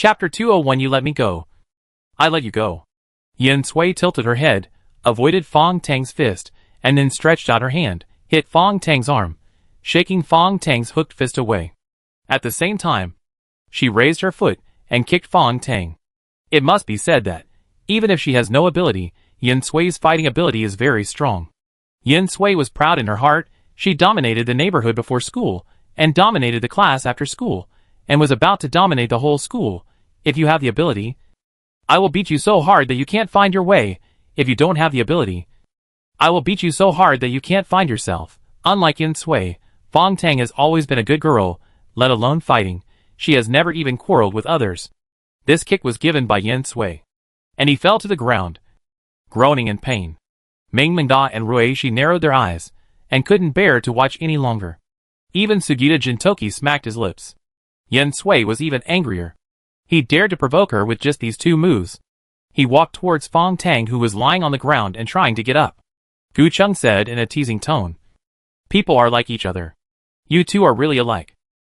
Chapter 201 You Let Me Go. I let you go. Yin Sui tilted her head, avoided Fong Tang's fist, and then stretched out her hand, hit Fong Tang's arm, shaking Fong Tang's hooked fist away. At the same time, she raised her foot and kicked Fong Tang. It must be said that, even if she has no ability, Yin Sui's fighting ability is very strong. Yin Sui was proud in her heart. She dominated the neighborhood before school, and dominated the class after school, and was about to dominate the whole school. If you have the ability, I will beat you so hard that you can't find your way. If you don't have the ability, I will beat you so hard that you can't find yourself. Unlike Yin Sui, Fong Tang has always been a good girl, let alone fighting. She has never even quarreled with others. This kick was given by Yin Sui, and he fell to the ground, groaning in pain. Ming Mingda and Ruishi narrowed their eyes, and couldn't bear to watch any longer. Even Sugita Jintoki smacked his lips. Yin Sui was even angrier. He dared to provoke her with just these two moves. He walked towards Fong Tang, who was lying on the ground and trying to get up. Gu Chung said in a teasing tone, "People are like each other. You two are really alike.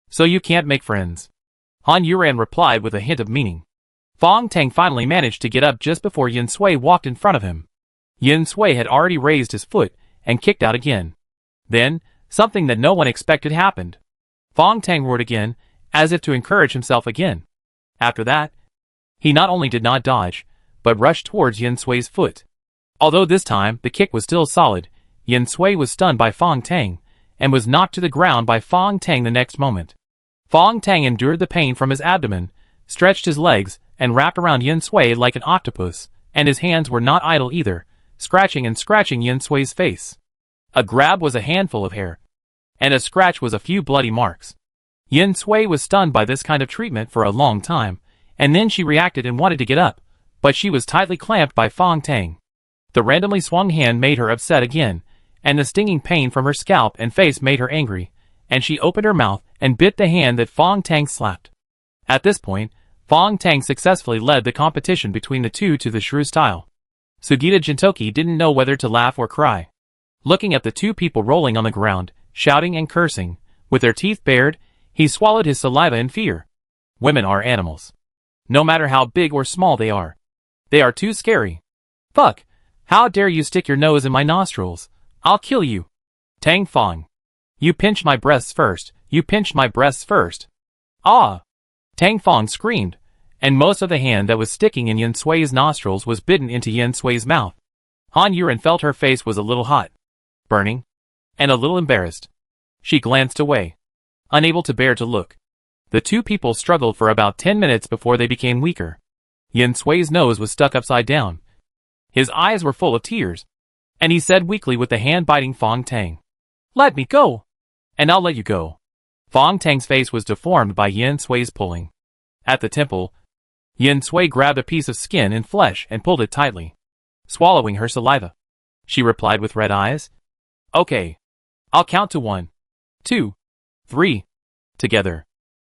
So you can't make friends." Han Yuran replied with a hint of meaning. Fong Tang finally managed to get up just before Yin Sui walked in front of him. Yin Sui had already raised his foot and kicked out again. Then, something that no one expected happened. Fong Tang roared again, as if to encourage himself again. After that, he not only did not dodge, but rushed towards Yin Sui's foot. Although this time the kick was still solid, Yin Sui was stunned by Fong Tang, and was knocked to the ground by Fong Tang the next moment. Fong Tang endured the pain from his abdomen, stretched his legs, and wrapped around Yin Sui like an octopus, and his hands were not idle either, scratching and scratching Yin Sui's face. A grab was a handful of hair, and a scratch was a few bloody marks. Yin Sui was stunned by this kind of treatment for a long time, and then she reacted and wanted to get up, but she was tightly clamped by Fong Tang. The randomly swung hand made her upset again, and the stinging pain from her scalp and face made her angry, and she opened her mouth and bit the hand that Fong Tang slapped. At this point, Fong Tang successfully led the competition between the two to the shrew style. Sugita Jintoki didn't know whether to laugh or cry. Looking at the two people rolling on the ground, shouting and cursing, with their teeth bared, he swallowed his saliva in fear. Women are animals. No matter how big or small they are. They are too scary. Fuck! How dare you stick your nose in my nostrils? I'll kill you. Tang Fong. You pinched my breasts first. You pinched my breasts first. Ah! Tang Fong screamed, and most of the hand that was sticking in Yin Sui's nostrils was bitten into Yin Sui's mouth. Han Yuran felt her face was a little hot, burning, and a little embarrassed. She glanced away, unable to bear to look. The two people struggled for about 10 minutes before they became weaker. Yin Sui's nose was stuck upside down. His eyes were full of tears, and he said weakly with the hand biting Fong Tang, "Let me go, and I'll let you go." Fong Tang's face was deformed by Yin Sui's pulling. At the temple, Yin Sui grabbed a piece of skin and flesh and pulled it tightly, swallowing her saliva. She replied with red eyes, "Okay. I'll count to 1, 2, 3. Together,"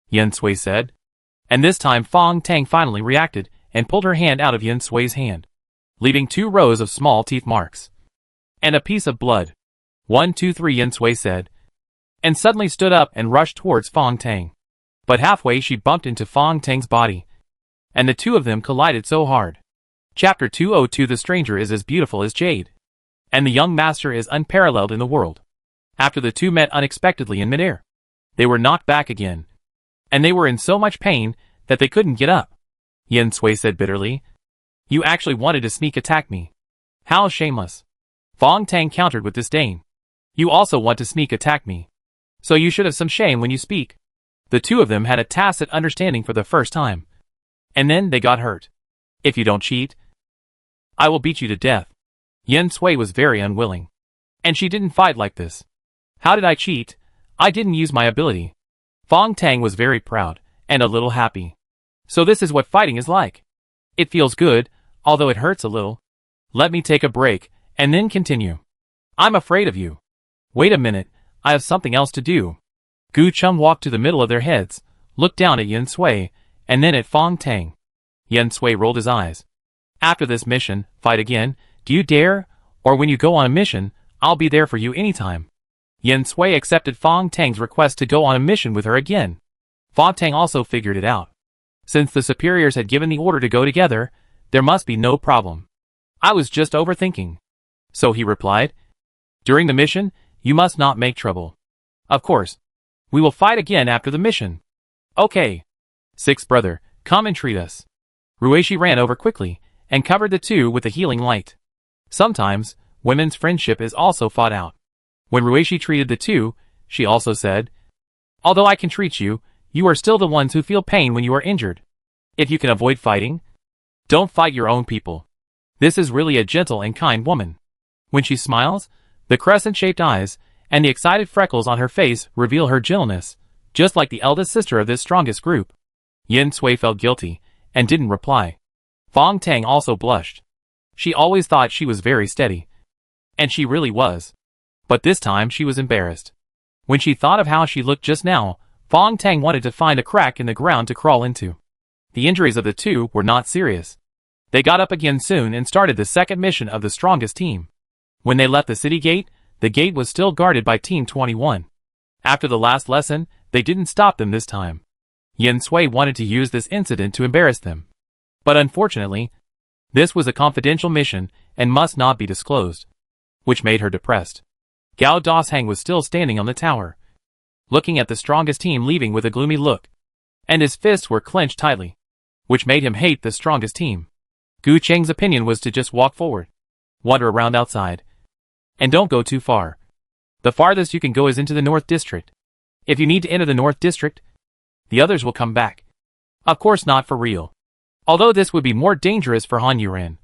Yin Sui said. And this time Fong Tang finally reacted and pulled her hand out of Yin Sui's hand, leaving 2 rows of small teeth marks. And a piece of blood. 1, 2, 3, Yin Sui said, and suddenly stood up and rushed towards Fong Tang. But halfway she bumped into Fong Tang's body, and the two of them collided so hard. Chapter 202 The stranger is as beautiful as jade, and the young master is unparalleled in the world. After the two met unexpectedly in midair, they were knocked back again, and they were in so much pain that they couldn't get up. Yin Sui said bitterly, "You actually wanted to sneak attack me. How shameless." Fong Tang countered with disdain, "You also want to sneak attack me. So you should have some shame when you speak." The two of them had a tacit understanding for the first time. And then they got hurt. "If you don't cheat, I will beat you to death." Yin Sui was very unwilling. "And she didn't fight like this." "How did I cheat? I didn't use my ability." Fong Tang was very proud, and a little happy. "So this is what fighting is like. It feels good, although it hurts a little. Let me take a break, and then continue. I'm afraid of you. Wait a minute, I have something else to do." Gu Chum walked to the middle of their heads, looked down at Yin Sui, and then at Fong Tang. Yin Sui rolled his eyes. "After this mission, fight again, do you dare? Or when you go on a mission, I'll be there for you anytime." Yin Sui accepted Fong Tang's request to go on a mission with her again. Fong Tang also figured it out. Since the superiors had given the order to go together, there must be no problem. I was just overthinking. So he replied, during the mission, you must not make trouble. Of course. We will fight again after the mission. Okay. Sixth brother, come and treat us. Ruishi ran over quickly, and covered the two with a healing light. Sometimes, women's friendship is also fought out. When Ruishi treated the two, she also said, although I can treat you, you are still the ones who feel pain when you are injured. If you can avoid fighting, don't fight your own people. This is really a gentle and kind woman. When she smiles, the crescent-shaped eyes and the excited freckles on her face reveal her gentleness, just like the eldest sister of this strongest group. Yin Sui felt guilty and didn't reply. Fong Tang also blushed. She always thought she was very steady. And she really was. But this time she was embarrassed. When she thought of how she looked just now, Fong Tang wanted to find a crack in the ground to crawl into. The injuries of the two were not serious. They got up again soon and started the second mission of the strongest team. When they left the city gate, the gate was still guarded by Team 21. After the last lesson, they didn't stop them this time. Yin Sui wanted to use this incident to embarrass them. But unfortunately, this was a confidential mission and must not be disclosed, which made her depressed. Gao Dashang was still standing on the tower, looking at the strongest team leaving with a gloomy look, and his fists were clenched tightly, which made him hate the strongest team. Gu Cheng's opinion was to just walk forward, wander around outside, and don't go too far. The farthest you can go is into the North District. If you need to enter the North District, the others will come back. Of course not for real. Although this would be more dangerous for Han Yuren.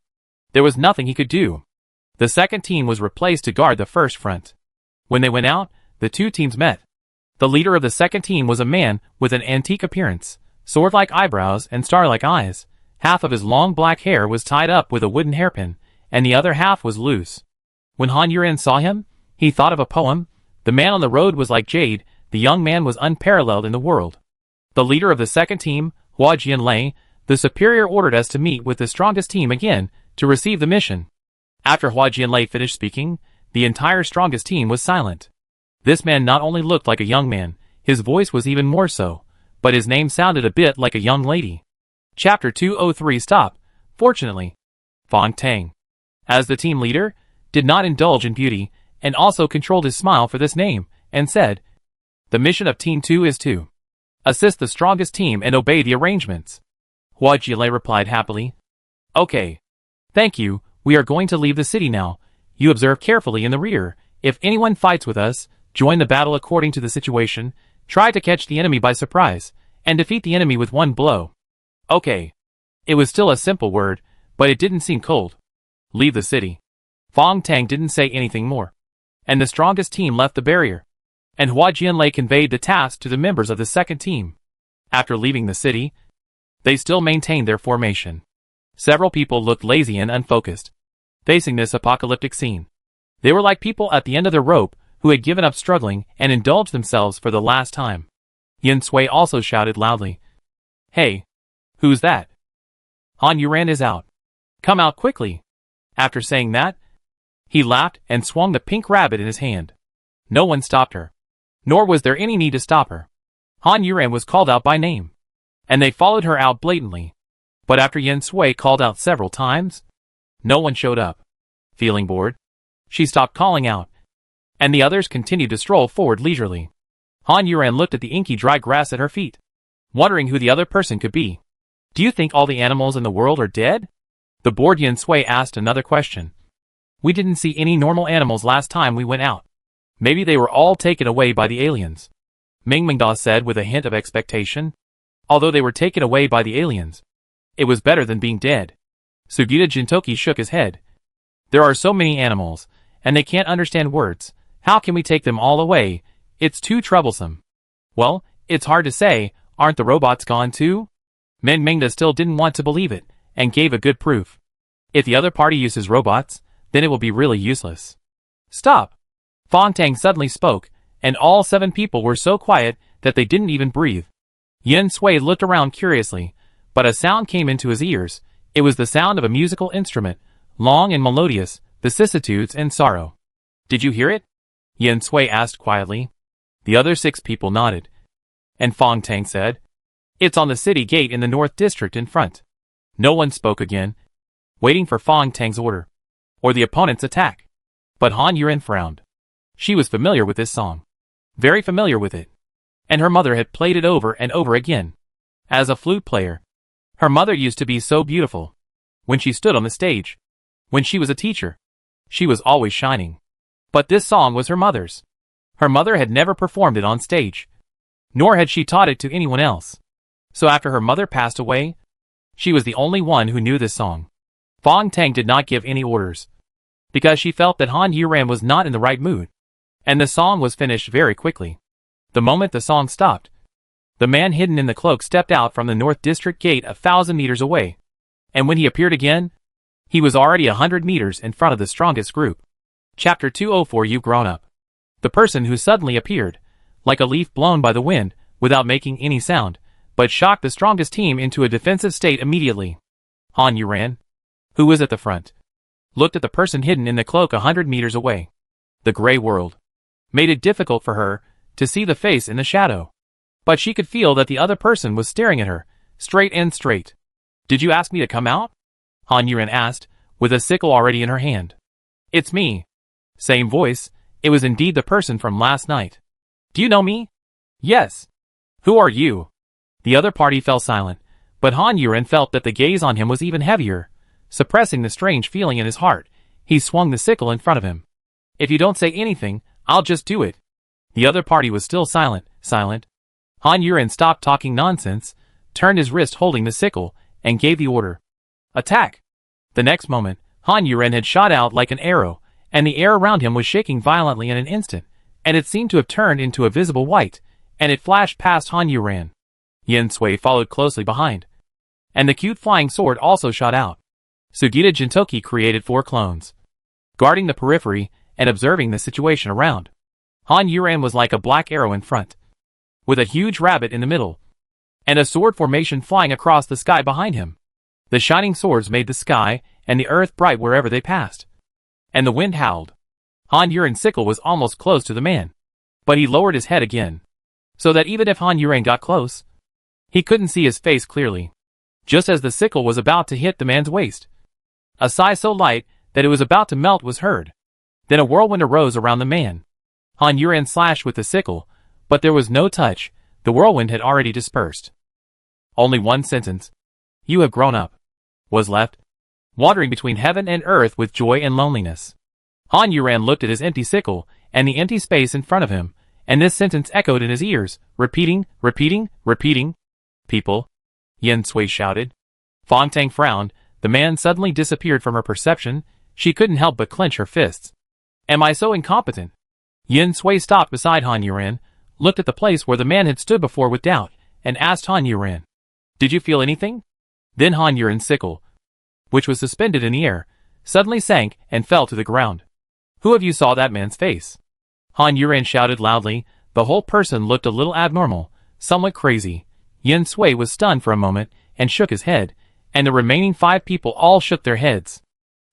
There was nothing he could do. The second team was replaced to guard the first front. When they went out, the two teams met. The leader of the second team was a man with an antique appearance, sword-like eyebrows and star-like eyes. Half of his long black hair was tied up with a wooden hairpin, and the other half was loose. When Han Yuren saw him, he thought of a poem. The man on the road was like jade, the young man was unparalleled in the world. The leader of the second team, Hua Jianlei, the superior ordered us to meet with the strongest team again to receive the mission. After Hua Jianlei finished speaking, the entire strongest team was silent. This man not only looked like a young man, his voice was even more so, but his name sounded a bit like a young lady. Chapter 203 Stop. Fortunately, Fong Tang, as the team leader, did not indulge in beauty, and also controlled his smile for this name, and said, the mission of Team 2 is to assist the strongest team and obey the arrangements. Hua Jianlei replied happily. Okay. Thank you, we are going to leave the city now. You observe carefully in the rear. If anyone fights with us, join the battle according to the situation, try to catch the enemy by surprise, and defeat the enemy with one blow. Okay. It was still a simple word, but it didn't seem cold. Leave the city. Fong Tang didn't say anything more. And the strongest team left the barrier. And Hua Jianlei conveyed the task to the members of the second team. After leaving the city, they still maintained their formation. Several people looked lazy and unfocused, facing this apocalyptic scene. They were like people at the end of their rope who had given up struggling and indulged themselves for the last time. Yin Sui also shouted loudly, Hey! Who's that? Han Yuren is out. Come out quickly. After saying that, he laughed and swung the pink rabbit in his hand. No one stopped her. Nor was there any need to stop her. Han Yuren was called out by name. And they followed her out blatantly. But after Yin Sui called out several times, no one showed up. Feeling bored, she stopped calling out, and the others continued to stroll forward leisurely. Han Yuren looked at the inky dry grass at her feet, wondering who the other person could be. Do you think all the animals in the world are dead? The bored Yin Sui asked another question. We didn't see any normal animals last time we went out. Maybe they were all taken away by the aliens. Ming Mingda said with a hint of expectation. Although they were taken away by the aliens, it was better than being dead. Sugita Jintoki shook his head. There are so many animals, and they can't understand words. How can we take them all away? It's too troublesome. Well, it's hard to say. Aren't the robots gone too? Min Mingda still didn't want to believe it, and gave a good proof. If the other party uses robots, then it will be really useless. Stop! Fong Tang suddenly spoke, and all 7 people were so quiet that they didn't even breathe. Yin Sui looked around curiously, but a sound came into his ears. It was the sound of a musical instrument, long and melodious, vicissitudes and sorrow. Did you hear it? Yin Sui asked quietly. The other 6 people nodded. And Fong Tang said, It's on the city gate in the North District in front. No one spoke again, waiting for Fong Tang's order, or the opponent's attack. But Han Yuren frowned. She was familiar with this song. Very familiar with it. And her mother had played it over and over again. As a flute player, her mother used to be so beautiful. When she stood on the stage, when she was a teacher, she was always shining. But this song was her mother's. Her mother had never performed it on stage, nor had she taught it to anyone else. So after her mother passed away, she was the only one who knew this song. Fong Tang did not give any orders, because she felt that Han Yuren was not in the right mood, and the song was finished very quickly. The moment the song stopped, the man hidden in the cloak stepped out from the North District gate 1,000 meters away, and when he appeared again, he was already 100 meters in front of the strongest group. Chapter 204. You've grown up. The person who suddenly appeared, like a leaf blown by the wind, without making any sound, but shocked the strongest team into a defensive state immediately. Han Yuren, who was at the front, looked at the person hidden in the cloak 100 meters away. The gray world made it difficult for her to see the face in the shadow, but she could feel that the other person was staring at her, straight and straight. Did you ask me to come out? Han Yuren asked, with a sickle already in her hand. It's me. Same voice. It was indeed the person from last night. Do you know me? Yes. Who are you? The other party fell silent, but Han Yuren felt that the gaze on him was even heavier. Suppressing the strange feeling in his heart, he swung the sickle in front of him. If you don't say anything, I'll just do it. The other party was still silent. Han Yuren stopped talking nonsense, turned his wrist holding the sickle, and gave the order. Attack! The next moment, Han Yuren had shot out like an arrow, and the air around him was shaking violently in an instant, and it seemed to have turned into a visible white, and it flashed past Han Yuren. Yin Sui followed closely behind, and the cute flying sword also shot out. Sugita Jintoki created 4 clones, guarding the periphery and observing the situation around. Han Yuren was like a black arrow in front, with a huge rabbit in the middle, and a sword formation flying across the sky behind him. The shining swords made the sky and the earth bright wherever they passed, and the wind howled. Han Yuren's sickle was almost close to the man, but he lowered his head again, so that even if Han Yuren got close, he couldn't see his face clearly. Just as the sickle was about to hit the man's waist, a sigh so light that it was about to melt was heard. Then a whirlwind arose around the man. Han Yuren slashed with the sickle, but there was no touch. The whirlwind had already dispersed. Only one sentence, "You have grown up," was left, wandering between heaven and earth with joy and loneliness. Han Yuren looked at his empty sickle and the empty space in front of him, and this sentence echoed in his ears, repeating. People, Yin Sui shouted. Fong Tang frowned. The man suddenly disappeared from her perception. She couldn't help but clench her fists. Am I so incompetent? Yin Sui stopped beside Han Yuren, looked at the place where the man had stood before with doubt, and asked Han Yuren, "Did you feel anything?" Then Han Yuren's sickle, which was suspended in the air, suddenly sank and fell to the ground. Who of you saw that man's face? Han Yuren shouted loudly. The whole person looked a little abnormal, somewhat crazy. Yin Sui was stunned for a moment and shook his head, and the remaining 5 people all shook their heads.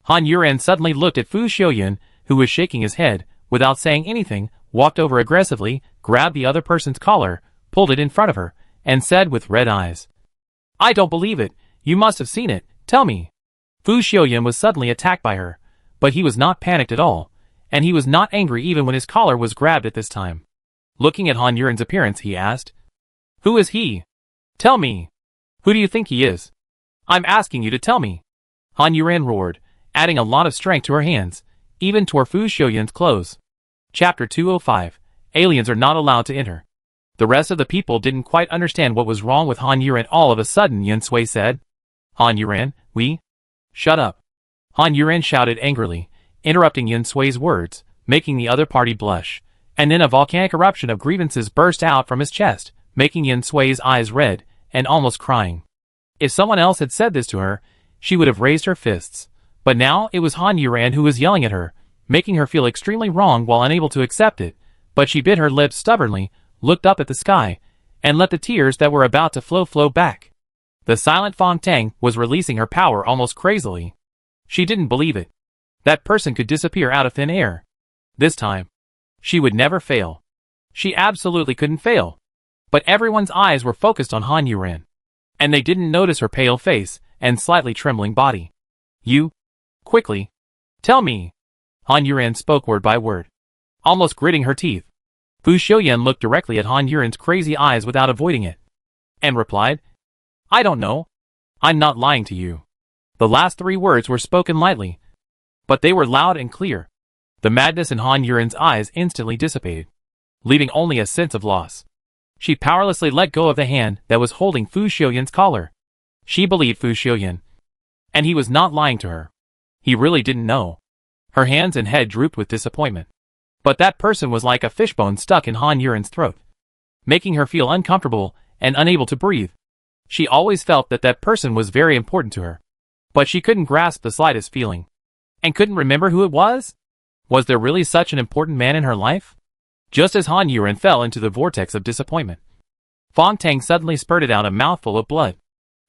Han Yuren suddenly looked at Fu Xiaoyan, who was shaking his head, without saying anything, walked over aggressively, grabbed the other person's collar, pulled it in front of her, and said with red eyes, "I don't believe it. You must have seen it. Tell me." Fu Xiaoyan was suddenly attacked by her, but he was not panicked at all, and he was not angry even when his collar was grabbed at this time. Looking at Han Yuren's appearance, he asked, "Who is he? Tell me. Who do you think he is? I'm asking you to tell me." Han Yuren roared, adding a lot of strength to her hands, even tore Fu Xiaoyan's clothes. Chapter 205. Aliens are not allowed to enter. The rest of the people didn't quite understand what was wrong with Han Yuren. All of a sudden, Yin Sui said, "Han Yuren, we..." "Shut up." Han Yuren shouted angrily, interrupting Yin Sui's words, making the other party blush, and then a volcanic eruption of grievances burst out from his chest, making Yin Sui's eyes red, and almost crying. If someone else had said this to her, she would have raised her fists, but now it was Han Yuren who was yelling at her, making her feel extremely wrong while unable to accept it, but she bit her lips stubbornly, looked up at the sky, and let the tears that were about to flow back. The silent Fong Tang was releasing her power almost crazily. She didn't believe it. That person could disappear out of thin air. This time, she would never fail. She absolutely couldn't fail. But everyone's eyes were focused on Han Yuran, and they didn't notice her pale face and slightly trembling body. You? Quickly. Tell me. Han Yuran spoke word by word, almost gritting her teeth. Fu Xiuyan looked directly at Han Yuran's crazy eyes without avoiding it, and replied, I don't know. I'm not lying to you. The last 3 words were spoken lightly, but they were loud and clear. The madness in Han Yuran's eyes instantly dissipated, leaving only a sense of loss. She powerlessly let go of the hand that was holding Fu Xiuyan's collar. She believed Fu Xiuyan, and he was not lying to her. He really didn't know. Her hands and head drooped with disappointment. But that person was like a fishbone stuck in Han Yuran's throat, making her feel uncomfortable and unable to breathe. She always felt that that person was very important to her, but she couldn't grasp the slightest feeling, and couldn't remember who it was. Was there really such an important man in her life? Just as Han Yuran fell into the vortex of disappointment, Fong Tang suddenly spurted out a mouthful of blood.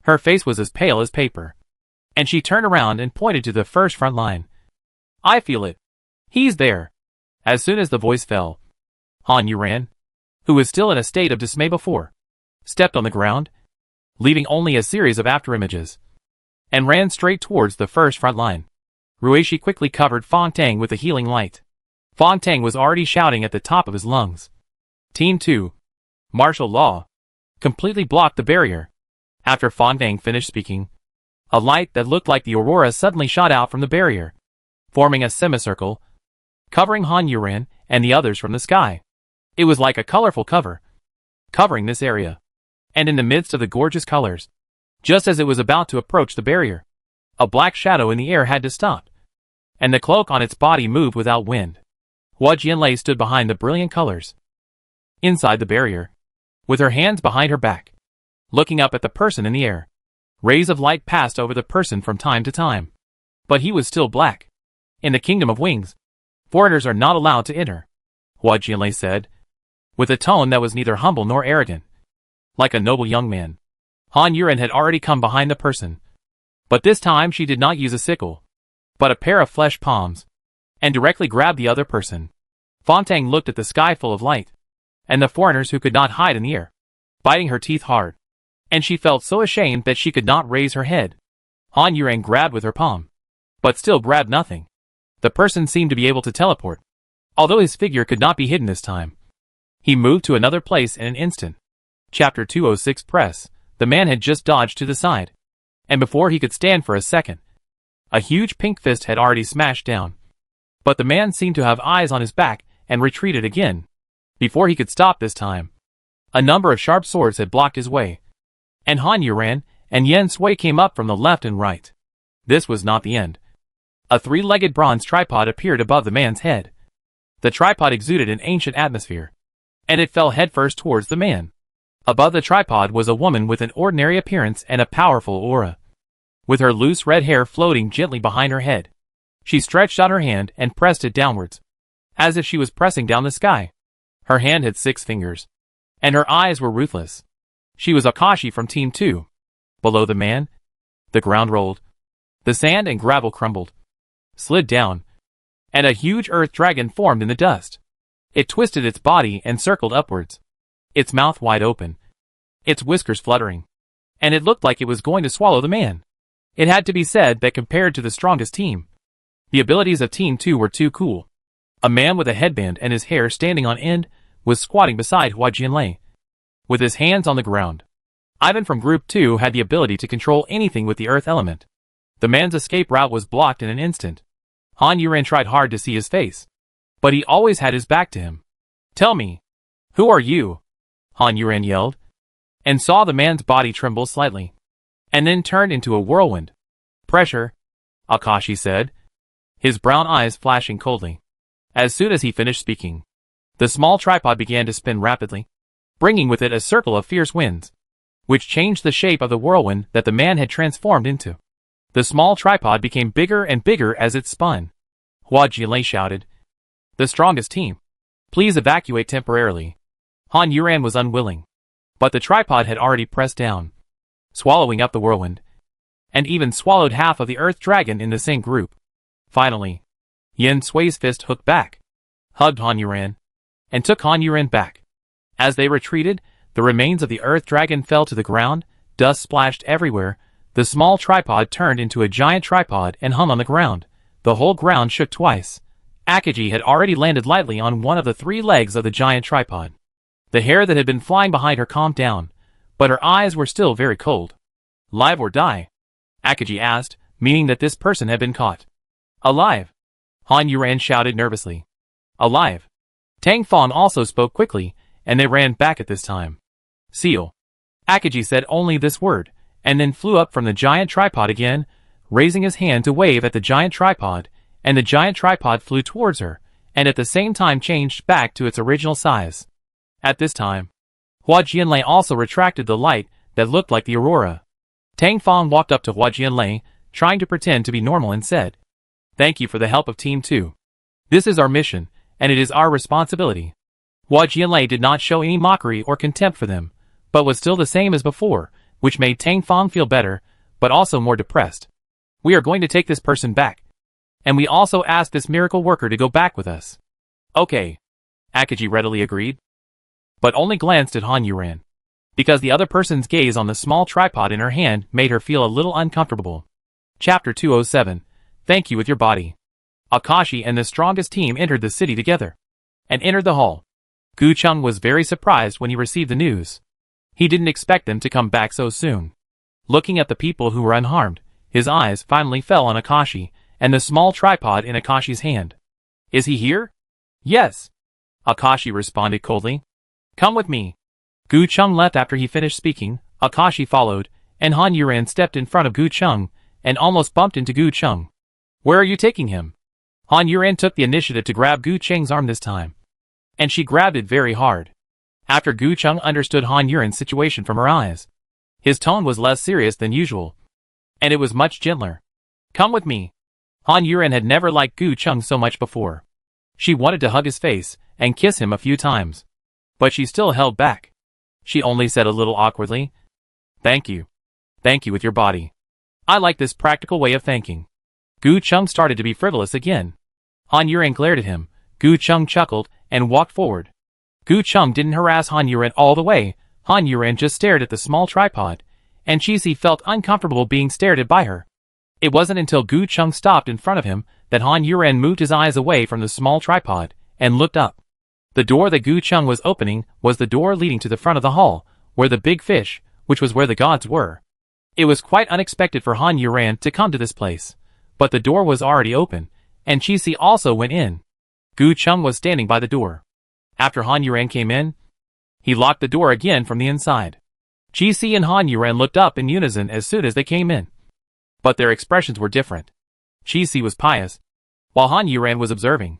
Her face was as pale as paper, and she turned around and pointed to the first front line. I feel it. He's there. As soon as the voice fell, Han Yuran, who was still in a state of dismay before, stepped on the ground, leaving only a series of afterimages, and ran straight towards the first front line. Ruishi quickly covered Fong Tang with a healing light. Fong Tang was already shouting at the top of his lungs. Team 2. Martial law. Completely blocked the barrier. After Fong Tang finished speaking, a light that looked like the aurora suddenly shot out from the barrier, forming a semicircle, covering Han Yuran and the others from the sky. It was like a colorful cover, covering this area. And in the midst of the gorgeous colors, just as it was about to approach the barrier, a black shadow in the air had to stop, and the cloak on its body moved without wind. Hua Jianlei stood behind the brilliant colors, inside the barrier, with her hands behind her back, looking up at the person in the air. Rays of light passed over the person from time to time, but he was still black. In the Kingdom of Wings, foreigners are not allowed to enter, Hua Jianlei said, with a tone that was neither humble nor arrogant. Like a noble young man, Han Yuran had already come behind the person, but this time she did not use a sickle, but a pair of flesh palms, and directly grabbed the other person. Fong Tang looked at the sky full of light, and the foreigners who could not hide in the air, biting her teeth hard, and she felt so ashamed that she could not raise her head. Han Yuran grabbed with her palm, but still grabbed nothing. The person seemed to be able to teleport, although his figure could not be hidden this time. He moved to another place in an instant. Chapter 206 Press. The man had just dodged to the side, and before he could stand for a second, a huge pink fist had already smashed down. But the man seemed to have eyes on his back and retreated again. Before he could stop this time, a number of sharp swords had blocked his way, and Han Yuran and Yen Sui came up from the left and right. This was not the end. A 3-legged bronze tripod appeared above the man's head. The tripod exuded an ancient atmosphere, and it fell headfirst towards the man. Above the tripod was a woman with an ordinary appearance and a powerful aura, with her loose red hair floating gently behind her head. She stretched out her hand and pressed it downwards, as if she was pressing down the sky. Her hand had 6 fingers, and her eyes were ruthless. She was Akashi from Team 2. Below the man, the ground rolled. The sand and gravel crumbled, slid down, and a huge earth dragon formed in the dust. It twisted its body and circled upwards, its mouth wide open, its whiskers fluttering, and it looked like it was going to swallow the man. It had to be said that compared to the strongest team, the abilities of Team 2 were too cool. A man with a headband and his hair standing on end was squatting beside Hua Jianlei, with his hands on the ground. Ivan from Group 2 had the ability to control anything with the earth element. The man's escape route was blocked in an instant. Han Yuran tried hard to see his face, but he always had his back to him. Tell me, who are you? Han Yuran yelled, and saw the man's body tremble slightly, and then turned into a whirlwind. Pressure, Akashi said, his brown eyes flashing coldly. As soon as he finished speaking, the small tripod began to spin rapidly, bringing with it a circle of fierce winds, which changed the shape of the whirlwind that the man had transformed into. The small tripod became bigger and bigger as it spun. Hua Jianlei shouted, "The strongest team, please evacuate temporarily." Han Yuran was unwilling, but the tripod had already pressed down, swallowing up the whirlwind, and even swallowed half of the earth dragon in the same group. Finally, Yen Sui's fist hooked back, hugged Han Yuran, and took Han Yuran back. As they retreated, The remains of the earth dragon fell to the ground, dust splashed everywhere, the small tripod turned into a giant tripod and hung on the ground. The whole ground shook twice. Akagi had already landed lightly on one of the 3 legs of the giant tripod. The hair that had been flying behind her calmed down, but her eyes were still very cold. Live or die? Akagi asked, meaning that this person had been caught. Alive! Han Yuran shouted nervously. Alive! Tang Fong also spoke quickly, and they ran back at this time. Seal. Akagi said only this word, and then flew up from the giant tripod again, raising his hand to wave at the giant tripod, and the giant tripod flew towards her, and at the same time changed back to its original size. At this time, Hua Jianlei also retracted the light that looked like the aurora. Tang Fong walked up to Hua Jianlei, trying to pretend to be normal, and said, "Thank you for the help of Team 2. This is our mission, and it is our responsibility." Hua Jianlei did not show any mockery or contempt for them, but was still the same as before, which made Tang Fong feel better, but also more depressed. "We are going to take this person back. And we also asked this miracle worker to go back with us." "Okay." Akagi readily agreed, but only glanced at Han Yuran, because the other person's gaze on the small tripod in her hand made her feel a little uncomfortable. Chapter 207. Thank you with your body. Akashi and the strongest team entered the city together, and entered the hall. Gu Chung was very surprised when he received the news. He didn't expect them to come back so soon. Looking at the people who were unharmed, his eyes finally fell on Akashi, and the small tripod in Akashi's hand. "Is he here?" "Yes." Akashi responded coldly. "Come with me." Gu Chung left after he finished speaking, Akashi followed, and Han Yuran stepped in front of Gu Chung, and almost bumped into Gu Chung. "Where are you taking him?" Han Yuran took the initiative to grab Gu Cheng's arm this time, and she grabbed it very hard. After Gu Chung understood Han Yuran's situation from her eyes, his tone was less serious than usual, and it was much gentler. "Come with me." Han Yuran had never liked Gu Chung so much before. She wanted to hug his face and kiss him a few times, but she still held back. She only said a little awkwardly, "Thank you. Thank you with your body. I like this practical way of thanking." Gu Chung started to be frivolous again. Han Yuran glared at him. Gu Chung chuckled and walked forward. Gu Chung didn't harass Han Yuran all the way. Han Yuran just stared at the small tripod, and Chi-Si felt uncomfortable being stared at by her. It wasn't until Gu Chung stopped in front of him that Han Yuran moved his eyes away from the small tripod and looked up. The door that Gu Chung was opening was the door leading to the front of the hall, where the big fish, which was where the gods were. It was quite unexpected for Han Yuran to come to this place, but the door was already open, and Chi-Si also went in. Gu Chung was standing by the door. After Han Yuran came in, he locked the door again from the inside. Chi-Si and Han Yuran looked up in unison as soon as they came in, but their expressions were different. Chi-Si was pious, while Han Yuran was observing.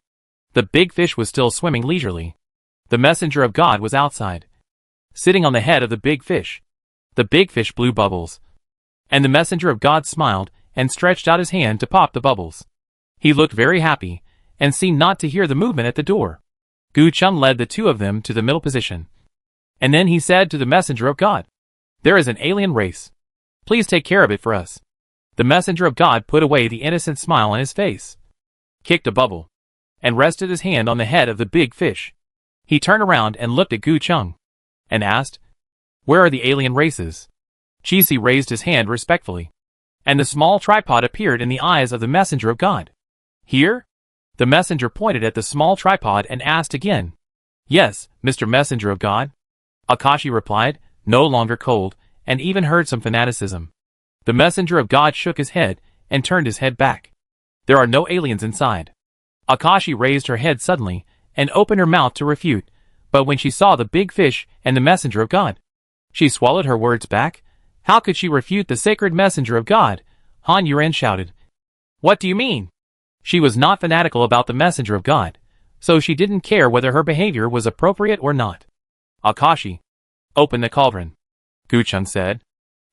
The big fish was still swimming leisurely. The messenger of God was outside, sitting on the head of the big fish. The big fish blew bubbles, and the messenger of God smiled and stretched out his hand to pop the bubbles. He looked very happy, and seemed not to hear the movement at the door. Gu Chung led the two of them to the middle position, and then he said to the messenger of God, "There is an alien race. Please take care of it for us." The messenger of God put away the innocent smile on his face, kicked a bubble, and rested his hand on the head of the big fish. He turned around and looked at Gu Chung, and asked, "Where are the alien races?" Chi-Si raised his hand respectfully, and the small tripod appeared in the eyes of the messenger of God. "Here?" The messenger pointed at the small tripod and asked again. "Yes, Mr. Messenger of God." Akashi replied, no longer cold, and even heard some fanaticism. The messenger of God shook his head and turned his head back. "There are no aliens inside." Akashi raised her head suddenly and opened her mouth to refute, but when she saw the big fish and the messenger of God, she swallowed her words back. How could she refute the sacred messenger of God? Han Yuran shouted, "What do you mean?" She was not fanatical about the messenger of God, so she didn't care whether her behavior was appropriate or not. "Akashi, open the cauldron," Gu Chung said,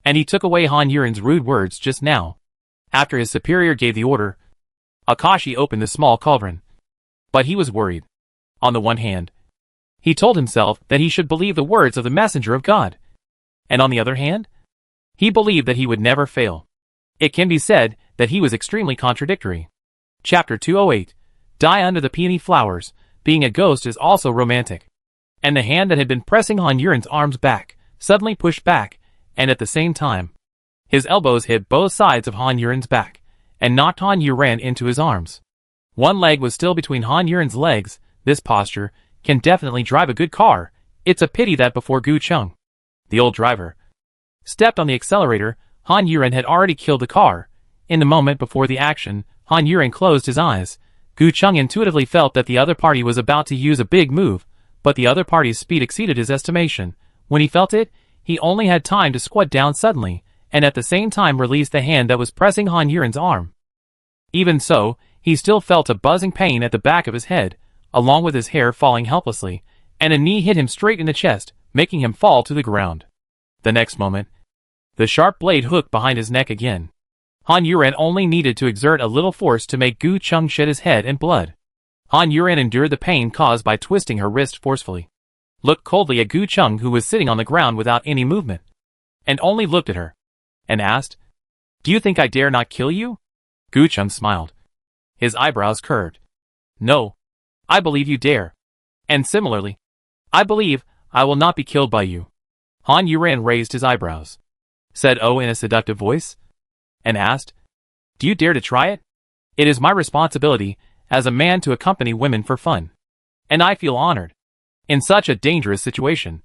and he took away Han Yuran's rude words just now. After his superior gave the order, Akashi opened the small cauldron. But he was worried. On the one hand, he told himself that he should believe the words of the messenger of God, and on the other hand, he believed that he would never fail. It can be said that he was extremely contradictory. Chapter 208. Die under the peony flowers. Being a ghost is also romantic. and the hand that had been pressing Han Yuren's arms back suddenly pushed back, and at the same time, his elbows hit both sides of Han Yuren's back, and knocked Han Yuren into his arms. One leg was still between Han Yuren's legs. This posture can definitely drive a good car. It's a pity that before Gu Chung, the old driver, stepped on the accelerator, Han Yuren had already killed the car. In the moment before the action, Han Yuren closed his eyes. Gu Chung intuitively felt that the other party was about to use a big move, but the other party's speed exceeded his estimation. When he felt it, he only had time to squat down suddenly, and at the same time release the hand that was pressing Han Yuren's arm. Even so, he still felt a buzzing pain at the back of his head, along with his hair falling helplessly, and a knee hit him straight in the chest, making him fall to the ground. The next moment, the sharp blade hooked behind his neck again. Han Yuren only needed to exert a little force to make Gu Chung shed his head and blood. Han Yuren endured the pain caused by twisting her wrist forcefully, looked coldly at Gu Chung, who was sitting on the ground without any movement, and only looked at her, and asked, "Do you think I dare not kill you?" Gu Chung smiled. His eyebrows curved. "No. I believe you dare. And similarly, I believe I will not be killed by you." Han Yuren raised his eyebrows, said "Oh" in a seductive voice, and asked, "Do you dare to try it? It is my responsibility as a man to accompany women for fun, and I feel honored." In such a dangerous situation,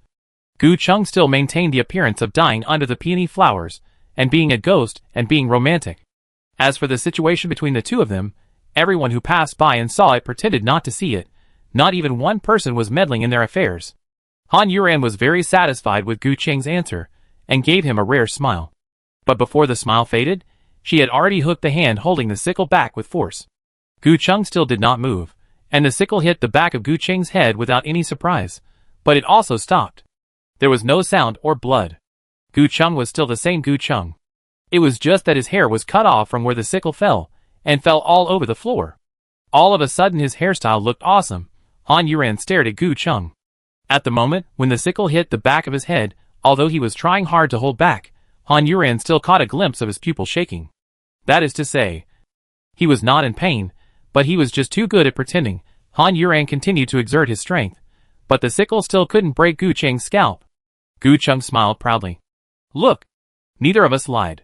Gu Chung still maintained the appearance of dying under the peony flowers, and being a ghost, and being romantic. As for the situation between the two of them, everyone who passed by and saw it pretended not to see it. Not even one person was meddling in their affairs. Han Yuren was very satisfied with Gu Cheng's answer, and gave him a rare smile. But before the smile faded, she had already hooked the hand holding the sickle back with force. Gu Chung still did not move, and the sickle hit the back of Gu Cheng's head without any surprise, but it also stopped. There was no sound or blood. Gu Chung was still the same Gu Chung. It was just that his hair was cut off from where the sickle fell, and fell all over the floor. All of a sudden his hairstyle looked awesome. Han Yuren stared at Gu Chung. At the moment when the sickle hit the back of his head, although he was trying hard to hold back, Han Yuren still caught a glimpse of his pupil shaking. That is to say, he was not in pain, but he was just too good at pretending. Han Yuren continued to exert his strength, but the sickle still couldn't break Gu Cheng's scalp. Gu Chung smiled proudly. "Look, neither of us lied.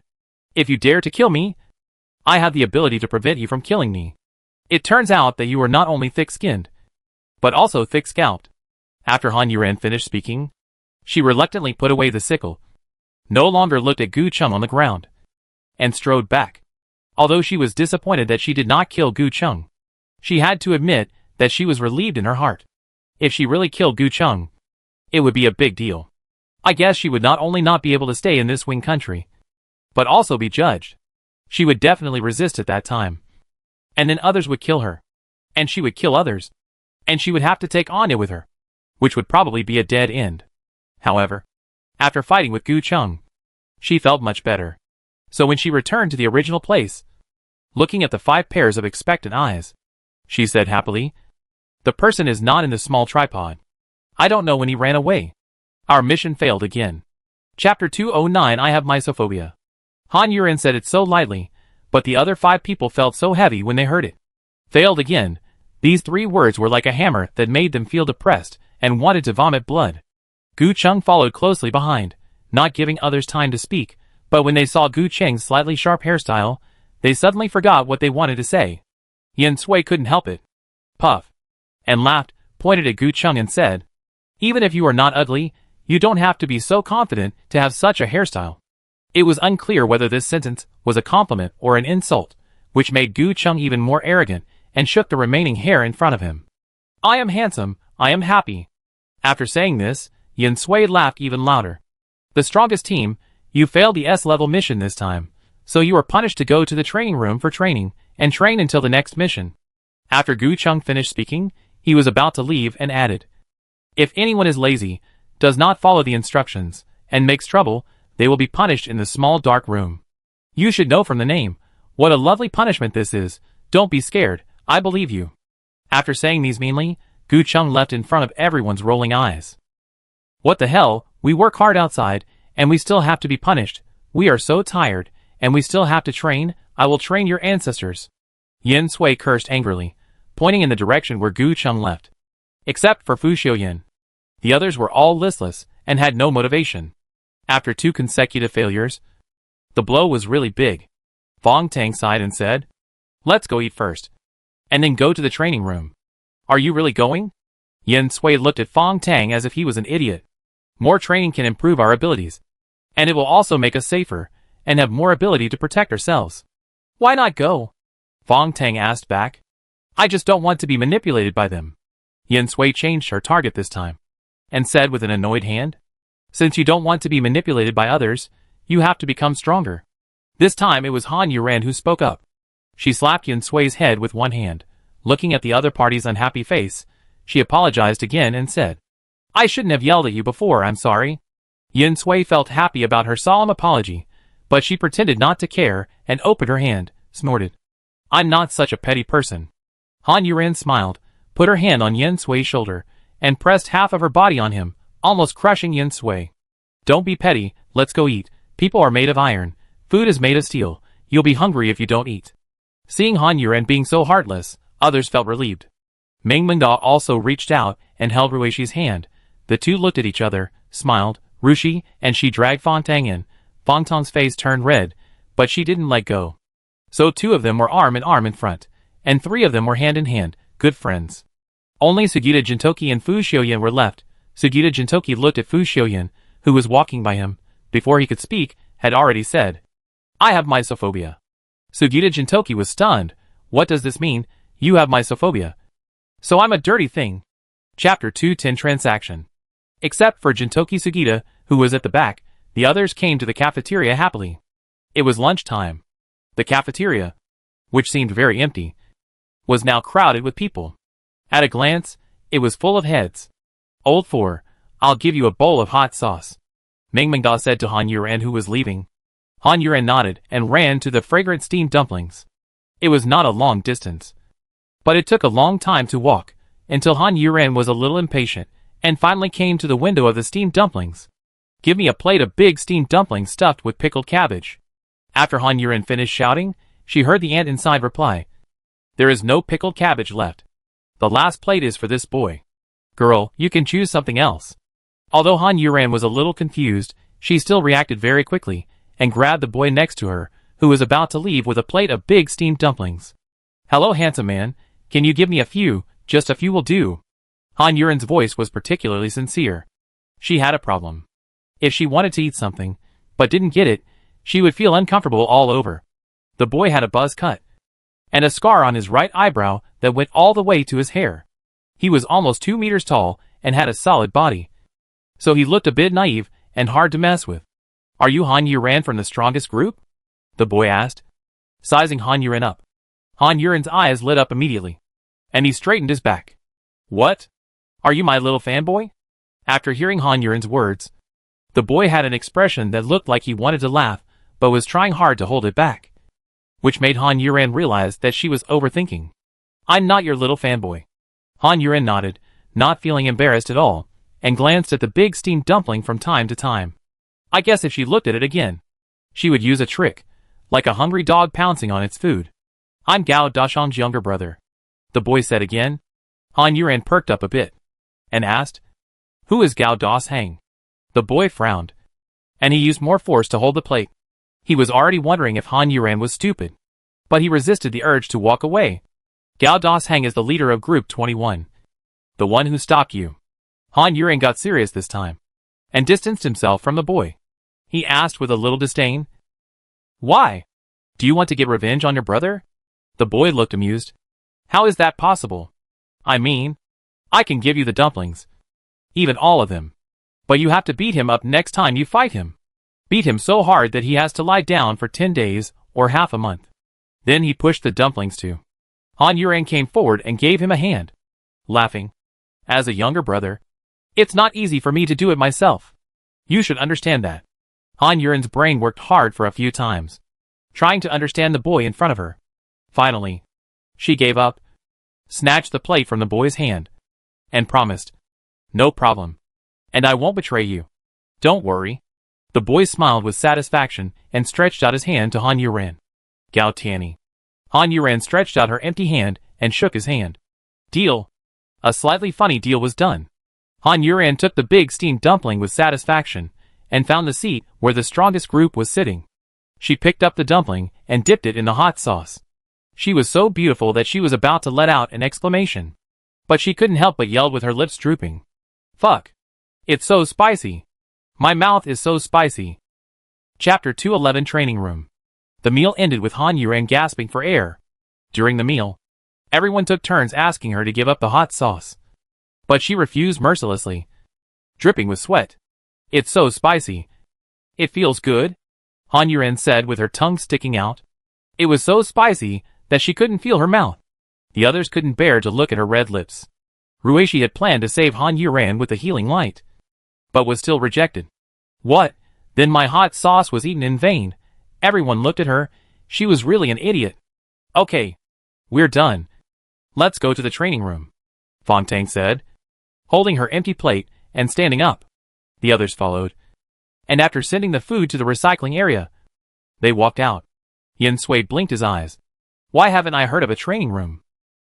If you dare to kill me, I have the ability to prevent you from killing me. It turns out that you are not only thick-skinned, but also thick-scalped." After Han Yuren finished speaking, she reluctantly put away the sickle, no longer looked at Gu Chung on the ground, and strode back. Although she was disappointed that she did not kill Gu Chung, she had to admit that she was relieved in her heart. If she really killed Gu Chung, it would be a big deal. I guess she would not only not be able to stay in this Wing country, but also be judged. She would definitely resist at that time. And then others would kill her. And she would kill others. And she would have to take Anya with her, which would probably be a dead end. However, after fighting with Gu Chung, she felt much better. So when she returned to the original place, looking at the 5 pairs of expectant eyes, she said happily, "The person is not in the small tripod. I don't know when he ran away. Our mission failed again." Chapter 209. I have mysophobia. Han Yuren said it so lightly, but the other 5 people felt so heavy when they heard it. Failed again. These 3 words were like a hammer that made them feel depressed and wanted to vomit blood. Gu Chung followed closely behind, not giving others time to speak, but when they saw Gu Cheng's slightly sharp hairstyle, they suddenly forgot what they wanted to say. Yen Sui couldn't help it. Puff. And laughed, pointed at Gu Chung and said, "Even if you are not ugly, you don't have to be so confident to have such a hairstyle." It was unclear whether this sentence was a compliment or an insult, which made Gu Chung even more arrogant and shook the remaining hair in front of him. "I am handsome, I am happy." After saying this, Yen Sui laughed even louder. "The strongest team, you failed the S-level mission this time, so you are punished to go to the training room for training, and train until the next mission." After Gu Chung finished speaking, he was about to leave and added, "If anyone is lazy, does not follow the instructions, and makes trouble, they will be punished in the small dark room. You should know from the name. What a lovely punishment this is. Don't be scared, I believe you." After saying these meanly, Gu Chung left in front of everyone's rolling eyes. "What the hell, we work hard outside, and we still have to be punished. We are so tired, and we still have to train. I will train your ancestors." Yen Sui cursed angrily, pointing in the direction where Gu Chung left. "Except for Fu Xiuyan. The others were all listless and had no motivation. After 2 consecutive failures, the blow was really big. Fong Tang sighed and said, "Let's go eat first, and then go to the training room." "Are you really going?" Yen Sui looked at Fong Tang as if he was an idiot. "More training can improve our abilities, and it will also make us safer, and have more ability to protect ourselves." "Why not go?" Fong Tang asked back. "I just don't want to be manipulated by them." Yen Sui changed her target this time, and said with an annoyed hand, "Since you don't want to be manipulated by others, you have to become stronger." This time it was Han Yuran who spoke up. She slapped Yen Sui's head with one hand. Looking at the other party's unhappy face, she apologized again and said, "I shouldn't have yelled at you before, I'm sorry." Yen Sui felt happy about her solemn apology, but she pretended not to care and opened her hand, snorted, "I'm not such a petty person." Han Yuran smiled, put her hand on Yen Sui's shoulder, and pressed half of her body on him, almost crushing Yen Sui. "Don't be petty, let's go eat. People are made of iron. Food is made of steel. You'll be hungry if you don't eat." Seeing Han Yuran being so heartless, others felt relieved. Meng Mengda also reached out and held Ruishi's hand. The two looked at each other, smiled. Ruishi and she dragged Fong Tang in. Fong Tang's face turned red, but she didn't let go. So 2 of them were arm in arm in front, and 3 of them were hand in hand, good friends. Only Sugita Jintoki and Fu Xiuyan were left. Sugita Jintoki looked at Fu Xiuyan, who was walking by him. Before he could speak, had already said, "I have mysophobia." Sugita Jintoki was stunned. "What does this mean? You have mysophobia?" "So I'm a dirty thing." Chapter 210 Transaction. Except for Jintoki Sugita, who was at the back, the others came to the cafeteria happily. It was lunchtime. The cafeteria, which seemed very empty, was now crowded with people. At a glance, it was full of heads. "Old Four, I'll give you a bowl of hot sauce," Meng Mengda said to Han Yuran, who was leaving. Han Yuran nodded and ran to the fragrant steamed dumplings. It was not a long distance, but it took a long time to walk, until Han Yuran was a little impatient, and finally came to the window of the steamed dumplings. "Give me a plate of big steamed dumplings stuffed with pickled cabbage." After Han Yuran finished shouting, she heard the ant inside reply, "There is no pickled cabbage left. The last plate is for this boy. Girl, you can choose something else." Although Han Yuran was a little confused, she still reacted very quickly, and grabbed the boy next to her, who was about to leave with a plate of big steamed dumplings. "Hello, handsome man, can you give me a few? Just a few will do." Han Yuran's voice was particularly sincere. She had a problem. If she wanted to eat something, but didn't get it, she would feel uncomfortable all over. The boy had a buzz cut, and a scar on his right eyebrow that went all the way to his hair. He was almost 2 meters tall, and had a solid body. So he looked a bit naive, and hard to mess with. "Are you Han Yuran from the strongest group?" the boy asked, sizing Han Yuran up. Han Yuran's eyes lit up immediately, and he straightened his back. "What? Are you my little fanboy?" After hearing Han Yuran's words, the boy had an expression that looked like he wanted to laugh, but was trying hard to hold it back, which made Han Yuran realize that she was overthinking. "I'm not your little fanboy." Han Yuran nodded, not feeling embarrassed at all, and glanced at the big steamed dumpling from time to time. I guess if she looked at it again, she would use a trick, like a hungry dog pouncing on its food. "I'm Gao Dashang's younger brother," the boy said again. Han Yuran perked up a bit, and asked, "Who is Gao Dashang?" The boy frowned, and he used more force to hold the plate. He was already wondering if Han Yuran was stupid, but he resisted the urge to walk away. "Gao Dashang is the leader of Group 21. The one who stopped you." Han Yuran got serious this time, and distanced himself from the boy. He asked with a little disdain, "Why? Do you want to get revenge on your brother?" The boy looked amused. "How is that possible? I mean, I can give you the dumplings, even all of them. But you have to beat him up next time you fight him. Beat him so hard that he has to lie down for 10 days or half a month." Then he pushed the dumplings too. Han Yuran came forward and gave him a hand, laughing. "As a younger brother, it's not easy for me to do it myself. You should understand that." Han Yuran's brain worked hard for a few times, trying to understand the boy in front of her. Finally, she gave up, snatched the plate from the boy's hand, and promised, "No problem. And I won't betray you. Don't worry." The boy smiled with satisfaction and stretched out his hand to Han Yuran. "Gao Tianyi." Han Yuran stretched out her empty hand and shook his hand. "Deal." A slightly funny deal was done. Han Yuran took the big steamed dumpling with satisfaction, and found the seat where the strongest group was sitting. She picked up the dumpling and dipped it in the hot sauce. She was so beautiful that she was about to let out an exclamation. But she couldn't help but yelled with her lips drooping. Fuck. It's so spicy. My mouth is so spicy. Chapter 211 Training Room. The meal ended with Han Yuran gasping for air. During the meal, everyone took turns asking her to give up the hot sauce. But she refused mercilessly, dripping with sweat. It's so spicy. It feels good, Han Yuran said with her tongue sticking out. It was so spicy that she couldn't feel her mouth. The others couldn't bear to look at her red lips. Ruishi had planned to save Han Yuran with the healing light, but was still rejected. What? Then my hot sauce was eaten in vain. Everyone looked at her. She was really an idiot. Okay. We're done. Let's go to the training room, Fong Tang said, holding her empty plate and standing up. The others followed. And after sending the food to the recycling area, they walked out. Yin Sui blinked his eyes. Why haven't I heard of a training room?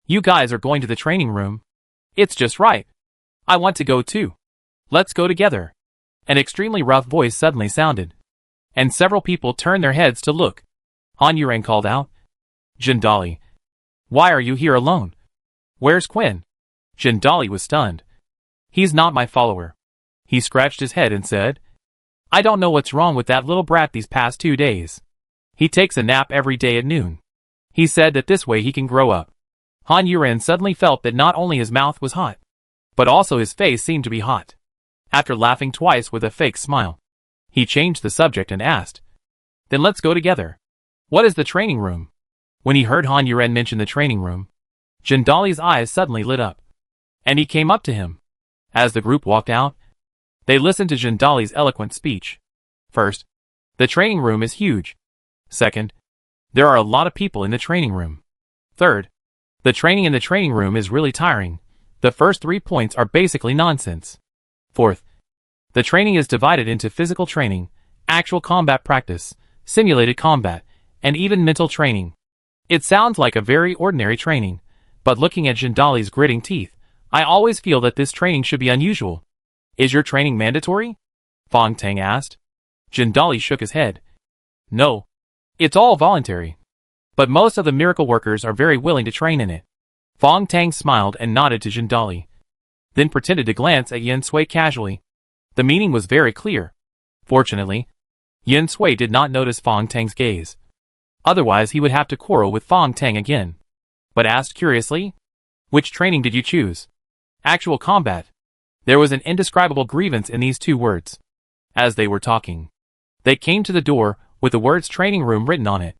You guys are going to the training room. It's just right. I want to go too. Let's go together. An extremely rough voice suddenly sounded, and several people turned their heads to look. Han Yuran called out. Jindali. Why are you here alone? Where's Quinn? Jindali was stunned. He's not my follower. He scratched his head and said, I don't know what's wrong with that little brat these past 2 days. He takes a nap every day at noon. He said that this way he can grow up. Han Yuran suddenly felt that not only his mouth was hot, but also his face seemed to be hot. After laughing twice with a fake smile, he changed the subject and asked, Then let's go together. What is the training room? When he heard Han Yuran mention the training room, Jindali's eyes suddenly lit up, and he came up to him. As the group walked out, they listened to Jindali's eloquent speech. First, the training room is huge. Second, there are a lot of people in the training room. Third, the training in the training room is really tiring. The first 3 points are basically nonsense. Fourth, the training is divided into physical training, actual combat practice, simulated combat, and even mental training. It sounds like a very ordinary training, but looking at Jindali's gritting teeth, I always feel that this training should be unusual. Is your training mandatory? Fong Tang asked. Jindali shook his head. No. It's all voluntary. But most of the miracle workers are very willing to train in it. Fong Tang smiled and nodded to Jindali, then pretended to glance at Yin Sui casually. The meaning was very clear. Fortunately, Yin Sui did not notice Fong Tang's gaze. Otherwise he would have to quarrel with Fong Tang again. But asked curiously, Which training did you choose? Actual combat. There was an indescribable grievance in these 2 words. As they were talking, they came to the door with the words training room written on it.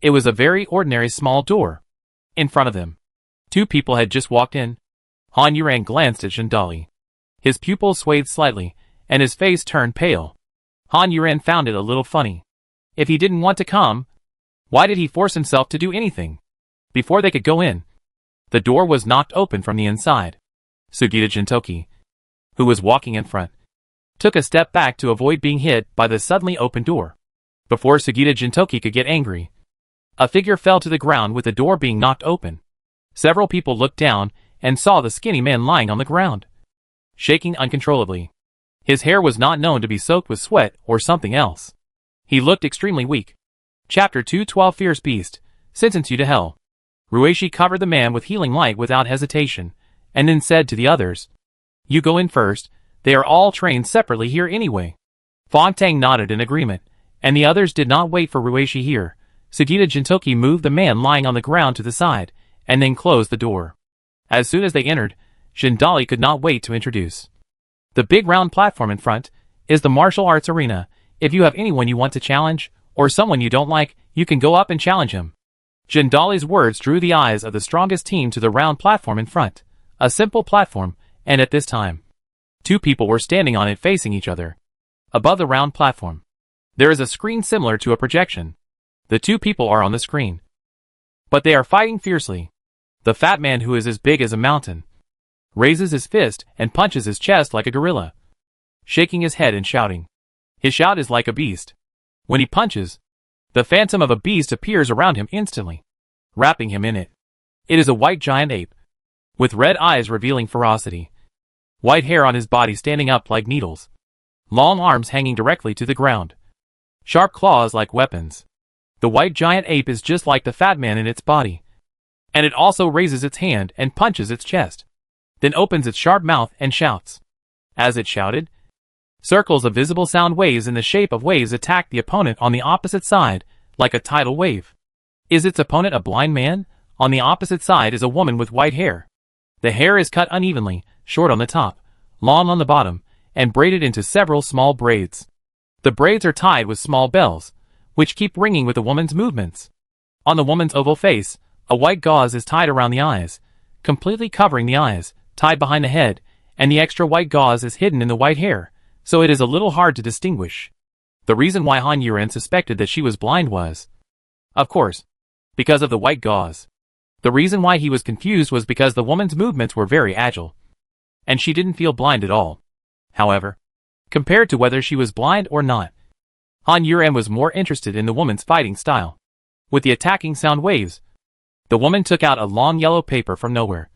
It was a very ordinary small door. In front of them, 2 people had just walked in. Han Yuran glanced at Jindali. His pupils swayed slightly, and his face turned pale. Han Yuran found it a little funny. If he didn't want to come, why did he force himself to do anything? Before they could go in, the door was knocked open from the inside. Sugita Jintoki, who was walking in front, took a step back to avoid being hit by the suddenly opened door. Before Sugita Jintoki could get angry, a figure fell to the ground with the door being knocked open. Several people looked down and saw the skinny man lying on the ground, shaking uncontrollably. His hair was not known to be soaked with sweat or something else. He looked extremely weak. Chapter 212 Fierce Beast, Sentence You to Hell. Ruishi covered the man with healing light without hesitation, and then said to the others, You go in first, they are all trained separately here anyway. Fong Tang nodded in agreement, and the others did not wait for Ruishi here. Sugita Jintoki moved the man lying on the ground to the side, and then closed the door. As soon as they entered, Jindali could not wait to introduce. The big round platform in front is the martial arts arena. If you have anyone you want to challenge, or someone you don't like, you can go up and challenge him. Jindali's words drew the eyes of the strongest team to the round platform in front. A simple platform, and at this time, 2 people were standing on it facing each other. Above the round platform, there is a screen similar to a projection. The 2 people are on the screen, but they are fighting fiercely. The fat man, who is as big as a mountain, raises his fist and punches his chest like a gorilla, shaking his head and shouting. His shout is like a beast. When he punches, the phantom of a beast appears around him instantly, wrapping him in it. It is a white giant ape, with red eyes revealing ferocity. white hair on his body standing up like needles, long arms hanging directly to the ground, sharp claws like weapons. The white giant ape is just like the fat man in its body, and it also raises its hand and punches its chest, then opens its sharp mouth and shouts. As it shouted, circles of visible sound waves in the shape of waves attacked the opponent on the opposite side, like a tidal wave. Is its opponent a blind man? On the opposite side is a woman with white hair. The hair is cut unevenly, short on the top, long on the bottom, and braided into several small braids. The braids are tied with small bells, which keep ringing with the woman's movements. On the woman's oval face, a white gauze is tied around the eyes, completely covering the eyes, tied behind the head, and the extra white gauze is hidden in the white hair, so it is a little hard to distinguish. The reason why Han Yuren suspected that she was blind was, of course, because of the white gauze. The reason why he was confused was because the woman's movements were very agile, and she didn't feel blind at all. However, compared to whether she was blind or not, Han Yuren was more interested in the woman's fighting style. With the attacking sound waves, the woman took out a long yellow paper from nowhere,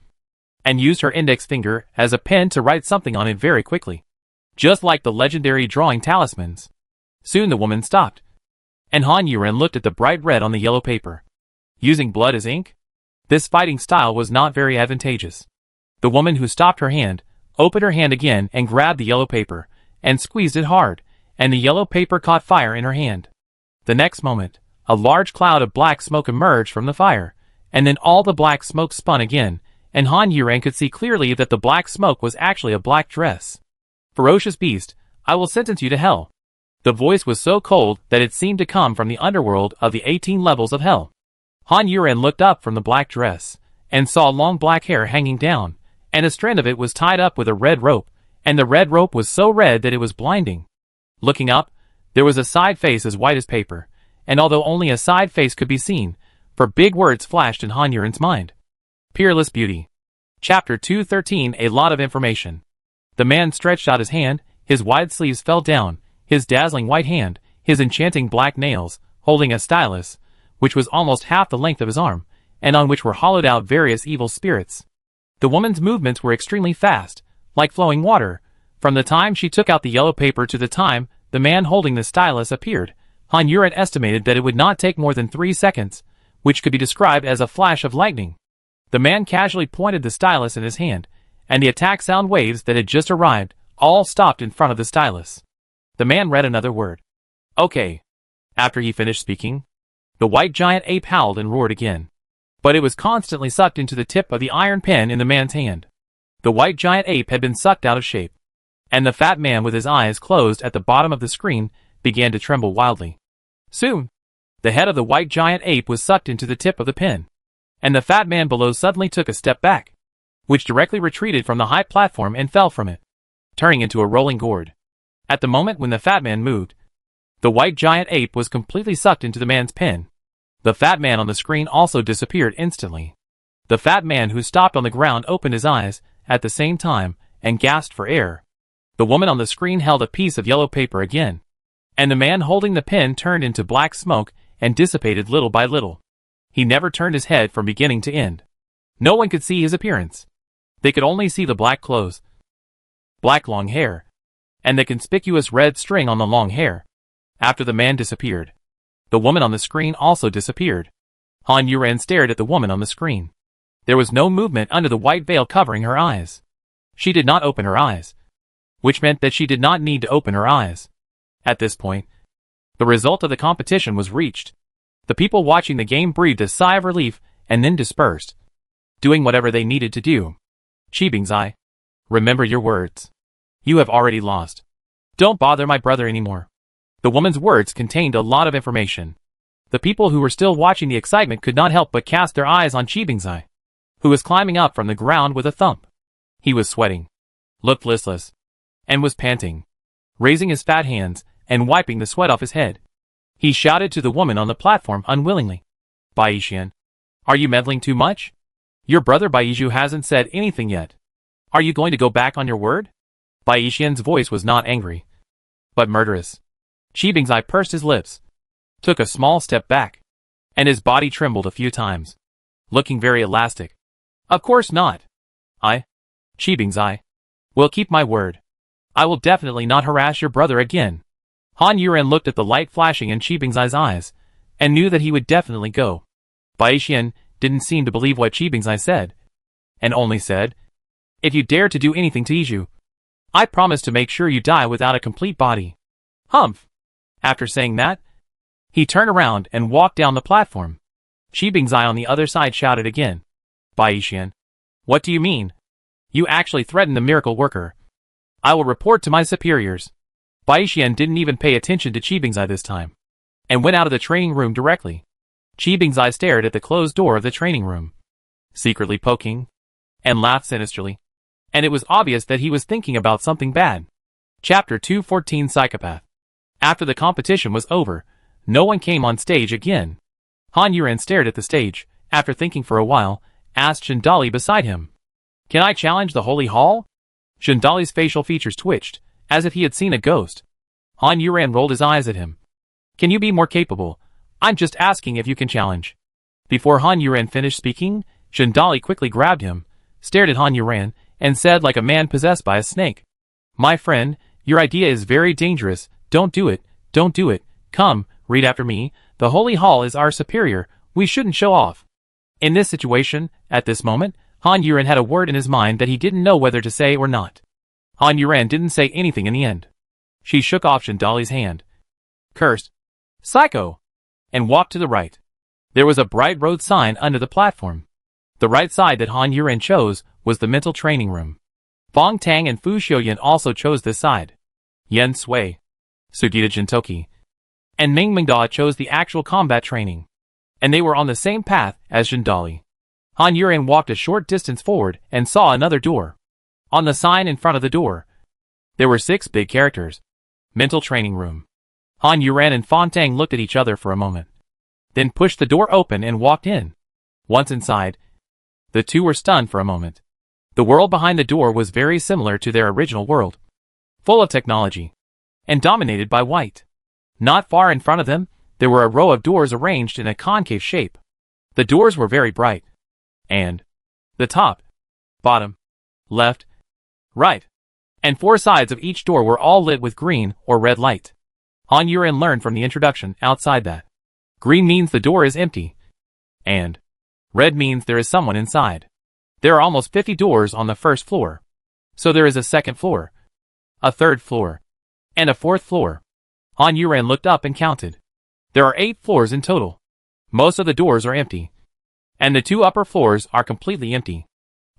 and used her index finger as a pen to write something on it very quickly, just like the legendary drawing talismans. Soon the woman stopped, and Han Yuren looked at the bright red on the yellow paper. Using blood as ink? This fighting style was not very advantageous. The woman who stopped her hand, opened her hand again and grabbed the yellow paper, and squeezed it hard, and the yellow paper caught fire in her hand. The next moment, a large cloud of black smoke emerged from the fire, and then all the black smoke spun again, and Han Yuren could see clearly that the black smoke was actually a black dress. Ferocious beast, I will sentence you to hell. The voice was so cold that it seemed to come from the underworld of the 18 levels of hell. Han Yuren looked up from the black dress, and saw long black hair hanging down, and a strand of it was tied up with a red rope, and the red rope was so red that it was blinding. Looking up, there was a side face as white as paper, and although only a side face could be seen, for big words flashed in Han Yuren's mind. Peerless Beauty. Chapter 213. A lot of information. The man stretched out his hand, his wide sleeves fell down, his dazzling white hand, his enchanting black nails, holding a stylus, which was almost half the length of his arm, and on which were hollowed out various evil spirits. The woman's movements were extremely fast, like flowing water. From the time she took out the yellow paper to the time the man holding the stylus appeared, Han Yuren estimated that it would not take more than 3 seconds, which could be described as a flash of lightning. The man casually pointed the stylus in his hand, and the attack sound waves that had just arrived all stopped in front of the stylus. The man read another word. Okay. After he finished speaking, the white giant ape howled and roared again. But it was constantly sucked into the tip of the iron pen in the man's hand. The white giant ape had been sucked out of shape, and the fat man with his eyes closed at the bottom of the screen began to tremble wildly. Soon, the head of the white giant ape was sucked into the tip of the pen, and the fat man below suddenly took a step back, which directly retreated from the high platform and fell from it, turning into a rolling gourd. At the moment when the fat man moved, the white giant ape was completely sucked into the man's pen. The fat man on the screen also disappeared instantly. The fat man who stopped on the ground opened his eyes at the same time and gasped for air. The woman on the screen held a piece of yellow paper again, and the man holding the pen turned into black smoke and dissipated little by little. He never turned his head from beginning to end. No one could see his appearance. They could only see the black clothes, black long hair, and the conspicuous red string on the long hair. After the man disappeared, the woman on the screen also disappeared. Han Yuren stared at the woman on the screen. There was no movement under the white veil covering her eyes. She did not open her eyes, which meant that she did not need to open her eyes. At this point, the result of the competition was reached. The people watching the game breathed a sigh of relief and then dispersed, doing whatever they needed to do. Chibingzai, remember your words. You have already lost. Don't bother my brother anymore. The woman's words contained a lot of information. The people who were still watching the excitement could not help but cast their eyes on Chibingzai, who was climbing up from the ground with a thump. He was sweating, looked listless, and was panting, raising his fat hands and wiping the sweat off his head. He shouted to the woman on the platform unwillingly. Baixian, are you meddling too much? Your brother Baizhu hasn't said anything yet. Are you going to go back on your word? Baixian's voice was not angry, but murderous. Chibingzai pursed his lips, took a small step back, and his body trembled a few times, looking very elastic. Of course not. Chibingzai, Will keep my word. I will definitely not harass your brother again. Han Yuren looked at the light flashing in Qibingzai's eyes, and knew that he would definitely go. Baixian didn't seem to believe what Qibingzai said, and only said, "If you dare to do anything to Iju, I promise to make sure you die without a complete body." Humph! After saying that, he turned around and walked down the platform. Qibingzai on the other side shouted again, "Baixian, what do you mean? You actually threatened the miracle worker. I will report to my superiors." Baixian didn't even pay attention to Qibingzai this time, and went out of the training room directly. Qibingzai stared at the closed door of the training room, secretly poking, and laughed sinisterly, and it was obvious that he was thinking about something bad. Chapter 214 Psychopath. After the competition was over, no one came on stage again. Han Yuren stared at the stage, after thinking for a while, asked Shindali beside him, "Can I challenge the Holy Hall?" Shindali's facial features twitched, as if he had seen a ghost. Han Yuren rolled his eyes at him. "Can you be more capable? I'm just asking if you can challenge." Before Han Yuren finished speaking, Shindali quickly grabbed him, stared at Han Yuren, and said like a man possessed by a snake, "My friend, your idea is very dangerous. Don't do it, don't do it. Come, read after me. The Holy Hall is our superior. We shouldn't show off." In this situation, at this moment, Han Yuren had a word in his mind that he didn't know whether to say or not. Han Yuren didn't say anything in the end. She shook off Shindali's hand, cursed, "Psycho!" and walked to the right. There was a bright road sign under the platform. The right side that Han Yuren chose was the mental training room. Fong Tang and Fu Xiuyan also chose this side. Yen Sui, Sugita Jintoki, and Ming Mingda chose the actual combat training, and they were on the same path as Shindali. Han Yuren walked a short distance forward and saw another door. On the sign in front of the door, there were 6 big characters. Mental training room. Han Yuren and Fong Tang looked at each other for a moment, then pushed the door open and walked in. Once inside, the two were stunned for a moment. The world behind the door was very similar to their original world, full of technology, and dominated by white. Not far in front of them, there were a row of doors arranged in a concave shape. The doors were very bright, and the top, bottom, left, right, and 4 sides of each door were all lit with green or red light. Han Yuren learned from the introduction outside that green means the door is empty, and red means there is someone inside. There are almost 50 doors on the first floor, so there is a second floor, a third floor, and a fourth floor. Han Yuren looked up and counted. There are 8 floors in total. Most of the doors are empty, and the 2 upper floors are completely empty.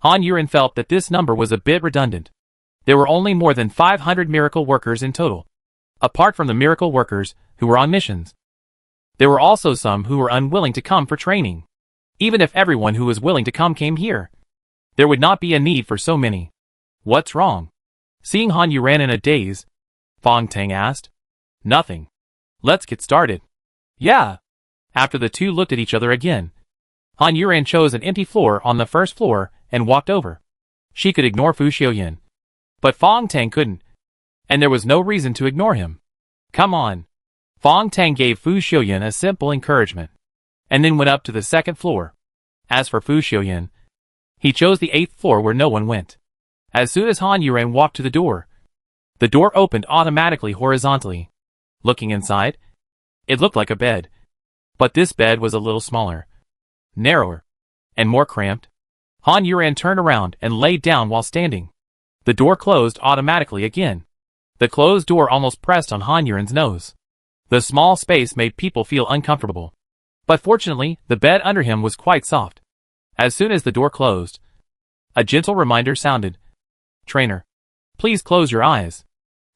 Han Yuren felt that this number was a bit redundant. There were only more than 500 miracle workers in total, apart from the miracle workers who were on missions. There were also some who were unwilling to come for training. Even if everyone who was willing to come came here, there would not be a need for so many. "What's wrong?" Seeing Han Yuren in a daze, Fong Tang asked. "Nothing. Let's get started." "Yeah." After the two looked at each other again, Han Yuren chose an empty floor on the first floor and walked over. She could ignore Fu Xiuyan, but Fong Tang couldn't, and there was no reason to ignore him. "Come on." Fong Tang gave Fu Xiuyan a simple encouragement, and then went up to the second floor. As for Fu Xiuyan, he chose the 8th floor where no one went. As soon as Han Yuren walked to the door opened automatically horizontally. Looking inside, it looked like a bed, but this bed was a little smaller, narrower, and more cramped. Han Yuren turned around and laid down while standing. The door closed automatically again. The closed door almost pressed on Han Yuren's nose. The small space made people feel uncomfortable, but fortunately, the bed under him was quite soft. As soon as the door closed, a gentle reminder sounded. "Trainer, please close your eyes."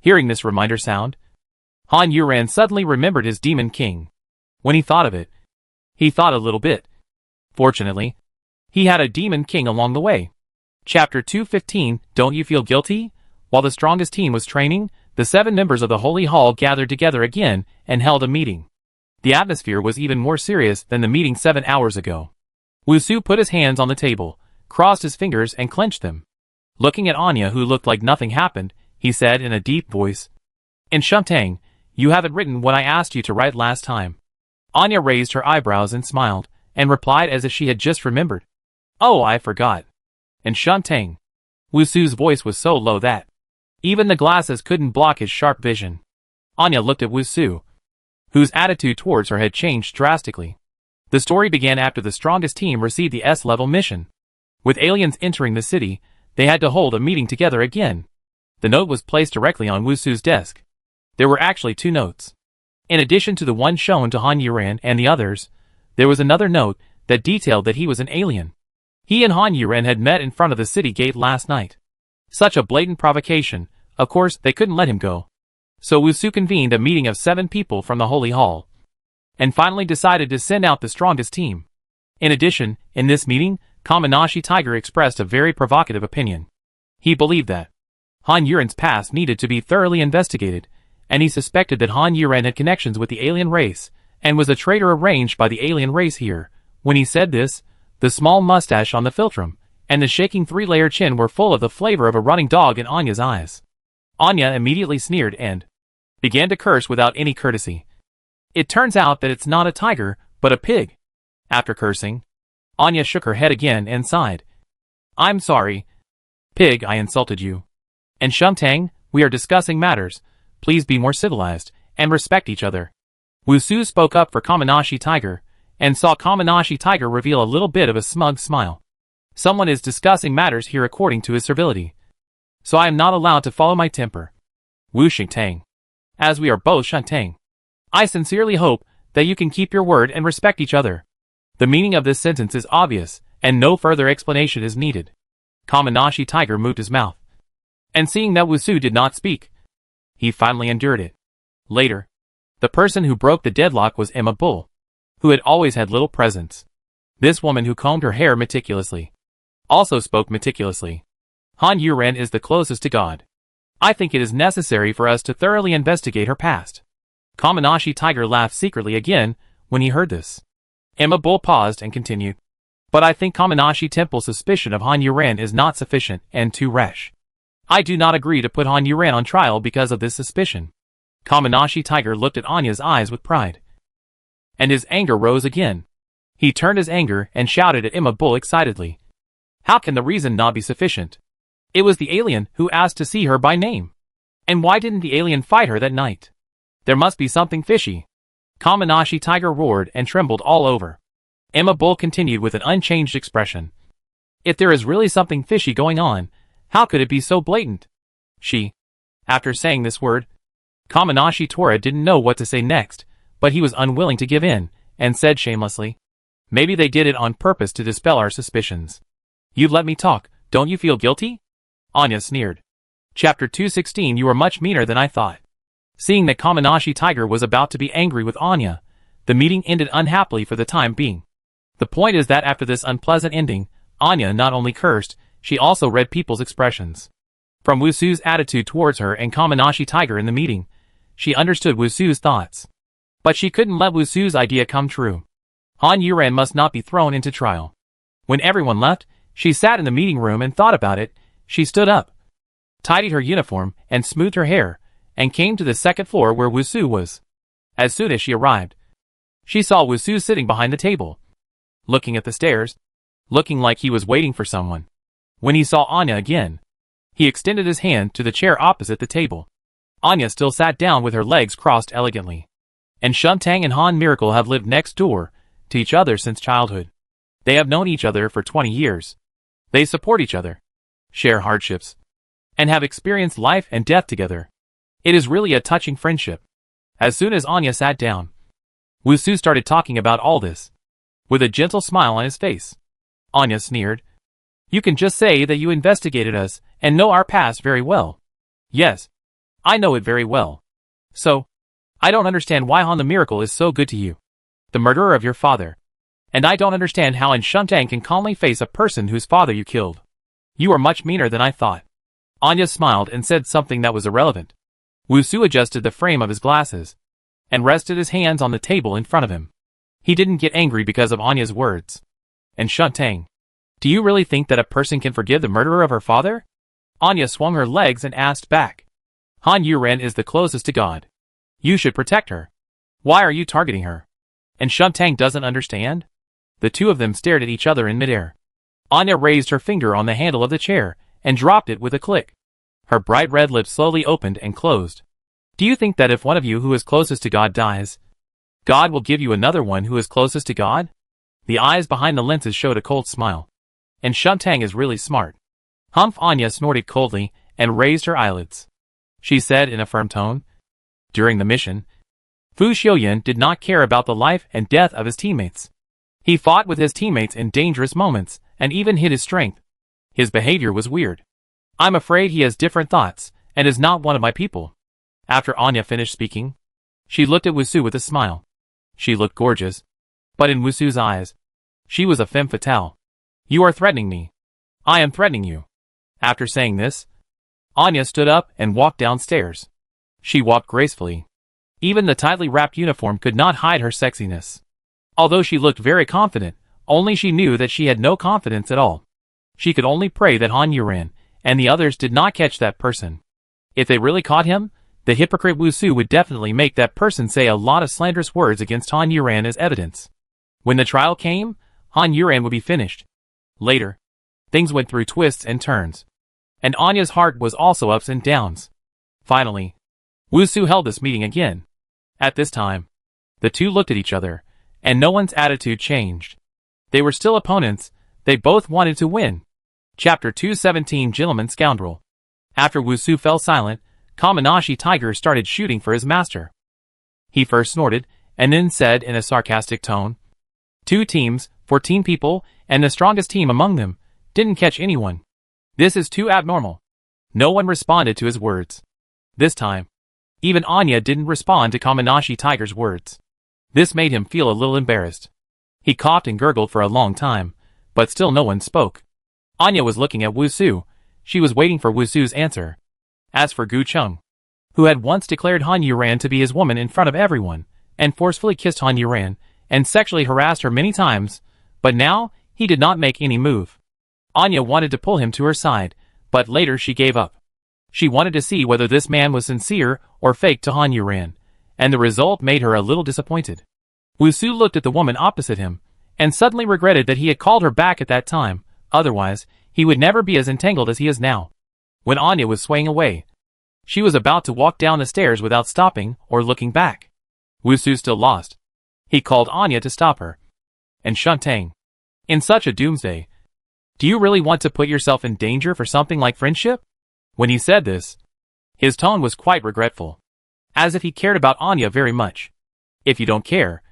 Hearing this reminder sound, Han Yuren suddenly remembered his Demon King. When he thought of it, he thought a little bit. Fortunately, he had a Demon King along the way. Chapter 215, Don't You Feel Guilty? While the strongest team was training, the 7 members of the Holy Hall gathered together again and held a meeting. The atmosphere was even more serious than the meeting 7 hours ago. Wusu put his hands on the table, crossed his fingers and clenched them. Looking at Anya, who looked like nothing happened, he said in a deep voice, "And Shumtang, you haven't written what I asked you to write last time." Anya raised her eyebrows and smiled, and replied as if she had just remembered. "Oh, I forgot." And Shumtang, Wusu's voice was so low that even the glasses couldn't block his sharp vision. Anya looked at Wusu, whose attitude towards her had changed drastically. The story began after the strongest team received the S-level mission. With aliens entering the city, they had to hold a meeting together again. The note was placed directly on Wusu's desk. There were actually 2 notes. In addition to the one shown to Han Yuran and the others, there was another note that detailed that he was an alien. He and Han Yuran had met in front of the city gate last night. Such a blatant provocation, of course they couldn't let him go. So Wusu convened a meeting of 7 people from the Holy Hall, and finally decided to send out the strongest team. In addition, in this meeting, Kamanashi Tiger expressed a very provocative opinion. He believed that Han Yuran's past needed to be thoroughly investigated, and he suspected that Han Yuran had connections with the alien race, and was a traitor arranged by the alien race here. When he said this, the small mustache on the philtrum, and the shaking 3-layer chin were full of the flavor of a running dog in Anya's eyes. Anya immediately sneered and began to curse without any courtesy. It turns out that it's not a tiger, but a pig. After cursing, Anya shook her head again and sighed. I'm sorry. Pig, I insulted you. And Shumtang, we are discussing matters. Please be more civilized, and respect each other. Wusu spoke up for Kamanashi Tiger, and saw Kamanashi Tiger reveal a little bit of a smug smile. Someone is discussing matters here according to his servility. So I am not allowed to follow my temper. Wu Shintang. As we are both Shintang, I sincerely hope that you can keep your word and respect each other. The meaning of this sentence is obvious, and no further explanation is needed. Kamanashi Tiger moved his mouth, and seeing that Wusu did not speak, he finally endured it. Later, the person who broke the deadlock was Emma Bull, who had always had little presence. This woman who combed her hair meticulously also spoke meticulously. Han Yuran is the closest to God. I think it is necessary for us to thoroughly investigate her past. Kamanashi Tiger laughed secretly again when he heard this. Emma Bull paused and continued. But I think Kamanashi Temple's suspicion of Han Yuran is not sufficient and too rash. I do not agree to put Han Yuran on trial because of this suspicion. Kamanashi Tiger looked at Anya's eyes with pride, and his anger rose again. He turned his anger and shouted at Emma Bull excitedly. How can the reason not be sufficient? It was the alien who asked to see her by name. And why didn't the alien fight her that night? There must be something fishy. Kamanashi Tiger roared and trembled all over. Emma Bull continued with an unchanged expression. If there is really something fishy going on, how could it be so blatant? After saying this word, Kamanashi Tora didn't know what to say next, but he was unwilling to give in, and said shamelessly, maybe they did it on purpose to dispel our suspicions. You let me talk, don't you feel guilty? Anya sneered. Chapter 216. You are much meaner than I thought. Seeing that Kamanashi Tiger was about to be angry with Anya, the meeting ended unhappily for the time being. The point is that after this unpleasant ending, Anya not only cursed, she also read people's expressions. From Wusu's attitude towards her and Kamanashi Tiger in the meeting, she understood Wusu's thoughts. But she couldn't let Wusu's idea come true. Han Yuran must not be thrown into trial. When everyone left, she sat in the meeting room and thought about it. She stood up, tidied her uniform, and smoothed her hair, and came to the second floor where Wusu was. As soon as she arrived, she saw Wusu sitting behind the table, looking at the stairs, looking like he was waiting for someone. When he saw Anya again, he extended his hand to the chair opposite the table. Anya still sat down with her legs crossed elegantly. And Shumtang and Han Miracle have lived next door to each other since childhood. They have known each other for 20 years. They support each other, share hardships, and have experienced life and death together. It is really a touching friendship. As soon as Anya sat down, Wusu started talking about all this, with a gentle smile on his face. Anya sneered. You can just say that you investigated us and know our past very well. Yes, I know it very well. So, I don't understand why Han the Miracle is so good to you, the murderer of your father. And I don't understand how An Shumtang can calmly face a person whose father you killed. You are much meaner than I thought. Anya smiled and said something that was irrelevant. Wusu adjusted the frame of his glasses, and rested his hands on the table in front of him. He didn't get angry because of Anya's words. And Shumtang, do you really think that a person can forgive the murderer of her father? Anya swung her legs and asked back. Han Yuran is the closest to God. You should protect her. Why are you targeting her? And Shumtang doesn't understand? The two of them stared at each other in midair. Anya raised her finger on the handle of the chair, and dropped it with a click. Her bright red lips slowly opened and closed. Do you think that if one of you who is closest to God dies, God will give you another one who is closest to God? The eyes behind the lenses showed a cold smile. And Shuntang is really smart. Humph! Anya snorted coldly and raised her eyelids. She said in a firm tone. During the mission, Fu Xiuyan did not care about the life and death of his teammates. He fought with his teammates in dangerous moments and even hid his strength. His behavior was weird. I'm afraid he has different thoughts and is not one of my people. After Anya finished speaking, she looked at Wusu with a smile. She looked gorgeous, but in Wusu's eyes, she was a femme fatale. You are threatening me. I am threatening you. After saying this, Anya stood up and walked downstairs. She walked gracefully. Even the tightly wrapped uniform could not hide her sexiness. Although she looked very confident, only she knew that she had no confidence at all. She could only pray that Han Yuran and the others did not catch that person. If they really caught him, the hypocrite Wusu would definitely make that person say a lot of slanderous words against Han Yuran as evidence. When the trial came, Han Yuran would be finished. Later, things went through twists and turns. And Anya's heart was also ups and downs. Finally, Wusu held this meeting again. At this time, the two looked at each other, and no one's attitude changed. They were still opponents, they both wanted to win. Chapter 217 Gentleman Scoundrel. After Wusu fell silent, Kamanashi Tiger started shooting for his master. He first snorted, and then said in a sarcastic tone, 2 teams, 14 people, and the strongest team among them, didn't catch anyone. This is too abnormal. No one responded to his words. This time, even Anya didn't respond to Kamanashi Tiger's words. This made him feel a little embarrassed. He coughed and gurgled for a long time, but still no one spoke. Anya was looking at Wusu. She was waiting for Wusu's answer. As for Gu Chung, who had once declared Han Yuran to be his woman in front of everyone, and forcefully kissed Han Yuran, and sexually harassed her many times, but now, he did not make any move. Anya wanted to pull him to her side, but later she gave up. She wanted to see whether this man was sincere or fake to Han Yuran, and the result made her a little disappointed. Wusu looked at the woman opposite him, and suddenly regretted that he had called her back at that time, otherwise, he would never be as entangled as he is now. When Anya was swaying away, she was about to walk down the stairs without stopping or looking back. Wusu still lost. He called Anya to stop her. And Shuntang, in such a doomsday, do you really want to put yourself in danger for something like friendship? When he said this, his tone was quite regretful, as if he cared about Anya very much. If you don't care,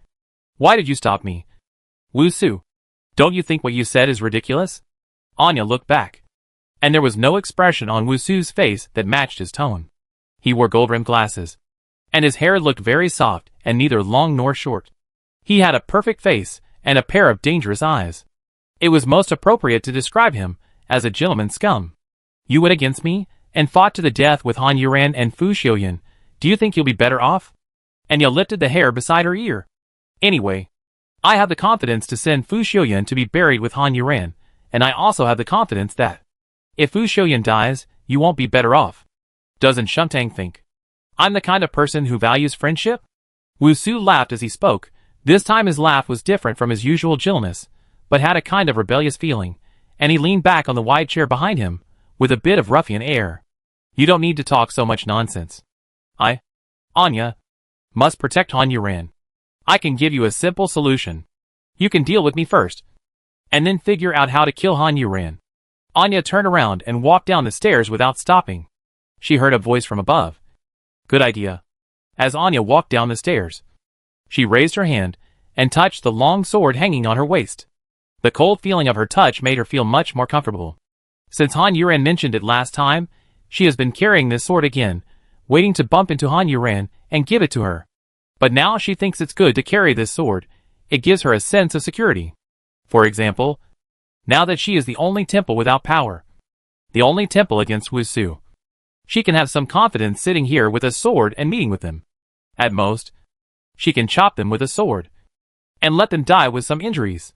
why did you stop me? Wusu, don't you think what you said is ridiculous? Anya looked back, and there was no expression on Wusu's face that matched his tone. He wore gold-rimmed glasses, and his hair looked very soft and neither long nor short. He had a perfect face and a pair of dangerous eyes. It was most appropriate to describe him as a gentleman scum. You went against me and fought to the death with Han Yuran and Fu Xiuyan. Do you think you'll be better off? Anya lifted the hair beside her ear. Anyway, I have the confidence to send Fu Xiuyan to be buried with Han Yuran, and I also have the confidence that, if Fu Xiuyan dies, you won't be better off. Doesn't Shuntang think I'm the kind of person who values friendship? Wusu laughed as he spoke. This time his laugh was different from his usual gentleness, but had a kind of rebellious feeling, and he leaned back on the wide chair behind him, with a bit of ruffian air. You don't need to talk so much nonsense. Anya, must protect Han Yuran. I can give you a simple solution. You can deal with me first, and then figure out how to kill Han Yuran. Anya turned around and walked down the stairs without stopping. She heard a voice from above. Good idea. As Anya walked down the stairs, she raised her hand and touched the long sword hanging on her waist. The cold feeling of her touch made her feel much more comfortable. Since Han Yuran mentioned it last time, she has been carrying this sword again, waiting to bump into Han Yuran and give it to her. But now she thinks it's good to carry this sword. It gives her a sense of security. For example, now that she is the only temple without power, the only temple against Wusu, she can have some confidence sitting here with a sword and meeting with them. At most, she can chop them with a sword, and let them die with some injuries.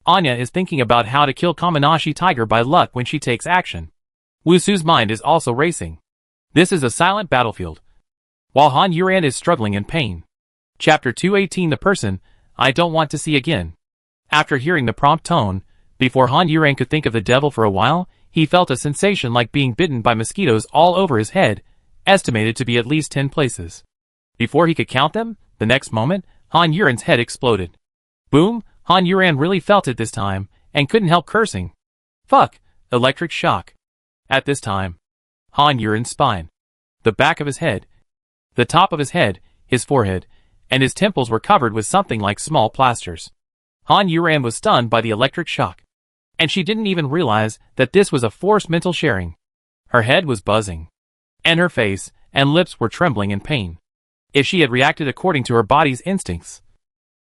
Anya is thinking about how to kill Kamanashi Tiger by luck when she takes action. Wusu's mind is also racing. This is a silent battlefield, while Han Yuran is struggling in pain. Chapter 218 The person I don't want to see again. After hearing the prompt tone, before Han Yuran could think of the devil for a while, he felt a sensation like being bitten by mosquitoes all over his head, estimated to be at least 10 places. Before he could count them, the next moment, Han Yuren's head exploded. Boom! Han Yuren really felt it this time, and couldn't help cursing. Fuck! Electric shock. At this time, Han Yuren's spine, the back of his head, the top of his head, his forehead, and his temples were covered with something like small plasters. Han Yuren was stunned by the electric shock, and she didn't even realize that this was a forced mental sharing. Her head was buzzing, and her face and lips were trembling in pain. If she had reacted according to her body's instincts,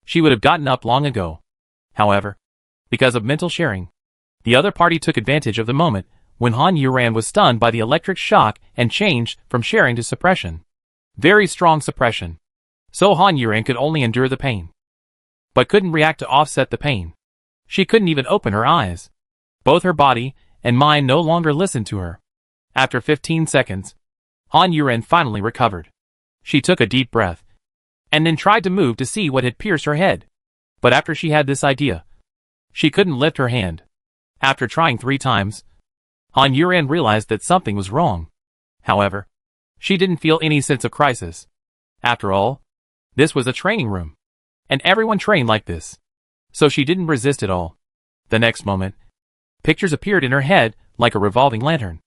she would have gotten up long ago. However, because of mental sharing, the other party took advantage of the moment when Han Yuren was stunned by the electric shock and changed from sharing to suppression. Very strong suppression. So Han Yuren could only endure the pain, but couldn't react to offset the pain. She couldn't even open her eyes. Both her body and mind no longer listened to her. After 15 seconds, Han Yuren finally recovered. She took a deep breath, and then tried to move to see what had pierced her head. But after she had this idea, she couldn't lift her hand. After trying 3 times, Han Yuren realized that something was wrong. However, she didn't feel any sense of crisis. After all, this was a training room, and everyone trained like this. So she didn't resist at all. The next moment, pictures appeared in her head like a revolving lantern,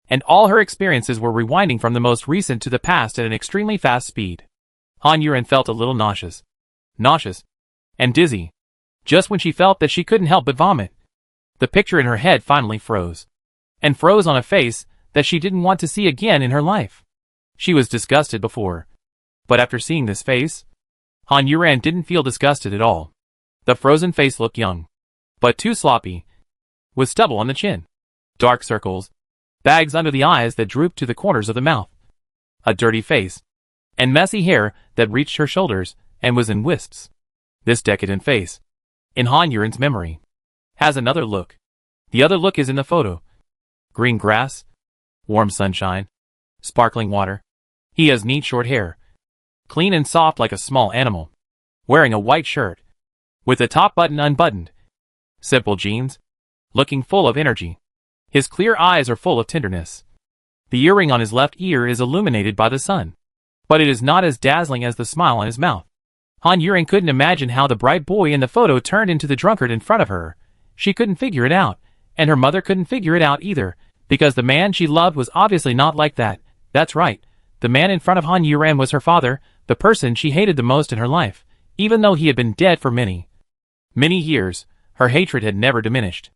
and all her experiences were rewinding from the most recent to the past at an extremely fast speed. Han Yuren felt a little nauseous, and dizzy, just when she felt that she couldn't help but vomit. The picture in her head finally froze, and froze on a face that she didn't want to see again in her life. She was disgusted before, but after seeing this face, Han Yuren didn't feel disgusted at all. The frozen face looked young, but too sloppy, with stubble on the chin, dark circles, bags under the eyes that drooped to the corners of the mouth, a dirty face, and messy hair that reached her shoulders and was in wisps. This decadent face, in Han Yuren's memory, has another look. The other look is in the photo. Green grass, warm sunshine, sparkling water. He has neat short hair, clean and soft like a small animal, wearing a white shirt, with the top button unbuttoned, simple jeans, looking full of energy. His clear eyes are full of tenderness. The earring on his left ear is illuminated by the sun, but it is not as dazzling as the smile on his mouth. Han Yuren couldn't imagine how the bright boy in the photo turned into the drunkard in front of her. She couldn't figure it out, and her mother couldn't figure it out either, because the man she loved was obviously not like that. That's right, the man in front of Han Yuren was her father, the person she hated the most in her life. Even though he had been dead for many years, her hatred had never diminished.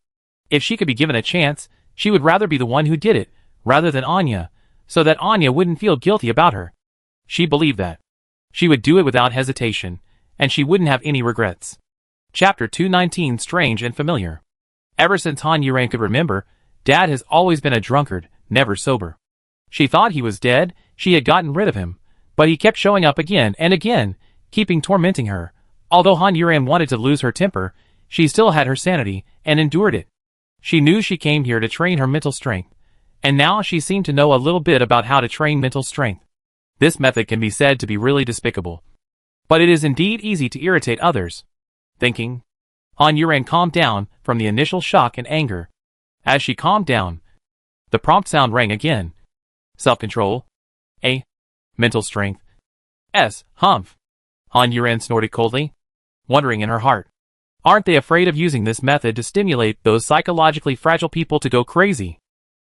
If she could be given a chance, she would rather be the one who did it, rather than Anya, so that Anya wouldn't feel guilty about her. She believed that she would do it without hesitation, and she wouldn't have any regrets. Chapter 219 Strange and Familiar. Ever since Han Yuren could remember, Dad has always been a drunkard, never sober. She thought he was dead, she had gotten rid of him, but he kept showing up again and again, keeping tormenting her. Although Han Yuren wanted to lose her temper, she still had her sanity, and endured it. She knew she came here to train her mental strength, and now she seemed to know a little bit about how to train mental strength. This method can be said to be really despicable, but it is indeed easy to irritate others. Thinking, Han Yuren calmed down from the initial shock and anger. As she calmed down, the prompt sound rang again. Self-control. A. Mental strength. S. Humph. Han Yuren snorted coldly, wondering in her heart. Aren't they afraid of using this method to stimulate those psychologically fragile people to go crazy?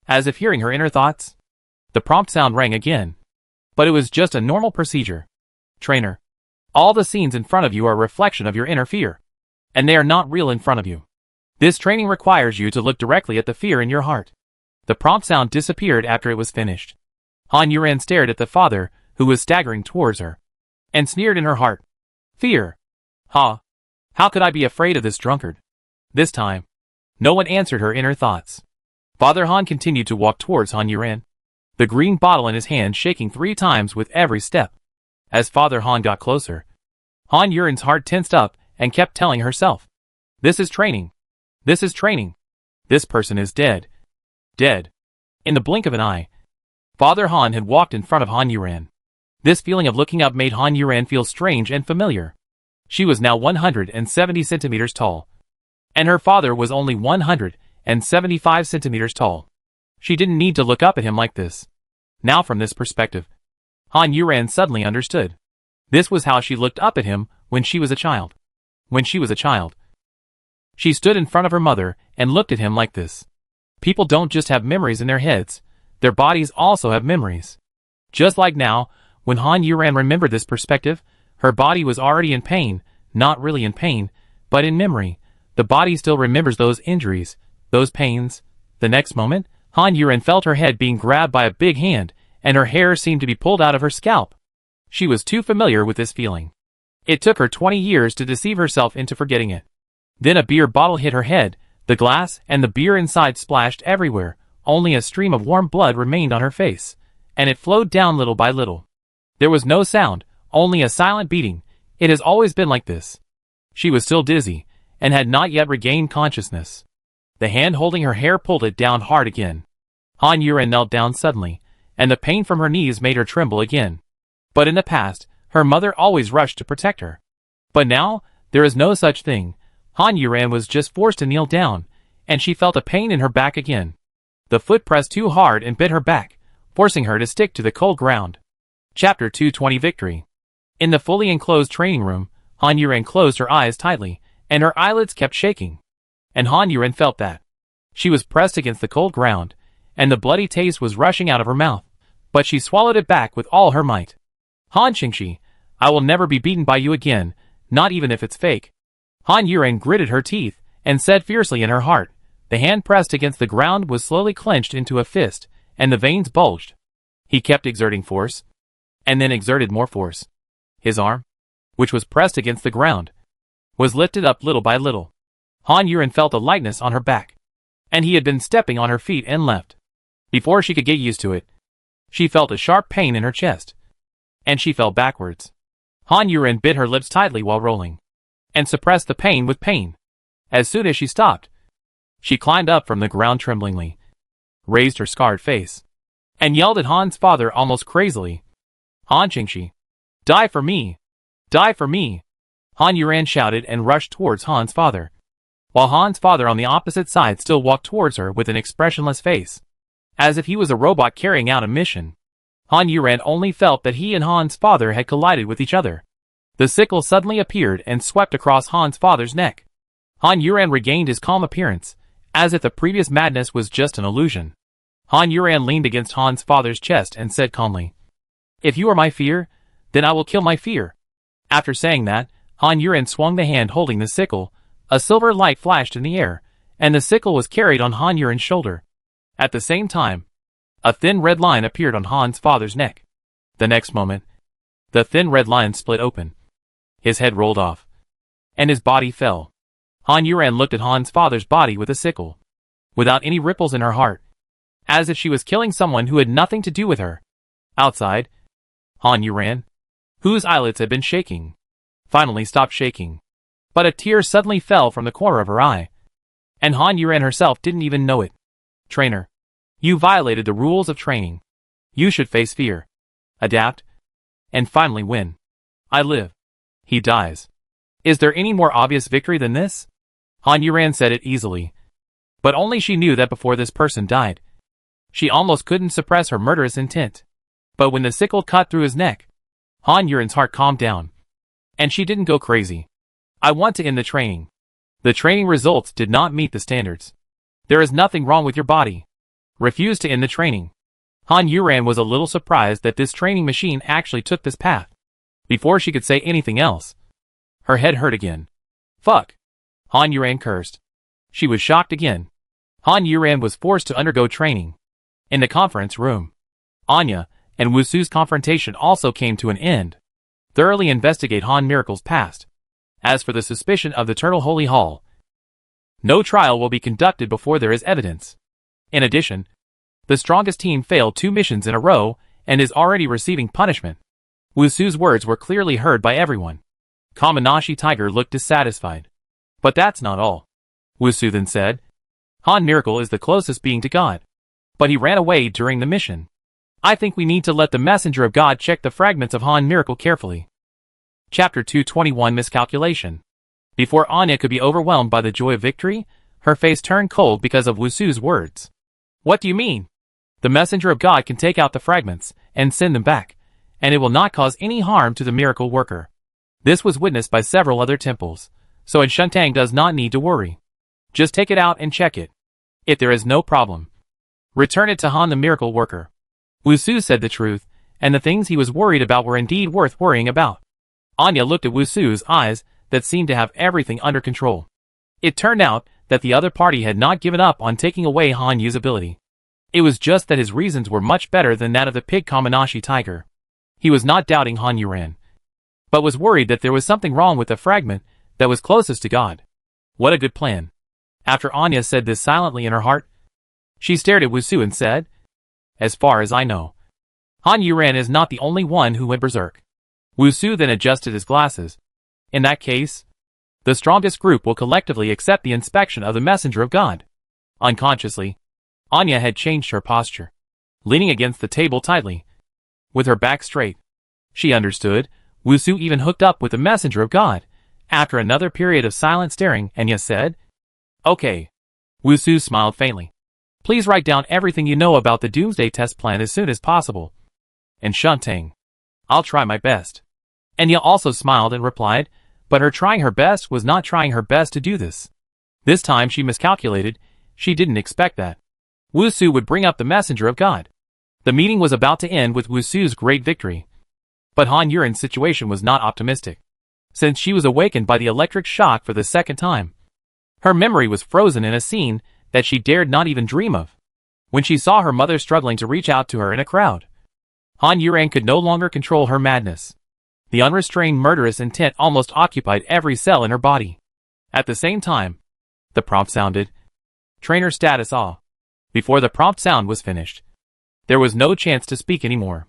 As if hearing her inner thoughts, the prompt sound rang again. But it was just a normal procedure. Trainer. All the scenes in front of you are a reflection of your inner fear, and they are not real in front of you. This training requires you to look directly at the fear in your heart. The prompt sound disappeared after it was finished. Han Yuren stared at the father, who was staggering towards her, and sneered in her heart. Fear. Ha. How could I be afraid of this drunkard? This time, no one answered her inner thoughts. Father Han continued to walk towards Han Yuren, the green bottle in his hand shaking 3 times with every step. As Father Han got closer, Han Yuren's heart tensed up and kept telling herself, "This is training. This is training. This person is dead. Dead." In the blink of an eye, Father Han had walked in front of Han Yuren. This feeling of looking up made Han Yuren feel strange and familiar. She was now 170 centimeters tall, and her father was only 175 centimeters tall. She didn't need to look up at him like this. Now from this perspective, Han Yuran suddenly understood. This was how she looked up at him when she was a child. When she was a child, she stood in front of her mother and looked at him like this. People don't just have memories in their heads, their bodies also have memories. Just like now, when Han Yuran remembered this perspective, her body was already in pain, not really in pain, but in memory. The body still remembers those injuries, those pains. The next moment, Han Yuran felt her head being grabbed by a big hand, and her hair seemed to be pulled out of her scalp. She was too familiar with this feeling. It took her 20 years to deceive herself into forgetting it. Then a beer bottle hit her head, the glass and the beer inside splashed everywhere, only a stream of warm blood remained on her face, and it flowed down little by little. There was no sound, only a silent beating. It has always been like this. She was still dizzy, and had not yet regained consciousness. The hand holding her hair pulled it down hard again. Han Yuran knelt down suddenly, and the pain from her knees made her tremble again. But in the past, her mother always rushed to protect her. But now, there is no such thing. Han Yuran was just forced to kneel down, and she felt a pain in her back again. The foot pressed too hard and bit her back, forcing her to stick to the cold ground. Chapter 220 Victory. In the fully enclosed training room, Han Yuran closed her eyes tightly, and her eyelids kept shaking. And Han Yuran felt that. She was pressed against the cold ground, and the bloody taste was rushing out of her mouth, but she swallowed it back with all her might. Han Qingxi, I will never be beaten by you again, not even if it's fake. Han Yuran gritted her teeth, and said fiercely in her heart. The hand pressed against the ground was slowly clenched into a fist, and the veins bulged. He kept exerting force, and then exerted more force. His arm, which was pressed against the ground, was lifted up little by little. Han Yuran felt a lightness on her back, and he had been stepping on her feet and left. Before she could get used to it, she felt a sharp pain in her chest, and she fell backwards. Han Yuran bit her lips tightly while rolling, and suppressed the pain with pain. As soon as she stopped, she climbed up from the ground tremblingly, raised her scarred face, and yelled at Han's father almost crazily. Han Qingxi, die for me! Die for me! Han Yuran shouted and rushed towards Han's father, while Han's father on the opposite side still walked towards her with an expressionless face, as if he was a robot carrying out a mission. Han Yuran only felt that he and Han's father had collided with each other. The sickle suddenly appeared and swept across Han's father's neck. Han Yuran regained his calm appearance, as if the previous madness was just an illusion. Han Yuran leaned against Han's father's chest and said calmly, "If you are my fear, then I will kill my fear." After saying that, Han Yuran swung the hand holding the sickle. A silver light flashed in the air, and the sickle was carried on Han Yuran's shoulder. At the same time, a thin red line appeared on Han's father's neck. The next moment, the thin red line split open. His head rolled off, and his body fell. Han Yuran looked at Han's father's body with a sickle, without any ripples in her heart, as if she was killing someone who had nothing to do with her. Outside, Han Yuran, whose eyelids had been shaking, finally stopped shaking. But a tear suddenly fell from the corner of her eye, and Han Yuran herself didn't even know it. Trainer, you violated the rules of training. You should face fear, adapt, and finally win. I live. He dies. Is there any more obvious victory than this? Han Yuran said it easily, but only she knew that before this person died, she almost couldn't suppress her murderous intent. But when the sickle cut through his neck, Han Yuran's heart calmed down, and she didn't go crazy. I want to end the training. The training results did not meet the standards. There is nothing wrong with your body. Refuse to end the training. Han Yuran was a little surprised that this training machine actually took this path. Before she could say anything else, her head hurt again. Fuck! Han Yuran cursed. She was shocked again. Han Yuran was forced to undergo training. In the conference room, Anya and Wusu's confrontation also came to an end. Thoroughly investigate Han Miracle's past. As for the suspicion of the Turtle Holy Hall, no trial will be conducted before there is evidence. In addition, the strongest team failed 2 missions in a row and is already receiving punishment. Wusu's words were clearly heard by everyone. Kamanashi Tiger looked dissatisfied. But that's not all. Wusu then said, Han Miracle is the closest being to God, but he ran away during the mission. I think we need to let the messenger of God check the fragments of Han Miracle carefully. Chapter 221 Miscalculation. Before Anya could be overwhelmed by the joy of victory, her face turned cold because of Wusu's words. What do you mean? The messenger of God can take out the fragments and send them back, and it will not cause any harm to the miracle worker. This was witnessed by several other temples, so Shuntang does not need to worry. Just take it out and check it. If there is no problem, return it to Han the miracle worker. Wusu said the truth, and the things he was worried about were indeed worth worrying about. Anya looked at Wusu's eyes that seemed to have everything under control. It turned out that the other party had not given up on taking away Han Yu's ability. It was just that his reasons were much better than that of the pig Kamanashi tiger. He was not doubting Han Yuran, but was worried that there was something wrong with the fragment that was closest to God. What a good plan. After Anya said this silently in her heart, she stared at Wusu and said, "As far as I know, Han Yuran is not the only one who went berserk." Wusu then adjusted his glasses. In that case, the strongest group will collectively accept the inspection of the messenger of God. Unconsciously, Anya had changed her posture, leaning against the table tightly, with her back straight. She understood. Wusu even hooked up with the messenger of God. After another period of silent staring, Anya said, "Okay." Wusu smiled faintly. "Please write down everything you know about the Doomsday test plan as soon as possible." And Shuntang, "I'll try my best." Anya also smiled and replied, but her trying her best was not trying her best to do this. This time she miscalculated. She didn't expect that Wusu would bring up the messenger of God. The meeting was about to end with Wusu's great victory. But Han Yuran's situation was not optimistic, since she was awakened by the electric shock for the second time. Her memory was frozen in a scene that she dared not even dream of, when she saw her mother struggling to reach out to her in a crowd. Han Yuran could no longer control her madness. The unrestrained murderous intent almost occupied every cell in her body. At the same time, the prompt sounded. Trainer status all. Before the prompt sound was finished, there was no chance to speak anymore.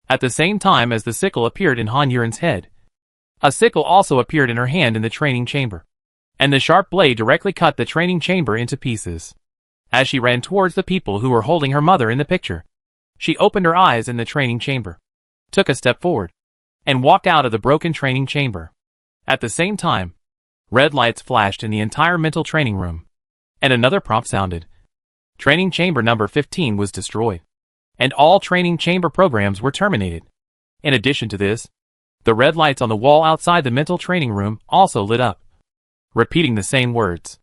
At the same time as the sickle appeared in Han Yuran's head, a sickle also appeared in her hand in the training chamber, and the sharp blade directly cut the training chamber into pieces. As she ran towards the people who were holding her mother in the picture, she opened her eyes in the training chamber, took a step forward, and walked out of the broken training chamber. At the same time, red lights flashed in the entire mental training room, and another prompt sounded. Training chamber number 15 was destroyed, and all training chamber programs were terminated. In addition to this, the red lights on the wall outside the mental training room also lit up, repeating the same words.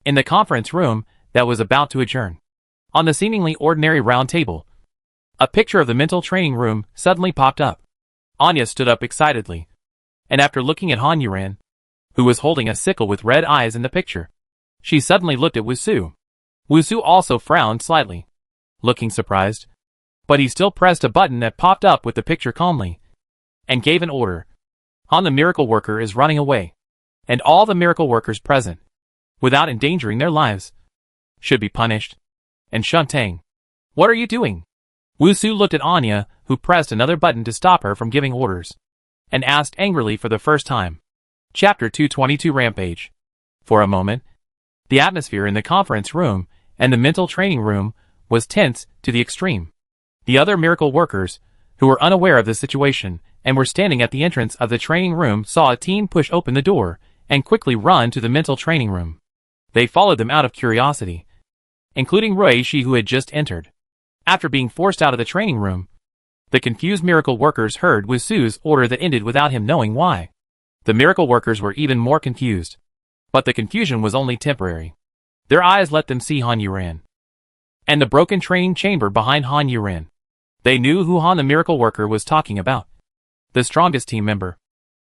In the conference room that was about to adjourn, on the seemingly ordinary round table, a picture of the mental training room suddenly popped up. Anya stood up excitedly, and after looking at Han Yuran, who was holding a sickle with red eyes in the picture, she suddenly looked at Wusu. Wusu also frowned slightly, looking surprised, but he still pressed a button that popped up with the picture calmly, and gave an order. Han the miracle worker is running away, and all the miracle workers present, without endangering their lives, should be punished. And Shuntang, what are you doing? Wusu looked at Anya, who pressed another button to stop her from giving orders, and asked angrily for the first time. Chapter 222 Rampage. For a moment, the atmosphere in the conference room and the mental training room was tense to the extreme. The other miracle workers, who were unaware of the situation and were standing at the entrance of the training room, saw a team push open the door and quickly run to the mental training room. They followed them out of curiosity, including Ruishi, who had just entered. After being forced out of the training room, the confused miracle workers heard Wusu's order that ended without him knowing why. The miracle workers were even more confused, but the confusion was only temporary. Their eyes let them see Han Yuran, and the broken training chamber behind Han Yuran. They knew who Han the miracle worker was talking about. The strongest team member,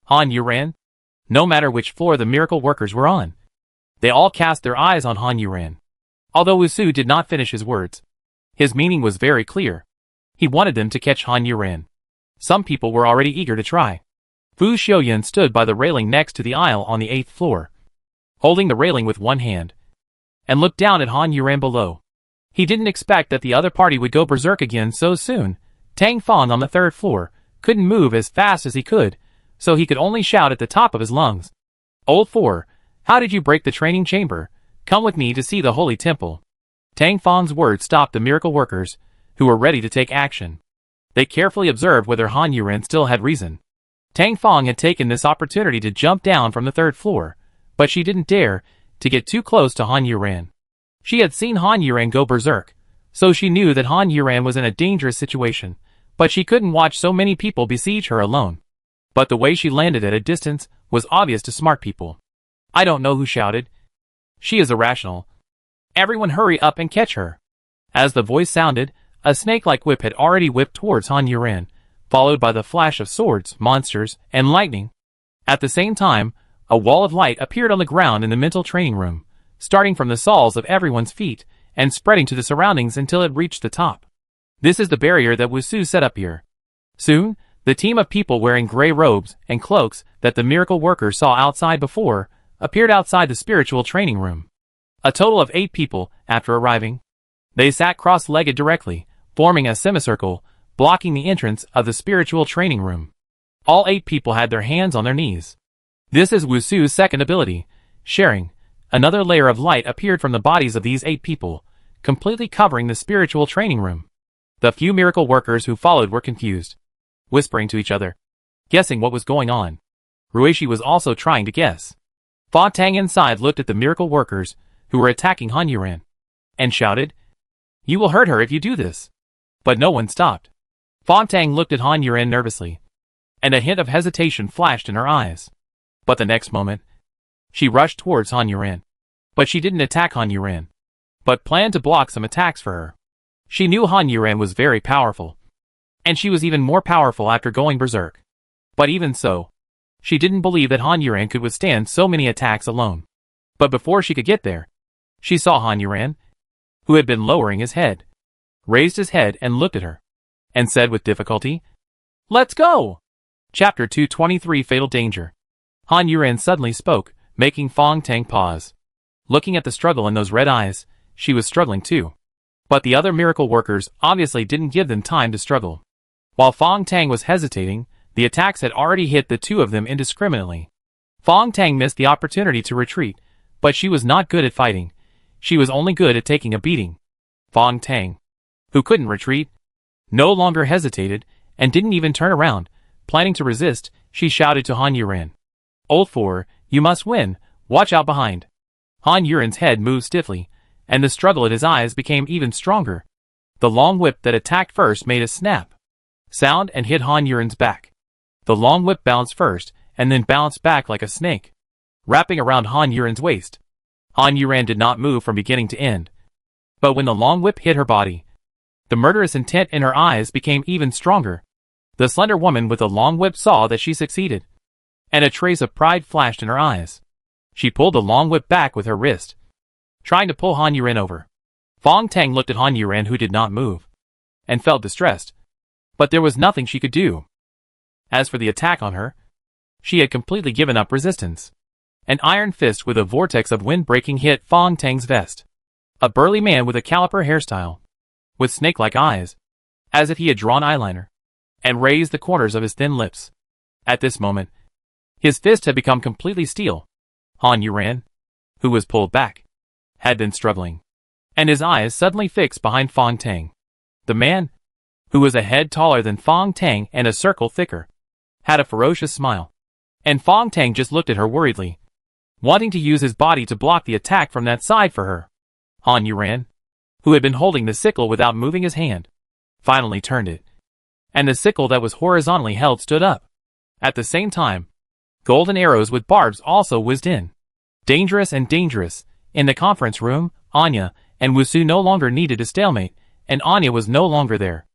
Han Yuran. No matter which floor the miracle workers were on, they all cast their eyes on Han Yuran. Although Wusu did not finish his words, his meaning was very clear. He wanted them to catch Han Yuran. Some people were already eager to try. Fu Xiaoyan stood by the railing next to the aisle on the 8th floor, holding the railing with one hand, and looked down at Han Yuran below. He didn't expect that the other party would go berserk again so soon. Tang Fong on the 3rd floor couldn't move as fast as he could, so he could only shout at the top of his lungs. "Old Four, how did you break the training chamber? Come with me to see the holy temple." Tang Fong's words stopped the miracle workers, who were ready to take action. They carefully observed whether Han Yuran still had reason. Tang Fong had taken this opportunity to jump down from the 3rd floor, but she didn't dare to get too close to Han Yuran. She had seen Han Yuran go berserk, so she knew that Han Yuran was in a dangerous situation, but she couldn't watch so many people besiege her alone. But the way she landed at a distance was obvious to smart people. I don't know who shouted. She is irrational. Everyone hurry up and catch her. As the voice sounded, a snake-like whip had already whipped towards Han Yuran, followed by the flash of swords, monsters, and lightning. At the same time, a wall of light appeared on the ground in the mental training room, starting from the soles of everyone's feet and spreading to the surroundings until it reached the top. This is the barrier that Wusu set up here. Soon, the team of people wearing gray robes and cloaks that the miracle worker saw outside before appeared outside the spiritual training room. A total of 8 people, after arriving. They sat cross-legged directly, forming a semicircle, blocking the entrance of the spiritual training room. All 8 people had their hands on their knees. This is Wusu's second ability, sharing. Another layer of light appeared from the bodies of these 8 people, completely covering the spiritual training room. The few miracle workers who followed were confused, whispering to each other, guessing what was going on. Ruishi was also trying to guess. Fa Tang inside looked at the miracle workers, who were attacking Han Yuran, and shouted, "You will hurt her if you do this." But no one stopped. Fa Tang looked at Han Yuran nervously, and a hint of hesitation flashed in her eyes. But the next moment, she rushed towards Han Yuran. But she didn't attack Han Yuran, but planned to block some attacks for her. She knew Han Yuran was very powerful, and she was even more powerful after going berserk. But even so, she didn't believe that Han Yuran could withstand so many attacks alone. But before she could get there, she saw Han Yuran, who had been lowering his head, raised his head and looked at her, and said with difficulty, "Let's go!" Chapter 223 Fatal Danger. Han Yuran suddenly spoke, making Fa Tang pause. Looking at the struggle in those red eyes, she was struggling too. But the other miracle workers obviously didn't give them time to struggle. While Fa Tang was hesitating, the attacks had already hit the 2 of them indiscriminately. Fa Tang missed the opportunity to retreat, but she was not good at fighting. She was only good at taking a beating. Fa Tang, who couldn't retreat, no longer hesitated, and didn't even turn around. Planning to resist, she shouted to Han Yuran, "Old Four, you must win, watch out behind." Han Yuran's head moved stiffly, and the struggle at his eyes became even stronger. The long whip that attacked first made a snap sound and hit Han Yuran's back. The long whip bounced first, and then bounced back like a snake, wrapping around Han Yuran's waist. Han Yuran did not move from beginning to end. But when the long whip hit her body, the murderous intent in her eyes became even stronger. The slender woman with the long whip saw that she succeeded, and a trace of pride flashed in her eyes. She pulled the long whip back with her wrist, trying to pull Han Yuran over. Fa Tang looked at Han Yuran, who did not move, and felt distressed. But there was nothing she could do. As for the attack on her, she had completely given up resistance. An iron fist with a vortex of wind breaking hit Fa Tang's vest. A burly man with a caliper hairstyle, with snake-like eyes, as if he had drawn eyeliner, and raised the corners of his thin lips. At this moment, his fist had become completely steel. Han Yuran, who was pulled back, had been struggling, and his eyes suddenly fixed behind Fa Tang. The man, who was a head taller than Fa Tang and a circle thicker, had a ferocious smile, and Fa Tang just looked at her worriedly, wanting to use his body to block the attack from that side for her. Han Yuran, who had been holding the sickle without moving his hand, finally turned it, and the sickle that was horizontally held stood up. At the same time, golden arrows with barbs also whizzed in. Dangerous and dangerous. In the conference room, Anya and Wusu no longer needed a stalemate, and Anya was no longer there.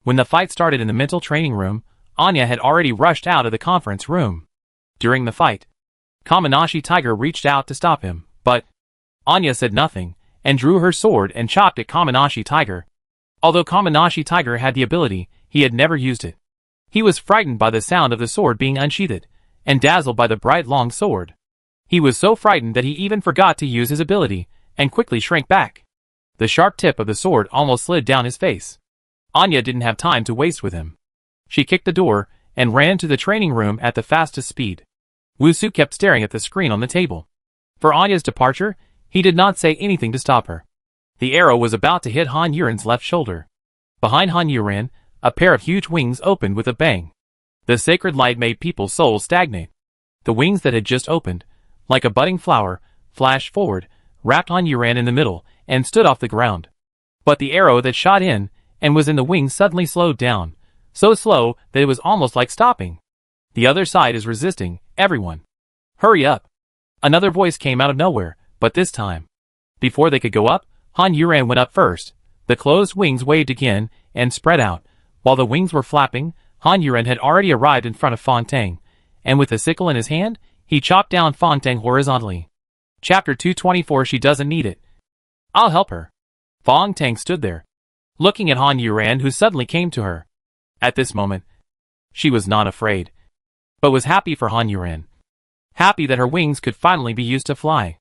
When the fight started in the mental training room, Anya had already rushed out of the conference room. During the fight, Kamanashi Tiger reached out to stop him, but Anya said nothing, and drew her sword and chopped at Kamanashi Tiger. Although Kamanashi Tiger had the ability, he had never used it. He was frightened by the sound of the sword being unsheathed, and dazzled by the bright long sword. He was so frightened that he even forgot to use his ability, and quickly shrank back. The sharp tip of the sword almost slid down his face. Anya didn't have time to waste with him. She kicked the door, and ran to the training room at the fastest speed. Wusu kept staring at the screen on the table. For Anya's departure, he did not say anything to stop her. The arrow was about to hit Han Yuran's left shoulder. Behind Han Yuran, a pair of huge wings opened with a bang. The sacred light made people's souls stagnate. The wings that had just opened, like a budding flower, flashed forward, wrapped Han Yuran in the middle, and stood off the ground. But the arrow that shot in and was in the wings suddenly slowed down, so slow that it was almost like stopping. The other side is resisting, everyone. Hurry up. Another voice came out of nowhere, but this time, before they could go up, Han Yuran went up first. The closed wings waved again and spread out. While the wings were flapping, Han Yuran had already arrived in front of Fong Tang, and with a sickle in his hand, he chopped down Fong Tang horizontally. Chapter 224. She doesn't need it. I'll help her. Fong Tang stood there, looking at Han Yuran, who suddenly came to her. At this moment, she was not afraid, but was happy for Han Yuran. Happy that her wings could finally be used to fly.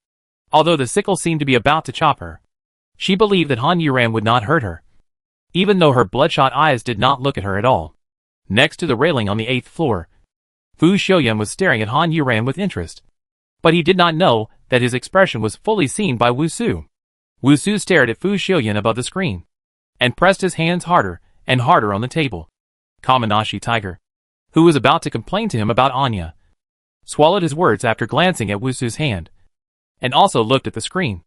Although the sickle seemed to be about to chop her, she believed that Han Yuran would not hurt her, even though her bloodshot eyes did not look at her at all. Next to the railing on the 8th floor, Fu Xiaoyan was staring at Han Yuran with interest. But he did not know that his expression was fully seen by Wu Su. Wu Su stared at Fu Xiaoyan above the screen, and pressed his hands harder and harder on the table. Kamanashi Tiger, who was about to complain to him about Anya, swallowed his words after glancing at Wu Su's hand, and also looked at the screen.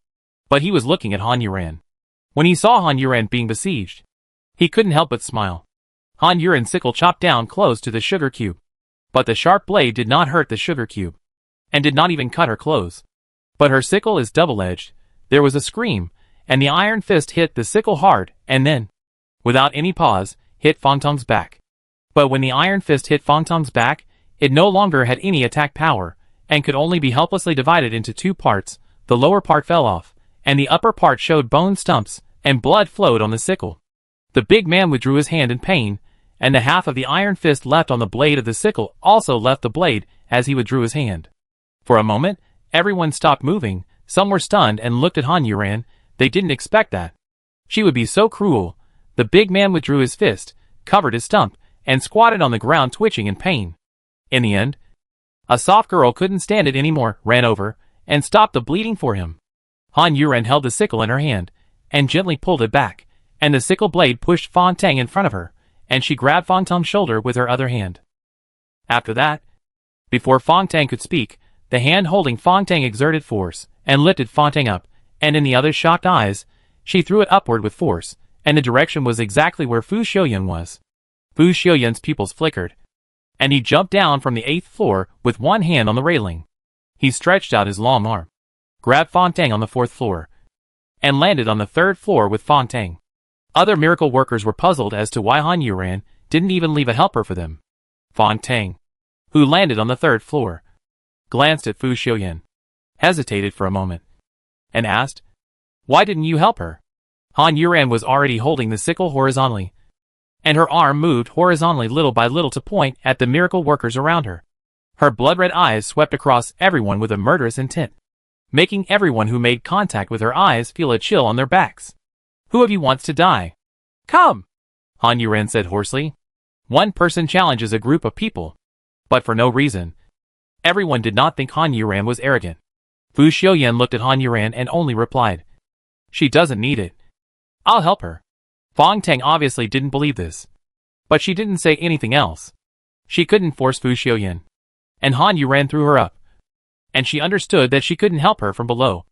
But he was looking at Han Yuran. When he saw Han Yuran being besieged, he couldn't help but smile. Han Yuran's sickle chopped down close to the sugar cube, but the sharp blade did not hurt the sugar cube, and did not even cut her clothes. But her sickle is double-edged. There was a scream, and the iron fist hit the sickle hard, and then, without any pause, hit Fong Tang's back. But when the iron fist hit Fong Tang's back, it no longer had any attack power, and could only be helplessly divided into two parts. The lower part fell off, and the upper part showed bone stumps, and blood flowed on the sickle. The big man withdrew his hand in pain, and the half of the iron fist left on the blade of the sickle also left the blade as he withdrew his hand. For a moment, everyone stopped moving. Some were stunned and looked at Han Yuran. They didn't expect that she would be so cruel. The big man withdrew his fist, covered his stump, and squatted on the ground twitching in pain. In the end, a soft girl couldn't stand it anymore, ran over, and stopped the bleeding for him. Han Yuran held the sickle in her hand, and gently pulled it back, and the sickle blade pushed Fong Tang in front of her, and she grabbed Fong Tang's shoulder with her other hand. After that, before Fong Tang could speak, the hand holding Fong Tang exerted force, and lifted Fong Tang up, and in the other's shocked eyes, she threw it upward with force, and the direction was exactly where Fu Xiaoyan was. Fu Xiaoyan's pupils flickered, and he jumped down from the 8th floor with one hand on the railing. He stretched out his long arm, grabbed Fong Tang on the 4th floor, and landed on the 3rd floor with Fong Tang. Other miracle workers were puzzled as to why Han Yuran didn't even leave a helper for them. Fong Tang, who landed on the 3rd floor, glanced at Fu Xiaoyan, hesitated for a moment, and asked, "Why didn't you help her?" Han Yuran was already holding the sickle horizontally, and her arm moved horizontally little by little to point at the miracle workers around her. Her blood-red eyes swept across everyone with a murderous intent, making everyone who made contact with her eyes feel a chill on their backs. "Who of you wants to die? Come!" Han Yuran said hoarsely. One person challenges a group of people, but for no reason. Everyone did not think Han Yuran was arrogant. Fu Xiaoyan looked at Han Yuran and only replied, "She doesn't need it. I'll help her." Fong Tang obviously didn't believe this, but she didn't say anything else. She couldn't force Fu Xiaoyan, and Han Yuran threw her up, and she understood that she couldn't help her from below,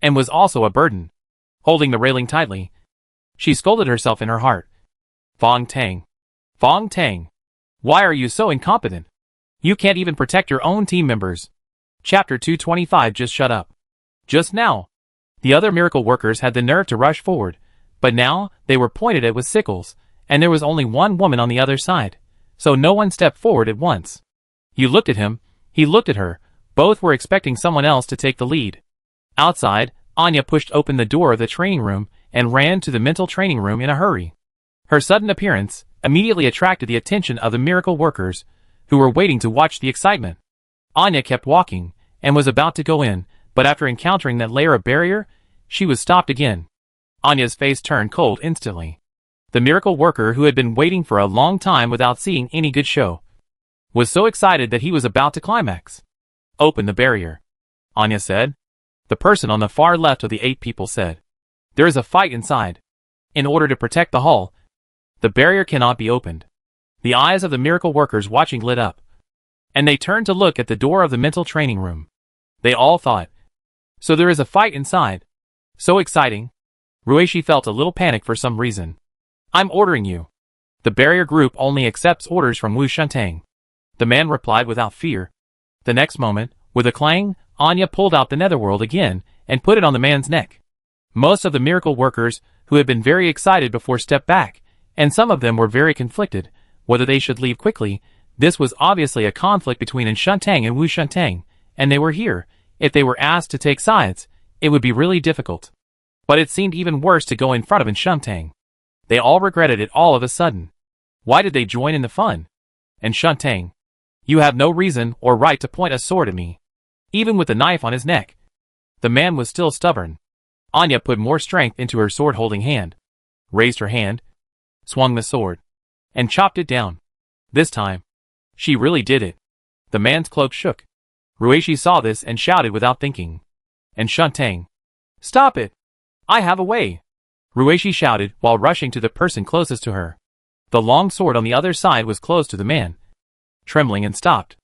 and was also a burden. Holding the railing tightly, she scolded herself in her heart. Fong Tang, why are you so incompetent? You can't even protect your own team members." Chapter 225. Just shut up. Just now, the other miracle workers had the nerve to rush forward, but now they were pointed at with sickles, and there was only one woman on the other side, so no one stepped forward at once. You looked at him, he looked at her, both were expecting someone else to take the lead. Outside, Anya pushed open the door of the training room and ran to the mental training room in a hurry. Her sudden appearance immediately attracted the attention of the miracle workers, who were waiting to watch the excitement. Anya kept walking, and was about to go in, but after encountering that layer of barrier, she was stopped again. Anya's face turned cold instantly. The miracle worker, who had been waiting for a long time without seeing any good show, was so excited that he was about to climax. "Open the barrier," Anya said. The person on the far left of the 8 people said, "There is a fight inside. In order to protect the hall, the barrier cannot be opened." The eyes of the miracle workers watching lit up, and they turned to look at the door of the mental training room. They all thought, "So there is a fight inside. So exciting." Ruishi felt a little panic for some reason. I'm ordering you. The barrier group only accepts orders from Wu Shuntang. The man replied without fear. The next moment, with a clang, Anya pulled out the netherworld again and put it on the man's neck. Most of the miracle workers, who had been very excited before, stepped back, and some of them were very conflicted, whether they should leave quickly. This was obviously a conflict between Shuntang and Wu Shuntang, and they were here. If they were asked to take sides, it would be really difficult. But it seemed even worse to go in front of Shuntang. They all regretted it all of a sudden. Why did they join in the fun? And Shuntang, you have no reason or right to point a sword at me. Even with the knife on his neck. The man was still stubborn. Anya put more strength into her sword-holding hand, raised her hand, swung the sword, and chopped it down. This time, she really did it. The man's cloak shook. Ruishi saw this and shouted without thinking. And Shuntang, stop it! I have a way! Ruishi shouted while rushing to the person closest to her. The long sword on the other side was close to the man, trembling and stopped.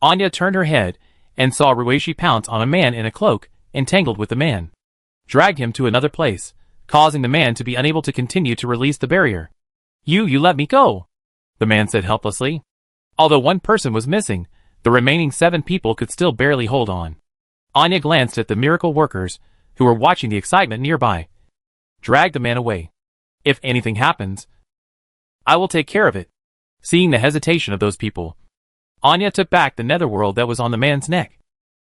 Anya turned her head and saw Ruishi pounce on a man in a cloak, entangled with the man, dragged him to another place, causing the man to be unable to continue to release the barrier. You let me go, the man said helplessly. Although one person was missing, the remaining 7 people could still barely hold on. Anya glanced at the miracle workers, who were watching the excitement nearby. Drag the man away. If anything happens, I will take care of it. Seeing the hesitation of those people, Anya took back the netherworld that was on the man's neck,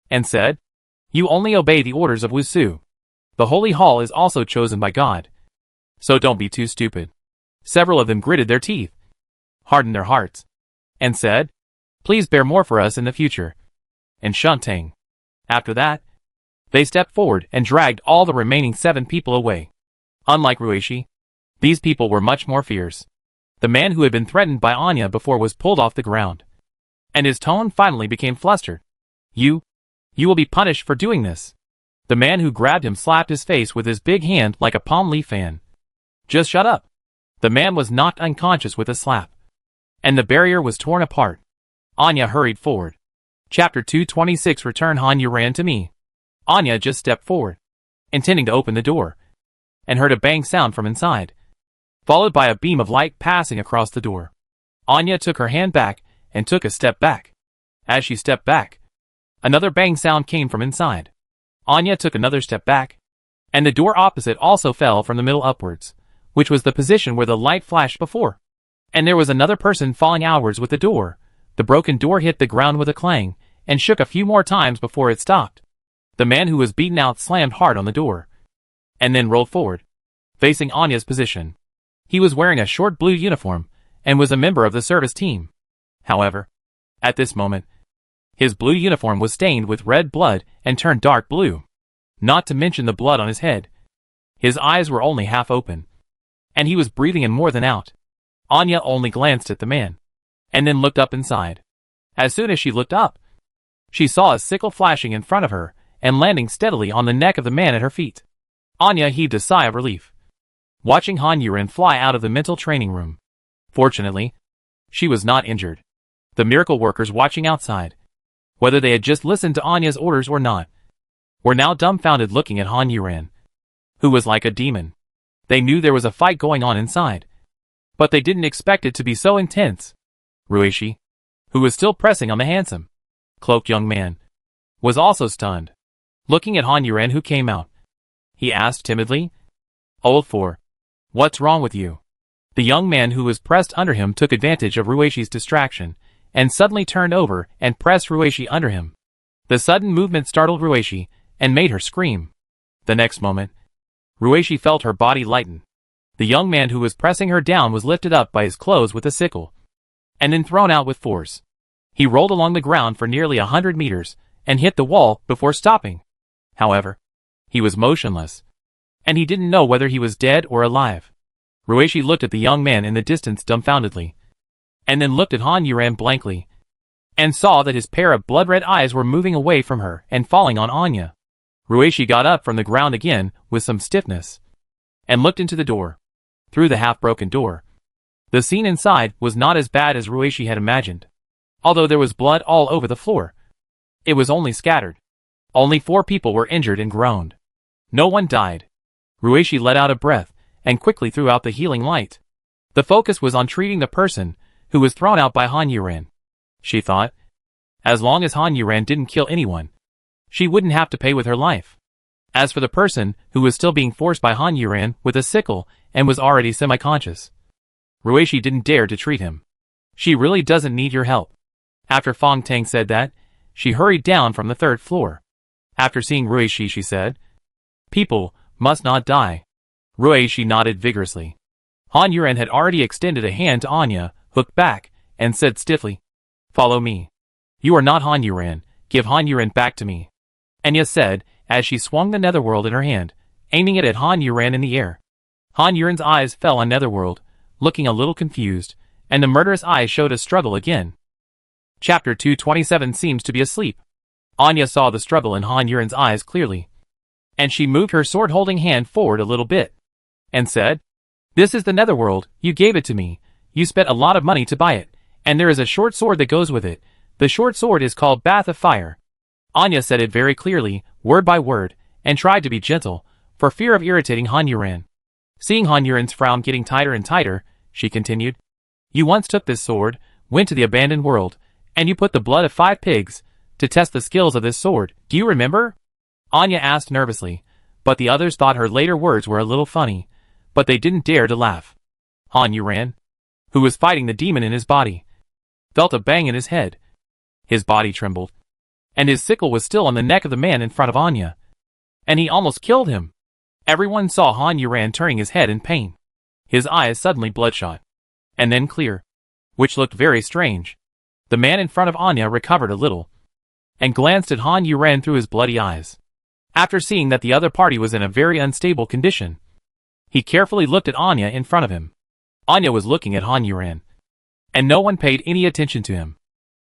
and said, you only obey the orders of Wusu. The holy hall is also chosen by God. So don't be too stupid. Several of them gritted their teeth, hardened their hearts, and said, please bear more for us in the future. And Shuntang. After that, they stepped forward and dragged all the remaining 7 people away. Unlike Ruishi, these people were much more fierce. The man who had been threatened by Anya before was pulled off the ground, and his tone finally became flustered. You will be punished for doing this. The man who grabbed him slapped his face with his big hand like a palm leaf fan. Just shut up. The man was knocked unconscious with a slap, and the barrier was torn apart. Anya hurried forward. Chapter 226. Return. Anya ran to me. Anya just stepped forward, intending to open the door, and heard a bang sound from inside, followed by a beam of light passing across the door. Anya took her hand back and took a step back. As she stepped back, another bang sound came from inside. Anya took another step back, and the door opposite also fell from the middle upwards, which was the position where the light flashed before. And there was another person falling outwards with the door. The broken door hit the ground with a clang, and shook a few more times before it stopped. The man who was beaten out slammed hard on the door, and then rolled forward, facing Anya's position. He was wearing a short blue uniform, and was a member of the service team. However, at this moment, his blue uniform was stained with red blood and turned dark blue. Not to mention the blood on his head. His eyes were only half open, and he was breathing in more than out. Anya only glanced at the man, and then looked up inside. As soon as she looked up, she saw a sickle flashing in front of her, and landing steadily on the neck of the man at her feet. Anya heaved a sigh of relief, watching Han Yuren fly out of the mental training room. Fortunately, she was not injured. The miracle workers watching outside, whether they had just listened to Anya's orders or not, were now dumbfounded looking at Han Yuren, who was like a demon. They knew there was a fight going on inside, but they didn't expect it to be so intense. Ruishi, who was still pressing on the handsome, cloaked young man, was also stunned. Looking at Han Yuren, who came out, he asked timidly, Old Four, what's wrong with you? The young man who was pressed under him took advantage of Ruishi's distraction, and suddenly turned over and pressed Ruishi under him. The sudden movement startled Ruishi, and made her scream. The next moment, Ruishi felt her body lighten. The young man who was pressing her down was lifted up by his clothes with a sickle, and then thrown out with force. He rolled along the ground for nearly 100 meters, and hit the wall before stopping. However, he was motionless, and he didn't know whether he was dead or alive. Ruishi looked at the young man in the distance dumbfoundedly, and then looked at Han Yuren blankly, and saw that his pair of blood-red eyes were moving away from her and falling on Anya. Ruishi got up from the ground again with some stiffness, and looked into the door. Through the half-broken door, the scene inside was not as bad as Ruishi had imagined. Although there was blood all over the floor, it was only scattered. Only 4 people were injured and groaned. No one died. Ruishi let out a breath, and quickly threw out the healing light. The focus was on treating the person who was thrown out by Han Yuran. She thought, as long as Han Yuran didn't kill anyone, she wouldn't have to pay with her life. As for the person who was still being forced by Han Yuran with a sickle and was already semi-conscious, Ruishi didn't dare to treat him. She really doesn't need your help. After Fong Tang said that, she hurried down from the 3rd floor. After seeing Ruishi, she said, people must not die. Ruishi nodded vigorously. Han Yuran had already extended a hand to Anya, hooked back, and said stiffly, follow me. You are not Han Yuran, give Han Yuran back to me. Anya said, as she swung the netherworld in her hand, aiming it at Han Yuran in the air. Han Yuran's eyes fell on netherworld, looking a little confused, and the murderous eyes showed a struggle again. Chapter 227 seems to be asleep. Anya saw the struggle in Han Yuran's eyes clearly, and she moved her sword-holding hand forward a little bit, and said, this is the netherworld, you gave it to me, you spent a lot of money to buy it, and there is a short sword that goes with it. The short sword is called Bath of Fire. Anya said it very clearly, word by word, and tried to be gentle, for fear of irritating Han Yuran. Seeing Han Yuran's frown getting tighter and tighter, she continued, you once took this sword, went to the abandoned world, and you put the blood of 5 pigs to test the skills of this sword, do you remember? Anya asked nervously, but the others thought her later words were a little funny, but they didn't dare to laugh. Han Yuran, who was fighting the demon in his body, felt a bang in his head. His body trembled, and his sickle was still on the neck of the man in front of Anya, and he almost killed him. Everyone saw Han Yuran turning his head in pain, his eyes suddenly bloodshot, and then clear, which looked very strange. The man in front of Anya recovered a little, and glanced at Han Yuran through his bloody eyes. After seeing that the other party was in a very unstable condition, he carefully looked at Anya in front of him. Anya was looking at Han Yuran, and no one paid any attention to him.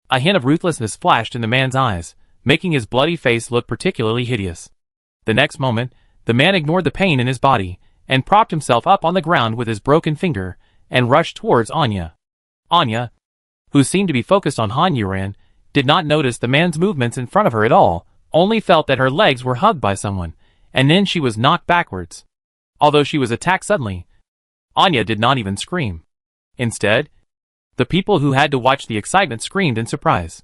A hint of ruthlessness flashed in the man's eyes, making his bloody face look particularly hideous. The next moment, the man ignored the pain in his body, and propped himself up on the ground with his broken finger, and rushed towards Anya. Anya, who seemed to be focused on Han Yuran, did not notice the man's movements in front of her at all, only felt that her legs were hugged by someone, and then she was knocked backwards. Although she was attacked suddenly, Anya did not even scream. Instead, the people who had to watch the excitement screamed in surprise.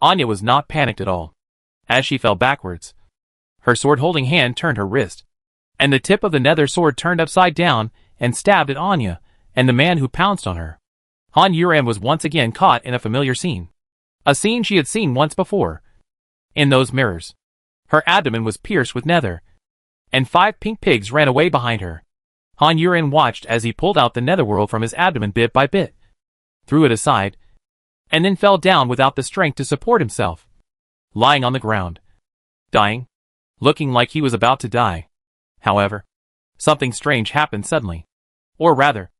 Anya was not panicked at all. As she fell backwards, her sword-holding hand turned her wrist, and the tip of the nether sword turned upside down and stabbed at Anya and the man who pounced on her. Han Yuran was once again caught in a familiar scene. A scene she had seen once before. In those mirrors, her abdomen was pierced with nether, and 5 pink pigs ran away behind her. Han Yuran watched as he pulled out the netherworld from his abdomen bit by bit, threw it aside, and then fell down without the strength to support himself, lying on the ground, dying, looking like he was about to die. However, something strange happened suddenly. Or rather,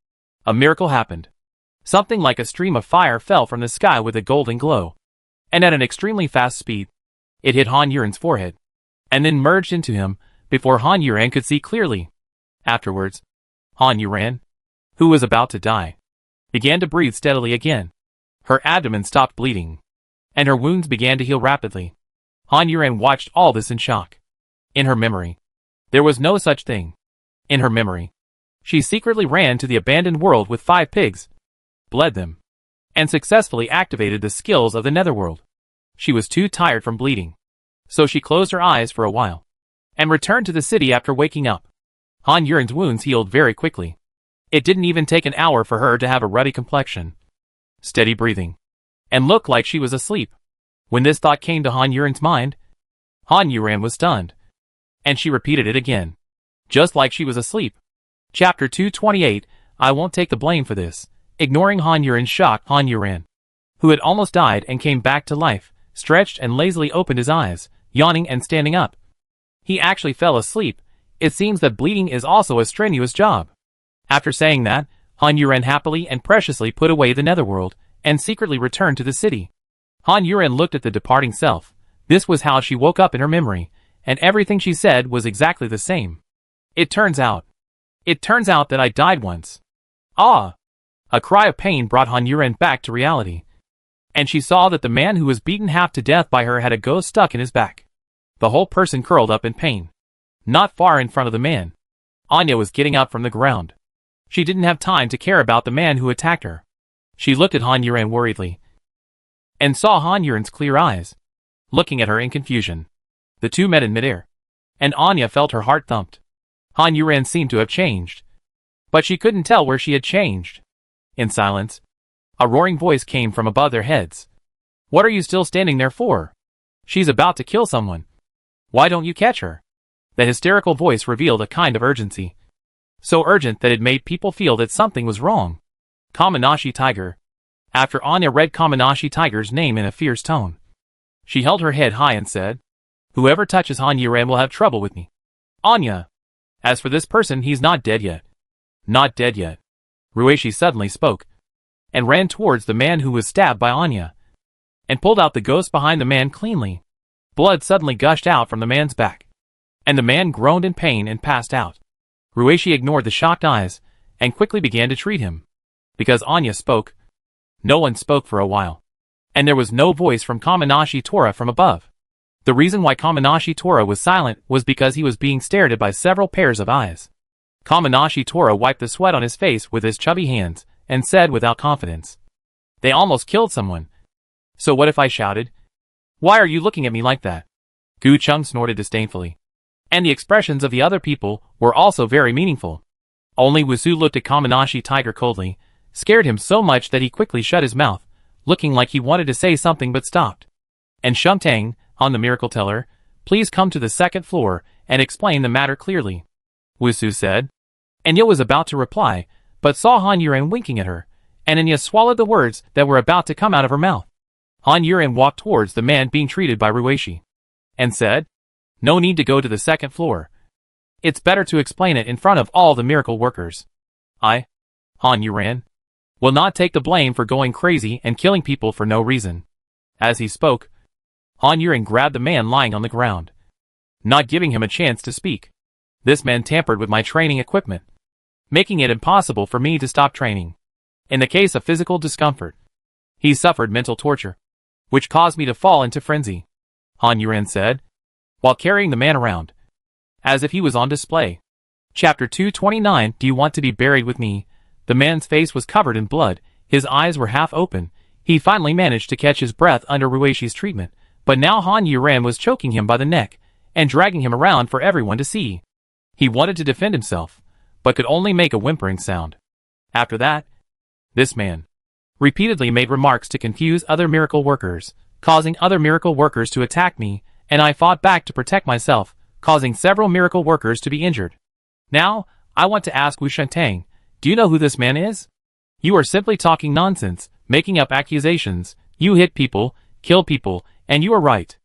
a miracle happened. Something like a stream of fire fell from the sky with a golden glow, and at an extremely fast speed, it hit Han Yuran's forehead, and then merged into him before Han Yuran could see clearly. Afterwards, Han Yuran, who was about to die, began to breathe steadily again. Her abdomen stopped bleeding, and her wounds began to heal rapidly. Han Yuran watched all this in shock. In her memory, there was no such thing. In her memory, she secretly ran to the abandoned world with 5 pigs, bled them, and successfully activated the skills of the netherworld. She was too tired from bleeding, so she closed her eyes for a while, and returned to the city after waking up. Han Yuran's wounds healed very quickly. It didn't even take an hour for her to have a ruddy complexion, steady breathing, and look like she was asleep. When this thought came to Han Yuran's mind, Han Yuran was stunned, and she repeated it again, just like she was asleep. Chapter 228, I won't take the blame for this. Ignoring Han Yuran's shock, Han Yuran, who had almost died and came back to life, stretched and lazily opened his eyes, yawning and standing up. He actually fell asleep. It seems that bleeding is also a strenuous job. After saying that, Han Yuran happily and preciously put away the netherworld, and secretly returned to the city. Han Yuran looked at the departing self. This was how she woke up in her memory, and everything she said was exactly the same. It turns out that I died once. Ah! A cry of pain brought Han Yuran back to reality, and she saw that the man who was beaten half to death by her had a ghost stuck in his back. The whole person curled up in pain, not far in front of the man. Anya was getting up from the ground. She didn't have time to care about the man who attacked her. She looked at Han Yuran worriedly and saw Han Yuran's clear eyes looking at her in confusion. The two met in midair, and Anya felt her heart thumped. Han Yuran seemed to have changed, but she couldn't tell where she had changed. In silence, a roaring voice came from above their heads. "What are you still standing there for? She's about to kill someone. Why don't you catch her?" The hysterical voice revealed a kind of urgency. So urgent that it made people feel that something was wrong. Kamanashi Tiger. After Anya read Kamanashi Tiger's name in a fierce tone, she held her head high and said, "Whoever touches Han Yuran will have trouble with me. Anya. As for this person, he's not dead yet." "Not dead yet." Ruishi suddenly spoke, and ran towards the man who was stabbed by Anya, and pulled out the ghost behind the man cleanly. Blood suddenly gushed out from the man's back, and the man groaned in pain and passed out. Ruishi ignored the shocked eyes, and quickly began to treat him. Because Anya spoke, no one spoke for a while, and there was no voice from Kamanashi Tora from above. The reason why Kamanashi Tora was silent was because he was being stared at by several pairs of eyes. Kamanashi Tora wiped the sweat on his face with his chubby hands, and said without confidence, "They almost killed someone. So what if I shouted? Why are you looking at me like that?" Gu Chung snorted disdainfully, and the expressions of the other people were also very meaningful. Only Wusu looked at Kamanashi Tiger coldly, scared him so much that he quickly shut his mouth, looking like he wanted to say something but stopped. "And Shungtang, on the miracle teller, please come to the second floor and explain the matter clearly," Wusu said. Anya was about to reply, but saw Han Yuran winking at her, and Anya swallowed the words that were about to come out of her mouth. Han Yuran walked towards the man being treated by Ruishi, and said, "No need to go to the second floor. It's better to explain it in front of all the miracle workers. Han Yuran, will not take the blame for going crazy and killing people for no reason." As he spoke, Han Yuran grabbed the man lying on the ground, not giving him a chance to speak. "This man tampered with my training equipment, making it impossible for me to stop training. In the case of physical discomfort, he suffered mental torture, which caused me to fall into frenzy," Han Yuran said, while carrying the man around, as if he was on display. Chapter 229. Do you want to be buried with me? The man's face was covered in blood, his eyes were half open. He finally managed to catch his breath under Ruishi's treatment, but now Han Yuran was choking him by the neck, and dragging him around for everyone to see. He wanted to defend himself, but could only make a whimpering sound. After that, this man repeatedly made remarks to confuse other miracle workers, causing other miracle workers to attack me, and I fought back to protect myself, causing several miracle workers to be injured. Now, I want to ask Wu Shentang, do you know who this man is? You are simply talking nonsense, making up accusations. You hit people, kill people, and you are right.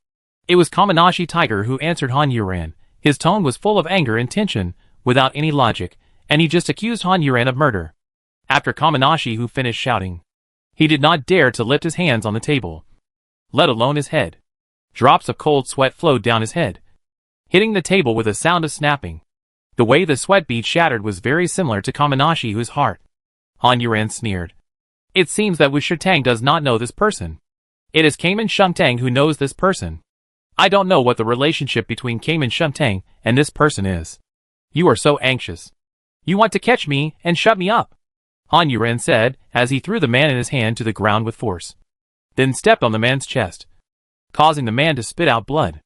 It was Kamanashi Tiger who answered Han Yuran. His tone was full of anger and tension, without any logic, and he just accused Han Yuran of murder. After Kamanashi who finished shouting, he did not dare to lift his hands on the table, let alone his head. Drops of cold sweat flowed down his head, hitting the table with a sound of snapping. The way the sweat bead shattered was very similar to Kamanashi whose heart. Han Yuran sneered. It seems that Wu Shentang does not know this person. It is Kamen Shungtang who knows this person. I don't know what the relationship between Kamen Shungtang and this person is. You are so anxious. You want to catch me and shut me up, Han Yuran said as he threw the man in his hand to the ground with force, then stepped on the man's chest, causing the man to spit out blood.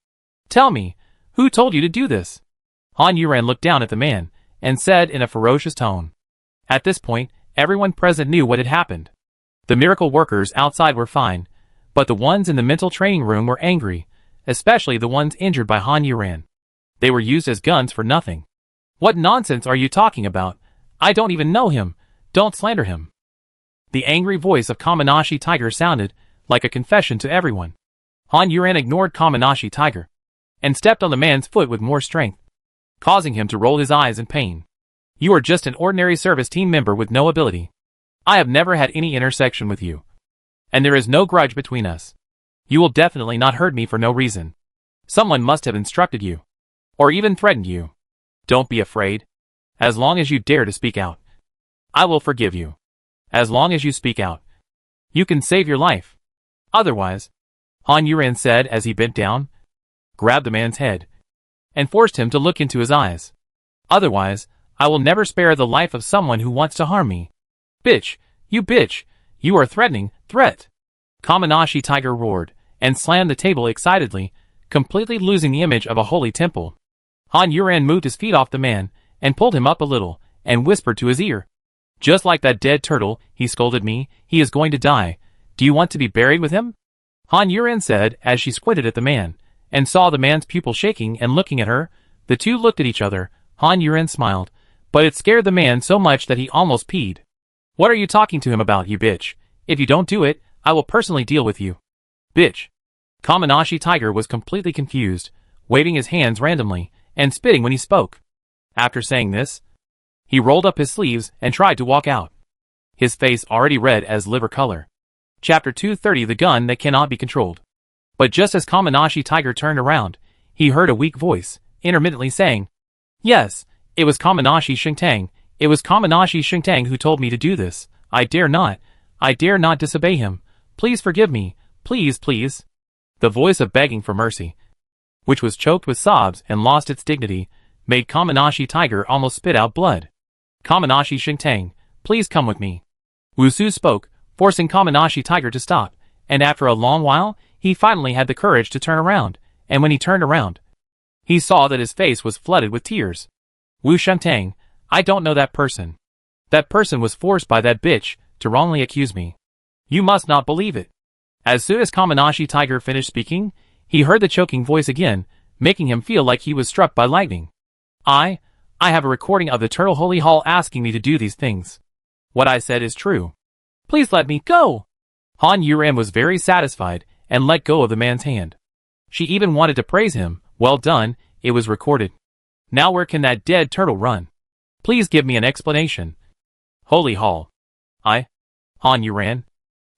Tell me, who told you to do this? Han Yuran looked down at the man and said in a ferocious tone. At this point, everyone present knew what had happened. The miracle workers outside were fine, but the ones in the mental training room were angry, especially the ones injured by Han Yuran. They were used as guns for nothing. What nonsense are you talking about? I don't even know him. Don't slander him. The angry voice of Kamanashi Tiger sounded like a confession to everyone. Han Yuran ignored Kamanashi Tiger and stepped on the man's foot with more strength, causing him to roll his eyes in pain. You are just an ordinary service team member with no ability. I have never had any intersection with you, and there is no grudge between us. You will definitely not hurt me for no reason. Someone must have instructed you, or even threatened you. Don't be afraid. As long as you dare to speak out, I will forgive you. As long as you speak out, you can save your life. Otherwise, Han Yuran said as he bent down, grabbed the man's head, and forced him to look into his eyes. Otherwise, I will never spare the life of someone who wants to harm me. Bitch! You are threatening, threat! Kamanashi Tiger roared, and slammed the table excitedly, completely losing the image of a holy temple. Han Yuran moved his feet off the man, and pulled him up a little, and whispered to his ear. Just like that dead turtle, he scolded me, he is going to die. Do you want to be buried with him? Han Yuran said as she squinted at the man, and saw the man's pupil shaking and looking at her. The two looked at each other. Han Yuran smiled, but it scared the man so much that he almost peed. What are you talking to him about, you bitch? If you don't do it, I will personally deal with you. Bitch. Kamanashi Tiger was completely confused, waving his hands randomly, and spitting when he spoke. After saying this, he rolled up his sleeves and tried to walk out. His face already red as liver color. Chapter 230 The Gun That Cannot Be Controlled. But just as Kamanashi Tiger turned around, he heard a weak voice, intermittently saying, Yes, it was Kamanashi Shingtang. It was Kamanashi Shingtang who told me to do this. I dare not disobey him. Please forgive me. Please. The voice of begging for mercy, which was choked with sobs and lost its dignity, made Kamanashi Tiger almost spit out blood. Kamanashi Shingtang, please come with me. Wusu spoke, forcing Kamanashi Tiger to stop, and after a long while, he finally had the courage to turn around, and when he turned around, he saw that his face was flooded with tears. Wu Shengtang, I don't know that person. That person was forced by that bitch to wrongly accuse me. You must not believe it. As soon as Kamanashi Tiger finished speaking, he heard the choking voice again, making him feel like he was struck by lightning. I have a recording of the Turtle Holy Hall asking me to do these things. What I said is true. Please let me go. Han Yuran was very satisfied and let go of the man's hand. She even wanted to praise him. Well done, it was recorded. Now where can that dead turtle run? Please give me an explanation. Holy Hall. Han Yuran,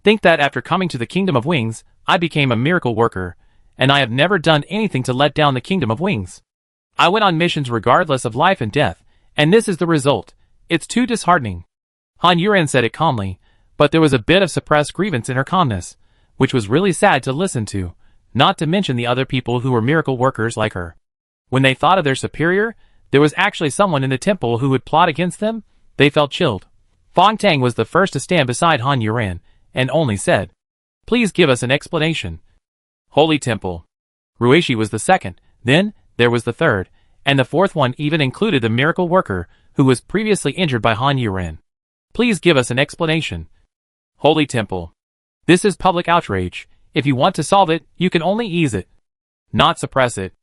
think that after coming to the Kingdom of Wings, I became a miracle worker, and I have never done anything to let down the Kingdom of Wings. I went on missions regardless of life and death, and this is the result. It's too disheartening. Han Yuran said it calmly, but there was a bit of suppressed grievance in her calmness, which was really sad to listen to, not to mention the other people who were miracle workers like her. When they thought of their superior, there was actually someone in the temple who would plot against them, they felt chilled. Fong Tang was the first to stand beside Han Yuran, and only said, Please give us an explanation. Holy Temple. Ruishi was the second, then, there was the third, and the fourth one even included the miracle worker, who was previously injured by Han Yuran. Please give us an explanation. Holy Temple. This is public outrage. If you want to solve it, you can only ease it, not suppress it.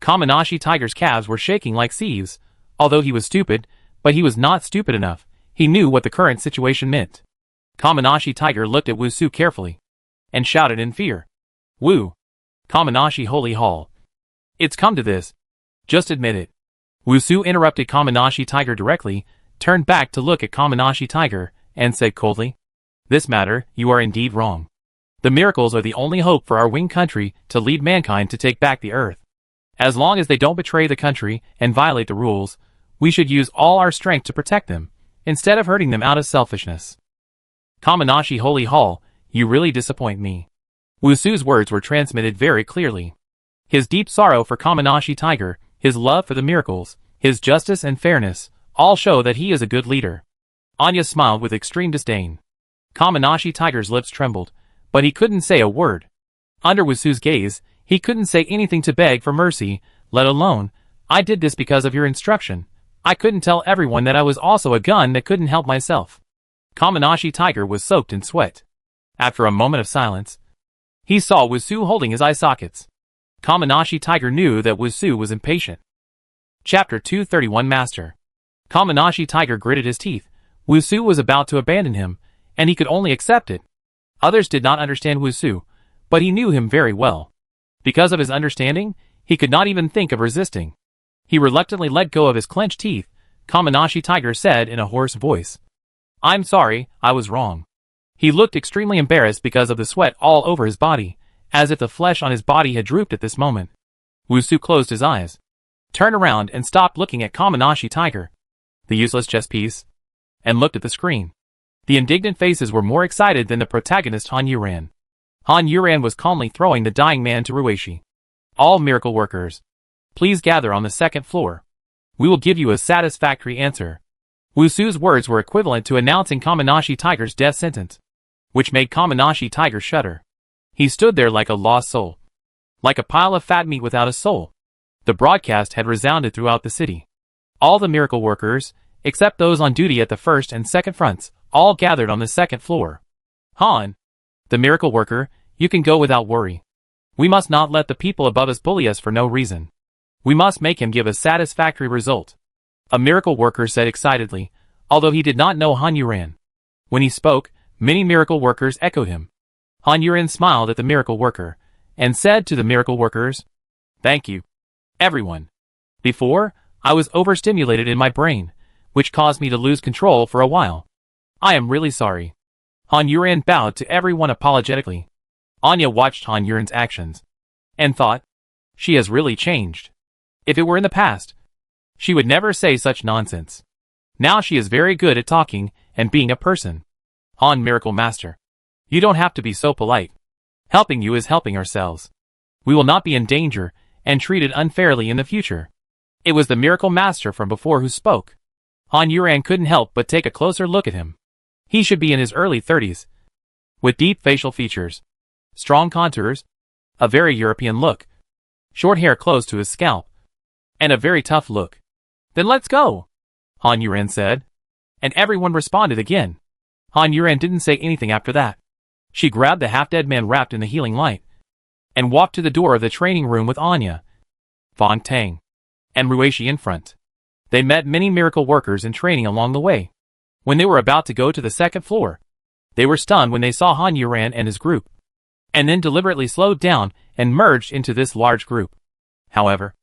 Kamanashi Tiger's calves were shaking like sieves, although he was stupid, but he was not stupid enough. He knew what the current situation meant. Kamanashi Tiger looked at Wusu carefully, and shouted in fear. Wu. Kamanashi Holy Hall. It's come to this. Just admit it. Wusu interrupted Kamanashi Tiger directly, turned back to look at Kamanashi Tiger, and said coldly, This matter, you are indeed wrong. The miracles are the only hope for our winged country to lead mankind to take back the earth. As long as they don't betray the country and violate the rules, we should use all our strength to protect them, instead of hurting them out of selfishness. Kamanashi Holy Hall, you really disappoint me. Wusu's words were transmitted very clearly. His deep sorrow for Kamanashi Tiger, his love for the miracles, his justice and fairness, all show that he is a good leader. Anya smiled with extreme disdain. Kamanashi Tiger's lips trembled, but he couldn't say a word. Under Wusu's gaze, he couldn't say anything to beg for mercy, let alone, I did this because of your instruction. I couldn't tell everyone that I was also a gun that couldn't help myself. Kamanashi Tiger was soaked in sweat. After a moment of silence, he saw Wusu holding his eye sockets. Kamanashi Tiger knew that Wusu was impatient. Chapter 231 Master. Kamanashi Tiger gritted his teeth. Wusu was about to abandon him, and he could only accept it. Others did not understand Wusu, but he knew him very well. Because of his understanding, he could not even think of resisting. He reluctantly let go of his clenched teeth. Kamanashi Tiger said in a hoarse voice, I'm sorry, I was wrong. He looked extremely embarrassed because of the sweat all over his body, as if the flesh on his body had drooped at this moment. Wusu closed his eyes, turned around and stopped looking at Kamanashi Tiger, the useless chess piece, and looked at the screen. The indignant faces were more excited than the protagonist Han Yuran. Han Yuran was calmly throwing the dying man to Ruishi. All miracle workers, please gather on the second floor. We will give you a satisfactory answer. Wusu's words were equivalent to announcing Kamanashi Tiger's death sentence, which made Kamanashi Tiger shudder. He stood there like a lost soul. Like a pile of fat meat without a soul. The broadcast had resounded throughout the city. All the miracle workers, except those on duty at the first and second fronts, all gathered on the second floor. Han, the miracle worker, you can go without worry. We must not let the people above us bully us for no reason. We must make him give a satisfactory result. A miracle worker said excitedly, although he did not know Han Yuran. When he spoke, many miracle workers echoed him. Han Yuran smiled at the miracle worker, and said to the miracle workers, "Thank you, everyone. Before, I was overstimulated in my brain, which caused me to lose control for a while. I am really sorry." Han Yuran bowed to everyone apologetically. Anya watched Han Yuran's actions, and thought, she has really changed. If it were in the past, she would never say such nonsense. Now she is very good at talking and being a person. Han Miracle Master, you don't have to be so polite. Helping you is helping ourselves. We will not be in danger and treated unfairly in the future. It was the Miracle Master from before who spoke. Han Yuran couldn't help but take a closer look at him. He should be in his early 30s, with deep facial features, strong contours, a very European look, short hair close to his scalp, and a very tough look. "Then let's go," Han Yuran said. And everyone responded again. Han Yuran didn't say anything after that. She grabbed the half-dead man wrapped in the healing light, and walked to the door of the training room with Anya, Fong Tang, and Ruishi in front. They met many miracle workers in training along the way. When they were about to go to the second floor, they were stunned when they saw Han Yuran and his group, and then deliberately slowed down and merged into this large group. However,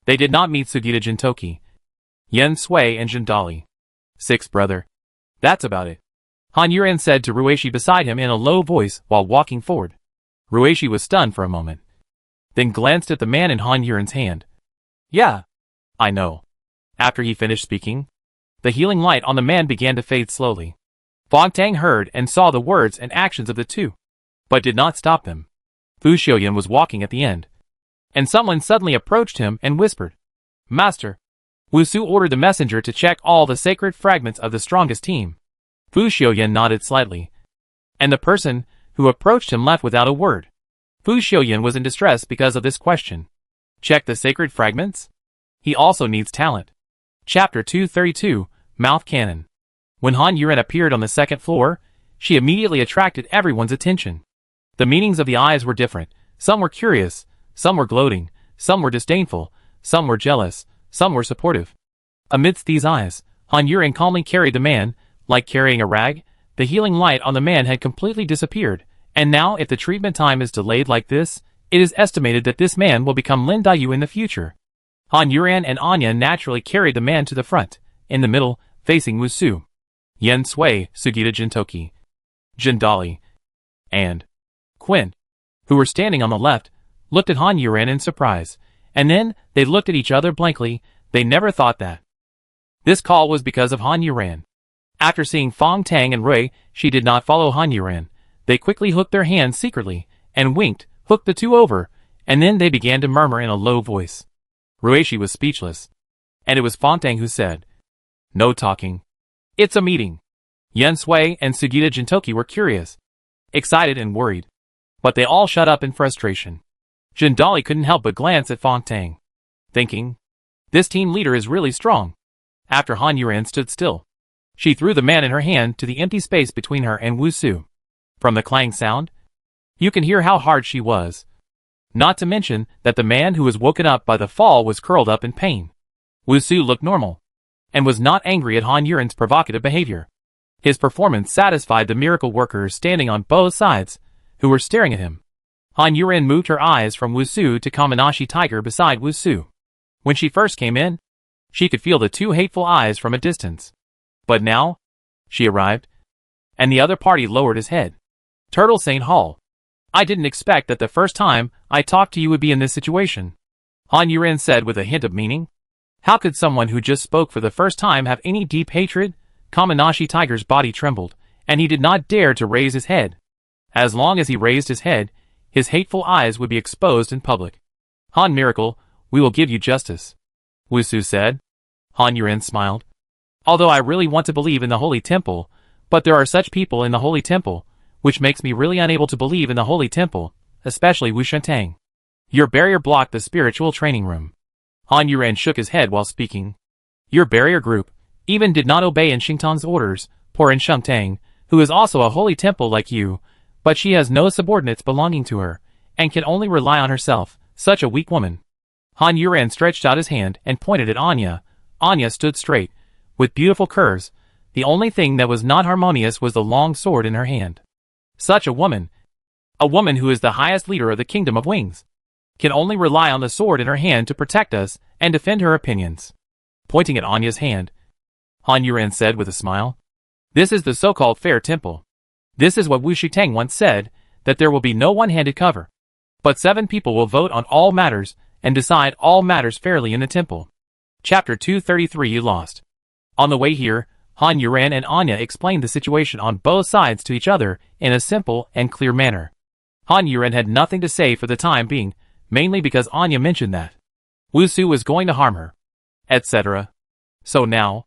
they did not meet Sugita Jintoki, Yen Sui and Jindali. "Sixth brother. That's about it," Han Yuran said to Ruishi beside him in a low voice while walking forward. Ruishi was stunned for a moment, then glanced at the man in Han Yuran's hand. "Yeah, I know." After he finished speaking, the healing light on the man began to fade slowly. Fong Tang heard and saw the words and actions of the two, but did not stop them. Fu Xiaoyan was walking at the end, and someone suddenly approached him and whispered, "Master." Wusu ordered the messenger to check all the sacred fragments of the strongest team. Fu Xiaoyan nodded slightly, and the person who approached him left without a word. Fu Xiaoyan was in distress because of this question. Check the sacred fragments? He also needs talent. Chapter 232, Mouth Cannon. When Han Yuran appeared on the second floor, she immediately attracted everyone's attention. The meanings of the eyes were different. Some were curious, some were gloating, some were disdainful, some were jealous, some were supportive. Amidst these eyes, Han Yuran calmly carried the man, like carrying a rag. The healing light on the man had completely disappeared, and now if the treatment time is delayed like this, it is estimated that this man will become Lin Dayu in the future. Han Yuran and Anya naturally carried the man to the front, in the middle, facing Wusu, Yen Sui, Sugita Jintoki, Jindali, and Quinn, who were standing on the left, looked at Han Yuran in surprise, and then they looked at each other blankly. They never thought that this call was because of Han Yuran. After seeing Fong Tang and Rui, she did not follow Han Yuran. They quickly hooked their hands secretly, and winked, hooked the two over, and then they began to murmur in a low voice. Ruishi was speechless, and it was Fong Tang who said, "No talking. It's a meeting." Yen Sui and Sugita Jintoki were curious, excited and worried, but they all shut up in frustration. Jindali couldn't help but glance at Fong Tang, thinking, this team leader is really strong. After Han Yuran stood still, she threw the man in her hand to the empty space between her and Wusu. From the clang sound, you can hear how hard she was. Not to mention that the man who was woken up by the fall was curled up in pain. Wusu looked normal, and was not angry at Han Yuran's provocative behavior. His performance satisfied the miracle workers standing on both sides, who were staring at him. Han Yuran moved her eyes from Wusu to Kamanashi Tiger beside Wusu. When she first came in, she could feel the two hateful eyes from a distance. But now, she arrived, and the other party lowered his head. Turtle St. Hall. I didn't expect that the first time I talked to you would be in this situation, Han Yuran said with a hint of meaning. How could someone who just spoke for the first time have any deep hatred? Kamanashi Tiger's body trembled, and he did not dare to raise his head. As long as he raised his head, his hateful eyes would be exposed in public. Han Miracle, we will give you justice, Wusu said. Han Yuren smiled. Although I really want to believe in the Holy Temple, but there are such people in the Holy Temple, which makes me really unable to believe in the Holy Temple, especially Wu Shentang. Your barrier blocked the spiritual training room. Han Yuren shook his head while speaking. Your barrier group even did not obey in Xingtang's orders, poor in Shentang, who is also a holy temple like you, but she has no subordinates belonging to her, and can only rely on herself, such a weak woman. Han Yuren stretched out his hand and pointed at Anya. Anya stood straight, with beautiful curves. The only thing that was not harmonious was the long sword in her hand. Such a woman who is the highest leader of the Kingdom of Wings, can only rely on the sword in her hand to protect us and defend her opinions. Pointing at Anya's hand, Han Yuren said with a smile, "This is the so-called fair temple. This is what Wu Shentang once said, that there will be no one-handed cover. But 7 people will vote on all matters and decide all matters fairly in the temple." Chapter 233 You Lost. On the way here, Han Yuren and Anya explained the situation on both sides to each other in a simple and clear manner. Han Yuren had nothing to say for the time being, mainly because Anya mentioned that Wu Su was going to harm her, etc. So now,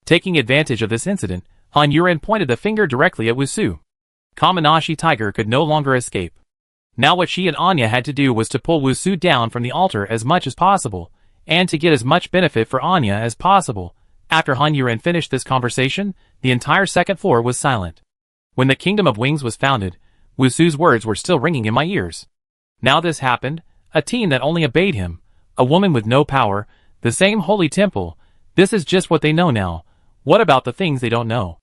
taking advantage of this incident, Han Yuren pointed the finger directly at Wu Su. Kamanashi Tiger could no longer escape. Now what she and Anya had to do was to pull Wu Su down from the altar as much as possible, and to get as much benefit for Anya as possible. After Han Yuren finished this conversation, the entire second floor was silent. When the Kingdom of Wings was founded, Wu Su's words were still ringing in my ears. Now this happened, a team that only obeyed him, a woman with no power, the same holy temple. This is just what they know now. What about the things they don't know?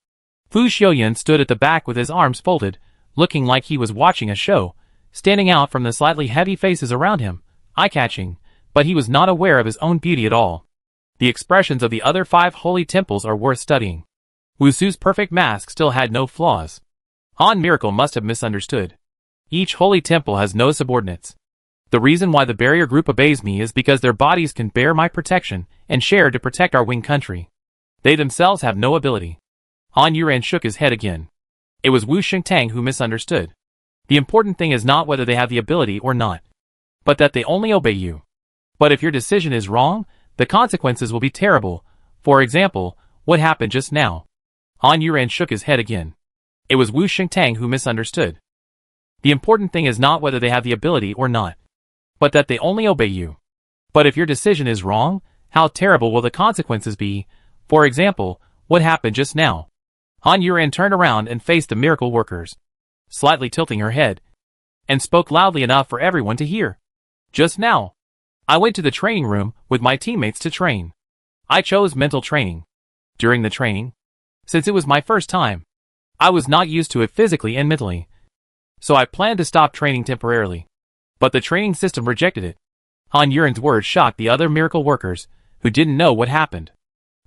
Fu Xiuyan stood at the back with his arms folded, looking like he was watching a show, standing out from the slightly heavy faces around him, eye-catching, but he was not aware of his own beauty at all. The expressions of the other 5 holy temples are worth studying. Wu Su's perfect mask still had no flaws. Han Miracle must have misunderstood. Each holy temple has no subordinates. The reason why the barrier group obeys me is because their bodies can bear my protection and share to protect our wing country. They themselves have no ability. Han Yuren shook his head again. It was Wu Shentang who misunderstood. The important thing is not whether they have the ability or not, but that they only obey you. But if your decision is wrong, the consequences will be terrible. For example, what happened just now? Han Yuren shook his head again. It was Wu Shentang who misunderstood. The important thing is not whether they have the ability or not, but that they only obey you. But if your decision is wrong, how terrible will the consequences be? For example, what happened just now? Han Yuren turned around and faced the miracle workers, slightly tilting her head, and spoke loudly enough for everyone to hear. Just now, I went to the training room with my teammates to train. I chose mental training. During the training, since it was my first time, I was not used to it physically and mentally, so I planned to stop training temporarily. But the training system rejected it. Han Yuren's words shocked the other miracle workers, who didn't know what happened.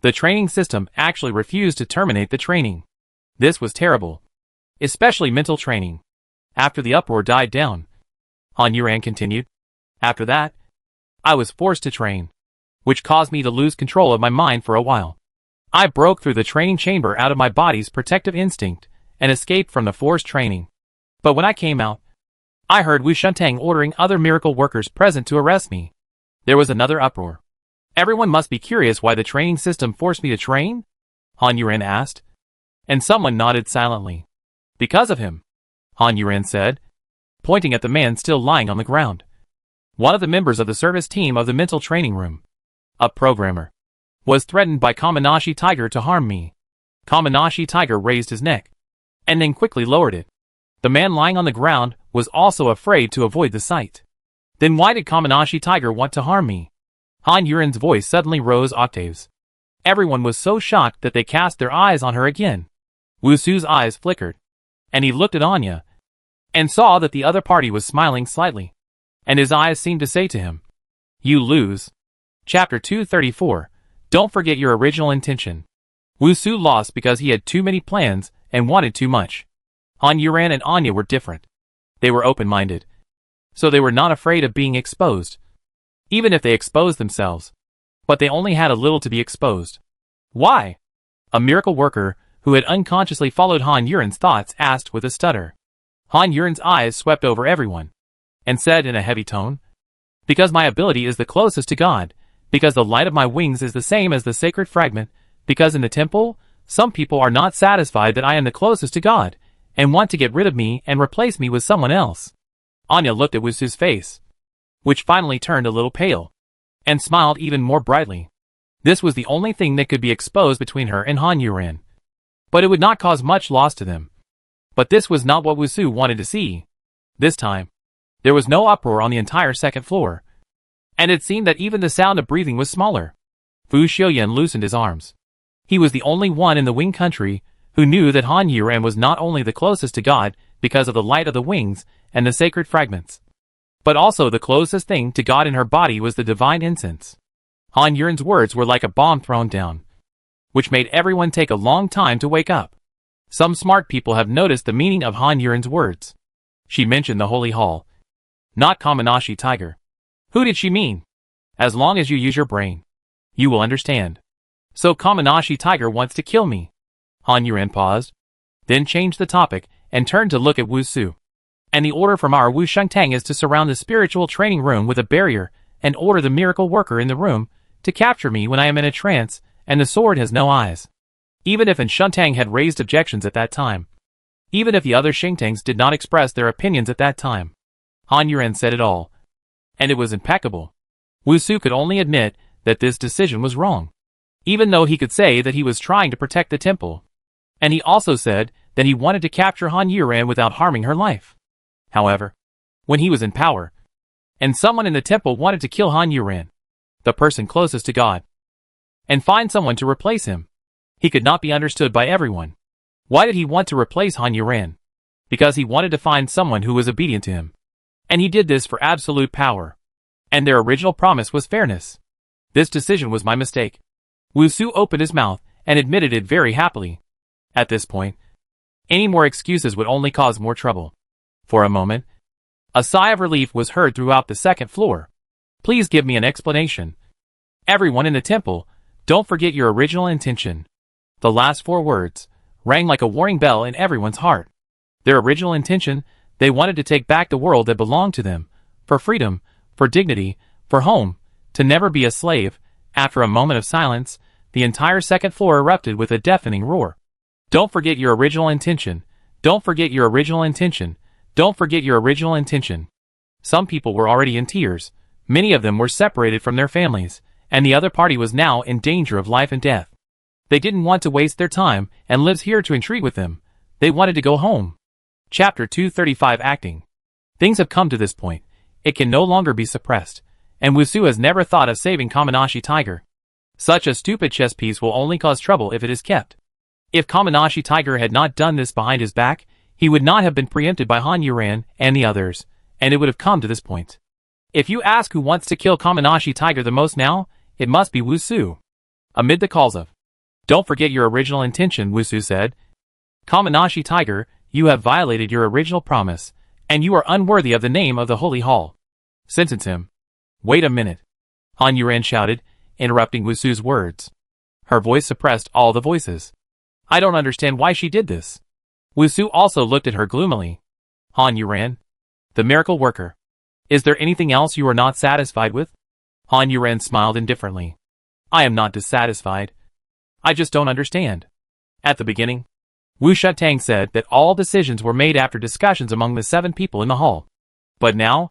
The training system actually refused to terminate the training. This was terrible. Especially mental training. After the uproar died down, Han Yuren continued, after that, I was forced to train, which caused me to lose control of my mind for a while. I broke through the training chamber out of my body's protective instinct and escaped from the forced training. But when I came out, I heard Wu Shentang ordering other miracle workers present to arrest me. There was another uproar. Everyone must be curious why the training system forced me to train? Han Yuren asked. And someone nodded silently. Because of him, Han Yuren said, pointing at the man still lying on the ground. One of the members of the service team of the mental training room, a programmer, was threatened by Kamanashi Tiger to harm me. Kamanashi Tiger raised his neck, and then quickly lowered it. The man lying on the ground was also afraid to avoid the sight. Then why did Kamanashi Tiger want to harm me? Han Yuren's voice suddenly rose octaves. Everyone was so shocked that they cast their eyes on her again. Wu Su's eyes flickered, and he looked at Anya, and saw that the other party was smiling slightly, and his eyes seemed to say to him, "You lose." Chapter 234. Don't forget your original intention. Wu Su lost because he had too many plans and wanted too much. Han Yuren and Anya were different. They were open-minded, so they were not afraid of being exposed, even if they exposed themselves. But they only had a little to be exposed. Why? A miracle worker, who had unconsciously followed Han Yuren's thoughts, asked with a stutter. Han Yuren's eyes swept over everyone, and said in a heavy tone, "Because my ability is the closest to God, Because the light of my wings is the same as the sacred fragment, because in the temple, some people are not satisfied that I am the closest to God, and want to get rid of me and replace me with someone else. Anya looked at Wusu's face, which finally turned a little pale, and smiled even more brightly. This was the only thing that could be exposed between her and Han Yuran. But it would not cause much loss to them. But this was not what Wusu wanted to see. This time, there was no uproar on the entire second floor, and it seemed that even the sound of breathing was smaller. Fu Xiuyan loosened his arms. He was the only one in the Wing country who knew that Han Yuran was not only the closest to God because of the light of the wings and the sacred fragments, but also the closest thing to God in her body was the divine incense. Han Yuran's words were like a bomb thrown down, which made everyone take a long time to wake up. Some smart people have noticed the meaning of Han Yuran's words. She mentioned the Holy Hall, not Kamanashi Tiger. Who did she mean? As long as you use your brain, you will understand. So Kamanashi Tiger wants to kill me. Han Yuran paused, then changed the topic and turned to look at Wusu. And the order from our Wu Shengtang is to surround the spiritual training room with a barrier and order the miracle worker in the room to capture me when I am in a trance and the sword has no eyes. Even if Shengtang had raised objections at that time, even if the other Shengtangs did not express their opinions at that time, Han Yuran said it all, and it was impeccable. Wusu could only admit that this decision was wrong, even though he could say that he was trying to protect the temple. And he also said that he wanted to capture Han Yuran without harming her life. However, when he was in power, and someone in the temple wanted to kill Han Yuran, the person closest to God, and find someone to replace him, he could not be understood by everyone. Why did he want to replace Han Yuran? Because he wanted to find someone who was obedient to him. And he did this for absolute power. And their original promise was fairness. This decision was my mistake. Wusu opened his mouth and admitted it very happily. At this point, any more excuses would only cause more trouble. For a moment, a sigh of relief was heard throughout the second floor. Please give me an explanation. Everyone in the temple, don't forget your original intention. The last 4 words rang like a warning bell in everyone's heart. Their original intention, they wanted to take back the world that belonged to them, for freedom, for dignity, for home, to never be a slave. After a moment of silence, the entire second floor erupted with a deafening roar. Don't forget your original intention. Don't forget your original intention. Don't forget your original intention. Some people were already in tears. Many of them were separated from their families, and the other party was now in danger of life and death. They didn't want to waste their time and lives here to intrigue with them. They wanted to go home. Chapter 235 Acting. Things have come to this point. It can no longer be suppressed. And Wusu has never thought of saving Kamanashi Tiger. Such a stupid chess piece will only cause trouble if it is kept. If Kamanashi Tiger had not done this behind his back, he would not have been preempted by Han Yuran and the others, and it would have come to this point. If you ask who wants to kill Kamanashi Tiger the most now, it must be Wusu. Amid the calls of, "Don't forget your original intention," Wusu said. "Kamanashi Tiger, you have violated your original promise, and you are unworthy of the name of the Holy Hall. Sentence him." "Wait a minute," Han Yuran shouted, interrupting Wusu's words. Her voice suppressed all the voices. "I don't understand why she did this." Wusu also looked at her gloomily. "Han Yuran, the miracle worker. Is there anything else you are not satisfied with?" Han Yuran smiled indifferently. "I am not dissatisfied. I just don't understand." At the beginning, Wu Shengtang said that all decisions were made after discussions among the 7 people in the hall. But now,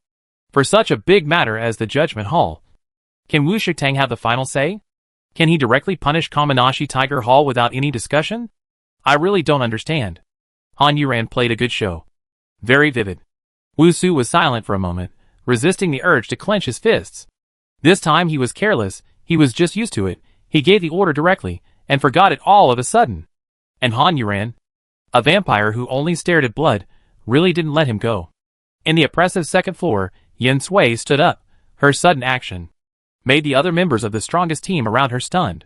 for such a big matter as the Judgment Hall, can Wu Shengtang have the final say? Can he directly punish Kamanashi Tiger Hall without any discussion? I really don't understand. Han Yuran played a good show. Very vivid. Wusu was silent for a moment, resisting the urge to clench his fists. This time he was careless, he was just used to it, he gave the order directly, and forgot it all of a sudden. And Han Yuran, a vampire who only stared at blood, really didn't let him go. In the oppressive second floor, Yin Sui stood up. Her sudden action made the other members of the strongest team around her stunned.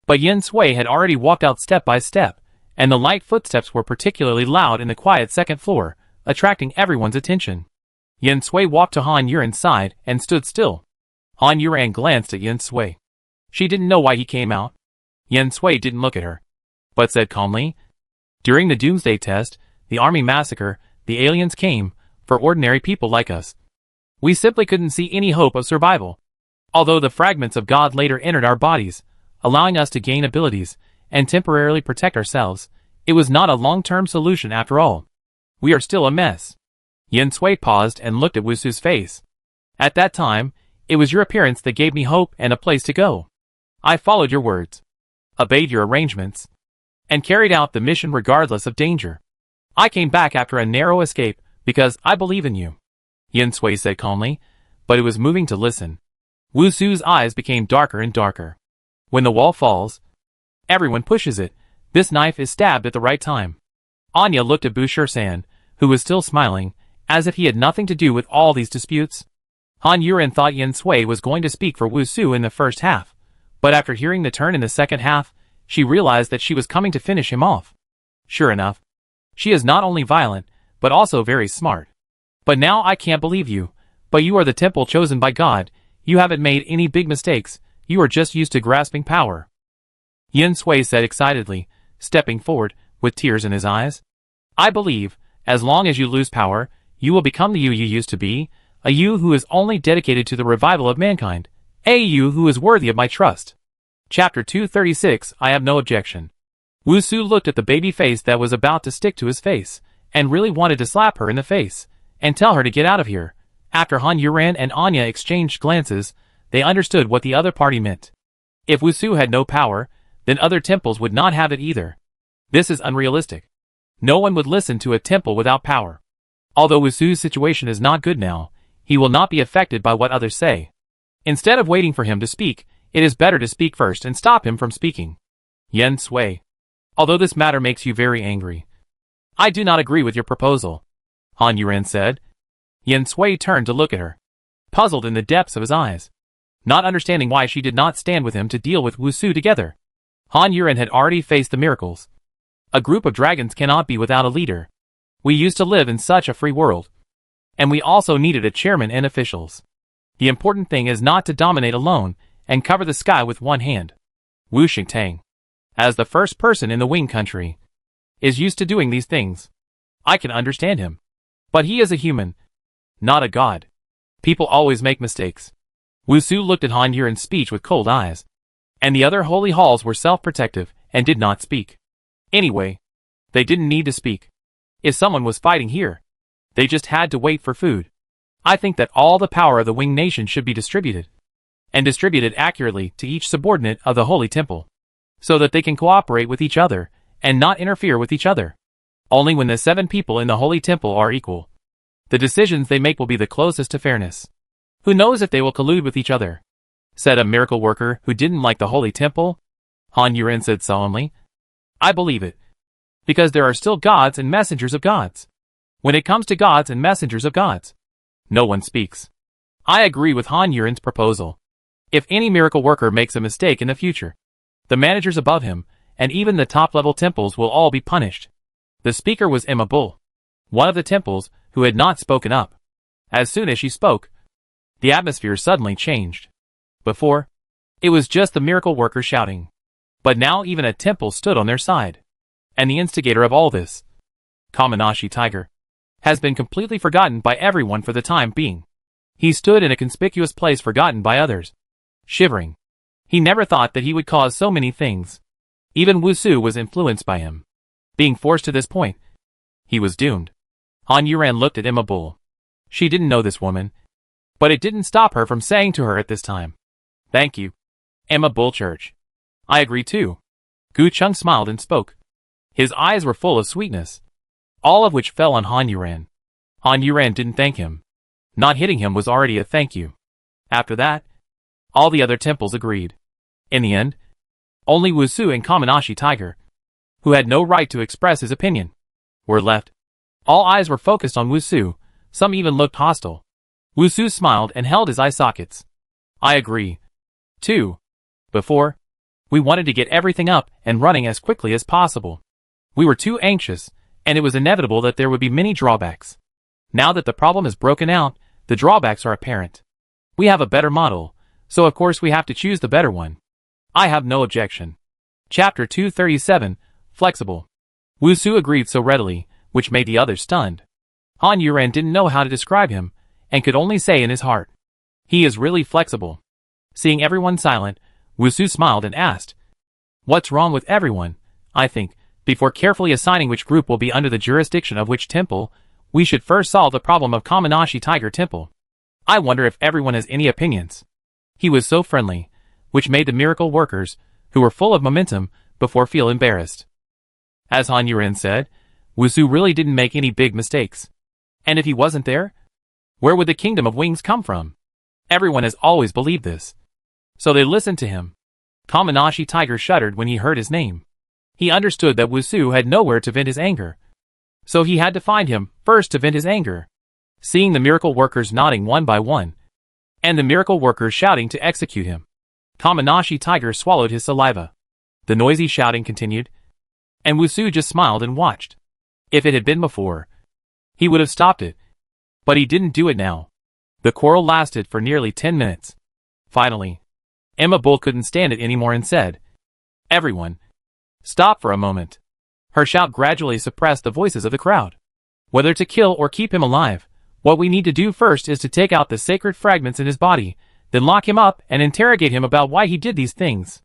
But Yin Sui had already walked out step by step, and the light footsteps were particularly loud in the quiet second floor, attracting everyone's attention. Yin Sui walked to Han Yuran's side and stood still. Han Yuran glanced at Yin Sui. She didn't know why he came out. Yin Sui didn't look at her, but said calmly, "During the Doomsday test, the army massacre, the aliens came for ordinary people like us. We simply couldn't see any hope of survival. Although the fragments of God later entered our bodies, allowing us to gain abilities and temporarily protect ourselves, it was not a long-term solution after all. We are still a mess. Yen Sui paused and looked at Wusu's face. At that time, it was your appearance that gave me hope and a place to go. I followed your words, obeyed your arrangements, and carried out the mission regardless of danger. I came back after a narrow escape because I believe in you, Yen Sui said calmly, but it was moving to listen. Wusu's eyes became darker and darker. When the wall falls, everyone pushes it. This knife is stabbed at the right time. Anya looked at Bushir-san, who was still smiling, as if he had nothing to do with all these disputes. Han Yuren thought Yen Sui was going to speak for Wusu in the first half, but after hearing the turn in the second half, she realized that she was coming to finish him off. Sure enough, she is not only violent, but also very smart. But now I can't believe you. But you are the temple chosen by God. You haven't made any big mistakes. You are just used to grasping power. Yen Sui said excitedly, stepping forward, with tears in his eyes. I believe, as long as you lose power, you will become the you used to be, a you who is only dedicated to the revival of mankind, a you who is worthy of my trust. Chapter 236 I have no objection. Wusu looked at the baby face that was about to stick to his face, and really wanted to slap her in the face, and tell her to get out of here. After Han Yuran and Anya exchanged glances, they understood what the other party meant. If Wusu had no power, then other temples would not have it either. This is unrealistic. No one would listen to a temple without power. Although Wusu's situation is not good now, he will not be affected by what others say. Instead of waiting for him to speak, it is better to speak first and stop him from speaking. Yen Sui. Although this matter makes you very angry, I do not agree with your proposal, Han Yuran said. Yen Sui turned to look at her, puzzled in the depths of his eyes, not understanding why she did not stand with him to deal with Wusu together. Han Yuran had already faced the miracles. A group of dragons cannot be without a leader. We used to live in such a free world. And we also needed a chairman and officials. The important thing is not to dominate alone and cover the sky with one hand. Wu Xingtang, as the first person in the Wing country, is used to doing these things. I can understand him. But he is a human, not a god. People always make mistakes. Wusu looked at Han Yuran's speech with cold eyes. And the other holy halls were self-protective and did not speak. Anyway, they didn't need to speak. If someone was fighting here, they just had to wait for food. I think that all the power of the Wing Nation should be distributed, and distributed accurately to each subordinate of the Holy Temple, so that they can cooperate with each other and not interfere with each other. Only when the 7 people in the Holy Temple are equal, the decisions they make will be the closest to fairness. Who knows if they will collude with each other? Said a miracle worker who didn't like the Holy Temple. Han Yuran said solemnly. I believe it. Because there are still gods and messengers of gods. When it comes to gods and messengers of gods, no one speaks. I agree with Han Yuran's proposal. If any miracle worker makes a mistake in the future, the managers above him, and even the top-level temples will all be punished. The speaker was Emma Bull, one of the temples, who had not spoken up. As soon as she spoke, the atmosphere suddenly changed. Before, it was just the miracle worker shouting. But now even a temple stood on their side. And the instigator of all this, Kamanashi Tiger, has been completely forgotten by everyone for the time being. He stood in a conspicuous place forgotten by others, shivering. He never thought that he would cause so many things. Even Wusu was influenced by him. Being forced to this point, he was doomed. Han Yuran looked at Emma Bull. She didn't know this woman, but it didn't stop her from saying to her at this time, Thank you, Emma Bull Church. I agree too. Gu Chung smiled and spoke. His eyes were full of sweetness, all of which fell on Han Yuran. Han Yuran didn't thank him. Not hitting him was already a thank you. After that, all the other temples agreed. In the end, only Wusu and Kamanashi Tiger, who had no right to express his opinion, were left. All eyes were focused on Wusu, some even looked hostile. Wusu smiled and held his eye sockets. I agree. Too. Before, we wanted to get everything up and running as quickly as possible. We were too anxious, and it was inevitable that there would be many drawbacks. Now that the problem is broken out, the drawbacks are apparent. We have a better model, so of course we have to choose the better one. I have no objection. Chapter 237, Flexible. Wusu agreed so readily, which made the others stunned. Han Yuran didn't know how to describe him, and could only say in his heart, he is really flexible. Seeing everyone silent, Wusu smiled and asked, "What's wrong with everyone? I think, before carefully assigning which group will be under the jurisdiction of which temple, we should first solve the problem of Kamanashi Tiger Temple. I wonder if everyone has any opinions." He was so friendly, which made the miracle workers, who were full of momentum, before feel embarrassed. As Han Yuren said, Wusu really didn't make any big mistakes. And if he wasn't there, where would the Kingdom of Wings come from? Everyone has always believed this. So they listened to him. Kamanashi Tiger shuddered when he heard his name. He understood that Wusu had nowhere to vent his anger. So he had to find him first to vent his anger. Seeing the miracle workers nodding one by one, and the miracle workers shouting to execute him, Kamanashi Tiger swallowed his saliva. The noisy shouting continued, and Wusu just smiled and watched. If it had been before, he would have stopped it. But he didn't do it now. The quarrel lasted for nearly 10 minutes. Finally, Emma Bull couldn't stand it anymore and said, "Everyone, stop for a moment." Her shout gradually suppressed the voices of the crowd. "Whether to kill or keep him alive, what we need to do first is to take out the sacred fragments in his body, then lock him up and interrogate him about why he did these things.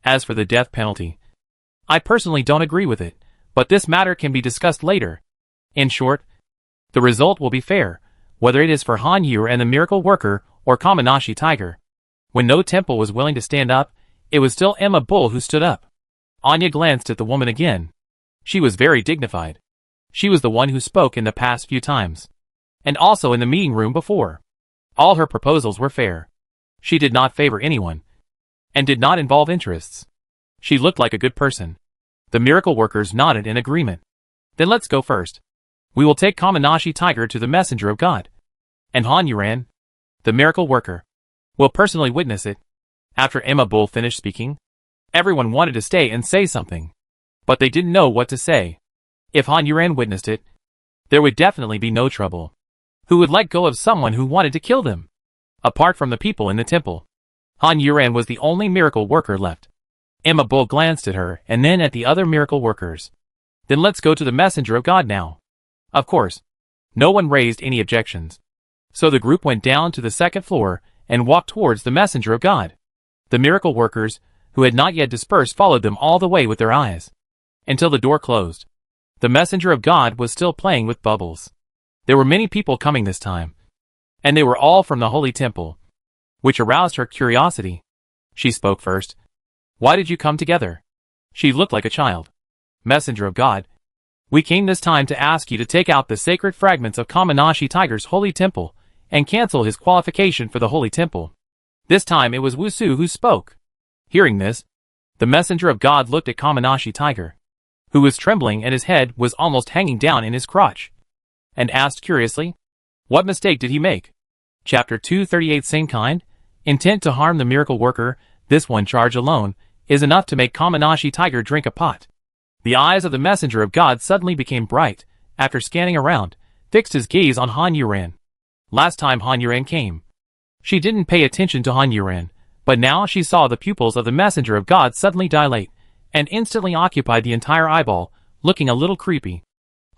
As for the death penalty, I personally don't agree with it, but this matter can be discussed later. In short, the result will be fair, whether it is for Han Yu and the miracle worker or Kamanashi Tiger." When no temple was willing to stand up, it was still Emma Bull who stood up. Anya glanced at the woman again. She was very dignified. She was the one who spoke in the past few times, and also in the meeting room before. All her proposals were fair. She did not favor anyone, and did not involve interests. She looked like a good person. The miracle workers nodded in agreement. "Then let's go first. We will take Kamanashi Tiger to the messenger of God. And Han Yuran, the miracle worker, will personally witness it." After Emma Bull finished speaking, everyone wanted to stay and say something, but they didn't know what to say. If Han Yuran witnessed it, there would definitely be no trouble. Who would let go of someone who wanted to kill them? Apart from the people in the temple, Han Yuran was the only miracle worker left. Emma Bull glanced at her and then at the other miracle workers. "Then let's go to the messenger of God now." Of course, no one raised any objections. So the group went down to the second floor and walked towards the messenger of God. The miracle workers, who had not yet dispersed, followed them all the way with their eyes, until the door closed. The messenger of God was still playing with bubbles. There were many people coming this time, and they were all from the holy temple, which aroused her curiosity. She spoke first. "Why did you come together?" She looked like a child. "Messenger of God, we came this time to ask you to take out the sacred fragments of Kamanashi Tiger's holy temple and cancel his qualification for the holy temple." This time it was Wusu who spoke. Hearing this, the messenger of God looked at Kamanashi Tiger, who was trembling and his head was almost hanging down in his crotch, and asked curiously, "What mistake did he make?" Chapter 238. Same kind? Intent to harm the miracle worker. This one charge alone is enough to make Kamanashi Tiger drink a pot. The eyes of the messenger of God suddenly became bright. After scanning around, fixed his gaze on Han Yuran. Last time Han Yuran came, she didn't pay attention to Han Yuran, but now she saw the pupils of the messenger of God suddenly dilate, and instantly occupied the entire eyeball, looking a little creepy.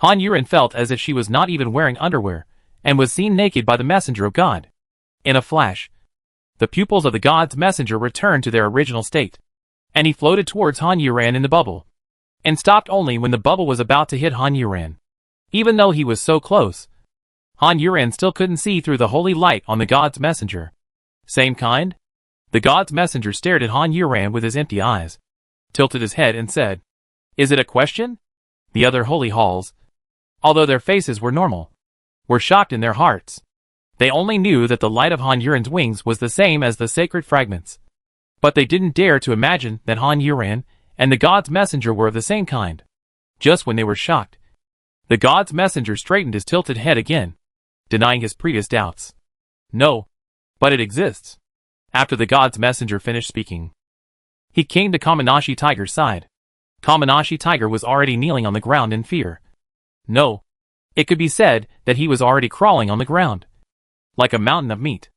Han Yuran felt as if she was not even wearing underwear, and was seen naked by the messenger of God. In a flash, the pupils of the God's messenger returned to their original state, and he floated towards Han Yuran in the bubble, and stopped only when the bubble was about to hit Han Yuran. Even though he was so close, Han Yuran still couldn't see through the holy light on the God's messenger. "Same kind?" The God's messenger stared at Han Yuran with his empty eyes, tilted his head and said, "Is it a question?" The other holy halls, although their faces were normal, were shocked in their hearts. They only knew that the light of Han Yuran's wings was the same as the sacred fragments. But they didn't dare to imagine that Han Yuran and the God's messenger were of the same kind. Just when they were shocked, the God's messenger straightened his tilted head again, denying his previous doubts. "No, but it exists." After the God's messenger finished speaking, he came to Kamanashi Tiger's side. Kamanashi Tiger was already kneeling on the ground in fear. No, it could be said that he was already crawling on the ground, like a mountain of meat.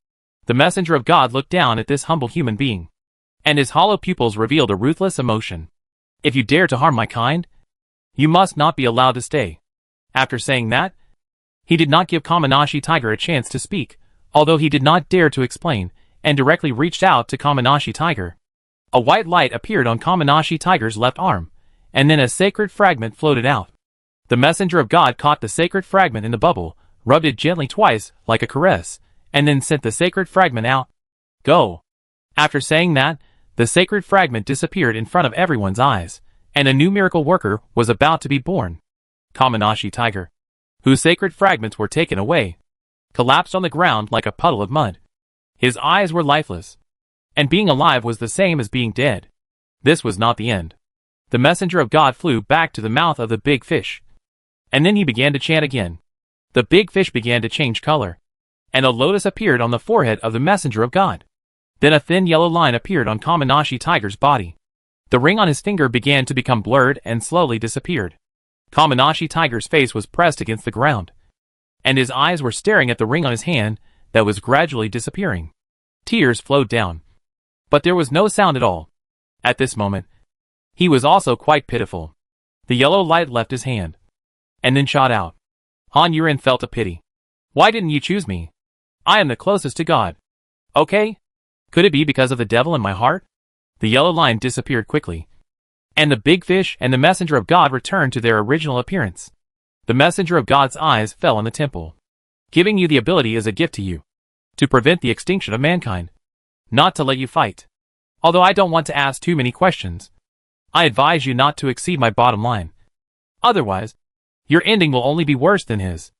The messenger of God looked down at this humble human being, and his hollow pupils revealed a ruthless emotion. "If you dare to harm my kind, you must not be allowed to stay." After saying that, he did not give Kamanashi Tiger a chance to speak, although he did not dare to explain and directly reached out to Kamanashi Tiger. A white light appeared on Kamanashi Tiger's left arm, and then a sacred fragment floated out. The messenger of God caught the sacred fragment in the bubble, rubbed it gently twice, like a caress, and then sent the sacred fragment out. Go. After saying that, the sacred fragment disappeared in front of everyone's eyes, and a new miracle worker was about to be born. Kamanashi Tiger, whose sacred fragments were taken away, collapsed on the ground like a puddle of mud. His eyes were lifeless, and being alive was the same as being dead. This was not the end. The messenger of God flew back to the mouth of the big fish, and then he began to chant again. The big fish began to change color, and a lotus appeared on the forehead of the messenger of God. Then a thin yellow line appeared on Kamanashi Tiger's body. The ring on his finger began to become blurred and slowly disappeared. Kamanashi Tiger's face was pressed against the ground, and his eyes were staring at the ring on his hand that was gradually disappearing. Tears flowed down, but there was no sound at all. At this moment, he was also quite pitiful. The yellow light left his hand, and then shot out. Han Yuren felt a pity. Why didn't you choose me? I am the closest to God. Okay? Could it be because of the devil in my heart? The yellow line disappeared quickly, and the big fish and the messenger of God returned to their original appearance. The messenger of God's eyes fell on the temple. Giving you the ability is a gift to you, to prevent the extinction of mankind, not to let you fight. Although I don't want to ask too many questions, I advise you not to exceed my bottom line. Otherwise, your ending will only be worse than his.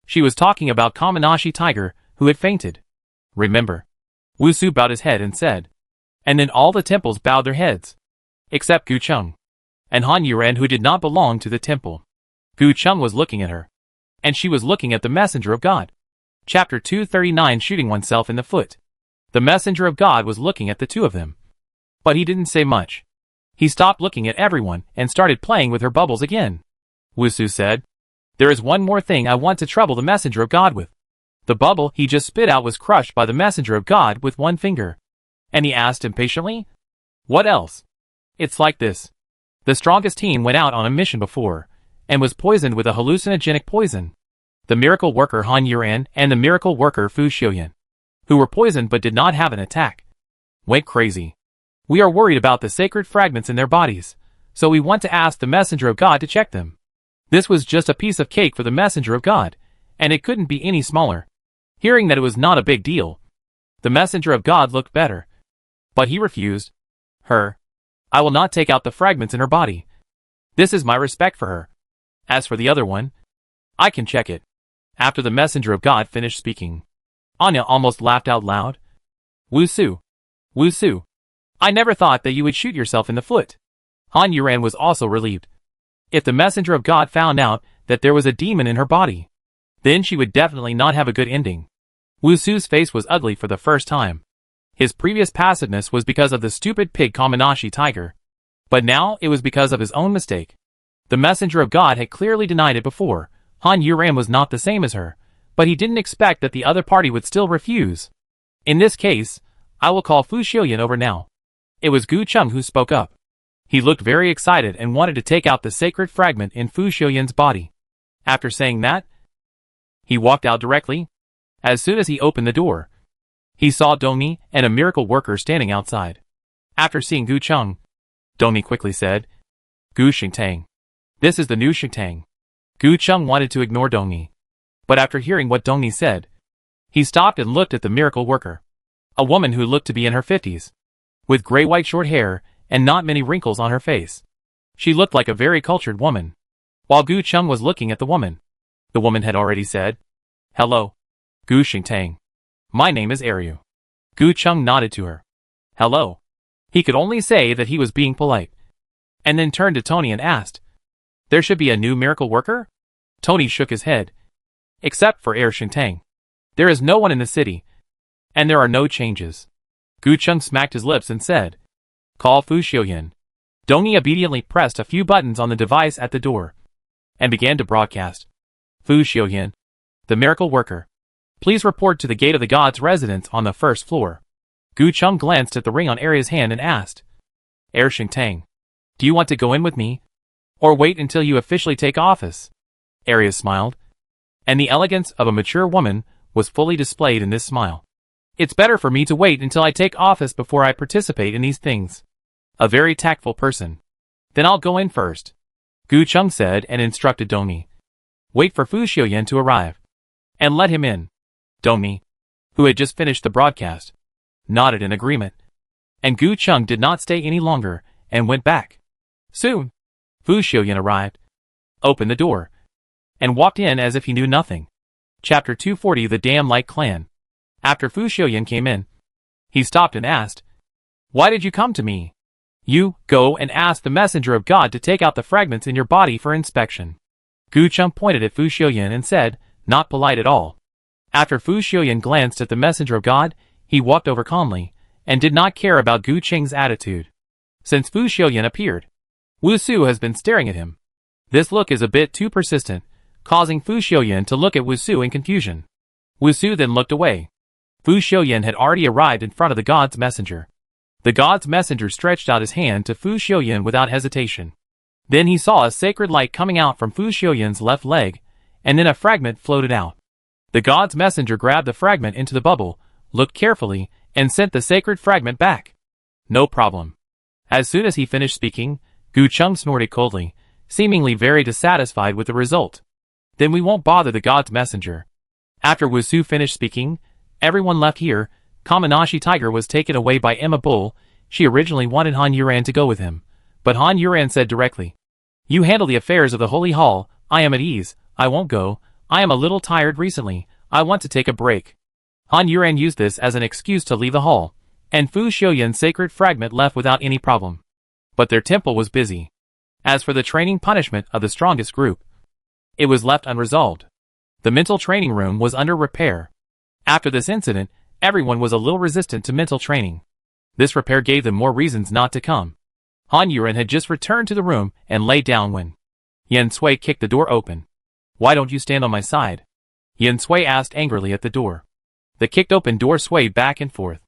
She was talking about Kamanashi Tiger, who had fainted. Remember. Wusu bowed his head and said. And then all the temples bowed their heads, except Gu Cheng and Han Yuren, who did not belong to the temple. Gu Cheng was looking at her, and she was looking at the messenger of God. Chapter 239, Shooting oneself in the foot. The messenger of God was looking at the two of them, but he didn't say much. He stopped looking at everyone and started playing with her bubbles again. Wusu said, There is one more thing I want to trouble the messenger of God with. The bubble he just spit out was crushed by the messenger of God with one finger. And he asked impatiently, What else? It's like this. The strongest team went out on a mission before, and was poisoned with a hallucinogenic poison. The miracle worker Han Yuren and the miracle worker Fu Xiuyan, who were poisoned but did not have an attack, went crazy. We are worried about the sacred fragments in their bodies, so we want to ask the messenger of God to check them. This was just a piece of cake for the messenger of God, and it couldn't be any smaller. Hearing that it was not a big deal, the messenger of God looked better, but he refused. Her. I will not take out the fragments in her body. This is my respect for her. As for the other one, I can check it. After the messenger of God finished speaking, Anya almost laughed out loud. Wusu. Wusu. I never thought that you would shoot yourself in the foot. Han Yuren was also relieved. If the messenger of God found out that there was a demon in her body, then she would definitely not have a good ending. Wusu's face was ugly for the first time. His previous passiveness was because of the stupid pig Kamanashi Tiger, but now it was because of his own mistake. The messenger of God had clearly denied it before. Han Yuren was not the same as her, but he didn't expect that the other party would still refuse. In this case, I will call Fu Xiuyan over now. It was Gu Cheng who spoke up. He looked very excited and wanted to take out the sacred fragment in Fu Xiuyan's body. After saying that, he walked out directly. As soon as he opened the door, he saw Dongni and a miracle worker standing outside. After seeing Gu Cheng, Dongni quickly said, Gu Xingtang. This is the new Xingtang. Gu Cheng wanted to ignore Dongni, but after hearing what Dongni said, he stopped and looked at the miracle worker. A woman who looked to be in her 50s, with gray-white short hair and not many wrinkles on her face. She looked like a very cultured woman. While Gu Cheng was looking at the woman had already said, Hello, Gu Xingtang. My name is Ryu. Gu Cheng nodded to her. Hello. He could only say that he was being polite, and then turned to Tony and asked, There should be a new miracle worker? Tony shook his head. Except for Xingtang. There is no one in the city, and there are no changes. Gu Cheng smacked his lips and said, Call Fu Xiuyan. Dongni obediently pressed a few buttons on the device at the door, and began to broadcast. Fu Xiuyan, the miracle worker. Please report to the gate of the god's residence on the first floor. Gu Cheng glanced at the ring on Arya's hand and asked, Xingtang, do you want to go in with me, or wait until you officially take office? Arya smiled, and the elegance of a mature woman was fully displayed in this smile. It's better for me to wait until I take office before I participate in these things. A very tactful person. Then I'll go in first. Gu Chung said and instructed Dongmi. Wait for Fu Xiuyan to arrive. And let him in. Dongmi, who had just finished the broadcast, nodded in agreement. And Gu Chung did not stay any longer and went back. Soon, Fu Xiuyan arrived, opened the door, and walked in as if he knew nothing. Chapter 240 The Damn Light Clan. After Fu Xiuyan came in, he stopped and asked, Why did you come to me? You, go and ask the messenger of God to take out the fragments in your body for inspection. Gu Chung pointed at Fu Xiuyan and said, not polite at all. After Fu Xiuyan glanced at the messenger of God, he walked over calmly, and did not care about Gu Cheng's attitude. Since Fu Xiuyan appeared, Wu Su has been staring at him. This look is a bit too persistent, causing Fu Xiuyan to look at Wu Su in confusion. Wu Su then looked away. Fu Xiuyan had already arrived in front of the god's messenger. The god's messenger stretched out his hand to Fu Xiuyan without hesitation. Then he saw a sacred light coming out from Fu Xiuyan's left leg, and then a fragment floated out. The god's messenger grabbed the fragment into the bubble, looked carefully, and sent the sacred fragment back. No problem. As soon as he finished speaking, Gu Chung snorted coldly, seemingly very dissatisfied with the result. Then we won't bother the god's messenger. After Wu Su finished speaking, everyone left here. Kamanashi Tiger was taken away by Emma Bull. She originally wanted Han Yuran to go with him, but Han Yuran said directly, You handle the affairs of the Holy Hall. I am at ease. I won't go. I am a little tired recently. I want to take a break. Han Yuran used this as an excuse to leave the hall, and Fu Xiuyan's sacred fragment left without any problem. But their temple was busy. As for the training punishment of the strongest group, it was left unresolved. The mental training room was under repair. After this incident, everyone was a little resistant to mental training. This repair gave them more reasons not to come. Han Yuran had just returned to the room and lay down when Yen Cui kicked the door open. Why don't you stand on my side? Yen Cui asked angrily at the door. The kicked open door swayed back and forth.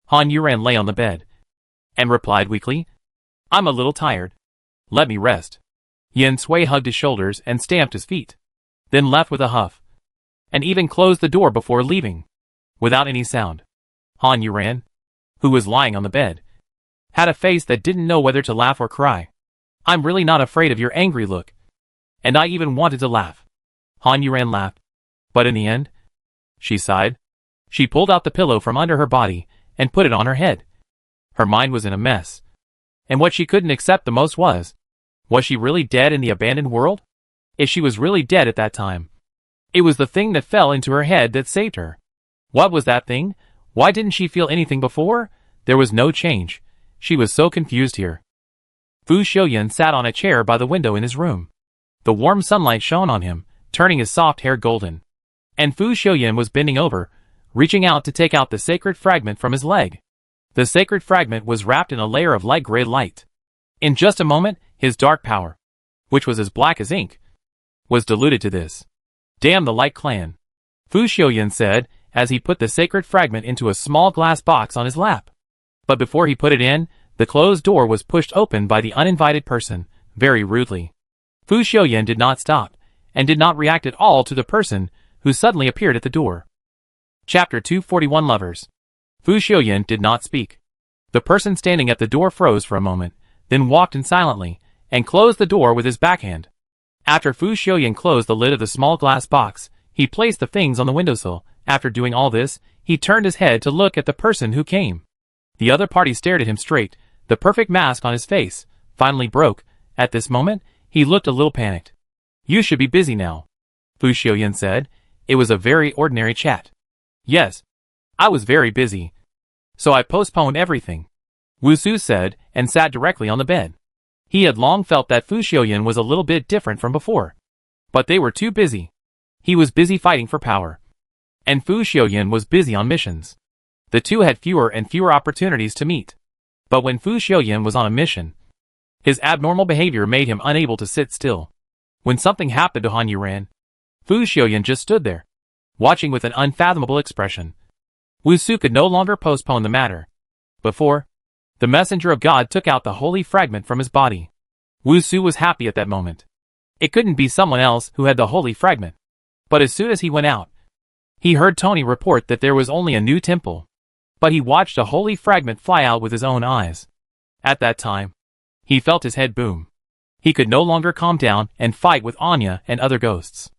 Han Yuran lay on the bed and replied weakly, I'm a little tired. Let me rest. Yen Cui hugged his shoulders and stamped his feet, then left with a huff, and even closed the door before leaving. Without any sound, Han Yuran, who was lying on the bed, had a face that didn't know whether to laugh or cry. I'm really not afraid of your angry look. And I even wanted to laugh. Han Yuran laughed. But in the end, she sighed. She pulled out the pillow from under her body and put it on her head. Her mind was in a mess. And what she couldn't accept the most was she really dead in the abandoned world? If she was really dead at that time, it was the thing that fell into her head that saved her. What was that thing? Why didn't she feel anything before? There was no change. She was so confused here. Fu Xiuyan sat on a chair by the window in his room. The warm sunlight shone on him, turning his soft hair golden. And Fu Xiuyan was bending over, reaching out to take out the sacred fragment from his leg. The sacred fragment was wrapped in a layer of light gray light. In just a moment, his dark power, which was as black as ink, was diluted to this. Damn the Light Clan, Fu Xiuyan said, as he put the sacred fragment into a small glass box on his lap. But before he put it in, the closed door was pushed open by the uninvited person, very rudely. Fu Xiuyan did not stop, and did not react at all to the person who suddenly appeared at the door. Chapter 241 Lovers. Fu Xiuyan did not speak. The person standing at the door froze for a moment, then walked in silently, and closed the door with his backhand. After Fu Xiuyan closed the lid of the small glass box, he placed the things on the windowsill. After doing all this, he turned his head to look at the person who came. The other party stared at him straight. The perfect mask on his face finally broke. At this moment, he looked a little panicked. You should be busy now, Fu Xiuyan said. It was a very ordinary chat. Yes, I was very busy, so I postponed everything, Wu Su said, and sat directly on the bed. He had long felt that Fu Xiuyan was a little bit different from before. But they were too busy. He was busy fighting for power, and Fu Xiuyan was busy on missions. The two had fewer and fewer opportunities to meet. But when Fu Xiuyan was on a mission, his abnormal behavior made him unable to sit still. When something happened to Han Yuran, Fu Xiuyan just stood there, watching with an unfathomable expression. Wu Su could no longer postpone the matter. Before, the messenger of God took out the holy fragment from his body. Wu Su was happy at that moment. It couldn't be someone else who had the holy fragment. But as soon as he went out, he heard Tony report that there was only a new temple. but he watched a holy fragment fly out with his own eyes. At that time, he felt his head boom. He could no longer calm down and fight with Anya and other ghosts.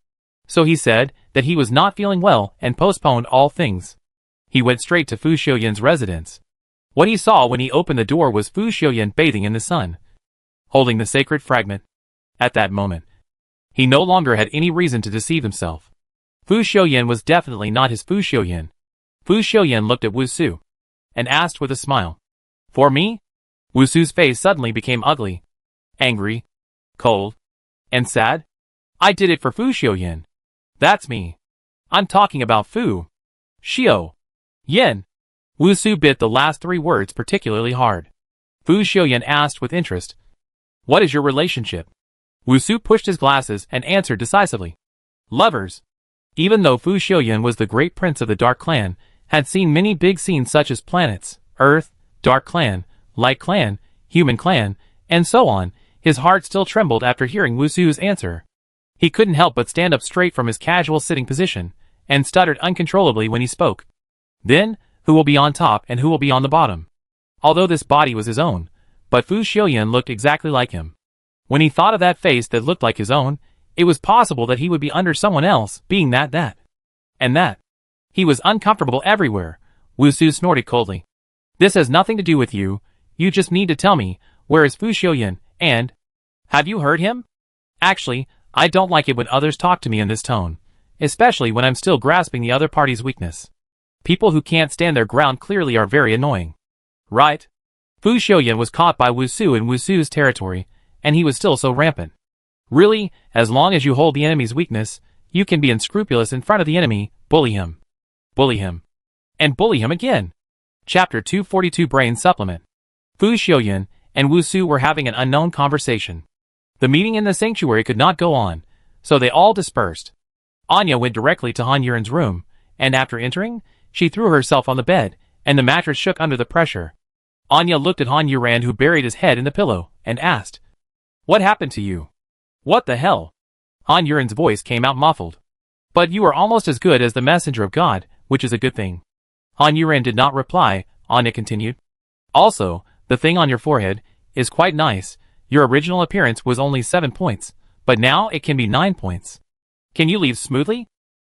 So he said that he was not feeling well and postponed all things. He went straight to Fu Xiuyan's residence. What he saw when he opened the door was Fu Xiuyan bathing in the sun, holding the sacred fragment. At that moment, he no longer had any reason to deceive himself. Fu Xiuyan was definitely not his Fu Xiuyan. Fu Xiuyan looked at Wu Su and asked with a smile, "For me?" Wu Su's face suddenly became ugly, angry, cold, and sad. "I did it for Fu Xiuyan. That's me. I'm talking about Fu Xiuyan." Wu Su bit the last 3 words particularly hard. Fu Xiuyan asked with interest, "What is your relationship?" Wu Su pushed his glasses and answered decisively, "Lovers." Even though Fu Xiuyan was the great prince of the Dark Clan, had seen many big scenes such as planets, Earth, Dark Clan, Light Clan, Human Clan, and so on, his heart still trembled after hearing Wu Su's answer. He couldn't help but stand up straight from his casual sitting position, and stuttered uncontrollably when he spoke. "Then, who will be on top and who will be on the bottom?" Although this body was his own, but Fu Xiuyan looked exactly like him. When he thought of that face that looked like his own, it was possible that he would be under someone else, being that. And that. He was uncomfortable everywhere. Wu Su snorted coldly. "This has nothing to do with you. You just need to tell me, where is Fu Xiuyan, and have you heard him?" Actually, I don't like it when others talk to me in this tone, especially when I'm still grasping the other party's weakness. People who can't stand their ground clearly are very annoying. Right? Fu Xiuyan was caught by Wu Su in Wu Su's territory, and he was still so rampant. Really, as long as you hold the enemy's weakness, you can be unscrupulous in front of the enemy, bully him. Bully him. And bully him again. Chapter 242 Brain Supplement. Fu Xiuyan and Wu Su were having an unknown conversation. The meeting in the sanctuary could not go on, so they all dispersed. Anya went directly to Han Yuren's room, and after entering, she threw herself on the bed, and the mattress shook under the pressure. Anya looked at Han Yuren, who buried his head in the pillow, and asked, "What happened to you?" "What the hell?" Han Yuren's voice came out muffled. "But you are almost as good as the messenger of God, which is a good thing." Han Yuren did not reply. Anya continued, "Also, the thing on your forehead is quite nice. Your original appearance was only 7 points, but now it can be 9 points. Can you leave smoothly?"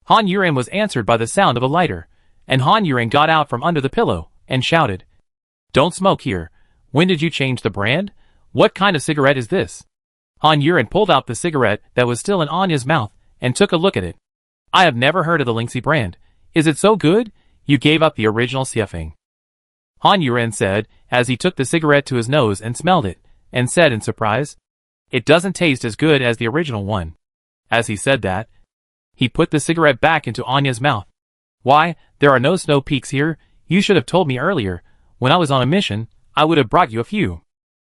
Han Yuren was answered by the sound of a lighter, and Han Yuren got out from under the pillow and shouted, "Don't smoke here. When did you change the brand? What kind of cigarette is this?" Han Yuren pulled out the cigarette that was still in Anya's mouth and took a look at it. "I have never heard of the Lingxi brand. Is it so good? You gave up the original Siefeng." Han Yuren said, as he took the cigarette to his nose and smelled it, and said in surprise, "It doesn't taste as good as the original one." As he said that, he put the cigarette back into Anya's mouth. "Why, there are no snow peaks here. You should have told me earlier. When I was on a mission, I would have brought you a few."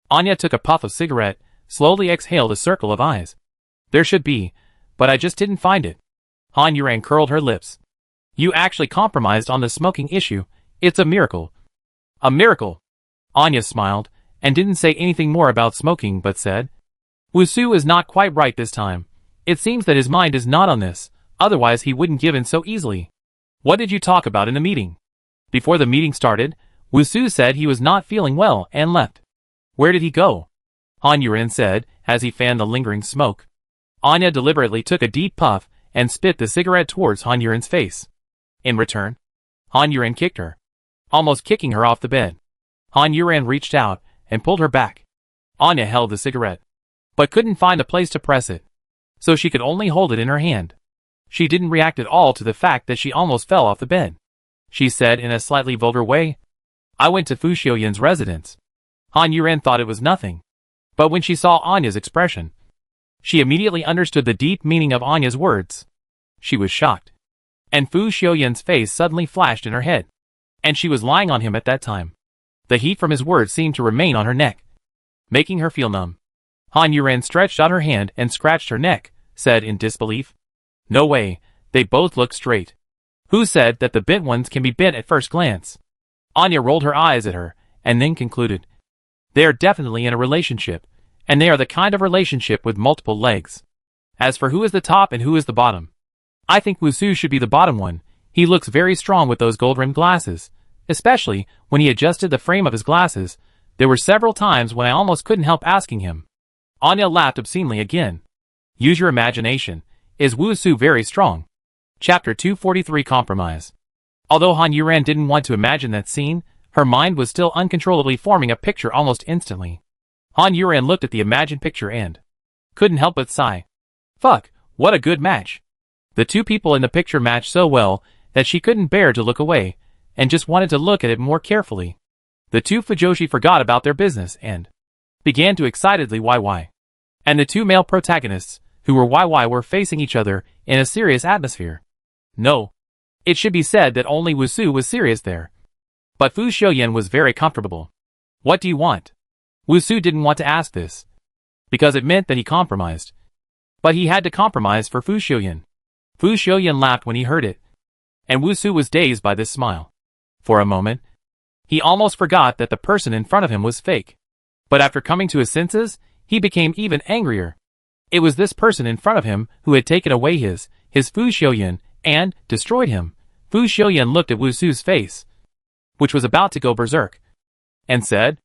Anya took a puff of cigarette, slowly exhaled a circle of eyes. "There should be, but I just didn't find it." Han Yuren curled her lips. "You actually compromised on the smoking issue. It's a miracle." "A miracle?" Anya smiled, and didn't say anything more about smoking but said, "Wu Su is not quite right this time. It seems that his mind is not on this, otherwise he wouldn't give in so easily." "What did you talk about in the meeting?" Before the meeting started, Wu Su said he was not feeling well and left. "Where did he go?" Han Yuren said, as he fanned the lingering smoke. Anya deliberately took a deep puff and spit the cigarette towards Han Yuren's face. In return, Han Yuren kicked her, almost kicking her off the bed. Han Yuren reached out and pulled her back. Anya held the cigarette, but couldn't find a place to press it, so she could only hold it in her hand. She didn't react at all to the fact that she almost fell off the bed. She said in a slightly vulgar way, "I went to Fu Xiuyan's residence." Han Yuren thought it was nothing, but when she saw Anya's expression, she immediately understood the deep meaning of Anya's words. She was shocked, and Fu Xiuyan's face suddenly flashed in her head, and she was lying on him at that time. The heat from his words seemed to remain on her neck, making her feel numb. Han Yuren stretched out her hand and scratched her neck, said in disbelief, "No way, they both look straight. Who said that the bent ones can be bent at first glance?" Anya rolled her eyes at her, and then concluded, "They are definitely in a relationship, and they are the kind of relationship with multiple legs. As for who is the top and who is the bottom, I think Wu Su should be the bottom one. He looks very strong with those gold-rimmed glasses. especially when he adjusted the frame of his glasses. There were several times when I almost couldn't help asking him. Anya laughed obscenely again. Use your imagination. Is Wushu very strong? Chapter 243 Compromise. Although Han Yuran didn't want to imagine that scene, her mind was still uncontrollably forming a picture almost instantly. Han Yuran looked at the imagined picture and couldn't help but sigh. Fuck, what a good match. The two people in the picture matched so well that she couldn't bear to look away, and just wanted to look at it more carefully. The two Fujoshi forgot about their business and began to excitedly YY. And the two male protagonists, who were YY, were facing each other in a serious atmosphere. No. It should be said that only Wushu was serious there. But Fu Xiuyan was very comfortable. What do you want? Wushu didn't want to ask this, because it meant that he compromised. But he had to compromise for Fu Xiuyan. Fu Xiuyan laughed when he heard it, and Wushu was dazed by this smile. For a moment, he almost forgot that the person in front of him was fake. But after coming to his senses, he became even angrier. It was this person in front of him who had taken away his Fu Xiuyan and destroyed him. Fu Xiuyan looked at Wushu's face, which was about to go berserk, and said,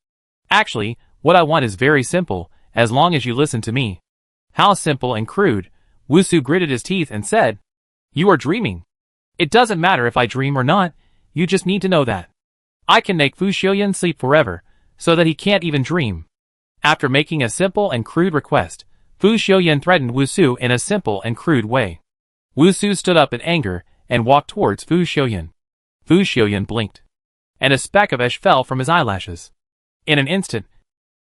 Actually, what I want is very simple, as long as you listen to me. How simple and crude. Wushu gritted his teeth and said, You are dreaming. It doesn't matter if I dream or not, you just need to know that I can make Fu Xiuyan sleep forever, so that he can't even dream. After making a simple and crude request, Fu Xiuyan threatened Wushu in a simple and crude way. Wushu stood up in anger and walked towards Fu Xiuyan. Fu Xiuyan blinked, and a speck of ash fell from his eyelashes. In an instant,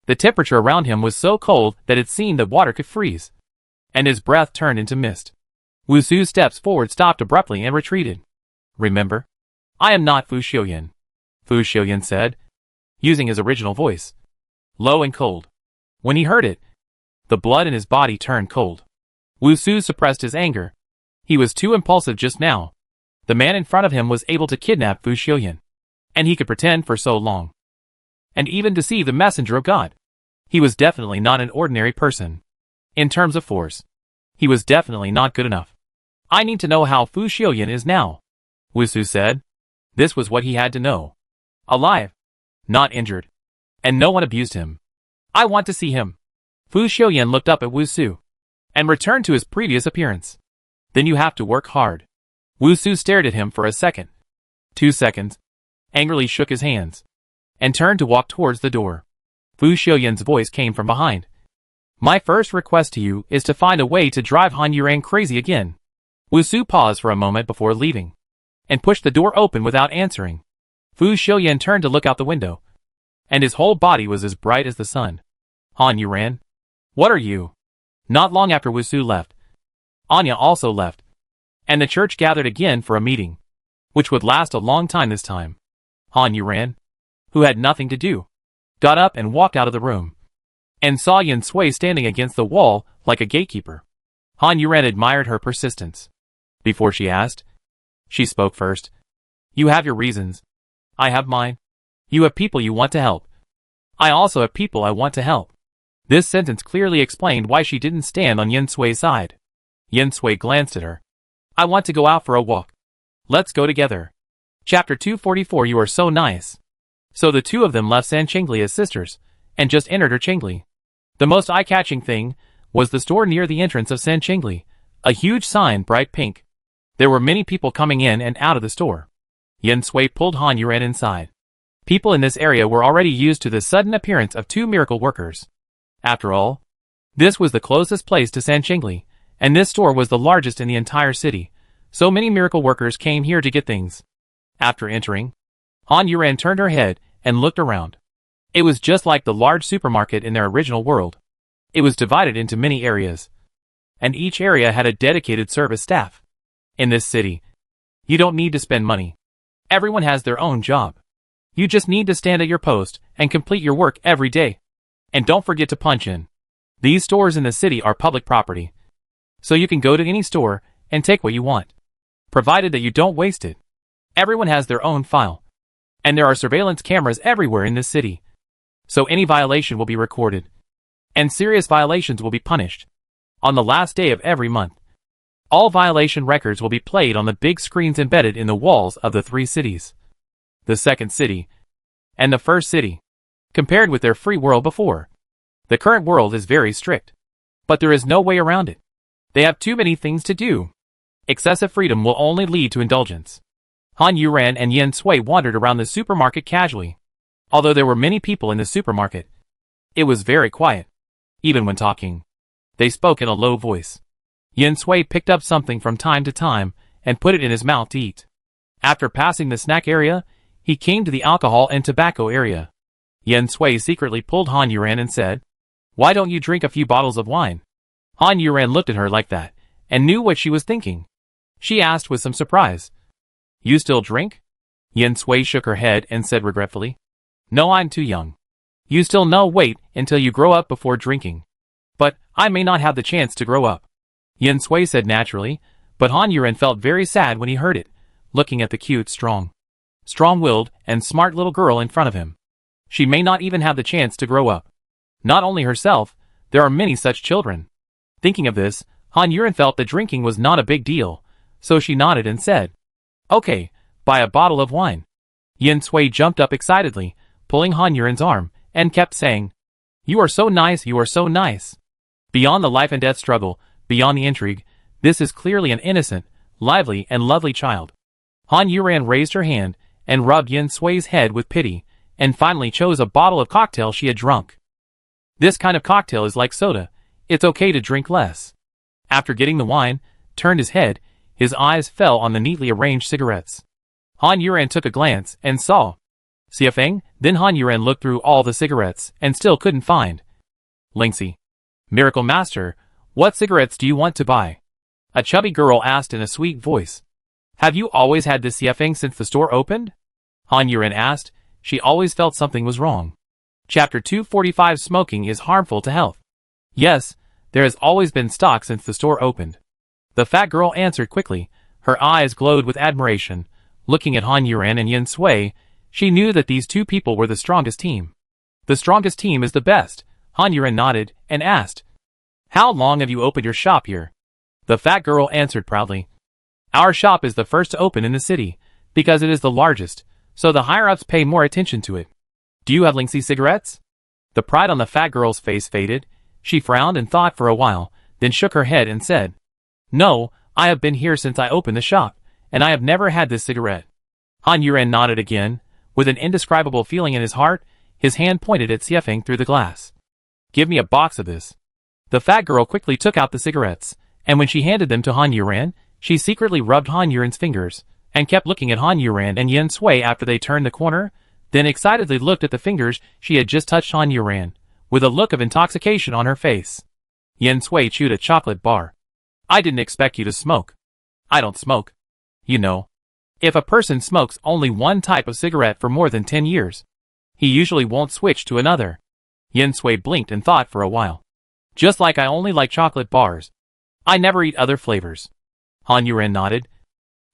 the temperature around him was so cold that it seemed that water could freeze, and his breath turned into mist. Wushu's steps forward stopped abruptly and retreated. Remember, I am not Fu Xiuyan, Fu Xiuyan said, using his original voice, low and cold. When he heard it, the blood in his body turned cold. Wushu suppressed his anger. He was too impulsive just now. The man in front of him was able to kidnap Fu Xiuyan, and he could pretend for so long, and even deceive the messenger of God. He was definitely not an ordinary person. In terms of force, he was definitely not good enough. I need to know how Fu Xiuyan is now, Wushu said. This was what he had to know. Alive, not injured, and no one abused him. I want to see him. Fu Xiuyan looked up at Wushu and returned to his previous appearance. Then you have to work hard. Wushu stared at him for a second, 2 seconds, angrily shook his hands, and turned to walk towards the door. Fu Xiuyan's voice came from behind. My first request to you is to find a way to drive Han Yuran crazy again. Wushu paused for a moment before leaving, and pushed the door open without answering. Fu Xiuyan turned to look out the window, and his whole body was as bright as the sun. Han Yuran, what are you? Not long after Wushu left, Anya also left, and the church gathered again for a meeting, which would last a long time this time. Han Yuran, who had nothing to do, got up and walked out of the room, and saw Yin Sui standing against the wall like a gatekeeper. Han Yuran admired her persistence. Before she asked, she spoke first. You have your reasons. I have mine. You have people you want to help. I also have people I want to help. This sentence clearly explained why she didn't stand on Yin Sui's side. Yin Sui glanced at her. I want to go out for a walk. Let's go together. Chapter 244 You are so nice. So the two of them left Sanchengli as sisters, and just entered her Chengli. The most eye-catching thing was the store near the entrance of Sanchengli, a huge sign bright pink. There were many people coming in and out of the store. Yin Sui pulled Han Yuran inside. People in this area were already used to the sudden appearance of two miracle workers. After all, this was the closest place to Sanchengli, and this store was the largest in the entire city, so many miracle workers came here to get things. After entering, Han Yuran turned her head and looked around. It was just like the large supermarket in their original world. It was divided into many areas, and each area had a dedicated service staff. In this city, you don't need to spend money. Everyone has their own job. You just need to stand at your post and complete your work every day. And don't forget to punch in. These stores in the city are public property, so you can go to any store and take what you want, provided that you don't waste it. Everyone has their own file, and there are surveillance cameras everywhere in this city, so any violation will be recorded, and serious violations will be punished. On the last day of every month, all violation records will be played on the big screens embedded in the walls of the 3 cities. the second city, and the first city. Compared with their free world before, the current world is very strict. But there is no way around it. They have too many things to do. Excessive freedom will only lead to indulgence. Han Yuran and Yen Sui wandered around the supermarket casually. Although there were many people in the supermarket, it was very quiet. Even when talking, they spoke in a low voice. Yen Sui picked up something from time to time and put it in his mouth to eat. After passing the snack area, he came to the alcohol and tobacco area. Yen Sui secretly pulled Han Yuran and said, "Why don't you drink a few bottles of wine?" Han Yuran looked at her like that and knew what she was thinking. She asked with some surprise, "You still drink?" Yen Sui shook her head and said regretfully, "No, I'm too young." "You still know, wait until you grow up before drinking." "But I may not have the chance to grow up," Yen Sui said naturally, but Han Yuran felt very sad when he heard it, looking at the cute, strong-willed, and smart little girl in front of him. She may not even have the chance to grow up. Not only herself, there are many such children. Thinking of this, Han Yuran felt that drinking was not a big deal, so she nodded and said, "Okay, buy a bottle of wine." Yen Sui jumped up excitedly, pulling Han Yuran's arm, and kept saying, "You are so nice, you are so nice." Beyond the life and death struggle, beyond the intrigue, this is clearly an innocent, lively, and lovely child. Han Yuran raised her hand and rubbed Yen Sui's head with pity, and finally chose a bottle of cocktail she had drunk. This kind of cocktail is like soda. It's okay to drink less. After getting the wine, turned his head, his eyes fell on the neatly arranged cigarettes. Han Yuran took a glance and saw Xiafeng. Then Han Yuran looked through all the cigarettes and still couldn't find Lingxi. "Miracle Master, what cigarettes do you want to buy?" a chubby girl asked in a sweet voice. "Have you always had this Xiafeng since the store opened?" Han Yuran asked. She always felt something was wrong. Chapter 245. Smoking is harmful to health. "Yes, there has always been stock since the store opened," the fat girl answered quickly. Her eyes glowed with admiration. Looking at Han Yuran and Yen Sui, she knew that these two people were the strongest team. "The strongest team is the best." Han Yuran nodded and asked, "How long have you opened your shop here?" The fat girl answered proudly, "Our shop is the first to open in the city, because it is the largest, so the higher-ups pay more attention to it." "Do you have Lingxi cigarettes?" The pride on the fat girl's face faded. She frowned and thought for a while, then shook her head and said, "No, I have been here since I opened the shop, and I have never had this cigarette." Han Yuran nodded again. With an indescribable feeling in his heart, his hand pointed at Xiafeng through the glass. "Give me a box of this." The fat girl quickly took out the cigarettes, and when she handed them to Han Yuran, she secretly rubbed Han Yuran's fingers, and kept looking at Han Yuran and Yen Sui after they turned the corner, then excitedly looked at the fingers she had just touched Han Yuran, with a look of intoxication on her face. Yen Sui chewed a chocolate bar. "I didn't expect you to smoke." "I don't smoke. You know, if a person smokes only one type of cigarette for more than 10 years, he usually won't switch to another." Yen Sui blinked and thought for a while. "Just like I only like chocolate bars. I never eat other flavors." Han Yuran nodded,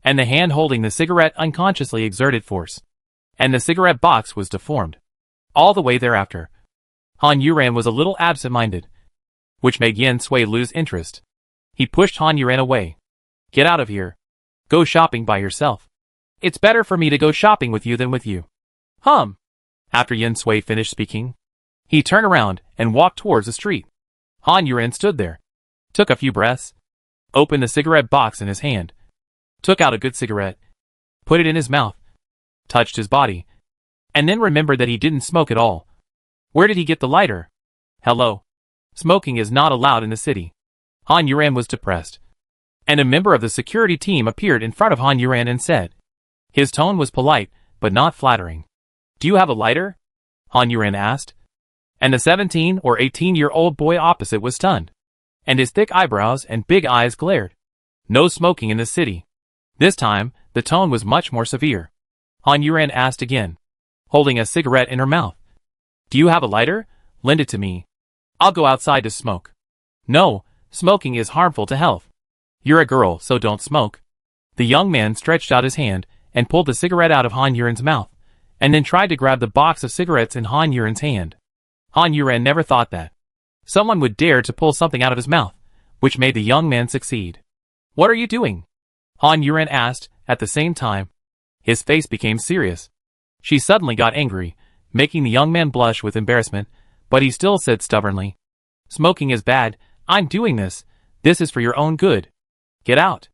and the hand holding the cigarette unconsciously exerted force, and the cigarette box was deformed. All the way thereafter, Han Yuran was a little absent-minded, which made Yen Sui lose interest. He pushed Han Yuran away. "Get out of here. Go shopping by yourself. It's better for me to go shopping with you than with you." After Yen Sui finished speaking, he turned around and walked towards the street. Han Yuran stood there, took a few breaths, opened the cigarette box in his hand, took out a good cigarette, put it in his mouth, touched his body, and then remembered that he didn't smoke at all. Where did he get the lighter? Hello. Smoking is not allowed in the city. Han Yuran was depressed, and a member of the security team appeared in front of Han Yuran and said. His tone was polite, but not flattering. "Do you have a lighter?" Han Yuran asked. And the 17 or 18-year-old boy opposite was stunned, and his thick eyebrows and big eyes glared. "No smoking in the city." This time, the tone was much more severe. Han Yuran asked again, holding a cigarette in her mouth. "Do you have a lighter? Lend it to me. I'll go outside to smoke." "No, smoking is harmful to health. You're a girl, so don't smoke." The young man stretched out his hand and pulled the cigarette out of Han Yuran's mouth, and then tried to grab the box of cigarettes in Han Yuran's hand. Han Yuran never thought that someone would dare to pull something out of his mouth, which made the young man succeed. "What are you doing?" Han Yuran asked. At the same time, his face became serious. She suddenly got angry, making the young man blush with embarrassment, but he still said stubbornly, "Smoking is bad. I'm doing this. This is for your own good. Get out."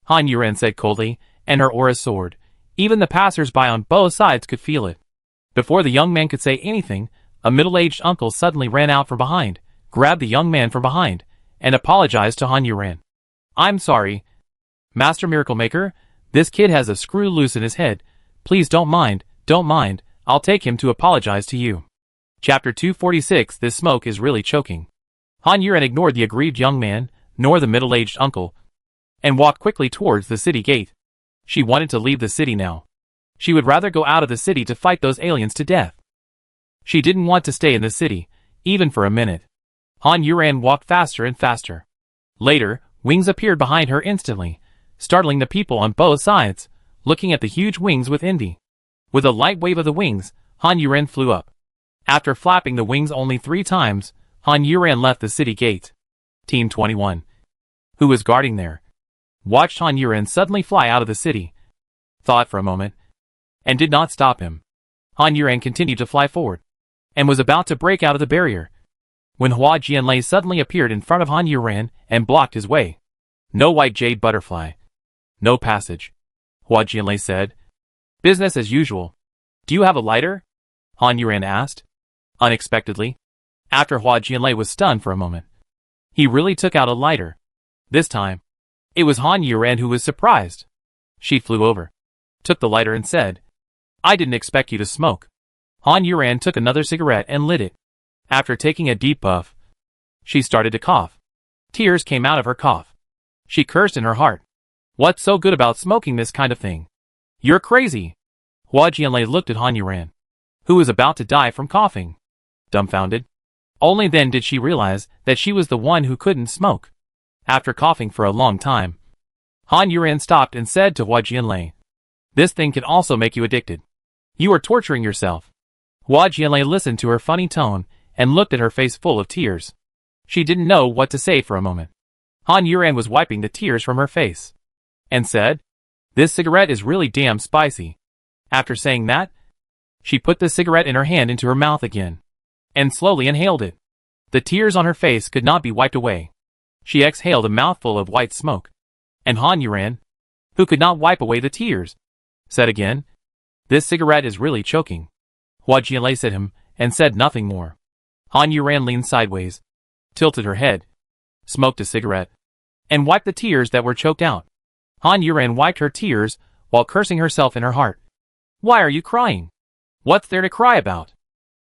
Han Yuren said coldly, and her aura soared. Even the passers-by on both sides could feel it. Before the young man could say anything, a middle-aged uncle suddenly ran out from behind, grabbed the young man from behind, and apologized to Han Yuren. "I'm sorry, Master Miracle Maker. This kid has a screw loose in his head. Please don't mind. I'll take him to apologize to you." Chapter 246. This smoke is really choking. Han Yuren ignored the aggrieved young man, nor the middle-aged uncle, and walked quickly towards the city gate. She wanted to leave the city now. She would rather go out of the city to fight those aliens to death. She didn't want to stay in the city, even for a minute. Han Yuren walked faster and faster. Later, wings appeared behind her instantly, startling the people on both sides, looking at the huge wings with envy. With a light wave of the wings, Han Yuren flew up. After flapping the wings only 3 times, Han Yuren left the city gate. Team 21, who was guarding there, watched Han Yuren suddenly fly out of the city, thought for a moment, and did not stop him. Han Yuren continued to fly forward, and was about to break out of the barrier, when Hua Jianlei suddenly appeared in front of Han Yuren and blocked his way. "No white jade butterfly. No passage," Hua Jianlei said. "Business as usual. Do you have a lighter?" Han Yuren asked, unexpectedly. After Hua Jianlei was stunned for a moment, he really took out a lighter. This time, it was Han Yuren who was surprised. She flew over, took the lighter and said, "I didn't expect you to smoke." Han Yuren took another cigarette and lit it. After taking a deep puff, she started to cough. Tears came out of her cough. She cursed in her heart. "What's so good about smoking this kind of thing? You're crazy." Hua Jianlei looked at Han Yuren, who was about to die from coughing, dumbfounded. Only then did she realize that she was the one who couldn't smoke. After coughing for a long time, Han Yuren stopped and said to Hua Jianlei, "This thing can also make you addicted. You are torturing yourself." Hua Jianlei listened to her funny tone and looked at her face full of tears. She didn't know what to say for a moment. Han Yuren was wiping the tears from her face, and said, "This cigarette is really damn spicy." After saying that, she put the cigarette in her hand into her mouth again, and slowly inhaled it. The tears on her face could not be wiped away. She exhaled a mouthful of white smoke. And Han Yuren, who could not wipe away the tears, said again, "This cigarette is really choking." Hua Jianlei said him, and said nothing more. Han Yuren leaned sideways, tilted her head, smoked a cigarette, and wiped the tears that were choked out. Han Yuren wiped her tears while cursing herself in her heart. "Why are you crying? What's there to cry about?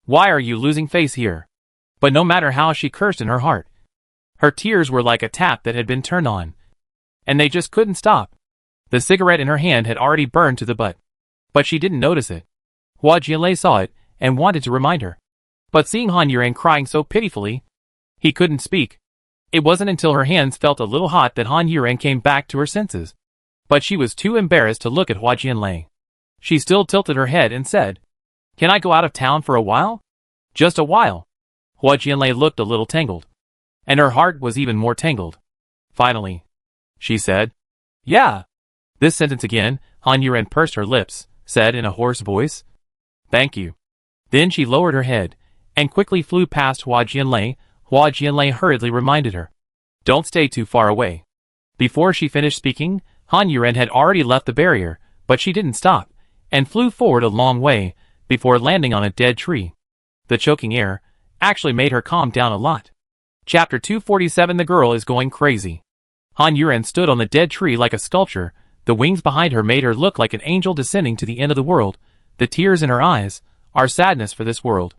Why are you losing face here?" But no matter how she cursed in her heart, her tears were like a tap that had been turned on, and they just couldn't stop. The cigarette in her hand had already burned to the butt, but she didn't notice it. Hua Jianlei saw it and wanted to remind her, but seeing Han Yuren crying so pitifully, he couldn't speak. It wasn't until her hands felt a little hot that Han Yuren came back to her senses, but she was too embarrassed to look at Hua Jianlei. She still tilted her head and said, "Can I go out of town for a while? Just a while." Hua Jianlei looked a little tangled, and her heart was even more tangled. Finally, she said, "Yeah." This sentence again, Han Yuren pursed her lips, said in a hoarse voice, "Thank you." Then she lowered her head, and quickly flew past Hua Jianlei. Hua Jianlei hurriedly reminded her, "Don't stay too far away." Before she finished speaking, Han Yuren had already left the barrier, but she didn't stop, and flew forward a long way, before landing on a dead tree. The choking air actually made her calm down a lot. Chapter 247. The girl is going crazy. Han Yuren stood on the dead tree like a sculpture. The wings behind her made her look like an angel descending to the end of the world. The tears in her eyes are sadness for this world.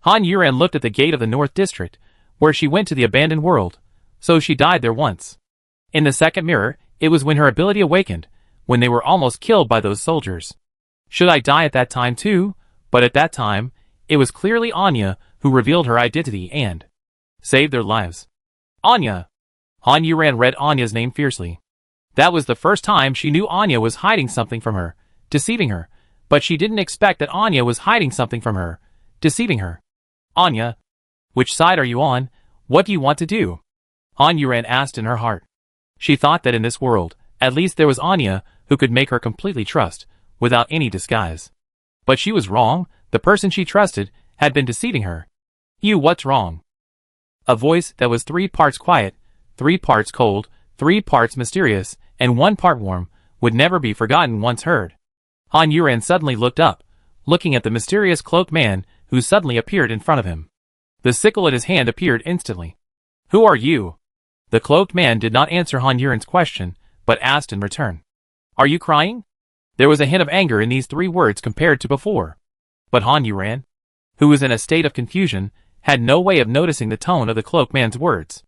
Han Yuren looked at the gate of the North District, where she went to the abandoned world, so she died there once. In the second mirror, it was when her ability awakened, when they were almost killed by those soldiers. Should I die at that time too? But at that time, it was clearly Anya who revealed her identity and saved their lives. Anya! Han Yuren read Anya's name fiercely. That was the first time she knew Anya was hiding something from her, deceiving her, but she didn't expect that Anya was hiding something from her, deceiving her. "Anya, which side are you on? What do you want to do?" Han Yuren asked in her heart. She thought that in this world, at least there was Anya who could make her completely trust, without any disguise. But she was wrong. The person she trusted had been deceiving her. "You, what's wrong?" A voice that was 3 parts quiet, 3 parts cold, 3 parts mysterious, and 1 part warm, would never be forgotten once heard. Han Yuren suddenly looked up, looking at the mysterious cloaked man who suddenly appeared in front of him. The sickle in his hand appeared instantly. "Who are you?" The cloaked man did not answer Han Yuren's question, but asked in return. "Are you crying?" There was a hint of anger in these 3 words compared to before. But Han Yuren, who was in a state of confusion, had no way of noticing the tone of the cloaked man's words.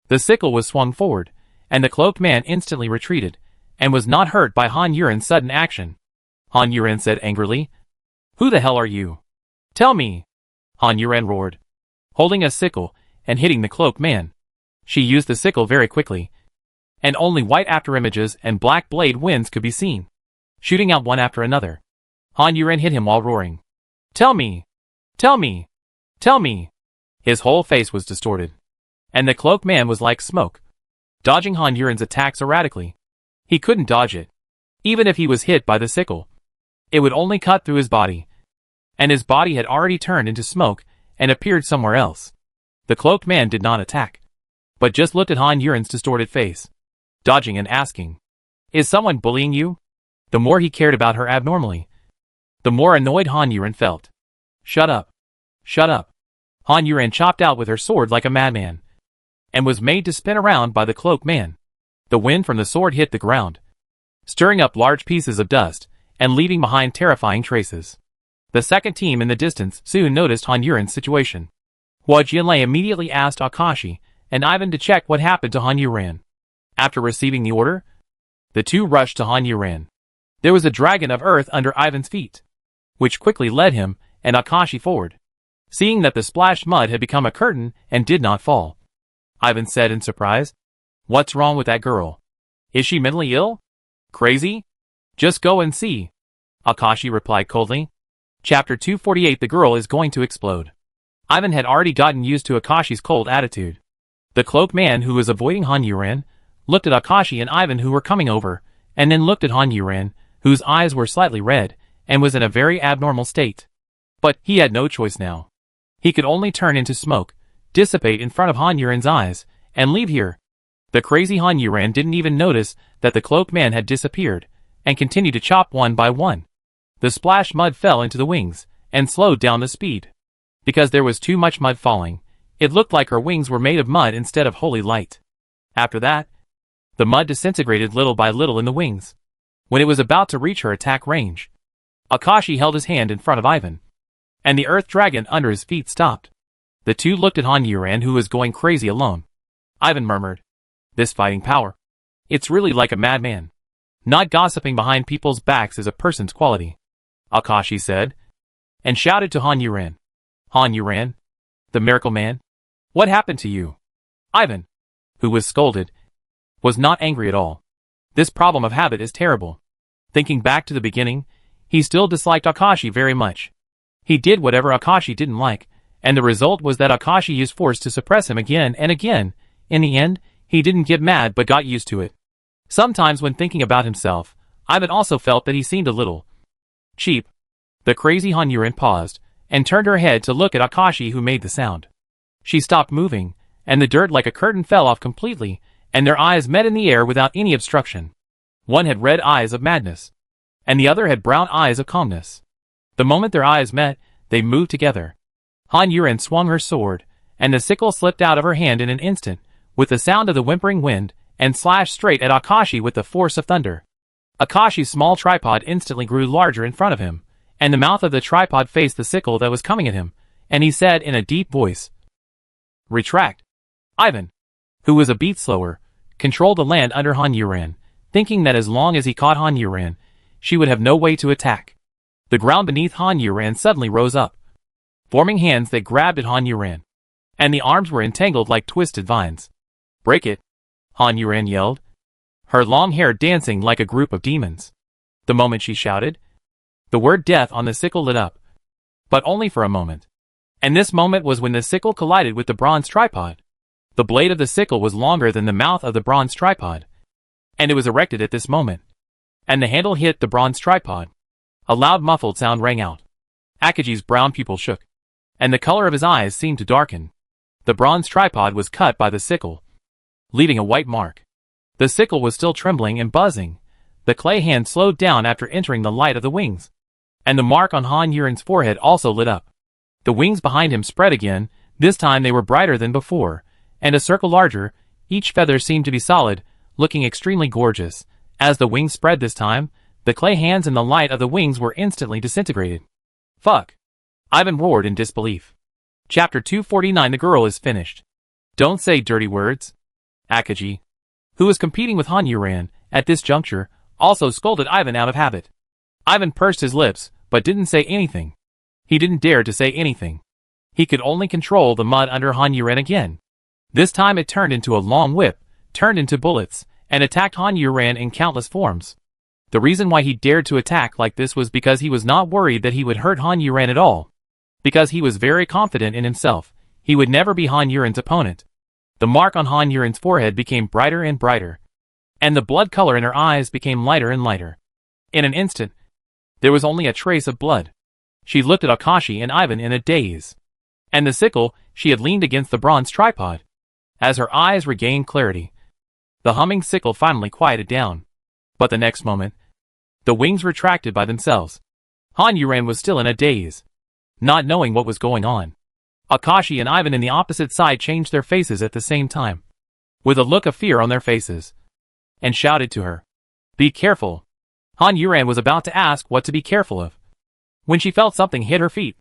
The sickle was swung forward, and the cloaked man instantly retreated, and was not hurt by Han Yuren's sudden action. Han Yuren said angrily, "Who the hell are you? Tell me!" Han Yuren roared, holding a sickle and hitting the cloaked man. She used the sickle very quickly, and only white afterimages and black blade winds could be seen, shooting out one after another. Han Yuren hit him while roaring, "Tell me! Tell me! Tell me!" His whole face was distorted, and the cloaked man was like smoke, dodging Han Yuren's attacks erratically. He couldn't dodge it. Even if he was hit by the sickle, it would only cut through his body, and his body had already turned into smoke and appeared somewhere else. The cloaked man did not attack, but just looked at Han Yuren's distorted face, dodging and asking, "Is someone bullying you?" The more he cared about her abnormally, the more annoyed Han Yuren felt. "Shut up! Shut up!" Han Yuren chopped out with her sword like a madman, and was made to spin around by the cloaked man. The wind from the sword hit the ground, stirring up large pieces of dust, and leaving behind terrifying traces. The second team in the distance soon noticed Han Yuren's situation. Hua Jianlei immediately asked Akashi and Ivan to check what happened to Han Yuren. After receiving the order, the 2 rushed to Han Yuren. There was a dragon of earth under Ivan's feet, which quickly led him and Akashi forward. Seeing that the splashed mud had become a curtain and did not fall, Ivan said in surprise, "What's wrong with that girl? Is she mentally ill? Crazy? Just go and see." Akashi replied coldly. Chapter 248. The girl is going to explode. Ivan had already gotten used to Akashi's cold attitude. The cloaked man who was avoiding Han Yuren looked at Akashi and Ivan who were coming over, and then looked at Han Yuren, whose eyes were slightly red, and was in a very abnormal state. But he had no choice now. He could only turn into smoke, dissipate in front of Han Yuren's eyes, and leave here. The crazy Han Yuren didn't even notice that the cloaked man had disappeared, and continued to chop one by one. The splashed mud fell into the wings, and slowed down the speed. Because there was too much mud falling, it looked like her wings were made of mud instead of holy light. After that, the mud disintegrated little by little in the wings. When it was about to reach her attack range, Akashi held his hand in front of Ivan, and the earth dragon under his feet stopped. The 2 looked at Han Yuren who was going crazy alone. Ivan murmured, "This fighting power. It's really like a madman. Not gossiping behind people's backs is a person's quality," Akashi said, and shouted to Han Yuren. "Han Yuren, the miracle man, what happened to you?" Ivan, who was scolded, was not angry at all. This problem of habit is terrible. Thinking back to the beginning, he still disliked Akashi very much. He did whatever Akashi didn't like, and the result was that Akashi used force to suppress him again and again. In the end, he didn't get mad but got used to it. Sometimes when thinking about himself, Ivan also felt that he seemed a little cheap. The crazy Han Yuren paused, and turned her head to look at Akashi who made the sound. She stopped moving, and the dirt like a curtain fell off completely, and their eyes met in the air without any obstruction. One had red eyes of madness, and the other had brown eyes of calmness. The moment their eyes met, they moved together. Han Yuren swung her sword, and the sickle slipped out of her hand in an instant, with the sound of the whimpering wind, and slashed straight at Akashi with the force of thunder. Akashi's small tripod instantly grew larger in front of him, and the mouth of the tripod faced the sickle that was coming at him, and he said in a deep voice, "Retract." Ivan, who was a beat slower, controlled the land under Han Yuren, thinking that as long as he caught Han Yuren, she would have no way to attack. The ground beneath Han Yuren suddenly rose up, forming hands that grabbed at Han Yuren, and the arms were entangled like twisted vines. "Break it," Han Yuren yelled, her long hair dancing like a group of demons. The moment she shouted, the word death on the sickle lit up, but only for a moment. And this moment was when the sickle collided with the bronze tripod. The blade of the sickle was longer than the mouth of the bronze tripod, and it was erected at this moment, and the handle hit the bronze tripod. A loud muffled sound rang out. Akaji's brown pupil shook, and the color of his eyes seemed to darken. The bronze tripod was cut by the sickle, leaving a white mark. The sickle was still trembling and buzzing. The clay hand slowed down after entering the light of the wings, and the mark on Han Yuren's forehead also lit up. The wings behind him spread again. This time they were brighter than before, and a circle larger. Each feather seemed to be solid, looking extremely gorgeous. As the wings spread this time, the clay hands in the light of the wings were instantly disintegrated. Fuck! Ivan roared in disbelief. Chapter 249. The girl is finished. Don't say dirty words. Akaji, who was competing with Han Yuren at this juncture, also scolded Ivan out of habit. Ivan pursed his lips, but didn't say anything. He didn't dare to say anything. He could only control the mud under Han Yuren again. This time it turned into a long whip, turned into bullets, and attacked Han Yuren in countless forms. The reason why he dared to attack like this was because he was not worried that he would hurt Han Yuren at all. Because he was very confident in himself, he would never be Han Yuren's opponent. The mark on Han Yuren's forehead became brighter and brighter, and the blood color in her eyes became lighter and lighter. In an instant, there was only a trace of blood. She looked at Akashi and Ivan in a daze. And the sickle, she had leaned against the bronze tripod. As her eyes regained clarity, the humming sickle finally quieted down. But the next moment, the wings retracted by themselves. Han Yuren was still in a daze, not knowing what was going on. Akashi and Ivan in the opposite side changed their faces at the same time, with a look of fear on their faces, and shouted to her, "Be careful." Han Yuren was about to ask what to be careful of, when she felt something hit her feet,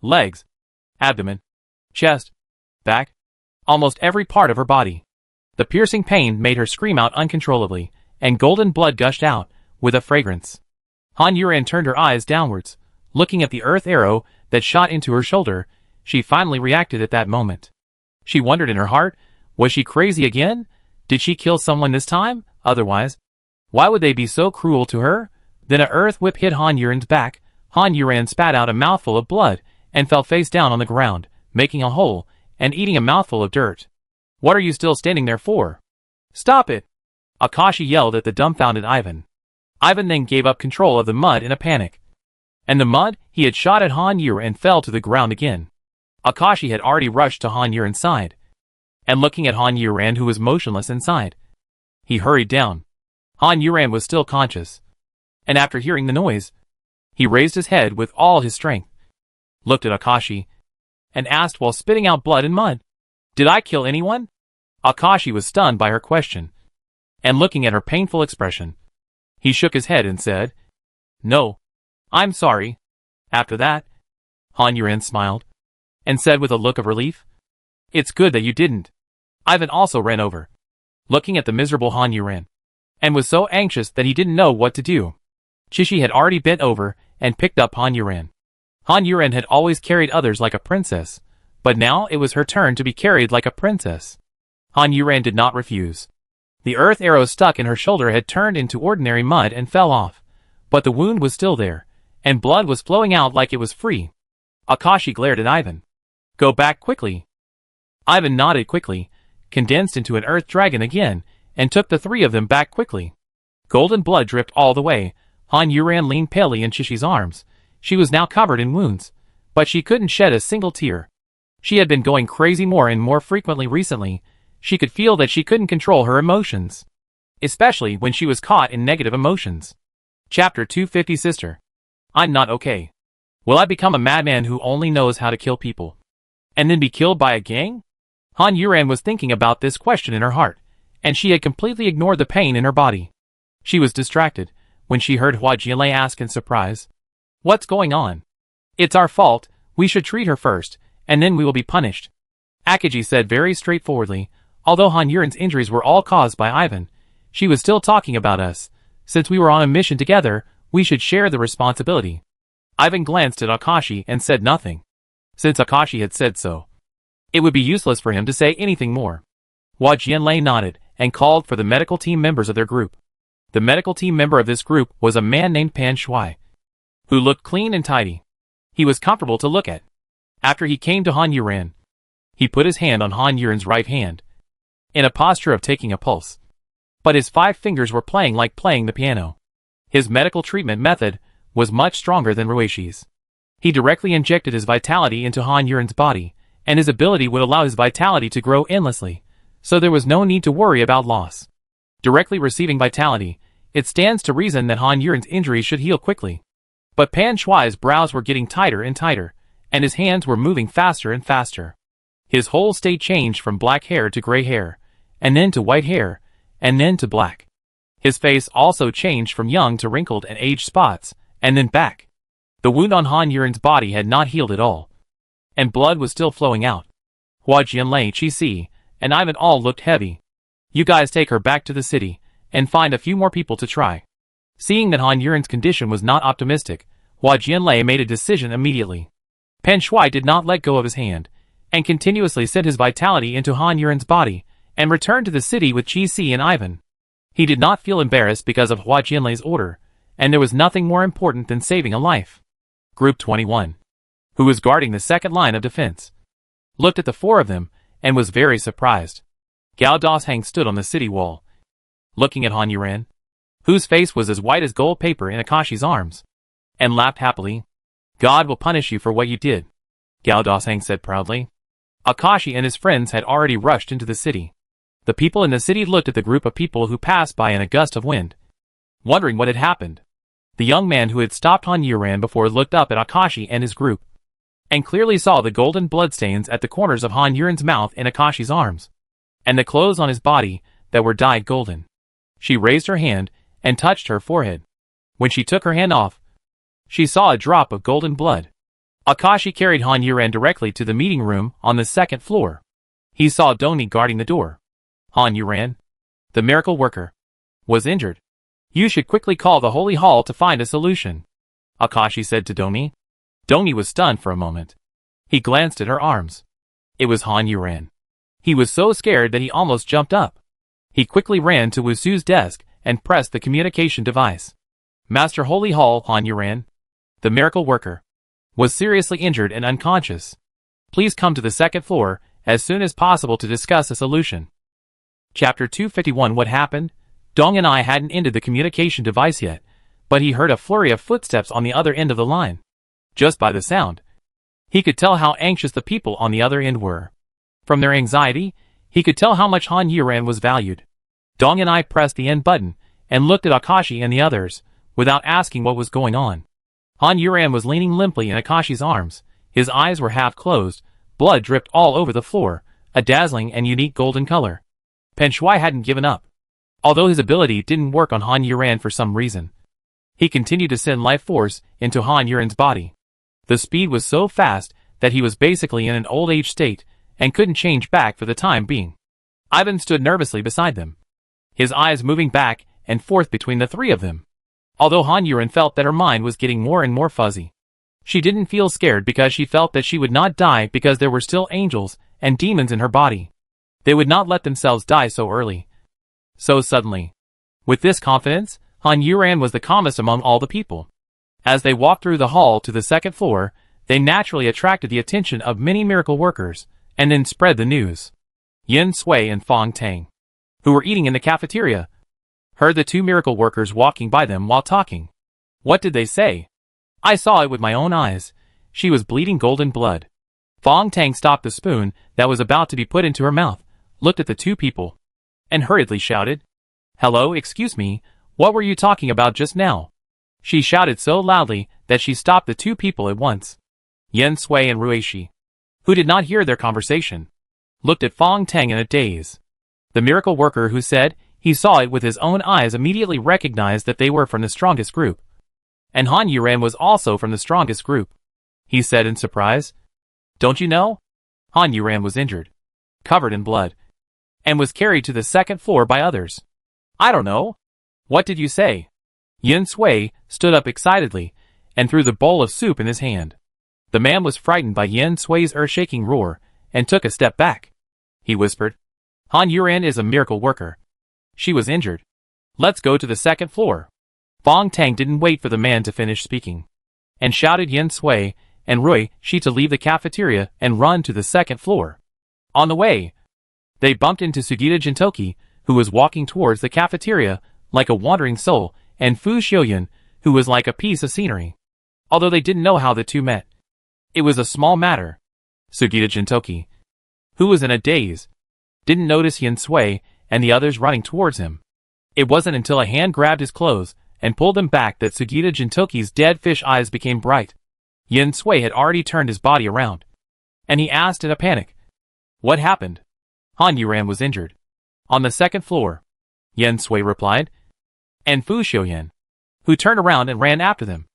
legs, abdomen, chest, back, almost every part of her body. The piercing pain made her scream out uncontrollably, and golden blood gushed out, with a fragrance. Han Yuren turned her eyes downwards, looking at the earth arrow that shot into her shoulder. She finally reacted at that moment. She wondered in her heart, was she crazy again? Did she kill someone this time? Otherwise, why would they be so cruel to her? Then a earth whip hit Han Yuren's back. Han Yuren spat out a mouthful of blood, and fell face down on the ground, making a hole, and eating a mouthful of dirt. "What are you still standing there for? Stop it!" Akashi yelled at the dumbfounded Ivan. Ivan then gave up control of the mud in a panic. And the mud he had shot at Han Yuren fell to the ground again. Akashi had already rushed to Han Yuren's side, and looking at Han Yuren who was motionless inside, he hurried down. Han Yuren was still conscious, and after hearing the noise, he raised his head with all his strength, looked at Akashi, and asked while spitting out blood and mud, "Did I kill anyone?" Akashi was stunned by her question, and looking at her painful expression, he shook his head and said, "No, I'm sorry." After that, Han Yuren smiled, and said with a look of relief, "It's good that you didn't." Ivan also ran over, looking at the miserable Han Yuren, and was so anxious that he didn't know what to do. Chishi had already bent over and picked up Han Yuren. Han Yuren had always carried others like a princess, but now it was her turn to be carried like a princess. Han Yuren did not refuse. The earth arrow stuck in her shoulder had turned into ordinary mud and fell off, but the wound was still there, and blood was flowing out like it was free. Akashi glared at Ivan. "Go back quickly." Ivan nodded quickly, condensed into an earth dragon again, and took the three of them back quickly. Golden blood dripped all the way. Han Yuren leaned palely in Chishi's arms. She was now covered in wounds, but she couldn't shed a single tear. She had been going crazy more and more frequently recently. She could feel that she couldn't control her emotions, especially when she was caught in negative emotions. Chapter 250. Sister, I'm not okay. Will I become a madman who only knows how to kill people, and then be killed by a gang? Han Yuren was thinking about this question in her heart, and she had completely ignored the pain in her body. She was distracted when she heard Hua Jianlei ask in surprise, "What's going on?" "It's our fault. We should treat her first, and then we will be punished," Akaji said very straightforwardly. Although Han Yuren's injuries were all caused by Ivan, she was still talking about us. Since we were on a mission together, we should share the responsibility. Ivan glanced at Akashi and said nothing. Since Akashi had said so, it would be useless for him to say anything more. Hua Jianlei nodded and called for the medical team members of their group. The medical team member of this group was a man named Pan Shui, who looked clean and tidy. He was comfortable to look at. After he came to Han Yuren, he put his hand on Han Yuren's right hand, in a posture of taking a pulse. But his 5 fingers were playing like playing the piano. His medical treatment method was much stronger than Ruishi's. He directly injected his vitality into Han Yuren's body, and his ability would allow his vitality to grow endlessly, so there was no need to worry about loss. Directly receiving vitality, it stands to reason that Han Yuren's injuries should heal quickly. But Pan Shuai's brows were getting tighter and tighter, and his hands were moving faster and faster. His whole state changed from black hair to gray hair, and then to white hair, and then to black. His face also changed from young to wrinkled and aged spots, and then back. The wound on Han Yuren's body had not healed at all, and blood was still flowing out. Hua Jianlei, Qi Si, and Ivan all looked heavy. You guys take her back to the city, and find a few more people to try. Seeing that Han Yuren's condition was not optimistic, Hua Jianlei made a decision immediately. Pan Shuai did not let go of his hand, and continuously sent his vitality into Han Yuren's body, and returned to the city with Qi Si and Ivan. He did not feel embarrassed because of Hua Jianlei's order, and there was nothing more important than saving a life. Group 21, who was guarding the second line of defense, looked at the four of them, and was very surprised. Gao Dashang stood on the city wall, looking at Han Yuren, whose face was as white as gold paper in Akashi's arms, and laughed happily. God will punish you for what you did, Gao Dashang said proudly. Akashi and his friends had already rushed into the city. The people in the city looked at the group of people who passed by in a gust of wind, wondering what had happened. The young man who had stopped Han Yuren before looked up at Akashi and his group, and clearly saw the golden bloodstains at the corners of Han Yuren's mouth and Akashi's arms, and the clothes on his body that were dyed golden. She raised her hand and touched her forehead. When she took her hand off, she saw a drop of golden blood. Akashi carried Han Yuren directly to the meeting room on the second floor. He saw Doni guarding the door. Han Yuren, the miracle worker, was injured. You should quickly call the Holy Hall to find a solution, Akashi said to Doni. Doni was stunned for a moment. He glanced at her arms. It was Han Yuren. He was so scared that he almost jumped up. He quickly ran to Wusu's desk and pressed the communication device. Master Holy Hall, Han Yuren, the miracle worker, was seriously injured and unconscious. Please come to the second floor as soon as possible to discuss a solution. Chapter 251. What happened? Dong and I hadn't ended the communication device yet, but he heard a flurry of footsteps on the other end of the line. Just by the sound, he could tell how anxious the people on the other end were. From their anxiety, he could tell how much Han Yuren was valued. Dong and I pressed the end button and looked at Akashi and the others, without asking what was going on. Han Yuren was leaning limply in Akashi's arms. His eyes were half closed, blood dripped all over the floor, a dazzling and unique golden color. Pan Shuai hadn't given up. Although his ability didn't work on Han Yuren for some reason, he continued to send life force into Han Yuren's body. The speed was so fast that he was basically in an old age state and couldn't change back for the time being. Ivan stood nervously beside them, his eyes moving back and forth between the three of them. Although Han Yuren felt that her mind was getting more and more fuzzy, she didn't feel scared because she felt that she would not die because there were still angels and demons in her body. They would not let themselves die so early, so suddenly. With this confidence, Han Yuren was the calmest among all the people. As they walked through the hall to the second floor, they naturally attracted the attention of many miracle workers, and then spread the news. Yin Sui and Fong Tang, who were eating in the cafeteria, heard the two miracle workers walking by them while talking. What did they say? I saw it with my own eyes. She was bleeding golden blood. Fong Tang stopped the spoon that was about to be put into her mouth, looked at the two people, and hurriedly shouted, Hello, excuse me, what were you talking about just now? She shouted so loudly that she stopped the two people at once. Yen Sui and Ruishi, who did not hear their conversation, looked at Fong Tang in a daze. The miracle worker who said he saw it with his own eyes immediately recognized that they were from the strongest group. And Han Yuren was also from the strongest group. He said in surprise, Don't you know? Han Yuren was injured, covered in blood, and was carried to the second floor by others. I don't know. What did you say? Yin Sui stood up excitedly and threw the bowl of soup in his hand. The man was frightened by Yin Sui's earth-shaking roar and took a step back. He whispered, Han Yuren is a miracle worker. She was injured. Let's go to the second floor. Fong Tang didn't wait for the man to finish speaking, and shouted Yin Sui and Ruishi to leave the cafeteria and run to the second floor. On the way, they bumped into Sugita Jintoki, who was walking towards the cafeteria like a wandering soul, and Fu Xiuyan, who was like a piece of scenery. although they didn't know how the two met. It was a small matter. Sugita Jintoki, who was in a daze, didn't notice Yen Sui and the others running towards him. It wasn't until a hand grabbed his clothes and pulled them back that Sugita Jintoki's dead fish eyes became bright. Yen Sui had already turned his body around, and he asked in a panic, "What happened?" Han Yuran was injured. On the second floor, Yen Sui replied, and Fu Xiuyan, who turned around and ran after them,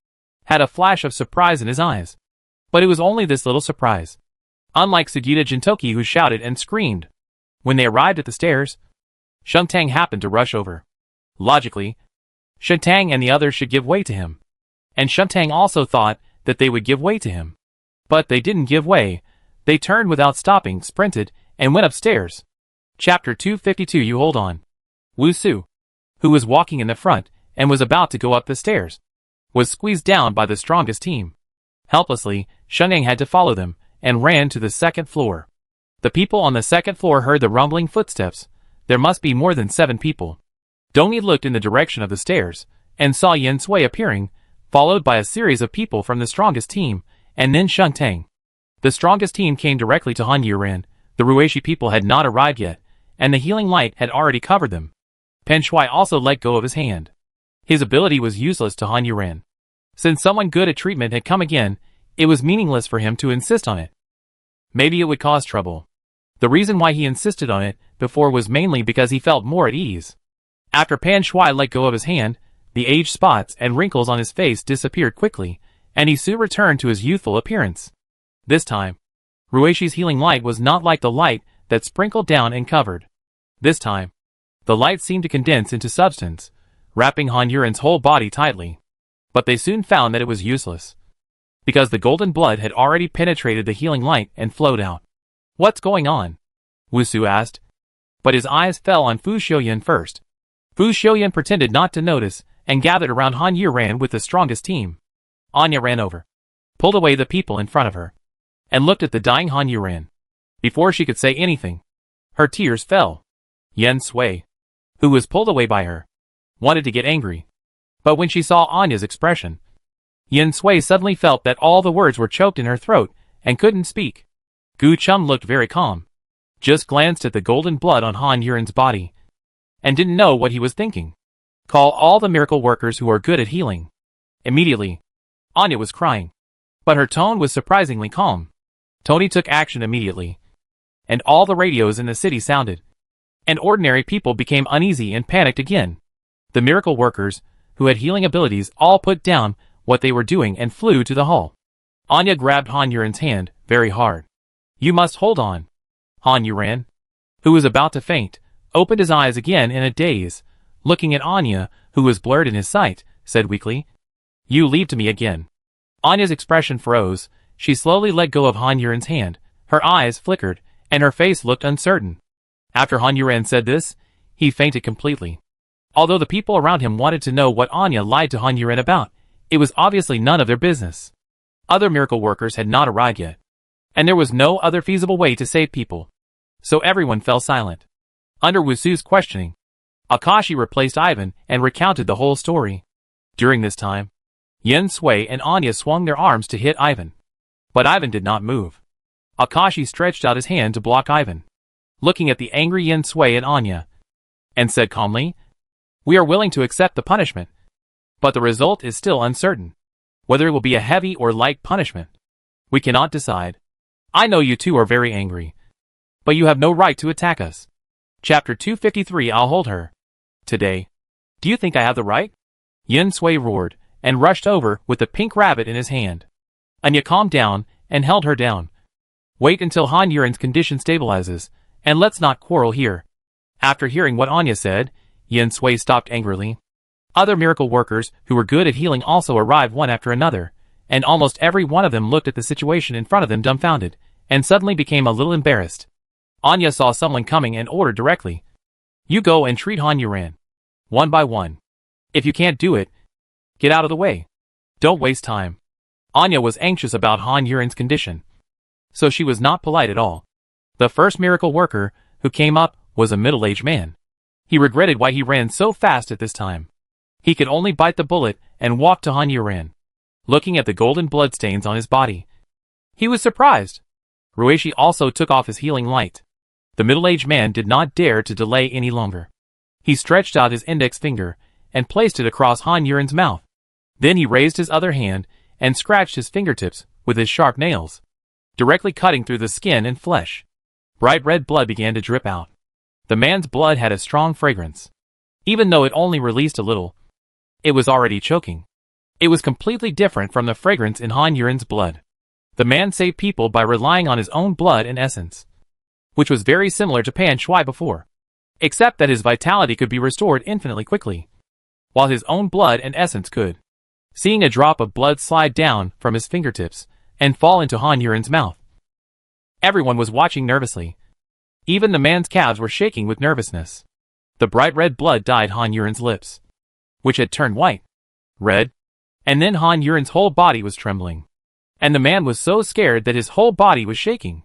had a flash of surprise in his eyes. But it was only this little surprise. Unlike Sugita Jintoki, who shouted and screamed. When they arrived at the stairs, Shentang happened to rush over. Logically, Shentang and the others should give way to him. And Shentang also thought that they would give way to him. But they didn't give way. They turned without stopping, sprinted, and went upstairs. Chapter 252. You hold on. Wu Su, who was walking in the front and was about to go up the stairs, was squeezed down by the strongest team. Helplessly, Shentang had to follow them and ran to the second floor. The people on the second floor heard the rumbling footsteps. There must be more than 7 people. Dongyi looked in the direction of the stairs and saw Yen Sui appearing, followed by a series of people from the strongest team, and then Shentang. The strongest team came directly to Han Yuran. The Ruishi people had not arrived yet, and the healing light had already covered them. Pen Shui also let go of his hand. His ability was useless to Han Yuran. Since someone good at treatment had come again, it was meaningless for him to insist on it. Maybe it would cause trouble. The reason why he insisted on it before was mainly because he felt more at ease. After Pan Shui let go of his hand, the age spots and wrinkles on his face disappeared quickly, and he soon returned to his youthful appearance. This time, Ruishi's healing light was not like the light that sprinkled down and covered. This time, the light seemed to condense into substance, wrapping Han Yuran's whole body tightly. But they soon found that it was useless, because the golden blood had already penetrated the healing light and flowed out. "What's going on?" Wu Su asked, but his eyes fell on Fu Xiuyan first. Fu Xiuyan pretended not to notice and gathered around Han Yuran with the strongest team. Anya ran over, pulled away the people in front of her, and looked at the dying Han Yuran. Before she could say anything, her tears fell. Yen Sui, who was pulled away by her, wanted to get angry. But when she saw Anya's expression, Yen Sui suddenly felt that all the words were choked in her throat and couldn't speak. Gu Chum looked very calm, just glanced at the golden blood on Han Yuran's body, and didn't know what he was thinking. "Call all the miracle workers who are good at healing." Immediately, Anya was crying, but her tone was surprisingly calm. Tony took action immediately, and all the radios in the city sounded, and ordinary people became uneasy and panicked again. The miracle workers, who had healing abilities, all put down what they were doing and flew to the hall. Anya grabbed Han Yuran's hand very hard. "You must hold on." Han Yuran, who was about to faint, opened his eyes again in a daze. Looking at Anya, who was blurred in his sight, said weakly, "You leave to me again." Anya's expression froze. She slowly let go of Han Yuran's hand. Her eyes flickered, and her face looked uncertain. After Han Yuran said this, he fainted completely. Although the people around him wanted to know what Anya lied to Han Yuran about, it was obviously none of their business. Other miracle workers had not arrived yet, and there was no other feasible way to save people. So everyone fell silent. Under Wu Su's questioning, Akashi replaced Ivan and recounted the whole story. During this time, Yen Sui and Anya swung their arms to hit Ivan, but Ivan did not move. Akashi stretched out his hand to block Ivan, looking at the angry Yen Sui and Anya, and said calmly, "We are willing to accept the punishment, but the result is still uncertain. Whether it will be a heavy or light punishment, we cannot decide. I know you two are very angry, but you have no right to attack us." Chapter 253. I'll hold her. Today. Do you think I have the right? Yen Sui roared, and rushed over with the pink rabbit in his hand. Anya calmed down, and held her down. "Wait until Han Yuran's condition stabilizes, and let's not quarrel here." After hearing what Anya said, Yen Sui stopped angrily. Other miracle workers who were good at healing also arrived one after another, and almost every one of them looked at the situation in front of them dumbfounded, and suddenly became a little embarrassed. Anya saw someone coming and ordered directly, "You go and treat Han Yuran, one by one. If you can't do it, get out of the way. Don't waste time." Anya was anxious about Han Yuran's condition, so she was not polite at all. The first miracle worker who came up was a middle-aged man. He regretted why he ran so fast at this time. He could only bite the bullet and walk to Han Yuran. looking at the golden bloodstains on his body. He was surprised. Ruishi also took off his healing light. The middle-aged man did not dare to delay any longer. He stretched out his index finger and placed it across Han Yuren's mouth. Then he raised his other hand and scratched his fingertips with his sharp nails, directly cutting through the skin and flesh. Bright red blood began to drip out. The man's blood had a strong fragrance. Even though it only released a little, it was already choking. It was completely different from the fragrance in Han Yuren's blood. The man saved people by relying on his own blood and essence, which was very similar to Pan Shui before, except that his vitality could be restored infinitely quickly, while his own blood and essence could. Seeing a drop of blood slide down from his fingertips and fall into Han Yuren's mouth, everyone was watching nervously. Even the man's calves were shaking with nervousness. The bright red blood dyed Han Yuren's lips, which had turned white, red, and then Han Yuren's whole body was trembling. And the man was so scared that his whole body was shaking.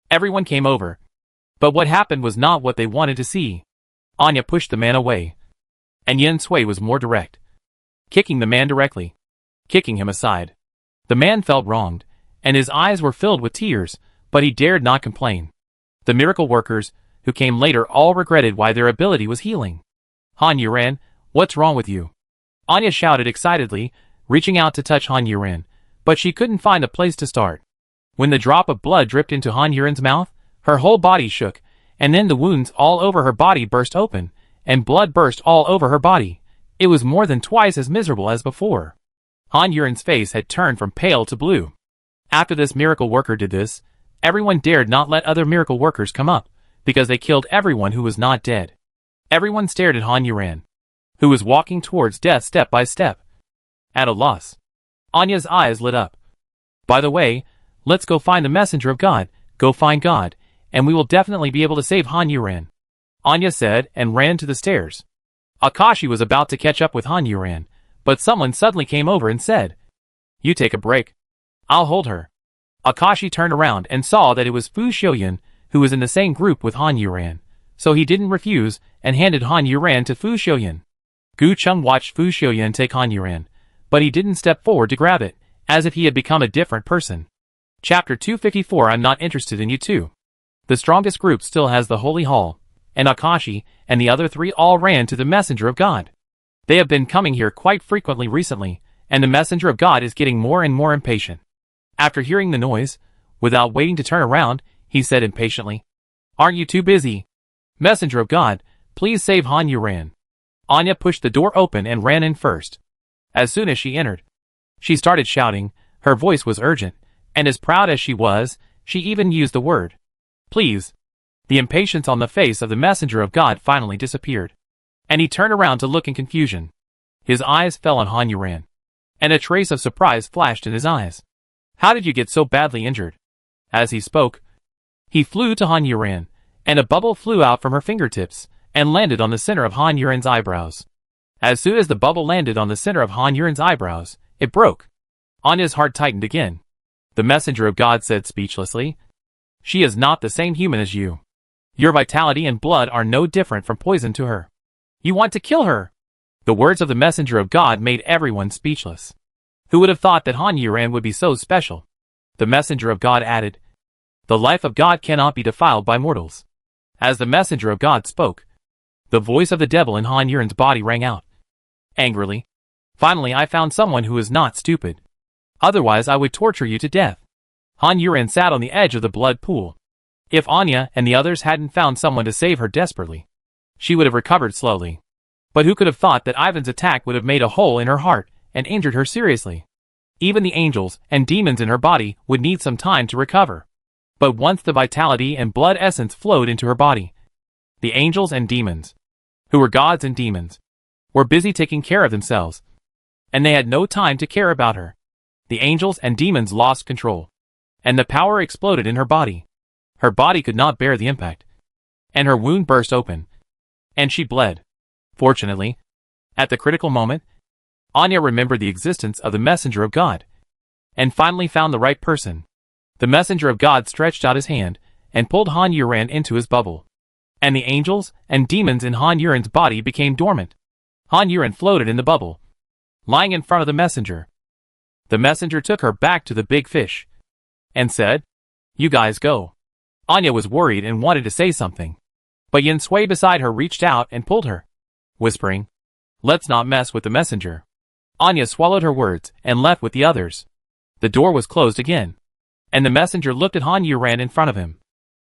Everyone came over. But what happened was not what they wanted to see. Anya pushed the man away. And Yen Sui was more direct, kicking the man directly, kicking him aside. The man felt wronged, and his eyes were filled with tears, but he dared not complain. The miracle workers, who came later, all regretted why their ability was healing. Han Yuren, what's wrong with you? Anya shouted excitedly, reaching out to touch Han Yuren, but she couldn't find a place to start. When the drop of blood dripped into Han Yuren's mouth, her whole body shook, and then the wounds all over her body burst open, and blood burst all over her body. It was more than twice as miserable as before. Han Yuren's face had turned from pale to blue. After this miracle worker did this, everyone dared not let other miracle workers come up, because they killed everyone who was not dead. Everyone stared at Han Yuren, who was walking towards death step by step. At a loss, Anya's eyes lit up. By the way, let's go find the messenger of God, go find God, and we will definitely be able to save Han Yuren, Anya said and ran to the stairs. Akashi was about to catch up with Han Yuren, but someone suddenly came over and said, "You take a break. I'll hold her." Akashi turned around and saw that it was Fu Xiuyan, who was in the same group with Han Yuren, so he didn't refuse and handed Han Yuren to Fu Xiuyan. Gu Chung watched Fu Xiuyan take Han Yuren, but he didn't step forward to grab it, as if he had become a different person. Chapter 254. I'm not interested in you too. The strongest group still has the Holy Hall, and Akashi and the other three all ran to the Messenger of God. They have been coming here quite frequently recently, and the Messenger of God is getting more and more impatient. After hearing the noise, without waiting to turn around, he said impatiently, "Aren't you too busy? Messenger of God, please save Han Yuren." Anya pushed the door open and ran in first. As soon as she entered, she started shouting. Her voice was urgent, and as proud as she was, she even used the word, "Please." The impatience on the face of the Messenger of God finally disappeared, and he turned around to look in confusion. His eyes fell on Han Yuren, and a trace of surprise flashed in his eyes. "How did you get so badly injured?" As he spoke, he flew to Han Yuren, and a bubble flew out from her fingertips and landed on the center of Han Yuren's eyebrows. As soon as the bubble landed on the center of Han Yuren's eyebrows, it broke. Anya's heart tightened again. The Messenger of God said speechlessly, "She is not the same human as you. Your vitality and blood are no different from poison to her. You want to kill her." The words of the Messenger of God made everyone speechless. Who would have thought that Han Yuren would be so special? The Messenger of God added, "The life of God cannot be defiled by mortals." As the Messenger of God spoke, the voice of the devil in Han Yuren's body rang out. Angrily, "Finally I found someone who is not stupid. Otherwise I would torture you to death." Han Yuren sat on the edge of the blood pool. If Anya and the others hadn't found someone to save her desperately, she would have recovered slowly. But who could have thought that Ivan's attack would have made a hole in her heart and injured her seriously? Even the angels and demons in her body would need some time to recover. But once the vitality and blood essence flowed into her body, the angels and demons, who were gods and demons, were busy taking care of themselves, and they had no time to care about her. The angels and demons lost control, and the power exploded in her body. Her body could not bear the impact, and her wound burst open, and she bled. Fortunately, at the critical moment, Anya remembered the existence of the Messenger of God, and finally found the right person. The Messenger of God stretched out his hand and pulled Han Yuren into his bubble, and the angels and demons in Han Yuren's body became dormant. Han Yuren floated in the bubble, lying in front of the messenger. The messenger took her back to the big fish and said, "You guys go." Anya was worried and wanted to say something, but Yin Sui beside her reached out and pulled her, whispering, "Let's not mess with the messenger." Anya swallowed her words and left with the others. The door was closed again, and the messenger looked at Han Yuran in front of him,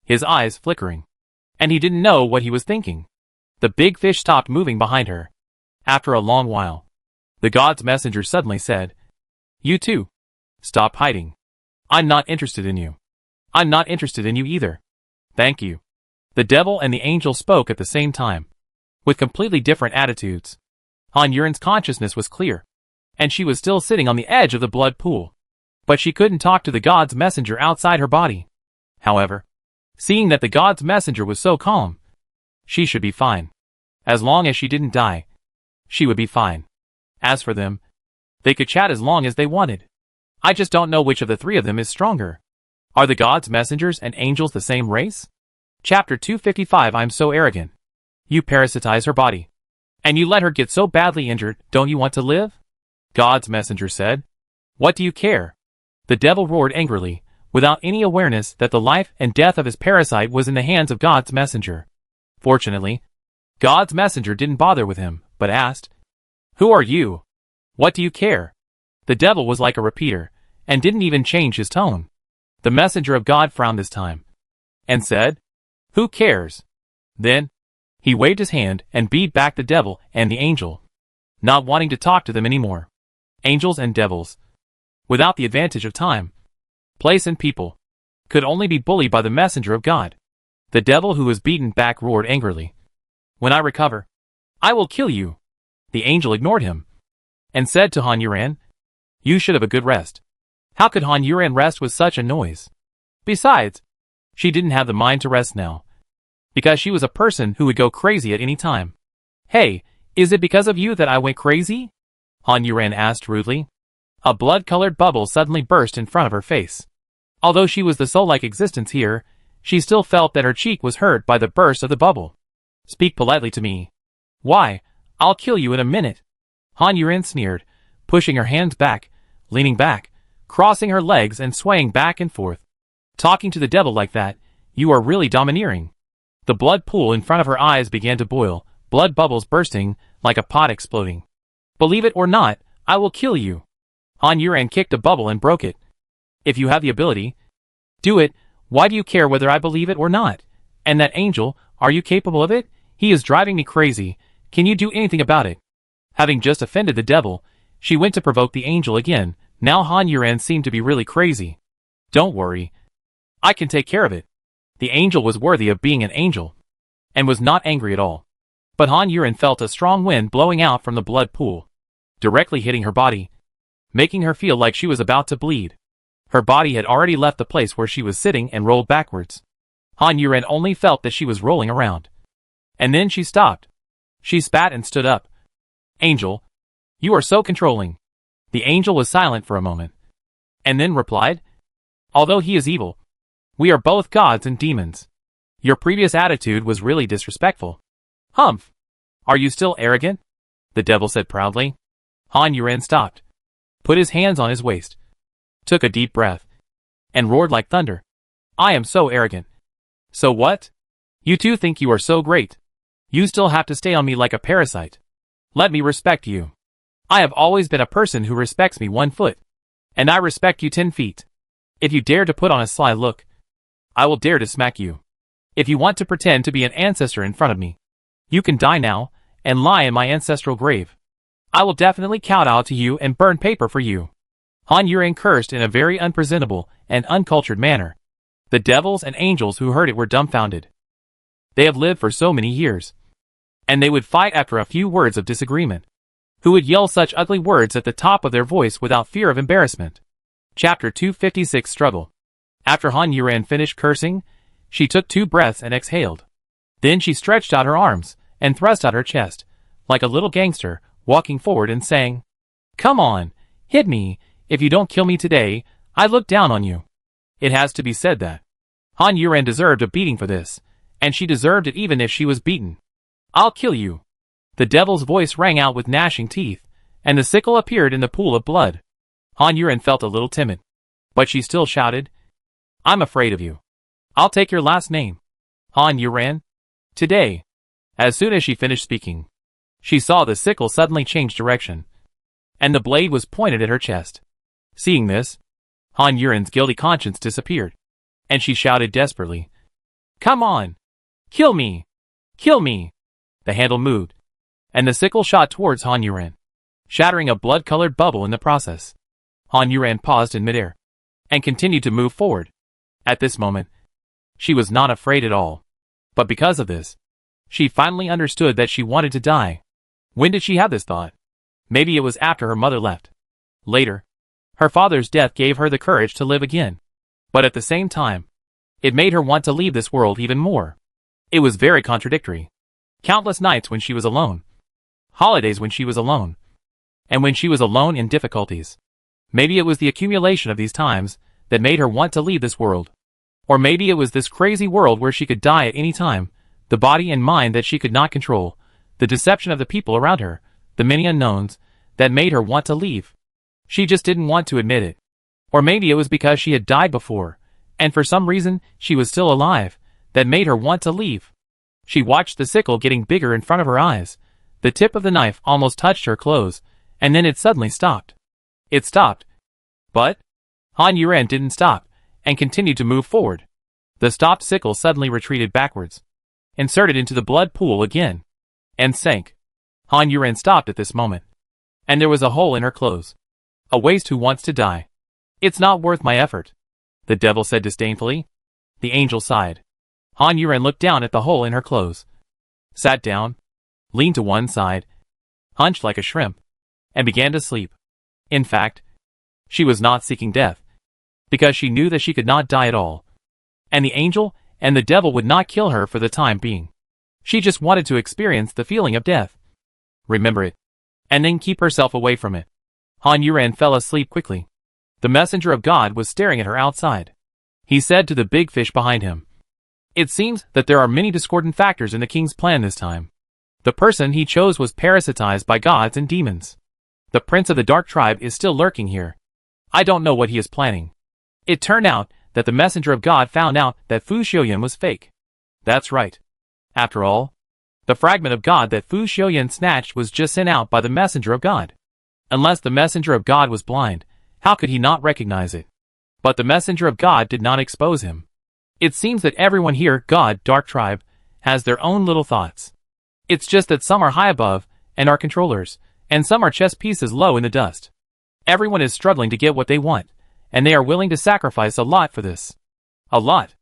his eyes flickering, and he didn't know what he was thinking. The big fish stopped moving behind her. After a long while, the god's messenger suddenly said, "You too. Stop hiding. I'm not interested in you. I'm not interested in you either. Thank you." The devil and the angel spoke at the same time, with completely different attitudes. Han Yuran's consciousness was clear, and she was still sitting on the edge of the blood pool, but she couldn't talk to the god's messenger outside her body. However, seeing that the god's messenger was so calm, she should be fine. As long as she didn't die, she would be fine. As for them, they could chat as long as they wanted. I just don't know which of the three of them is stronger. Are the gods, messengers, and angels the same race? Chapter 255. I'm so arrogant. You parasitize her body, and you let her get so badly injured. Don't you want to live? God's messenger said. What do you care? The devil roared angrily, without any awareness that the life and death of his parasite was in the hands of God's messenger. Fortunately, God's messenger didn't bother with him, but asked, "Who are you? What do you care?" The devil was like a repeater, and didn't even change his tone. The messenger of God frowned this time, and said, "Who cares?" Then, he waved his hand and beat back the devil and the angel, not wanting to talk to them anymore. Angels and devils, without the advantage of time, place, and people, could only be bullied by the messenger of God. The devil who was beaten back roared angrily, "When I recover, I will kill you." The angel ignored him, and said to Han Yuran, "You should have a good rest." How could Han Yuran rest with such a noise? Besides, she didn't have the mind to rest now, because she was a person who would go crazy at any time. "Hey, is it because of you that I went crazy?" Han Yuran asked rudely. A blood-colored bubble suddenly burst in front of her face. Although she was the soul-like existence here, she still felt that her cheek was hurt by the burst of the bubble. "Speak politely to me. Why, I'll kill you in a minute." Han Yuran sneered, pushing her hands back, leaning back, crossing her legs and swaying back and forth. "Talking to the devil like that, you are really domineering." The blood pool in front of her eyes began to boil, blood bubbles bursting, like a pot exploding. "Believe it or not, I will kill you." Han Yuran kicked a bubble and broke it. "If you have the ability, do it. Why do you care whether I believe it or not? And that angel, are you capable of it? He is driving me crazy. Can you do anything about it?" Having just offended the devil, she went to provoke the angel again. Now Han Yuran seemed to be really crazy. "Don't worry. I can take care of it." The angel was worthy of being an angel, and was not angry at all. But Han Yuran felt a strong wind blowing out from the blood pool, directly hitting her body, making her feel like she was about to bleed. Her body had already left the place where she was sitting and rolled backwards. Han Yuran only felt that she was rolling around. And then she stopped. She spat and stood up. "Angel, you are so controlling." The angel was silent for a moment, and then replied, "Although he is evil, we are both gods and demons. Your previous attitude was really disrespectful." "Humph! Are you still arrogant?" the devil said proudly. Han Yuran stopped, put his hands on his waist, took a deep breath, and roared like thunder. "I am so arrogant." "So what? You two think you are so great. You still have to stay on me like a parasite. Let me respect you. I have always been a person who respects me 1 foot, and I respect you 10 feet. If you dare to put on a sly look, I will dare to smack you. If you want to pretend to be an ancestor in front of me, you can die now, and lie in my ancestral grave. I will definitely kowtow to you and burn paper for you." Han Yuran cursed in a very unpresentable and uncultured manner. The devils and angels who heard it were dumbfounded. They have lived for so many years, and they would fight after a few words of disagreement. Who would yell such ugly words at the top of their voice without fear of embarrassment? Chapter 256. Struggle. After Han Yuran finished cursing, she took 2 breaths and exhaled. Then she stretched out her arms and thrust out her chest, like a little gangster, walking forward and saying, "Come on, hit me. If you don't kill me today, I look down on you." It has to be said that Han Yuran deserved a beating for this, and she deserved it even if she was beaten. "I'll kill you." The devil's voice rang out with gnashing teeth, and the sickle appeared in the pool of blood. Han Yuren felt a little timid, but she still shouted, "I'm afraid of you. I'll take your last name. Han Yuren." Today. As soon as she finished speaking, she saw the sickle suddenly change direction, and the blade was pointed at her chest. Seeing this, Han Yuren's guilty conscience disappeared, and she shouted desperately, "Come on! Kill me! Kill me!" The handle moved, and the sickle shot towards Han Yuren, shattering a blood-colored bubble in the process. Han Yuren paused in midair, and continued to move forward. At this moment, she was not afraid at all. But because of this, she finally understood that she wanted to die. When did she have this thought? Maybe it was after her mother left. Later, her father's death gave her the courage to live again. But at the same time, it made her want to leave this world even more. It was very contradictory. Countless nights when she was alone. Holidays when she was alone. And when she was alone in difficulties. Maybe it was the accumulation of these times that made her want to leave this world. Or maybe it was this crazy world where she could die at any time, the body and mind that she could not control, the deception of the people around her, the many unknowns, that made her want to leave. She just didn't want to admit it. Or maybe it was because she had died before, and for some reason she was still alive, that made her want to leave. She watched the sickle getting bigger in front of her eyes. The tip of the knife almost touched her clothes, and then it suddenly stopped. It stopped. But Han Yuren didn't stop, and continued to move forward. The stopped sickle suddenly retreated backwards, inserted into the blood pool again, and sank. Han Yuren stopped at this moment, and there was a hole in her clothes. A waste who wants to die. "It's not worth my effort," the devil said disdainfully. The angel sighed. Han Yuren looked down at the hole in her clothes, sat down, leaned to one side, hunched like a shrimp, and began to sleep. In fact, she was not seeking death, because she knew that she could not die at all. And the angel and the devil would not kill her for the time being. She just wanted to experience the feeling of death. Remember it, and then keep herself away from it. Han Yuren fell asleep quickly. The messenger of God was staring at her outside. He said to the big fish behind him, "It seems that there are many discordant factors in the king's plan this time. The person he chose was parasitized by gods and demons. The prince of the dark tribe is still lurking here. I don't know what he is planning." It turned out that the messenger of God found out that Fu Xiuyan was fake. That's right. After all, the fragment of God that Fu Xiuyan snatched was just sent out by the messenger of God. Unless the messenger of God was blind, how could he not recognize it? But the messenger of God did not expose him. It seems that everyone here, God, Dark Tribe, has their own little thoughts. It's just that some are high above, and are controllers, and some are chess pieces low in the dust. Everyone is struggling to get what they want, and they are willing to sacrifice a lot for this. A lot.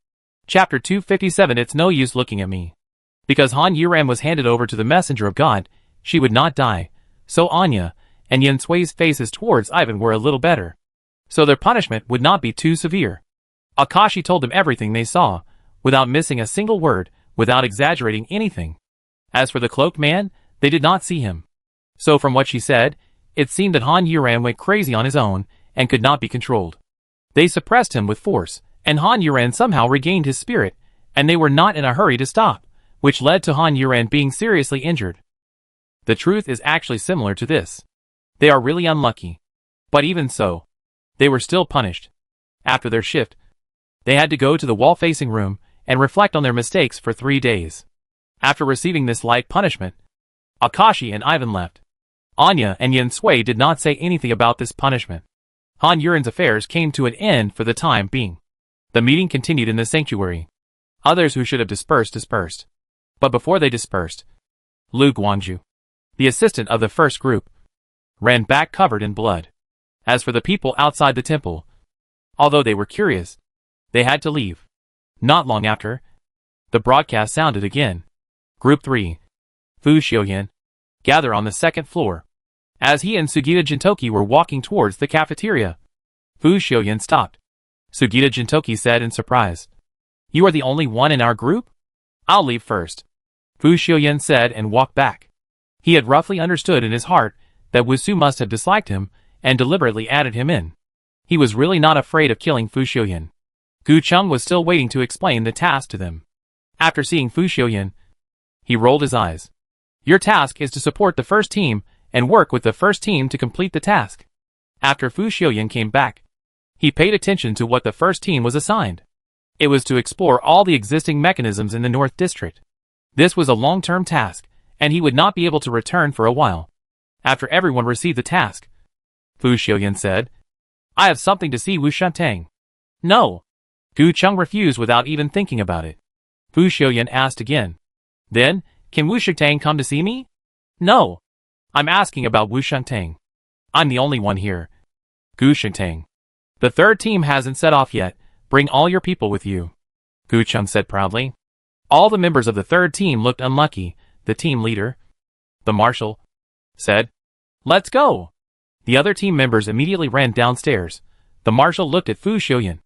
Chapter 257. It's no use looking at me. Because Han Yuren was handed over to the messenger of God, she would not die, so Anya and Yen Sui's faces towards Ivan were a little better. So their punishment would not be too severe. Akashi told them everything they saw, without missing a single word, without exaggerating anything. As for the cloaked man, they did not see him. So from what she said, it seemed that Han Yuren went crazy on his own, and could not be controlled. They suppressed him with force, and Han Yuren somehow regained his spirit, and they were not in a hurry to stop, which led to Han Yuren being seriously injured. The truth is actually similar to this. They are really unlucky. But even so, they were still punished. After their shift, they had to go to the wall-facing room and reflect on their mistakes for 3 days. After receiving this light punishment, Akashi and Ivan left. Anya and Yen Sui did not say anything about this punishment. Han Yuren's affairs came to an end for the time being. The meeting continued in the sanctuary. Others who should have dispersed. But before they dispersed, Lu Guangzhu, the assistant of the first group, ran back covered in blood. As for the people outside the temple, although they were curious, they had to leave. Not long after, the broadcast sounded again. Group 3. Fu Xiuyan. Gather on the second floor. As he and Sugita Jintoki were walking towards the cafeteria, Fu Xiuyan stopped. Sugita Jintoki said in surprise, "You are the only one in our group? I'll leave first," Fu Xiuyan said and walked back. He had roughly understood in his heart that Wusu must have disliked him and deliberately added him in. He was really not afraid of killing Fu Xiuyan. Gu Cheng was still waiting to explain the task to them. After seeing Fu Xiuyan, he rolled his eyes. "Your task is to support the first team and work with the first team to complete the task." After Fu Xiuyan came back, he paid attention to what the first team was assigned. It was to explore all the existing mechanisms in the North District. This was a long-term task, and he would not be able to return for a while. After everyone received the task, Fu Xiuyan said, "I have something to see Wu Shantang." "No." Gu Cheng refused without even thinking about it. Fu Xiuyan asked again. "Then, can Wu Shantang come to see me?" "No. I'm asking about Wu Shantang. I'm the only one here." Gu Shantang. "The third team hasn't set off yet. Bring all your people with you," Gu Cheng said proudly. All the members of the third team looked unlucky. The team leader, the marshal, said, "Let's go." The other team members immediately ran downstairs. The marshal looked at Fu Xiuyan,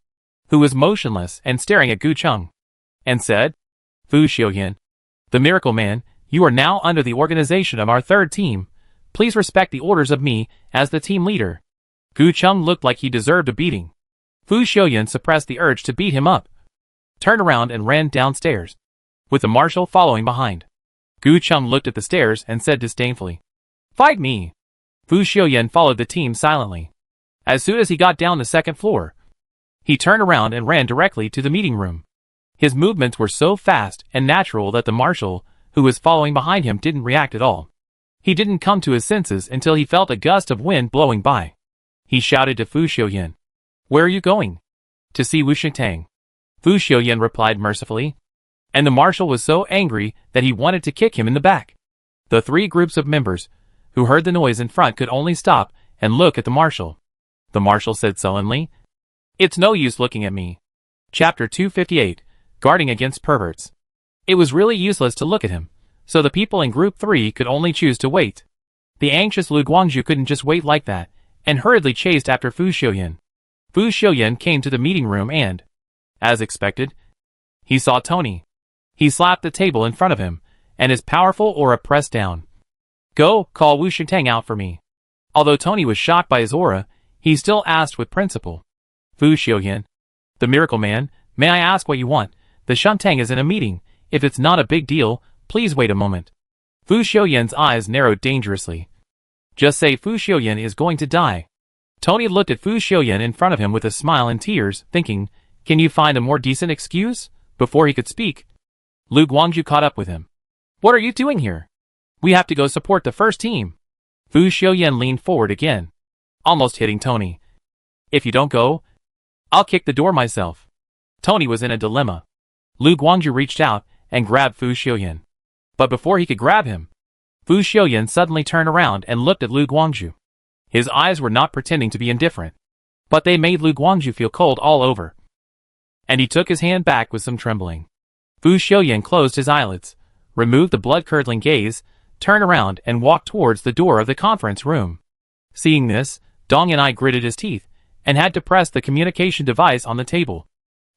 who was motionless and staring at Gu Cheng, and said, "Fu Xiuyan, the miracle man, you are now under the organization of our third team. Please respect the orders of me as the team leader." Gu Cheng looked like he deserved a beating. Fu Xiuyan suppressed the urge to beat him up, turned around and ran downstairs, with the marshal following behind. Gu Cheng looked at the stairs and said disdainfully, "Fight me." Fu Xiuyan followed the team silently. As soon as he got down the second floor, he turned around and ran directly to the meeting room. His movements were so fast and natural that the marshal, who was following behind him, didn't react at all. He didn't come to his senses until he felt a gust of wind blowing by. He shouted to Fu Xiuyan, "Where are you going?" "To see Wu Shantang," Fu Xiuyan replied mercifully. And the marshal was so angry that he wanted to kick him in the back. The three groups of members, who heard the noise in front, could only stop and look at the marshal. The marshal said sullenly, "It's no use looking at me." Chapter 258, Guarding Against Perverts. It was really useless to look at him, so the people in Group 3 could only choose to wait. The anxious Lu Guangzhu couldn't just wait like that, and hurriedly chased after Fu Xiuyan. Fu Xiuyan came to the meeting room and, as expected, he saw Tony. He slapped the table in front of him, and his powerful aura pressed down. "Go, call Wu Shantang out for me." Although Tony was shocked by his aura, he still asked with principle. "Fu Xiuyan, the miracle man, may I ask what you want? The Shantang is in a meeting. If it's not a big deal, please wait a moment." Fu Xiuyan's eyes narrowed dangerously. "Just say Fu Xiuyan is going to die." Tony looked at Fu Xiuyan in front of him with a smile and tears, thinking, "Can you find a more decent excuse?" Before he could speak, Lu Guangzhu caught up with him. "What are you doing here? We have to go support the first team." Fu Xiuyan leaned forward again, almost hitting Tony. "If you don't go, I'll kick the door myself." Tony was in a dilemma. Lu Guangzhu reached out and grabbed Fu Xiuyan. But before he could grab him, Fu Xiuyan suddenly turned around and looked at Lu Guangzhu. His eyes were not pretending to be indifferent, but they made Lu Guangzhu feel cold all over. And he took his hand back with some trembling. Fu Xiuyan closed his eyelids, removed the blood-curdling gaze, turned around and walked towards the door of the conference room. Seeing this, Dong and I gritted his teeth, and had to press the communication device on the table.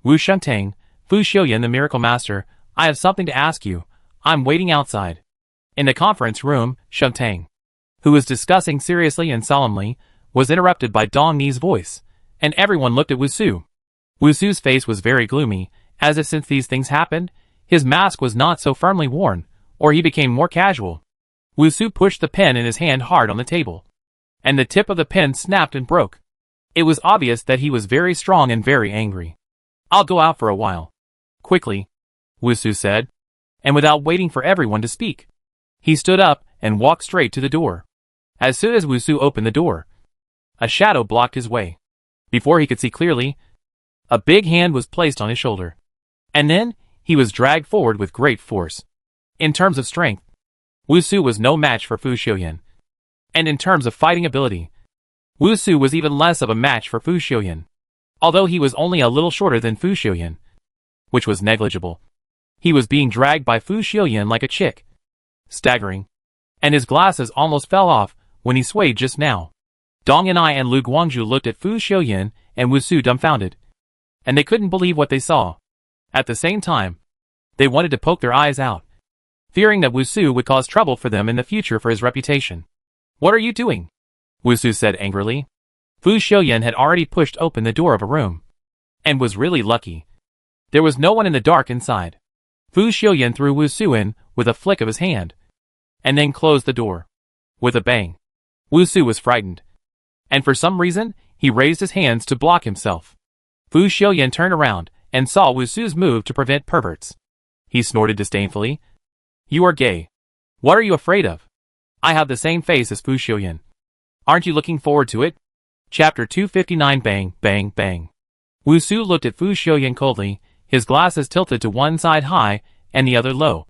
"Wu Shantang, Fu Xiuyan the Miracle Master, I have something to ask you. I'm waiting outside." In the conference room, Shantang, who was discussing seriously and solemnly, was interrupted by Dong Ni's voice, and everyone looked at Wusu. Wusu's face was very gloomy, as if since these things happened, his mask was not so firmly worn, or he became more casual. Wusu pushed the pen in his hand hard on the table, and the tip of the pen snapped and broke. It was obvious that he was very strong and very angry. "I'll go out for a while." "Quickly," Wusu said, and without waiting for everyone to speak, he stood up and walked straight to the door. As soon as Wusu opened the door, a shadow blocked his way. Before he could see clearly, a big hand was placed on his shoulder. And then, he was dragged forward with great force. In terms of strength, Wusu was no match for Fu Xiuyan. And in terms of fighting ability, Wusu was even less of a match for Fu Xiuyan. Although he was only a little shorter than Fu Xiuyan, which was negligible. He was being dragged by Fu Xiuyan like a chick, staggering, and his glasses almost fell off when he swayed just now. Dong and I and Lu Guangzhu looked at Fu Xiuyan and Wusu dumbfounded, and they couldn't believe what they saw. At the same time, they wanted to poke their eyes out, fearing that Wusu would cause trouble for them in the future for his reputation. "What are you doing?" Wusu said angrily. Fu Xiuyan had already pushed open the door of a room, and was really lucky. There was no one in the dark inside. Fu Xiuyan threw Wusu in with a flick of his hand, and then closed the door. With a bang. Wusu was frightened. and for some reason, he raised his hands to block himself. Fu Xiuyan turned around and saw Wu Su's move to prevent perverts. He snorted disdainfully. You are gay. What are you afraid of? I have the same face as Fu Xiuyan. Aren't you looking forward to it? Chapter 259. Bang, bang, bang. Wu Su looked at Fu Xiuyan coldly, his glasses tilted to one side high and the other low.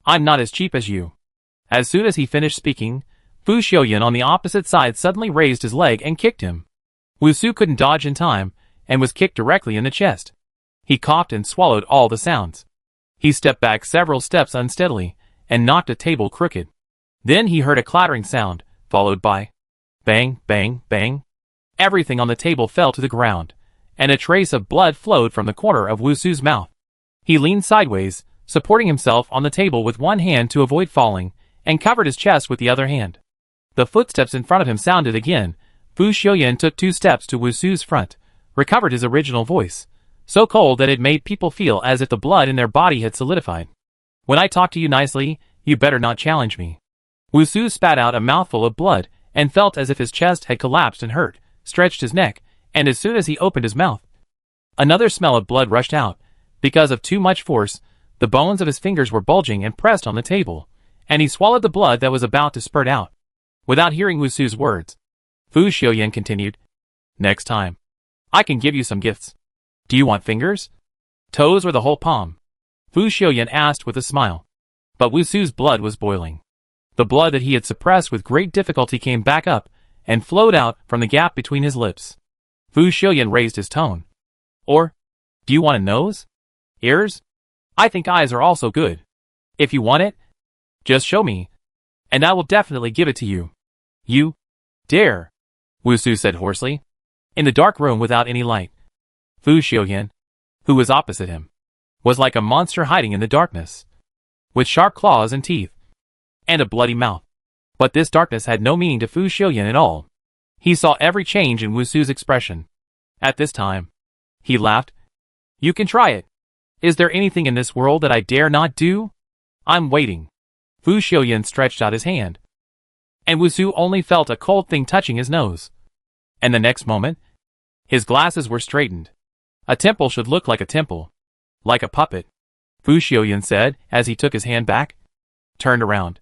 I'm not as cheap as you. As soon as he finished speaking, Fu Xiuyan on the opposite side suddenly raised his leg and kicked him. Wu Su couldn't dodge in time and was kicked directly in the chest. He coughed and swallowed all the sounds. He stepped back several steps unsteadily and knocked a table crooked. Then he heard a clattering sound, followed by bang, bang, bang. Everything on the table fell to the ground, and a trace of blood flowed from the corner of Wu Su's mouth. He leaned sideways, supporting himself on the table with one hand to avoid falling, and covered his chest with the other hand. The footsteps in front of him sounded again. Fu Xiuyan took 2 steps to Wu Su's front, recovered his original voice, so cold that it made people feel as if the blood in their body had solidified. When I talk to you nicely, you better not challenge me. Wu Su spat out a mouthful of blood and felt as if his chest had collapsed and hurt, stretched his neck, and as soon as he opened his mouth, another smell of blood rushed out. Because of too much force, the bones of his fingers were bulging and pressed on the table, and he swallowed the blood that was about to spurt out. Without hearing Wu Su's words, Fu Xiuyan continued, Next time, I can give you some gifts. Do you want fingers? Toes or the whole palm? Fu Xiuyan asked with a smile. But Wu Su's blood was boiling. The blood that he had suppressed with great difficulty came back up and flowed out from the gap between his lips. Fu Xiuyan raised his tone. Or, do you want a nose? Ears? I think eyes are also good. If you want it, just show me, and I will definitely give it to you. You dare, Wu Su said hoarsely. In the dark room without any light, Fu Xiuyan, who was opposite him, was like a monster hiding in the darkness, with sharp claws and teeth, and a bloody mouth. But this darkness had no meaning to Fu Xiuyan at all. He saw every change in Wu Su's expression. At this time, he laughed. You can try it. Is there anything in this world that I dare not do? I'm waiting. Fu Xiuyan stretched out his hand, and Wu Su only felt a cold thing touching his nose. And the next moment, his glasses were straightened. A temple should look like a temple. Like a puppet, Fu Xiuyan said as he took his hand back, turned around,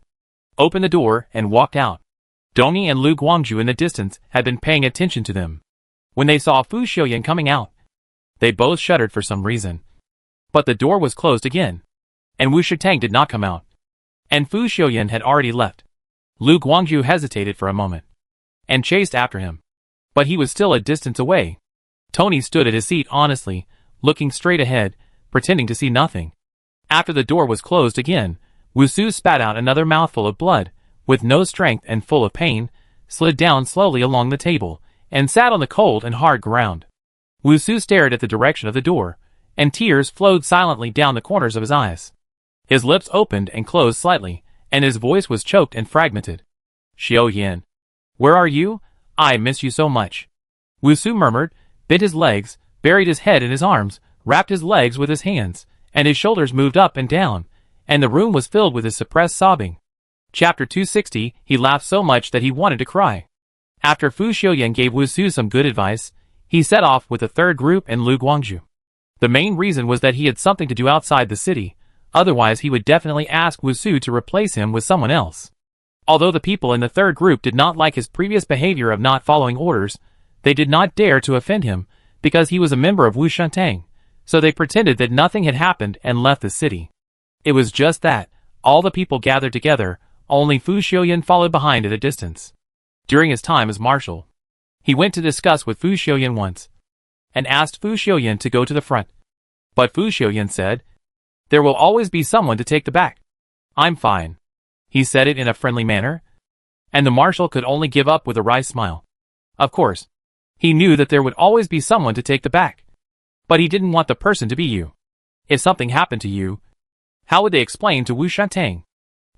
opened the door, and walked out. Dongyi and Lu Guangzhu in the distance had been paying attention to them. When they saw Fu Xiuyan coming out, they both shuddered for some reason. But the door was closed again, and Wu Shitang did not come out. And Fu Xiuyan had already left. Lu Guangzhu hesitated for a moment, and chased after him. But he was still a distance away. Tony stood at his seat honestly, looking straight ahead, pretending to see nothing. After the door was closed again, Wu Su spat out another mouthful of blood, with no strength and full of pain, slid down slowly along the table, and sat on the cold and hard ground. Wu Su stared at the direction of the door, and tears flowed silently down the corners of his eyes. His lips opened and closed slightly, and his voice was choked and fragmented. Xiuyan, where are you? I miss you so much. Wu Su murmured, bent his legs, buried his head in his arms, wrapped his legs with his hands, and his shoulders moved up and down, and the room was filled with his suppressed sobbing. Chapter 260. He laughed so much that he wanted to cry. After Fu Xiuyan gave Wu Su some good advice, he set off with the third group and Lu Guangzhu. The main reason was that he had something to do outside the city, otherwise he would definitely ask Wu Su to replace him with someone else. Although the people in the third group did not like his previous behavior of not following orders, they did not dare to offend him, because he was a member of Wu Shitang, so they pretended that nothing had happened and left the city. It was just that, all the people gathered together, only Fu Xiuyan followed behind at a distance. During his time as marshal, he went to discuss with Fu Xiuyan once, and asked Fu Xiuyan to go to the front. But Fu Xiuyan said, there will always be someone to take the back. I'm fine. He said it in a friendly manner, and the marshal could only give up with a wry smile. Of course, he knew that there would always be someone to take the back. But he didn't want the person to be you. If something happened to you, how would they explain to Wu Shitang?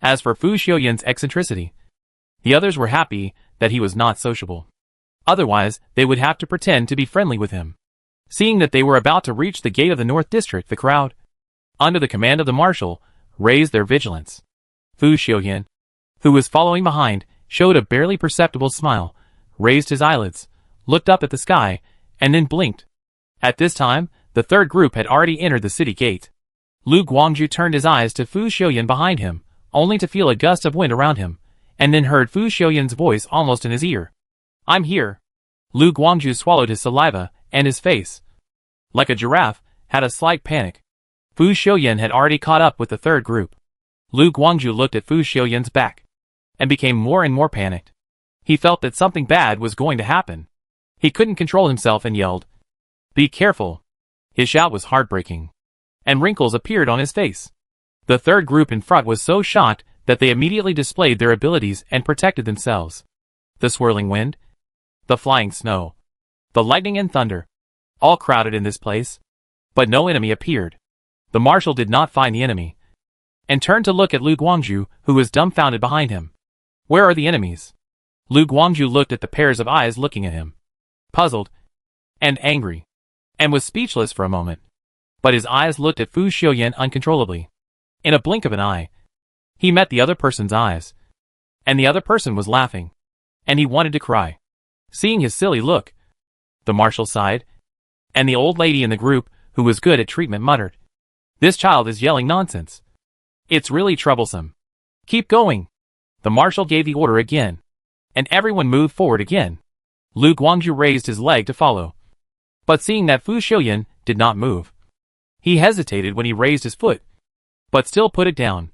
As for Fu Xiuyan's eccentricity, the others were happy that he was not sociable. Otherwise, they would have to pretend to be friendly with him. Seeing that they were about to reach the gate of the North District, the crowd, under the command of the marshal, raised their vigilance. Fu Xiuyan, who was following behind, showed a barely perceptible smile, raised his eyelids, looked up at the sky, and then blinked. At this time, the third group had already entered the city gate. Lu Guangju turned his eyes to Fu Xiuyan behind him, only to feel a gust of wind around him, and then heard Fu Xiuyan's voice almost in his ear. "I'm here." Lu Guangju swallowed his saliva, and his face, like a giraffe, had a slight panic. Fu Xiuyan had already caught up with the third group. Lu Guangju looked at Fu Xiuyan's back, and became more and more panicked. He felt that something bad was going to happen. He couldn't control himself and yelled, "Be careful!" His shout was heartbreaking, and wrinkles appeared on his face. The third group in front was so shocked that they immediately displayed their abilities and protected themselves. The swirling wind, the flying snow, the lightning and thunder, all crowded in this place. But no enemy appeared. The marshal did not find the enemy, and turned to look at Lu Guangju, who was dumbfounded behind him. "Where are the enemies?" Lu Guangju looked at the pairs of eyes looking at him, puzzled and angry, and was speechless for a moment. But his eyes looked at Fu Xiuyan uncontrollably. In a blink of an eye, he met the other person's eyes, and the other person was laughing, and he wanted to cry. Seeing his silly look, the marshal sighed, and the old lady in the group, who was good at treatment, muttered, "This child is yelling nonsense. It's really troublesome. Keep going." The marshal gave the order again, and everyone moved forward again. Lu Guangju raised his leg to follow, but seeing that Fu Xiuyan did not move, he hesitated when he raised his foot, but still put it down,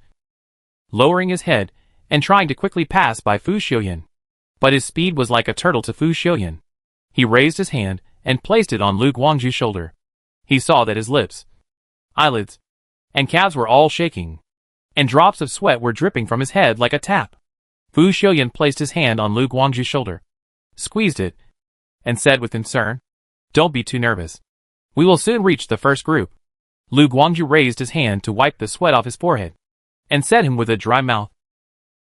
lowering his head and trying to quickly pass by Fu Xiuyan. But his speed was like a turtle to Fu Xiuyan. He raised his hand and placed it on Lu Guangju's shoulder. He saw that his lips, eyelids, and calves were all shaking, and drops of sweat were dripping from his head like a tap. Fu Xiuyan placed his hand on Lu Guangju's shoulder, squeezed it, and said with concern, "Don't be too nervous. We will soon reach the first group." Lu Guangju raised his hand to wipe the sweat off his forehead, and said him with a dry mouth.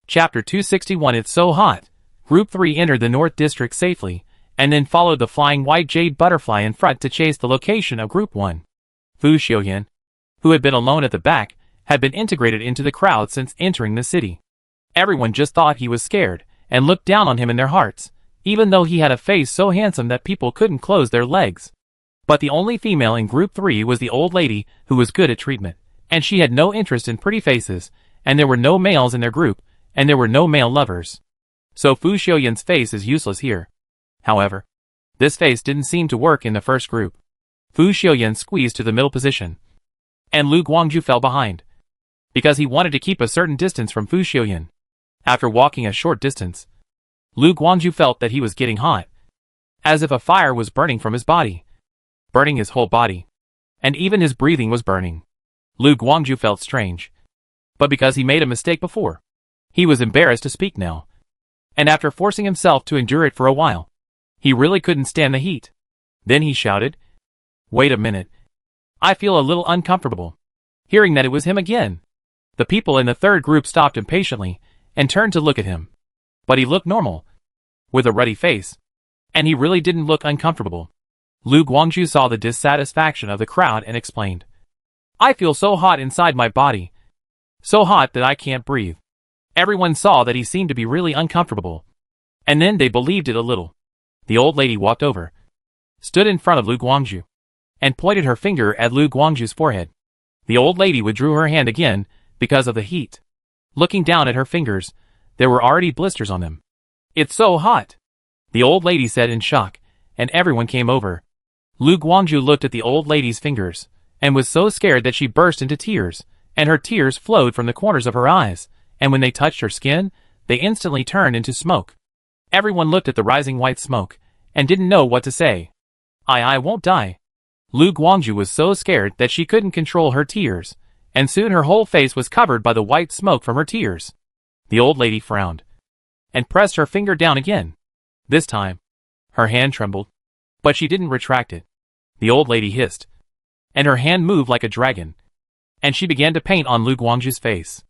Chapter 261. It's so hot. Group 3 entered the North District safely, and then followed the flying white jade butterfly in front to chase the location of Group 1. Fu Xiuyan, who had been alone at the back, had been integrated into the crowd since entering the city. Everyone just thought he was scared, and looked down on him in their hearts, even though he had a face so handsome that people couldn't close their legs. But the only female in Group 3 was the old lady, who was good at treatment, and she had no interest in pretty faces, and there were no males in their group, and there were no male lovers. So Fu Xiuyan's face is useless here. However, this face didn't seem to work in the first group. Fu Xiuyan squeezed to the middle position, and Lu Guangju fell behind, because he wanted to keep a certain distance from Fu Xiuyan. After walking a short distance, Lu Guangju felt that he was getting hot, as if a fire was burning from his body, burning his whole body, and even his breathing was burning. Lu Guangju felt strange, but because he made a mistake before, he was embarrassed to speak now, and after forcing himself to endure it for a while, he really couldn't stand the heat. Then he shouted, "Wait a minute. I feel a little uncomfortable." Hearing that it was him again, the people in the third group stopped impatiently and turned to look at him. But he looked normal, with a ruddy face, and he really didn't look uncomfortable. Lu Guangju saw the dissatisfaction of the crowd and explained, "I feel so hot inside my body. So hot that I can't breathe." Everyone saw that he seemed to be really uncomfortable, and then they believed it a little. The old lady walked over, stood in front of Lu Guangju, and pointed her finger at Lu Guangju's forehead. The old lady withdrew her hand again because of the heat. Looking down at her fingers, there were already blisters on them. "It's so hot," the old lady said in shock, and everyone came over. Lu Guangju looked at the old lady's fingers, and was so scared that she burst into tears, and her tears flowed from the corners of her eyes, and when they touched her skin, they instantly turned into smoke. Everyone looked at the rising white smoke, and didn't know what to say. I won't die." Lu Guangju was so scared that she couldn't control her tears, and soon her whole face was covered by the white smoke from her tears. The old lady frowned, and pressed her finger down again. This time, her hand trembled, but she didn't retract it. The old lady hissed, and her hand moved like a dragon, and she began to paint on Lu Guangju's face.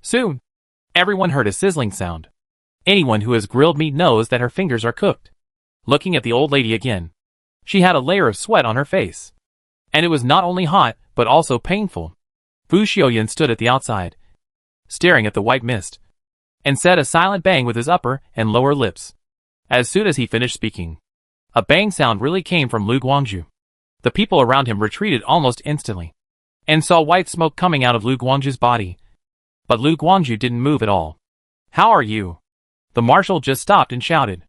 Soon, everyone heard a sizzling sound. Anyone who has grilled meat knows that her fingers are cooked. Looking at the old lady again, she had a layer of sweat on her face, and it was not only hot, but also painful. Fu Xiuyan stood at the outside, staring at the white mist, and said a silent bang with his upper and lower lips. As soon as he finished speaking, a bang sound really came from Lu Guangzhu. The people around him retreated almost instantly, and saw white smoke coming out of Lu Guangzhu's body. But Lu Guangzhu didn't move at all. "How are you?" The marshal just stopped and shouted.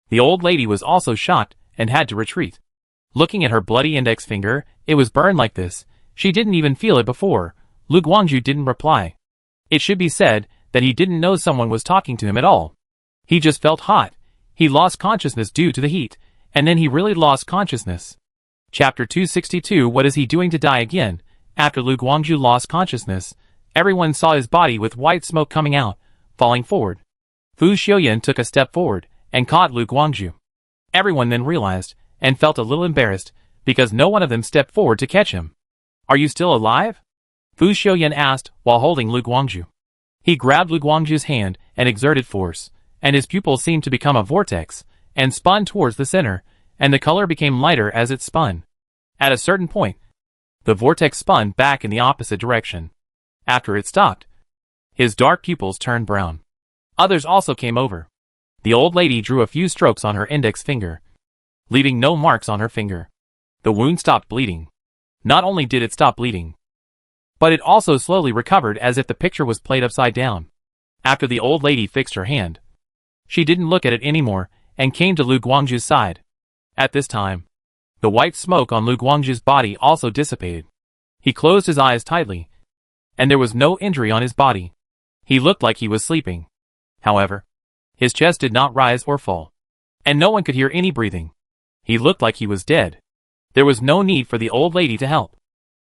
The old lady was also shocked and had to retreat. Looking at her bloody index finger, it was burned like this. She didn't even feel it before. Lu Guangzhu didn't reply. It should be said that he didn't know someone was talking to him at all. He just felt hot. He lost consciousness due to the heat, and then he really lost consciousness. Chapter 262. What is he doing to die again? After Lu Guangzhu lost consciousness, everyone saw his body with white smoke coming out, falling forward. Fu Xiuyan took a step forward and caught Lu Guangzhu. Everyone then realized and felt a little embarrassed because no one of them stepped forward to catch him. "Are you still alive?" Fu Xiuyan asked while holding Lu Guangzhu. He grabbed Lu Guangzhu's hand and exerted force, and his pupils seemed to become a vortex and spun towards the center, and the color became lighter as it spun. At a certain point, the vortex spun back in the opposite direction. After it stopped, his dark pupils turned brown. Others also came over. The old lady drew a few strokes on her index finger, leaving no marks on her finger. The wound stopped bleeding. Not only did it stop bleeding, but it also slowly recovered as if the picture was played upside down. After the old lady fixed her hand, she didn't look at it anymore and came to Lu Guangzhu's side. At this time, the white smoke on Lu Guangzhu's body also dissipated. He closed his eyes tightly, and there was no injury on his body. He looked like he was sleeping. However, his chest did not rise or fall, and no one could hear any breathing. He looked like he was dead. There was no need for the old lady to help.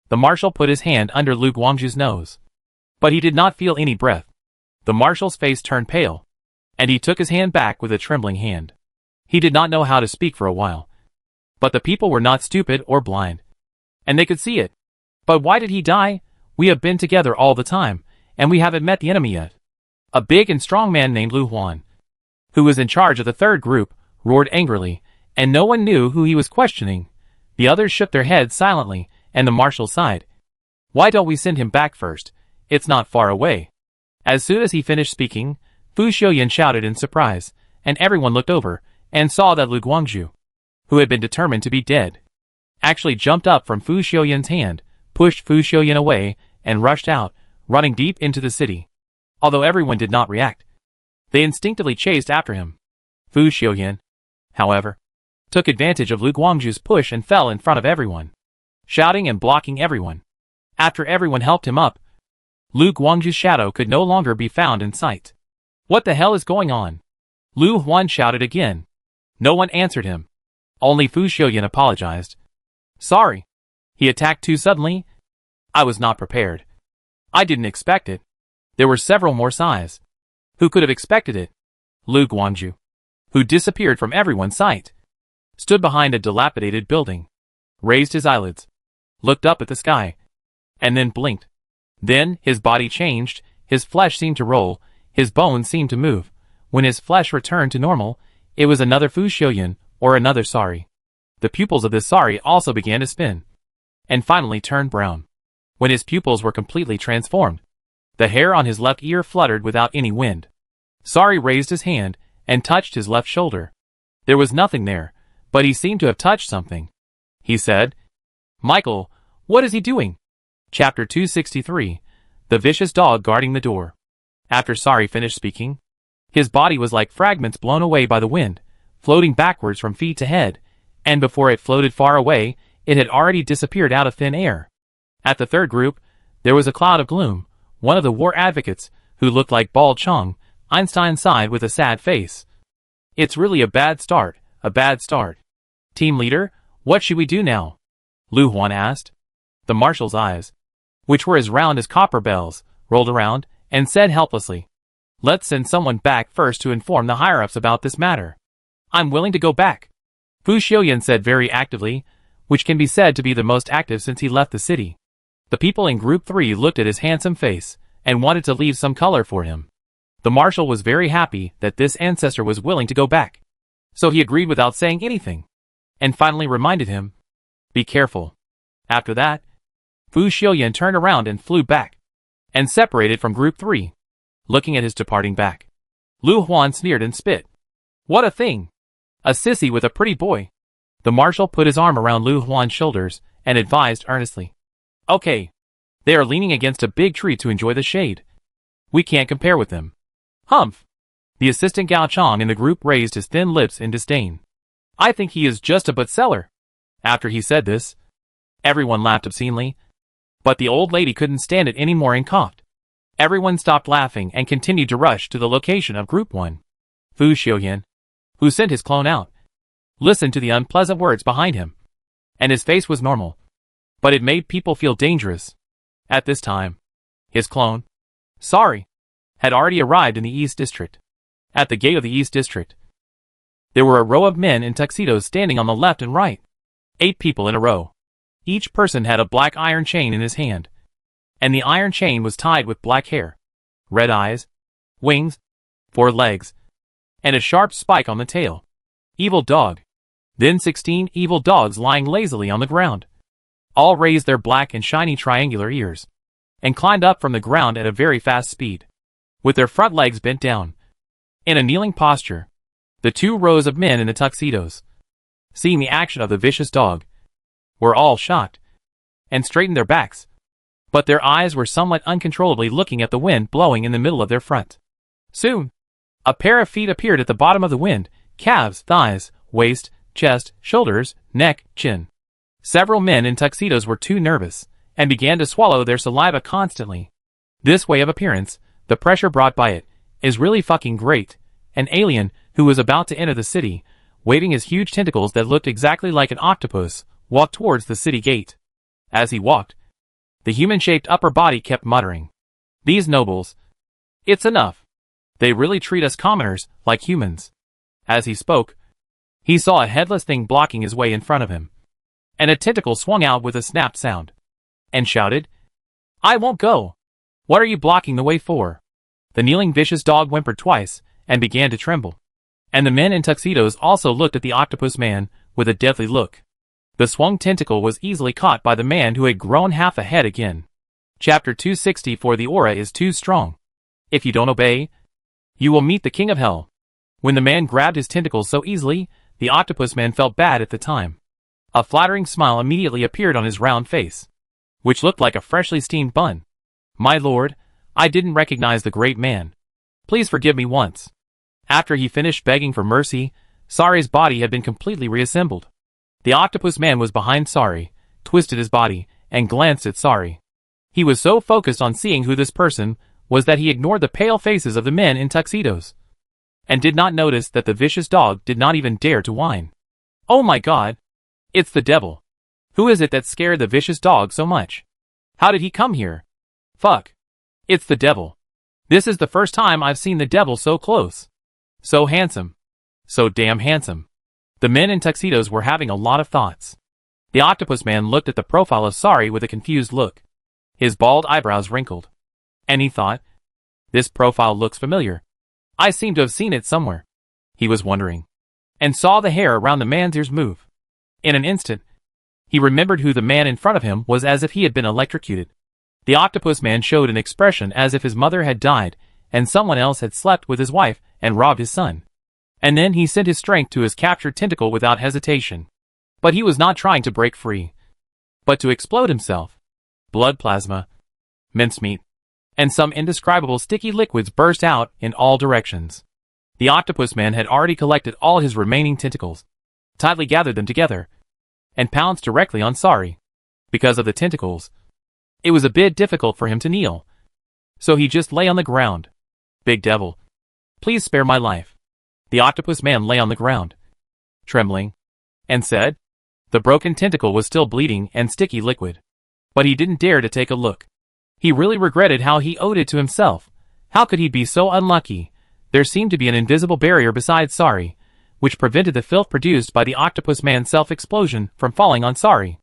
The marshal put his hand under Lu Guangzhu's nose, but he did not feel any breath. The marshal's face turned pale, and he took his hand back with a trembling hand. He did not know how to speak for a while. But the people were not stupid or blind, and they could see it. "But why did he die? We have been together all the time, and we haven't met the enemy yet." A big and strong man named Lu Huan, who was in charge of the third group, roared angrily, and no one knew who he was questioning. The others shook their heads silently, and the marshal sighed. "Why don't we send him back first? It's not far away." As soon as he finished speaking, Fu Xiuyan shouted in surprise, and everyone looked over and saw that Lu Guangzhu, who had been determined to be dead, actually jumped up from Fu Xiuyan's hand, pushed Fu Xiuyan away, and rushed out, running deep into the city. Although everyone did not react, they instinctively chased after him. Fu Xiuyan, however, took advantage of Lu Guangzhu's push and fell in front of everyone, shouting and blocking everyone. After everyone helped him up, Lu Guangzhu's shadow could no longer be found in sight. "What the hell is going on?" Lu Huan shouted again. No one answered him. Only Fu Xiuyan apologized. "Sorry. He attacked too suddenly. I was not prepared. I didn't expect it." There were several more sighs. Who could have expected it? Lu Guangzhu, who disappeared from everyone's sight, stood behind a dilapidated building, raised his eyelids, looked up at the sky, and then blinked. Then his body changed, his flesh seemed to roll, his bones seemed to move. When his flesh returned to normal, it was another Fu Xiuyan, or another Sari. The pupils of this Sari also began to spin, and finally turned brown. When his pupils were completely transformed, the hair on his left ear fluttered without any wind. Sari raised his hand and touched his left shoulder. There was nothing there, but he seemed to have touched something. He said, "Michael, what is he doing?" Chapter 263. The Vicious Dog Guarding the Door. After Sari finished speaking, his body was like fragments blown away by the wind, floating backwards from feet to head, and before it floated far away, it had already disappeared out of thin air. At the third group, there was a cloud of gloom. One of the war advocates, who looked like Bald Chung, Einstein sighed with a sad face. "It's really a bad start, a bad start." "Team leader, what should we do now?" Lu Huan asked. The marshal's eyes, which were as round as copper bells, rolled around, and said helplessly, "Let's send someone back first to inform the higher-ups about this matter." "I'm willing to go back," Fu Xiuyan said very actively, which can be said to be the most active since he left the city. The people in Group 3 looked at his handsome face, and wanted to leave some color for him. The marshal was very happy that this ancestor was willing to go back, so he agreed without saying anything, and finally reminded him, "Be careful." After that, Fu Xiuyan turned around and flew back, and separated from Group 3. Looking at his departing back, Lu Huan sneered and spit. "What a thing! A sissy with a pretty boy. The marshal put his arm around Lu Huan's shoulders and advised earnestly. Okay. They are leaning against a big tree to enjoy the shade. We can't compare with them. Humph. The assistant Gao Chong in the group raised his thin lips in disdain. I think he is just a bookseller. After he said this, everyone laughed obscenely. But the old lady couldn't stand it anymore and coughed. Everyone stopped laughing and continued to rush to the location of Group 1. Fu Xiuyan, who sent his clone out, listened to the unpleasant words behind him. And his face was normal. But it made people feel dangerous. At this time, his clone, Sorry, had already arrived in the East District. At the gate of the East District, there were a row of men in tuxedos standing on the left and right. 8 people in a row. Each person had a black iron chain in his hand. And the iron chain was tied with black hair, red eyes, wings, 4 legs, and a sharp spike on the tail. Evil dog. Then 16 evil dogs lying lazily on the ground. All raised their black and shiny triangular ears, and climbed up from the ground at a very fast speed, with their front legs bent down. In a kneeling posture, the 2 rows of men in the tuxedos, seeing the action of the vicious dog, were all shocked, and straightened their backs. But their eyes were somewhat uncontrollably looking at the wind blowing in the middle of their front. Soon, a pair of feet appeared at the bottom of the wind, calves, thighs, waist, chest, shoulders, neck, chin. Several men in tuxedos were too nervous, and began to swallow their saliva constantly. This way of appearance, the pressure brought by it, is really fucking great. An alien, who was about to enter the city, waving his huge tentacles that looked exactly like an octopus, walked towards the city gate. As he walked, the human-shaped upper body kept muttering, "These nobles. It's enough. They really treat us commoners like humans." As he spoke, he saw a headless thing blocking his way in front of him, and a tentacle swung out with a snap sound, and shouted, "I won't go. What are you blocking the way for?" The kneeling vicious dog whimpered twice, and began to tremble. And the men in tuxedos also looked at the octopus man, with a deathly look. The swung tentacle was easily caught by the man who had grown half a head again. Chapter 264. The aura is too strong. If you don't obey, you will meet the king of hell. When the man grabbed his tentacles so easily, the octopus man felt bad at the time. A flattering smile immediately appeared on his round face, which looked like a freshly steamed bun. "My lord, I didn't recognize the great man. Please forgive me once." After he finished begging for mercy, Sari's body had been completely reassembled. The octopus man was behind Sari, twisted his body, and glanced at Sari. He was so focused on seeing who this person was that he ignored the pale faces of the men in tuxedos, and did not notice that the vicious dog did not even dare to whine. "Oh my god! It's the devil! Who is it that scared the vicious dog so much? How did he come here? Fuck! It's the devil! This is the first time I've seen the devil so close. So handsome. So damn handsome." The men in tuxedos were having a lot of thoughts. The octopus man looked at the profile of Sari with a confused look. His bald eyebrows wrinkled. And he thought, "This profile looks familiar. I seem to have seen it somewhere." He was wondering, and saw the hair around the man's ears move. In an instant, he remembered who the man in front of him was, as if he had been electrocuted. The octopus man showed an expression as if his mother had died, and someone else had slept with his wife and robbed his son. And then he sent his strength to his captured tentacle without hesitation. But he was not trying to break free, but to explode himself. Blood plasma, mincemeat, and some indescribable sticky liquids burst out in all directions. The octopus man had already collected all his remaining tentacles, tightly gathered them together, and pounced directly on Sari. Because of the tentacles, it was a bit difficult for him to kneel, so he just lay on the ground. "Big devil, please spare my life." The octopus man lay on the ground, trembling, and said. The broken tentacle was still bleeding and sticky liquid, but he didn't dare to take a look. He really regretted how he owed it to himself. How could he be so unlucky? There seemed to be an invisible barrier beside Sari, which prevented the filth produced by the octopus man's self-explosion from falling on Sari.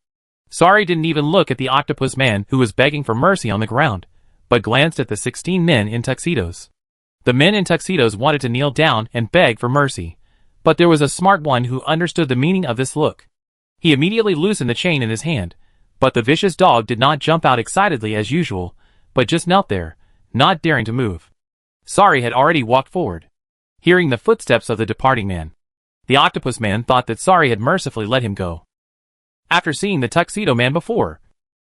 Sari didn't even look at the octopus man who was begging for mercy on the ground, but glanced at the 16 men in tuxedos. The men in tuxedos wanted to kneel down and beg for mercy, but there was a smart one who understood the meaning of this look. He immediately loosened the chain in his hand, but the vicious dog did not jump out excitedly as usual, but just knelt there, not daring to move. Sari had already walked forward, hearing the footsteps of the departing man. The octopus man thought that Sorry had mercifully let him go. After seeing the tuxedo man before,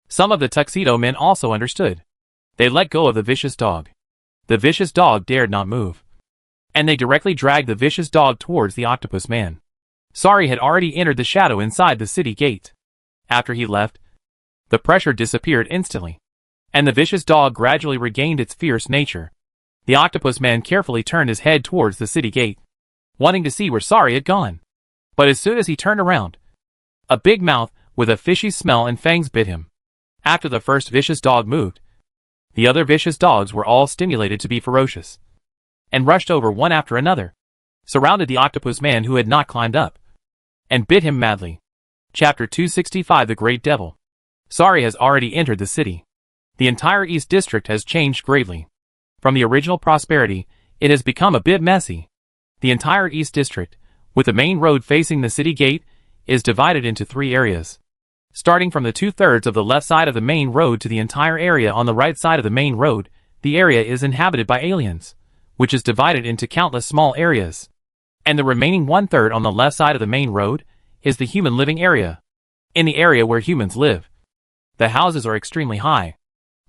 some of the tuxedo men also understood. They let go of the vicious dog. The vicious dog dared not move, and they directly dragged the vicious dog towards the octopus man. Sorry had already entered the shadow inside the city gate. After he left, the pressure disappeared instantly, and the vicious dog gradually regained its fierce nature. The octopus man carefully turned his head towards the city gate, wanting to see where Sorry had gone. But as soon as he turned around, a big mouth with a fishy smell and fangs bit him. After the first vicious dog moved, the other vicious dogs were all stimulated to be ferocious, and rushed over one after another, surrounded the octopus man who had not climbed up, and bit him madly. Chapter 265 The Great Devil. Sorry has already entered the city. The entire East District has changed greatly. From the original prosperity, it has become a bit messy. The entire East District, with the main road facing the city gate, is divided into 3 areas. Starting from the 2/3 of the left side of the main road to the entire area on the right side of the main road, the area is inhabited by aliens, which is divided into countless small areas. And the remaining 1/3 on the left side of the main road is the human living area. In the area where humans live, the houses are extremely high.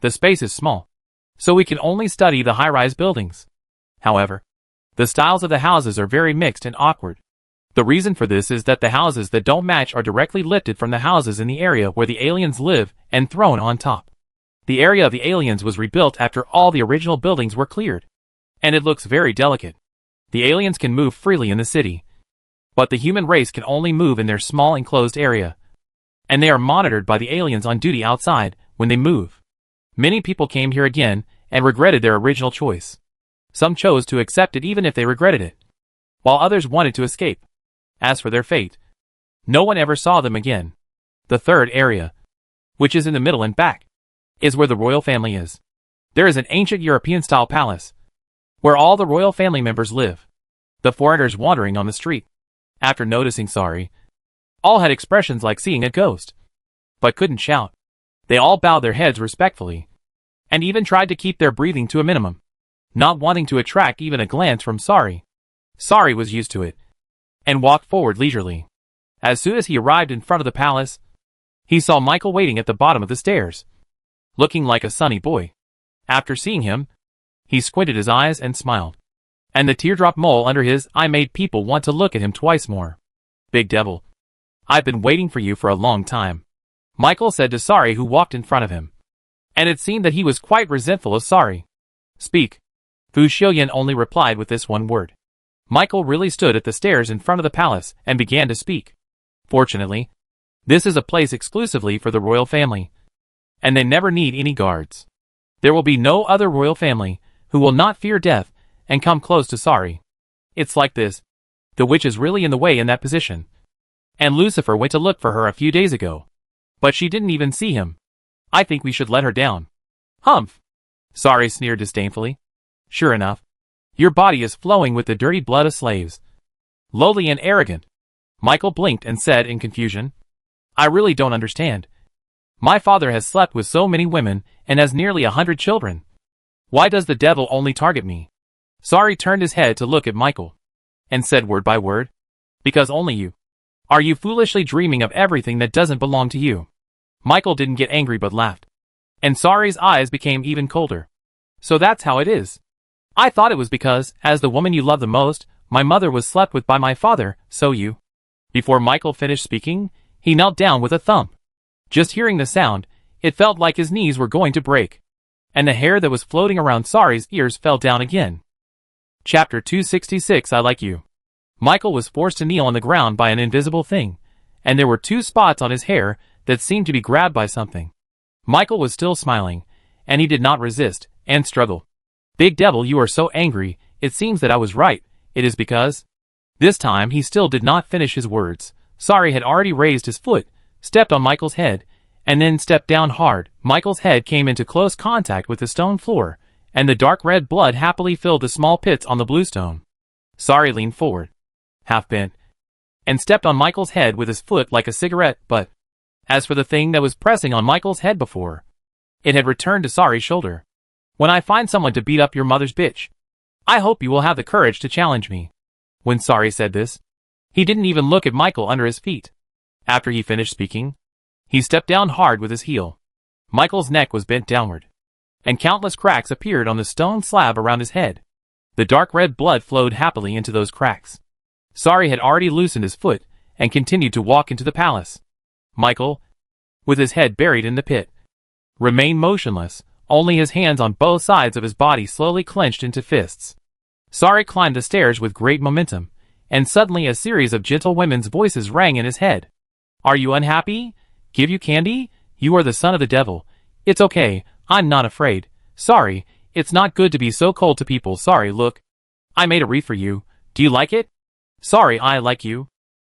The space is small, so we can only study the high-rise buildings. However, the styles of the houses are very mixed and awkward. The reason for this is that the houses that don't match are directly lifted from the houses in the area where the aliens live and thrown on top. The area of the aliens was rebuilt after all the original buildings were cleared, and it looks very delicate. The aliens can move freely in the city, but the human race can only move in their small enclosed area, and they are monitored by the aliens on duty outside when they move. Many people came here again and regretted their original choice. Some chose to accept it even if they regretted it, while others wanted to escape. As for their fate, no one ever saw them again. The 3rd area, which is in the middle and back, is where the royal family is. There is an ancient European-style palace, where all the royal family members live. The foreigners wandering on the street, after noticing Sorry, all had expressions like seeing a ghost, but couldn't shout. They all bowed their heads respectfully, and even tried to keep their breathing to a minimum, not wanting to attract even a glance from Sorry. Sorry was used to it, and walked forward leisurely. As soon as he arrived in front of the palace, he saw Michael waiting at the bottom of the stairs, looking like a sunny boy. After seeing him, he squinted his eyes and smiled, and the teardrop mole under his eye made people want to look at him twice more. "Big Devil, I've been waiting for you for a long time," Michael said to Sorry, who walked in front of him, and it seemed that he was quite resentful of Sorry. "Speak." Fu Xiaoyan only replied with this one word. Michael really stood at the stairs in front of the palace and began to speak. "Fortunately, this is a place exclusively for the royal family, and they never need any guards. There will be no other royal family who will not fear death and come close to Sorry. It's like this. The witch is really in the way in that position, and Lucifer went to look for her a few days ago, but she didn't even see him. I think we should let her down." "Humph!" Sorry sneered disdainfully. "Sure enough, your body is flowing with the dirty blood of slaves. Lowly and arrogant." Michael blinked and said in confusion, "I really don't understand. My father has slept with so many women and has nearly 100 children. Why does the devil only target me?" Sorry turned his head to look at Michael, and said word by word, "Because only you. Are you foolishly dreaming of everything that doesn't belong to you?" Michael didn't get angry but laughed, and Sorry's eyes became even colder. "So that's how it is. I thought it was because, as the woman you love the most, my mother was slept with by my father, so you..." Before Michael finished speaking, he knelt down with a thump. Just hearing the sound, it felt like his knees were going to break, and the hair that was floating around Sorry's ears fell down again. Chapter 266 I Like You. Michael was forced to kneel on the ground by an invisible thing, and there were 2 spots on his hair that seemed to be grabbed by something. Michael was still smiling, and he did not resist, and struggle. "Big Devil, you are so angry, it seems that I was right. It is because..." This time he still did not finish his words. Sorry had already raised his foot, stepped on Michael's head, and then stepped down hard. Michael's head came into close contact with the stone floor, and the dark red blood happily filled the small pits on the blue stone. Sorry leaned forward, half bent, and stepped on Michael's head with his foot like a cigarette, but as for the thing that was pressing on Michael's head before, it had returned to Sorry's shoulder. "When I find someone to beat up your mother's bitch, I hope you will have the courage to challenge me." When Sorry said this, He didn't even look at Michael under his feet. After he finished speaking, he stepped down hard with his heel. Michael's neck was bent downward, and countless cracks appeared on the stone slab around his head. The dark red blood flowed happily into those cracks. Sari had already loosened his foot and continued to walk into the palace. Michael, with his head buried in the pit, remained motionless, only his hands on both sides of his body slowly clenched into fists. Sari climbed the stairs with great momentum, and suddenly a series of gentle women's voices rang in his head. "Are you unhappy? Give you candy? You are the son of the devil. It's okay, I'm not afraid. Sari, it's not good to be so cold to people. Sari, look. I made a wreath for you. Do you like it? Sari, I like you."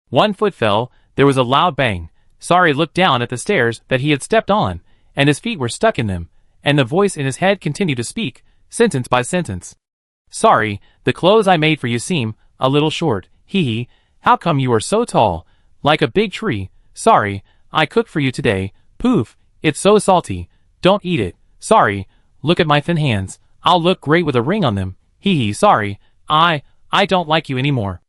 One foot fell, there was a loud bang. Sari looked down at the stairs that he had stepped on, and his feet were stuck in them, and the voice in his head continued to speak, sentence by sentence. "Sari, the clothes I made for you seem a little short. Hee hee, how come you are so tall, like a big tree? Sari, I cooked for you today. Poof, it's so salty. Don't eat it. Sari, look at my thin hands. I'll look great with a ring on them. Hee hee, Sari, I don't like you anymore."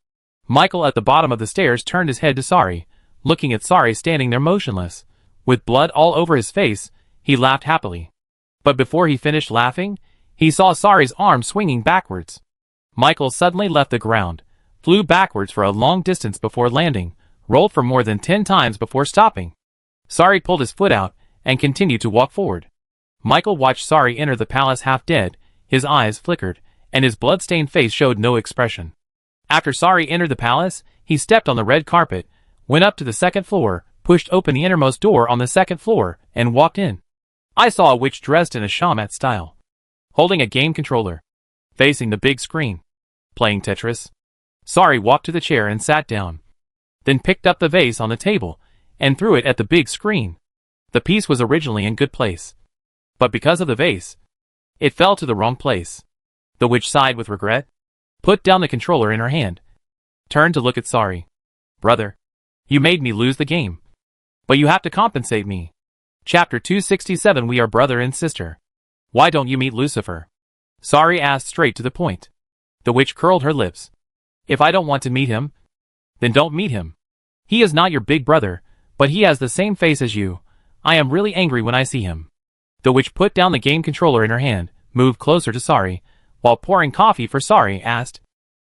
Michael at the bottom of the stairs turned his head to Sari, looking at Sari standing there motionless. With blood all over his face, he laughed happily. But before he finished laughing, he saw Sari's arm swinging backwards. Michael suddenly left the ground, flew backwards for a long distance before landing, rolled for more than 10 times before stopping. Sari pulled his foot out and continued to walk forward. Michael watched Sari enter the palace half dead, his eyes flickered, and his blood-stained face showed no expression. After Sari entered the palace, he stepped on the red carpet, went up to the second floor, pushed open the innermost door on the second floor, and walked in. I saw a witch dressed in a shaman style, holding a game controller, facing the big screen, playing Tetris. Sari walked to the chair and sat down, then picked up the vase on the table and threw it at the big screen. The piece was originally in good place, but because of the vase, it fell to the wrong place. The witch sighed with regret, put down the controller in her hand, turned to look at Sari. "Brother, you made me lose the game, but you have to compensate me." Chapter 267. We are brother and sister. "Why don't you meet Lucifer?" Sari asked straight to the point. The witch curled her lips. "If I don't want to meet him, then don't meet him. He is not your big brother, but he has the same face as you. I am really angry when I see him." The witch put down the game controller in her hand, moved closer to Sari, while pouring coffee for Sari, asked,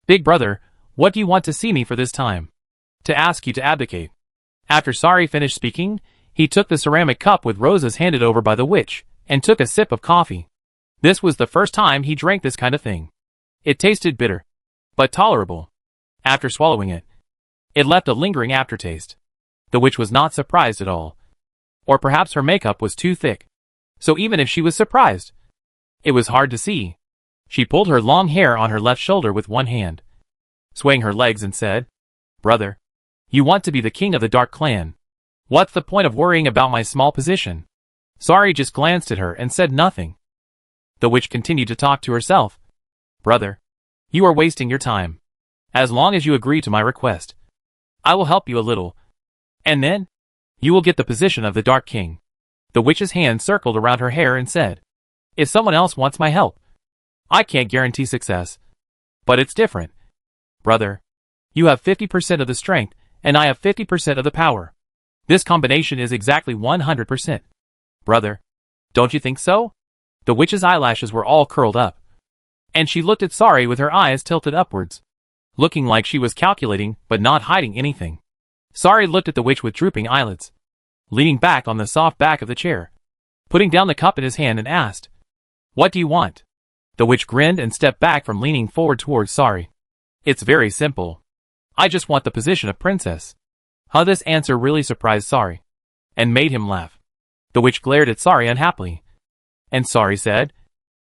"Big brother, what do you want to see me for this time?" "To ask you to abdicate." After Sari finished speaking, he took the ceramic cup with roses handed over by the witch, and took a sip of coffee. This was the first time he drank this kind of thing. It tasted bitter, but tolerable. After swallowing it, it left a lingering aftertaste. The witch was not surprised at all. Or perhaps her makeup was too thick. So even if she was surprised, it was hard to see. She pulled her long hair on her left shoulder with one hand, swaying her legs, and said, "Brother, you want to be the king of the Dark Clan. What's the point of worrying about my small position?" Sari just glanced at her and said nothing. The witch continued to talk to herself. "Brother, you are wasting your time. As long as you agree to my request, I will help you a little, and then you will get the position of the Dark King." The witch's hand circled around her hair and said, "If someone else wants my help, I can't guarantee success. But it's different. Brother, you have 50% of the strength, and I have 50% of the power. This combination is exactly 100%. Brother, don't you think so?" The witch's eyelashes were all curled up, and she looked at Sari with her eyes tilted upwards, looking like she was calculating but not hiding anything. Sari looked at the witch with drooping eyelids, leaning back on the soft back of the chair, putting down the cup in his hand, and asked, "What do you want?" The witch grinned and stepped back from leaning forward towards Sari. "It's very simple. I just want the position of princess." How this answer really surprised Sari, and made him laugh. The witch glared at Sari unhappily, and Sari said,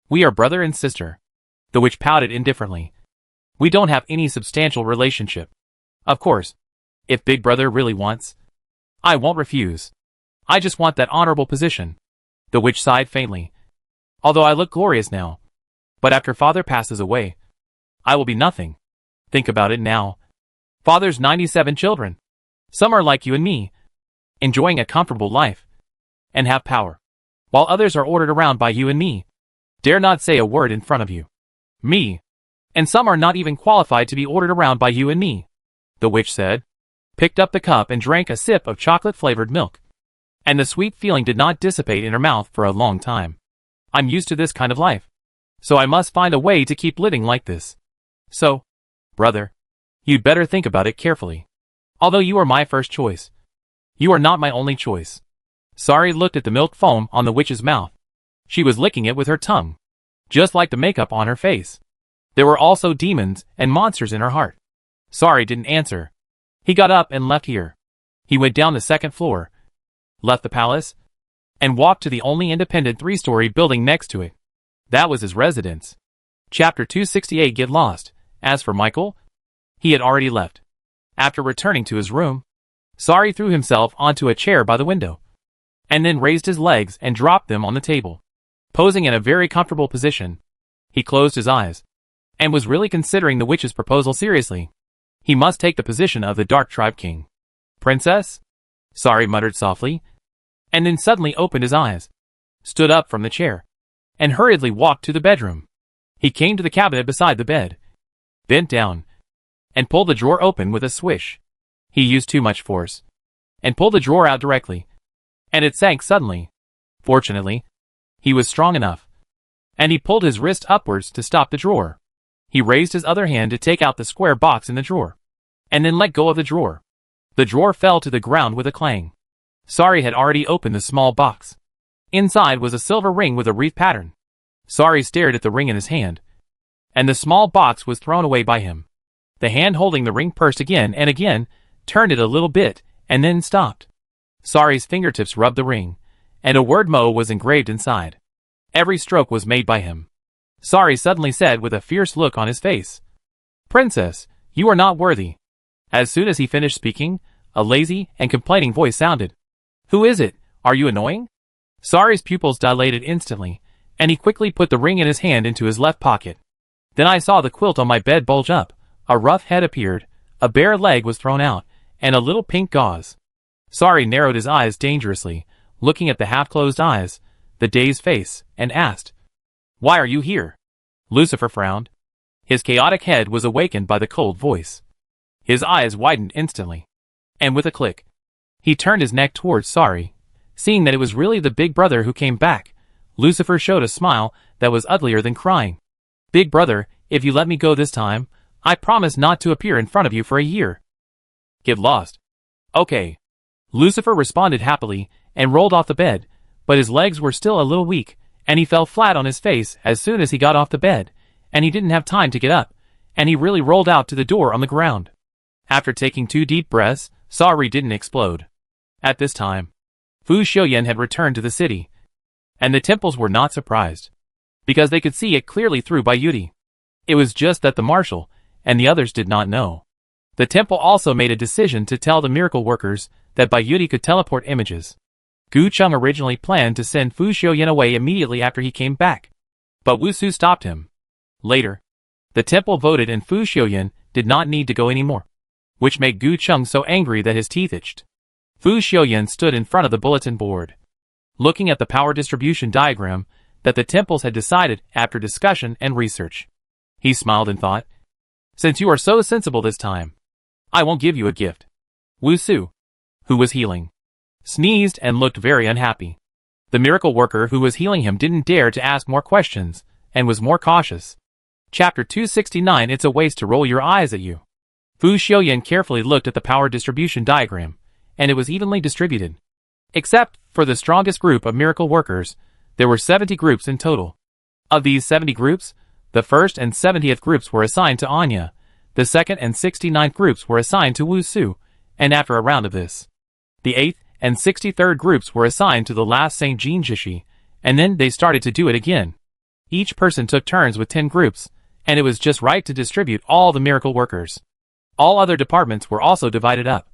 "We are brother and sister." The witch pouted indifferently. "We don't have any substantial relationship. Of course, if Big Brother really wants, I won't refuse. I just want that honorable position." The witch sighed faintly. "Although I look glorious now, but after Father passes away, I will be nothing. Think about it now. Father's 97 children. Some are like you and me, enjoying a comfortable life, and have power, while others are ordered around by you and me, dare not say a word in front of you. Me. And some are not even qualified to be ordered around by you and me. the witch said, picked up the cup and drank a sip of chocolate-flavored milk. And the sweet feeling did not dissipate in her mouth for a long time. I'm used to this kind of life. So I must find a way to keep living like this. So, brother, you'd better think about it carefully. Although you are my first choice, you are not my only choice. Sari looked at the milk foam on the witch's mouth. She was licking it with her tongue, just like the makeup on her face. There were also demons and monsters in her heart. Sari didn't answer. He got up and left here. He went down the second floor, left the palace, and walked to the only independent 3-story building next to it. That was his residence. Chapter 268 Get Lost. As for Michael, he had already left. After returning to his room, Sari threw himself onto a chair by the window, and then raised his legs and dropped them on the table. Posing in a very comfortable position, he closed his eyes, and was really considering the witch's proposal seriously. He must take the position of the Dark Tribe King. Princess? Sari muttered softly, and then suddenly opened his eyes, stood up from the chair, and hurriedly walked to the bedroom. He came to the cabinet beside the bed, bent down, and pulled the drawer open with a swish. He used too much force, and pulled the drawer out directly, and it sank suddenly. Fortunately, he was strong enough, and he pulled his wrist upwards to stop the drawer. He raised his other hand to take out the square box in the drawer, and then let go of the drawer. The drawer fell to the ground with a clang. Sari had already opened the small box. Inside was a silver ring with a wreath pattern. Sari stared at the ring in his hand, and the small box was thrown away by him. The hand holding the ring pursed again and again, turned it a little bit, and then stopped. Sari's fingertips rubbed the ring, and a word Mo was engraved inside. Every stroke was made by him. Sari suddenly said with a fierce look on his face, "Princess, you are not worthy." As soon as he finished speaking, a lazy and complaining voice sounded. "Who is it? Are you annoying?" Sari's pupils dilated instantly, and he quickly put the ring in his hand into his left pocket. Then I saw the quilt on my bed bulge up, a rough head appeared, a bare leg was thrown out, and a little pink gauze. Sari narrowed his eyes dangerously, looking at the half-closed eyes, the dazed face, and asked, "Why are you here?" Lucifer frowned. His chaotic head was awakened by the cold voice. His eyes widened instantly, and with a click, he turned his neck towards Sari. Seeing that it was really the big brother who came back, Lucifer showed a smile that was uglier than crying. "Big brother, if you let me go this time, I promise not to appear in front of you for a year." "Get lost." "Okay." Lucifer responded happily and rolled off the bed, but his legs were still a little weak, and he fell flat on his face as soon as he got off the bed, and he didn't have time to get up, and he really rolled out to the door on the ground. After taking 2 deep breaths, Sari didn't explode. At this time, Fu Xiuyan had returned to the city, and the temples were not surprised, because they could see it clearly through Bayuti. It was just that the marshal and the others did not know. The temple also made a decision to tell the miracle workers that Bayuti could teleport images. Gu Chung originally planned to send Fu Xiuyan away immediately after he came back, but Wu Su stopped him. Later, the temple voted and Fu Xiuyan did not need to go anymore, which made Gu Chung so angry that his teeth itched. Fu Xiuyan stood in front of the bulletin board, looking at the power distribution diagram that the temples had decided after discussion and research. He smiled and thought, "Since you are so sensible this time, I won't give you a gift." Wu Su, who was healing, sneezed and looked very unhappy. The miracle worker who was healing him didn't dare to ask more questions, and was more cautious. Chapter 269 It's a waste to roll your eyes at you. Fu Xiuyan carefully looked at the power distribution diagram, and it was evenly distributed. Except for the strongest group of miracle workers, there were 70 groups in total. Of these 70 groups, the first and 70th groups were assigned to Anya, the second and 69th groups were assigned to Wu Su, and after a round of this, the 8th and 63rd groups were assigned to the last St. Jean Jishi, and then they started to do it again. Each person took turns with 10 groups, and it was just right to distribute all the miracle workers. All other departments were also divided up.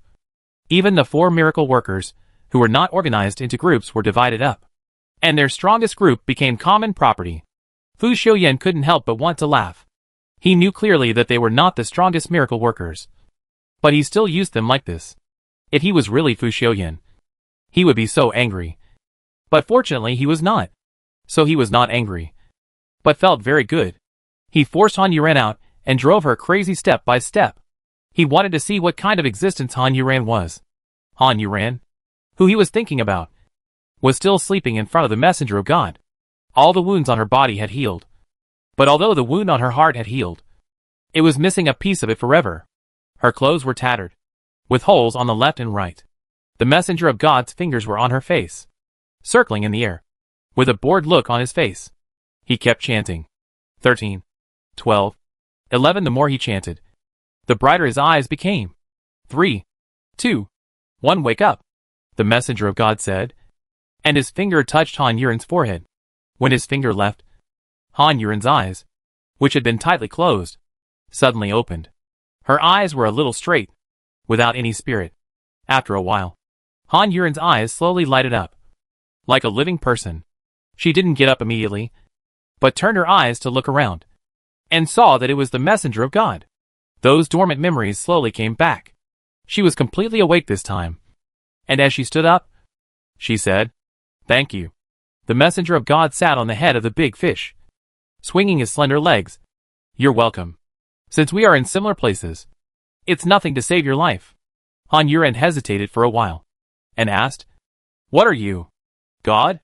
Even the 4 miracle workers, who were not organized into groups, were divided up, and their strongest group became common property. Fu Xiuyan couldn't help but want to laugh. He knew clearly that they were not the strongest miracle workers, but he still used them like this. If he was really Fu Xiuyan, he would be so angry. But fortunately he was not. So he was not angry, but felt very good. He forced Han Yuren out and drove her crazy step by step. He wanted to see what kind of existence Han Yuran was. Han Yuran, who he was thinking about, was still sleeping in front of the messenger of God. All the wounds on her body had healed. But although the wound on her heart had healed, it was missing a piece of it forever. Her clothes were tattered, with holes on the left and right. The messenger of God's fingers were on her face, circling in the air, with a bored look on his face. He kept chanting. 13, 12, 11. The more he chanted, the brighter his eyes became. 3, 2, 1. Wake up, the messenger of God said, and his finger touched Han Yuran's forehead. When his finger left, Han Yuran's eyes, which had been tightly closed, suddenly opened. Her eyes were a little straight, without any spirit. After a while, Han Yuran's eyes slowly lighted up, like a living person. She didn't get up immediately, but turned her eyes to look around, and saw that it was the messenger of God. Those dormant memories slowly came back. She was completely awake this time, and as she stood up, she said, "Thank you." The messenger of God sat on the head of the big fish, swinging his slender legs. "You're welcome. Since we are in similar places, it's nothing to save your life." Han Yuran hesitated for a while, and asked, "What are you? God?"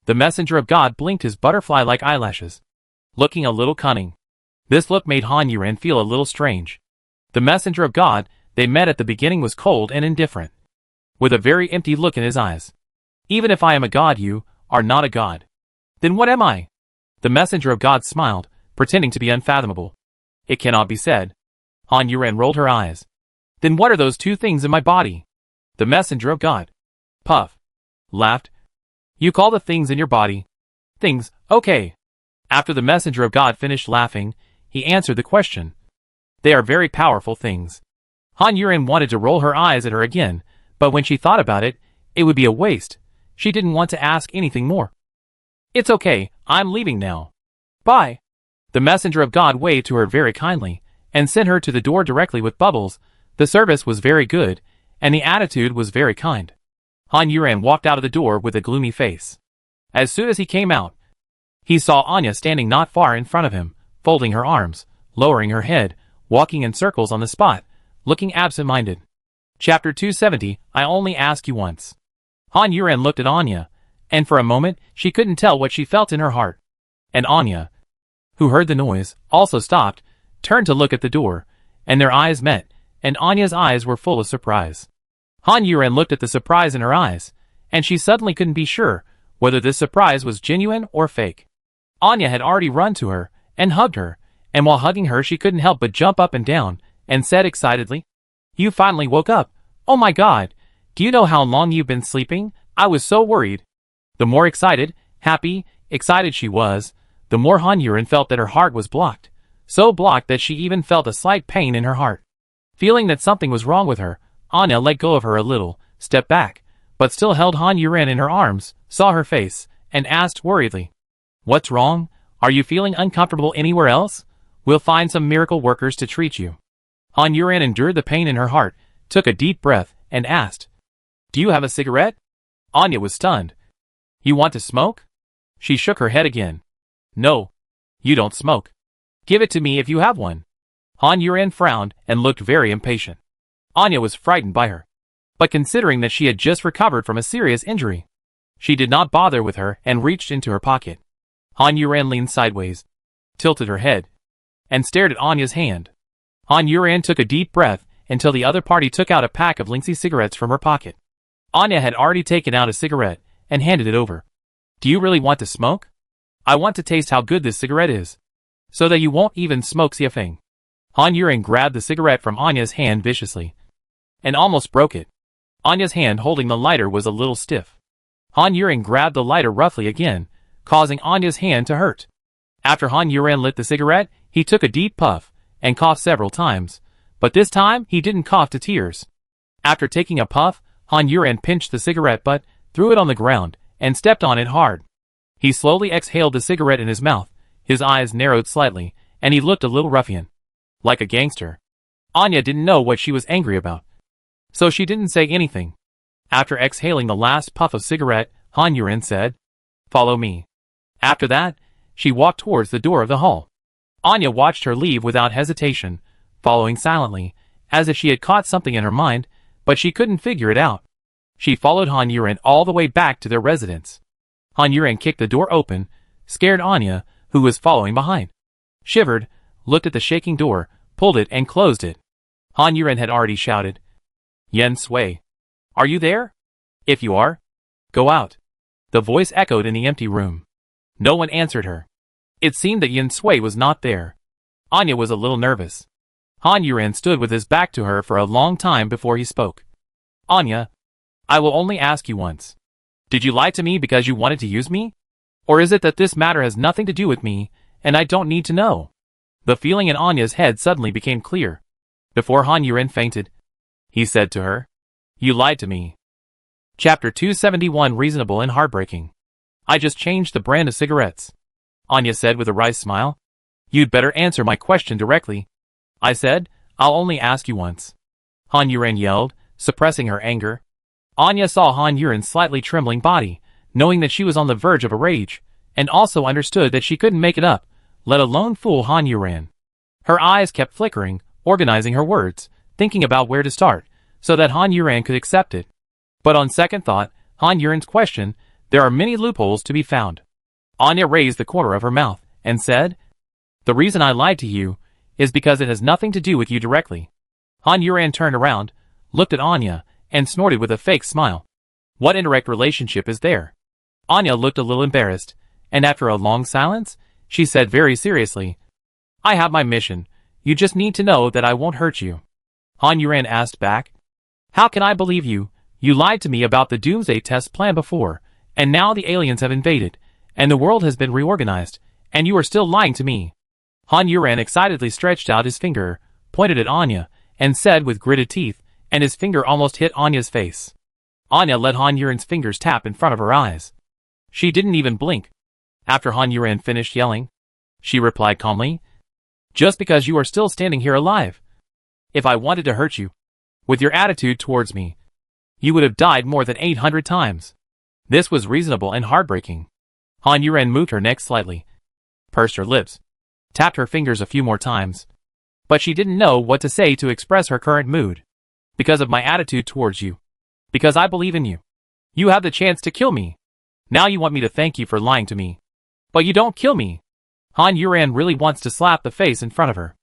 The messenger of God blinked his butterfly-like eyelashes, looking a little cunning. This look made Han Yuran feel a little strange. The messenger of God they met at the beginning was cold and indifferent, with a very empty look in his eyes. "Even if I am a god, you are not a god. Then what am I?" The messenger of God smiled, pretending to be unfathomable. "It cannot be said." Han Yuran rolled her eyes. "Then what are those two things in my body?" The messenger of God, puff, laughed. "You call the things in your body things, okay." After the messenger of God finished laughing, he answered the question. "They are very powerful things." Han Yuran wanted to roll her eyes at her again, but when she thought about it, it would be a waste. She didn't want to ask anything more. "It's okay, I'm leaving now. Bye." The messenger of God waved to her very kindly, and sent her to the door directly with Bubbles. The service was very good, and the attitude was very kind. Han Yuran walked out of the door with a gloomy face. As soon as he came out, he saw Anya standing not far in front of him, folding her arms, lowering her head, walking in circles on the spot, looking absent-minded. Chapter 270, I Only Ask You Once. Han Yuran looked at Anya, and for a moment she couldn't tell what she felt in her heart. And Anya, who heard the noise, also stopped, turned to look at the door, and their eyes met, and Anya's eyes were full of surprise. Han Yuran looked at the surprise in her eyes, and she suddenly couldn't be sure whether this surprise was genuine or fake. Anya had already run to her, and hugged her, and while hugging her she couldn't help but jump up and down, and said excitedly, "You finally woke up. Oh my God, do you know how long you've been sleeping? I was so worried." The more excited she was, the more Han Yuran felt that her heart was blocked, so blocked that she even felt a slight pain in her heart. Feeling that something was wrong with her, Anya let go of her a little, stepped back, but still held Han Yuran in her arms, saw her face, and asked worriedly, "What's wrong? Are you feeling uncomfortable anywhere else? We'll find some miracle workers to treat you." Han Yuran endured the pain in her heart, took a deep breath, and asked, "Do you have a cigarette?" Anya was stunned. "You want to smoke?" She shook her head again. "No. You don't smoke. Give it to me if you have one." Han Yuran frowned and looked very impatient. Anya was frightened by her, but considering that she had just recovered from a serious injury, she did not bother with her and reached into her pocket. Han Yuran leaned sideways, tilted her head, and stared at Anya's hand. Han Yuran took a deep breath until the other party took out a pack of Linksy cigarettes from her pocket. Anya had already taken out a cigarette and handed it over. "Do you really want to smoke? I want to taste how good this cigarette is, so that you won't even smoke see a thing." Han Yuran grabbed the cigarette from Anya's hand viciously, and almost broke it. Anya's hand holding the lighter was a little stiff. Han Yuran grabbed the lighter roughly again, causing Anya's hand to hurt. After Han Yuran lit the cigarette, he took a deep puff, and coughed several times, but this time he didn't cough to tears. After taking a puff, Han Yuran pinched the cigarette butt, threw it on the ground, and stepped on it hard. He slowly exhaled the cigarette in his mouth, his eyes narrowed slightly, and he looked a little ruffian, like a gangster. Anya didn't know what she was angry about, so she didn't say anything. After exhaling the last puff of cigarette, Han Yuran said, "Follow me." After that, she walked towards the door of the hall. Anya watched her leave without hesitation, following silently, as if she had caught something in her mind, but she couldn't figure it out. She followed Han Yuren all the way back to their residence. Han Yuren kicked the door open, scared Anya, who was following behind. Shivered, looked at the shaking door, pulled it and closed it. Han Yuren had already shouted, "Yen Sui, are you there? If you are, go out." The voice echoed in the empty room. No one answered her. It seemed that Yen Sui was not there. Anya was a little nervous. Han Yuren stood with his back to her for a long time before he spoke. "Anya, I will only ask you once. Did you lie to me because you wanted to use me? Or is it that this matter has nothing to do with me, and I don't need to know?" The feeling in Anya's head suddenly became clear. Before Han Yuren fainted, he said to her, "You lied to me." Chapter 271 Reasonable and Heartbreaking. "I just changed the brand of cigarettes," Anya said with a wry smile. "You'd better answer my question directly." "I said, I'll only ask you once," Han Yuren yelled, suppressing her anger. Anya saw Han Yuren's slightly trembling body, knowing that she was on the verge of a rage, and also understood that she couldn't make it up, let alone fool Han Yuren. Her eyes kept flickering, organizing her words, thinking about where to start, so that Han Yuren could accept it. But on second thought, Han Yuren's question, there are many loopholes to be found. Anya raised the corner of her mouth, and said, "The reason I lied to you is because it has nothing to do with you directly." Han Yuren turned around, looked at Anya, and snorted with a fake smile. "What indirect relationship is there?" Anya looked a little embarrassed, and after a long silence, she said very seriously, "I have my mission. You just need to know that I won't hurt you." Han Yuren asked back, "How can I believe you? You lied to me about the Doomsday test plan before, and now the aliens have invaded, and the world has been reorganized, and you are still lying to me." Han Yuren excitedly stretched out his finger, pointed at Anya, and said with gritted teeth, and his finger almost hit Anya's face. Anya let Han Yuren's fingers tap in front of her eyes. She didn't even blink. After Han Yuren finished yelling, she replied calmly, "Just because you are still standing here alive. If I wanted to hurt you, with your attitude towards me, you would have died more than 800 times. This was reasonable and heartbreaking." Han Yuren moved her neck slightly, pursed her lips, tapped her fingers a few more times. But she didn't know what to say to express her current mood. "Because of my attitude towards you. Because I believe in you. You have the chance to kill me. Now you want me to thank you for lying to me. But you don't kill me." Han Yuren really wants to slap the face in front of her.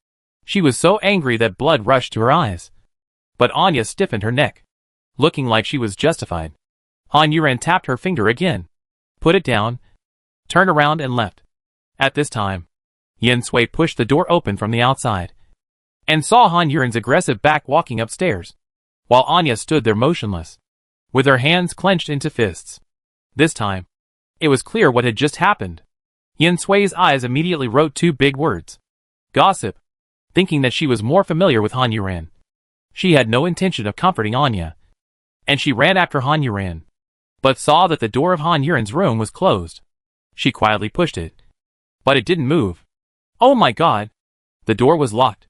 She was so angry that blood rushed to her eyes. But Anya stiffened her neck, looking like she was justified. Han Yuren tapped her finger again, put it down, turned around and left. At this time, Yen Sui pushed the door open from the outside, and saw Han Yuren's aggressive back walking upstairs, while Anya stood there motionless, with her hands clenched into fists. This time, it was clear what had just happened. Yen Sui's eyes immediately wrote two big words. Gossip. Thinking that she was more familiar with Han Yuren, she had no intention of comforting Anya, and she ran after Han Yuren, but saw that the door of Han Yuren's room was closed. She quietly pushed it, but it didn't move. "Oh my god!" The door was locked,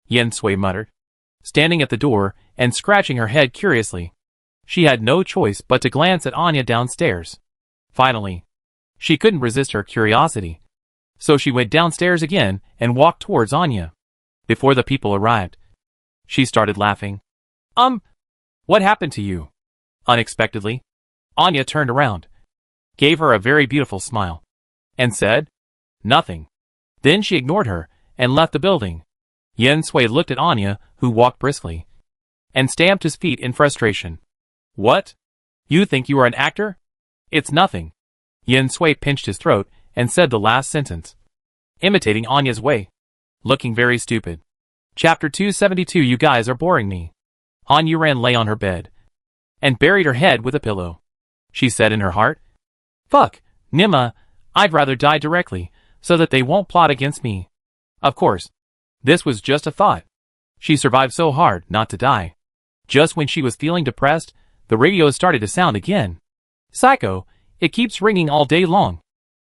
Yen Sui muttered, standing at the door and scratching her head curiously. She had no choice but to glance at Anya downstairs. Finally, she couldn't resist her curiosity, so she went downstairs again and walked towards Anya. Before the people arrived, she started laughing. What happened to you?" Unexpectedly, Anya turned around, gave her a very beautiful smile, and said, "Nothing." Then she ignored her and left the building. Yen Sui looked at Anya, who walked briskly, and stamped his feet in frustration. "What? You think you are an actor? It's nothing." Yen Sui pinched his throat and said the last sentence, imitating Anya's way, looking very stupid. Chapter 272 You guys are boring me. Han Yuren lay on her bed, and buried her head with a pillow. She said in her heart, "Fuck, Nima, I'd rather die directly, so that they won't plot against me." Of course, this was just a thought. She survived so hard not to die. Just when she was feeling depressed, the radio started to sound again. Psycho, it keeps ringing all day long.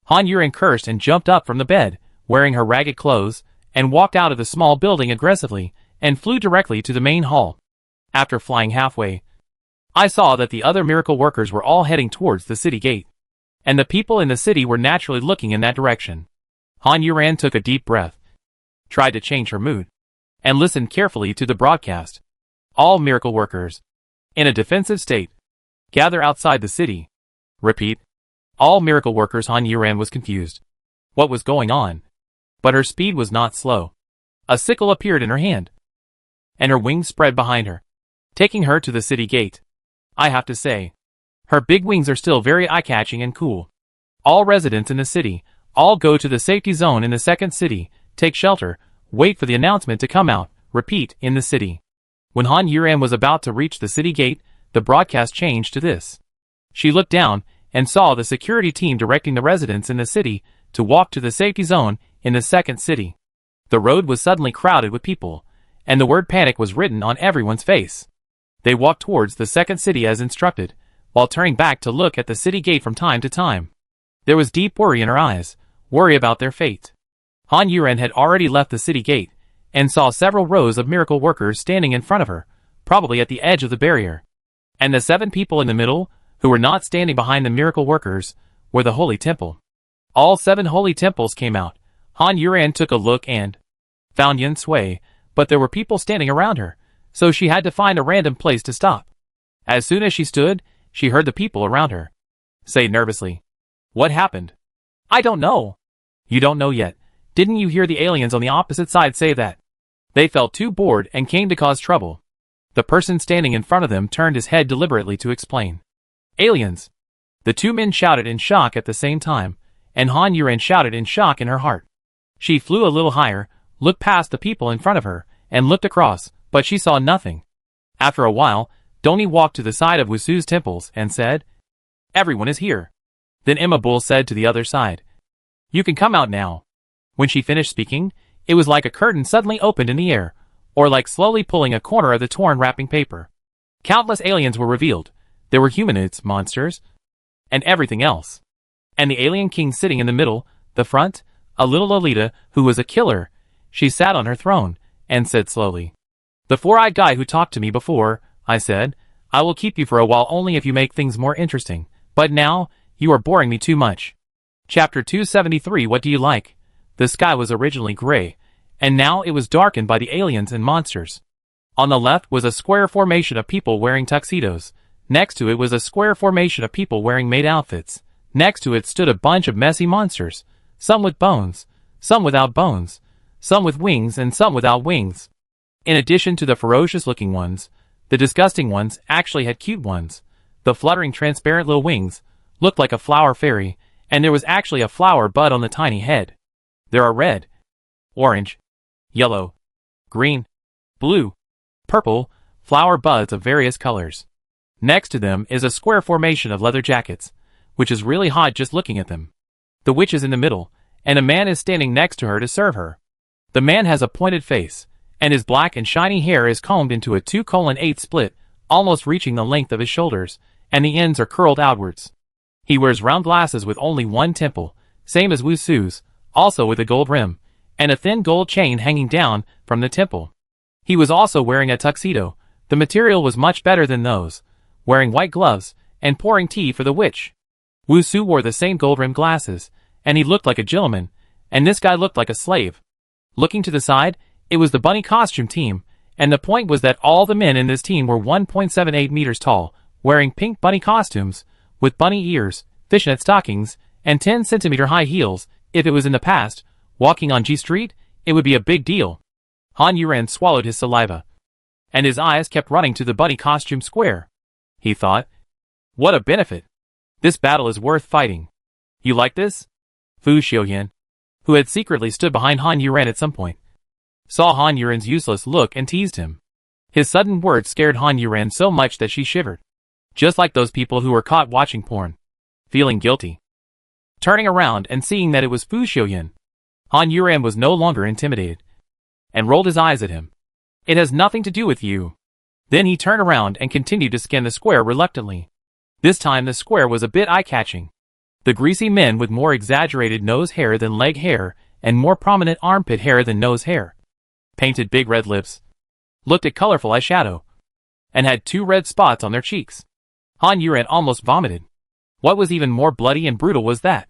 Han Yuren cursed and jumped up from the bed, wearing her ragged clothes, and walked out of the small building aggressively, and flew directly to the main hall. After flying halfway, I saw that the other miracle workers were all heading towards the city gate, and the people in the city were naturally looking in that direction. Han Yuren took a deep breath, tried to change her mood, and listened carefully to the broadcast. All miracle workers, in a defensive state, gather outside the city. Repeat. All miracle workers. Han Yuran was confused. What was going on? But her speed was not slow. A sickle appeared in her hand, and her wings spread behind her, taking her to the city gate. I have to say, her big wings are still very eye-catching and cool. All residents in the city, all go to the safety zone in the second city, take shelter, wait for the announcement to come out, repeat, in the city. When Han Yuran was about to reach the city gate, the broadcast changed to this. She looked down and saw the security team directing the residents in the city to walk to the safety zone in the second city. The road was suddenly crowded with people, and the word panic was written on everyone's face. They walked towards the second city as instructed, while turning back to look at the city gate from time to time. There was deep worry in her eyes, worry about their fate. Han Yuran had already left the city gate, and saw several rows of miracle workers standing in front of her, probably at the edge of the barrier. And the 7 people in the middle, who were not standing behind the miracle workers, were the holy temple. All 7 holy temples came out. Han Yuran took a look and found Yin Sui, but there were people standing around her, so she had to find a random place to stop. As soon as she stood, she heard the people around her say nervously, "What happened?" "I don't know." "You don't know yet. Didn't you hear the aliens on the opposite side say that they felt too bored and came to cause trouble?" The person standing in front of them turned his head deliberately to explain. "Aliens." The 2 men shouted in shock at the same time, and Han Yuran shouted in shock in her heart. She flew a little higher, looked past the people in front of her, and looked across, but she saw nothing. After a while, Doni walked to the side of Wusu's temples and said, "Everyone is here." Then Emma Bull said to the other side, "You can come out now." When she finished speaking, it was like a curtain suddenly opened in the air, or like slowly pulling a corner of the torn wrapping paper. Countless aliens were revealed. There were humanoids, monsters, and everything else. And the alien king sitting in the middle, the front, a little Lolita, who was a killer. She sat on her throne, and said slowly, "The 4-eyed guy who talked to me before, I said, I will keep you for a while only if you make things more interesting, but now, you are boring me too much." Chapter 273. What do you like? The sky was originally gray, and now it was darkened by the aliens and monsters. On the left was a square formation of people wearing tuxedos. Next to it was a square formation of people wearing maid outfits. Next to it stood a bunch of messy monsters, some with bones, some without bones, some with wings and some without wings. In addition to the ferocious-looking ones, the disgusting ones actually had cute ones. The fluttering transparent little wings looked like a flower fairy, and there was actually a flower bud on the tiny head. There are red, orange, yellow, green, blue, purple, flower buds of various colors. Next to them is a square formation of leather jackets, which is really hot just looking at them. The witch is in the middle, and a man is standing next to her to serve her. The man has a pointed face, and his black and shiny hair is combed into a 2:8 split, almost reaching the length of his shoulders, and the ends are curled outwards. He wears round glasses with only one temple, same as Wusu's, also with a gold rim, and a thin gold chain hanging down from the temple. He was also wearing a tuxedo. The material was much better than those, wearing white gloves, and pouring tea for the witch. Wusu wore the same gold-rimmed glasses, and he looked like a gentleman, and this guy looked like a slave. Looking to the side, it was the bunny costume team, and the point was that all the men in this team were 1.78 meters tall, wearing pink bunny costumes, with bunny ears, fishnet stockings, and 10-centimeter high heels. If it was in the past, walking on G Street, it would be a big deal. Han Yuran swallowed his saliva, and his eyes kept running to the bunny costume square. He thought, what a benefit. This battle is worth fighting. You like this? Fu Xiuyan, who had secretly stood behind Han Yuran at some point, saw Han Yuran's useless look and teased him. His sudden words scared Han Yuran so much that she shivered. Just like those people who were caught watching porn. Feeling guilty. Turning around and seeing that it was Fu Xiuyan, Han Yuran was no longer intimidated, and rolled his eyes at him. It has nothing to do with you. Then he turned around and continued to scan the square reluctantly. This time the square was a bit eye-catching. The greasy men with more exaggerated nose hair than leg hair, and more prominent armpit hair than nose hair, painted big red lips, looked at colorful eyeshadow, and had 2 red spots on their cheeks. Han Yuran almost vomited. What was even more bloody and brutal was that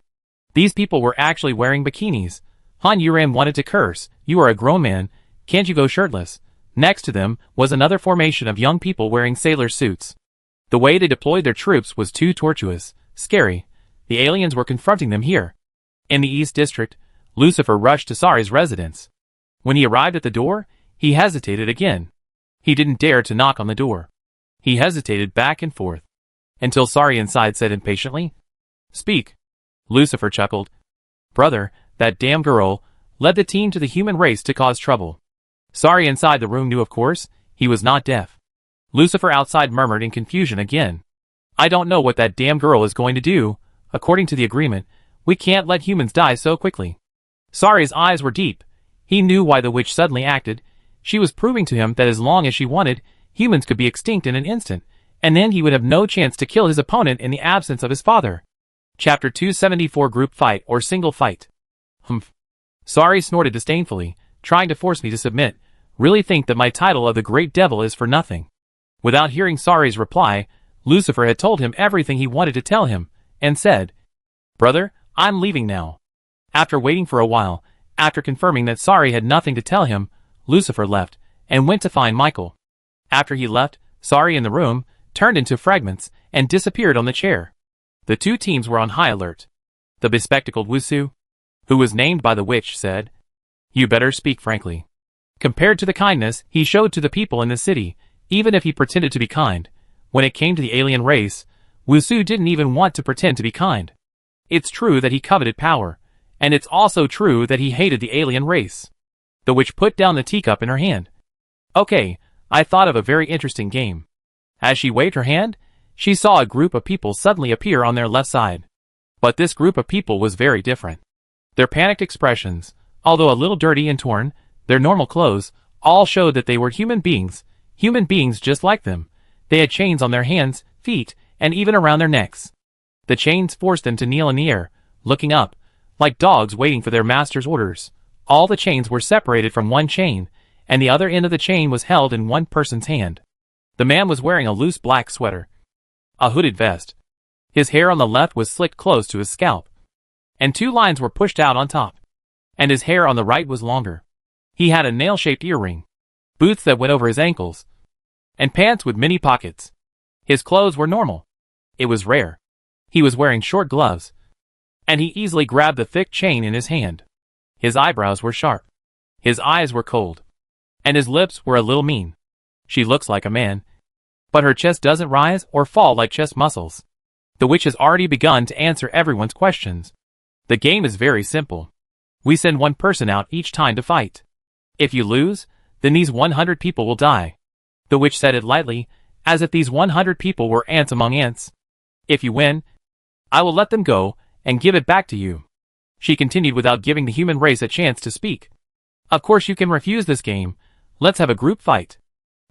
these people were actually wearing bikinis. Han Yuran wanted to curse. You are a grown man, can't you go shirtless? Next to them was another formation of young people wearing sailor suits. The way they deployed their troops was too tortuous, scary. The aliens were confronting them here. In the East District, Lucifer rushed to Sari's residence. When he arrived at the door, he hesitated again. He didn't dare to knock on the door. He hesitated back and forth, until Sari inside said impatiently, "Speak." Lucifer chuckled. "Brother, that damn girl led the team to the human race to cause trouble." Sari inside the room knew, of course, he was not deaf. Lucifer outside murmured in confusion again. "I don't know what that damn girl is going to do. According to the agreement, we can't let humans die so quickly." Sari's eyes were deep. He knew why the witch suddenly acted. She was proving to him that as long as she wanted, humans could be extinct in an instant, and then he would have no chance to kill his opponent in the absence of his father. Chapter 274 Group Fight or Single Fight. Humph. Sari snorted disdainfully, trying to force me to submit. Really think that my title of the Great Devil is for nothing. Without hearing Sari's reply, Lucifer had told him everything he wanted to tell him, and said, "Brother, I'm leaving now." After waiting for a while, after confirming that Sari had nothing to tell him, Lucifer left, and went to find Michael. After he left, Sari in the room turned into fragments and disappeared on the chair. The two teams were on high alert. The bespectacled Wusu, who was named by the witch, said, "You better speak frankly." Compared to the kindness he showed to the people in the city, even if he pretended to be kind, when it came to the alien race, Wusu didn't even want to pretend to be kind. It's true that he coveted power, and it's also true that he hated the alien race. The witch put down the teacup in her hand. "Okay, I thought of a very interesting game." As she waved her hand, she saw a group of people suddenly appear on their left side. But this group of people was very different. Their panicked expressions, although a little dirty and torn, their normal clothes, all showed that they were human beings just like them. They had chains on their hands, feet, and even around their necks. The chains forced them to kneel in the air, looking up, like dogs waiting for their master's orders. All the chains were separated from one chain, and the other end of the chain was held in one person's hand. The man was wearing a loose black sweater, a hooded vest. His hair on the left was slicked close to his scalp, and two lines were pushed out on top, and his hair on the right was longer. He had a nail-shaped earring, boots that went over his ankles, and pants with many pockets. His clothes were normal. It was rare. He was wearing short gloves, and he easily grabbed the thick chain in his hand. His eyebrows were sharp. His eyes were cold, and his lips were a little mean. "She looks like a man, but her chest doesn't rise or fall like chest muscles." The witch has already begun to answer everyone's questions. "The game is very simple. We send one person out each time to fight. If you lose, then these 100 people will die." The witch said it lightly, as if these 100 people were ants among ants. "If you win, I will let them go and give it back to you." She continued without giving the human race a chance to speak. "Of course you can refuse this game. Let's have a group fight."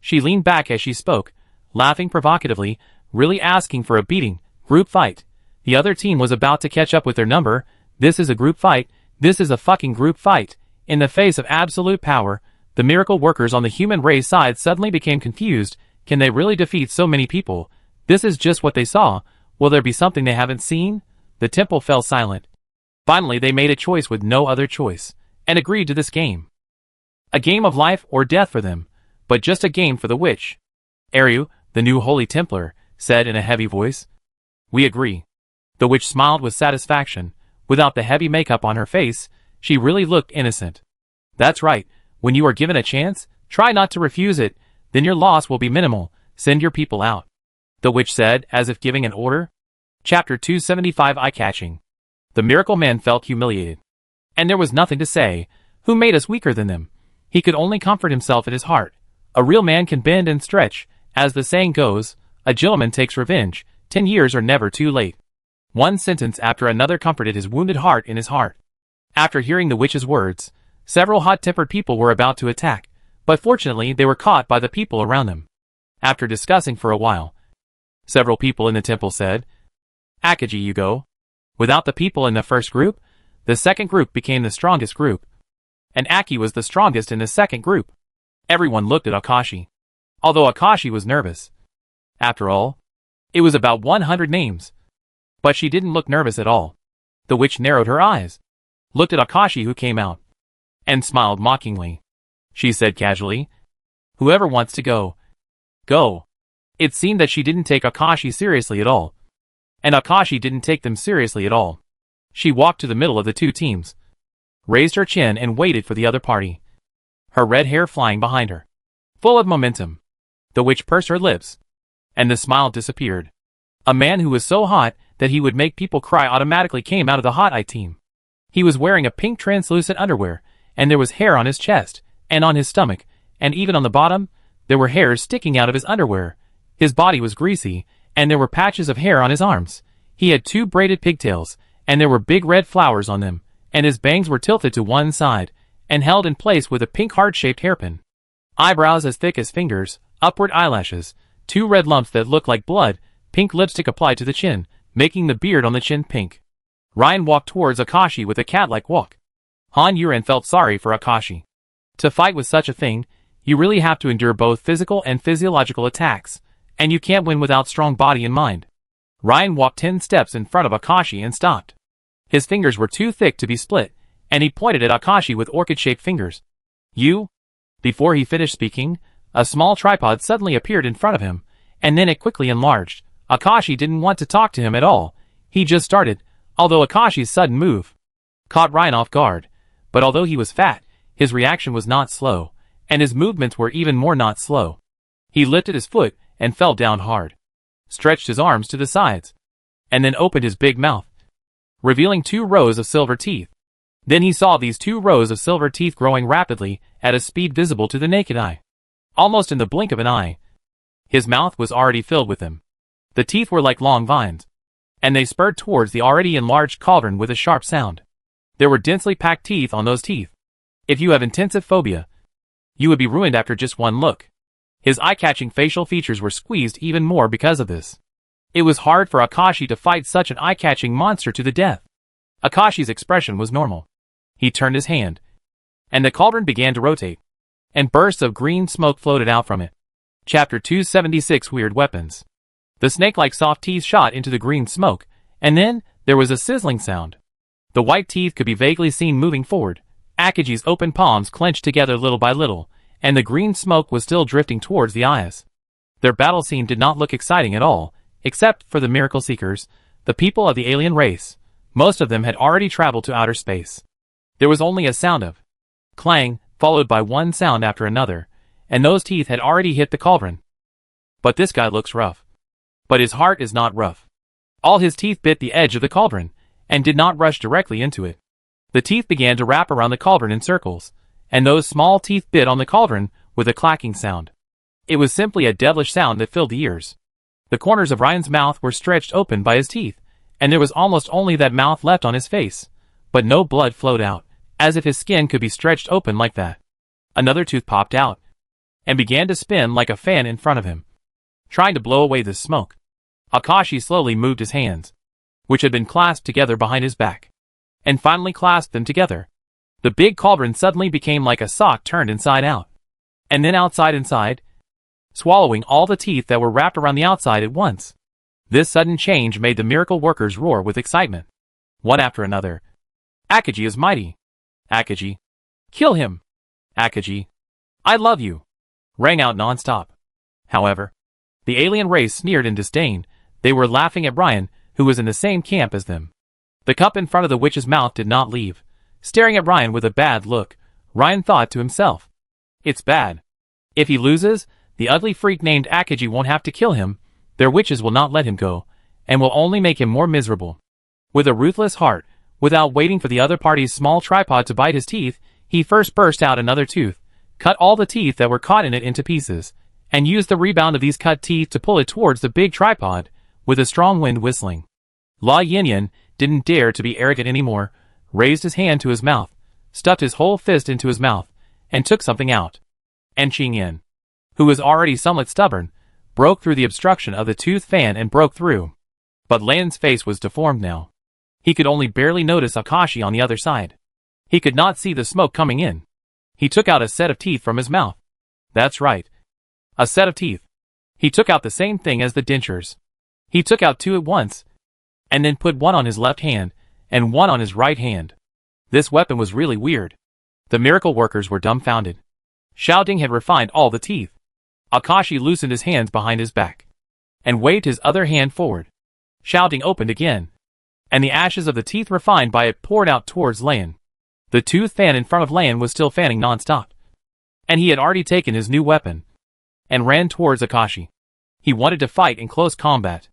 She leaned back as she spoke, laughing provocatively, really asking for a beating. Group fight. The other team was about to catch up with their number. This is a group fight. This is a fucking group fight. In the face of absolute power, the miracle workers on the human race side suddenly became confused. Can they really defeat so many people? This is just what they saw. Will there be something they haven't seen? The temple fell silent. Finally they made a choice with no other choice, and agreed to this game. A game of life or death for them, but just a game for the witch. "Eru, the new Holy Templar, said in a heavy voice. "We agree." The witch smiled with satisfaction. Without the heavy makeup on her face, she really looked innocent. "That's right. When you are given a chance, try not to refuse it, then your loss will be minimal. Send your people out," the witch said, as if giving an order. Chapter 275 Eye-Catching. The miracle man felt humiliated. And there was nothing to say. Who made us weaker than them? He could only comfort himself in his heart. A real man can bend and stretch. As the saying goes, a gentleman takes revenge. 10 years are never too late. One sentence after another comforted his wounded heart in his heart. After hearing the witch's words, several hot-tempered people were about to attack, but fortunately they were caught by the people around them. After discussing for a while, several people in the temple said, "Akaji, you go." Without the people in the first group, the second group became the strongest group, and Aki was the strongest in the second group. Everyone looked at Akashi, although Akashi was nervous. After all, it was about 100 names. But she didn't look nervous at all. The witch narrowed her eyes, looked at Akashi who came out, and smiled mockingly. She said casually, Whoever wants to go. Go. It seemed that she didn't take Akashi seriously at all. And Akashi didn't take them seriously at all. She walked to the middle of the two teams, raised her chin and waited for the other party, her red hair flying behind her. Full of momentum, the witch pursed her lips, and the smile disappeared. A man who was so hot that he would make people cry automatically came out of the hot eye team. He was wearing a pink translucent underwear, and there was hair on his chest, and on his stomach, and even on the bottom, there were hairs sticking out of his underwear. His body was greasy, and there were patches of hair on his arms. He had 2 braided pigtails, and there were big red flowers on them, and his bangs were tilted to one side, and held in place with a pink heart-shaped hairpin. Eyebrows as thick as fingers, upward eyelashes, 2 red lumps that looked like blood, pink lipstick applied to the chin, making the beard on the chin pink. Ryan walked towards Akashi with a cat-like walk. Han Yuren felt sorry for Akashi. To fight with such a thing, you really have to endure both physical and physiological attacks, and you can't win without strong body and mind. Ryan walked 10 steps in front of Akashi and stopped. His fingers were too thick to be split, and he pointed at Akashi with orchid-shaped fingers. You? Before he finished speaking, a small tripod suddenly appeared in front of him, and then it quickly enlarged. Akashi didn't want to talk to him at all. He just started, although Akashi's sudden move caught Ryan off guard. But although he was fat, his reaction was not slow, and his movements were even more not slow. He lifted his foot and fell down hard, stretched his arms to the sides, and then opened his big mouth, revealing 2 rows of silver teeth. Then he saw these 2 rows of silver teeth growing rapidly at a speed visible to the naked eye. Almost in the blink of an eye, his mouth was already filled with them. The teeth were like long vines, and they spurred towards the already enlarged cauldron with a sharp sound. There were densely packed teeth on those teeth. If you have intensive phobia, you would be ruined after just one look. His eye-catching facial features were squeezed even more because of this. It was hard for Akashi to fight such an eye-catching monster to the death. Akashi's expression was normal. He turned his hand, and the cauldron began to rotate, and bursts of green smoke floated out from it. Chapter 276 Weird Weapons. The snake-like soft teeth shot into the green smoke, and then there was a sizzling sound. The white teeth could be vaguely seen moving forward. Akaji's open palms clenched together little by little, and the green smoke was still drifting towards the eyes. Their battle scene did not look exciting at all, except for the miracle seekers, the people of the alien race. Most of them had already traveled to outer space. There was only a sound of clang, followed by one sound after another, and those teeth had already hit the cauldron. But this guy looks rough. But his heart is not rough. All his teeth bit the edge of the cauldron, and did not rush directly into it. The teeth began to wrap around the cauldron in circles, and those small teeth bit on the cauldron with a clacking sound. It was simply a devilish sound that filled the ears. The corners of Ryan's mouth were stretched open by his teeth, and there was almost only that mouth left on his face. But no blood flowed out, as if his skin could be stretched open like that. Another tooth popped out, and began to spin like a fan in front of him, trying to blow away the smoke. Akashi slowly moved his hands, which had been clasped together behind his back, and finally clasped them together. The big cauldron suddenly became like a sock turned inside out, and then outside inside, swallowing all the teeth that were wrapped around the outside at once. This sudden change made the miracle workers roar with excitement, one after another. Akaji is mighty. Akaji. Kill him. Akaji. I love you. Rang out non-stop. However, the alien race sneered in disdain. They were laughing at Ryan, who was in the same camp as them. The cup in front of the witch's mouth did not leave, staring at Ryan with a bad look. Ryan thought to himself, it's bad. If he loses, the ugly freak named Akaji won't have to kill him. Their witches will not let him go, and will only make him more miserable. With a ruthless heart, without waiting for the other party's small tripod to bite his teeth, he first burst out another tooth, cut all the teeth that were caught in it into pieces, and used the rebound of these cut teeth to pull it towards the big tripod, with a strong wind whistling. La Yinyan didn't dare to be arrogant anymore, raised his hand to his mouth, stuffed his whole fist into his mouth, and took something out. And Qingyan, who was already somewhat stubborn, broke through the obstruction of the tooth fan and broke through. But Lan's face was deformed now. He could only barely notice Akashi on the other side. He could not see the smoke coming in. He took out a set of teeth from his mouth. That's right. A set of teeth. He took out the same thing as the dentures. He took out 2 at once, and then put one on his left hand, and one on his right hand. This weapon was really weird. The miracle workers were dumbfounded. Xiao Ding had refined all the teeth. Akashi loosened his hands behind his back and waved his other hand forward. Xiao Ding opened again, and the ashes of the teeth refined by it poured out towards Lan. The tooth fan in front of Lan was still fanning non-stop, and he had already taken his new weapon and ran towards Akashi. He wanted to fight in close combat.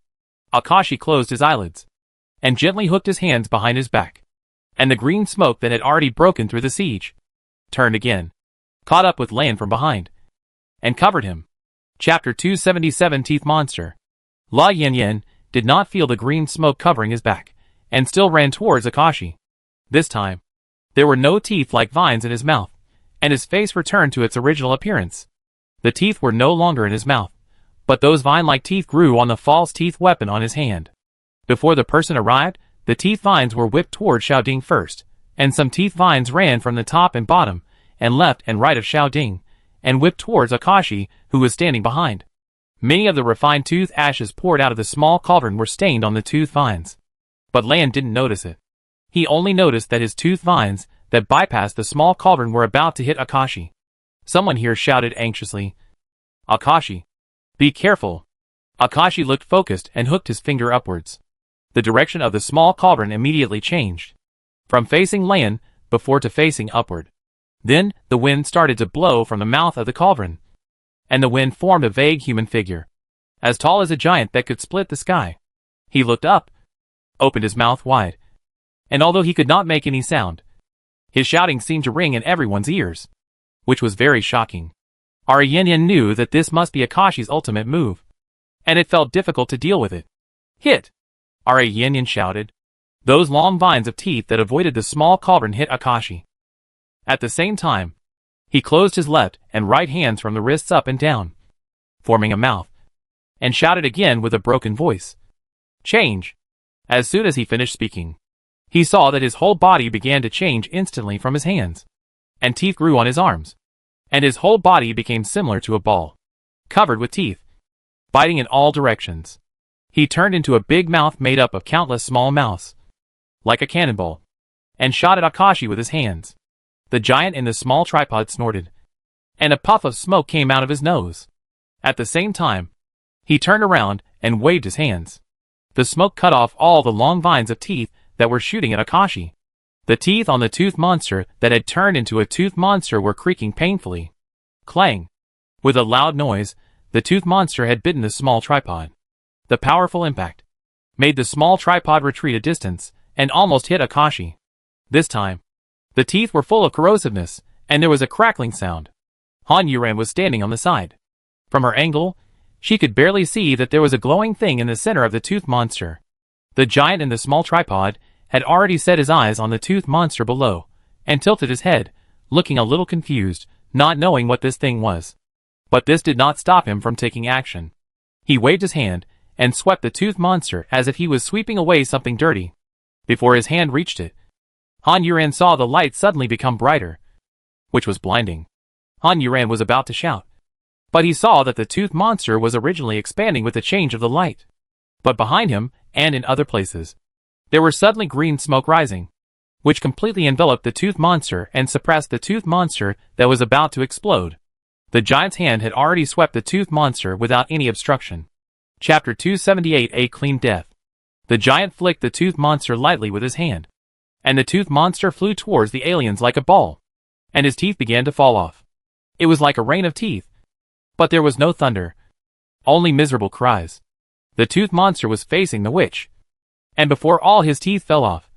Akashi closed his eyelids and gently hooked his hands behind his back, and the green smoke that had already broken through the siege turned again, caught up with Lan from behind, and covered him. Chapter 277 Teeth Monster. La Yanyan did not feel the green smoke covering his back, and still ran towards Akashi. This time, there were no teeth like vines in his mouth, and his face returned to its original appearance. The teeth were no longer in his mouth, but those vine-like teeth grew on the false teeth weapon on his hand. Before the person arrived, the teeth vines were whipped toward Xiao Ding first, and some teeth vines ran from the top and bottom, and left and right of Xiao Ding, and whipped towards Akashi, who was standing behind. Many of the refined tooth ashes poured out of the small cauldron were stained on the tooth vines. But Lan didn't notice it. He only noticed that his tooth vines that bypassed the small cauldron were about to hit Akashi. Someone here shouted anxiously, "Akashi, be careful." Akashi looked focused and hooked his finger upwards. The direction of the small cauldron immediately changed, from facing Lan before to facing upward. Then, the wind started to blow from the mouth of the cauldron, and the wind formed a vague human figure, as tall as a giant that could split the sky. He looked up, opened his mouth wide, and although he could not make any sound, his shouting seemed to ring in everyone's ears, which was very shocking. Yanyan knew that this must be Akashi's ultimate move, and it felt difficult to deal with it. "Hit!" Yanyan shouted. Those long vines of teeth that avoided the small cauldron hit Akashi. At the same time, he closed his left and right hands from the wrists up and down, forming a mouth, and shouted again with a broken voice, "Change!" As soon as he finished speaking, he saw that his whole body began to change instantly from his hands, and teeth grew on his arms, and his whole body became similar to a ball, covered with teeth, biting in all directions. He turned into a big mouth made up of countless small mouths, like a cannonball, and shot at Akashi with his hands. The giant in the small tripod snorted, and a puff of smoke came out of his nose. At the same time, he turned around and waved his hands. The smoke cut off all the long vines of teeth that were shooting at Akashi. The teeth on the tooth monster that had turned into a tooth monster were creaking painfully. Clang! With a loud noise, the tooth monster had bitten the small tripod. The powerful impact made the small tripod retreat a distance and almost hit Akashi. This time, the teeth were full of corrosiveness, and there was a crackling sound. Han Yuran was standing on the side. From her angle, she could barely see that there was a glowing thing in the center of the tooth monster. The giant in the small tripod had already set his eyes on the tooth monster below, and tilted his head, looking a little confused, not knowing what this thing was. But this did not stop him from taking action. He waved his hand, and swept the tooth monster as if he was sweeping away something dirty. Before his hand reached it, Han Yuran saw the light suddenly become brighter, which was blinding. Han Yuran was about to shout, but he saw that the tooth monster was originally expanding with the change of the light. But behind him, and in other places, there were suddenly green smoke rising, which completely enveloped the tooth monster and suppressed the tooth monster that was about to explode. The giant's hand had already swept the tooth monster without any obstruction. Chapter 278 A Clean Death. The giant flicked the tooth monster lightly with his hand, and the tooth monster flew towards the aliens like a ball, and his teeth began to fall off. It was like a rain of teeth, but there was no thunder, only miserable cries. The tooth monster was facing the witch, and before all his teeth fell off,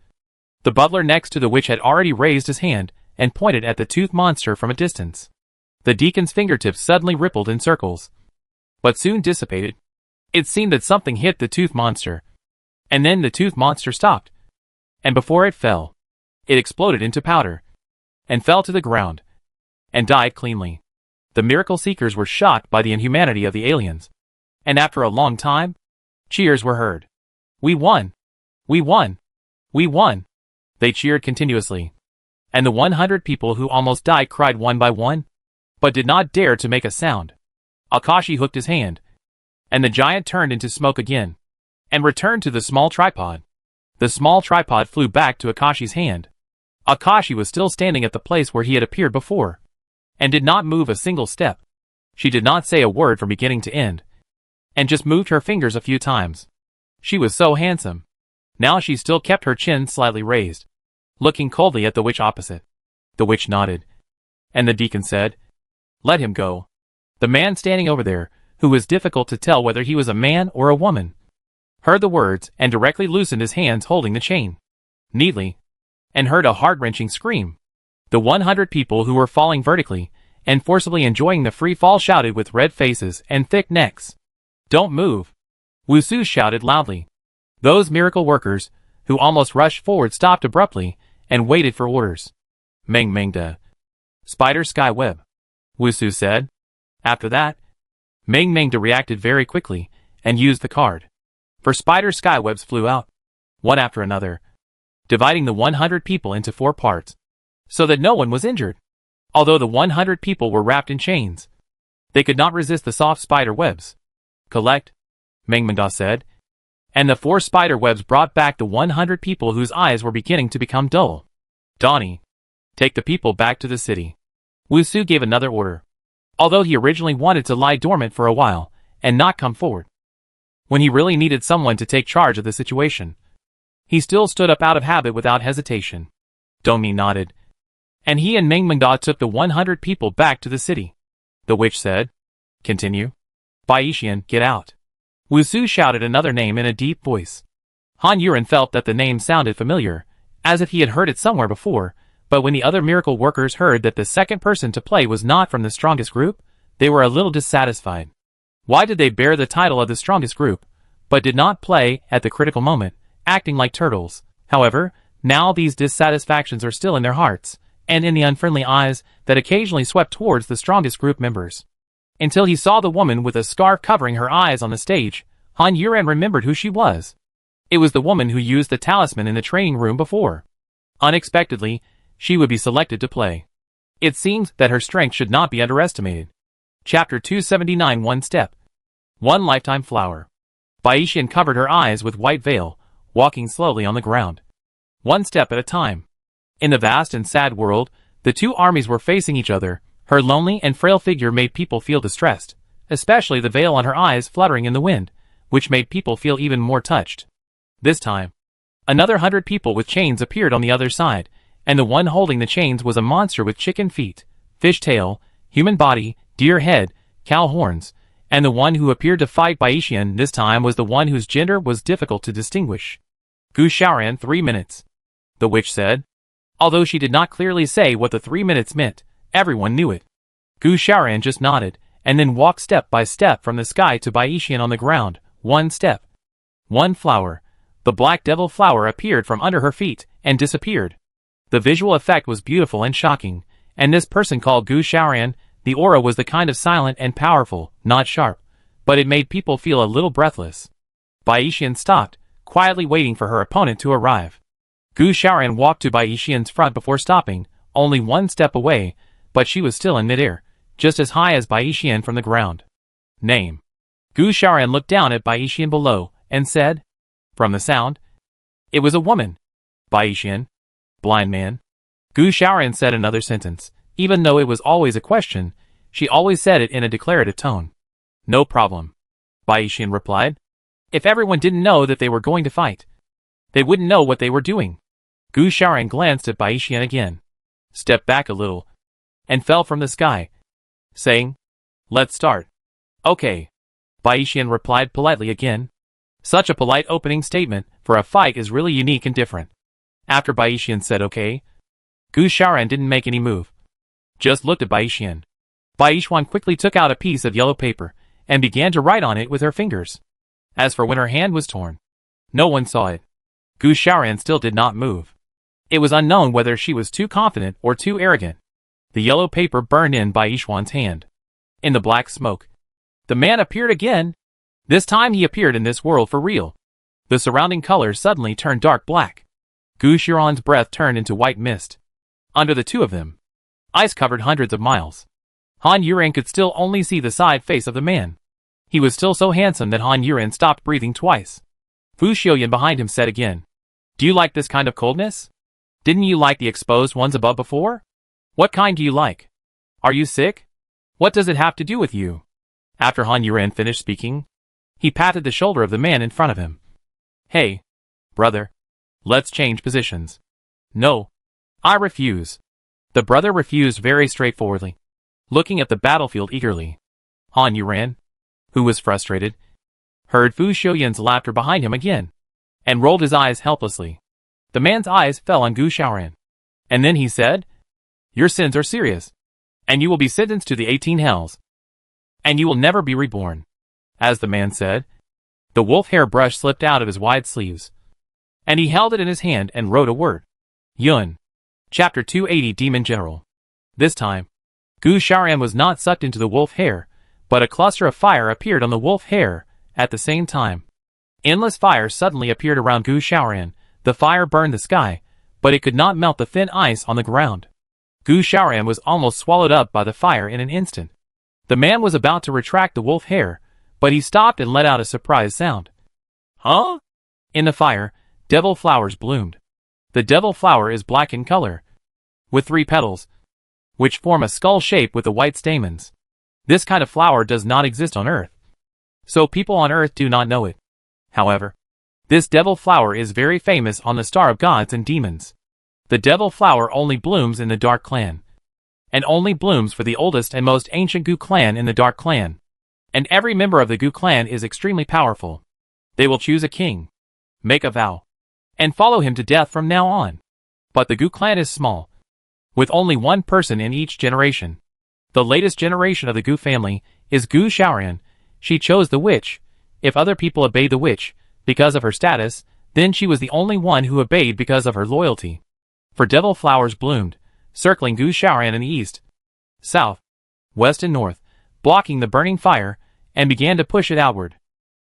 the butler next to the witch had already raised his hand and pointed at the tooth monster from a distance. The deacon's fingertips suddenly rippled in circles, but soon dissipated. It seemed that something hit the tooth monster, and then the tooth monster stopped, and before it fell, it exploded into powder, and fell to the ground, and died cleanly. The miracle seekers were shocked by the inhumanity of the aliens, and after a long time, cheers were heard. "We won! We won! We won!" They cheered continuously, and the 100 people who almost died cried one by one, but did not dare to make a sound. Akashi hooked his hand, and the giant turned into smoke again, and returned to the small tripod. The small tripod flew back to Akashi's hand. Akashi was still standing at the place where he had appeared before, and did not move a single step. She did not say a word from beginning to end, and just moved her fingers a few times. She was so handsome. Now she still kept her chin slightly raised, looking coldly at the witch opposite. The witch nodded, and the deacon said, "Let him go." The man standing over there, who was difficult to tell whether he was a man or a woman, heard the words and directly loosened his hands holding the chain neatly, and heard a heart-wrenching scream. The 100 people who were falling vertically and forcibly enjoying the free fall shouted with red faces and thick necks, "Don't move!" Wusu shouted loudly. Those miracle workers, who almost rushed forward, stopped abruptly and waited for orders. "Meng Meng Da. Spider Sky Web," Wusu said. After that, Meng Meng Da reacted very quickly and used the card. For spider skywebs flew out, one after another, dividing the 100 people into 4 parts, so that no one was injured. Although the 100 people were wrapped in chains, they could not resist the soft spider webs. "Collect," Meng Meng Da said, and the 4 spider webs brought back the 100 people whose eyes were beginning to become dull. "Donnie, take the people back to the city." Wusu gave another order, although he originally wanted to lie dormant for a while and not come forward. When he really needed someone to take charge of the situation, he still stood up out of habit without hesitation. Dongmi nodded, and he and Meng Meng Da took the 100 people back to the city. The witch said, "Continue." "Baixian, get out." Wusu shouted another name in a deep voice. Han Yuren felt that the name sounded familiar, as if he had heard it somewhere before, but when the other miracle workers heard that the second person to play was not from the strongest group, they were a little dissatisfied. Why did they bear the title of the strongest group, but did not play at the critical moment, acting like turtles? However, now these dissatisfactions are still in their hearts, and in the unfriendly eyes that occasionally swept towards the strongest group members. Until he saw the woman with a scarf covering her eyes on the stage, Han Yuren remembered who she was. It was the woman who used the talisman in the training room before. Unexpectedly, she would be selected to play. It seems that her strength should not be underestimated. Chapter 279. One Step. One Lifetime Flower. Baixian covered her eyes with white veil, walking slowly on the ground, one step at a time. In the vast and sad world, the 2 armies were facing each other. Her lonely and frail figure made people feel distressed, especially the veil on her eyes fluttering in the wind, which made people feel even more touched. This time, another 100 people with chains appeared on the other side, and the one holding the chains was a monster with chicken feet, fish tail, human body, deer head, cow horns, and the one who appeared to fight Baixian this time was the one whose gender was difficult to distinguish. "Gu Xiaoran, 3 minutes," the witch said. Although she did not clearly say what the 3 minutes meant, everyone knew it. Gu Xiaoran just nodded, and then walked step by step from the sky to Baixian on the ground. One step. One flower. The black devil flower appeared from under her feet and disappeared. The visual effect was beautiful and shocking, and this person called Gu Xiaoran, the aura was the kind of silent and powerful, not sharp, but it made people feel a little breathless. Baixian stopped, quietly waiting for her opponent to arrive. Gu Xiaoran walked to Baixian's front before stopping, only 1 step away, but she was still in midair, just as high as Baixian from the ground. "Name." Gu Xiaoran looked down at Baixian below, and said, "From the sound, it was a woman." "Baixian." "Blind man." Gu Xiaoran said another sentence. Even though it was always a question, she always said it in a declarative tone. "No problem," Baixian replied. If everyone didn't know that they were going to fight, they wouldn't know what they were doing. Gu Xiaoran glanced at Baixian again, stepped back a little, and fell from the sky, saying, "Let's start." "Okay," Baixian replied politely again. Such a polite opening statement for a fight is really unique and different. After Baixian said okay, Gu Xiaoran didn't make any move, just looked at Baixian. Baixian quickly took out a piece of yellow paper and began to write on it with her fingers. As for when her hand was torn, no one saw it. Gu Xiaoran still did not move. It was unknown whether she was too confident or too arrogant. The yellow paper burned in Baixian's hand. In the black smoke, the man appeared again. This time he appeared in this world for real. The surrounding colors suddenly turned dark black. Gu Xiaoran's breath turned into white mist. Under the two of them, ice covered hundreds of miles. Han Yuren could still only see the side face of the man. He was still so handsome that Han Yuren stopped breathing twice. Fu Xiuyan behind him said again, "Do you like this kind of coldness? Didn't you like the exposed ones above before? What kind do you like?" Are you sick? What does it have to do with you? After Han Yuren finished speaking, he patted the shoulder of the man in front of him. Hey, brother. Let's change positions. No. I refuse. The brother refused very straightforwardly, looking at the battlefield eagerly. Han Yuren, who was frustrated, heard Fu Xiuyan's laughter behind him again, and rolled his eyes helplessly. The man's eyes fell on Gu Xiaoran, and then he said, Your sins are serious, and you will be sentenced to the 18 hells, and you will never be reborn. As the man said, the wolf hair brush slipped out of his wide sleeves, and he held it in his hand and wrote a word. Yun. Chapter 280 Demon General. This time, Gu Xiaoran was not sucked into the wolf hair, but a cluster of fire appeared on the wolf hair at the same time. Endless fire suddenly appeared around Gu Xiaoran. The fire burned the sky, but it could not melt the thin ice on the ground. Gu Xiaoran was almost swallowed up by the fire in an instant. The man was about to retract the wolf hair, but he stopped and let out a surprised sound. Huh? In the fire, devil flowers bloomed. The devil flower is black in color, with 3 petals, which form a skull shape with the white stamens. This kind of flower does not exist on Earth, so people on Earth do not know it. However, this devil flower is very famous on the Star of Gods and Demons. The devil flower only blooms in the Dark Clan, and only blooms for the oldest and most ancient Gu clan in the Dark Clan. And every member of the Gu clan is extremely powerful. They will choose a king, make a vow, and follow him to death from now on. But the Gu clan is small, with only one person in each generation. The latest generation of the Gu family is Gu Xiaoran. She chose the witch. If other people obeyed the witch because of her status, then she was the only one who obeyed because of her loyalty. For devil flowers bloomed, circling Gu Xiaoran in the east, south, west and north, blocking the burning fire, and began to push it outward.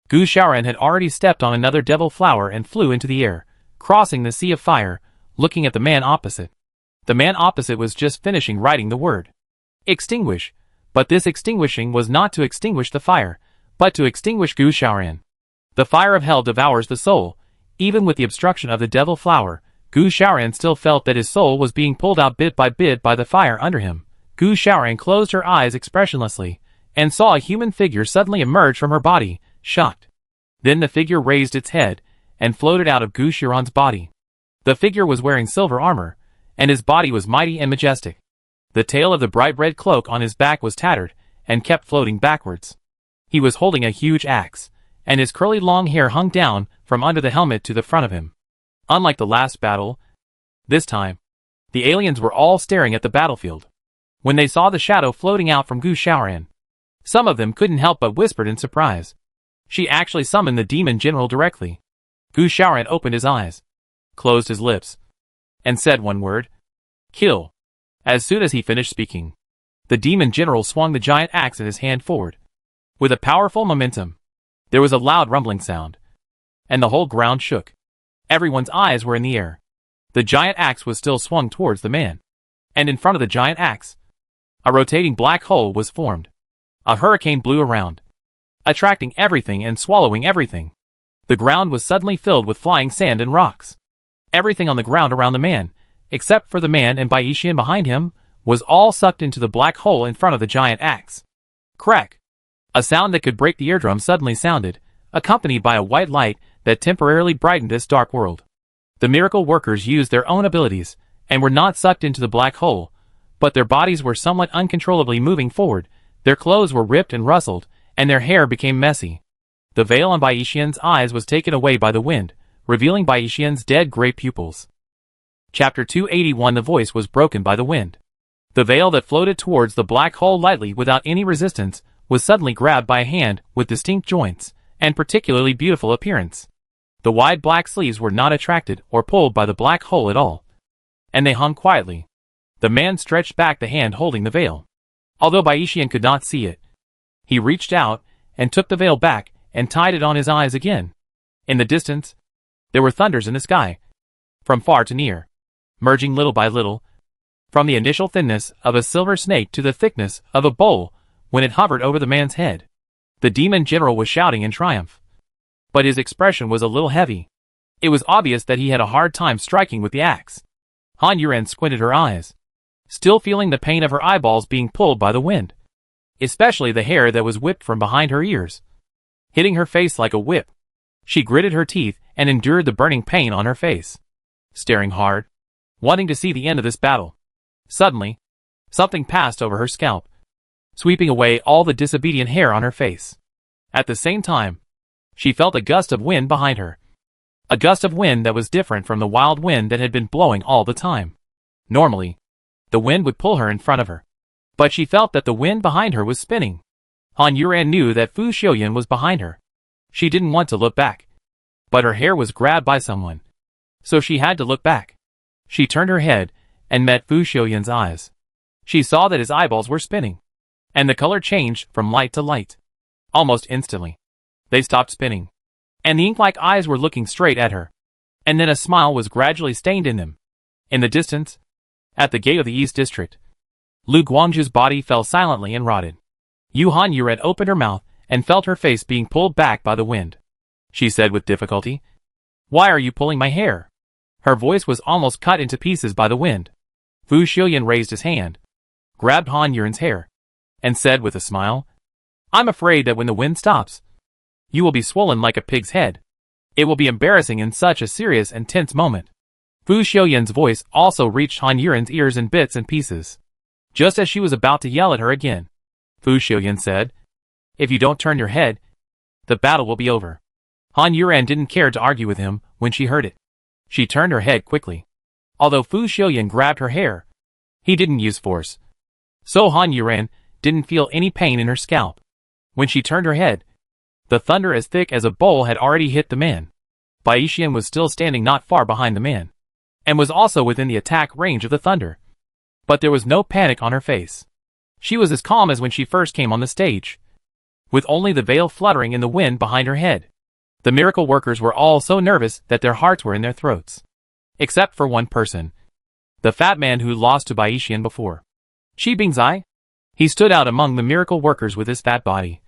Gu Xiaoran had already stepped on another devil flower and flew into the air, crossing the sea of fire, looking at the man opposite. The man opposite was just finishing writing the word extinguish, but this extinguishing was not to extinguish the fire, but to extinguish Gu Xiaoran. The fire of hell devours the soul. Even with the obstruction of the devil flower, Gu Xiaoran still felt that his soul was being pulled out bit by the fire under him. Gu Xiaoran closed her eyes expressionlessly, and saw a human figure suddenly emerge from her body, shocked. Then the figure raised its head, and floated out of Gu Xiaoran's body. The figure was wearing silver armor, and his body was mighty and majestic. The tail of the bright red cloak on his back was tattered, and kept floating backwards. He was holding a huge axe, and his curly long hair hung down from under the helmet to the front of him. Unlike the last battle, this time, the aliens were all staring at the battlefield. When they saw the shadow floating out from Gu Xiaoran, some of them couldn't help but whispered in surprise. She actually summoned the demon general directly. Gu Xiaoran opened his eyes, closed his lips, and said one word. Kill. As soon as he finished speaking, the demon general swung the giant axe in his hand forward. With a powerful momentum, there was a loud rumbling sound, and the whole ground shook. Everyone's eyes were in the air. The giant axe was still swung towards the man, and in front of the giant axe, a rotating black hole was formed. A hurricane blew around, attracting everything and swallowing everything. The ground was suddenly filled with flying sand and rocks. Everything on the ground around the man, except for the man and Bai Yixian behind him, was all sucked into the black hole in front of the giant axe. Crack! A sound that could break the eardrum suddenly sounded, accompanied by a white light that temporarily brightened this dark world. The miracle workers used their own abilities, and were not sucked into the black hole, but their bodies were somewhat uncontrollably moving forward. Their clothes were ripped and rustled, and their hair became messy. The veil on Bai Yixian's eyes was taken away by the wind, revealing Bai Yixian's dead gray pupils. Chapter 281 The voice was broken by the wind. The veil that floated towards the black hole lightly without any resistance was suddenly grabbed by a hand with distinct joints and particularly beautiful appearance. The wide black sleeves were not attracted or pulled by the black hole at all, and they hung quietly. The man stretched back the hand holding the veil. Although Bai Yixian could not see it, he reached out and took the veil back and tied it on his eyes again. In the distance, there were thunders in the sky, from far to near, merging little by little, from the initial thinness of a silver snake to the thickness of a bowl when it hovered over the man's head. The demon general was shouting in triumph, but his expression was a little heavy. It was obvious that he had a hard time striking with the axe. Han Yuren squinted her eyes. still feeling the pain of her eyeballs being pulled by the wind, especially the hair that was whipped from behind her ears, hitting her face like a whip. She gritted her teeth and endured the burning pain on her face, staring hard, wanting to see the end of this battle. Suddenly, something passed over her scalp, sweeping away all the disobedient hair on her face. At the same time, she felt a gust of wind behind her. A gust of wind that was different from the wild wind that had been blowing all the time. Normally, the wind would pull her in front of her, but she felt that the wind behind her was spinning. Han Yuran knew that Fu Xiuyan was behind her. She didn't want to look back, but her hair was grabbed by someone, so she had to look back. She turned her head and met Fu Xiuyan's eyes. She saw that his eyeballs were spinning, and the color changed from light to light. Almost instantly, they stopped spinning, and the ink-like eyes were looking straight at her, and then a smile was gradually stained in them. In the distance, at the gate of the East District, Lu Guangzhu's body fell silently and rotted. Han Yuran opened her mouth and felt her face being pulled back by the wind. She said with difficulty, "Why are you pulling my hair?" Her voice was almost cut into pieces by the wind. Fu Xiuyan raised his hand, grabbed Han Yuran's hair, and said with a smile, "I'm afraid that when the wind stops, you will be swollen like a pig's head. It will be embarrassing in such a serious and tense moment." Fu Xiuyan's voice also reached Han Yuran's ears in bits and pieces. Just as she was about to yell at her again, Fu Xiuyan said, "If you don't turn your head, the battle will be over." Han Yuran didn't care to argue with him when she heard it. She turned her head quickly. Although Fu Xiuyan grabbed her hair, he didn't use force, so Han Yuran didn't feel any pain in her scalp. When she turned her head, the thunder as thick as a bowl had already hit the man. Bai Xian was still standing not far behind the man, and was also within the attack range of the thunder. But there was no panic on her face. She was as calm as when she first came on the stage, with only the veil fluttering in the wind behind her head. The miracle workers were all so nervous that their hearts were in their throats. Except for one person, the fat man who lost to Bai Xian before. Qi Bingzai? He stood out among the miracle workers with his fat body,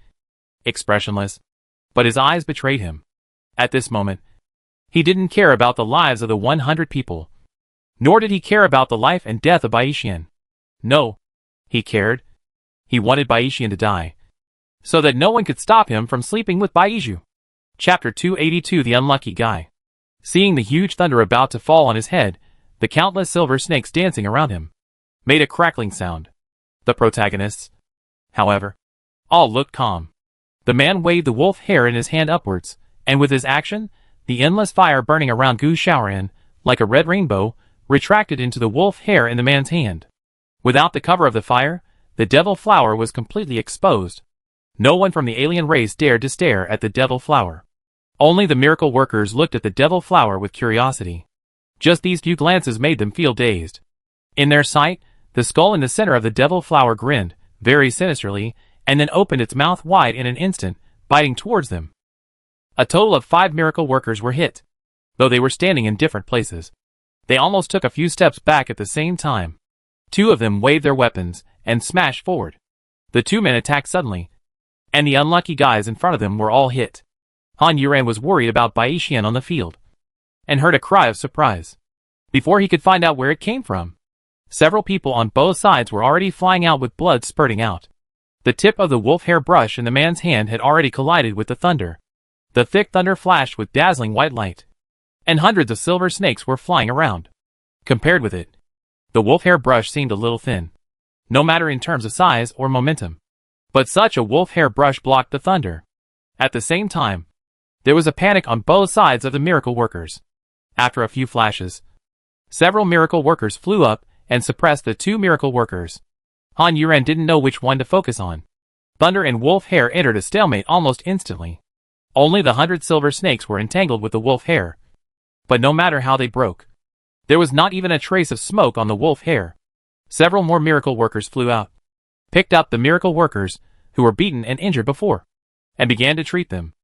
expressionless, but his eyes betrayed him. At this moment, he didn't care about the lives of the 100 people, nor did he care about the life and death of Bai Xian. No, he cared. He wanted Bai Xian to die, so that no one could stop him from sleeping with Bai Zhu. Chapter 282. The Unlucky Guy. Seeing the huge thunder about to fall on his head, the countless silver snakes dancing around him made a crackling sound. The protagonists, however, all looked calm. The man waved the wolf hair in his hand upwards, and with his action, the endless fire burning around Gu Shaoran, like a red rainbow, retracted into the wolf hair in the man's hand. Without the cover of the fire, the devil flower was completely exposed. No one from the alien race dared to stare at the devil flower. Only the miracle workers looked at the devil flower with curiosity. Just these few glances made them feel dazed. In their sight, the skull in the center of the devil flower grinned, very sinisterly, and then opened its mouth wide in an instant, biting towards them. A total of 5 miracle workers were hit. Though they were standing in different places, they almost took a few steps back at the same time. 2 of them waved their weapons and smashed forward. The 2 men attacked suddenly, and the unlucky guys in front of them were all hit. Han Yuran was worried about Bai Xian on the field, and heard a cry of surprise. Before he could find out where it came from, several people on both sides were already flying out with blood spurting out. The tip of the wolf hair brush in the man's hand had already collided with the thunder. The thick thunder flashed with dazzling white light, and hundreds of silver snakes were flying around. Compared with it, the wolf hair brush seemed a little thin, no matter in terms of size or momentum. But such a wolf hair brush blocked the thunder. At the same time, there was a panic on both sides of the miracle workers. After a few flashes, several miracle workers flew up and suppressed the 2 miracle workers. Han Yuran didn't know which one to focus on. Thunder and wolf hair entered a stalemate almost instantly. Only the 100 silver snakes were entangled with the wolf hair. But no matter how they broke, there was not even a trace of smoke on the wolf hair. Several more miracle workers flew out, picked up the miracle workers who were beaten and injured before, and began to treat them.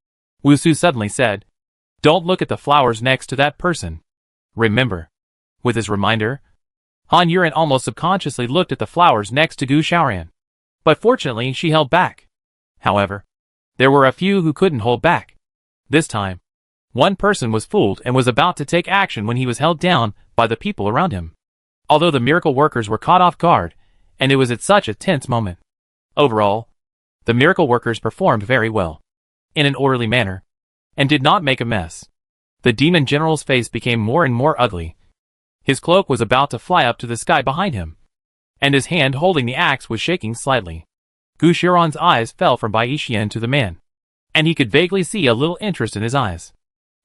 Wu Su suddenly said, "Don't look at the flowers next to that person. Remember." With his reminder, Han Yuran almost subconsciously looked at the flowers next to Gu Shaoran. But fortunately she held back. However, there were a few who couldn't hold back. This time, one person was fooled and was about to take action when he was held down by the people around him. although the miracle workers were caught off guard, and it was at such a tense moment. Overall, the miracle workers performed very well, in an orderly manner, and did not make a mess. The demon general's face became more and more ugly. His cloak was about to fly up to the sky behind him, and his hand holding the axe was shaking slightly. Gu Xiaoran's eyes fell from Bai Yixian to the man, and he could vaguely see a little interest in his eyes.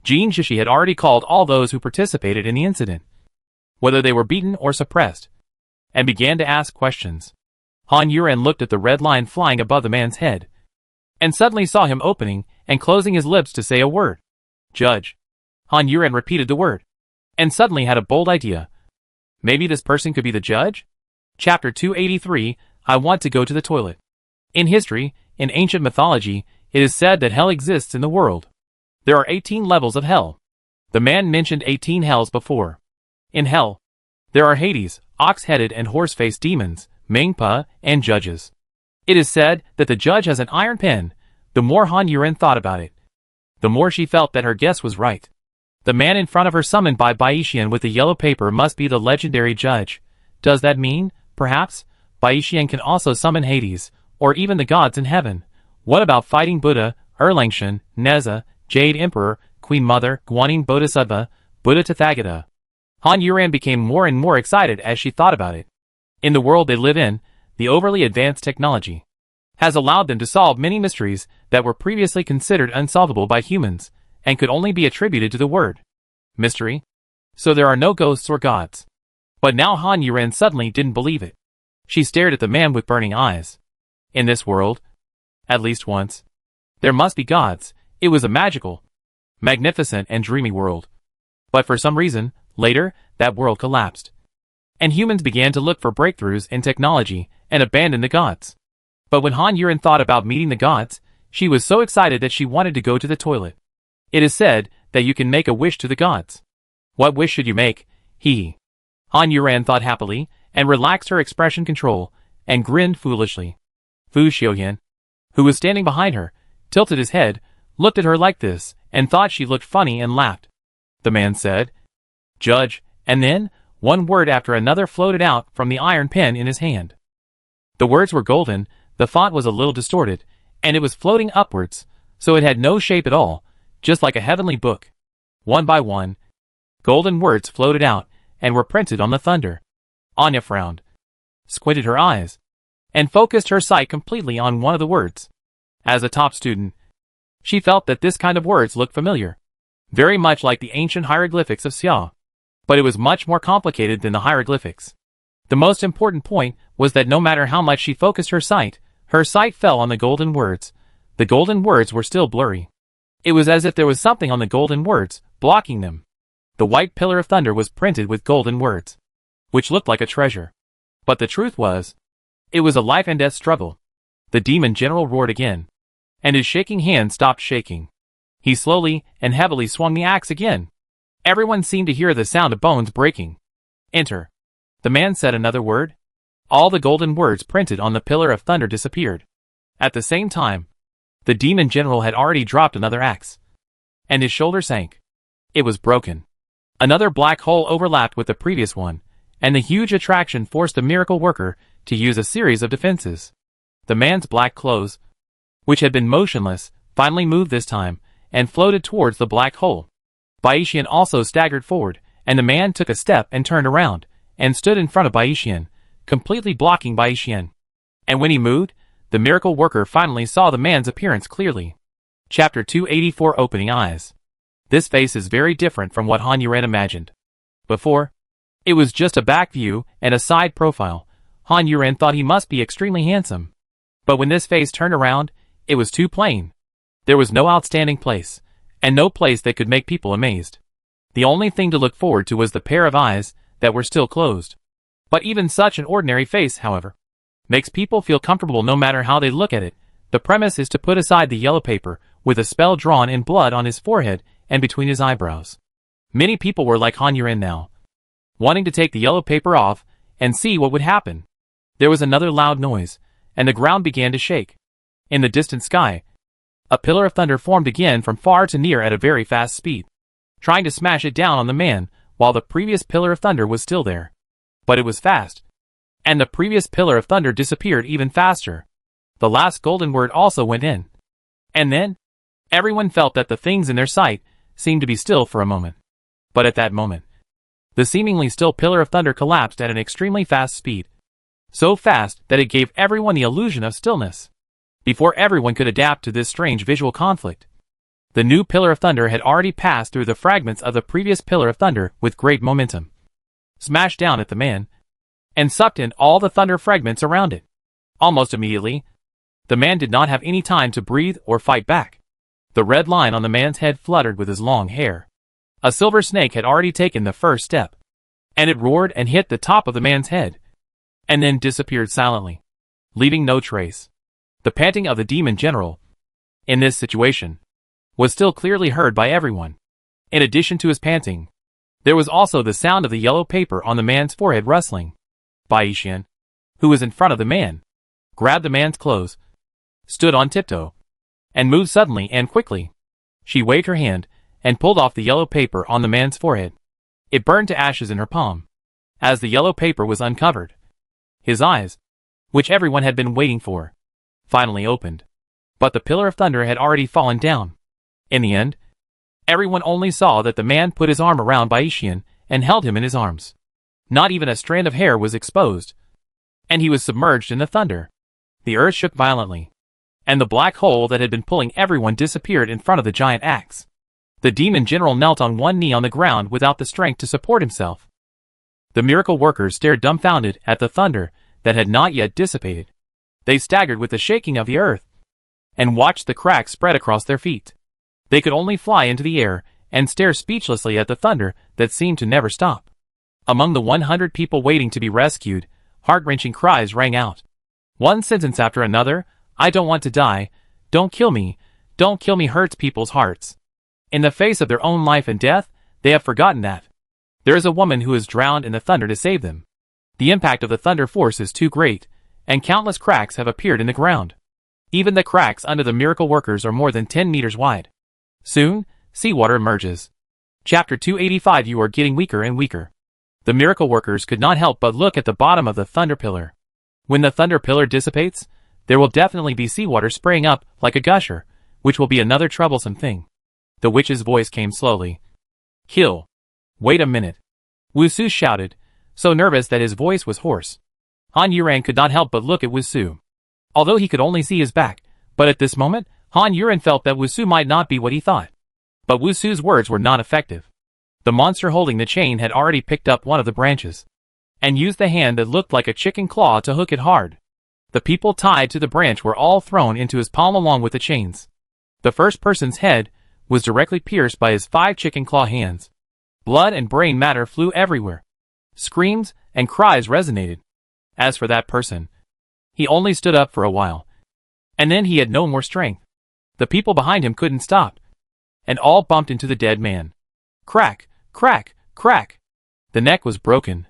Jin Shishi had already called all those who participated in the incident, whether they were beaten or suppressed, and began to ask questions. Han Yuren looked at the red line flying above the man's head, and suddenly saw him opening and closing his lips to say a word. Judge. Han Yuren repeated the word, and suddenly had a bold idea. Maybe this person could be the judge? Chapter 283, I want to go to the toilet. In history, in ancient mythology, it is said that hell exists in the world. There are 18 levels of hell. The man mentioned 18 hells before. In hell, there are Hades, ox-headed and horse-faced demons, Mengpa, and judges. It is said that the judge has an iron pen. The more Han Yuren thought about it, the more she felt that her guess was right. The man in front of her summoned by Bai Yixian with the yellow paper must be the legendary judge. Does that mean, perhaps, Bai Yixian can also summon Hades, or even the gods in heaven? What about fighting Buddha, Erlangshan, Neza, Jade Emperor, Queen Mother, Guanyin Bodhisattva, Buddha Tathagata? Han Yuren became more and more excited as she thought about it. In the world they live in, the overly advanced technology has allowed them to solve many mysteries that were previously considered unsolvable by humans, and could only be attributed to the word mystery. So there are no ghosts or gods. But now Han Yuren suddenly didn't believe it. She stared at the man with burning eyes. In this world, at least once, there must be gods. It was a magical, magnificent and dreamy world. But for some reason, later, that world collapsed, and humans began to look for breakthroughs in technology and abandon the gods. But when Han Yuren thought about meeting the gods, she was so excited that she wanted to go to the toilet. It is said that you can make a wish to the gods. What wish should you make? He. Han Yuren thought happily, and relaxed her expression control, and grinned foolishly. Fu Xiaoyan, who was standing behind her, tilted his head, looked at her like this, and thought she looked funny and laughed. The man said, Judge, and then, one word after another floated out from the iron pen in his hand. The words were golden, the font was a little distorted, and it was floating upwards, so it had no shape at all, just like a heavenly book. One by one, golden words floated out, and were printed on the thunder. Anya frowned, squinted her eyes, and focused her sight completely on one of the words. As a top student, she felt that this kind of words looked familiar, very much like the ancient hieroglyphics of Xia. But it was much more complicated than the hieroglyphics. The most important point was that no matter how much she focused her sight fell on the golden words. The golden words were still blurry. It was as if there was something on the golden words, blocking them. The white pillar of thunder was printed with golden words, which looked like a treasure. But the truth was, it was a life and death struggle. The demon general roared again, and his shaking hand stopped shaking. He slowly and heavily swung the axe again. Everyone seemed to hear the sound of bones breaking. Enter. The man said another word. All the golden words printed on the pillar of thunder disappeared. At the same time, the demon general had already dropped another axe, and his shoulder sank. It was broken. Another black hole overlapped with the previous one, and the huge attraction forced the miracle worker to use a series of defenses. The man's black clothes, which had been motionless, finally moved this time, and floated towards the black hole. Bai Yixian also staggered forward, and the man took a step and turned around, and stood in front of Bai Yixian, completely blocking Bai Yixian. And when he moved, the miracle worker finally saw the man's appearance clearly. Chapter 284 Opening Eyes. This face is very different from what Han Yuren imagined. Before, it was just a back view and a side profile. Han Yuren thought he must be extremely handsome. But when this face turned around, it was too plain. There was no outstanding place, and no place that could make people amazed. The only thing to look forward to was the pair of eyes that were still closed. But even such an ordinary face, however, makes people feel comfortable no matter how they look at it. The premise is to put aside the yellow paper, with a spell drawn in blood on his forehead and between his eyebrows. Many people were like Han Yuren now, wanting to take the yellow paper off and see what would happen. There was another loud noise, and the ground began to shake. In the distant sky, a pillar of thunder formed again from far to near at a very fast speed, trying to smash it down on the man, while the previous pillar of thunder was still there. But it was fast. And the previous pillar of thunder disappeared even faster. The last golden word also went in. And then, everyone felt that the things in their sight seemed to be still for a moment. But at that moment, the seemingly still pillar of thunder collapsed at an extremely fast speed. So fast that it gave everyone the illusion of stillness. Before everyone could adapt to this strange visual conflict, the new pillar of thunder had already passed through the fragments of the previous pillar of thunder with great momentum, smashed down at the man, and sucked in all the thunder fragments around it. Almost immediately, the man did not have any time to breathe or fight back. The red line on the man's head fluttered with his long hair. A silver snake had already taken the first step, and it roared and hit the top of the man's head, and then disappeared silently, leaving no trace. The panting of the demon general, in this situation, was still clearly heard by everyone. In addition to his panting, there was also the sound of the yellow paper on the man's forehead rustling. Bai Yixian, who was in front of the man, grabbed the man's clothes, stood on tiptoe, and moved suddenly and quickly. She waved her hand and pulled off the yellow paper on the man's forehead. It burned to ashes in her palm. As the yellow paper was uncovered, his eyes, which everyone had been waiting for, finally opened. But the pillar of thunder had already fallen down. In the end, everyone only saw that the man put his arm around Bai Yixian and held him in his arms. Not even a strand of hair was exposed, and he was submerged in the thunder. The earth shook violently, and the black hole that had been pulling everyone disappeared in front of the giant axe. The demon general knelt on one knee on the ground without the strength to support himself. The miracle workers stared dumbfounded at the thunder that had not yet dissipated. They staggered with the shaking of the earth, and watched the cracks spread across their feet. They could only fly into the air and stare speechlessly at the thunder that seemed to never stop. Among the 100 people waiting to be rescued, heart-wrenching cries rang out. One sentence after another, "I don't want to die, don't kill me," hurts people's hearts. In the face of their own life and death, they have forgotten that there is a woman who is drowned in the thunder to save them. The impact of the thunder force is too great, and countless cracks have appeared in the ground. Even the cracks under the miracle workers are more than 10 meters wide. Soon, seawater emerges. Chapter 285. You are getting weaker and weaker. The miracle workers could not help but look at the bottom of the thunder pillar. When the thunder pillar dissipates, there will definitely be seawater spraying up like a gusher, which will be another troublesome thing. The witch's voice came slowly. "Kill." "Wait a minute," Wusu shouted, so nervous that his voice was hoarse. Han Yuran could not help but look at Wusu. Although he could only see his back, but at this moment, Han Yuran felt that Wusu might not be what he thought. But Wusu's words were not effective. The monster holding the chain had already picked up one of the branches, and used the hand that looked like a chicken claw to hook it hard. The people tied to the branch were all thrown into his palm along with the chains. The first person's head was directly pierced by his 5 chicken claw hands. Blood and brain matter flew everywhere. Screams and cries resonated. As for that person, he only stood up for a while, and then he had no more strength. The people behind him couldn't stop, and all bumped into the dead man. Crack, crack, crack. The neck was broken.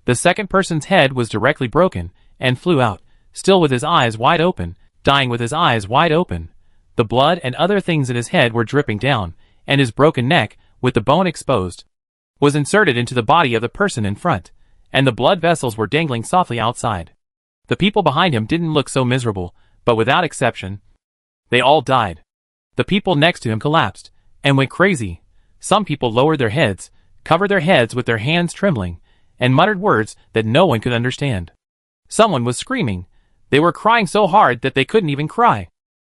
The second person's head was directly broken, and flew out, still with his eyes wide open, dying with his eyes wide open. The blood and other things in his head were dripping down, and his broken neck, with the bone exposed, was inserted into the body of the person in front, and the blood vessels were dangling softly outside. The people behind him didn't look so miserable, but without exception, they all died. The people next to him collapsed, and went crazy. Some people lowered their heads, covered their heads with their hands trembling, and muttered words that no one could understand. Someone was screaming. They were crying so hard that they couldn't even cry.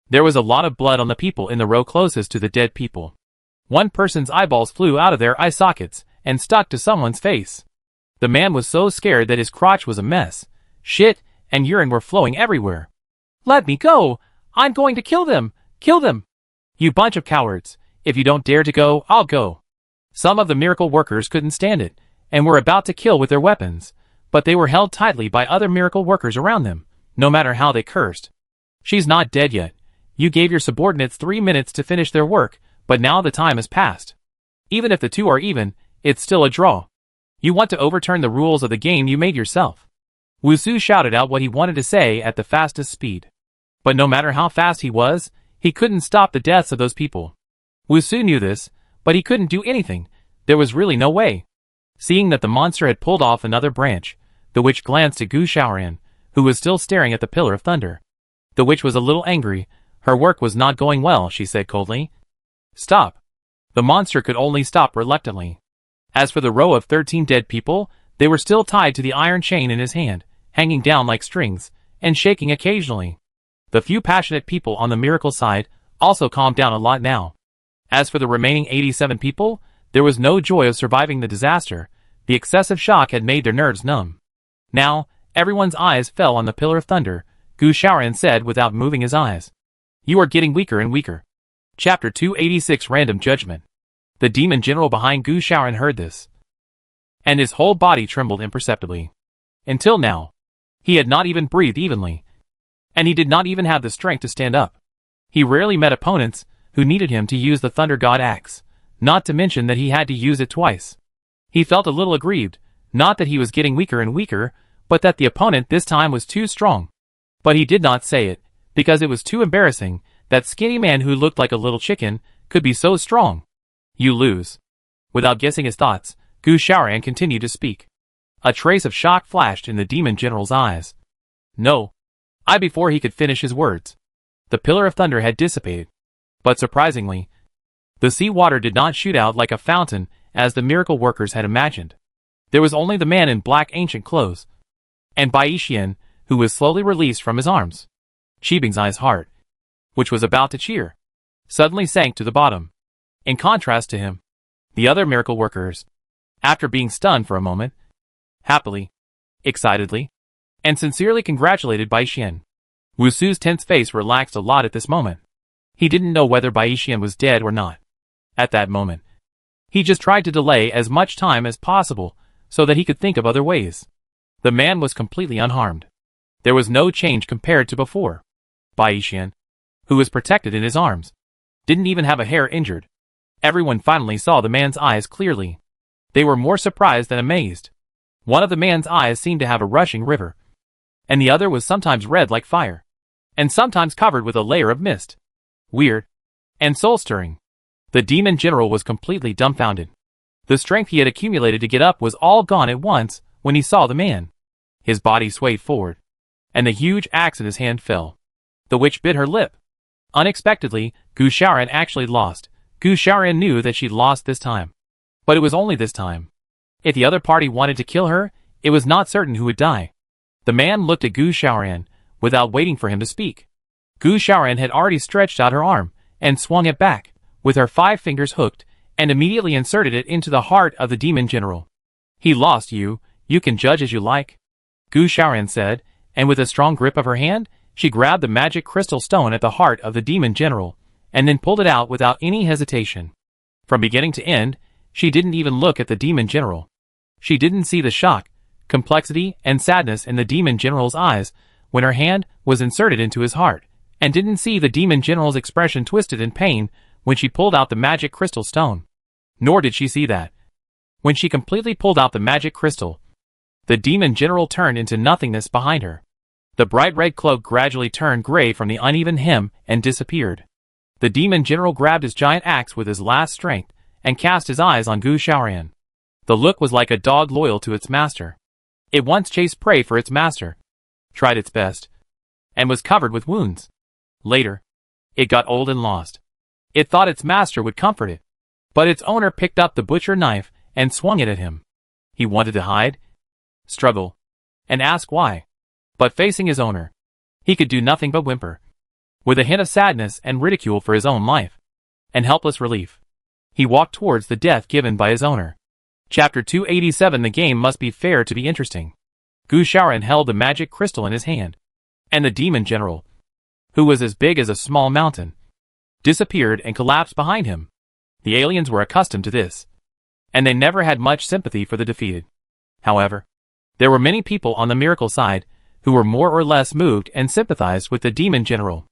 There was a lot of blood on the people in the row closest to the dead people. One person's eyeballs flew out of their eye sockets and stuck to someone's face. The man was so scared that his crotch was a mess. Shit and urine were flowing everywhere. "Let me go! I'm going to kill them! Kill them! You bunch of cowards! If you don't dare to go, I'll go." Some of the miracle workers couldn't stand it, and were about to kill with their weapons, but they were held tightly by other miracle workers around them, no matter how they cursed. "She's not dead yet. You gave your subordinates 3 minutes to finish their work, but now the time has passed. Even if the two are even, it's still a draw. You want to overturn the rules of the game you made yourself." Wusu shouted out what he wanted to say at the fastest speed. But no matter how fast he was, he couldn't stop the deaths of those people. Wusu knew this, but he couldn't do anything. There was really no way. Seeing that the monster had pulled off another branch, The witch glanced at Gu Xiaoran, who was still staring at the pillar of thunder. The witch was a little angry. Her work was not going well, she said coldly. Stop. The monster could only stop reluctantly. As for the row of 13 dead people, they were still tied to the iron chain in his hand, hanging down like strings, and shaking occasionally. The few passionate people on the miracle side also calmed down a lot now. As for the remaining 87 people, there was no joy of surviving the disaster. The excessive shock had made their nerves numb. Now, everyone's eyes fell on the pillar of thunder. Gu Xiaoran said without moving his eyes. You are getting weaker and weaker. Chapter 286 Random Judgment. The demon general behind Gu Xiaoran heard this, and his whole body trembled imperceptibly. Until now, he had not even breathed evenly, and he did not even have the strength to stand up. He rarely met opponents who needed him to use the Thunder God axe, not to mention that he had to use it twice. He felt a little aggrieved, not that he was getting weaker and weaker, but that the opponent this time was too strong. But he did not say it, because it was too embarrassing. That skinny man who looked like a little chicken could be so strong. You lose. Without guessing his thoughts, Gu Xiaoran continued to speak. A trace of shock flashed in the demon general's eyes. No. Before he could finish his words, the pillar of thunder had dissipated. But surprisingly, the sea water did not shoot out like a fountain as the miracle workers had imagined. There was only the man in black ancient clothes, and Bai Xian, who was slowly released from his arms. Qibing's heart, which was about to cheer, suddenly sank to the bottom. In contrast to him, the other miracle workers, after being stunned for a moment, happily, excitedly, and sincerely congratulated Bai Xian. Wu Su's tense face relaxed a lot at this moment. He didn't know whether Bai Xian was dead or not. At that moment, he just tried to delay as much time as possible so that he could think of other ways. The man was completely unharmed. There was no change compared to before. Bai Xian, who was protected in his arms, didn't even have a hair injured. Everyone finally saw the man's eyes clearly. They were more surprised than amazed. One of the man's eyes seemed to have a rushing river, and the other was sometimes red like fire, and sometimes covered with a layer of mist. Weird and soul-stirring. The demon general was completely dumbfounded. The strength he had accumulated to get up was all gone at once when he saw the man. His body swayed forward, and the huge axe in his hand fell. The witch bit her lip. Unexpectedly, Gu Xiaoran actually lost. Gu Xiaoran knew that she'd lost this time. But it was only this time. If the other party wanted to kill her, it was not certain who would die. The man looked at Gu Xiaoran, without waiting for him to speak. Gu Xiaoran had already stretched out her arm, and swung it back, with her 5 fingers hooked, and immediately inserted it into the heart of the demon general. He lost you can judge as you like, Gu Xiaoran said, and with a strong grip of her hand, she grabbed the magic crystal stone at the heart of the demon general, and then pulled it out without any hesitation. From beginning to end, she didn't even look at the demon general. She didn't see the shock, complexity, and sadness in the demon general's eyes when her hand was inserted into his heart, and didn't see the demon general's expression twisted in pain when she pulled out the magic crystal stone. Nor did she see that, when she completely pulled out the magic crystal, the demon general turned into nothingness behind her. The bright red cloak gradually turned gray from the uneven hem and disappeared. The demon general grabbed his giant axe with his last strength and cast his eyes on Gu Xiaoran. The look was like a dog loyal to its master. It once chased prey for its master, tried its best, and was covered with wounds. Later, it got old and lost. It thought its master would comfort it, but its owner picked up the butcher knife and swung it at him. He wanted to hide, struggle, and ask why. But facing his owner, he could do nothing but whimper. With a hint of sadness and ridicule for his own life, and helpless relief, he walked towards the death given by his owner. Chapter 287. The game must be fair to be interesting. Gu Xiaoran held the magic crystal in his hand, and the demon general, who was as big as a small mountain, disappeared and collapsed behind him. The aliens were accustomed to this, and they never had much sympathy for the defeated. However, there were many people on the miracle side who were more or less moved and sympathized with the demon general.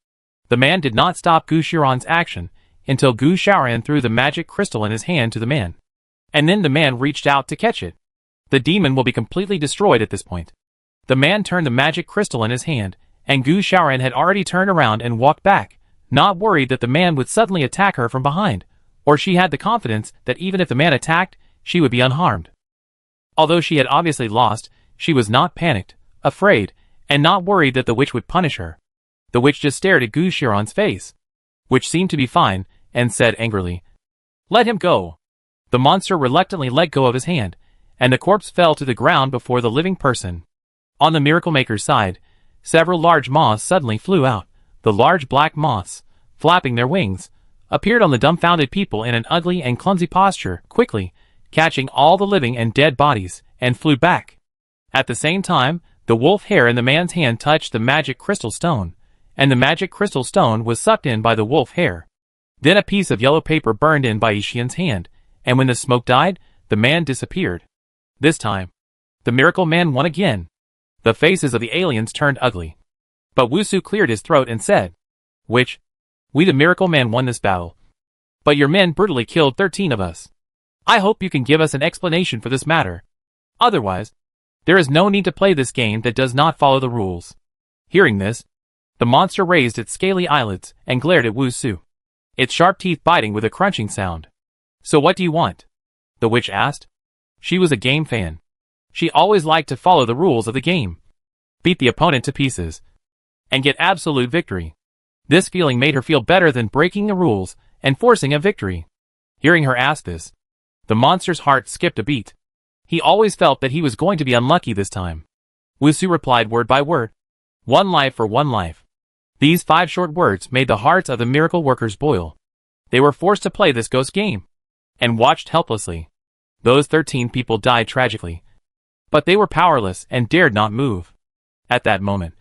The man did not stop Gu Xiaoran's action until Gu Xiaoran threw the magic crystal in his hand to the man. And then the man reached out to catch it. The demon will be completely destroyed at this point. The man turned the magic crystal in his hand, and Gu Xiaoran had already turned around and walked back, not worried that the man would suddenly attack her from behind, or she had the confidence that even if the man attacked, she would be unharmed. Although she had obviously lost, she was not panicked, afraid, and not worried that the witch would punish her. The witch just stared at Gu Xiaoran's face, which seemed to be fine, and said angrily, "Let him go." The monster reluctantly let go of his hand, and the corpse fell to the ground before the living person. On the Miracle Maker's side, several large moths suddenly flew out. The large black moths, flapping their wings, appeared on the dumbfounded people in an ugly and clumsy posture, quickly catching all the living and dead bodies, and flew back. At the same time, the wolf hair in the man's hand touched the magic crystal stone, and the magic crystal stone was sucked in by the wolf hair. Then a piece of yellow paper burned in by Yixian's hand, and when the smoke died, the man disappeared. This time, the Miracle Man won again. The faces of the aliens turned ugly. But Wusu cleared his throat and said, "Witch, we the Miracle Man won this battle. But your men brutally killed 13 of us. I hope you can give us an explanation for this matter. Otherwise, there is no need to play this game that does not follow the rules." Hearing this, the monster raised its scaly eyelids and glared at Wusu, its sharp teeth biting with a crunching sound. "So what do you want?" the witch asked. She was a game fan. She always liked to follow the rules of the game, beat the opponent to pieces, and get absolute victory. This feeling made her feel better than breaking the rules and forcing a victory. Hearing her ask this, the monster's heart skipped a beat. He always felt that he was going to be unlucky this time. Wusu replied word by word, "One life for one life." These 5 short words made the hearts of the miracle workers boil. They were forced to play this ghost game, and watched helplessly. Those 13 people died tragically, but they were powerless and dared not move. At that moment,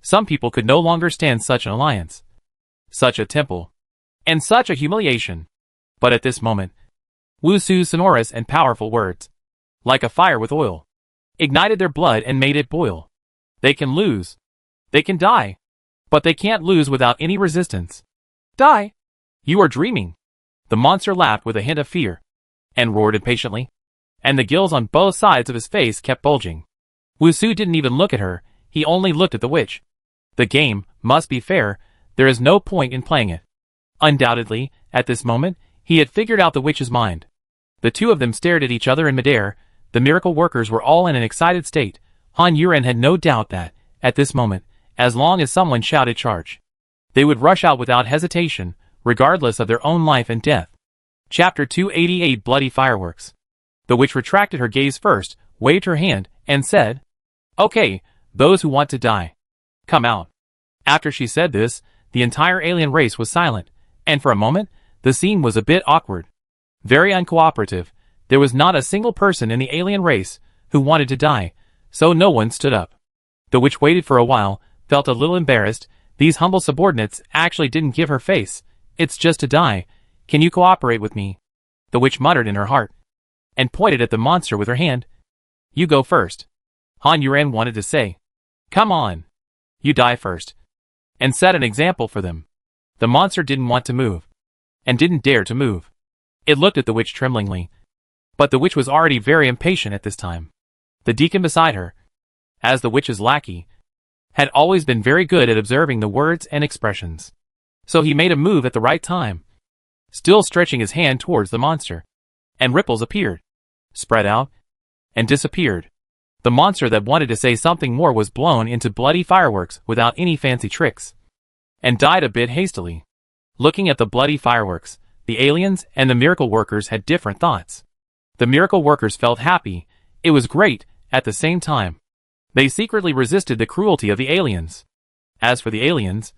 some people could no longer stand such an alliance, such a temple, and such a humiliation. But at this moment, Wusu's sonorous and powerful words, like a fire with oil, ignited their blood and made it boil. They can lose. They can die. But they can't lose without any resistance. "Die? You are dreaming." The monster laughed with a hint of fear, and roared impatiently, and the gills on both sides of his face kept bulging. Wusu didn't even look at her, he only looked at the witch. The game must be fair, there is no point in playing it. Undoubtedly, at this moment, he had figured out the witch's mind. The two of them stared at each other in midair. The miracle workers were all in an excited state. Han Yuren had no doubt that, at this moment, as long as someone shouted charge, they would rush out without hesitation, regardless of their own life and death. Chapter 288 Bloody Fireworks. The witch retracted her gaze first, waved her hand, and said, "Okay, those who want to die, come out." After she said this, the entire alien race was silent, and for a moment, the scene was a bit awkward. Very uncooperative. There was not a single person in the alien race who wanted to die, so no one stood up. The witch waited for a while, felt a little embarrassed. These humble subordinates actually didn't give her face. "It's just to die. Can you cooperate with me?" the witch muttered in her heart, and pointed at the monster with her hand. "You go first." Han Yuren wanted to say, "Come on. You die first," and set an example for them. The monster didn't want to move, and didn't dare to move. It looked at the witch tremblingly, but the witch was already very impatient at this time. The deacon beside her, as the witch's lackey, had always been very good at observing the words and expressions. So he made a move at the right time, still stretching his hand towards the monster, and ripples appeared, spread out, and disappeared. The monster that wanted to say something more was blown into bloody fireworks without any fancy tricks, and died a bit hastily. Looking at the bloody fireworks, the aliens and the miracle workers had different thoughts. The miracle workers felt happy. It was great. At the same time, they secretly resisted the cruelty of the aliens. As for the aliens,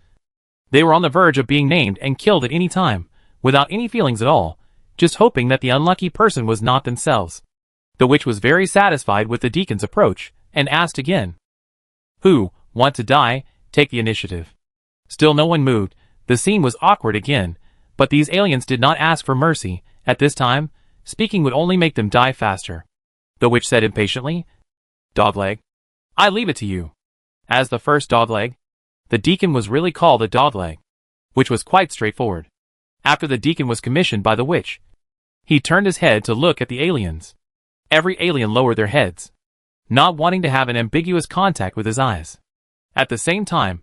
they were on the verge of being named and killed at any time, without any feelings at all, just hoping that the unlucky person was not themselves. The witch was very satisfied with the deacon's approach, and asked again, "Who want to die? Take the initiative." Still no one moved. The scene was awkward again, but these aliens did not ask for mercy. At this time, speaking would only make them die faster. The witch said impatiently, "Dogleg, I leave it to you." As the first dogleg, the deacon was really called a dogleg, which was quite straightforward. After the deacon was commissioned by the witch, he turned his head to look at the aliens. Every alien lowered their heads, not wanting to have an ambiguous contact with his eyes. At the same time,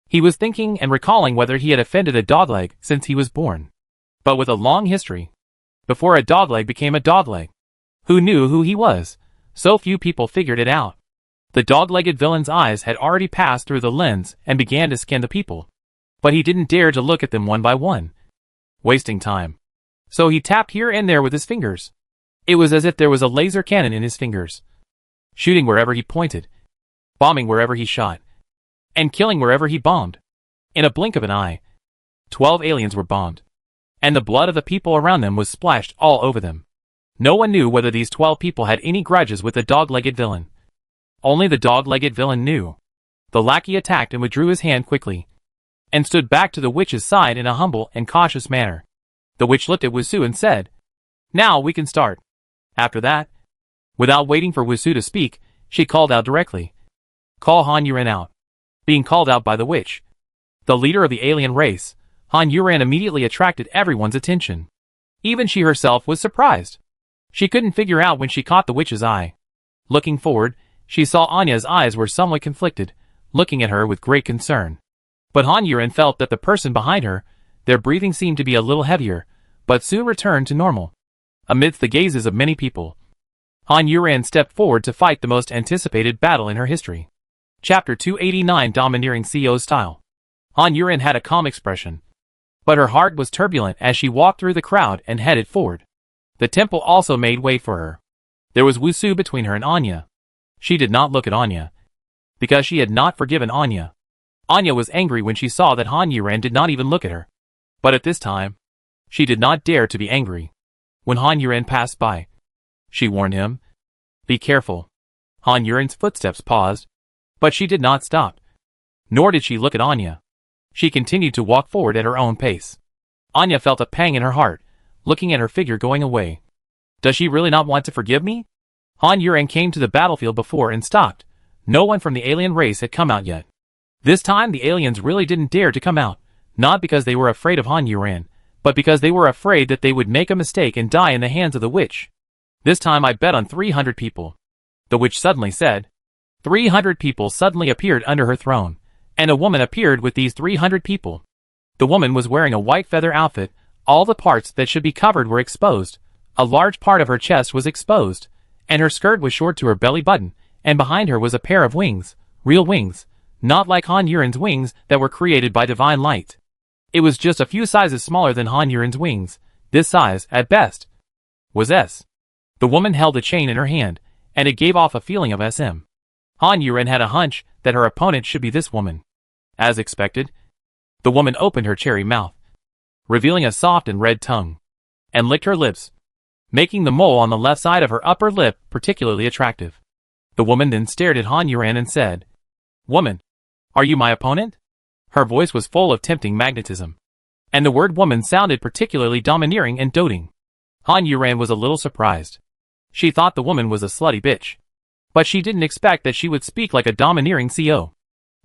he was thinking and recalling whether he had offended a dogleg since he was born. But with a long history, before a dogleg became a dogleg, who knew who he was? So few people figured it out. The dog-legged villain's eyes had already passed through the lens and began to scan the people. But he didn't dare to look at them one by one, wasting time. So he tapped here and there with his fingers. It was as if there was a laser cannon in his fingers, shooting wherever he pointed, bombing wherever he shot, and killing wherever he bombed. In a blink of an eye, 12 aliens were bombed, and the blood of the people around them was splashed all over them. No one knew whether these 12 people had any grudges with the dog-legged villain. Only the dog-legged villain knew. The lackey attacked and withdrew his hand quickly, and stood back to the witch's side in a humble and cautious manner. The witch looked at Wusu and said, "Now we can start." After that, without waiting for Wusu to speak, she called out directly, "Call Han Yuren out." Being called out by the witch, the leader of the alien race, Han Yuren immediately attracted everyone's attention. Even she herself was surprised. She couldn't figure out when she caught the witch's eye. Looking forward, she saw Anya's eyes were somewhat conflicted, looking at her with great concern. But Han Yuren felt that the person behind her, their breathing seemed to be a little heavier, but soon returned to normal. Amidst the gazes of many people, Han Yuren stepped forward to fight the most anticipated battle in her history. Chapter 289, Domineering CEO Style. Han Yuren had a calm expression, but her heart was turbulent as she walked through the crowd and headed forward. The temple also made way for her. There was Wusu between her and Anya. She did not look at Anya, because she had not forgiven Anya. Anya was angry when she saw that Han Yuren did not even look at her. But at this time, she did not dare to be angry. When Han Yuren passed by, she warned him, "Be careful." Han Yuren's footsteps paused, but she did not stop. Nor did she look at Anya. She continued to walk forward at her own pace. Anya felt a pang in her heart, looking at her figure going away. Does she really not want to forgive me? Han Yuren came to the battlefield before and stopped. No one from the alien race had come out yet. This time the aliens really didn't dare to come out, not because they were afraid of Han Yuren, but because they were afraid that they would make a mistake and die in the hands of the witch. "This time I bet on 300 people," the witch suddenly said. 300 people suddenly appeared under her throne, and a woman appeared with these 300 people. The woman was wearing a white feather outfit. All the parts that should be covered were exposed. A large part of her chest was exposed, and her skirt was short to her belly button, and behind her was a pair of wings, real wings, not like Han Yuren's wings that were created by divine light. It was just a few sizes smaller than Han Yuren's wings. This size, at best, was S. The woman held a chain in her hand, and it gave off a feeling of SM. Han Yuren had a hunch that her opponent should be this woman. As expected, the woman opened her cherry mouth, revealing a soft and red tongue, and licked her lips, making the mole on the left side of her upper lip particularly attractive. The woman then stared at Han Yuren and said, "Woman, are you my opponent?" Her voice was full of tempting magnetism, and the word woman sounded particularly domineering and doting. Han Yuren was a little surprised. She thought the woman was a slutty bitch, but she didn't expect that she would speak like a domineering CEO.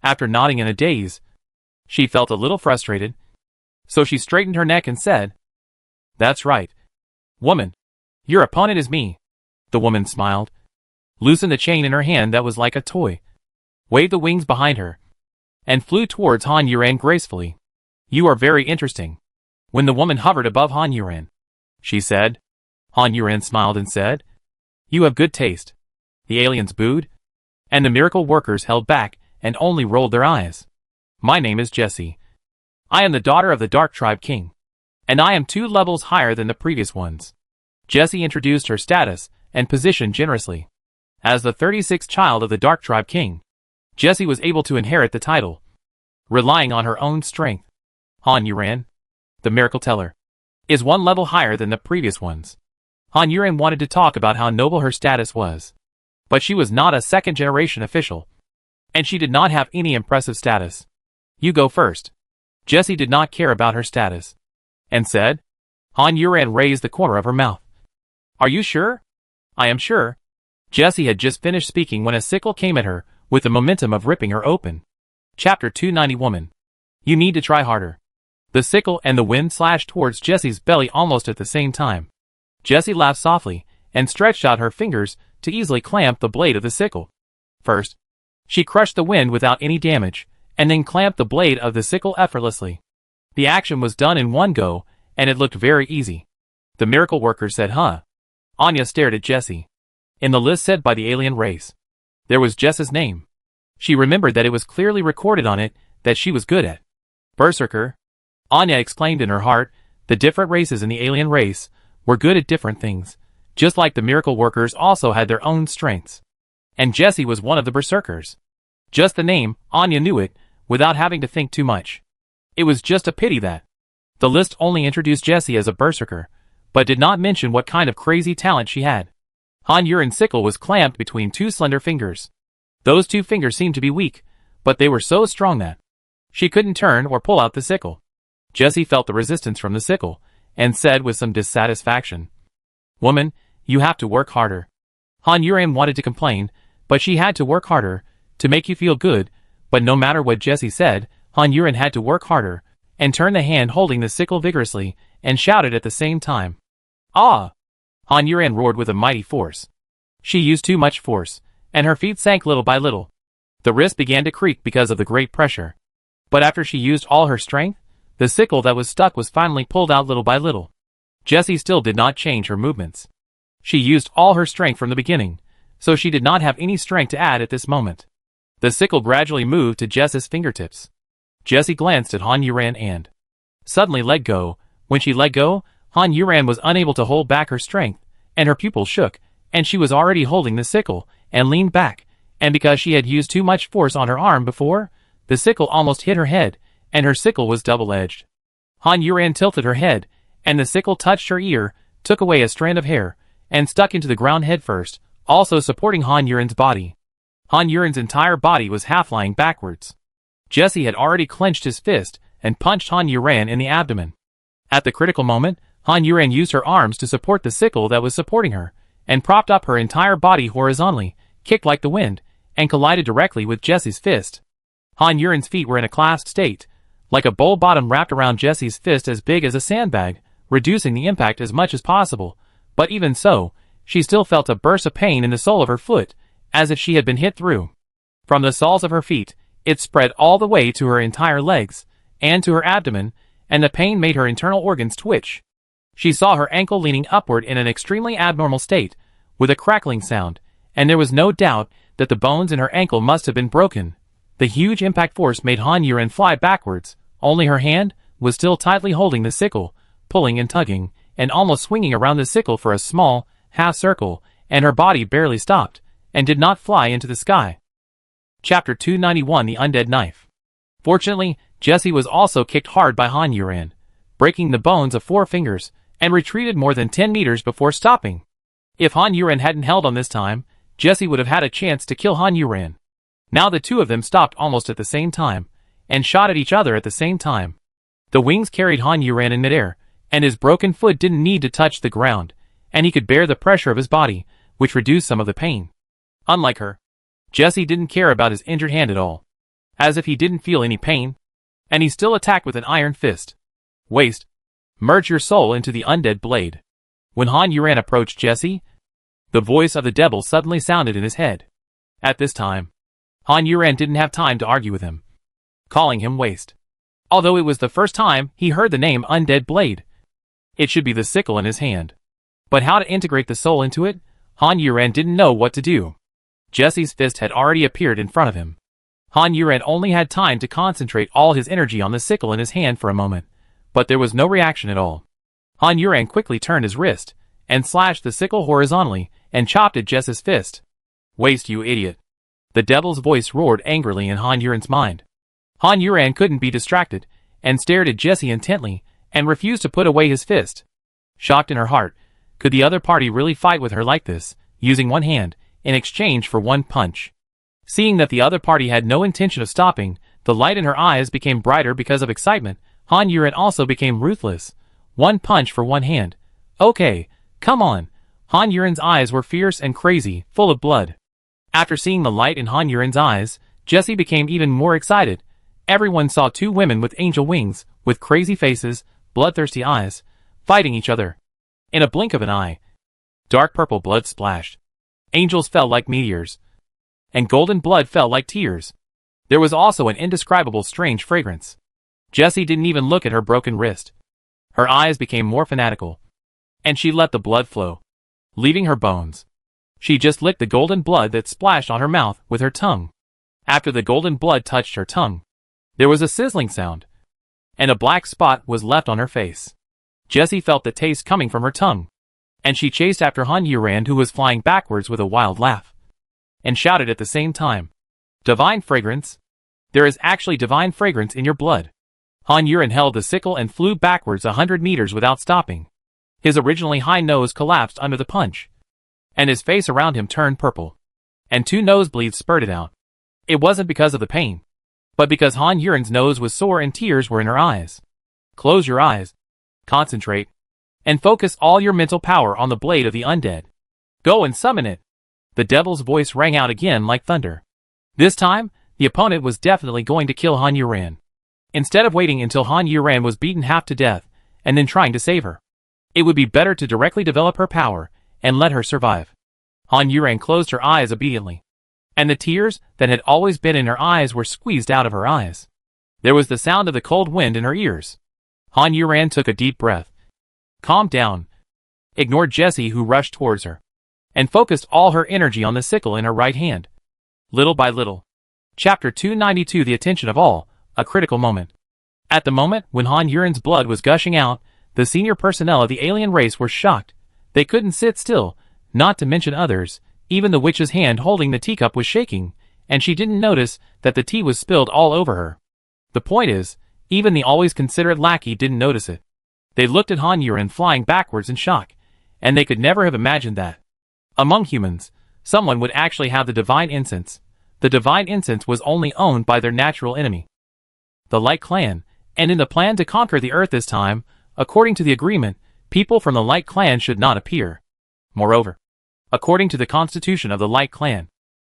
After nodding in a daze, she felt a little frustrated, so she straightened her neck and said, "That's right. Woman, your opponent is me." The woman smiled, loosened the chain in her hand that was like a toy, waved the wings behind her, and flew towards Han Yuren gracefully. "You are very interesting." When the woman hovered above Han Yuren, she said. Han Yuren smiled and said, "You have good taste." The aliens booed, and the miracle workers held back and only rolled their eyes. "My name is Jessie. I am the daughter of the Dark Tribe King, and I am 2 levels higher than the previous ones." Jessie introduced her status and position generously. As the 36th child of the Dark Tribe King, Jessie was able to inherit the title, relying on her own strength. Han Yuren, the miracle teller, is 1 level higher than the previous ones. Han Yuren wanted to talk about how noble her status was, but she was not a second-generation official, and she did not have any impressive status. "You go first." Jessie did not care about her status, and said. Han Yuren raised the corner of her mouth. "Are you sure?" "I am sure." Jessie had just finished speaking when a sickle came at her, with the momentum of ripping her open. Chapter 290, Woman. You need to try harder. The sickle and the wind slashed towards Jessie's belly almost at the same time. Jessie laughed softly, and stretched out her fingers to easily clamp the blade of the sickle. First, she crushed the wind without any damage, and then clamped the blade of the sickle effortlessly. The action was done in one go, and it looked very easy. The miracle worker said, "Huh?" Anya stared at Jessie. In the list said by the alien race, There was Jess's name. She remembered that it was clearly recorded on it that she was good at. Berserker. Anya exclaimed in her heart. The different races in the alien race were good at different things, just like the miracle workers also had their own strengths. And Jessie was one of the berserkers. Just the name, Anya knew it, without having to think too much. It was just a pity that the list only introduced Jessie as a berserker, but did not mention what kind of crazy talent she had. Han Yuren's sickle was clamped between two slender fingers. Those two fingers seemed to be weak, but they were so strong that she couldn't turn or pull out the sickle. Jessie felt the resistance from the sickle, and said with some dissatisfaction, "Woman, you have to work harder." Han Yuren wanted to complain, but she had to work harder, to make you feel good, but no matter what Jessie said, Han Yuren had to work harder, and turn the hand holding the sickle vigorously, and shouted at the same time. "Ah!" Han Yuren roared with a mighty force. She used too much force, and her feet sank little by little. The wrist began to creak because of the great pressure. But after she used all her strength, the sickle that was stuck was finally pulled out little by little. Jessie still did not change her movements. She used all her strength from the beginning, so she did not have any strength to add at this moment. The sickle gradually moved to Jess's fingertips. Jessie glanced at Han Yuren and suddenly let go. When she let go, Han Yuren was unable to hold back her strength, and her pupils shook, and she was already holding the sickle, and leaned back, and because she had used too much force on her arm before, the sickle almost hit her head, and her sickle was double-edged. Han Yuren tilted her head, and the sickle touched her ear, took away a strand of hair, and stuck into the ground headfirst, also supporting Han Yuren's body. Han Yuren's entire body was half lying backwards. Jessie had already clenched his fist, and punched Han Yuren in the abdomen. At the critical moment, Han Yuren used her arms to support the sickle that was supporting her, and propped up her entire body horizontally, kicked like the wind, and collided directly with Jessie's fist. Han Yuren's feet were in a clasped state, like a bowl bottom wrapped around Jessie's fist as big as a sandbag, reducing the impact as much as possible, but even so, she still felt a burst of pain in the sole of her foot, as if she had been hit through. From the soles of her feet, it spread all the way to her entire legs, and to her abdomen, and the pain made her internal organs twitch. She saw her ankle leaning upward in an extremely abnormal state, with a crackling sound, and there was no doubt that the bones in her ankle must have been broken. The huge impact force made Han Yuren fly backwards, only her hand was still tightly holding the sickle, pulling and tugging, and almost swinging around the sickle for a small, half-circle, and her body barely stopped, and did not fly into the sky. Chapter 291 The Undead Knife. Fortunately, Jessie was also kicked hard by Han Yuren, breaking the bones of 4 fingers, and retreated more than 10 meters before stopping. If Han Yuren hadn't held on this time, Jessie would have had a chance to kill Han Yuren. Now the two of them stopped almost at the same time, and shot at each other at the same time. The wings carried Han Yuren in midair, and his broken foot didn't need to touch the ground, and he could bear the pressure of his body, which reduced some of the pain. Unlike her, Jessie didn't care about his injured hand at all. As if he didn't feel any pain. And he still attacked with an iron fist. Waste. Merge your soul into the undead blade. When Han Yuren approached Jessie, the voice of the devil suddenly sounded in his head. At this time, Han Yuren didn't have time to argue with him, calling him waste. Although it was the first time he heard the name Undead Blade. It should be the sickle in his hand. But how to integrate the soul into it, Han Yuren didn't know what to do. Jessie's fist had already appeared in front of him. Han Yuren only had time to concentrate all his energy on the sickle in his hand for a moment, but there was no reaction at all. Han Yuren quickly turned his wrist, and slashed the sickle horizontally, and chopped at Jess's fist. Waste, you idiot. The devil's voice roared angrily in Han Yuren's mind. Han Yuren couldn't be distracted, and stared at Jessie intently, and refused to put away his fist. Shocked in her heart, could the other party really fight with her like this, using one hand, in exchange for one punch? Seeing that the other party had no intention of stopping, the light in her eyes became brighter because of excitement. Han Yuren also became ruthless. One punch for one hand. Okay, come on. Han Yuren's eyes were fierce and crazy, full of blood. After seeing the light in Han Yuren's eyes, Jessie became even more excited. Everyone saw two women with angel wings, with crazy faces, bloodthirsty eyes, fighting each other. In a blink of an eye, dark purple blood splashed. Angels fell like meteors, and golden blood fell like tears. There was also an indescribable strange fragrance. Jessie didn't even look at her broken wrist. Her eyes became more fanatical, and she let the blood flow, leaving her bones. She just licked the golden blood that splashed on her mouth with her tongue. After the golden blood touched her tongue, there was a sizzling sound, and a black spot was left on her face. Jessie felt the taste coming from her tongue, and she chased after Han Yuran, who was flying backwards with a wild laugh, and shouted at the same time, "Divine fragrance! There is actually divine fragrance in your blood." Han Yuran held the sickle and flew backwards 100 meters without stopping. His originally high nose collapsed under the punch, and his face around him turned purple, and 2 nosebleeds spurted out. It wasn't because of the pain, but because Han Yuran's nose was sore and tears were in her eyes. Close your eyes, concentrate, and focus all your mental power on the blade of the undead. Go and summon it. The devil's voice rang out again like thunder. This time, the opponent was definitely going to kill Han Yuran. Instead of waiting until Han Yuran was beaten half to death, and then trying to save her, it would be better to directly develop her power, and let her survive. Han Yuran closed her eyes obediently, and the tears that had always been in her eyes were squeezed out of her eyes. There was the sound of the cold wind in her ears. Han Yuran took a deep breath, calmed down, ignored Jessie who rushed towards her, and focused all her energy on the sickle in her right hand. Little by little. Chapter 292, The attention of all, a critical moment. At the moment when Han Yuran's blood was gushing out, the senior personnel of the alien race were shocked. They couldn't sit still, not to mention others. Even the witch's hand holding the teacup was shaking, and she didn't notice that the tea was spilled all over her. The point is, even the always considerate lackey didn't notice it. They looked at Han Yuran flying backwards in shock, and they could never have imagined that, among humans, someone would actually have the divine incense. The divine incense was only owned by their natural enemy, the Light Clan, and in the plan to conquer the Earth this time, according to the agreement, people from the Light Clan should not appear. Moreover, according to the constitution of the Light Clan,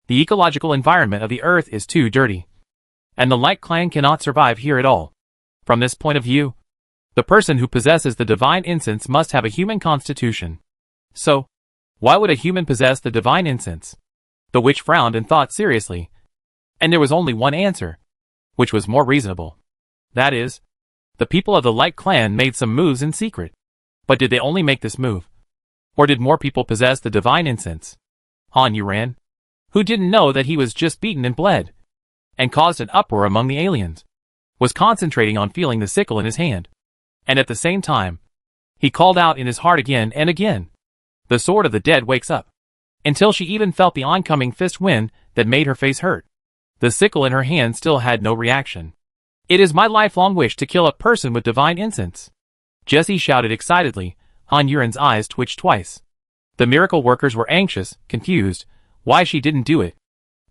the ecological environment of the Earth is too dirty, and the Light Clan cannot survive here at all. From this point of view, the person who possesses the divine incense must have a human constitution. So, why would a human possess the divine incense? The witch frowned and thought seriously, and there was only one answer, which was more reasonable. That is, the people of the Light Clan made some moves in secret. But did they only make this move? Or did more people possess the divine incense? Han Yuran, who didn't know that he was just beaten and bled, and caused an uproar among the aliens, was concentrating on feeling the sickle in his hand. And at the same time, he called out in his heart again and again, "The sword of the dead wakes up," until she even felt the oncoming fist wind that made her face hurt. The sickle in her hand still had no reaction. "It is my lifelong wish to kill a person with divine incense," Jessie shouted excitedly. Han Yuran's eyes twitched twice. The miracle workers were anxious, confused, why she didn't do it.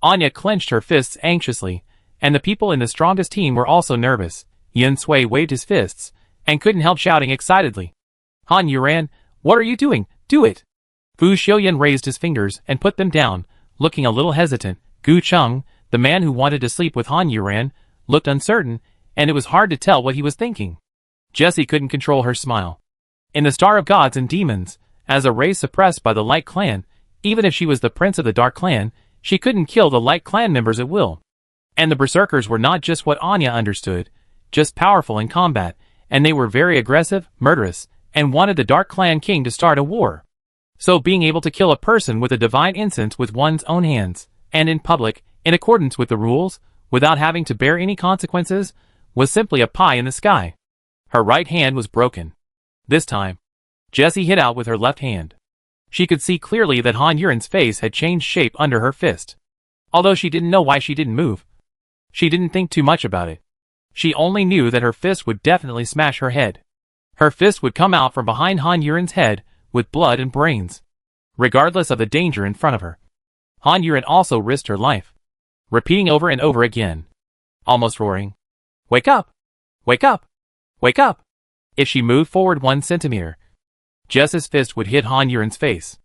Anya clenched her fists anxiously, and the people in the strongest team were also nervous. Yin Sui waved his fists, and couldn't help shouting excitedly, "Han Yuran, what are you doing? Do it!" Fu Xiuyan raised his fingers and put them down, looking a little hesitant. Gu Cheng, the man who wanted to sleep with Han Yuran, looked uncertain, and it was hard to tell what he was thinking. Jessie couldn't control her smile. In the Star of Gods and Demons, as a race suppressed by the Light Clan, even if she was the prince of the Dark Clan, she couldn't kill the Light Clan members at will. And the Berserkers were not just what Anya understood, just powerful in combat, and they were very aggressive, murderous, and wanted the Dark Clan king to start a war. So being able to kill a person with a divine incense with one's own hands, and in public, in accordance with the rules, without having to bear any consequences, was simply a pie in the sky. Her right hand was broken. This time, Jessie hit out with her left hand. She could see clearly that Han Yuran's face had changed shape under her fist. Although she didn't know why she didn't move. She didn't think too much about it. She only knew that her fist would definitely smash her head. Her fist would come out from behind Han Yuran's head, with blood and brains, regardless of the danger in front of her. Han Yuran also risked her life, repeating over and over again, almost roaring, "Wake up! Wake up! Wake up!" If she moved forward 1 centimeter, Jess's fist would hit Han Yuran's face.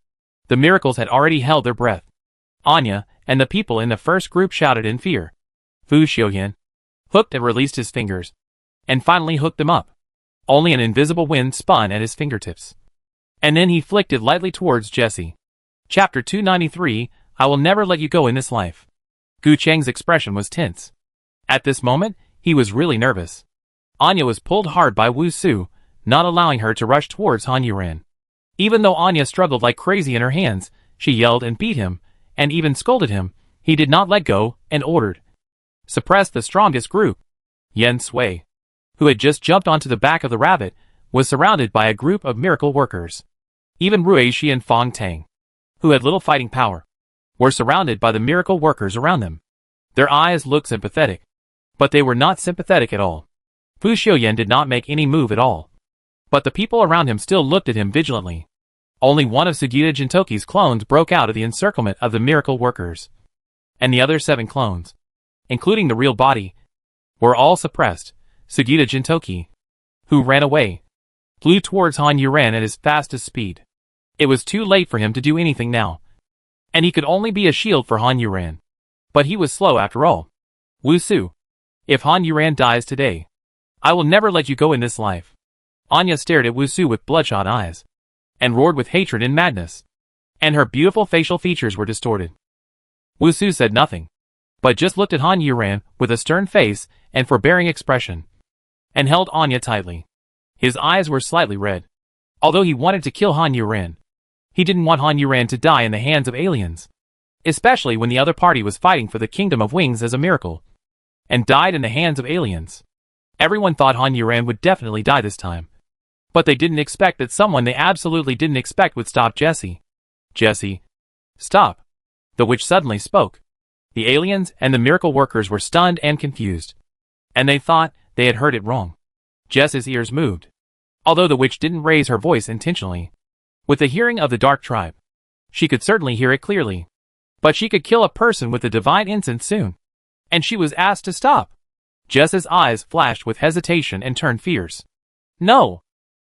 The miracles had already held their breath. Anya and the people in the first group shouted in fear. Fu Xiuyan hooked and released his fingers, and finally hooked them up. Only an invisible wind spun at his fingertips. And then he flicked it lightly towards Jessie. Chapter 293, I will never let you go in this life. Gu Cheng's expression was tense. At this moment, he was really nervous. Anya was pulled hard by Wu Su, not allowing her to rush towards Han Yuran. Even though Anya struggled like crazy in her hands, She yelled and beat him, and even scolded him. He did not let go, and ordered. Suppress the strongest group. Yen Sui, who had just jumped onto the back of the rabbit, was surrounded by a group of miracle workers. Even Ruishi and Fong Tang, who had little fighting power, were surrounded by the miracle workers around them. Their eyes looked sympathetic, but they were not sympathetic at all. Fu Xiuyan did not make any move at all. But the people around him still looked at him vigilantly. Only one of Sugita Jintoki's clones broke out of the encirclement of the miracle workers. And the other 7 clones, including the real body, were all suppressed. Sugita Jintoki, who ran away, flew towards Han Yuran at his fastest speed. It was too late for him to do anything now, and he could only be a shield for Han Yuran. But he was slow after all. Wu Su, if Han Yuran dies today, I will never let you go in this life. Anya stared at Wu Su with bloodshot eyes, and roared with hatred and madness, and her beautiful facial features were distorted. Wu Su said nothing, but just looked at Han Yuran with a stern face and forbearing expression, and held Anya tightly. His eyes were slightly red. Although he wanted to kill Han Yuran, he didn't want Han Yuran to die in the hands of aliens, especially when the other party was fighting for the Kingdom of Wings as a miracle, and died in the hands of aliens. Everyone thought Han Yuran would definitely die this time, but they didn't expect that someone they absolutely didn't expect would stop Jesse. Jesse, stop. The witch suddenly spoke. The aliens and the miracle workers were stunned and confused, and they thought they had heard it wrong. Jess's ears moved, although the witch didn't raise her voice intentionally. With the hearing of the Dark Tribe, she could certainly hear it clearly. But she could kill a person with the divine incense soon, and she was asked to stop. Jess's eyes flashed with hesitation and turned fierce. No!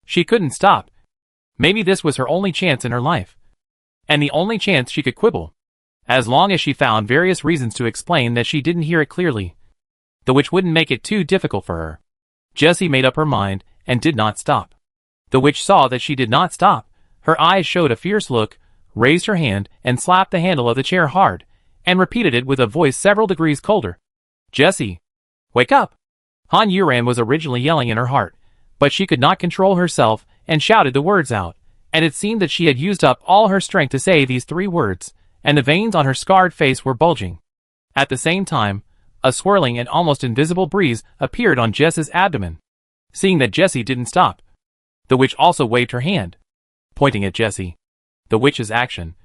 She couldn't stop. Maybe this was her only chance in her life, and the only chance she could quibble, as long as she found various reasons to explain that she didn't hear it clearly, the witch wouldn't make it too difficult for her. Jessie made up her mind and did not stop. The witch saw that she did not stop. Her eyes showed a fierce look, raised her hand and slapped the handle of the chair hard, and repeated it with a voice several degrees colder. Jessie, wake up! Han Yuran was originally yelling in her heart, but she could not control herself and shouted the words out, and it seemed that she had used up all her strength to say these 3 words, and the veins on her scarred face were bulging. At the same time, a swirling and almost invisible breeze appeared on Jess's abdomen. Seeing that Jessie didn't stop, the witch also waved her hand, pointing at Jessie. The witch's action.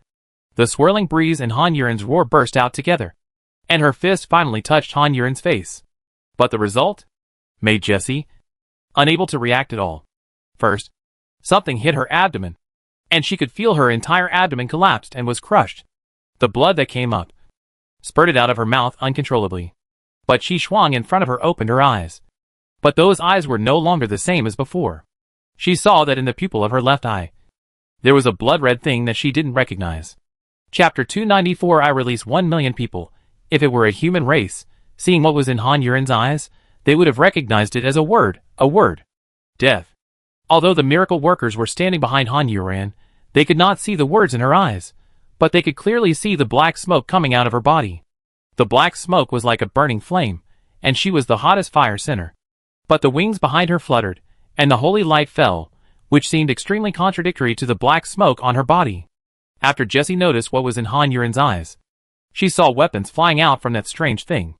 The swirling breeze and Han Yuran's roar burst out together, and her fist finally touched Han Yuran's face. But the result made Jessie unable to react at all. First, something hit her abdomen, and she could feel her entire abdomen collapsed and was crushed. The blood that came up spurted out of her mouth uncontrollably. But Qi Shuang in front of her opened her eyes. But those eyes were no longer the same as before. She saw that in the pupil of her left eye, there was a blood-red thing that she didn't recognize. Chapter 294. I release 1 million people. If it were a human race, seeing what was in Han Yuran's eyes, they would have recognized it as a word. Death. Although the miracle workers were standing behind Han Yuran, they could not see the words in her eyes, but they could clearly see the black smoke coming out of her body. The black smoke was like a burning flame, and she was the hottest fire center. But the wings behind her fluttered, and the holy light fell, which seemed extremely contradictory to the black smoke on her body. After Jessie noticed what was in Han Yuran's eyes, she saw weapons flying out from that strange thing.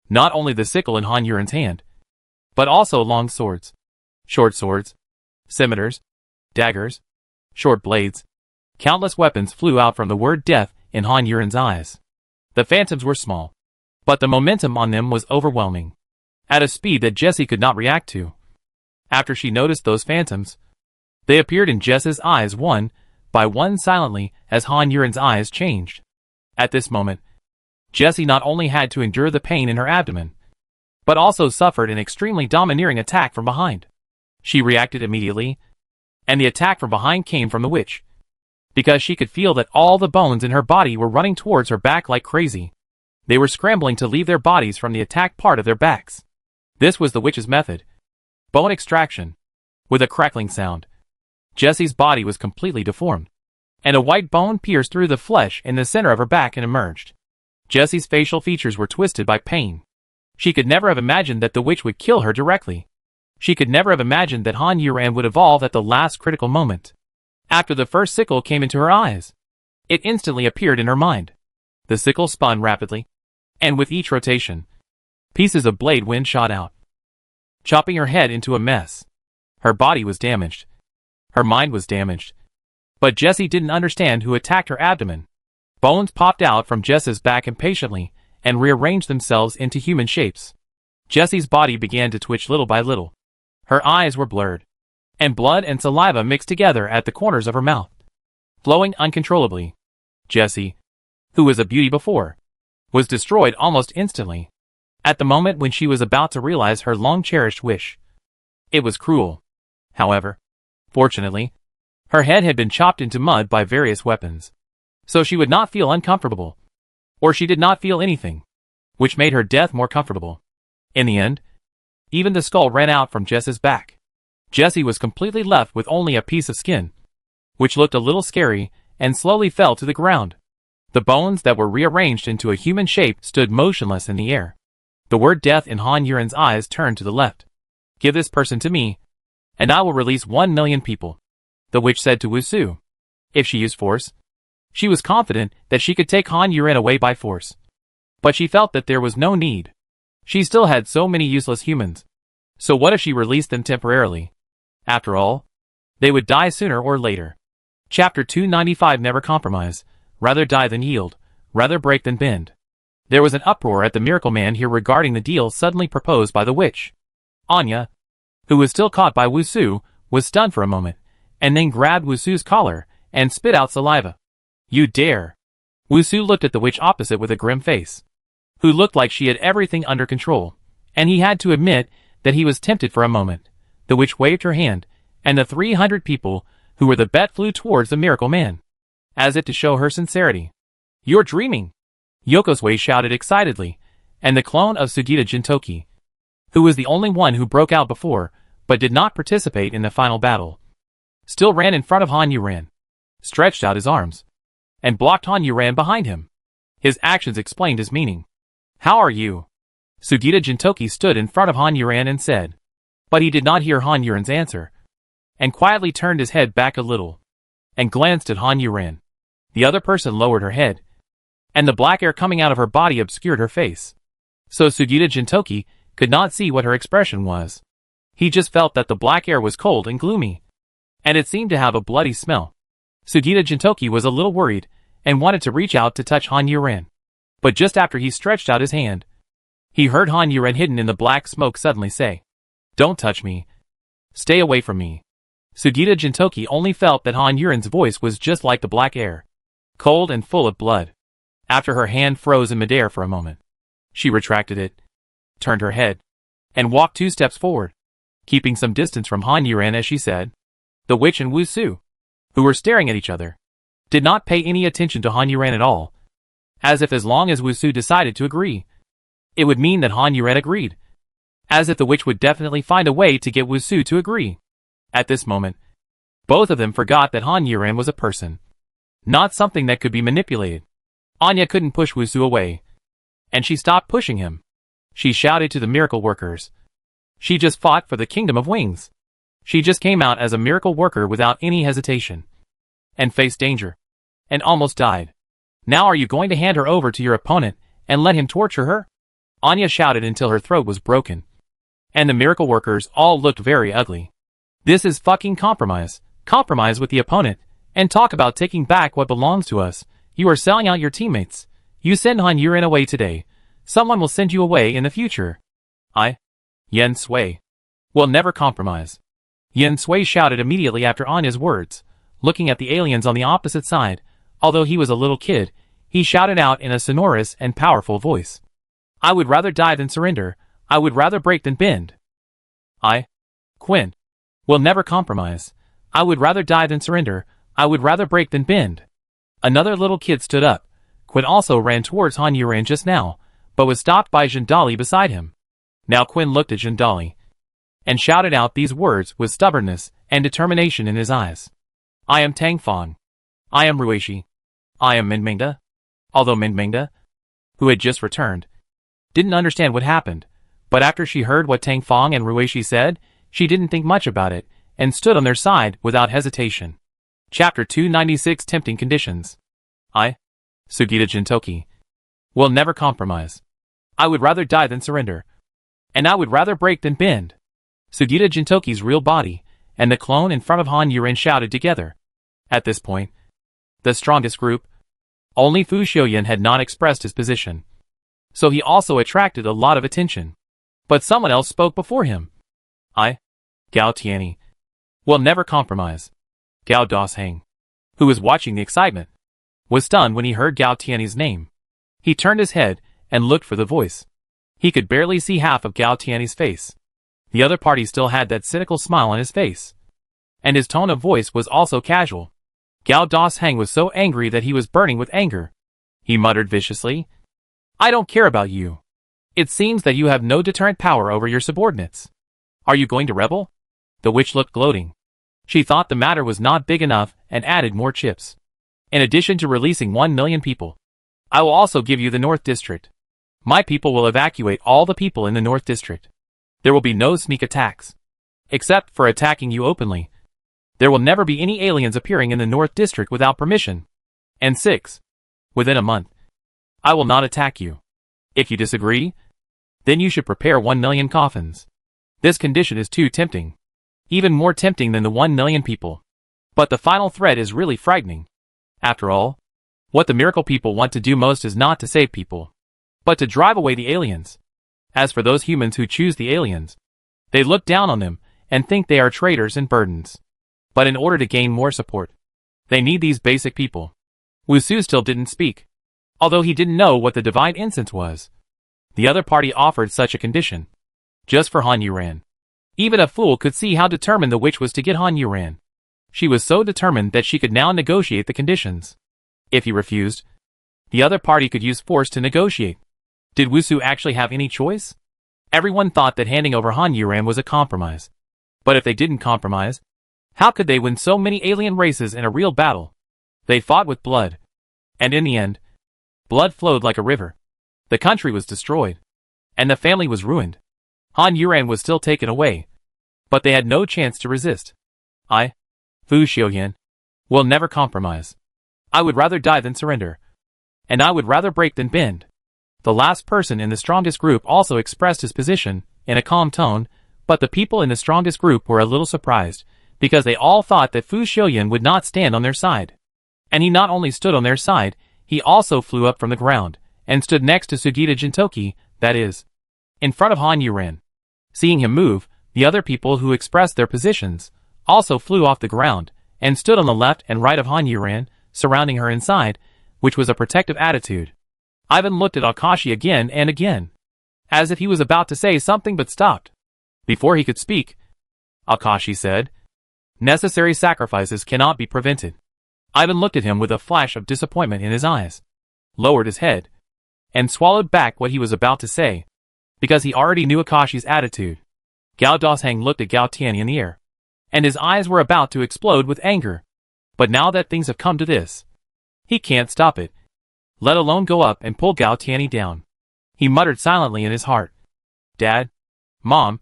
Not only the sickle in Han Yuran's hand, but also long swords, short swords, scimitars, daggers, short blades. Countless weapons flew out from the word death in Han Yuran's eyes. The phantoms were small, but the momentum on them was overwhelming, at a speed that Jessie could not react to. After she noticed those phantoms, they appeared in Jess's eyes one by one silently as Han Yuran's eyes changed. At this moment, Jessie not only had to endure the pain in her abdomen, but also suffered an extremely domineering attack from behind. She reacted immediately, and the attack from behind came from the witch, because she could feel that all the bones in her body were running towards her back like crazy. They were scrambling to leave their bodies from the attacked part of their backs. This was the witch's method. Bone extraction. With a crackling sound, Jessie's body was completely deformed, and a white bone pierced through the flesh in the center of her back and emerged. Jessie's facial features were twisted by pain. She could never have imagined that the witch would kill her directly. She could never have imagined that Han Yuran would evolve at the last critical moment, after the first sickle came into her eyes. It instantly appeared in her mind. The sickle spun rapidly, and with each rotation, pieces of blade wind shot out, chopping her head into a mess. Her body was damaged. Her mind was damaged. But Jessie didn't understand who attacked her abdomen. Bones popped out from Jess's back impatiently and rearranged themselves into human shapes. Jessie's body began to twitch little by little. Her eyes were blurred, and blood and saliva mixed together at the corners of her mouth, flowing uncontrollably. Jessie, who was a beauty before, was destroyed almost instantly, at the moment when she was about to realize her long-cherished wish. It was cruel. However, fortunately, her head had been chopped into mud by various weapons, so she would not feel uncomfortable, or she did not feel anything, which made her death more comfortable. In the end, even the skull ran out from Jess's back. Jessie was completely left with only a piece of skin, which looked a little scary and slowly fell to the ground. The bones that were rearranged into a human shape stood motionless in the air. The word death in Han Yuren's eyes turned to the left. "Give this person to me, and I will release 1,000,000 people," the witch said to Wusu. If she used force, she was confident that she could take Han Yuren away by force. But she felt that there was no need. She still had so many useless humans. So what if she released them temporarily? After all, they would die sooner or later. Chapter 295. Never compromise. Rather die than yield. Rather break than bend. There was an uproar at the Miracle Man here regarding the deal suddenly proposed by the witch. Anya, who was still caught by Wusu, was stunned for a moment, and then grabbed Wusu's collar and spit out saliva. "You dare!" Wusu looked at the witch opposite with a grim face, who looked like she had everything under control, and he had to admit that he was tempted for a moment. The witch waved her hand, and the 300 people who were the bet flew towards the Miracle Man, as if to show her sincerity. "You're dreaming!" Yokosue shouted excitedly, and the clone of Sugita Jintoki, who was the only one who broke out before, but did not participate in the final battle, still ran in front of Han Yuren, stretched out his arms, and blocked Han Yuren behind him. His actions explained his meaning. "How are you?" Sugita Jintoki stood in front of Han Yuren and said. But he did not hear Han Yuren's answer, and quietly turned his head back a little, and glanced at Han Yuren. The other person lowered her head, and the black air coming out of her body obscured her face. So Sugita Jintoki could not see what her expression was. He just felt that the black air was cold and gloomy, and it seemed to have a bloody smell. Sugita Jintoki was a little worried, and wanted to reach out to touch Han Yuren. But just after he stretched out his hand, he heard Han Yuren hidden in the black smoke suddenly say, "Don't touch me. Stay away from me." Sugita Jintoki only felt that Han Yuren's voice was just like the black air, cold and full of blood. After her hand froze in midair for a moment, she retracted it, turned her head, and walked 2 steps forward, keeping some distance from Han Yuren as she said. The witch and Wusu, who were staring at each other, did not pay any attention to Han Yuren at all, as if as long as Wusu decided to agree, it would mean that Han Yuren agreed, as if the witch would definitely find a way to get Wusu to agree. At this moment, both of them forgot that Han Yuren was a person, not something that could be manipulated. Anya couldn't push Wusu away, and she stopped pushing him. She shouted to the miracle workers. She just fought for the Kingdom of Wings. She just came out as a miracle worker without any hesitation, and faced danger, and almost died. Now are you going to hand her over to your opponent and let him torture her? Anya shouted until her throat was broken, and the miracle workers all looked very ugly. This is fucking compromise. Compromise with the opponent, and talk about taking back what belongs to us. You are selling out your teammates. You send Han Yuren away today. Someone will send you away in the future. Yen Sui, will never compromise. Yen Sui shouted immediately after Anya's words, looking at the aliens on the opposite side. Although he was a little kid, he shouted out in a sonorous and powerful voice. I would rather die than surrender. I would rather break than bend. Quinn, will never compromise. I would rather die than surrender. I would rather break than bend. Another little kid stood up. Quinn also ran towards Han Yuren just now, but was stopped by Zhendali beside him. Now Quinn looked at Zhendali, and shouted out these words with stubbornness and determination in his eyes. I am Tang Fong. I am Ruishi. I am Minmingda. Although Minmingda, who had just returned, didn't understand what happened, but after she heard what Tang Fong and Ruishi said, she didn't think much about it, and stood on their side without hesitation. Chapter 296. Tempting Conditions. I, Sugita Jintoki, will never compromise. I would rather die than surrender. And I would rather break than bend. Sugita Jintoki's real body and the clone in front of Han Yuren shouted together. At this point, the strongest group, only Fu Xiuyan had not expressed his position. So he also attracted a lot of attention. But someone else spoke before him. I, Gao Tianyi, will never compromise. Gao Dasheng, who was watching the excitement, was stunned when he heard Gao Tianyi's name. He turned his head and looked for the voice. He could barely see half of Gao Tianyi's face. The other party still had that cynical smile on his face. And his tone of voice was also casual. Gao Dasheng was so angry that he was burning with anger. He muttered viciously, I don't care about you. It seems that you have no deterrent power over your subordinates. Are you going to rebel? The witch looked gloating. She thought the matter was not big enough and added more chips. In addition to releasing 1 million people, I will also give you the North District. My people will evacuate all the people in the North District. There will be no sneak attacks. Except for attacking you openly. There will never be any aliens appearing in the North District without permission. And 6. Within a month, I will not attack you. If you disagree, then you should prepare 1 million coffins. This condition is too tempting. Even more tempting than the 1 million people. But the final threat is really frightening. After all, what the miracle people want to do most is not to save people, but to drive away the aliens. As for those humans who choose the aliens, they look down on them and think they are traitors and burdens. But in order to gain more support, they need these basic people. Wusu still didn't speak, although he didn't know what the divine incense was. The other party offered such a condition, just for Han Yuran. Even a fool could see how determined the witch was to get Han Yuran. She was so determined that she could now negotiate the conditions. If he refused, the other party could use force to negotiate. Did Wusu actually have any choice? Everyone thought that handing over Han Yuran was a compromise. But if they didn't compromise, how could they win so many alien races in a real battle? They fought with blood. And in the end, blood flowed like a river. The country was destroyed. And the family was ruined. Han Yuran was still taken away. But they had no chance to resist. I, Fu Xiuyan, will never compromise. I would rather die than surrender. And I would rather break than bend. The last person in the strongest group also expressed his position, in a calm tone, but the people in the strongest group were a little surprised, because they all thought that Fu Xiuyan would not stand on their side. And he not only stood on their side, he also flew up from the ground, and stood next to Sugita Jintoki, that is, in front of Han Yuran. Seeing him move, the other people who expressed their positions, also flew off the ground, and stood on the left and right of Han Yuran, surrounding her inside, which was a protective attitude. Ivan looked at Akashi again and again, as if he was about to say something but stopped. Before he could speak, Akashi said, necessary sacrifices cannot be prevented. Ivan looked at him with a flash of disappointment in his eyes, lowered his head, and swallowed back what he was about to say, because he already knew Akashi's attitude. Gao Dasheng looked at Gao Tianyi in the air, and his eyes were about to explode with anger. But now that things have come to this, he can't stop it, let alone go up and pull Gao Tianyi down. He muttered silently in his heart, Dad, Mom,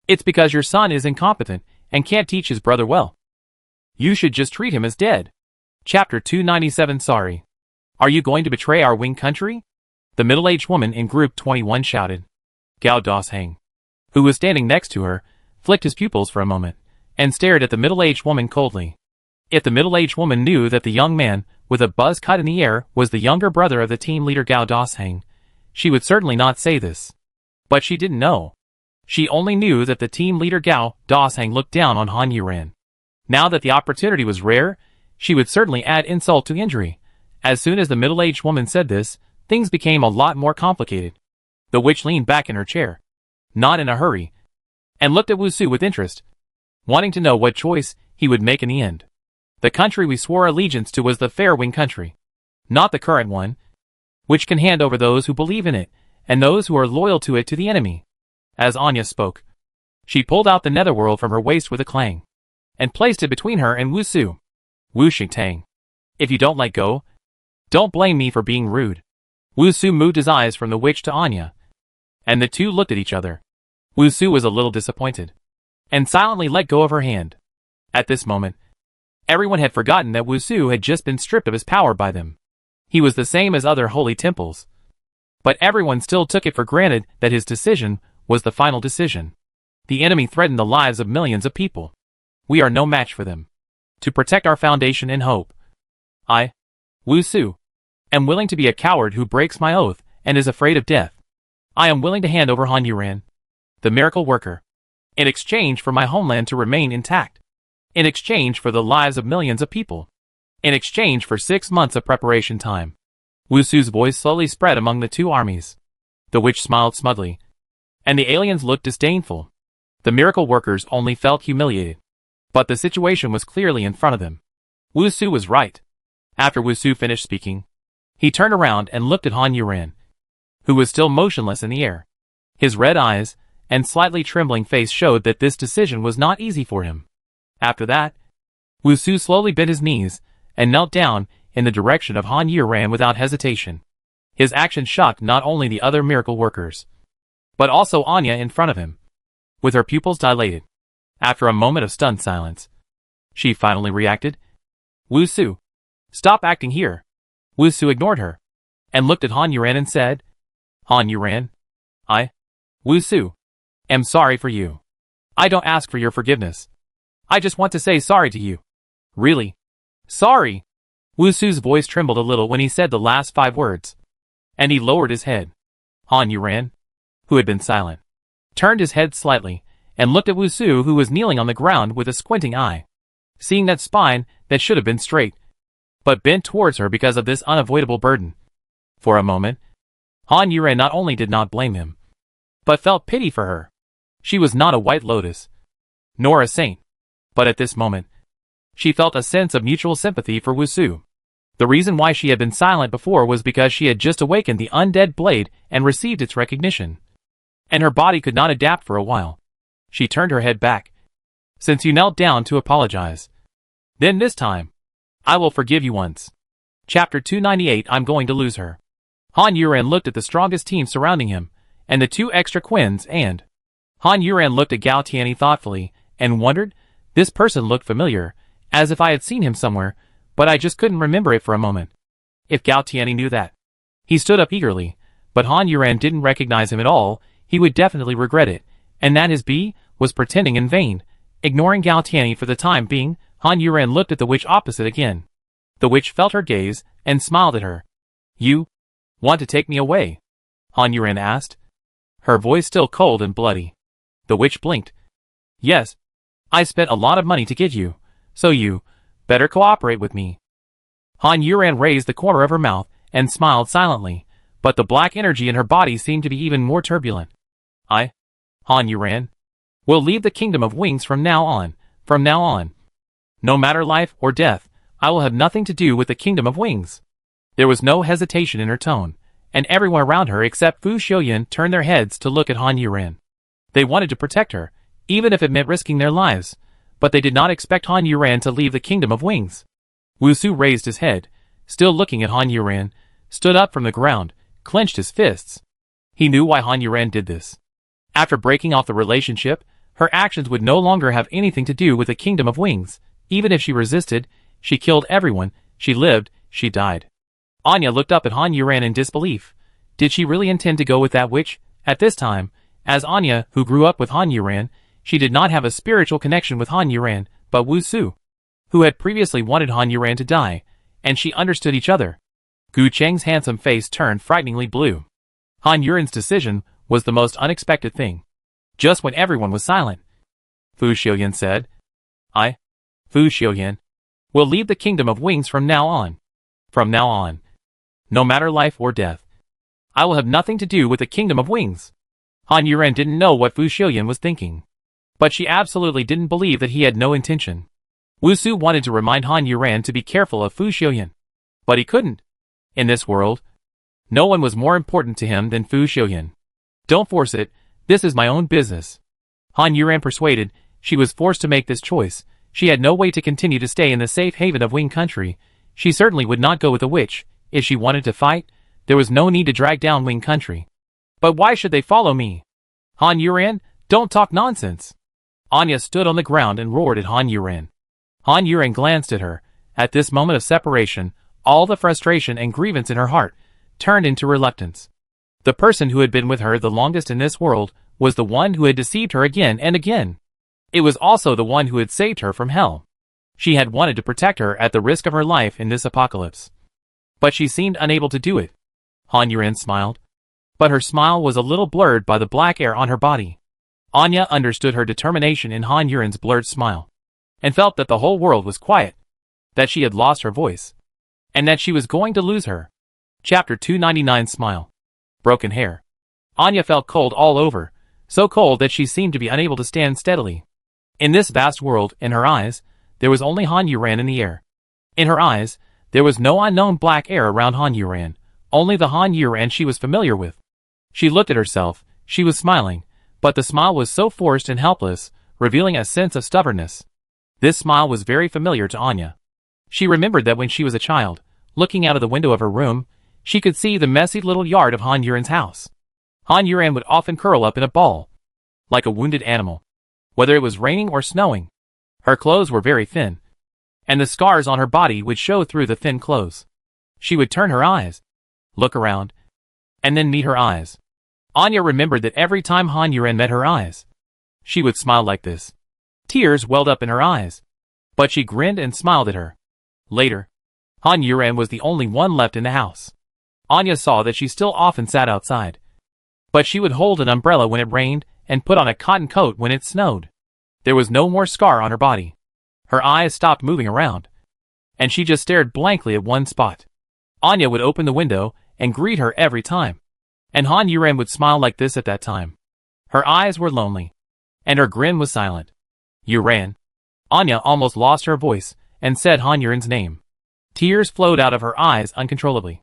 it's because your son is incompetent and can't teach his brother well. You should just treat him as dead. Chapter 297. Sorry. Are you going to betray our wing country? The middle-aged woman in group 21 shouted. Gao Dasheng, who was standing next to her, flicked his pupils for a moment, and stared at the middle-aged woman coldly. If the middle-aged woman knew that the young man, with a buzz cut in the air, was the younger brother of the team leader Gao Dasheng, she would certainly not say this. But she didn't know. She only knew that the team leader Gao Dasheng looked down on Han Yuran. Now that the opportunity was rare, she would certainly add insult to injury. As soon as the middle-aged woman said this, things became a lot more complicated. The witch leaned back in her chair, not in a hurry, and looked at Wusu with interest, wanting to know what choice he would make in the end. The country we swore allegiance to was the Fair Wing country, not the current one, which can hand over those who believe in it, and those who are loyal to it to the enemy. As Anya spoke, she pulled out the netherworld from her waist with a clang, and placed it between her and Wusu. Wu Xingtang, if you don't let go, don't blame me for being rude. Wusu moved his eyes from the witch to Anya, and the two looked at each other. Wusu was a little disappointed, and silently let go of her hand. At this moment, everyone had forgotten that Wusu had just been stripped of his power by them. He was the same as other holy temples. But everyone still took it for granted that his decision was the final decision. The enemy threatened the lives of millions of people. We are no match for them. To protect our foundation and hope, I, Wu Su, am willing to be a coward who breaks my oath and is afraid of death. I am willing to hand over Han Yuran, the miracle worker, in exchange for my homeland to remain intact, in exchange for the lives of millions of people, in exchange for 6 months of preparation time. Wu Su's voice slowly spread among the two armies. The witch smiled smugly, and the aliens looked disdainful. The miracle workers only felt humiliated. But the situation was clearly in front of them. Wu Su was right. After Wu Su finished speaking, he turned around and looked at Han Yuran, who was still motionless in the air. His red eyes and slightly trembling face showed that this decision was not easy for him. After that, Wu Su slowly bent his knees and knelt down in the direction of Han Yuran without hesitation. His action shocked not only the other miracle workers, but also Anya in front of him. With her pupils dilated, after a moment of stunned silence, she finally reacted. Wu Su, stop acting here. Wu Su ignored her, and looked at Han Yuran and said, Han Yuran, I, Wu Su, am sorry for you. I don't ask for your forgiveness. I just want to say sorry to you. Really? Sorry? Wu Su's voice trembled a little when he said the last 5 words, and he lowered his head. Han Yuran, who had been silent, turned his head slightly, and looked at Wu Su, who was kneeling on the ground with a squinting eye. Seeing that spine that should have been straight, but bent towards her because of this unavoidable burden. For a moment, Han Yuran not only did not blame him, but felt pity for her. She was not a white lotus, nor a saint, but at this moment, she felt a sense of mutual sympathy for Wu Su. The reason why she had been silent before was because she had just awakened the undead blade and received its recognition, and her body could not adapt for a while. She turned her head back. Since you knelt down to apologize, then this time, I will forgive you once. Chapter 298. I'm going to lose her. Han Yuran looked at the strongest team surrounding him, and the 2 extra Quins, and Han Yuran looked at Gao Tianyi thoughtfully, and wondered, this person looked familiar, as if I had seen him somewhere, but I just couldn't remember it for a moment. If Gao Tianyi knew that. He stood up eagerly, but Han Yuran didn't recognize him at all. He would definitely regret it, and that his B was pretending in vain. Ignoring Gao Tianyi for the time being, Han Yuran looked at the witch opposite again. The witch felt her gaze, and smiled at her. You want to take me away? Han Yuran asked, her voice still cold and bloody. The witch blinked. Yes. I spent a lot of money to get you, so you better cooperate with me. Han Yuran raised the corner of her mouth, and smiled silently, but the black energy in her body seemed to be even more turbulent. I, Han Yuran, will leave the Kingdom of Wings from now on. From now on, no matter life or death, I will have nothing to do with the Kingdom of Wings. There was no hesitation in her tone, and everyone around her except Fu Xiuyan turned their heads to look at Han Yuran. They wanted to protect her, even if it meant risking their lives, but they did not expect Han Yuran to leave the Kingdom of Wings. Wu Su raised his head, still looking at Han Yuran, stood up from the ground, clenched his fists. He knew why Han Yuran did this. After breaking off the relationship, her actions would no longer have anything to do with the Kingdom of Wings. Even if she resisted, she killed everyone. She lived, she died. Anya looked up at Han Yuran in disbelief. Did she really intend to go with that witch? At this time, as Anya, who grew up with Han Yuran, she did not have a spiritual connection with Han Yuran, but Wu Su, who had previously wanted Han Yuran to die, and she understood each other. Gu Cheng's handsome face turned frighteningly blue. Han Yuran's decision was the most unexpected thing. Just when everyone was silent, Fu Xiuyan said, I, Fu Xiuyan, will leave the Kingdom of Wings from now on. From now on, no matter life or death, I will have nothing to do with the Kingdom of Wings. Han Yuran didn't know what Fu Xiuyan was thinking, but she absolutely didn't believe that he had no intention. Wu Su wanted to remind Han Yuran to be careful of Fu Xiuyan, but he couldn't. In this world, no one was more important to him than Fu Xiuyan. Don't force it, this is my own business. Han Yuran persuaded, she was forced to make this choice. She had no way to continue to stay in the safe haven of Wing Country. She certainly would not go with a witch. If she wanted to fight, there was no need to drag down Wing Country. But why should they follow me? Han Yuran, don't talk nonsense. Anya stood on the ground and roared at Han Yuran. Han Yuran glanced at her. At this moment of separation, All the frustration and grievance in her heart turned into reluctance. The person who had been with her the longest in this world was the one who had deceived her again and again. It was also the one who had saved her from hell. She had wanted to protect her at the risk of her life in this apocalypse. But she seemed unable to do it. Han Yuren smiled. But her smile was a little blurred by the black air on her body. Anya understood her determination in Han Yuren's blurred smile, and felt that the whole world was quiet, that she had lost her voice, and that she was going to lose her. Chapter 299 Smile. Broken hair. Anya felt cold all over, so cold that she seemed to be unable to stand steadily. In this vast world, in her eyes, there was only Han Yuren in the air. In her eyes, there was no unknown black air around Han Yuren, only the Han Yuren she was familiar with. She looked at herself, she was smiling, but the smile was so forced and helpless, revealing a sense of stubbornness. This smile was very familiar to Anya. She remembered that when she was a child, looking out of the window of her room, she could see the messy little yard of Han Yuren's house. Han Yuren would often curl up in a ball, like a wounded animal, whether it was raining or snowing. Her clothes were very thin, and the scars on her body would show through the thin clothes. She would turn her eyes, look around, and then meet her eyes. Anya remembered that every time Han Yuren met her eyes, she would smile like this. Tears welled up in her eyes, but she grinned and smiled at her. Later, Han Yuren was the only one left in the house. Anya saw that she still often sat outside, but she would hold an umbrella when it rained and put on a cotton coat when it snowed. There was no more scar on her body. Her eyes stopped moving around, and she just stared blankly at one spot. Anya would open the window and greet her every time, and Han Yuren would smile like this at that time. Her eyes were lonely, and her grin was silent. Yuren. Anya almost lost her voice and said Han Yuren's name. Tears flowed out of her eyes uncontrollably,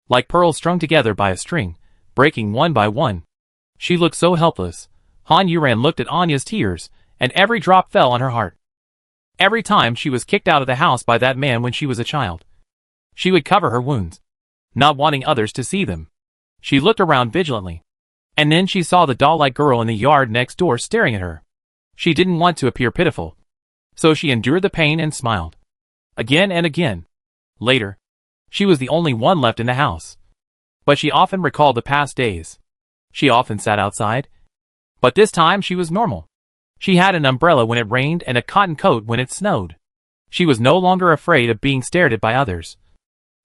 like pearls strung together by a string, breaking one by one. She looked so helpless. Han Yuren looked at Anya's tears, and every drop fell on her heart. Every time she was kicked out of the house by that man when she was a child, she would cover her wounds, not wanting others to see them. She looked around vigilantly, and then she saw the doll-like girl in the yard next door staring at her. She didn't want to appear pitiful, so she endured the pain and smiled. Again and again. Later, she was the only one left in the house, but she often recalled the past days. She often sat outside, but this time she was normal. She had an umbrella when it rained and a cotton coat when it snowed. She was no longer afraid of being stared at by others,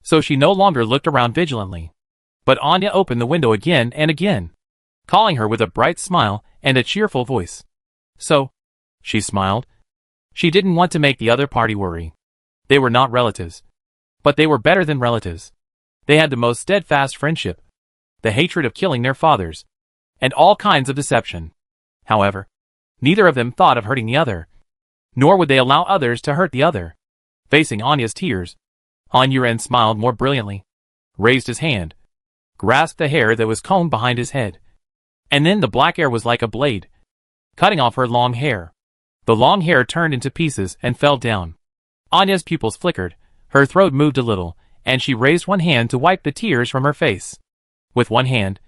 so she no longer looked around vigilantly. But Anya opened the window again and again, calling her with a bright smile and a cheerful voice. So, she smiled. She didn't want to make the other party worry. They were not relatives, but they were better than relatives. They had the most steadfast friendship, the hatred of killing their fathers, and all kinds of deception. However, neither of them thought of hurting the other, nor would they allow others to hurt the other. Facing Anya's tears, Han Yuren smiled more brilliantly, raised his hand, grasped the hair that was combed behind his head, and then the black hair was like a blade, cutting off her long hair. The long hair turned into pieces and fell down. Anya's pupils flickered, her throat moved a little, and she raised one hand to wipe the tears from her face. With one hand,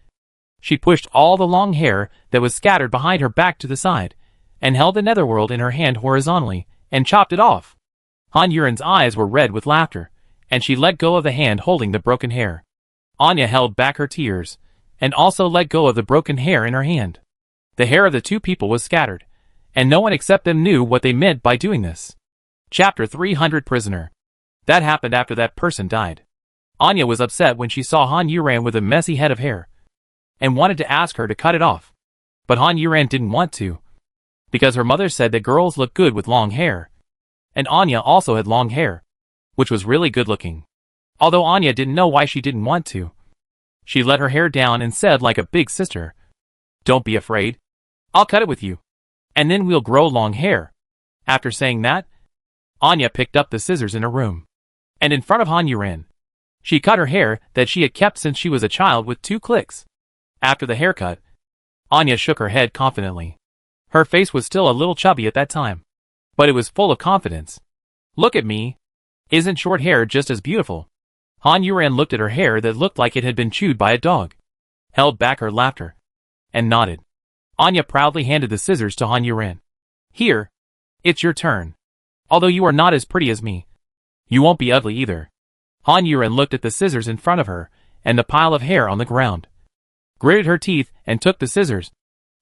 she pushed all the long hair that was scattered behind her back to the side, and held the netherworld in her hand horizontally, and chopped it off. Han Yuren's eyes were red with laughter, and she let go of the hand holding the broken hair. Anya held back her tears, and also let go of the broken hair in her hand. The hair of the two people was scattered, and no one except them knew what they meant by doing this. Chapter 300 Prisoner. That happened after that person died. Anya was upset when she saw Han Yuren with a messy head of hair, and wanted to ask her to cut it off. But Han Yuren didn't want to, because her mother said that girls look good with long hair, and Anya also had long hair, which was really good looking. Although Anya didn't know why she didn't want to. She let her hair down and said like a big sister, "Don't be afraid. I'll cut it with you, and then we'll grow long hair." After saying that, Anya picked up the scissors in her room, and in front of Han Yuren, she cut her hair that she had kept since she was a child with 2 clicks. After the haircut, Anya shook her head confidently. Her face was still a little chubby at that time, but it was full of confidence. "Look at me. Isn't short hair just as beautiful?" Han Yuren looked at her hair that looked like it had been chewed by a dog, held back her laughter, and nodded. Anya proudly handed the scissors to Han Yuren. "Here. It's your turn. Although you are not as pretty as me, you won't be ugly either." Han Yuren looked at the scissors in front of her, and the pile of hair on the ground. Gritted her teeth and took the scissors,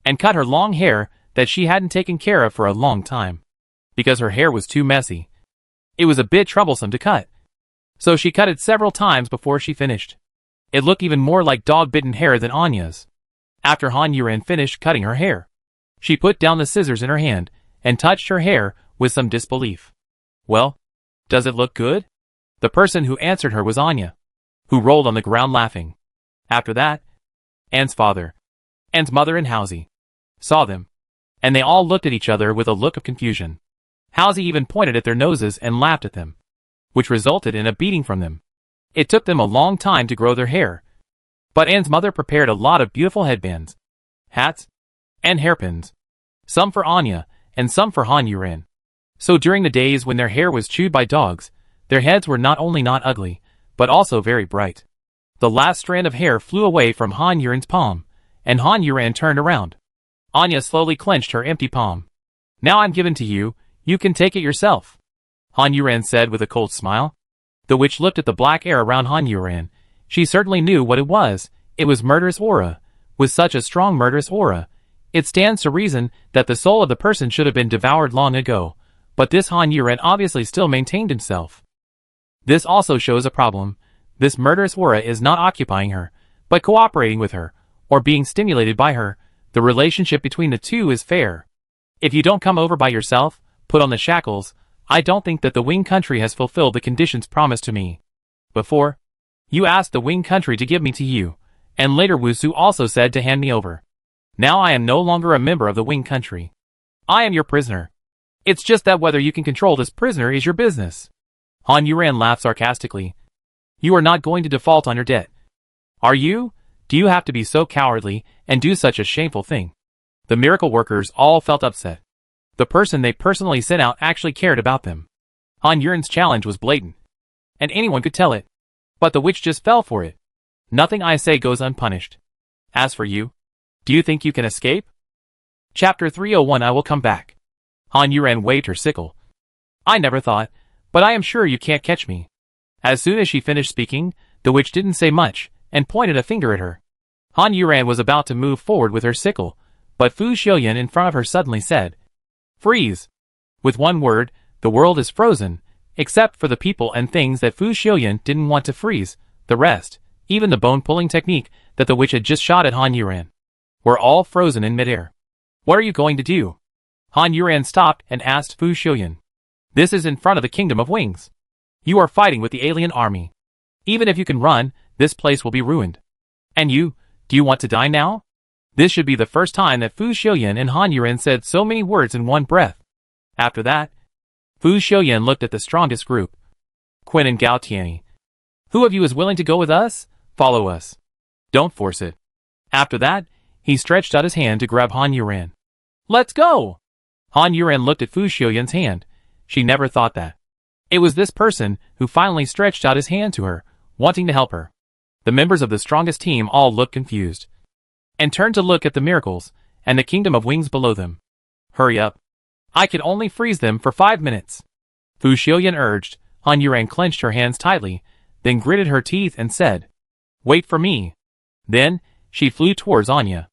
and cut her long hair that she hadn't taken care of for a long time. Because her hair was too messy. It was a bit troublesome to cut. So she cut it several times before she finished. It looked even more like dog-bitten hair than Anya's. After Han Yuren finished cutting her hair, she put down the scissors in her hand and touched her hair with some disbelief. Well, does it look good? The person who answered her was Anya, who rolled on the ground laughing. After that, Anne's father, Anne's mother and Halsey saw them, and they all looked at each other with a look of confusion. Halsey even pointed at their noses and laughed at them, which resulted in a beating from them. It took them a long time to grow their hair, but Anne's mother prepared a lot of beautiful headbands, hats, and hairpins, some for Anya and some for Han Yuren. So during the days when their hair was chewed by dogs, their heads were not only not ugly, but also very bright. The last strand of hair flew away from Han Yuren's palm, and Han Yuren turned around. Anya slowly clenched her empty palm. Now I'm given to you, you can take it yourself, Han Yuren said with a cold smile. The witch looked at the black air around Han Yuren. She certainly knew what it was. It was murderous aura. With such a strong murderous aura, it stands to reason that the soul of the person should have been devoured long ago, but this Han Yuren obviously still maintained himself. This also shows a problem. This murderous aura is not occupying her, but cooperating with her, or being stimulated by her. The relationship between the two is fair. If you don't come over by yourself, put on the shackles, I don't think that the Wing Country has fulfilled the conditions promised to me. Before, you asked the Wing Country to give me to you, and later Wusu also said to hand me over. Now I am no longer a member of the Wing Country. I am your prisoner. It's just that whether you can control this prisoner is your business. Han Yuren laughed sarcastically. You are not going to default on your debt. Are you? Do you have to be so cowardly and do such a shameful thing? The miracle workers all felt upset. The person they personally sent out actually cared about them. Han Yuren's challenge was blatant, and anyone could tell it. But the witch just fell for it. Nothing I say goes unpunished. As for you, do you think you can escape? Chapter 301 I will come back. Han Yuren waved her sickle. I never thought, but I am sure you can't catch me. As soon as she finished speaking, the witch didn't say much, and pointed a finger at her. Han Yuren was about to move forward with her sickle, but Fu Xiuyan in front of her suddenly said, Freeze! With one word, the world is frozen, except for the people and things that Fu Xiuyan didn't want to freeze. The rest, even the bone-pulling technique that the witch had just shot at Han Yuren, were all frozen in midair. What are you going to do? Han Yuren stopped and asked Fu Xiuyan. This is in front of the Kingdom of Wings. You are fighting with the alien army. Even if you can run, this place will be ruined. And you, do you want to die now? This should be the first time that Fu Xiuyan and Han Yuren said so many words in one breath. After that, Fu Xiuyan looked at the strongest group, Qin and Gao Tianyi. Who of you is willing to go with us? Follow us. Don't force it. After that, he stretched out his hand to grab Han Yuren. Let's go! Han Yuren looked at Fu Xiuyan's hand. She never thought that. It was this person who finally stretched out his hand to her, wanting to help her. The members of the strongest team all looked confused, and turned to look at the miracles, and the Kingdom of Wings below them. Hurry up. I can only freeze them for 5 minutes. Fu Xiuyan urged. Han Yuren clenched her hands tightly, then gritted her teeth and said, Wait for me. Then, she flew towards Anya.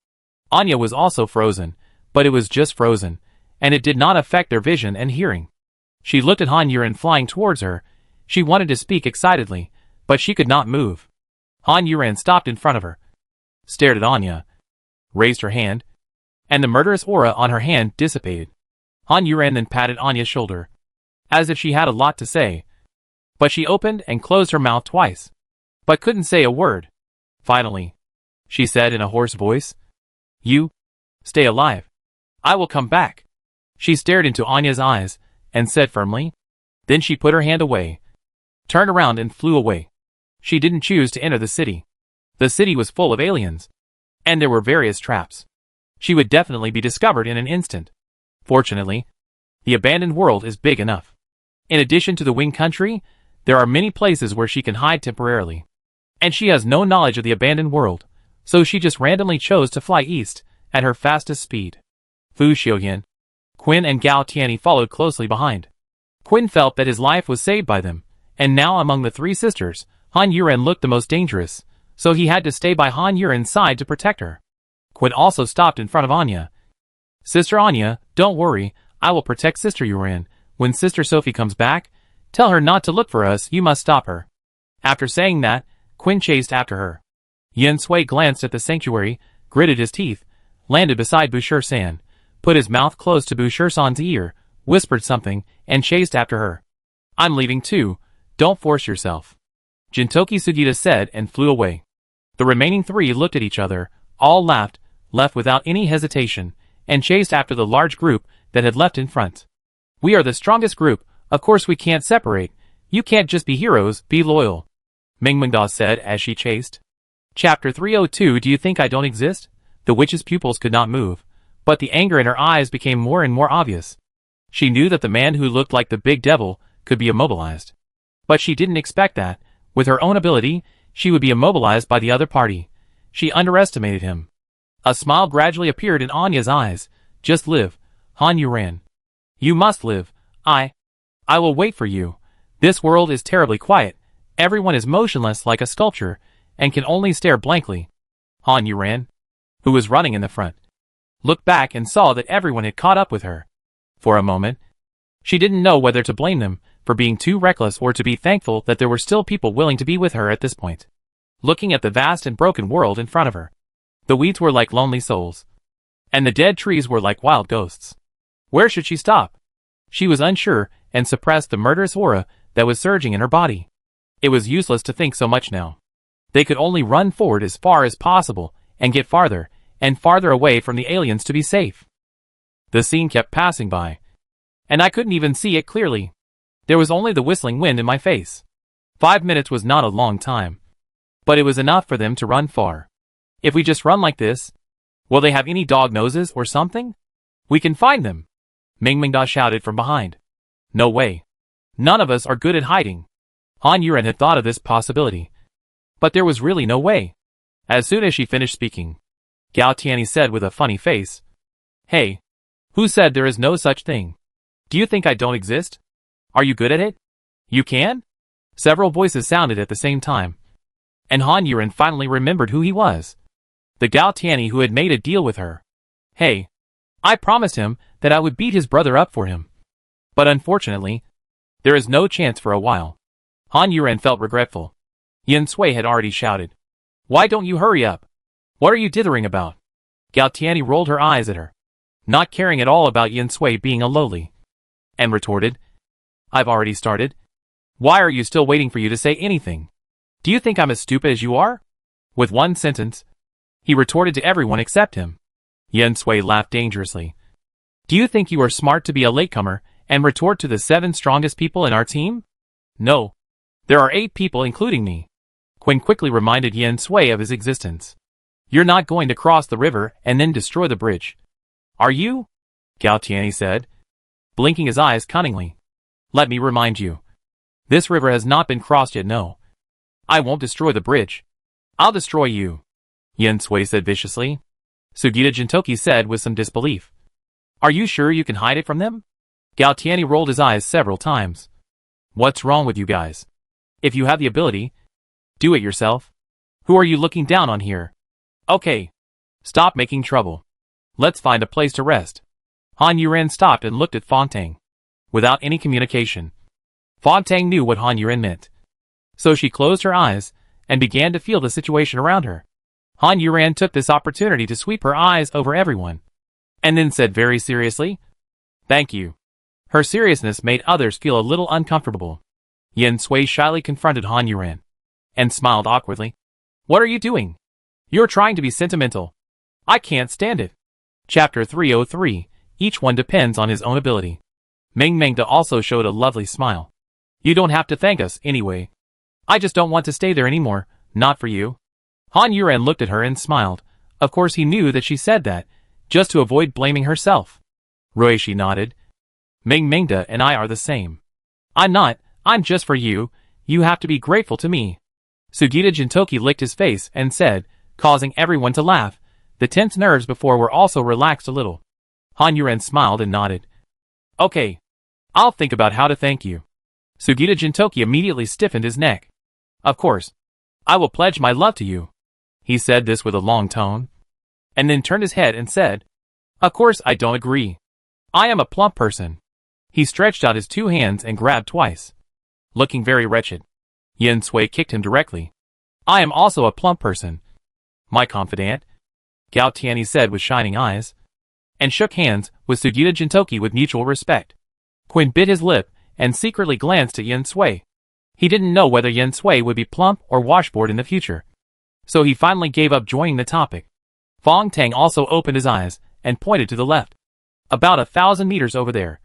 Anya was also frozen, but it was just frozen, and it did not affect their vision and hearing. She looked at Han Yuren flying towards her. She wanted to speak excitedly, but she could not move. Han Yuren stopped in front of her, stared at Anya, raised her hand, and the murderous aura on her hand dissipated. Han Yuren then patted Anya's shoulder, as if she had a lot to say. But she opened and closed her mouth twice, but couldn't say a word. Finally, she said in a hoarse voice, You, stay alive. I will come back. She stared into Anya's eyes, and said firmly. Then she put her hand away, turned around and flew away. She didn't choose to enter the city. The city was full of aliens, and there were various traps. She would definitely be discovered in an instant. Fortunately, the abandoned world is big enough. In addition to the Wing Country, there are many places where she can hide temporarily. And she has no knowledge of the abandoned world, so she just randomly chose to fly east at her fastest speed. Fu Xiuyan, Qin and Gao Tianyi followed closely behind. Qin felt that his life was saved by them, And now among the three sisters, Han Yuren looked the most dangerous, so he had to stay by Han Yuren's side to protect her. Quinn also stopped in front of Anya. Sister Anya, don't worry, I will protect Sister Yuren. When Sister Sophie comes back, tell her not to look for us, you must stop her. After saying that, Quinn chased after her. Yen Sui glanced at the sanctuary, gritted his teeth, landed beside Boucher San, put his mouth close to Boucher San's ear, whispered something, and chased after her. I'm leaving too, don't force yourself. Jintoki Sugita said and flew away. The remaining three looked at each other, all laughed, left without any hesitation, and chased after the large group that had left in front. We are the strongest group, of course we can't separate. You can't just be heroes, be loyal. Mingmingda said as she chased. Chapter 302. Do you think I don't exist? The witch's pupils could not move, but the anger in her eyes became more and more obvious. She knew that the man who looked like the big devil could be immobilized. But she didn't expect that, with her own ability, she would be immobilized by the other party. She underestimated him. A smile gradually appeared in Anya's eyes. Just live, Han Yuren. You must live. I will wait for you. This world is terribly quiet. Everyone is motionless like a sculpture, and can only stare blankly. Han Yuren, who was running in the front, looked back and saw that everyone had caught up with her. For a moment, she didn't know whether to blame them for being too reckless or to be thankful that there were still people willing to be with her at this point. Looking at the vast and broken world in front of her, the weeds were like lonely souls, and the dead trees were like wild ghosts. Where should she stop? She was unsure and suppressed the murderous aura that was surging in her body. It was useless to think so much now. They could only run forward as far as possible and get farther and farther away from the aliens to be safe. The scene kept passing by, and I couldn't even see it clearly. There was only the whistling wind in my face. 5 minutes was not a long time, but it was enough for them to run far. If we just run like this, will they have any dog noses or something? We can find them. Mingmingda shouted from behind. No way. None of us are good at hiding. Han Yuren had thought of this possibility, but there was really no way. As soon as she finished speaking, Gao Tianyi said with a funny face, Hey, who said there is no such thing? Do you think I don't exist? Are you good at it? You can? Several voices sounded at the same time, and Han Yuren finally remembered who he was. The Gao Tianyi who had made a deal with her. Hey, I promised him that I would beat his brother up for him. But unfortunately, there is no chance for a while. Han Yuren felt regretful. Yen Sui had already shouted. Why don't you hurry up? What are you dithering about? Gao Tianyi rolled her eyes at her, not caring at all about Yen Sui being a lowly, and retorted, I've already started. Why are you still waiting for you to say anything? Do you think I'm as stupid as you are? With one sentence, he retorted to everyone except him. Yen Sui laughed dangerously. Do you think you are smart to be a latecomer and retort to the 7 strongest people in our team? No. There are 8 people including me. Quinn quickly reminded Yen Sui of his existence. You're not going to cross the river and then destroy the bridge. Are you? Gao Tianyi said, blinking his eyes cunningly. Let me remind you. This river has not been crossed yet, no. I won't destroy the bridge. I'll destroy you. Yen Sui said viciously. Sugita Jintoki said with some disbelief. Are you sure you can hide it from them? Gao Tianyi rolled his eyes several times. What's wrong with you guys? If you have the ability, do it yourself. Who are you looking down on here? Okay. Stop making trouble. Let's find a place to rest. Han Yuren stopped and looked at Fontang. Without any communication. Fontang knew what Han Yuren meant. So she closed her eyes and began to feel the situation around her. Han Yuren took this opportunity to sweep her eyes over everyone, and then said very seriously, Thank you. Her seriousness made others feel a little uncomfortable. Yen Sui shyly confronted Han Yuren, and smiled awkwardly. What are you doing? You're trying to be sentimental. I can't stand it. Chapter 303. Each one depends on his own ability. Mingmingda also showed a lovely smile. You don't have to thank us, anyway. I just don't want to stay there anymore, not for you. Han Yuren looked at her and smiled. Of course he knew that she said that, just to avoid blaming herself. Ruishi nodded. Mingmingda and I are the same. I'm not, I'm just for you, you have to be grateful to me. Sugita Jintoki licked his face and said, causing everyone to laugh. The tense nerves before were also relaxed a little. Han Yuren smiled and nodded. Okay. I'll think about how to thank you. Sugita Jintoki immediately stiffened his neck. Of course. I will pledge my love to you. He said this with a long tone, and then turned his head and said, Of course I don't agree. I am a plump person. He stretched out his 2 hands and grabbed twice. Looking very wretched, Yen Sui kicked him directly. I am also a plump person. My confidant, Gao Tianyi said with shining eyes, and shook hands with Sugita Jintoki with mutual respect. Quinn bit his lip and secretly glanced at Yen Sui. He didn't know whether Yen Sui would be plump or washboard in the future, so he finally gave up joining the topic. Fong Tang also opened his eyes and pointed to the left. About 1,000 meters over there,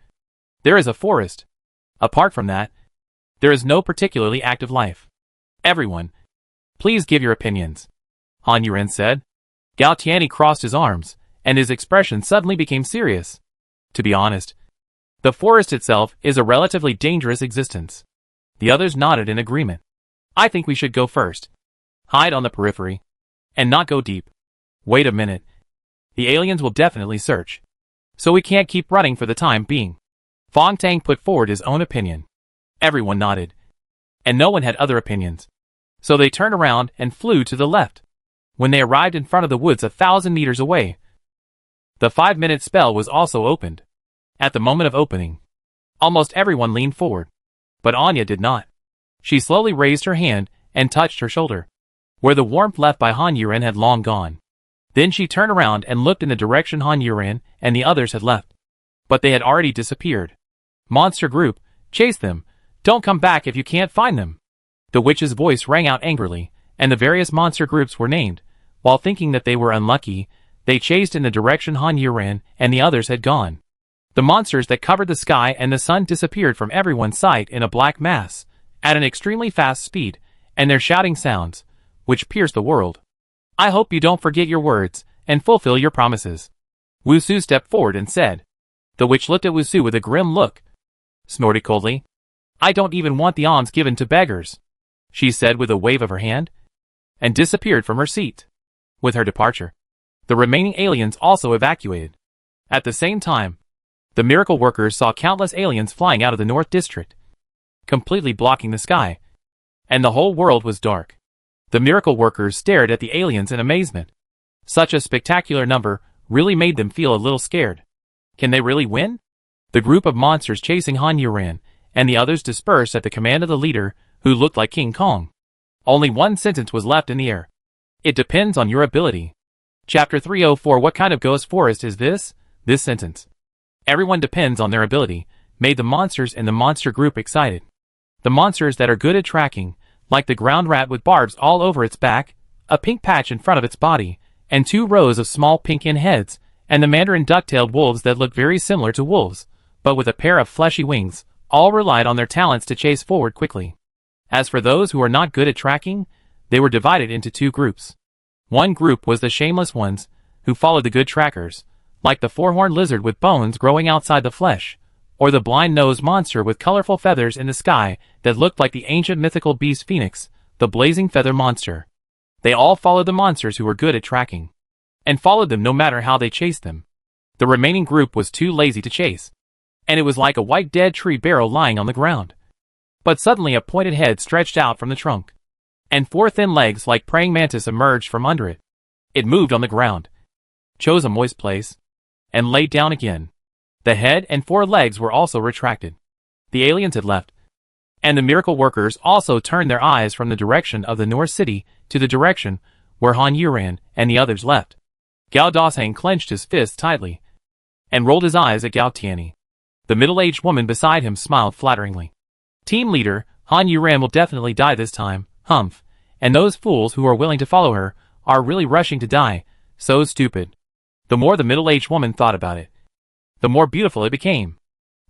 there is a forest. Apart from that, there is no particularly active life. Everyone, please give your opinions, Han Yuren said. Gao Tianyi crossed his arms, and his expression suddenly became serious. To be honest, the forest itself is a relatively dangerous existence. The others nodded in agreement. I think we should go first. Hide on the periphery, and not go deep. Wait a minute. The aliens will definitely search, so we can't keep running for the time being. Fong Tang put forward his own opinion. Everyone nodded, and no one had other opinions, so they turned around and flew to the left. When they arrived in front of the woods 1,000 meters away, the 5-minute spell was also opened. At the moment of opening, almost everyone leaned forward, but Anya did not. She slowly raised her hand and touched her shoulder, where the warmth left by Han Yuren had long gone. Then she turned around and looked in the direction Han Yuren and the others had left, but they had already disappeared. Monster group, chase them. Don't come back if you can't find them. The witch's voice rang out angrily, and the various monster groups were named. While thinking that they were unlucky, they chased in the direction Han Yuren and the others had gone. The monsters that covered the sky and the sun disappeared from everyone's sight in a black mass, at an extremely fast speed, and their shouting sounds, which pierced the world. I hope you don't forget your words, and fulfill your promises. Wusu stepped forward and said. The witch looked at Wusu with a grim look, snorted coldly. I don't even want the alms given to beggars, she said with a wave of her hand, and disappeared from her seat. With her departure, the remaining aliens also evacuated. At the same time, the miracle workers saw countless aliens flying out of the North District, completely blocking the sky, and the whole world was dark. The miracle workers stared at the aliens in amazement. Such a spectacular number really made them feel a little scared. Can they really win? The group of monsters chasing Han Yuren and the others dispersed at the command of the leader, who looked like King Kong. Only one sentence was left in the air. It depends on your ability. Chapter 304. What kind of ghost forest is this? This sentence, everyone depends on their ability, made the monsters in the monster group excited. The monsters that are good at tracking, like the ground rat with barbs all over its back, a pink patch in front of its body, and 2 rows of small pink in heads, and the mandarin duck-tailed wolves that look very similar to wolves, but with a pair of fleshy wings, all relied on their talents to chase forward quickly. As for those who are not good at tracking, they were divided into 2 groups. One group was the shameless ones, who followed the good trackers, like the 4-horned lizard with bones growing outside the flesh, or the blind-nosed monster with colorful feathers in the sky that looked like the ancient mythical beast Phoenix, the blazing feather monster. They all followed the monsters who were good at tracking, and followed them no matter how they chased them. The remaining group was too lazy to chase, and it was like a white dead tree barrel lying on the ground. But suddenly a pointed head stretched out from the trunk, and 4 thin legs like praying mantis emerged from under it. It moved on the ground, chose a moist place, and laid down again. The head and 4 legs were also retracted. The aliens had left, and the miracle workers also turned their eyes from the direction of the North City to the direction where Han Yuren and the others left. Gao Dasheng clenched his fists tightly, and rolled his eyes at Gao Tianyi. The middle-aged woman beside him smiled flatteringly. Team leader, Han Yuren will definitely die this time, humph, and those fools who are willing to follow her are really rushing to die, so stupid. The more the middle-aged woman thought about it, the more beautiful it became.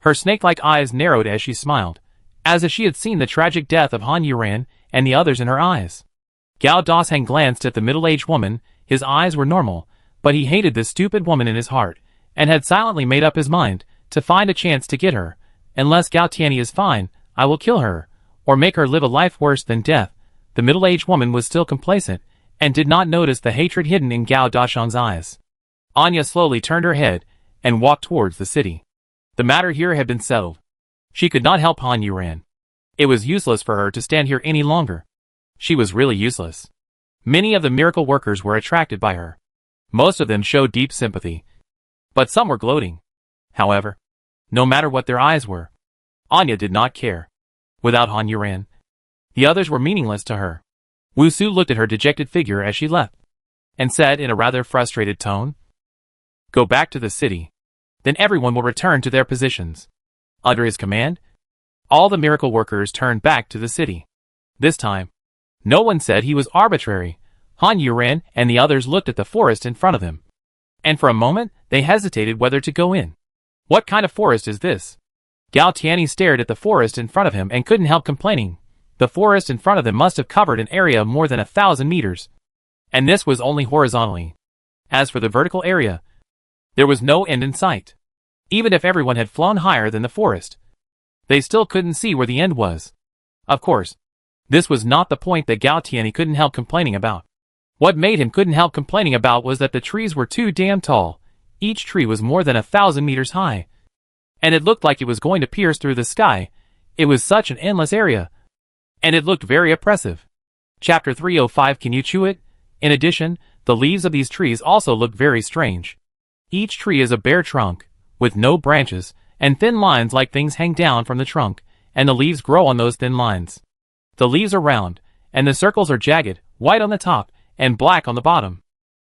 Her snake-like eyes narrowed as she smiled, as if she had seen the tragic death of Han Yuren and the others in her eyes. Gao Dasheng glanced at the middle-aged woman. His eyes were normal, but he hated this stupid woman in his heart, and had silently made up his mind to find a chance to get her. Unless Gao Tianyi is fine, I will kill her, or make her live a life worse than death. The middle-aged woman was still complacent, and did not notice the hatred hidden in Gao Dasheng's eyes. Anya slowly turned her head, and walked towards the city. The matter here had been settled. She could not help Han Yuren, It was useless for her to stand here any longer. She was really useless. Many of the miracle workers were attracted by her. Most of them showed deep sympathy. But some were gloating. However, no matter what their eyes were, Anya did not care. Without Han Yuran, the others were meaningless to her. Wu Su looked at her dejected figure as she left, and said in a rather frustrated tone, "Go back to the city. Then everyone will return to their positions." Under his command, all the miracle workers turned back to the city. This time, no one said he was arbitrary. Han Yuran and the others looked at the forest in front of them, and for a moment they hesitated whether to go in. What kind of forest is this? Gao Tianyi stared at the forest in front of him and couldn't help complaining. The forest in front of them must have covered an area of more than 1,000 meters. And this was only horizontally. As for the vertical area, there was no end in sight. Even if everyone had flown higher than the forest, they still couldn't see where the end was. Of course, this was not the point that Gao Tianyi couldn't help complaining about. What made him couldn't help complaining about was that the trees were too damn tall. Each tree was more than 1,000 meters high. And it looked like it was going to pierce through the sky. It was such an endless area. And it looked very oppressive. Chapter 305. Can you chew it? In addition, the leaves of these trees also look very strange. Each tree is a bare trunk, with no branches, and thin lines like things hang down from the trunk, and the leaves grow on those thin lines. The leaves are round, and the circles are jagged, white on the top, and black on the bottom.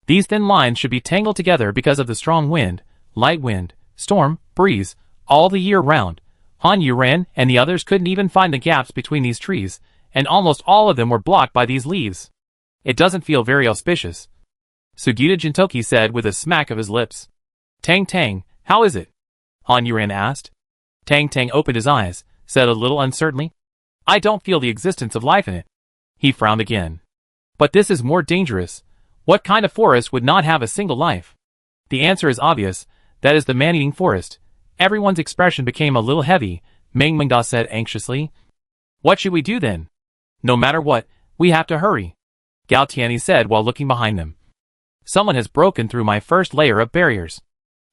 These thin lines should be tangled together because of the strong wind, light wind, storm, breeze, all the year round. Han Yuran and the others couldn't even find the gaps between these trees, and almost all of them were blocked by these leaves. It doesn't feel very auspicious, Sugita Jintoki said with a smack of his lips. Tang Tang, how is it? Han Yuran asked. Tang Tang opened his eyes, said a little uncertainly, I don't feel the existence of life in it. He frowned again. But this is more dangerous. What kind of forest would not have a single life? The answer is obvious, that is the man-eating forest. Everyone's expression became a little heavy. Meng Mengda said anxiously. What should we do then? No matter what, we have to hurry, Gao Tianyi said while looking behind them. Someone has broken through my first layer of barriers.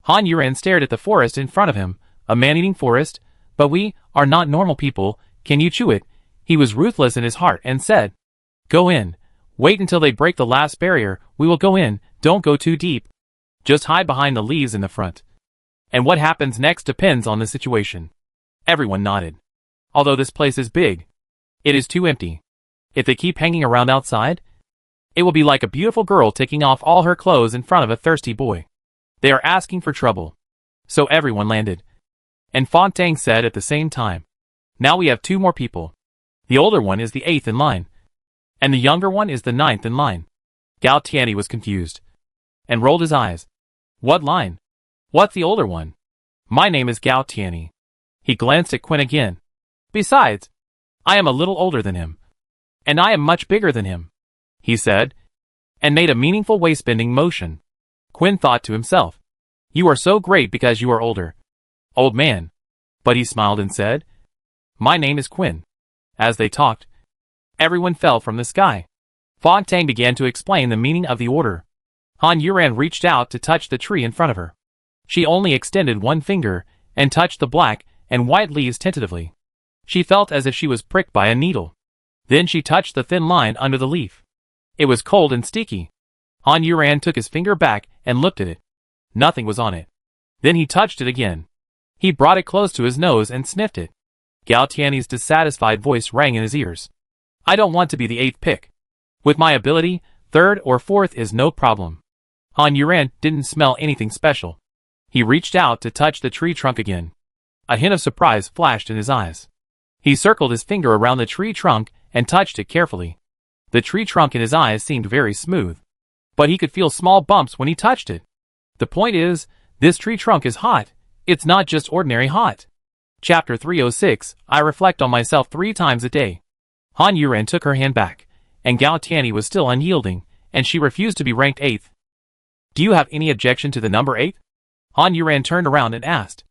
Han Yuran stared at the forest in front of him, a man-eating forest, but we are not normal people, can you chew it? He was ruthless in his heart and said, Go in. Wait until they break the last barrier, we will go in, don't go too deep. Just hide behind the leaves in the front. And what happens next depends on the situation. Everyone nodded. Although this place is big, it is too empty. If they keep hanging around outside, it will be like a beautiful girl taking off all her clothes in front of a thirsty boy. They are asking for trouble. So everyone landed. And Fontang said at the same time, Now we have 2 more people. The older one is the 8th in line, and the younger one is the 9th in line. Gao Tianyi was confused, and rolled his eyes. What line? What's the older one? My name is Gao Tianyi. He glanced at Quinn again. Besides, I am a little older than him. And I am much bigger than him, he said, and made a meaningful waist-bending motion. Quinn thought to himself, You are so great because you are older, old man. But he smiled and said, My name is Quinn. As they talked, everyone fell from the sky. Fontang began to explain the meaning of the order. Han Yuran reached out to touch the tree in front of her. She only extended one finger and touched the black and white leaves tentatively. She felt as if she was pricked by a needle. Then she touched the thin line under the leaf. It was cold and sticky. Han Yuran took his finger back and looked at it. Nothing was on it. Then he touched it again. He brought it close to his nose and sniffed it. Gao Tianyi's dissatisfied voice rang in his ears. I don't want to be the 8th pick. With my ability, 3rd or 4th is no problem. Han Yuran didn't smell anything special. He reached out to touch the tree trunk again. A hint of surprise flashed in his eyes. He circled his finger around the tree trunk and touched it carefully. The tree trunk in his eyes seemed very smooth, but he could feel small bumps when he touched it. The point is, this tree trunk is hot. It's not just ordinary hot. Chapter 306. I reflect on myself 3 times a day. Han Yuran took her hand back, and Gao Tianyi was still unyielding, and she refused to be ranked 8th. Do you have any objection to the number 8? Han Yuran turned around and asked.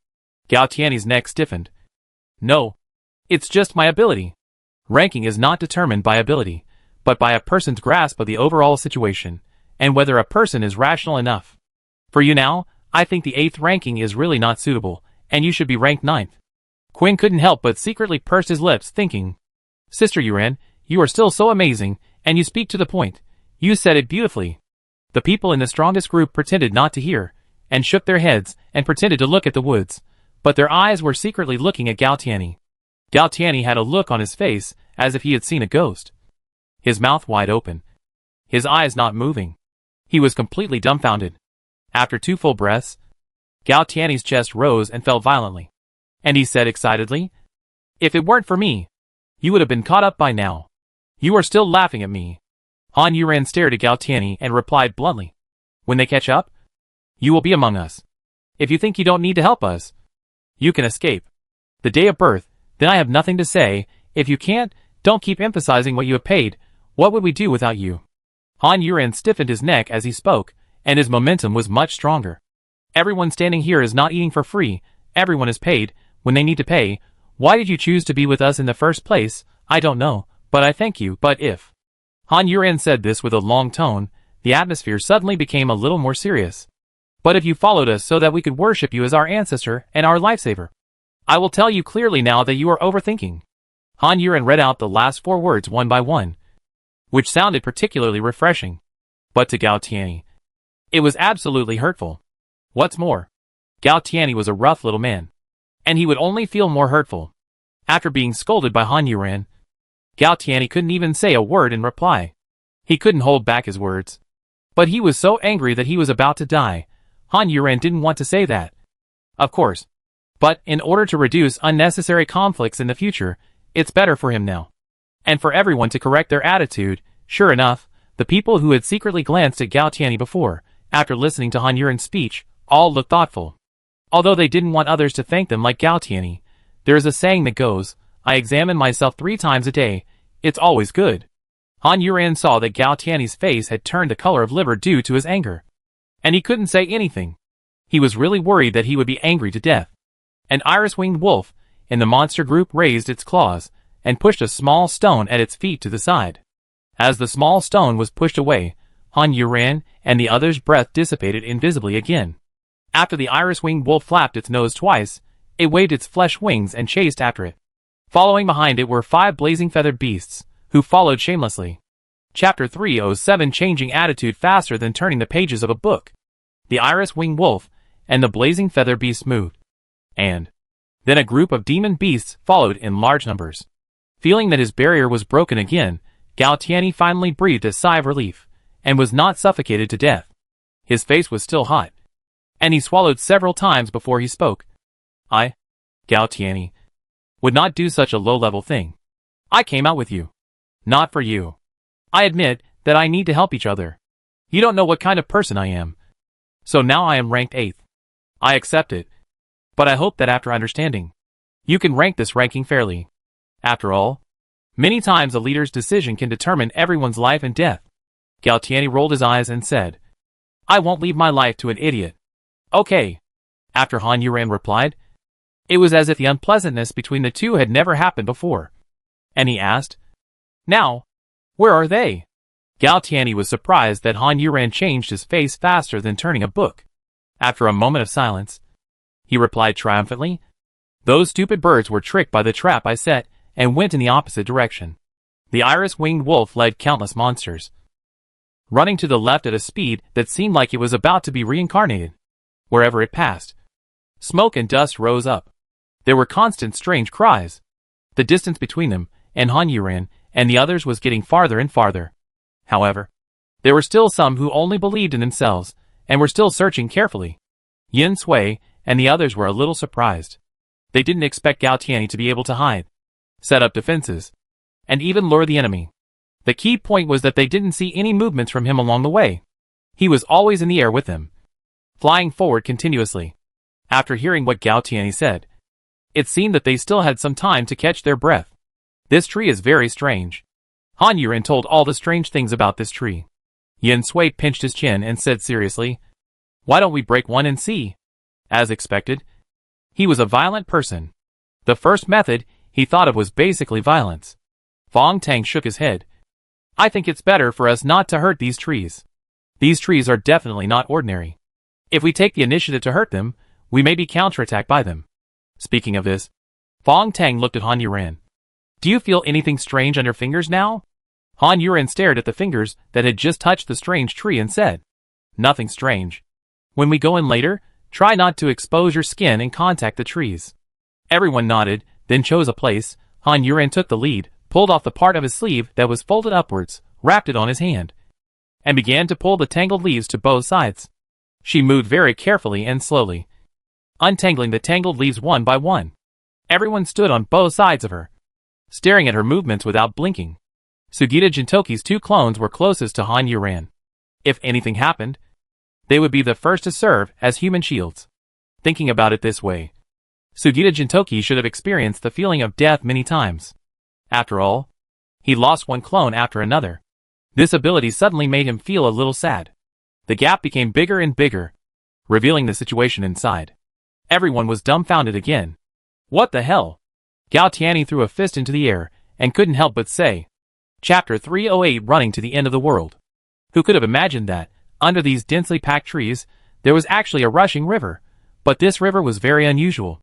Gao Tianyi's neck stiffened. No. It's just my ability. Ranking is not determined by ability, but by a person's grasp of the overall situation, and whether a person is rational enough. For you now, I think the 8th ranking is really not suitable, and you should be ranked 9th. Quinn couldn't help but secretly purse his lips, thinking, Sister Yuran, you are still so amazing, and you speak to the point. You said it beautifully. The people in the strongest group pretended not to hear, and shook their heads, and pretended to look at the woods, but their eyes were secretly looking at Gao Tianyi. Gao Tianyi had a look on his face, as if he had seen a ghost. His mouth wide open. His eyes not moving. He was completely dumbfounded. After 2 full breaths, Gao Tianyi's chest rose and fell violently. And he said excitedly, If it weren't for me, you would have been caught up by now. You are still laughing at me. Han Yuran stared at Gao Tianyi and replied bluntly, When they catch up, you will be among us. If you think you don't need to help us, you can escape. The day of birth, then I have nothing to say. If you can't, don't keep emphasizing what you have paid. What would we do without you? Han Yuran stiffened his neck as he spoke, and his momentum was much stronger. Everyone standing here is not eating for free. Everyone is paid when they need to pay. Why did you choose to be with us in the first place? I don't know, but I thank you. But if Han Yuran said this with a long tone, the atmosphere suddenly became a little more serious. But if you followed us so that we could worship you as our ancestor and our lifesaver, I will tell you clearly now that you are overthinking. Han Yuran read out the last 4 words one by one, which sounded particularly refreshing. But to Gao Tianyi, it was absolutely hurtful. What's more, Gao Tianyi was a rough little man, and he would only feel more hurtful. After being scolded by Han Yuran, Gao Tianyi couldn't even say a word in reply. He couldn't hold back his words. But he was so angry that he was about to die. Han Yuran didn't want to say that, of course. But in order to reduce unnecessary conflicts in the future, it's better for him now. And for everyone to correct their attitude. Sure enough, the people who had secretly glanced at Gao Tianyi before, after listening to Han Yuran's speech, all looked thoughtful. Although they didn't want others to thank them like Gao Tianyi. There is a saying that goes, I examine myself 3 times a day. It's always good. Han Yuran saw that Gao Tianyi's face had turned the color of liver due to his anger. And he couldn't say anything. He was really worried that he would be angry to death. An iris-winged wolf in the monster group raised its claws and pushed a small stone at its feet to the side. As the small stone was pushed away, Han Yuran and the other's breath dissipated invisibly again. After the iris-winged wolf flapped its nose twice, it waved its flesh wings and chased after it. Following behind it were 5 blazing feathered beasts, who followed shamelessly. Chapter 307 Changing attitude faster than turning the pages of a book. The iris-winged wolf and the blazing feather beast moved. And then a group of demon beasts followed in large numbers. Feeling that his barrier was broken again, Gao Tianyi finally breathed a sigh of relief, and was not suffocated to death. His face was still hot, and he swallowed several times before he spoke. I, Gao Tianyi, would not do such a low-level thing. I came out with you. Not for you. I admit that I need to help each other. You don't know what kind of person I am. So now I am ranked 8th. I accept it. But I hope that after understanding, you can rank this ranking fairly. After all, many times a leader's decision can determine everyone's life and death. Gao Tianyi rolled his eyes and said, I won't leave my life to an idiot. Okay. After Han Yuran replied, it was as if the unpleasantness between the two had never happened before. And he asked, Now, where are they? Gao Tianyi was surprised that Han Yuran changed his face faster than turning a book. After a moment of silence, he replied triumphantly, Those stupid birds were tricked by the trap I set and went in the opposite direction. The iris-winged wolf led countless monsters, running to the left at a speed that seemed like it was about to be reincarnated. Wherever it passed, smoke and dust rose up. There were constant strange cries. The distance between them and Han Yuran and the others was getting farther and farther. However, there were still some who only believed in themselves and were still searching carefully. Yin Sui and the others were a little surprised. They didn't expect Gao Tianyi to be able to hide, set up defenses, and even lure the enemy. The key point was that they didn't see any movements from him along the way. He was always in the air with them, flying forward continuously. After hearing what Gao Tianyi said, it seemed that they still had some time to catch their breath. This tree is very strange. Han Yuran told all the strange things about this tree. Yin Sui pinched his chin and said seriously, Why don't we break one and see? As expected, he was a violent person. The first method he thought of was basically violence. Fong Tang shook his head. I think it's better for us not to hurt these trees. These trees are definitely not ordinary. If we take the initiative to hurt them, we may be counterattacked by them. Speaking of this, Fong Tang looked at Han Yuran. Do you feel anything strange on your fingers now? Han Yuran stared at the fingers that had just touched the strange tree and said, Nothing strange. When we go in later, try not to expose your skin and contact the trees. Everyone nodded, then chose a place. Han Yuran took the lead, pulled off the part of his sleeve that was folded upwards, wrapped it on his hand, and began to pull the tangled leaves to both sides. She moved very carefully and slowly, untangling the tangled leaves one by one. Everyone stood on both sides of her, staring at her movements without blinking. Sugita Jintoki's two clones were closest to Han Yuran. If anything happened, they would be the first to serve as human shields. Thinking about it this way, Sugita Jintoki should have experienced the feeling of death many times. After all, he lost one clone after another. This ability suddenly made him feel a little sad. The gap became bigger and bigger, revealing the situation inside. Everyone was dumbfounded again. What the hell? Gao Tianyi threw a fist into the air and couldn't help but say, Chapter 308 running to the end of the world. Who could have imagined that, under these densely packed trees, there was actually a rushing river? But this river was very unusual.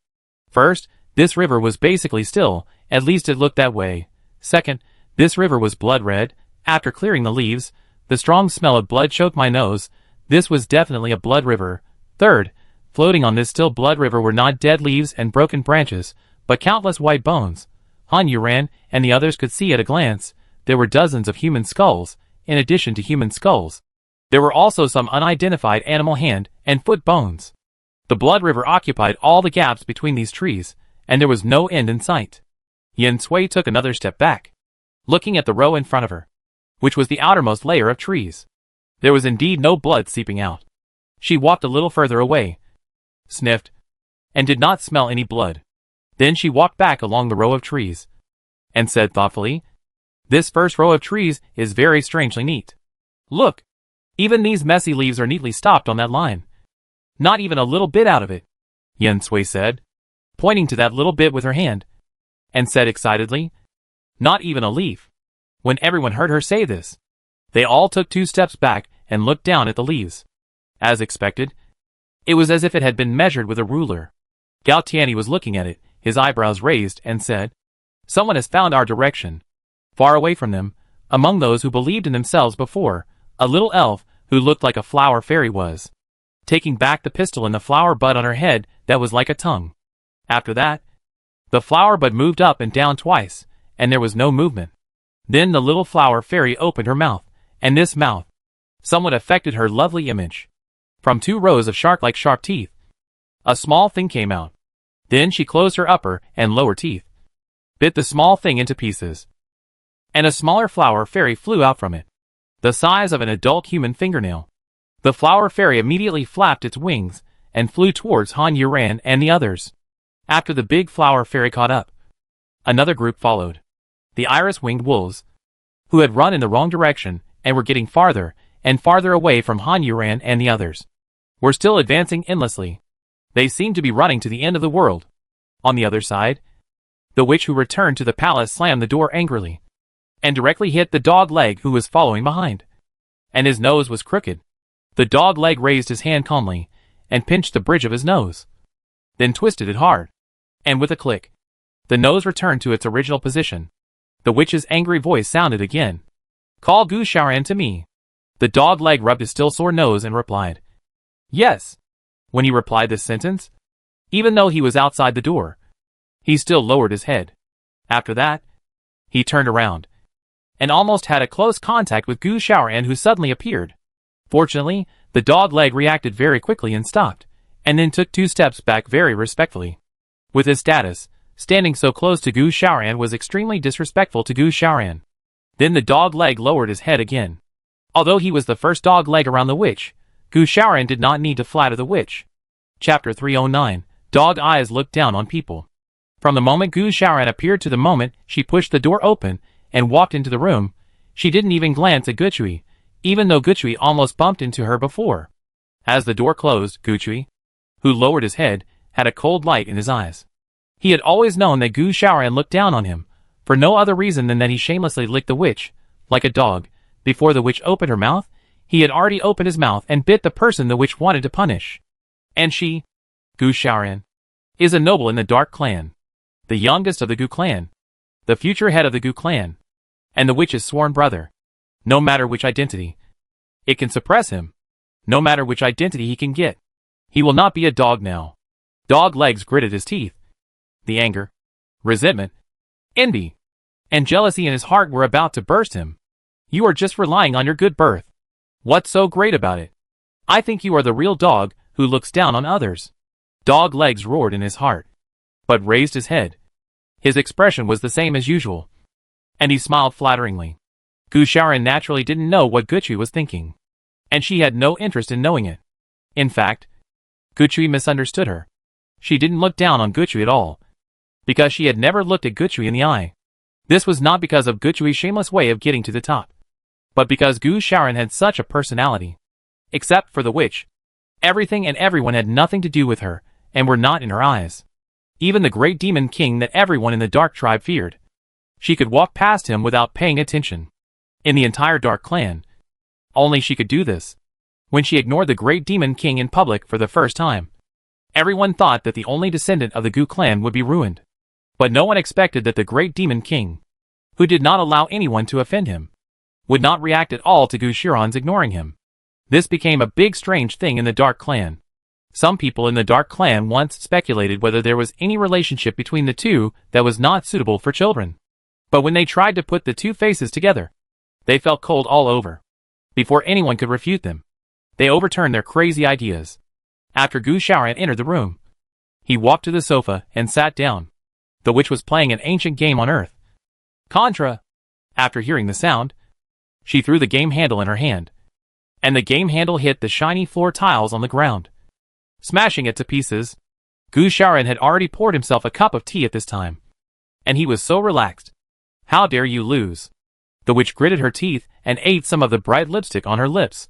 First, this river was basically still, at least it looked that way. Second, this river was blood red. After clearing the leaves, the strong smell of blood choked my nose. This was definitely a blood river. Third, floating on this still blood river were not dead leaves and broken branches, but countless white bones. Han Yuran and the others could see at a glance, there were dozens of human skulls. In addition to human skulls, there were also some unidentified animal hand and foot bones. The blood river occupied all the gaps between these trees, and there was no end in sight. Yen Sui took another step back, looking at the row in front of her, which was the outermost layer of trees. There was indeed no blood seeping out. She walked a little further away, sniffed, and did not smell any blood. Then she walked back along the row of trees, and said thoughtfully, This first row of trees is very strangely neat. Look, even these messy leaves are neatly stopped on that line. Not even a little bit out of it, Yen Sui said, pointing to that little bit with her hand, and said excitedly, Not even a leaf. When everyone heard her say this, they all took 2 steps back and looked down at the leaves. As expected, it was as if it had been measured with a ruler. Gao Tianyi was looking at it, his eyebrows raised, and said, Someone has found our direction. Far away from them, among those who believed in themselves before, a little elf who looked like a flower fairy was taking back the pistol in the flower bud on her head that was like a tongue. After that, the flower bud moved up and down twice, and there was no movement. Then the little flower fairy opened her mouth, and this mouth somewhat affected her lovely image. From 2 rows of shark-like sharp teeth, a small thing came out. Then she closed her upper and lower teeth, bit the small thing into pieces, and a smaller flower fairy flew out from it, the size of an adult human fingernail. The flower fairy immediately flapped its wings and flew towards Han Yuran and the others. After the big flower fairy caught up, another group followed. The iris-winged wolves, who had run in the wrong direction and were getting farther and farther away from Han Yuran and the others, were still advancing endlessly. They seemed to be running to the end of the world. On the other side, the witch who returned to the palace slammed the door angrily, and directly hit the dog leg who was following behind. And his nose was crooked. The dog leg raised his hand calmly, and pinched the bridge of his nose, then twisted it hard, and with a click, the nose returned to its original position. The witch's angry voice sounded again. Call Gu Xiaoran to me. The dog leg rubbed his still sore nose and replied, Yes. When he replied this sentence, even though he was outside the door, he still lowered his head. After that, he turned around, and almost had a close contact with Gu Xiaoran, who suddenly appeared. Fortunately, the dog leg reacted very quickly and stopped, and then took 2 steps back very respectfully. With his status, standing so close to Gu Xiaoran was extremely disrespectful to Gu Xiaoran. Then the dog leg lowered his head again. Although he was the first dog leg around the witch, Gu Xiaoran did not need to flatter the witch. Chapter 309. Dog eyes looked down on people. From the moment Gu Xiaoran appeared to the moment she pushed the door open and walked into the room, she didn't even glance at Guchui, even though Guchui almost bumped into her before. As the door closed, Guchui, who lowered his head, had a cold light in his eyes. He had always known that Gu Xiaoran looked down on him, for no other reason than that he shamelessly licked the witch, like a dog. Before the witch opened her mouth, he had already opened his mouth and bit the person the witch wanted to punish. And she, Gu Xiaoran, is a noble in the Dark Clan. the youngest of the Gu clan, the future head of the Gu clan, and the witch's sworn brother. No matter which identity it can suppress him, no matter which identity he can get, he will not be a dog now. Dog Legs gritted his teeth. The anger, resentment, envy, and jealousy in his heart were about to burst him. You are just relying on your good birth. What's so great about it? I think you are the real dog who looks down on others. Dog Legs roared in his heart, but raised his head. His expression was the same as usual, and he smiled flatteringly. Gu Xiaoran naturally didn't know what Gucci was thinking, and she had no interest in knowing it. In fact, Gucci misunderstood her. She didn't look down on Gucci at all, because she had never looked at Gucci in the eye. This was not because of Gucci's shameless way of getting to the top, but because Gu Xiaoran had such a personality. Except for the witch, everything and everyone had nothing to do with her, and were not in her eyes. Even the great demon king that everyone in the Dark Tribe feared. She could walk past him without paying attention. In the entire Dark Clan, only she could do this. When she ignored the great demon king in public for the first time, everyone thought that the only descendant of the Gu clan would be ruined. But no one expected that the great demon king, who did not allow anyone to offend him, would not react at all to Gu Xiaoran's ignoring him. This became a big strange thing in the Dark Clan. Some people in the Dark Clan once speculated whether there was any relationship between the two that was not suitable for children. But when they tried to put the two faces together, they felt cold all over. Before anyone could refute them, they overturned their crazy ideas. After Gu Xiaoran entered the room, he walked to the sofa and sat down. The witch was playing an ancient game on Earth, Contra. After hearing the sound, she threw the game handle in her hand, and the game handle hit the shiny floor tiles on the ground, smashing it to pieces. Gu Xiaoran had already poured himself a cup of tea at this time, and he was so relaxed. How dare you lose? The witch gritted her teeth and ate some of the bright lipstick on her lips,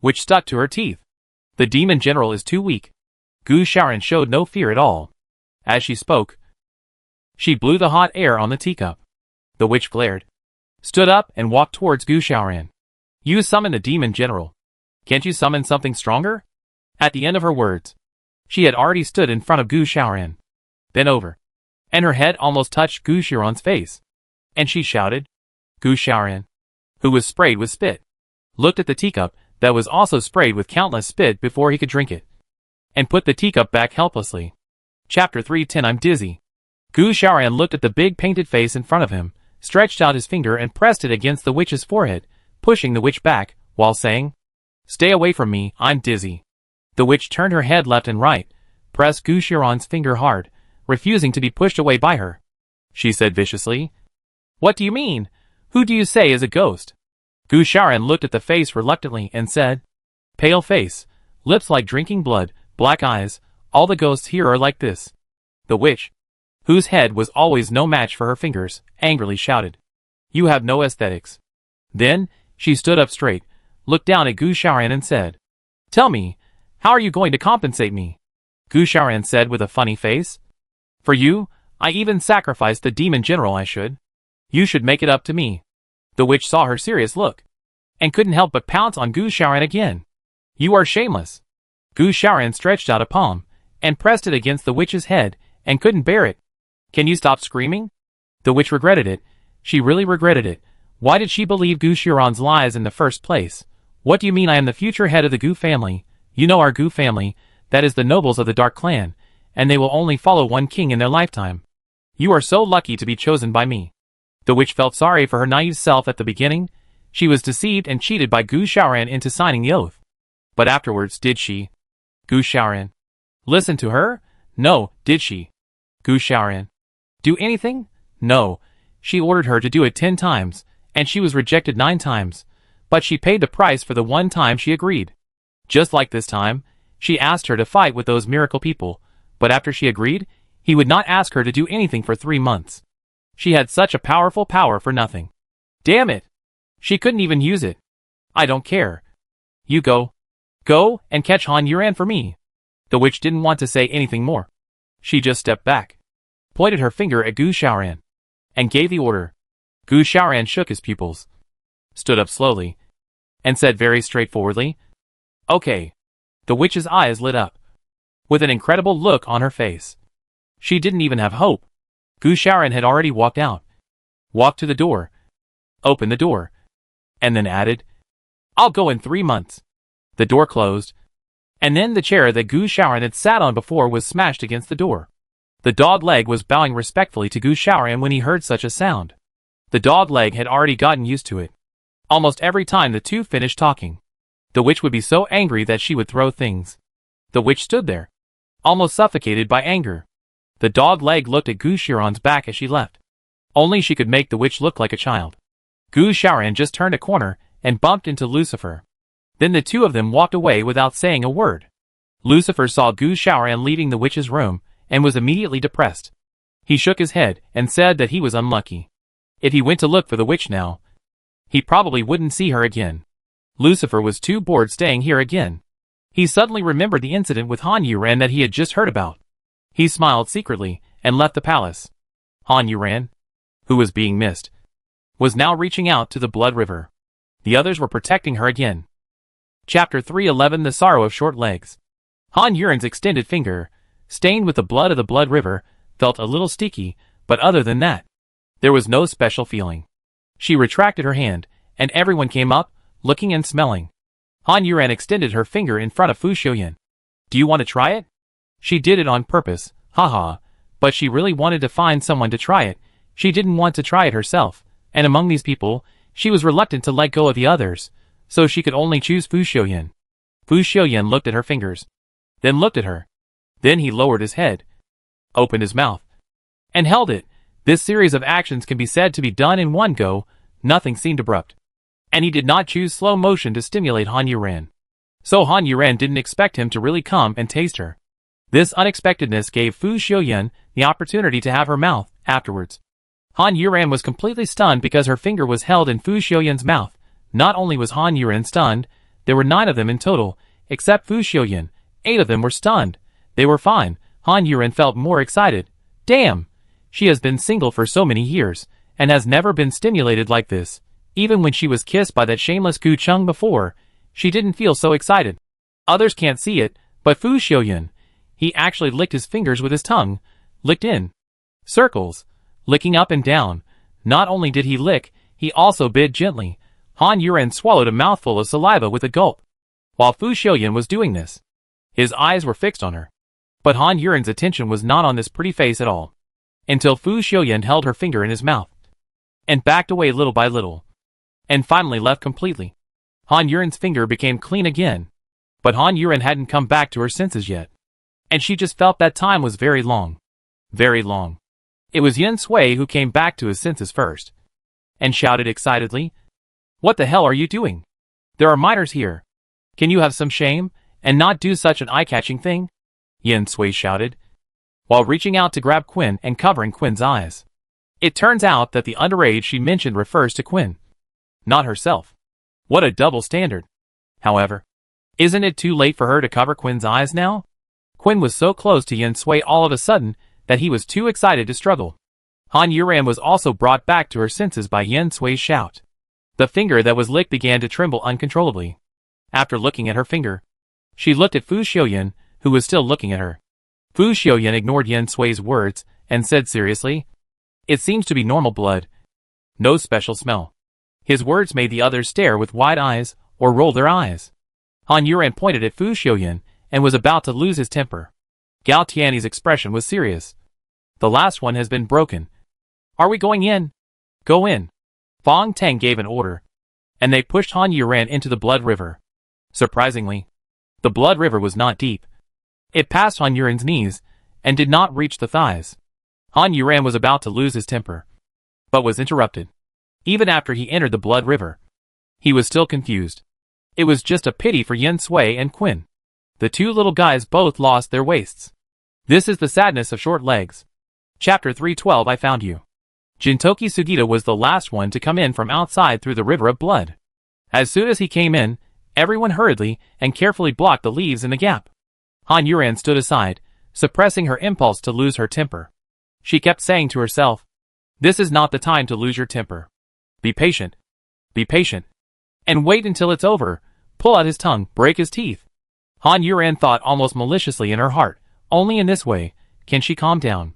which stuck to her teeth. The demon general is too weak. Gu Xiaoran showed no fear at all. As she spoke, she blew the hot air on the teacup. The witch glared, stood up and walked towards Gu Xiaoran. You summon the demon general. Can't you summon something stronger? At the end of her words, she had already stood in front of Gu Xiaoran, bent over, and her head almost touched Gu Xiaoran's face. And she shouted. Gu Xiaoran, who was sprayed with spit, looked at the teacup that was also sprayed with countless spit before he could drink it, and put the teacup back helplessly. Chapter 310 I'm dizzy. Gu Xiaoran looked at the big painted face in front of him, stretched out his finger and pressed it against the witch's forehead, pushing the witch back, while saying, Stay away from me, I'm dizzy. The witch turned her head left and right, pressed Gu Xiaoran's finger hard, refusing to be pushed away by her. She said viciously, What do you mean? Who do you say is a ghost? Gu Xiaoran looked at the face reluctantly and said, Pale face, lips like drinking blood, black eyes, all the ghosts here are like this. The witch, whose head was always no match for her fingers, angrily shouted, You have no aesthetics. Then, she stood up straight, looked down at Gu Xiaoran and said, Tell me, how are you going to compensate me? Gu Xiaoran said with a funny face, For you, I even sacrificed the demon general I should. You should make it up to me. The witch saw her serious look, and couldn't help but pounce on Gu Xiaoran again. You are shameless. Gu Xiaoran stretched out a palm, and pressed it against the witch's head, and couldn't bear it. Can you stop screaming? The witch regretted it. She really regretted it. Why did she believe Gu Xiaoran's lies in the first place? What do you mean I am the future head of the Gu family? You know our Gu family, that is the nobles of the Dark Clan, and they will only follow one king in their lifetime. You are so lucky to be chosen by me. The witch felt sorry for her naive self at the beginning. She was deceived and cheated by Gu Xiaoran into signing the oath. But afterwards, did she? Gu Xiaoran. Listen to her? No, did she? Gu Xiaoran. Do anything? No. She ordered her to do it 10 times, and she was rejected 9 times. But she paid the price for the one time she agreed. Just like this time, she asked her to fight with those miracle people, but after she agreed, he would not ask her to do anything for 3 months. She had such a powerful power for nothing. Damn it! She couldn't even use it. I don't care. You go. Go, and catch Han Yuran for me. The witch didn't want to say anything more. She just stepped back, pointed her finger at Gu Xiaoran, and gave the order. Gu Xiaoran shook his pupils, stood up slowly, and said very straightforwardly, Okay. The witch's eyes lit up, with an incredible look on her face. She didn't even have hope. Gu Shaoran had already walked out. Walked to the door. Opened the door. And then added, "I'll go in 3 months." The door closed. And then the chair that Gu Shaoran had sat on before was smashed against the door. The dog leg was bowing respectfully to Gu Shaoran when he heard such a sound. The dog leg had already gotten used to it. Almost every time the two finished talking, the witch would be so angry that she would throw things. The witch stood there, almost suffocated by anger. The dog leg looked at Gu Shaoran's back as she left. Only she could make the witch look like a child. Gu Shaoran just turned a corner and bumped into Lucifer. Then the two of them walked away without saying a word. Lucifer saw Gu Shaoran leaving the witch's room and was immediately depressed. He shook his head and said that he was unlucky. If he went to look for the witch now, he probably wouldn't see her again. Lucifer was too bored staying here again. He suddenly remembered the incident with Han Yuran that he had just heard about. He smiled secretly and left the palace. Han Yuran, who was being missed, was now reaching out to the Blood River. The others were protecting her again. Chapter 311 The Sorrow of Short Legs. Han Yuran's extended finger, stained with the blood of the Blood River, felt a little sticky, but other than that, there was no special feeling. She retracted her hand, and everyone came up, looking and smelling. Han Yuran extended her finger in front of Fu Xiuyan. "Do you want to try it?" She did it on purpose, haha, but she really wanted to find someone to try it. She didn't want to try it herself, and among these people, she was reluctant to let go of the others, so she could only choose Fu Xiuyan. Fu Xiuyan looked at her fingers, then looked at her. Then he lowered his head, opened his mouth, and held it. This series of actions can be said to be done in one go. Nothing seemed abrupt. And he did not choose slow motion to stimulate Han Yuran. So Han Yuran didn't expect him to really come and taste her. This unexpectedness gave Fu Xiuyan the opportunity to have her mouth afterwards. Han Yuran was completely stunned because her finger was held in Fu Xiuyan's mouth. Not only was Han Yuran stunned, there were 9 of them in total, except Fu Xiuyan. 8 of them were stunned. They were fine. Han Yuran felt more excited. Damn! She has been single for so many years, and has never been stimulated like this. Even when she was kissed by that shameless Gu Chung before, she didn't feel so excited. Others can't see it, but Fu Xiuyan, he actually licked his fingers with his tongue, licked in circles, licking up and down. Not only did he lick, he also bit gently. Han Yuran swallowed a mouthful of saliva with a gulp. While Fu Xiuyan was doing this, his eyes were fixed on her. But Han Yuran's attention was not on this pretty face at all, until Fu Xiuyan held her finger in his mouth, and backed away little by little, and finally left completely. Han Yuran's finger became clean again, but Han Yuran hadn't come back to her senses yet, and she just felt that time was very long. Very long. It was Yen Sui who came back to his senses first, and shouted excitedly, "What the hell are you doing? There are minors here. Can you have some shame, and not do such an eye-catching thing?" Yen Sui shouted, while reaching out to grab Quinn and covering Quinn's eyes. It turns out that the underage she mentioned refers to Quinn, not herself. What a double standard. However, isn't it too late for her to cover Quinn's eyes now? Quinn was so close to Yen Sui all of a sudden that he was too excited to struggle. Han Yuran was also brought back to her senses by Yen Sui's shout. The finger that was licked began to tremble uncontrollably. After looking at her finger, she looked at Fu Xiuyan, who was still looking at her. Fu Xiuyan ignored Yen Sui's words and said seriously, "It seems to be normal blood. No special smell." His words made the others stare with wide eyes or roll their eyes. Han Yuran pointed at Fu Xiuyan and was about to lose his temper. Gao Tianyi's expression was serious. "The last one has been broken. Are we going in?" "Go in." Fong Teng gave an order, and they pushed Han Yuran into the Blood River. Surprisingly, the Blood River was not deep. It passed Han Yuran's knees and did not reach the thighs. Han Yuran was about to lose his temper, but was interrupted. Even after he entered the Blood River, he was still confused. It was just a pity for Yen Sui and Quinn. The two little guys both lost their waists. This is the sadness of short legs. Chapter 312 I Found You. Jintoki Sugita was the last one to come in from outside through the river of blood. As soon as he came in, everyone hurriedly and carefully blocked the leaves in the gap. Han Yuran stood aside, suppressing her impulse to lose her temper. She kept saying to herself, "This is not the time to lose your temper. Be patient. Be patient. And wait until it's over. Pull out his tongue, break his teeth." Han Yuran thought almost maliciously in her heart, only in this way can she calm down.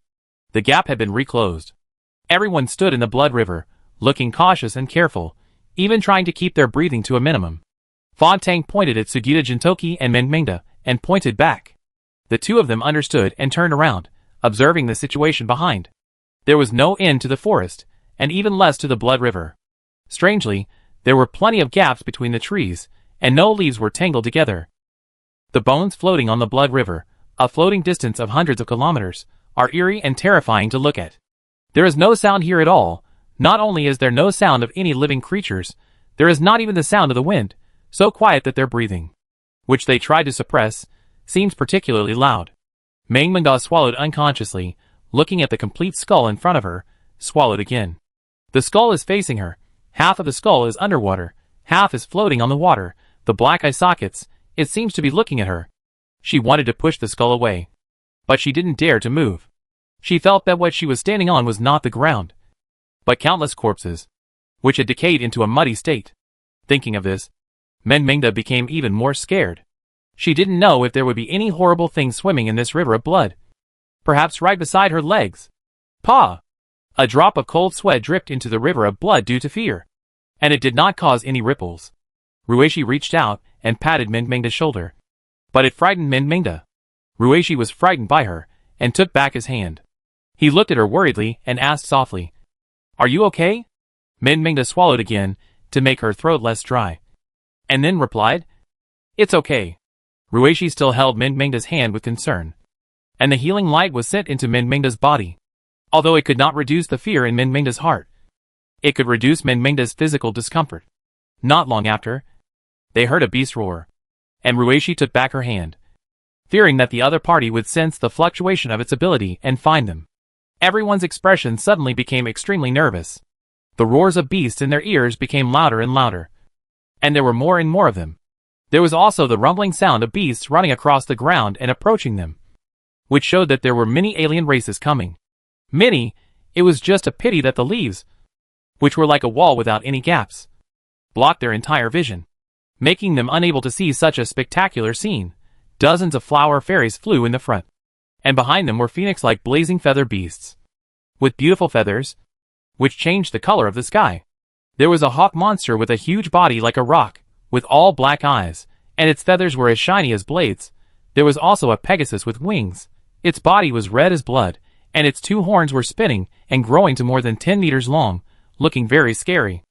The gap had been reclosed. Everyone stood in the blood river, looking cautious and careful, even trying to keep their breathing to a minimum. Fong-Tang pointed at Sugita Jintoki and Mengmengda, and pointed back. The two of them understood and turned around, observing the situation behind. There was no end to the forest, and even less to the blood river. Strangely, there were plenty of gaps between the trees, and no leaves were tangled together. The bones floating on the blood river, a floating distance of hundreds of kilometers, are eerie and terrifying to look at. There is no sound here at all. Not only is there no sound of any living creatures, there is not even the sound of the wind, so quiet that their breathing, which they tried to suppress, seems particularly loud. Mengmengda swallowed unconsciously, looking at the complete skull in front of her, swallowed again. The skull is facing her. Half of the skull is underwater, half is floating on the water, the black eye sockets, it seems to be looking at her. She wanted to push the skull away, but she didn't dare to move. She felt that what she was standing on was not the ground, but countless corpses, which had decayed into a muddy state. Thinking of this, Mengmengda became even more scared. She didn't know if there would be any horrible thing swimming in this river of blood. Perhaps right beside her legs. Pa! A drop of cold sweat dripped into the river of blood due to fear. And it did not cause any ripples. Ruishi reached out and patted Mengmengda's shoulder. But it frightened Mengmengda. Ruishi was frightened by her, and took back his hand. He looked at her worriedly and asked softly, "Are you okay?" Mengmengda swallowed again, to make her throat less dry. And then replied, "It's okay." Ruishi still held Mengmengda's hand with concern. And the healing light was sent into Mengmengda's body. Although it could not reduce the fear in Mengmengda's heart, it could reduce Mengmengda's physical discomfort. Not long after, they heard a beast roar, and Ruishi took back her hand, fearing that the other party would sense the fluctuation of its ability and find them. Everyone's expression suddenly became extremely nervous. The roars of beasts in their ears became louder and louder, and there were more and more of them. There was also the rumbling sound of beasts running across the ground and approaching them, which showed that there were many alien races coming. Many, it was just a pity that the leaves, which were like a wall without any gaps, blocked their entire vision, making them unable to see such a spectacular scene. Dozens of flower fairies flew in the front, and behind them were phoenix-like blazing feather beasts, with beautiful feathers, which changed the color of the sky. There was a hawk monster with a huge body like a rock, with all black eyes, and its feathers were as shiny as blades. There was also a Pegasus with wings. Its body was red as blood, and its two horns were spinning and growing to more than 10 meters long, looking very scary.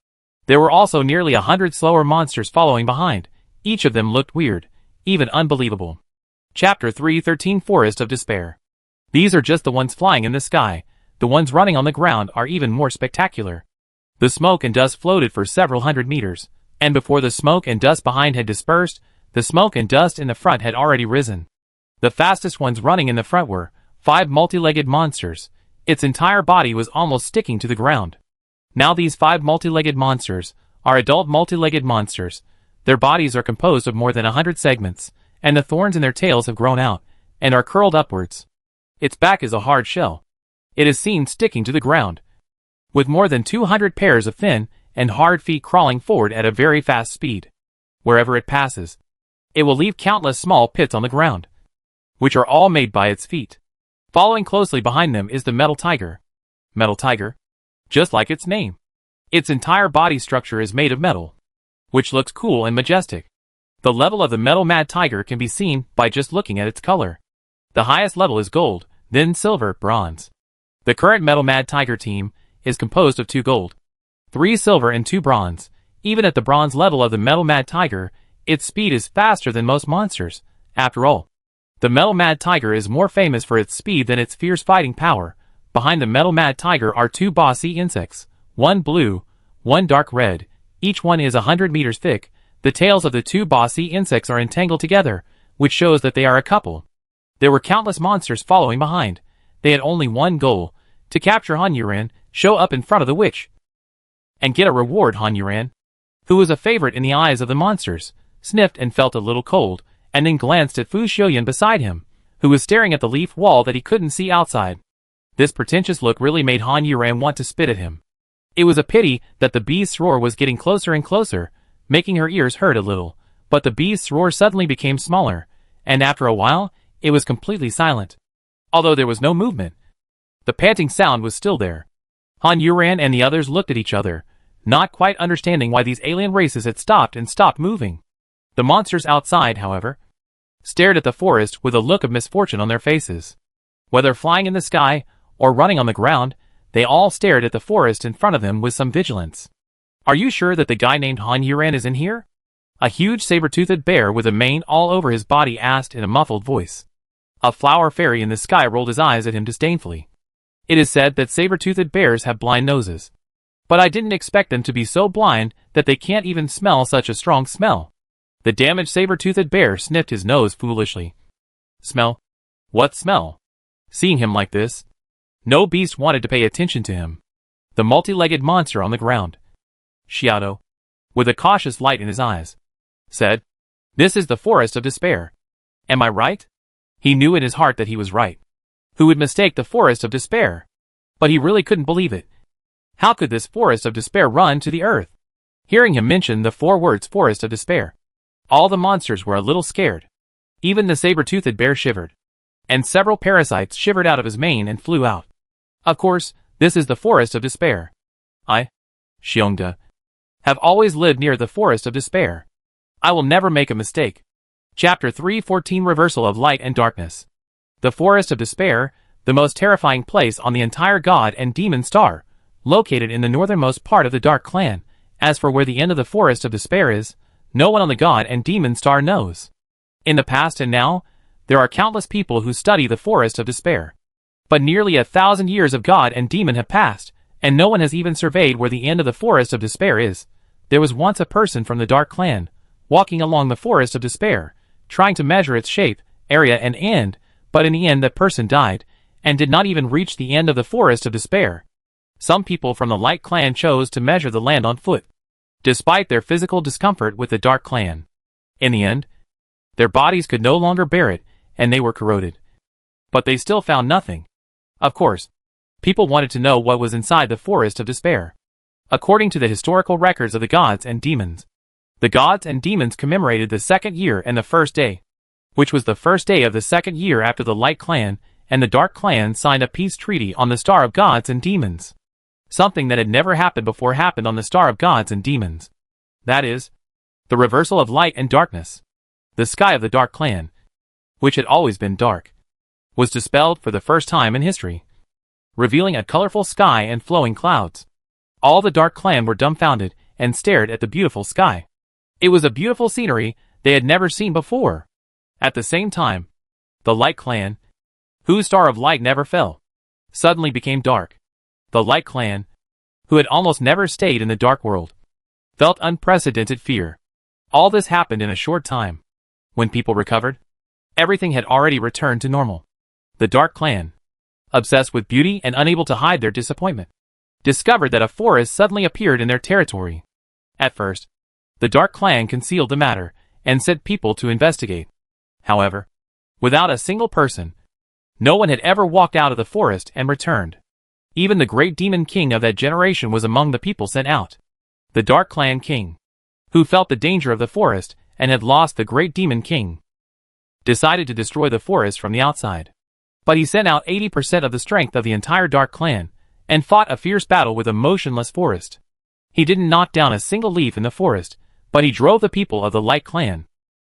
There were also nearly 100 slower monsters following behind. Each of them looked weird, even unbelievable. Chapter 313 Forest of Despair. These are just the ones flying in the sky. The ones running on the ground are even more spectacular. The smoke and dust floated for several hundred meters, and before the smoke and dust behind had dispersed, the smoke and dust in the front had already risen. The fastest ones running in the front were 5 multi-legged monsters. Its entire body was almost sticking to the ground. Now these 5 multi-legged monsters are adult multi-legged monsters. Their bodies are composed of more than 100 segments, and the thorns in their tails have grown out, and are curled upwards. Its back is a hard shell. It is seen sticking to the ground, with more than 200 pairs of thin and hard feet crawling forward at a very fast speed. Wherever it passes, it will leave countless small pits on the ground, which are all made by its feet. Following closely behind them is the metal tiger. Metal tiger? Just like its name. Its entire body structure is made of metal, which looks cool and majestic. The level of the metal mad tiger can be seen by just looking at its color. The highest level is gold, then silver, bronze. The current metal mad tiger team is composed of 2 gold, 3 silver and 2 bronze. Even at the bronze level of the metal mad tiger, its speed is faster than most monsters. After all, the Metal Mad Tiger is more famous for its speed than its fierce fighting power. Behind the Metal Mad Tiger are 2 bossy insects, one blue, one dark red. Each one is 100 meters thick. The tails of the 2 bossy insects are entangled together, which shows that they are a couple. There were countless monsters following behind. They had only one goal, to capture Han Yuran, show up in front of the witch, and get a reward. Han Yuran, who was a favorite in the eyes of the monsters, sniffed and felt a little cold, and then glanced at Fu Xiuyan beside him, who was staring at the leaf wall that he couldn't see outside. This pretentious look really made Han Yuran want to spit at him. It was a pity that the beast's roar was getting closer and closer, making her ears hurt a little, but the beast's roar suddenly became smaller, and after a while, it was completely silent. Although there was no movement, The panting sound was still there. Han Yuran and the others looked at each other, not quite understanding why these alien races had stopped moving. The monsters outside, however, stared at the forest with a look of misfortune on their faces. Whether flying in the sky or running on the ground, they all stared at the forest in front of them with some vigilance. "Are you sure that the guy named Han Yuran is in here?" A huge saber-toothed bear with a mane all over his body asked in a muffled voice. A flower fairy in the sky rolled his eyes at him disdainfully. "It is said that saber-toothed bears have blind noses. But I didn't expect them to be so blind that they can't even smell such a strong smell." The damaged saber-toothed bear sniffed his nose foolishly. "Smell? What smell?" Seeing him like this, no beast wanted to pay attention to him. The multi-legged monster on the ground, Xiaodo, with a cautious light in his eyes, said, "This is the Forest of Despair. Am I right?" He knew in his heart that he was right. Who would mistake the Forest of Despair? But he really couldn't believe it. How could this Forest of Despair run to the earth? Hearing him mention the 4 words Forest of Despair, all the monsters were a little scared. Even the saber-toothed bear shivered. And several parasites shivered out of his mane and flew out. Of course, this is the Forest of Despair. I, Xiongda, have always lived near the Forest of Despair. I will never make a mistake. Chapter 314 Reversal of Light and Darkness. The Forest of Despair, the most terrifying place on the entire God and Demon Star, located in the northernmost part of the Dark Clan. As for where the end of the Forest of Despair is, no one on the God and Demon Star knows. In the past and now, there are countless people who study the Forest of Despair. But nearly 1,000 years of God and Demon have passed, and no one has even surveyed where the end of the Forest of Despair is. There was once a person from the Dark Clan, walking along the Forest of Despair, trying to measure its shape, area and end, but in the end that person died, and did not even reach the end of the Forest of Despair. Some people from the Light Clan chose to measure the land on foot, despite their physical discomfort with the Dark Clan. In the end, their bodies could no longer bear it, and they were corroded. But they still found nothing. Of course, people wanted to know what was inside the Forest of Despair. According to the historical records of the gods and demons, the gods and demons commemorated the second year and the first day, which was the first day of the second year after the Light Clan and the Dark Clan signed a peace treaty on the Star of Gods and Demons. Something that had never happened before happened on the Star of Gods and Demons. That is, the reversal of light and darkness. The sky of the Dark Clan, which had always been dark, was dispelled for the first time in history, revealing a colorful sky and flowing clouds. All the Dark Clan were dumbfounded and stared at the beautiful sky. It was a beautiful scenery they had never seen before. At the same time, the Light Clan, whose star of light never fell, suddenly became dark. The Light Clan, who had almost never stayed in the dark world, felt unprecedented fear. All this happened in a short time. When people recovered, everything had already returned to normal. The Dark Clan, obsessed with beauty and unable to hide their disappointment, discovered that a forest suddenly appeared in their territory. At first, the Dark Clan concealed the matter and sent people to investigate. However, without a single person, no one had ever walked out of the forest and returned. Even the great demon king of that generation was among the people sent out. The Dark Clan king, who felt the danger of the forest and had lost the great demon king, decided to destroy the forest from the outside. But he sent out 80% of the strength of the entire Dark Clan and fought a fierce battle with a motionless forest. He didn't knock down a single leaf in the forest, but he drove the people of the Light Clan.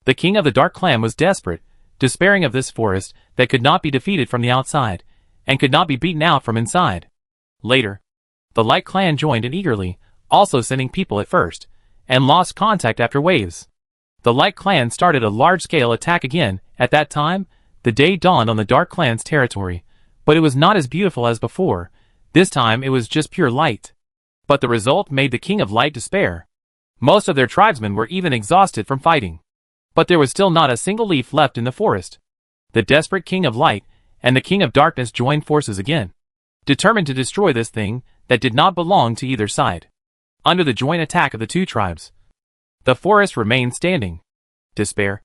The king of the Dark Clan was desperate, despairing of this forest that could not be defeated from the outside, and could not be beaten out from inside. Later, the Light Clan joined in eagerly, also sending people at first, and lost contact after waves. The Light Clan started a large-scale attack again. At that time, the day dawned on the Dark Clan's territory, but it was not as beautiful as before. This time it was just pure light. But the result made the King of Light despair. Most of their tribesmen were even exhausted from fighting. But there was still not a single leaf left in the forest. The desperate King of Light and the King of Darkness joined forces again, determined to destroy this thing that did not belong to either side. Under the joint attack of the two tribes, the forest remained standing. Despair.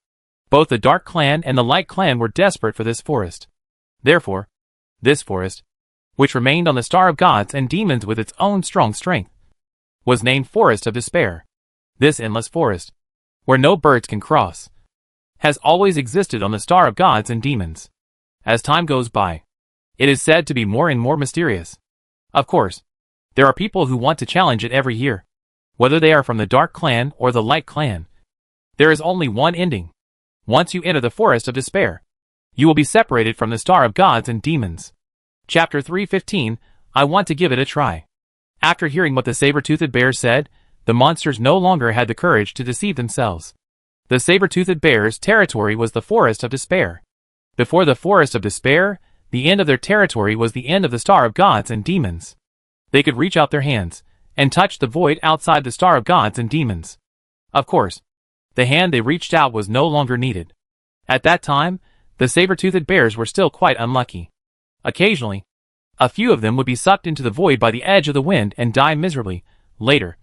Both the Dark Clan and the Light Clan were desperate for this forest. Therefore, this forest, which remained on the Star of Gods and Demons with its own strong strength, was named Forest of Despair. This endless forest, where no birds can cross, has always existed on the Star of Gods and Demons. As time goes by, It is said to be more and more mysterious. Of course, there are people who want to challenge it every year. Whether they are from the Dark Clan or the Light Clan. There is only one ending. Once you enter the Forest of Despair, you will be separated from the Star of Gods and Demons. Chapter 3:15, I want to give it a try. After hearing what the saber-toothed bears said, the monsters no longer had the courage to deceive themselves. The saber-toothed bears' territory was the Forest of Despair. Before the Forest of Despair, the end of their territory was the end of the Star of Gods and Demons. They could reach out their hands and touch the void outside the Star of Gods and Demons. Of course, the hand they reached out was no longer needed. At that time, the saber-toothed bears were still quite unlucky. Occasionally, a few of them would be sucked into the void by the edge of the wind and die miserably. Later,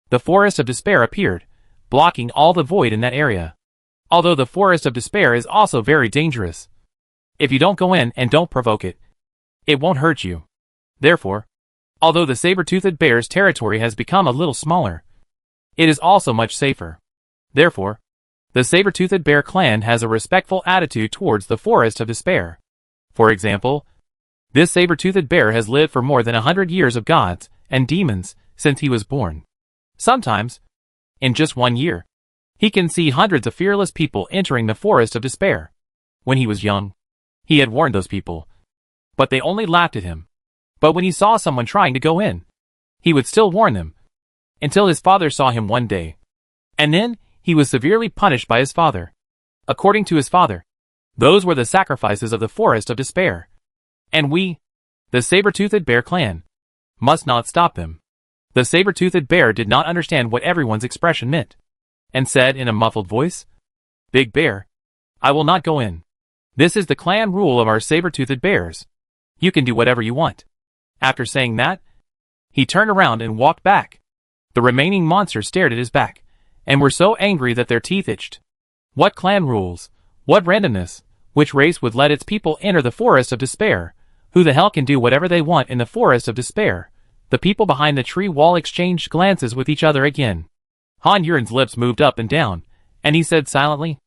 the Forest of Despair appeared, blocking all the void in that area. Although the Forest of Despair is also very dangerous. If you don't go in and don't provoke it, it won't hurt you. Therefore, although the saber-toothed bear's territory has become a little smaller, it is also much safer. Therefore, the saber-toothed bear clan has a respectful attitude towards the Forest of Despair. For example, this saber-toothed bear has lived for more than 100 years of gods and demons since he was born. Sometimes, in just 1 year, he can see hundreds of fearless people entering the Forest of Despair. When he was young, he had warned those people, but they only laughed at him. But when he saw someone trying to go in, he would still warn them, until his father saw him one day. And then, he was severely punished by his father. According to his father, those were the sacrifices of the Forest of Despair. And we, the saber-toothed bear clan, must not stop them. The saber-toothed bear did not understand what everyone's expression meant, and said in a muffled voice, "Big Bear, I will not go in. This is the clan rule of our saber-toothed bears. You can do whatever you want." After saying that, he turned around and walked back. The remaining monsters stared at his back, and were so angry that their teeth itched. What clan rules? What randomness? Which race would let its people enter the Forest of Despair? Who the hell can do whatever they want in the Forest of Despair? The people behind the tree wall exchanged glances with each other again. Han Yuren's lips moved up and down, and he said silently,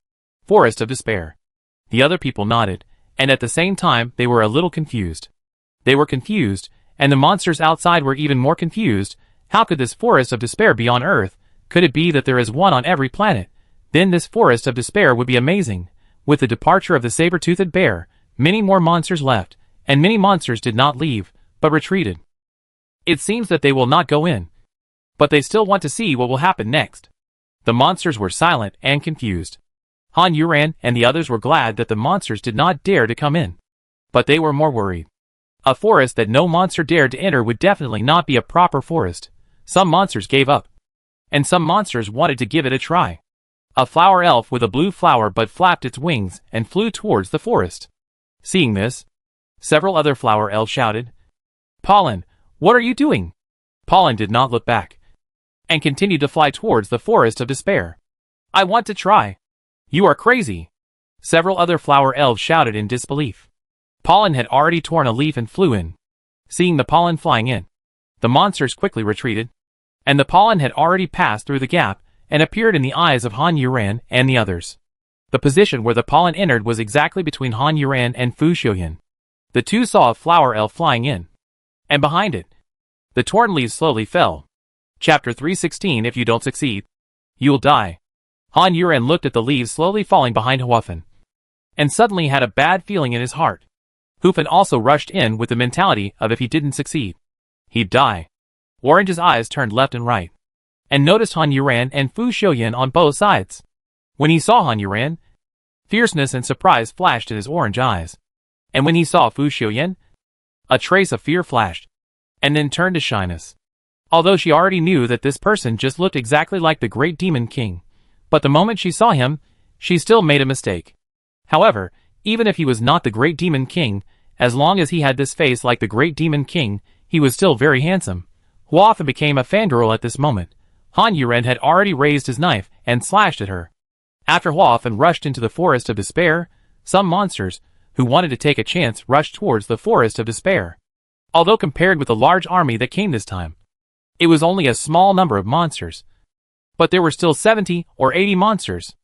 "Forest of Despair." The other people nodded, and at the same time they were a little confused. They were confused, and the monsters outside were even more confused. How could this Forest of Despair be on Earth? Could it be that there is one on every planet? Then this Forest of Despair would be amazing. With the departure of the saber-toothed bear, many more monsters left, and many monsters did not leave, but retreated. It seems that they will not go in, but they still want to see what will happen next. The monsters were silent and confused. Han Yuren and the others were glad that the monsters did not dare to come in, but they were more worried. A forest that no monster dared to enter would definitely not be a proper forest. Some monsters gave up, and some monsters wanted to give it a try. A flower elf with a blue flower bud flapped its wings and flew towards the forest. Seeing this, several other flower elves shouted, "Pollen, what are you doing?" Pollen did not look back, and continued to fly towards the Forest of Despair. "I want to try." "You are crazy." Several other flower elves shouted in disbelief. Pollen had already torn a leaf and flew in. Seeing the pollen flying in, the monsters quickly retreated, and the pollen had already passed through the gap and appeared in the eyes of Han Yuren and the others. The position where the pollen entered was exactly between Han Yuren and Fu Xiuyan. The two saw a flower elf flying in, and behind it, the torn leaves slowly fell. Chapter 3:16 If you don't succeed, you'll die. Han Yuren looked at the leaves slowly falling behind Huofen, and suddenly had a bad feeling in his heart. Huofen also rushed in with the mentality of if he didn't succeed, he'd die. Orange's eyes turned left and right, and noticed Han Yuren and Fu Xiuyan on both sides. When he saw Han Yuren, fierceness and surprise flashed in his orange eyes. And when he saw Fu Xiuyan, a trace of fear flashed, and then turned to shyness. Although she already knew that this person just looked exactly like the Great Demon King, but the moment she saw him, she still made a mistake. However, even if he was not the Great Demon King, as long as he had this face like the Great Demon King, he was still very handsome. Huofen became a fangirl at this moment. Han Yuren had already raised his knife and slashed at her. After Huofen rushed into the Forest of Despair, some monsters, who wanted to take a chance, rushed towards the Forest of Despair. Although compared with the large army that came this time, it was only a small number of monsters. But there were still 70 or 80 monsters.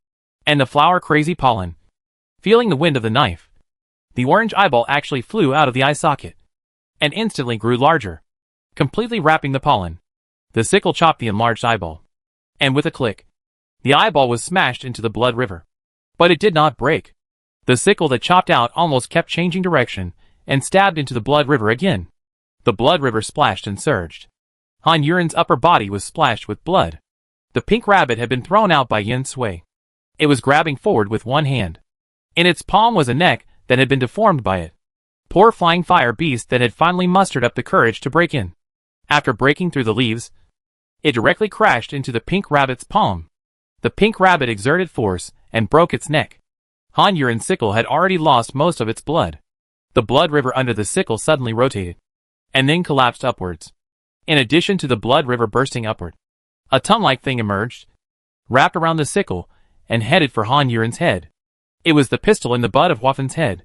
And the flower-crazy pollen, feeling the wind of the knife, The orange eyeball actually flew out of the eye socket and instantly grew larger, completely wrapping the pollen. The sickle chopped the enlarged eyeball, and with a click, the eyeball was smashed into the blood river. But it did not break. The sickle that chopped out almost kept changing direction and stabbed into the blood river again. The blood river splashed and surged. Han Yuren's upper body was splashed with blood. The pink rabbit had been thrown out by Yin Sui. It was grabbing forward with one hand. In its palm was a neck that had been deformed by it. Poor flying fire beast that had finally mustered up the courage to break in. After breaking through the leaves, it directly crashed into the pink rabbit's palm. The pink rabbit exerted force and broke its neck. Han Yuren's sickle had already lost most of its blood. The blood river under the sickle suddenly rotated, and then collapsed upwards. In addition to the blood river bursting upward, a tongue-like thing emerged, wrapped around the sickle, and headed for Han Yuren's head. It was the pistol in the butt of Huafen's head,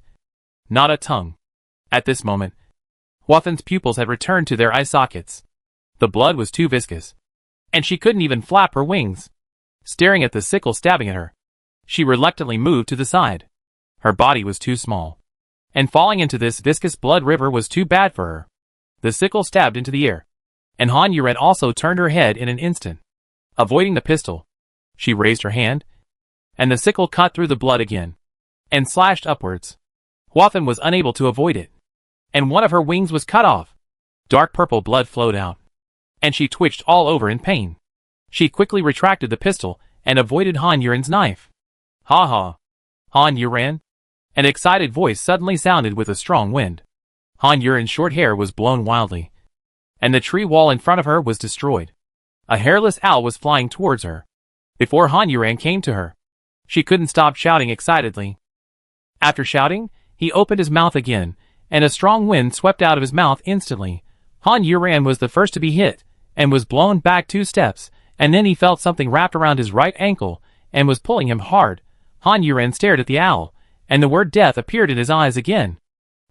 not a tongue. At this moment, Huafen's pupils had returned to their eye sockets. The blood was too viscous, and she couldn't even flap her wings. Staring at the sickle stabbing at her, she reluctantly moved to the side. Her body was too small, and falling into this viscous blood river was too bad for her. The sickle stabbed into the air, and Han Yuren also turned her head in an instant. Avoiding the pistol, she raised her hand, and the sickle cut through the blood again, and slashed upwards. Huafen was unable to avoid it, and one of her wings was cut off. Dark purple blood flowed out, and she twitched all over in pain. She quickly retracted the pistol and avoided Han Yuren's knife. Ha ha! Han Yuren? An excited voice suddenly sounded with a strong wind. Han Yuren's short hair was blown wildly, and the tree wall in front of her was destroyed. A hairless owl was flying towards her. Before Han Yuren came to her, she couldn't stop shouting excitedly. After shouting, he opened his mouth again, and a strong wind swept out of his mouth instantly. Han Yuren was the first to be hit, and was blown back 2 steps, and then he felt something wrapped around his right ankle, and was pulling him hard. Han Yuren stared at the owl, and the word death appeared in his eyes again.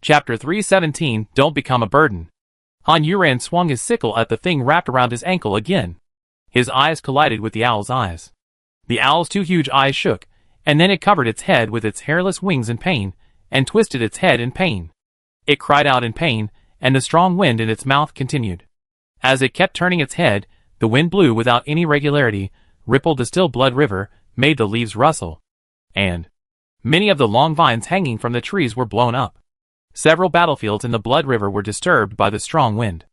Chapter 317, Don't Become a Burden. Han Yuren swung his sickle at the thing wrapped around his ankle again. His eyes collided with the owl's eyes. The owl's 2 huge eyes shook, and then it covered its head with its hairless wings in pain, and twisted its head in pain. It cried out in pain, and the strong wind in its mouth continued. As it kept turning its head, the wind blew without any regularity, rippled the still blood river, made the leaves rustle, and many of the long vines hanging from the trees were blown up. Several battlefields in the blood river were disturbed by the strong wind.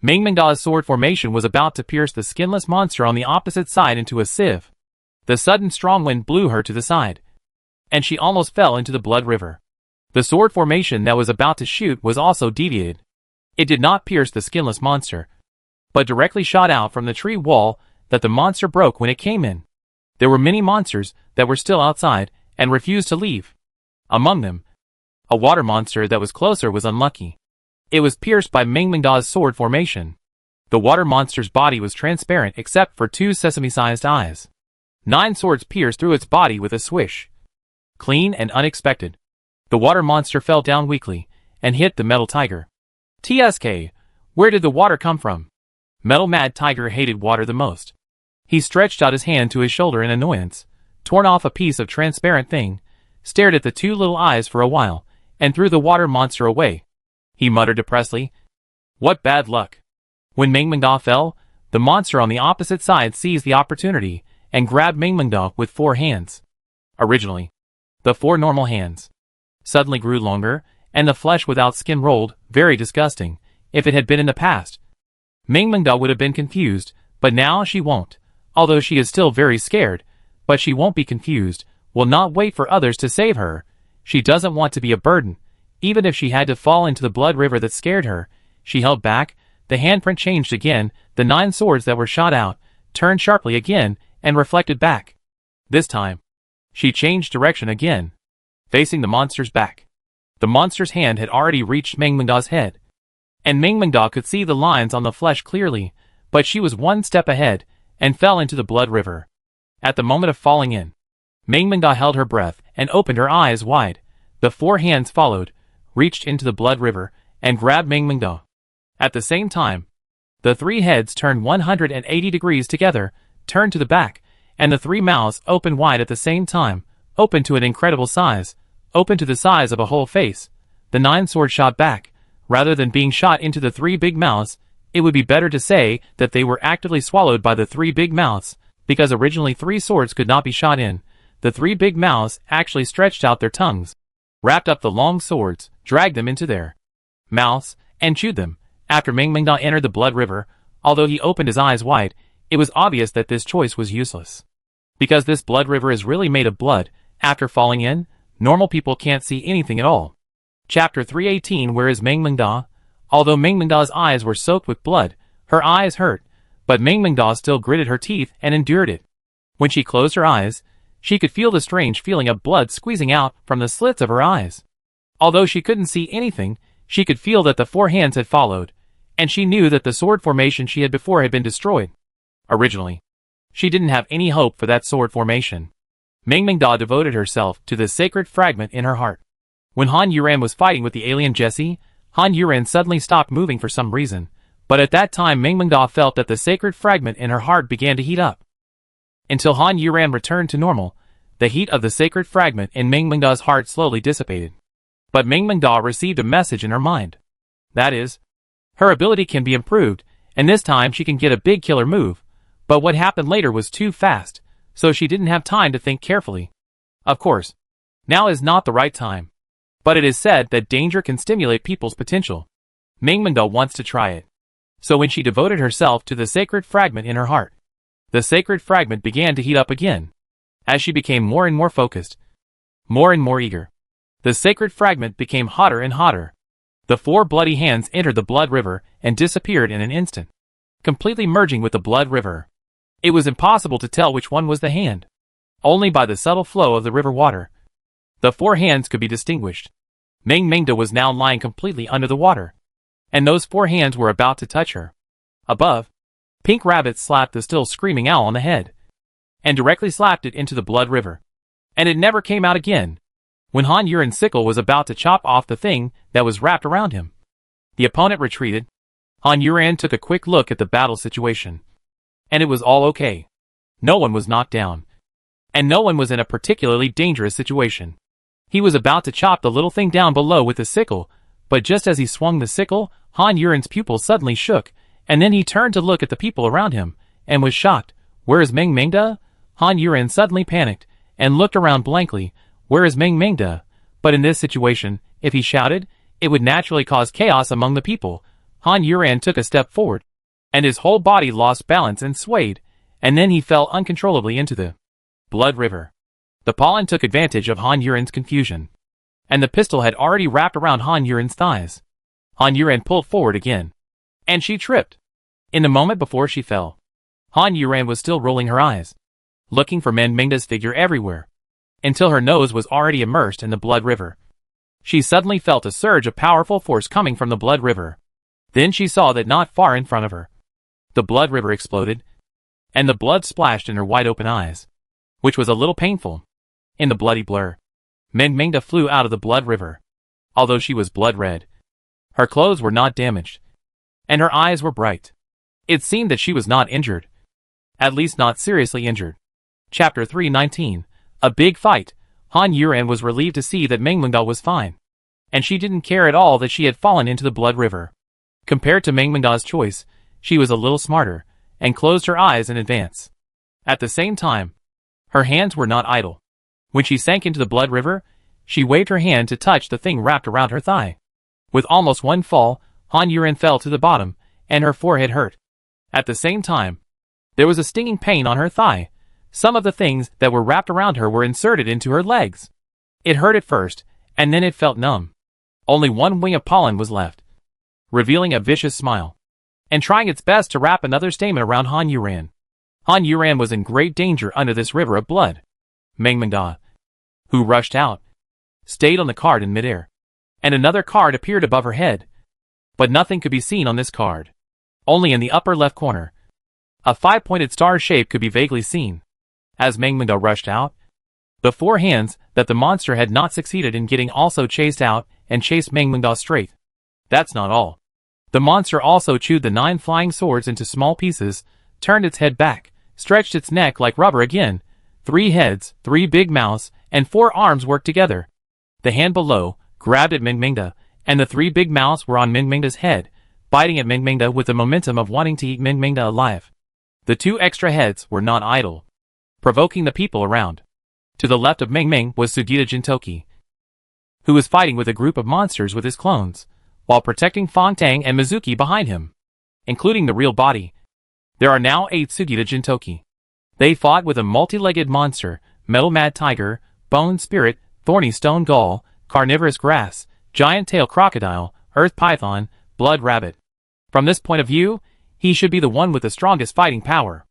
Mingmingda's sword formation was about to pierce the skinless monster on the opposite side into a sieve. The sudden strong wind blew her to the side, and she almost fell into the blood river. The sword formation that was about to shoot was also deviated. It did not pierce the skinless monster, but directly shot out from the tree wall that the monster broke when it came in. There were many monsters that were still outside and refused to leave. Among them, a water monster that was closer was unlucky. It was pierced by Mingmingda's sword formation. The water monster's body was transparent except for 2 sesame-sized eyes. 9 swords pierced through its body with a swish. Clean and unexpected. The water monster fell down weakly and hit the metal tiger. TSK, where did the water come from? Metal Mad Tiger hated water the most. He stretched out his hand to his shoulder in annoyance, torn off a piece of transparent thing, stared at the 2 little eyes for a while, and threw the water monster away. He muttered depressedly, "What bad luck." When Mingmingda fell, the monster on the opposite side seized the opportunity and grabbed Mingmingda with 4 hands. Originally, the 4 normal hands suddenly grew longer, and the flesh without skin rolled, very disgusting. If it had been in the past, Mingmingda would have been confused, but now she won't. Although she is still very scared, but she won't be confused, will not wait for others to save her. She doesn't want to be a burden. Even if she had to fall into the blood river that scared her, she held back. The handprint changed again, the 9 swords that were shot out, turned sharply again, and reflected back. This time, she changed direction again, facing the monster's back. The monster's hand had already reached Mingmingda's head, and Mingmingda could see the lines on the flesh clearly, but she was 1 step ahead, and fell into the blood river. At the moment of falling in, Mingmingda held her breath and opened her eyes wide. The 4 hands followed, reached into the blood river, and grabbed Mingmingda. At the same time, the 3 heads turned 180 degrees together, turned to the back, and the 3 mouths opened wide at the same time, opened to an incredible size, open to the size of a whole face. The 9 swords shot back. Rather than being shot into the 3 big mouths, it would be better to say that they were actively swallowed by the 3 big mouths, because originally 3 swords could not be shot in. The 3 big mouths actually stretched out their tongues, wrapped up the long swords, dragged them into their mouths, and chewed them. After Mengmengda entered the blood river, although he opened his eyes wide, it was obvious that this choice was useless. Because this blood river is really made of blood, after falling in, normal people can't see anything at all. Chapter 318. Where is Mengmengda? Although Mengmengda's eyes were soaked with blood, her eyes hurt, but Mengmengda still gritted her teeth and endured it. When she closed her eyes, she could feel the strange feeling of blood squeezing out from the slits of her eyes. Although she couldn't see anything, she could feel that the 4 hands had followed, and she knew that the sword formation she had before had been destroyed. Originally, she didn't have any hope for that sword formation. Mengmengda devoted herself to the sacred fragment in her heart. When Han Yuran was fighting with the alien Jesse, Han Yuran suddenly stopped moving for some reason, but at that time Mengmengda felt that the sacred fragment in her heart began to heat up. Until Han Yuran returned to normal, the heat of the sacred fragment in Mengmengda's heart slowly dissipated. But Mengmengda received a message in her mind. That is, her ability can be improved, and this time she can get a big killer move, but what happened later was too fast, so she didn't have time to think carefully. Of course, now is not the right time. But it is said that danger can stimulate people's potential. Mengmengda wants to try it. So when she devoted herself to the sacred fragment in her heart, the sacred fragment began to heat up again. As she became more and more focused, more and more eager, the sacred fragment became hotter and hotter. The 4 bloody hands entered the blood river and disappeared in an instant, completely merging with the blood river. It was impossible to tell which one was the hand. Only by the subtle flow of the river water, the 4 hands could be distinguished. Mengmengda was now lying completely under the water, and those 4 hands were about to touch her. Above, Pink Rabbit slapped the still screaming owl on the head, and directly slapped it into the blood river. And it never came out again. When Han Yuran's sickle was about to chop off the thing that was wrapped around him, the opponent retreated. Han Yuran took a quick look at the battle situation, and it was all okay. No one was knocked down, and no one was in a particularly dangerous situation. He was about to chop the little thing down below with the sickle, but just as he swung the sickle, Han Yuran's pupil suddenly shook, and then he turned to look at the people around him, and was shocked. Where is Mengmengda? Han Yuran suddenly panicked, and looked around blankly. Where is Mengmengda? But in this situation, if he shouted, it would naturally cause chaos among the people. Han Yuran took a step forward, and his whole body lost balance and swayed, and then he fell uncontrollably into the blood river. The pollen took advantage of Han Yuran's confusion, and the pistol had already wrapped around Han Yuran's thighs. Han Yuran pulled forward again, and she tripped. In the moment before she fell, Han Yuran was still rolling her eyes, looking for Mengmengda's figure everywhere, until her nose was already immersed in the blood river. She suddenly felt a surge of powerful force coming from the blood river. Then she saw that not far in front of her, the blood river exploded, and the blood splashed in her wide-open eyes, which was a little painful. In the bloody blur, Mengmengda flew out of the blood river. Although she was blood red, her clothes were not damaged, and her eyes were bright. It seemed that she was not injured, at least not seriously injured. Chapter 319. A big fight. Han Yuran was relieved to see that Mengmengda was fine, and she didn't care at all that she had fallen into the blood river. Compared to Mengmengda's choice, she was a little smarter, and closed her eyes in advance. At the same time, her hands were not idle. When she sank into the blood river, she waved her hand to touch the thing wrapped around her thigh. With almost one fall, Han Yuran fell to the bottom, and her forehead hurt. At the same time, there was a stinging pain on her thigh. Some of the things that were wrapped around her were inserted into her legs. It hurt at first, and then it felt numb. Only one wing of pollen was left, revealing a vicious smile, and trying its best to wrap another stamen around Han Yuran. Han Yuran was in great danger under this river of blood. Mengmengda, who rushed out, stayed on the card in midair, and another card appeared above her head. But nothing could be seen on this card. Only in the upper left corner, a 5-pointed star shape could be vaguely seen. As Mengmengda rushed out, the 4 hands that the monster had not succeeded in getting also chased out and chased Mengmengda straight. That's not all. The monster also chewed the 9 flying swords into small pieces, turned its head back, stretched its neck like rubber again. 3 heads, 3 big mouths, and 4 arms worked together. The hand below grabbed at Mingmingda, and the three big mouths were on Mingmingda's head, biting at Mingmingda with the momentum of wanting to eat Mingmingda alive. The two extra heads were not idle, provoking the people around. To the left of Mingming was Sugita Jintoki, who was fighting with a group of monsters with his clones, while protecting Fongtang and Mizuki behind him, including the real body. There are now 8 Sugita Jintoki. They fought with a multi-legged monster, Metal Mad Tiger, Bone Spirit, Thorny Stone Gull, Carnivorous Grass, Giant Tail Crocodile, Earth Python, Blood Rabbit. From this point of view, he should be the one with the strongest fighting power.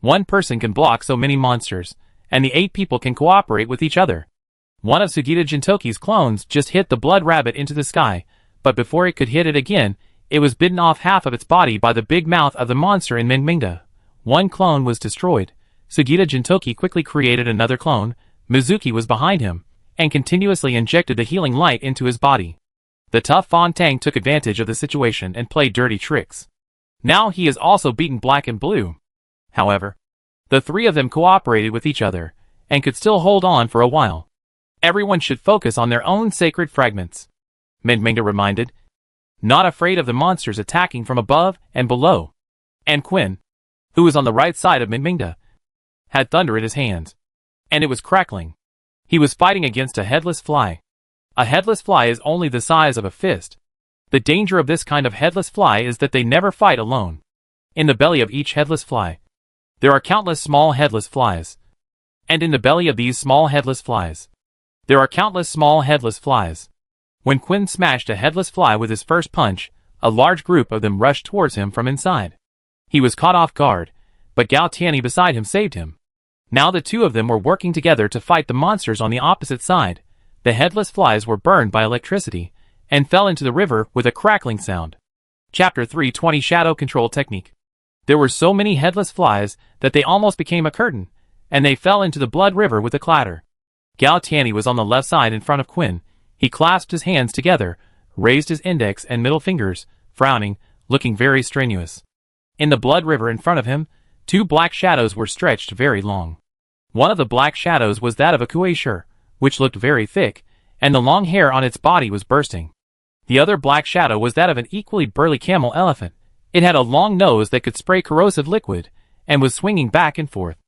One person can block so many monsters, and the 8 people can cooperate with each other. One of Sugita Jintoki's clones just hit the Blood Rabbit into the sky, but before it could hit it again, it was bitten off half of its body by the big mouth of the monster in Mingmingda. One clone was destroyed. Sugita Jintoki quickly created another clone. Mizuki was behind him, and continuously injected the healing light into his body. The tough Fongtang took advantage of the situation and played dirty tricks. Now he is also beaten Black and Blue. However, the 3 of them cooperated with each other, and could still hold on for a while. Everyone should focus on their own sacred fragments, Mingmingda reminded, not afraid of the monsters attacking from above and below. And Quinn, who was on the right side of Mingmingda, had thunder in his hands, and it was crackling. He was fighting against a headless fly. A headless fly is only the size of a fist. The danger of this kind of headless fly is that they never fight alone. In the belly of each headless fly, there are countless small headless flies. And in the belly of these small headless flies, there are countless small headless flies. When Quinn smashed a headless fly with his first punch, a large group of them rushed towards him from inside. He was caught off guard, but Gao Tianyi beside him saved him. Now the 2 of them were working together to fight the monsters on the opposite side. The headless flies were burned by electricity, and fell into the river with a crackling sound. Chapter 320 Shadow Control Technique. There were so many headless flies that they almost became a curtain, and they fell into the blood river with a clatter. Gao Tianyi was on the left side in front of Quinn. He clasped his hands together, raised his index and middle fingers, frowning, looking very strenuous. In the blood river in front of him, 2 black shadows were stretched very long. One of the black shadows was that of a kuei-shi, which looked very thick, and the long hair on its body was bursting. The other black shadow was that of an equally burly camel elephant. It had a long nose that could spray corrosive liquid, and was swinging back and forth.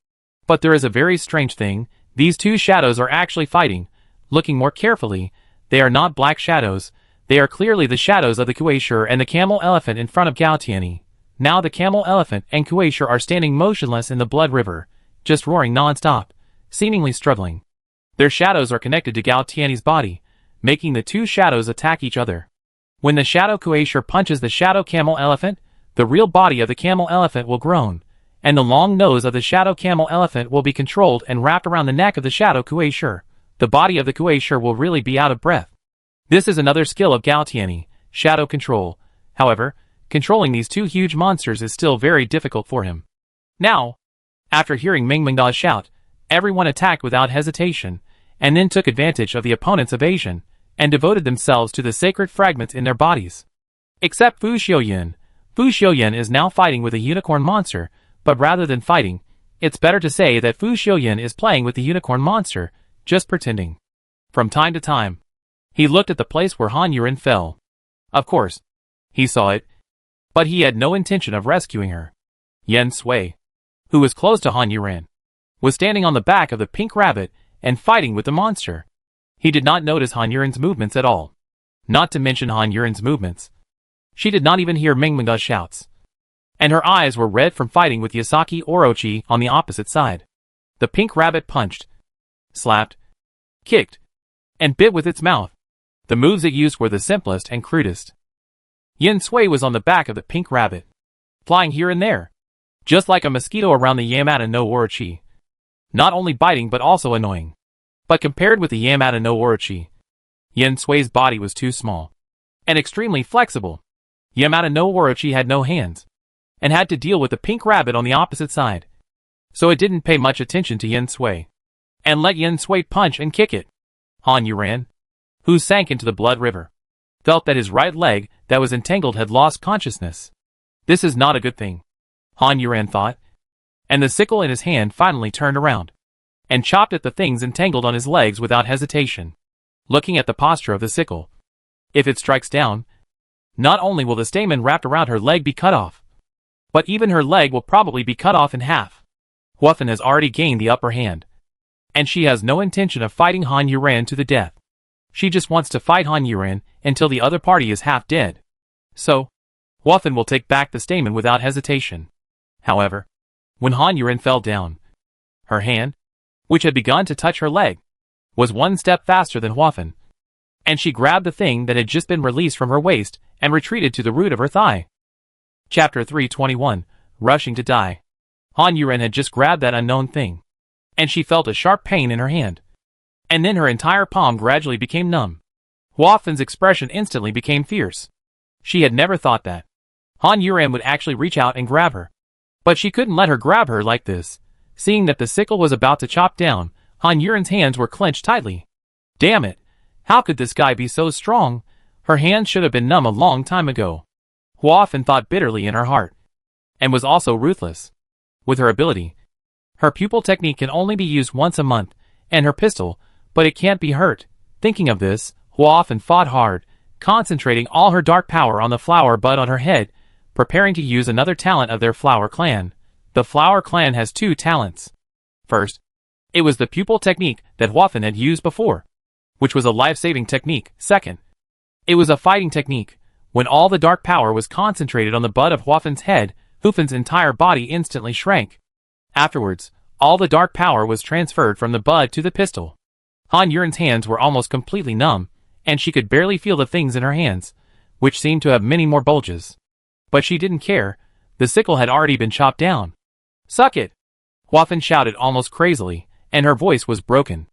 But there is a very strange thing. These 2 shadows are actually fighting. Looking more carefully, they are not black shadows. They are clearly the shadows of the kuei-shi and the camel elephant in front of Gao Tianyi. Now the camel elephant and kuei-shi are standing motionless in the blood river, just roaring non-stop, seemingly struggling. Their shadows are connected to Gao Tianyi's body, making the 2 shadows attack each other. When the shadow kuei-shi punches the shadow camel elephant, the real body of the camel elephant will groan, and the long nose of the shadow camel elephant will be controlled and wrapped around the neck of the shadow kuei-shi. The body of the kuei-shi will really be out of breath. This is another skill of Gao Tianyi, shadow control. However, controlling these 2 huge monsters is still very difficult for him. Now, after hearing Mingmingda's shout, everyone attacked without hesitation, and then took advantage of the opponent's evasion, and devoted themselves to the sacred fragments in their bodies. Except Fu Xiuyan. Fu Xiuyan is now fighting with a unicorn monster, but rather than fighting, it's better to say that Fu Xiuyan is playing with the unicorn monster, just pretending. From time to time, he looked at the place where Han Yuren fell. Of course, he saw it, but he had no intention of rescuing her. Yen Sui, who was close to Han Yuren, was standing on the back of the pink rabbit and fighting with the monster. He did not notice Han Yuren's movements at all. Not to mention Han Yuren's movements. She did not even hear Mingmingda's shouts. And her eyes were red from fighting with Yasaki Orochi on the opposite side. The pink rabbit punched, slapped, kicked, and bit with its mouth. The moves it used were the simplest and crudest. Yen Sui was on the back of the pink rabbit, flying here and there, just like a mosquito around the Yamata no Orochi. Not only biting but also annoying. But compared with the Yamata no Orochi, Yen Sui's body was too small, and extremely flexible. Yamata no Orochi had no hands, and had to deal with the pink rabbit on the opposite side. So it didn't pay much attention to Yen Sui, and let Yen Sui punch and kick it. Han Yuren, who sank into the blood river, felt that his right leg that was entangled had lost consciousness. This is not a good thing, Han Yuren thought, and the sickle in his hand finally turned around, and chopped at the things entangled on his legs without hesitation. looking at the posture of the sickle. If it strikes down, not only will the stamen wrapped around her leg be cut off, but even her leg will probably be cut off in half. Hwafin has already gained the upper hand, and she has no intention of fighting Han Yuran to the death. She just wants to fight Han Yuran until the other party is half dead. So, Hwafin will take back the stamen without hesitation. However, when Han Yuran fell down, her hand, which had begun to touch her leg, was one step faster than Hwafin, and she grabbed the thing that had just been released from her waist and retreated to the root of her thigh. Chapter 321, Rushing to Die. Han Yuran had just grabbed that unknown thing, and she felt a sharp pain in her hand. And then her entire palm gradually became numb. Hwafin's expression instantly became fierce. She had never thought that Han Yuran would actually reach out and grab her. But she couldn't let her grab her like this. Seeing that the sickle was about to chop down, Han Yuran's hands were clenched tightly. Damn it! How could this guy be so strong? Her hands should have been numb a long time ago. Hwafin thought bitterly in her heart, and was also ruthless. With her ability, her pupil technique can only be used once a month, and her pistol, but it can't be hurt. Thinking of this, Hwafin fought hard, concentrating all her dark power on the flower bud on her head, preparing to use another talent of their flower clan. The flower clan has two talents. First, it was the pupil technique that Hwafin had used before, which was a life-saving technique. Second, it was a fighting technique. When all the dark power was concentrated on the bud of Hwafin's head, Hwafin's entire body instantly shrank. Afterwards, all the dark power was transferred from the bud to the pistol. Han Yuran's hands were almost completely numb, and she could barely feel the things in her hands, which seemed to have many more bulges. But she didn't care. The sickle had already been chopped down. Suck it! Hwafin shouted almost crazily, and her voice was broken.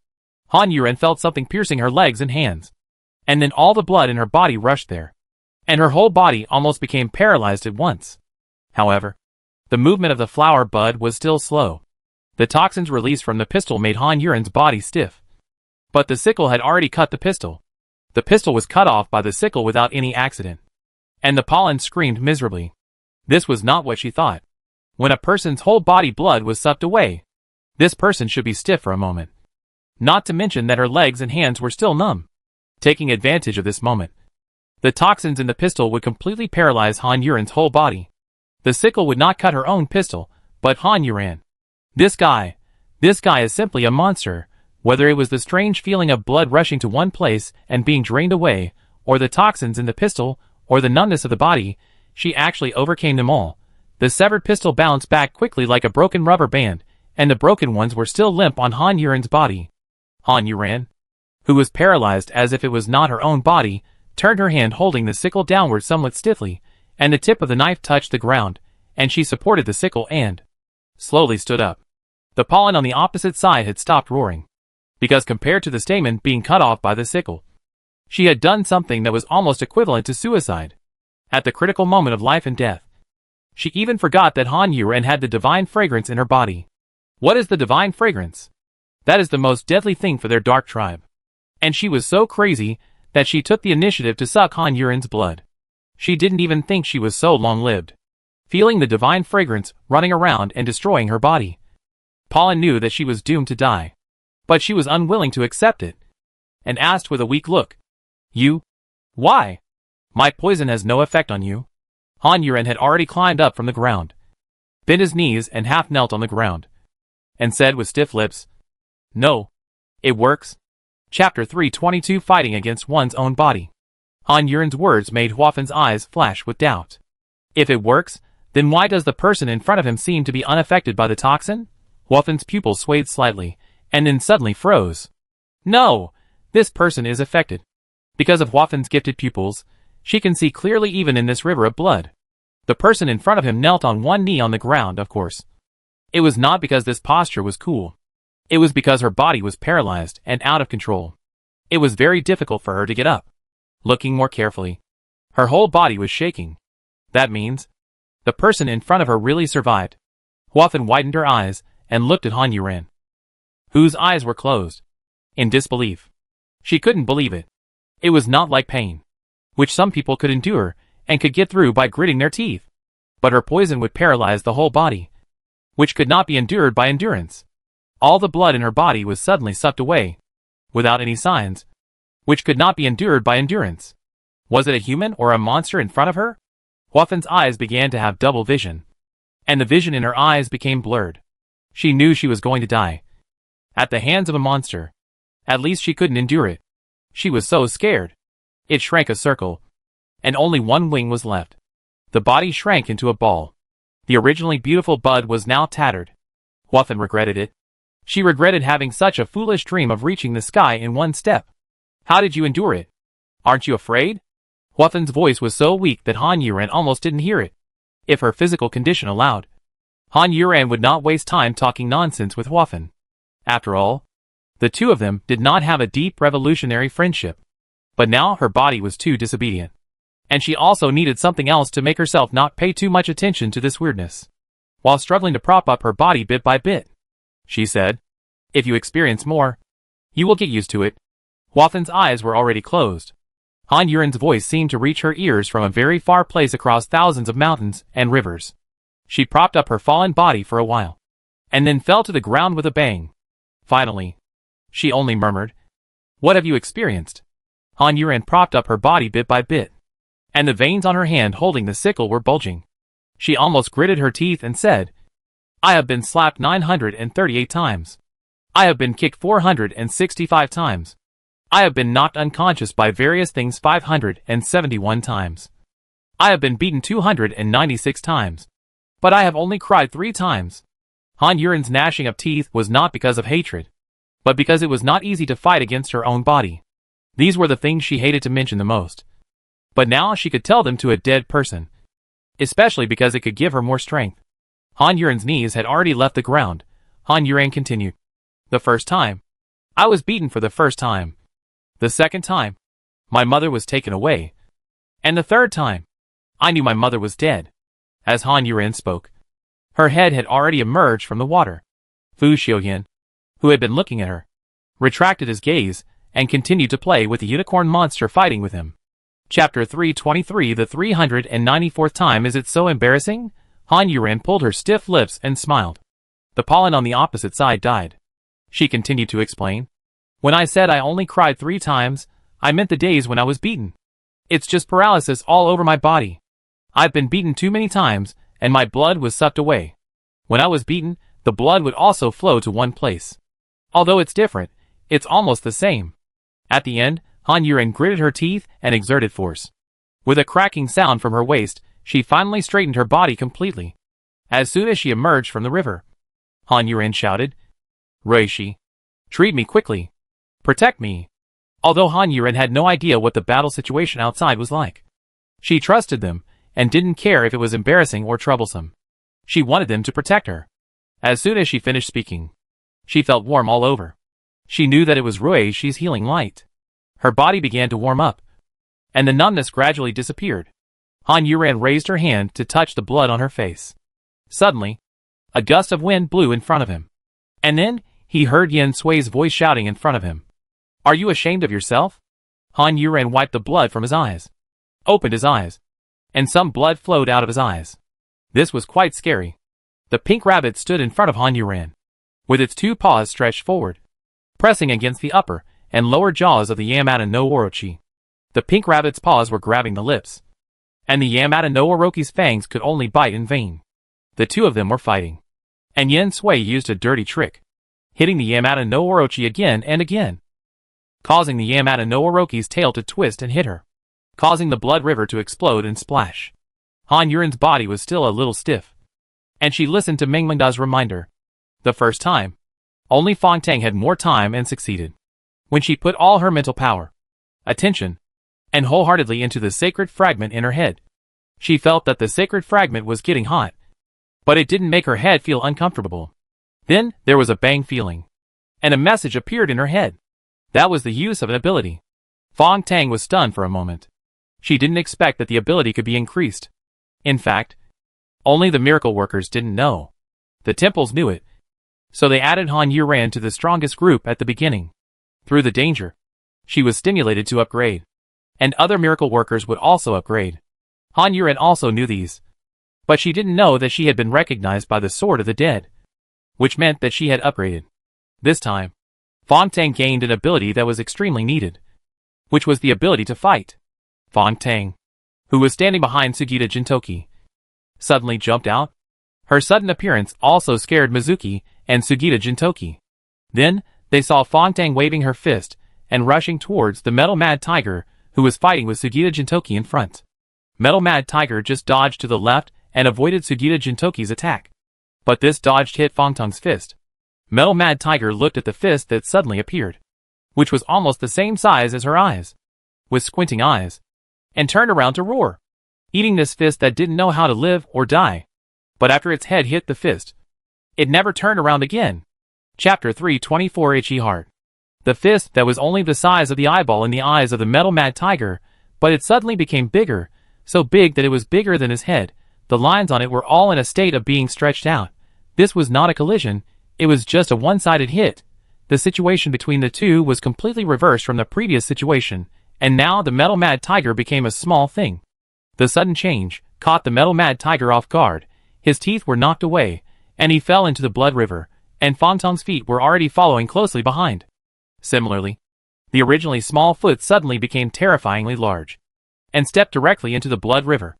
Han Yuran felt something piercing her legs and hands. And then all the blood in her body rushed there, and her whole body almost became paralyzed at once. However, the movement of the flower bud was still slow. The toxins released from the pistol made Han Yuran's body stiff. But the sickle had already cut the pistol. The pistol was cut off by the sickle without any accident. And the pollen screamed miserably. This was not what she thought. When a person's whole body blood was sucked away, this person should be stiff for a moment. Not to mention that her legs and hands were still numb. Taking advantage of this moment, the toxins in the pistol would completely paralyze Han Yuran's whole body. The sickle would not cut her own pistol, but Han Yuran. This guy is simply a monster. Whether it was the strange feeling of blood rushing to one place and being drained away, or the toxins in the pistol, or the numbness of the body, she actually overcame them all. The severed pistol bounced back quickly like a broken rubber band, and the broken ones were still limp on Han Yuran's body. Han Yuran, who was paralyzed as if it was not her own body, turned her hand holding the sickle downward somewhat stiffly, and the tip of the knife touched the ground, and she supported the sickle and slowly stood up. The pollen on the opposite side had stopped roaring, because compared to the stamen being cut off by the sickle, she had done something that was almost equivalent to suicide. At the critical moment of life and death, she even forgot that Han Yuran had the divine fragrance in her body. What is the divine fragrance? That is the most deadly thing for their dark tribe. And she was so crazy that she took the initiative to suck Han Yuran's blood. She didn't even think she was so long-lived. Feeling the divine fragrance running around and destroying her body, Pollen knew that she was doomed to die. But she was unwilling to accept it, and asked with a weak look, "You? Why? My poison has no effect on you." Han Yuran had already climbed up from the ground, bent his knees and half knelt on the ground, and said with stiff lips, "No. It works." Chapter 322, Fighting Against One's Own Body. Han Yuran's words made Hwafin's eyes flash with doubt. If it works, then why does the person in front of him seem to be unaffected by the toxin? Hwafin's pupils swayed slightly, and then suddenly froze. No! This person is affected. Because of Hwafin's gifted pupils, she can see clearly even in this river of blood. The person in front of him knelt on one knee on the ground, of course. It was not because this posture was cool. It was because her body was paralyzed and out of control. It was very difficult for her to get up. Looking more carefully, her whole body was shaking. That means the person in front of her really survived. Hwafin widened her eyes and looked at Han Yuran, whose eyes were closed in disbelief. She couldn't believe it. It was not like pain, which some people could endure and could get through by gritting their teeth. But her poison would paralyze the whole body, which could not be endured by endurance. All the blood in her body was suddenly sucked away, without any signs. which could not be endured by endurance. Was it a human or a monster in front of her? Huafan's eyes began to have double vision, and the vision in her eyes became blurred. She knew she was going to die at the hands of a monster. At least she couldn't endure it. She was so scared. It shrank a circle, and only one wing was left. The body shrank into a ball. The originally beautiful bud was now tattered. Huafan regretted it. She regretted having such a foolish dream of reaching the sky in one step. How did you endure it? Aren't you afraid? Huafan's voice was so weak that Han Yuren almost didn't hear it. If her physical condition allowed, Han Yuren would not waste time talking nonsense with Huafan. After all, the two of them did not have a deep revolutionary friendship. But now her body was too disobedient. And she also needed something else to make herself not pay too much attention to this weirdness. While struggling to prop up her body bit by bit, she said, "If you experience more, you will get used to it." Huafan's eyes were already closed. Han Yuren's voice seemed to reach her ears from a very far place across thousands of mountains and rivers. She propped up her fallen body for a while, and then fell to the ground with a bang. Finally, she only murmured, "What have you experienced?" Han Yuren propped up her body bit by bit, and the veins on her hand holding the sickle were bulging. She almost gritted her teeth and said, "I have been slapped 938 times. I have been kicked 465 times. I have been knocked unconscious by various things 571 times. I have been beaten 296 times. But I have only cried 3 times." Han Yuren's gnashing of teeth was not because of hatred, but because it was not easy to fight against her own body. These were the things she hated to mention the most. But now she could tell them to a dead person, especially because it could give her more strength. Han Yuren's knees had already left the ground. Han Yuren continued. "The first time, I was beaten for the first time. The second time, my mother was taken away. And the third time, I knew my mother was dead." As Han Yuren spoke, her head had already emerged from the water. Fu Xiuyan, who had been looking at her, retracted his gaze and continued to play with the unicorn monster fighting with him. Chapter 323. The 394th time. Is it so embarrassing? Han Yuren pulled her stiff lips and smiled. The pollen on the opposite side died. She continued to explain. "When I said I only cried 3 times, I meant the days when I was beaten. It's just paralysis all over my body. I've been beaten too many times, and my blood was sucked away. When I was beaten, the blood would also flow to one place. Although it's different, it's almost the same." At the end, Han Yuren gritted her teeth and exerted force. With a cracking sound from her waist, she finally straightened her body completely. As soon as she emerged from the river, Han Yuren shouted, "Reishi, treat me quickly. Protect me." Although Han Yuren had no idea what the battle situation outside was like, she trusted them and didn't care if it was embarrassing or troublesome. She wanted them to protect her. As soon as she finished speaking, she felt warm all over. She knew that it was Ruishi's healing light. Her body began to warm up, and the numbness gradually disappeared. Han Yuren raised her hand to touch the blood on her face. Suddenly, a gust of wind blew in front of him. And then, he heard Yen Sui's voice shouting in front of him. "Are you ashamed of yourself?" Han Yuren wiped the blood from his eyes, opened his eyes, and some blood flowed out of his eyes. This was quite scary. The pink rabbit stood in front of Han Yuren, with its 2 paws stretched forward, pressing against the upper and lower jaws of the Yamata no Orochi. The pink rabbit's paws were grabbing the lips, and the Yamata no Orochi's fangs could only bite in vain. The two of them were fighting, and Yen Sui used a dirty trick, hitting the Yamata no Orochi again and again, causing the Yamata no Orochi's tail to twist and hit her, causing the blood river to explode and splash. Han Yuren's body was still a little stiff, and she listened to Mengmenda's reminder. The first time, only Fong Tang had more time and succeeded. When she put all her mental power, attention, and wholeheartedly into the sacred fragment in her head, she felt that the sacred fragment was getting hot, but it didn't make her head feel uncomfortable. Then, there was a bang feeling, and a message appeared in her head. That was the use of an ability. Fong Tang was stunned for a moment. She didn't expect that the ability could be increased. In fact, only the miracle workers didn't know. The temples knew it, so they added Han Yuren to the strongest group at the beginning. Through the danger, she was stimulated to upgrade, and other miracle workers would also upgrade. Han Yuren also knew these, but she didn't know that she had been recognized by the Sword of the Dead, which meant that she had upgraded. This time, Fong Tang gained an ability that was extremely needed. which was the ability to fight. Fong Tang, who was standing behind Sugita Jintoki, suddenly jumped out. Her sudden appearance also scared Mizuki and Sugita Jintoki. Then, they saw Fong Tang waving her fist and rushing towards the Metal Mad Tiger, who was fighting with Sugita Jintoki in front. Metal Mad Tiger just dodged to the left and avoided Sugita Jintoki's attack. But this dodge hit Fong Tang's fist. Metal Mad Tiger looked at the fist that suddenly appeared, which was almost the same size as her eyes, with squinting eyes, and turned around to roar, eating this fist that didn't know how to live or die. But after its head hit the fist, it never turned around again. Chapter 324 Itchy Heart. The fist that was only the size of the eyeball in the eyes of the Metal Mad Tiger, but it suddenly became bigger, so big that it was bigger than his head. The lines on it were all in a state of being stretched out. This was not a collision, it was just a one-sided hit. The situation between the two was completely reversed from the previous situation, and now the Metal Mad Tiger became a small thing. The sudden change caught the Metal Mad Tiger off guard. His teeth were knocked away, and he fell into the blood river, and Fong Tang's feet were already following closely behind. Similarly, the originally small foot suddenly became terrifyingly large, and stepped directly into the blood river,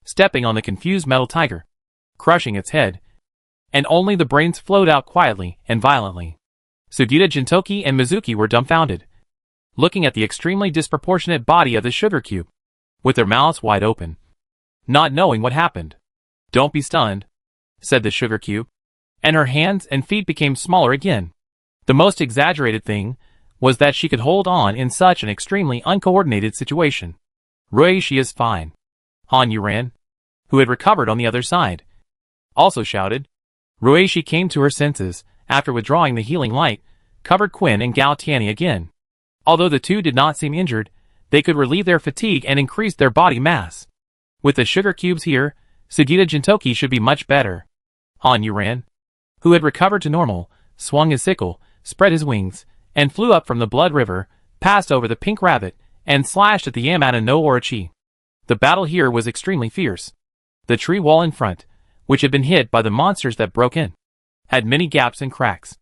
stepping on the confused Metal Tiger, crushing its head, and only the brains flowed out quietly and violently. Sugita Jintoki and Mizuki were dumbfounded, looking at the extremely disproportionate body of the sugar cube, with their mouths wide open, not knowing what happened. "Don't be stunned," said the sugar cube, and her hands and feet became smaller again. The most exaggerated thing was that she could hold on in such an extremely uncoordinated situation. "Ruishi is fine," Han Yuran, who had recovered on the other side, also shouted. Ruishi came to her senses after withdrawing the healing light, covered Quinn and Gao Tianyi again. Although the two did not seem injured, they could relieve their fatigue and increase their body mass. With the sugar cubes here, Sugita Jintoki should be much better. Han Yuran, who had recovered to normal, swung his sickle, spread his wings, and flew up from the blood river, passed over the pink rabbit, and slashed at the Yamata no Orochi. The battle here was extremely fierce. The tree wall in front, which had been hit by the monsters that broke in, had many gaps and cracks.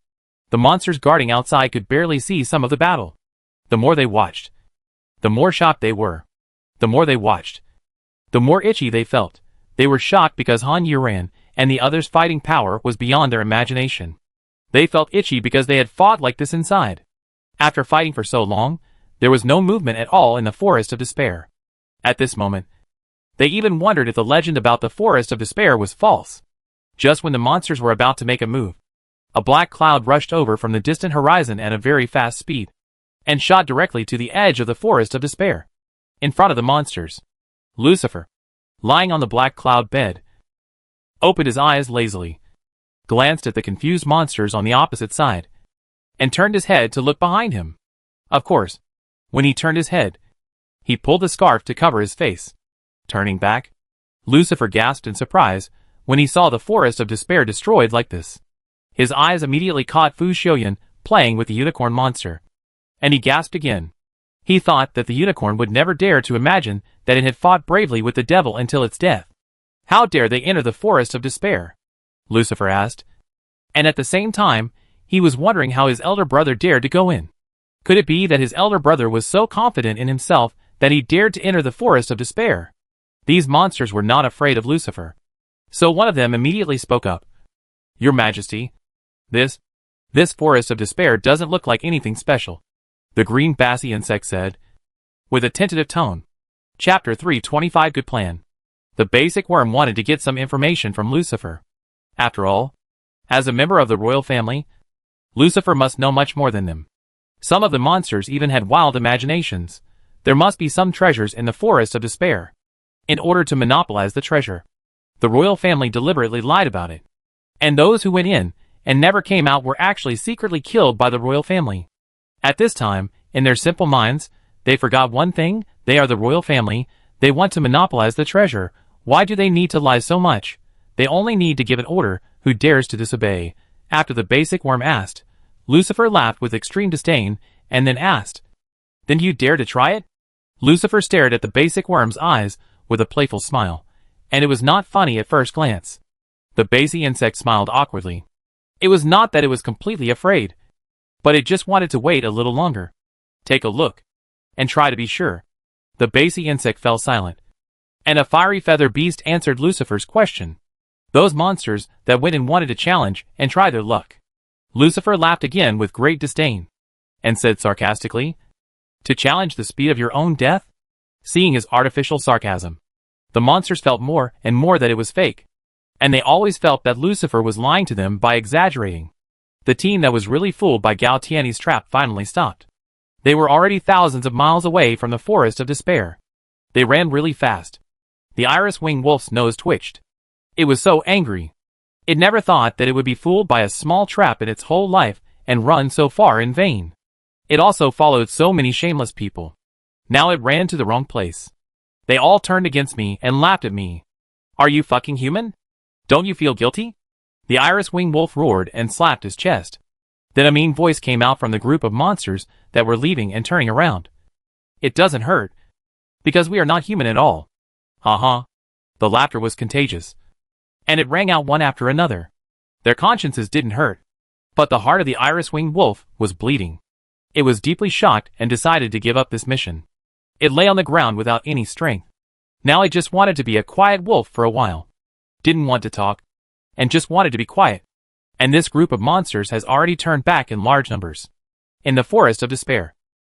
The monsters guarding outside could barely see some of the battle. The more they watched, the more shocked they were. The more they watched, the more itchy they felt. They were shocked because Han Yuran and the others' fighting power was beyond their imagination. They felt itchy because they had fought like this inside. After fighting for so long, there was no movement at all in the Forest of Despair. At this moment, they even wondered if the legend about the Forest of Despair was false. Just when the monsters were about to make a move, a black cloud rushed over from the distant horizon at a very fast speed, and shot directly to the edge of the Forest of Despair. In front of the monsters, Lucifer, lying on the black cloud bed, opened his eyes lazily, glanced at the confused monsters on the opposite side, and turned his head to look behind him. Of course, when he turned his head, he pulled the scarf to cover his face. Turning back, Lucifer gasped in surprise when he saw the Forest of Despair destroyed like this. His eyes immediately caught Fu Xiuyan playing with the unicorn monster, and he gasped again. He thought that the unicorn would never dare to imagine that it had fought bravely with the devil until its death. How dare they enter the Forest of Despair? Lucifer asked. And at the same time, he was wondering how his elder brother dared to go in. Could it be that his elder brother was so confident in himself that he dared to enter the Forest of Despair? These monsters were not afraid of Lucifer. So one of them immediately spoke up. "Your Majesty, this Forest of Despair doesn't look like anything special," the green bassy insect said, with a tentative tone. Chapter 325 Good Plan. The basic worm wanted to get some information from Lucifer. After all, as a member of the royal family, Lucifer must know much more than them. Some of the monsters even had wild imaginations. There must be some treasures in the Forest of Despair. In order to monopolize the treasure, the royal family deliberately lied about it. And those who went in and never came out were actually secretly killed by the royal family. At this time, in their simple minds, they forgot one thing: they are the royal family, they want to monopolize the treasure. Why do they need to lie so much? They only need to give an order. Who dares to disobey? After the basic worm asked, Lucifer laughed with extreme disdain, and then asked, "Then you dare to try it?" Lucifer stared at the basic worm's eyes with a playful smile, and it was not funny at first glance. The bassy insect smiled awkwardly. It was not that it was completely afraid, but it just wanted to wait a little longer. "Take a look," and try to be sure. The bassy insect fell silent. And a fiery feather beast answered Lucifer's question. Those monsters that went and wanted to challenge and try their luck. Lucifer laughed again with great disdain, and said sarcastically, "To challenge the speed of your own death?" Seeing his artificial sarcasm, the monsters felt more and more that it was fake. And they always felt that Lucifer was lying to them by exaggerating. The team that was really fooled by Galtiani's trap finally stopped. They were already thousands of miles away from the Forest of Despair. They ran really fast. The iris-winged wolf's nose twitched. It was so angry. It never thought that it would be fooled by a small trap in its whole life and run so far in vain. It also followed so many shameless people. Now it ran to the wrong place. They all turned against me and laughed at me. "Are you fucking human? Don't you feel guilty?" The iris-winged wolf roared and slapped his chest. Then a mean voice came out from the group of monsters that were leaving and turning around. "It doesn't hurt. Because we are not human at all." Ha. The laughter was contagious. And it rang out one after another. Their consciences didn't hurt. But the heart of the iris-winged wolf was bleeding. It was deeply shocked and decided to give up this mission. It lay on the ground without any strength. Now it just wanted to be a quiet wolf for a while. Didn't want to talk. And just wanted to be quiet. And this group of monsters has already turned back in large numbers. In the Forest of Despair,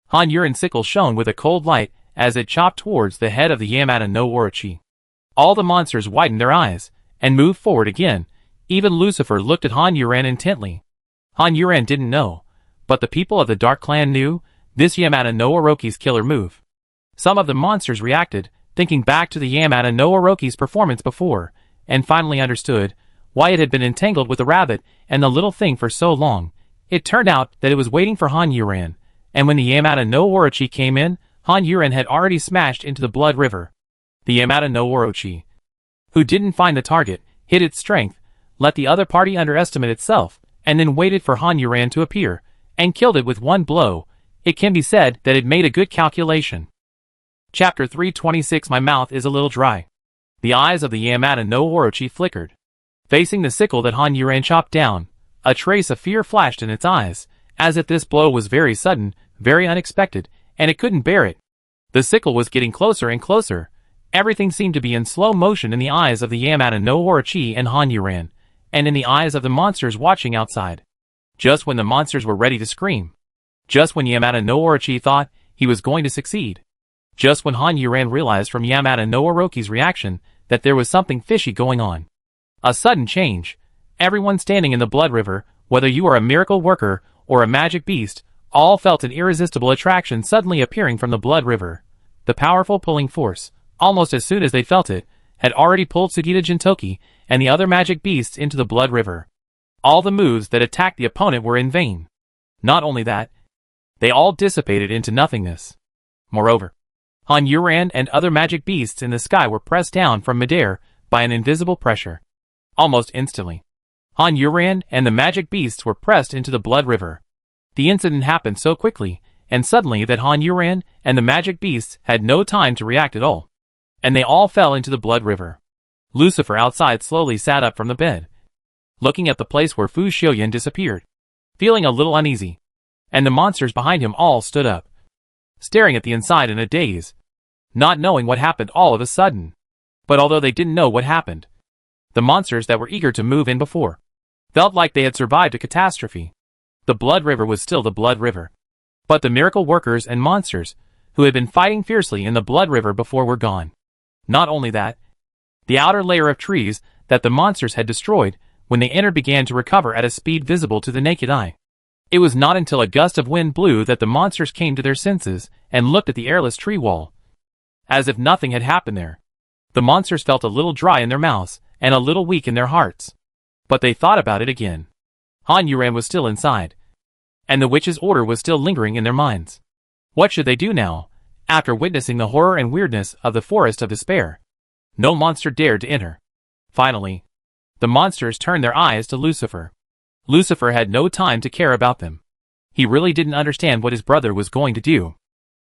Han Yuren's sickle shone with a cold light as it chopped towards the head of the Yamata no Orochi. All the monsters widened their eyes and moved forward again. Even Lucifer looked at Han Yuren intently. Han Yuren didn't know, but the people of the Dark Clan knew this Yamata no Orochi's killer move. Some of the monsters reacted, thinking back to the Yamata no Orochi's performance before, and finally understood why it had been entangled with the rabbit and the little thing for so long. It turned out that it was waiting for Han Yuren, and when the Yamata no Orochi came in, Han Yuren had already smashed into the blood river. The Yamata no Orochi, who didn't find the target, hid its strength, let the other party underestimate itself, and then waited for Han Yuren to appear, and killed it with one blow. It can be said that it made a good calculation. Chapter 326. My mouth is a little dry. The eyes of the Yamata no Orochi flickered. Facing the sickle that Han Yuren chopped down, a trace of fear flashed in its eyes, as if this blow was very sudden, very unexpected, and it couldn't bear it. The sickle was getting closer and closer. Everything seemed to be in slow motion in the eyes of the Yamata no Orochi and Han Yuren, and in the eyes of the monsters watching outside. Just when the monsters were ready to scream. Just when Yamata no Orochi thought he was going to succeed. Just when Han Yuren realized from Yamata no Orochi's reaction that there was something fishy going on. A sudden change. Everyone standing in the blood river, whether you are a miracle worker or a magic beast, all felt an irresistible attraction suddenly appearing from the blood river. The powerful pulling force, almost as soon as they felt it, had already pulled Sugita Jintoki and the other magic beasts into the blood river. All the moves that attacked the opponent were in vain. Not only that, they all dissipated into nothingness. Moreover, Han Yuren and other magic beasts in the sky were pressed down from midair by an invisible pressure. Almost instantly, Han Yuren and the magic beasts were pressed into the blood river. The incident happened so quickly and suddenly that Han Yuren and the magic beasts had no time to react at all. And they all fell into the blood river. Lucifer outside slowly sat up from the bed, looking at the place where Fu Xiuyan disappeared, feeling a little uneasy. And the monsters behind him all stood up, staring at the inside in a daze, not knowing what happened all of a sudden. But although they didn't know what happened, the monsters that were eager to move in before felt like they had survived a catastrophe. The blood river was still the blood river. But the miracle workers and monsters who had been fighting fiercely in the blood river before were gone. Not only that, the outer layer of trees that the monsters had destroyed when they entered began to recover at a speed visible to the naked eye. It was not until a gust of wind blew that the monsters came to their senses and looked at the airless tree wall. As if nothing had happened there. The monsters felt a little dry in their mouths and a little weak in their hearts. But they thought about it again. Han Yuren was still inside, and the witch's order was still lingering in their minds. What should they do now, after witnessing the horror and weirdness of the Forest of Despair? No monster dared to enter. Finally, the monsters turned their eyes to Lucifer. Lucifer had no time to care about them. He really didn't understand what his brother was going to do.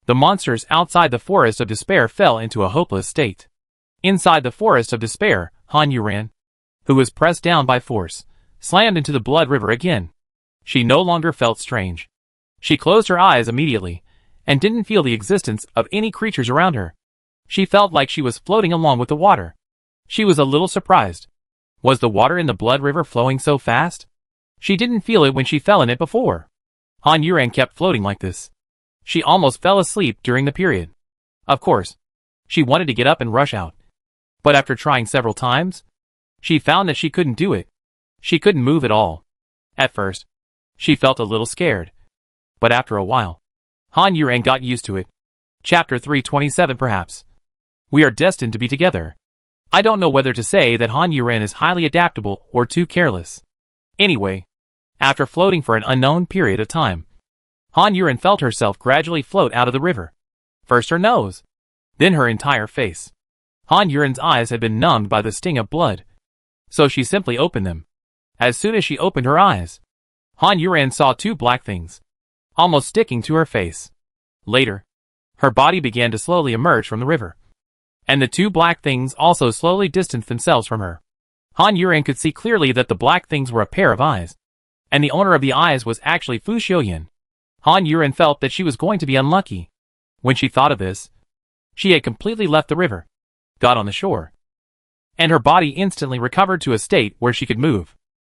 The monsters outside the Forest of Despair fell into a hopeless state. Inside the Forest of Despair, Han Yuren, who was pressed down by force, slammed into the blood river again. She no longer felt strange. She closed her eyes immediately, and didn't feel the existence of any creatures around her. She felt like she was floating along with the water. She was a little surprised. Was the water in the blood river flowing so fast? She didn't feel it when she fell in it before. Han Yuran kept floating like this. She almost fell asleep during the period. Of course, she wanted to get up and rush out. But after trying several times, she found that she couldn't do it. She couldn't move at all. At first, she felt a little scared. But after a while, Han Yuran got used to it. Chapter 327 perhaps. We are destined to be together. I don't know whether to say that Han Yuran is highly adaptable or too careless. Anyway, after floating for an unknown period of time, Han Yuran felt herself gradually float out of the river. First her nose, then her entire face. Han Yuran's eyes had been numbed by the sting of blood, so she simply opened them. As soon as she opened her eyes, Han Yuran saw two black things, almost sticking to her face. Later, her body began to slowly emerge from the river, and the two black things also slowly distanced themselves from her. Han Yuran could see clearly that the black things were a pair of eyes, and the owner of the eyes was actually Fu Xiuyan. Han Yuran felt that she was going to be unlucky. When she thought of this, she had completely left the river, got on the shore, and her body instantly recovered to a state where she could move.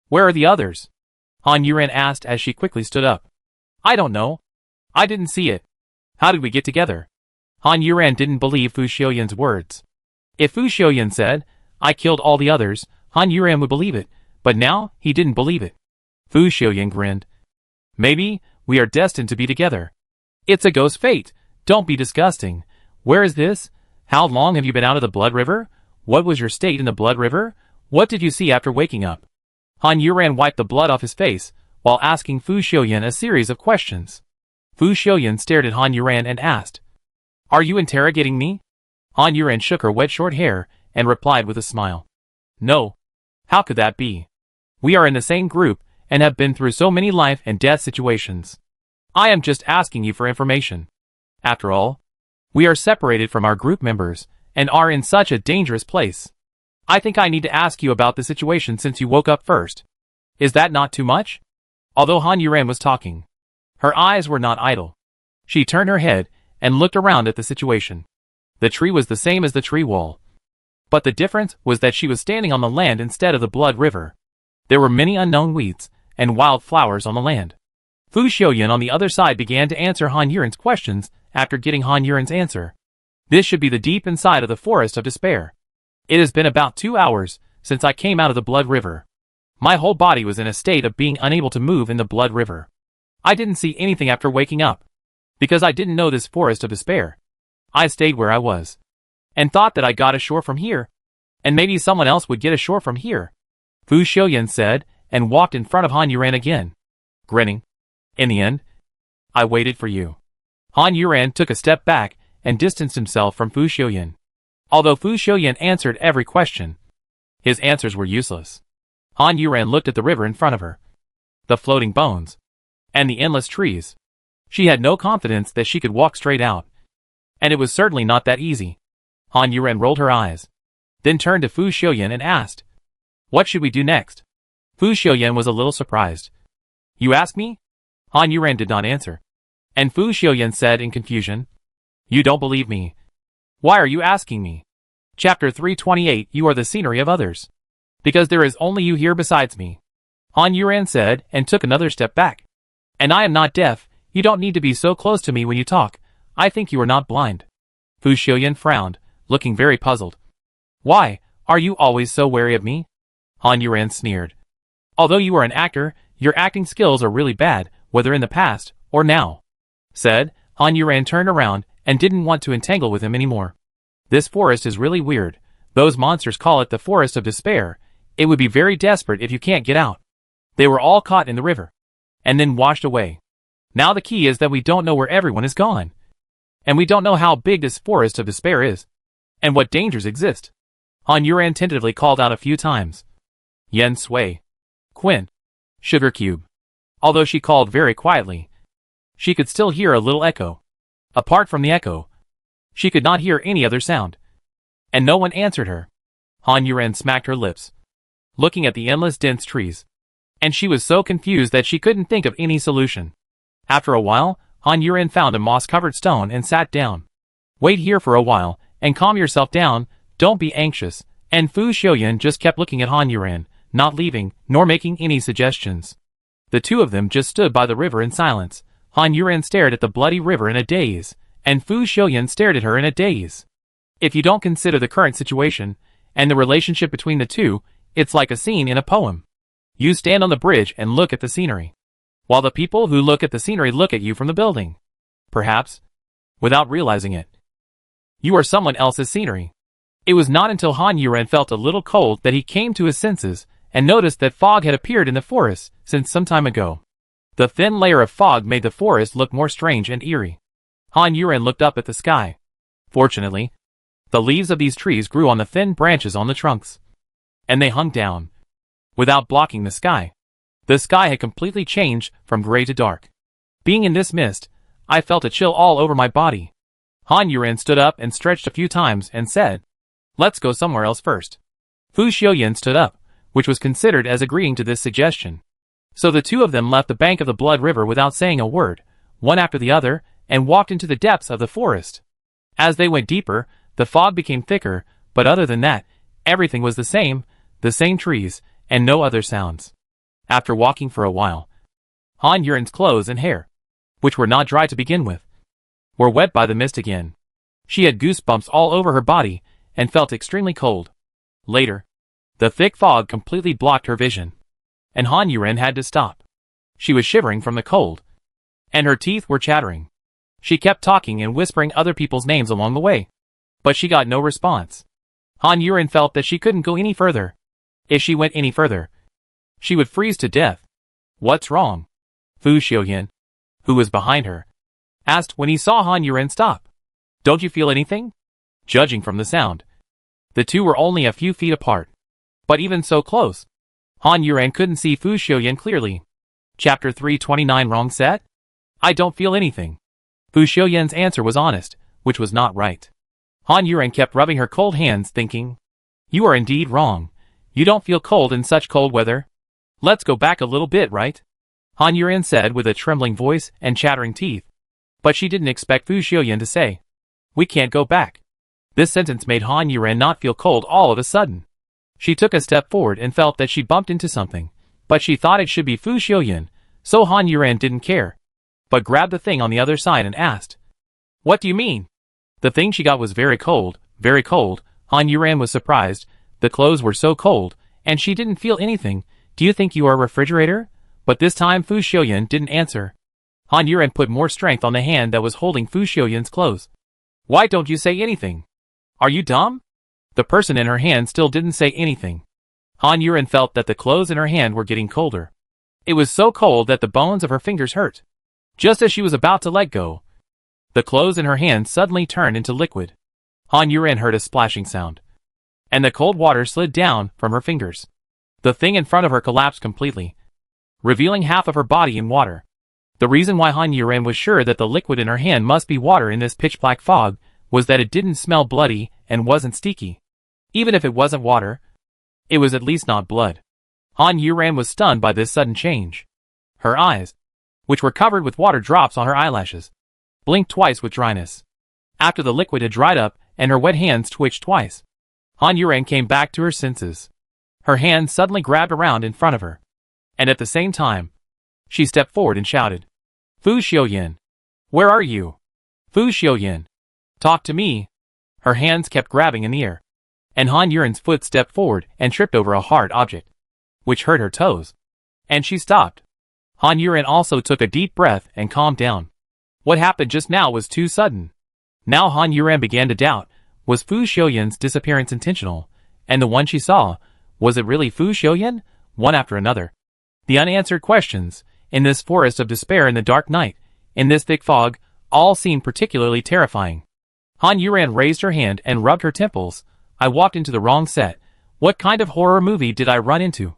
Where are the others? Han Yuran asked as she quickly stood up. I don't know. I didn't see it. How did we get together? Han Yuran didn't believe Fu Xiuyan's words. If Fu Xiuyan said, I killed all the others, Han Yuran would believe it, but now he didn't believe it. Fu Xiuyan grinned. Maybe we are destined to be together. It's a ghost fate. Don't be disgusting. Where is this? How long have you been out of the blood river? What was your state in the blood river? What did you see after waking up? Han Yuran wiped the blood off his face, while asking Fu Xiuyan a series of questions. Fu Xiuyan stared at Han Yuran and asked, Are you interrogating me? Han Yuran shook her wet short hair, and replied with a smile. No. How could that be? We are in the same group, and have been through so many life and death situations. I am just asking you for information. After all, we are separated from our group members, and are in such a dangerous place. I think I need to ask you about the situation since you woke up first. Is that not too much? Although Han Yuran was talking, her eyes were not idle. She turned her head, and looked around at the situation. The tree was the same as the tree wall, but the difference was that she was standing on the land instead of the blood river. There were many unknown weeds, and wild flowers on the land. Fu Xiuyan on the other side began to answer Han Yuran's questions after getting Han Yuran's answer. This should be the deep inside of the forest of despair. It has been about 2 hours since I came out of the blood river. My whole body was in a state of being unable to move in the blood river. I didn't see anything after waking up, because I didn't know this forest of despair. I stayed where I was, and thought that I got ashore from here, and maybe someone else would get ashore from here. Fu Xiuyan said, and walked in front of Han Yuran again, grinning. In the end, I waited for you. Han Yuran took a step back and distanced himself from Fu Xiuyan. Although Fu Xiuyan answered every question, his answers were useless. Han Yuran looked at the river in front of her, the floating bones, and the endless trees. She had no confidence that she could walk straight out, and it was certainly not that easy. Han Yuran rolled her eyes, then turned to Fu Xiuyan and asked, What should we do next? Fu Xiuyan was a little surprised. You ask me? Han Yuran did not answer, and Fu Xiuyan said in confusion, You don't believe me. Why are you asking me? Chapter 328 You are the scenery of others. Because there is only you here besides me. Han Yuran said, and took another step back. And I am not deaf. You don't need to be so close to me when you talk. I think you are not blind. Fu Xiuyan frowned, looking very puzzled. Why, are you always so wary of me? Han Yuran sneered. Although you are an actor, your acting skills are really bad, whether in the past or now. Said, Han Yuran turned around and didn't want to entangle with him anymore. This forest is really weird. Those monsters call it the forest of despair. It would be very desperate if you can't get out. They were all caught in the river, and then washed away. Now the key is that we don't know where everyone is gone. And we don't know how big this forest of despair is, and what dangers exist. Han Yuran tentatively called out a few times. Yen Sui. Quinn. Sugar Cube. Although she called very quietly, she could still hear a little echo. Apart from the echo, she could not hear any other sound. And no one answered her. Han Yuran smacked her lips, looking at the endless dense trees. And she was so confused that she couldn't think of any solution. After a while, Han Yuren found a moss-covered stone and sat down. Wait here for a while, and calm yourself down, don't be anxious, and Fu Xiaoyan just kept looking at Han Yuren, not leaving, nor making any suggestions. The two of them just stood by the river in silence. Han Yuren stared at the bloody river in a daze, and Fu Xiaoyan stared at her in a daze. If you don't consider the current situation, and the relationship between the two, it's like a scene in a poem. You stand on the bridge and look at the scenery, while the people who look at the scenery look at you from the building. Perhaps, without realizing it, you are someone else's scenery. It was not until Han Yuren felt a little cold that he came to his senses, and noticed that fog had appeared in the forest since some time ago. The thin layer of fog made the forest look more strange and eerie. Han Yuren looked up at the sky. Fortunately, the leaves of these trees grew on the thin branches on the trunks, and they hung down, without blocking the sky. The sky had completely changed from gray to dark. Being in this mist, I felt a chill all over my body. Han Yuren stood up and stretched a few times and said, "Let's go somewhere else first." Fu Xiaoyan stood up, which was considered as agreeing to this suggestion. So the two of them left the bank of the Blood River without saying a word, one after the other, and walked into the depths of the forest. As they went deeper, the fog became thicker, but other than that, everything was the same trees, and no other sounds. After walking for a while, Han Yuren's clothes and hair, which were not dry to begin with, were wet by the mist again. She had goosebumps all over her body, and felt extremely cold. Later, the thick fog completely blocked her vision, and Han Yuren had to stop. She was shivering from the cold, and her teeth were chattering. She kept talking and whispering other people's names along the way, but she got no response. Han Yuren felt that she couldn't go any further. If she went any further, she would freeze to death. "What's wrong?" Fu Xiaoyan, who was behind her, asked when he saw Han Yuren stop. "Don't you feel anything?" Judging from the sound, the two were only a few feet apart. But even so close, Han Yuren couldn't see Fu Xiaoyan clearly. Chapter 329 Wrong set? "I don't feel anything." Fu Xiaoyan's answer was honest, which was not right. Han Yuren kept rubbing her cold hands, thinking, "You are indeed wrong. You don't feel cold in such cold weather. Let's go back a little bit, right?" Han Yuren said with a trembling voice and chattering teeth. But she didn't expect Fu Xiaoyan to say, "We can't go back." This sentence made Han Yuren not feel cold all of a sudden. She took a step forward and felt that she bumped into something, but she thought it should be Fu Xiaoyan, so Han Yuren didn't care, but grabbed the thing on the other side and asked, "What do you mean?" The thing she got was very cold, very cold. Han Yuren was surprised. The clothes were so cold, and she didn't feel anything. "Do you think you are a refrigerator?" But this time Fu Xiaoyan didn't answer. Han Yuren put more strength on the hand that was holding Fu Xiaoyan's clothes. "Why don't you say anything? Are you dumb?" The person in her hand still didn't say anything. Han Yuren felt that the clothes in her hand were getting colder. It was so cold that the bones of her fingers hurt. Just as she was about to let go, the clothes in her hand suddenly turned into liquid. Han Yuren heard a splashing sound, and the cold water slid down from her fingers. The thing in front of her collapsed completely, revealing half of her body in water. The reason why Han Yuren was sure that the liquid in her hand must be water in this pitch-black fog was that it didn't smell bloody and wasn't sticky. Even if it wasn't water, it was at least not blood. Han Yuren was stunned by this sudden change. Her eyes, which were covered with water drops on her eyelashes, blinked twice with dryness. After the liquid had dried up and her wet hands twitched twice, Han Yuren came back to her senses. Her hand suddenly grabbed around in front of her, and at the same time, she stepped forward and shouted, "Fu Xiaoyan, where are you? Fu Xiaoyan, talk to me." Her hands kept grabbing in the air, and Han Yuren's foot stepped forward and tripped over a hard object, which hurt her toes, and she stopped. Han Yuren also took a deep breath and calmed down. What happened just now was too sudden. Now Han Yuren began to doubt, was Fu Xiaoyan's disappearance intentional, and the one she saw, was it really Fu Xiaoyan? One after another, the unanswered questions, in this forest of despair in the dark night, in this thick fog, all seemed particularly terrifying. Han Yuren raised her hand and rubbed her temples. "I walked into the wrong set. What kind of horror movie did I run into?"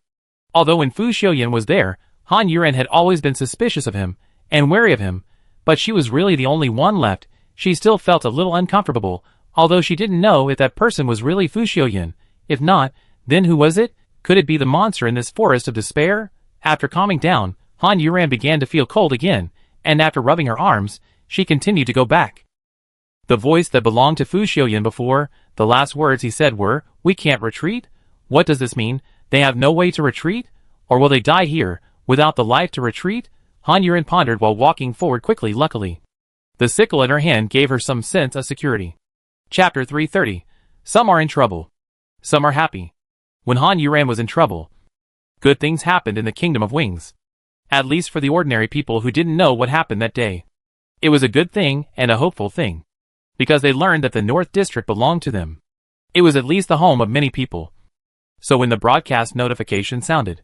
Although when Fu Xiaoyan was there, Han Yuren had always been suspicious of him, and wary of him, but she was really the only one left. She still felt a little uncomfortable, although she didn't know if that person was really Fu Xiaoyan. If not, then who was it? Could it be the monster in this forest of despair? After calming down, Han Yuren began to feel cold again, and after rubbing her arms, she continued to go back. The voice that belonged to Fu Xiuyan before, the last words he said were, "We can't retreat? What does this mean? They have no way to retreat? Or will they die here, without the life to retreat?" Han Yuran pondered while walking forward quickly. Luckily, the sickle in her hand gave her some sense of security. Chapter 330. Some are in trouble. Some are happy. When Han Yuran was in trouble, good things happened in the Kingdom of Wings. At least for the ordinary people who didn't know what happened that day. It was a good thing and a hopeful thing, because they learned that the North District belonged to them. It was at least the home of many people. So when the broadcast notification sounded,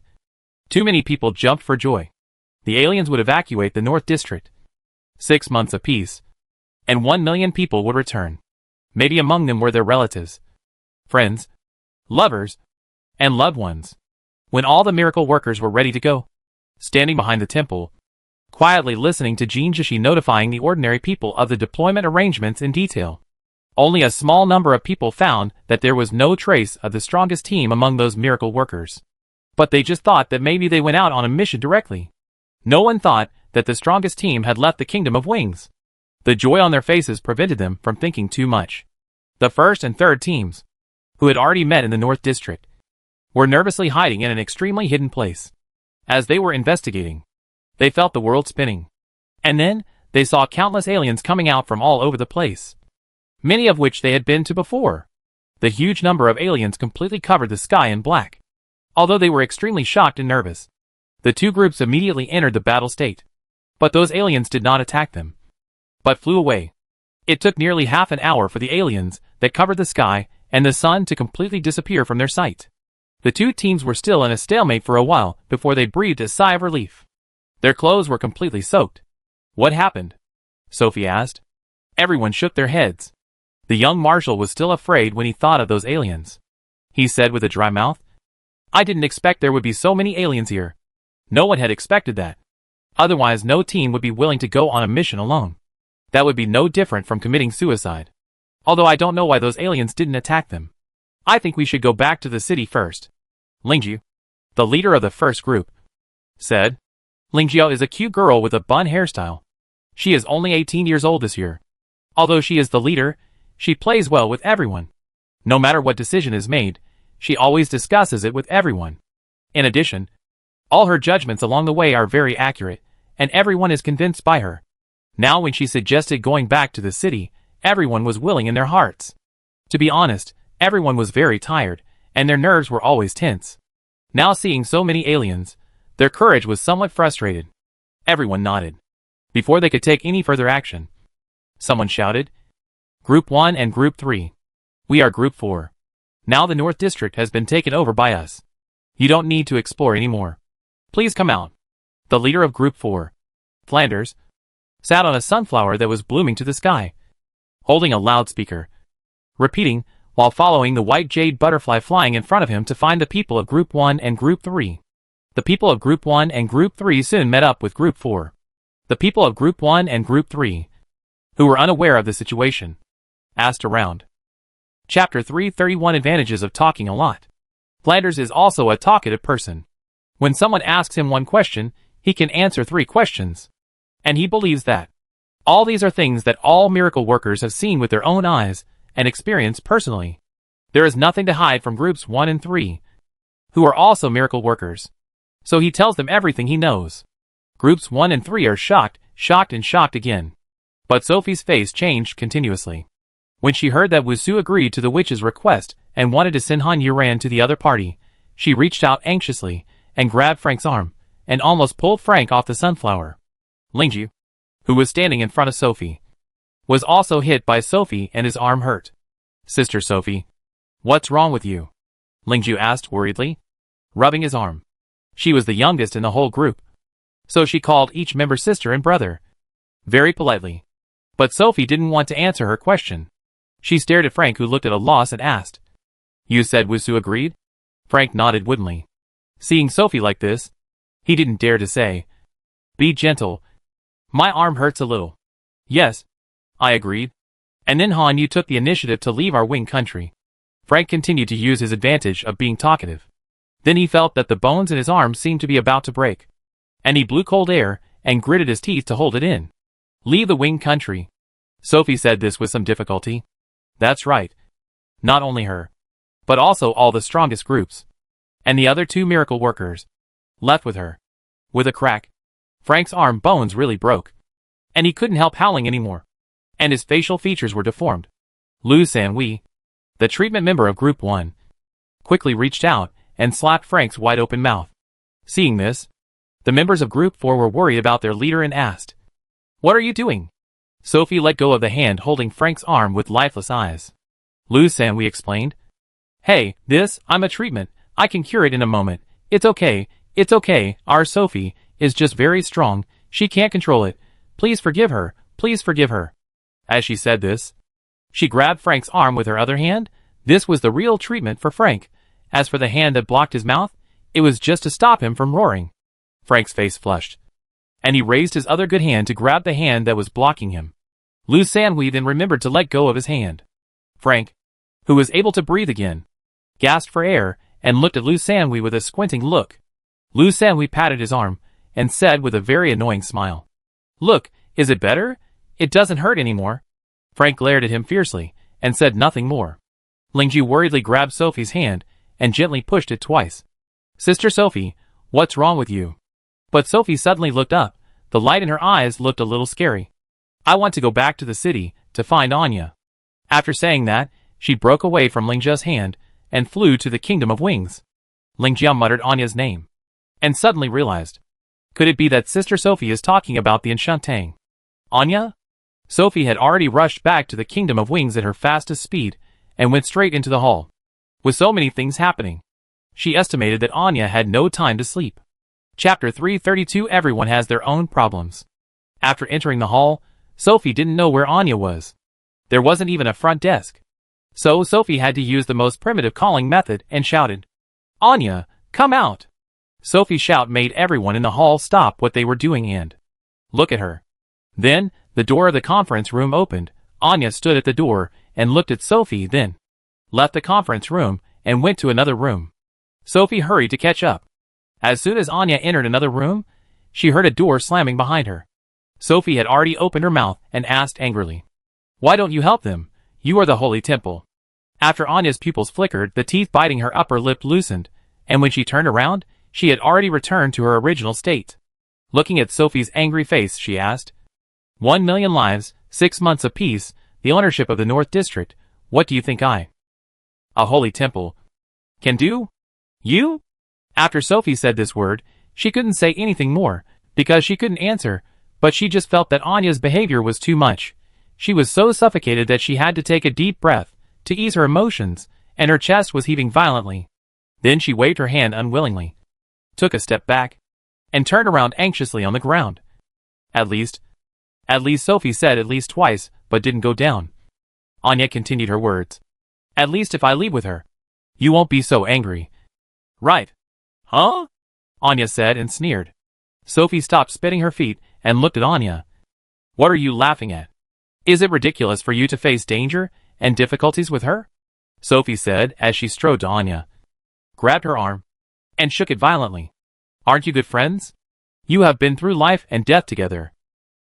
too many people jumped for joy. The aliens would evacuate the North District. 6 months of peace. And 1 million people would return. Maybe among them were their relatives, friends, lovers, and loved ones. When all the miracle workers were ready to go, standing behind the temple, quietly listening to Jin Jishi notifying the ordinary people of the deployment arrangements in detail, only a small number of people found that there was no trace of the strongest team among those miracle workers. But they just thought that maybe they went out on a mission directly. No one thought that the strongest team had left the Kingdom of Wings. The joy on their faces prevented them from thinking too much. The first and third teams, who had already met in the North District, were nervously hiding in an extremely hidden place. As they were investigating, they felt the world spinning. And then, they saw countless aliens coming out from all over the place, many of which they had been to before. The huge number of aliens completely covered the sky in black. Although they were extremely shocked and nervous, the two groups immediately entered the battle state. But those aliens did not attack them, but flew away. It took nearly half an hour for the aliens that covered the sky and the sun to completely disappear from their sight. The two teams were still in a stalemate for a while before they breathed a sigh of relief. Their clothes were completely soaked. "What happened?" Sophie asked. Everyone shook their heads. The young marshal was still afraid when he thought of those aliens. He said with a dry mouth, "I didn't expect there would be so many aliens here. No one had expected that. Otherwise no team would be willing to go on a mission alone. That would be no different from committing suicide. Although I don't know why those aliens didn't attack them. I think we should go back to the city first." Lingjiu, the leader of the first group, said. Lingjiu is a cute girl with a bun hairstyle. She is only 18 years old this year. Although she is the leader, she plays well with everyone. No matter what decision is made, she always discusses it with everyone. In addition, all her judgments along the way are very accurate, and everyone is convinced by her. Now when she suggested going back to the city, everyone was willing in their hearts. To be honest, everyone was very tired, and their nerves were always tense. Now seeing so many aliens, their courage was somewhat frustrated. Everyone nodded. Before they could take any further action, someone shouted, "Group 1 and Group 3. We are Group 4. Now the North District has been taken over by us. You don't need to explore anymore. Please come out." The leader of Group 4, Flanders, sat on a sunflower that was blooming to the sky, holding a loudspeaker, repeating, while following the white jade butterfly flying in front of him to find the people of Group 1 and Group 3. The people of Group 1 and Group 3 soon met up with Group 4. The people of Group 1 and Group 3, who were unaware of the situation, asked around. Chapter 331. Advantages of talking a lot. Flanders is also a talkative person. When someone asks him one question, he can answer 3 questions. And he believes that all these are things that all miracle workers have seen with their own eyes and experienced personally. There is nothing to hide from Groups 1 and 3, who are also miracle workers. So he tells them everything he knows. Groups 1 and 3 are shocked, and shocked again. But Sophie's face changed continuously. When she heard that Wusu agreed to the witch's request and wanted to send Han Yuran to the other party, she reached out anxiously and grabbed Frank's arm, and almost pulled Frank off the sunflower. Lingjiu, who was standing in front of Sophie, was also hit by Sophie and his arm hurt. "Sister Sophie, what's wrong with you?" Lingjiu asked worriedly, rubbing his arm. She was the youngest in the whole group, so she called each member sister and brother, very politely. But Sophie didn't want to answer her question. She stared at Frank, who looked at a loss, and asked, "You said Wusu agreed?" Frank nodded woodenly. Seeing Sophie like this, he didn't dare to say, "Be gentle. My arm hurts a little." "Yes, I agreed. And then Han Yu took the initiative to leave our wing country." Frank continued to use his advantage of being talkative. Then he felt that the bones in his arm seemed to be about to break. And he blew cold air and gritted his teeth to hold it in. Leave the wing country. Sophie said this with some difficulty. That's right. Not only her, but also all the strongest groups. And the other 2 miracle workers. Left with her. With a crack. Frank's arm bones really broke. And he couldn't help howling anymore. And his facial features were deformed. Lu Sanwei, the treatment member of Group 1, quickly reached out and slapped Frank's wide-open mouth. Seeing this, the members of Group 4 were worried about their leader and asked, "What are you doing?" Sophie let go of the hand holding Frank's arm with lifeless eyes. Lu Sanwei explained, "Hey, I'm a treatment. I can cure it in a moment. It's okay. Our Sophie is just very strong. She can't control it. Please forgive her. Please forgive her." As she said this, she grabbed Frank's arm with her other hand. This was the real treatment for Frank. As for the hand that blocked his mouth, it was just to stop him from roaring. Frank's face flushed, and he raised his other good hand to grab the hand that was blocking him. Lu Sanwei then remembered to let go of his hand. Frank, who was able to breathe again, gasped for air and looked at Lu Sanwei with a squinting look. Lu Sanwei patted his arm and said with a very annoying smile, "Look, is it better? It doesn't hurt anymore." Frank glared at him fiercely and said nothing more. Lingji worriedly grabbed Sophie's hand and gently pushed it twice. "Sister Sophie, what's wrong with you?" But Sophie suddenly looked up. The light in her eyes looked a little scary. "I want to go back to the city to find Anya." After saying that, she broke away from Lingjia's hand and flew to the Kingdom of Wings. Lingjia muttered Anya's name and suddenly realized, could it be that Sister Sophie is talking about the Enchantang? Anya? Sophie had already rushed back to the Kingdom of Wings at her fastest speed and went straight into the hall. With so many things happening, she estimated that Anya had no time to sleep. Chapter 332. Everyone has their own problems. After entering the hall, Sophie didn't know where Anya was. There wasn't even a front desk. So Sophie had to use the most primitive calling method and shouted, "Anya, come out!" Sophie's shout made everyone in the hall stop what they were doing and look at her. Then, the door of the conference room opened. Anya stood at the door and looked at Sophie, then left the conference room and went to another room. Sophie hurried to catch up. As soon as Anya entered another room, she heard a door slamming behind her. Sophie had already opened her mouth and asked angrily, "Why don't you help them? You are the Holy Temple." After Anya's pupils flickered, the teeth biting her upper lip loosened, and when she turned around, she had already returned to her original state. Looking at Sophie's angry face, she asked, 1,000,000 lives, 6 months of peace, the ownership of the North District, what do you think I, a Holy Temple, can do? You? After Sophie said this word, she couldn't say anything more, because she couldn't answer, but she just felt that Anya's behavior was too much. She was so suffocated that she had to take a deep breath to ease her emotions, and her chest was heaving violently. Then she waved her hand unwillingly, took a step back, and turned around anxiously on the ground. At least Sophie said at least twice, but didn't go down. Anya continued her words. "At least if I leave with her, you won't be so angry. Right? Huh?" Anya said and sneered. Sophie stopped spitting her feet and looked at Anya. "What are you laughing at? Is it ridiculous for you to face danger and difficulties with her?" Sophie said as she strode to Anya, grabbed her arm, and shook it violently. "Aren't you good friends? You have been through life and death together.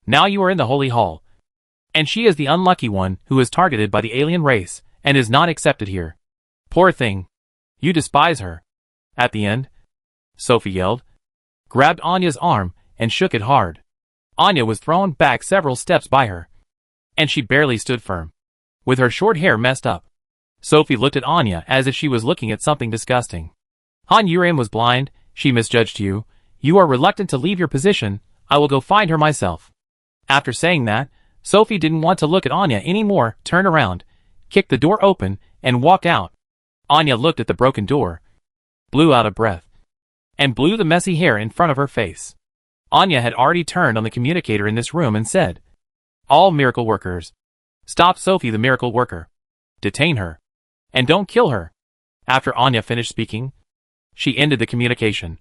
Now you are in the Holy Hall. And she is the unlucky one who is targeted by the alien race and is not accepted here. Poor thing. You despise her." At the end, Sophie yelled, grabbed Anya's arm, and shook it hard. Anya was thrown back several steps by her, and she barely stood firm, with her short hair messed up. Sophie looked at Anya as if she was looking at something disgusting. "Han Yuran was blind, she misjudged you. You are reluctant to leave your position, I will go find her myself." After saying that, Sophie didn't want to look at Anya anymore, turned around, kicked the door open, and walked out. Anya looked at the broken door, blew out a breath, and blew the messy hair in front of her face. Anya had already turned on the communicator in this room and said, "All miracle workers, stop Sophie the miracle worker. Detain her. And don't kill her." After Anya finished speaking, she ended the communication,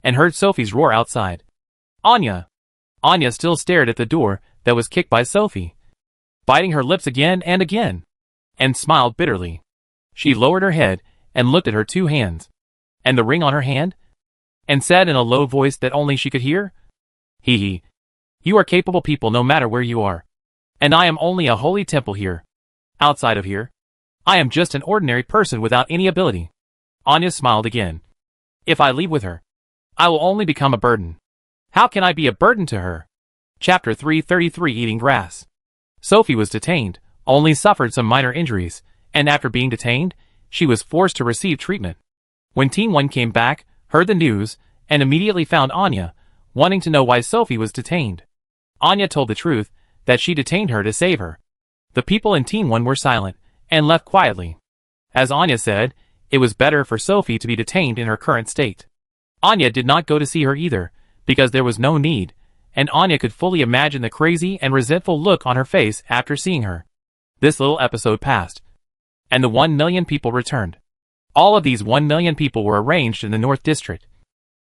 and heard Sophie's roar outside. "Anya!" Anya still stared at the door that was kicked by Sophie, biting her lips again and smiled bitterly. She lowered her head and looked at her 2 hands, and the ring on her hand, and said in a low voice that only she could hear, "Hee hee, You are capable people no matter where you are. And I am only a holy temple here. Outside of here, I am just an ordinary person without any ability. Anya smiled again. If I leave with her, I will only become a burden. How can I be a burden to her? Chapter 333 Eating Grass. Sophie was detained, only suffered some minor injuries, and after being detained, she was forced to receive treatment. When Teen 1 came back, heard the news, and immediately found Anya, wanting to know why Sophie was detained. Anya told the truth, that she detained her to save her. The people in Teen 1 were silent, and left quietly. As Anya said, it was better for Sophie to be detained in her current state. Anya did not go to see her either, because there was no need, and Anya could fully imagine the crazy and resentful look on her face after seeing her. This little episode passed, and the 1 million people returned. All of these 1 million people were arranged in the North District,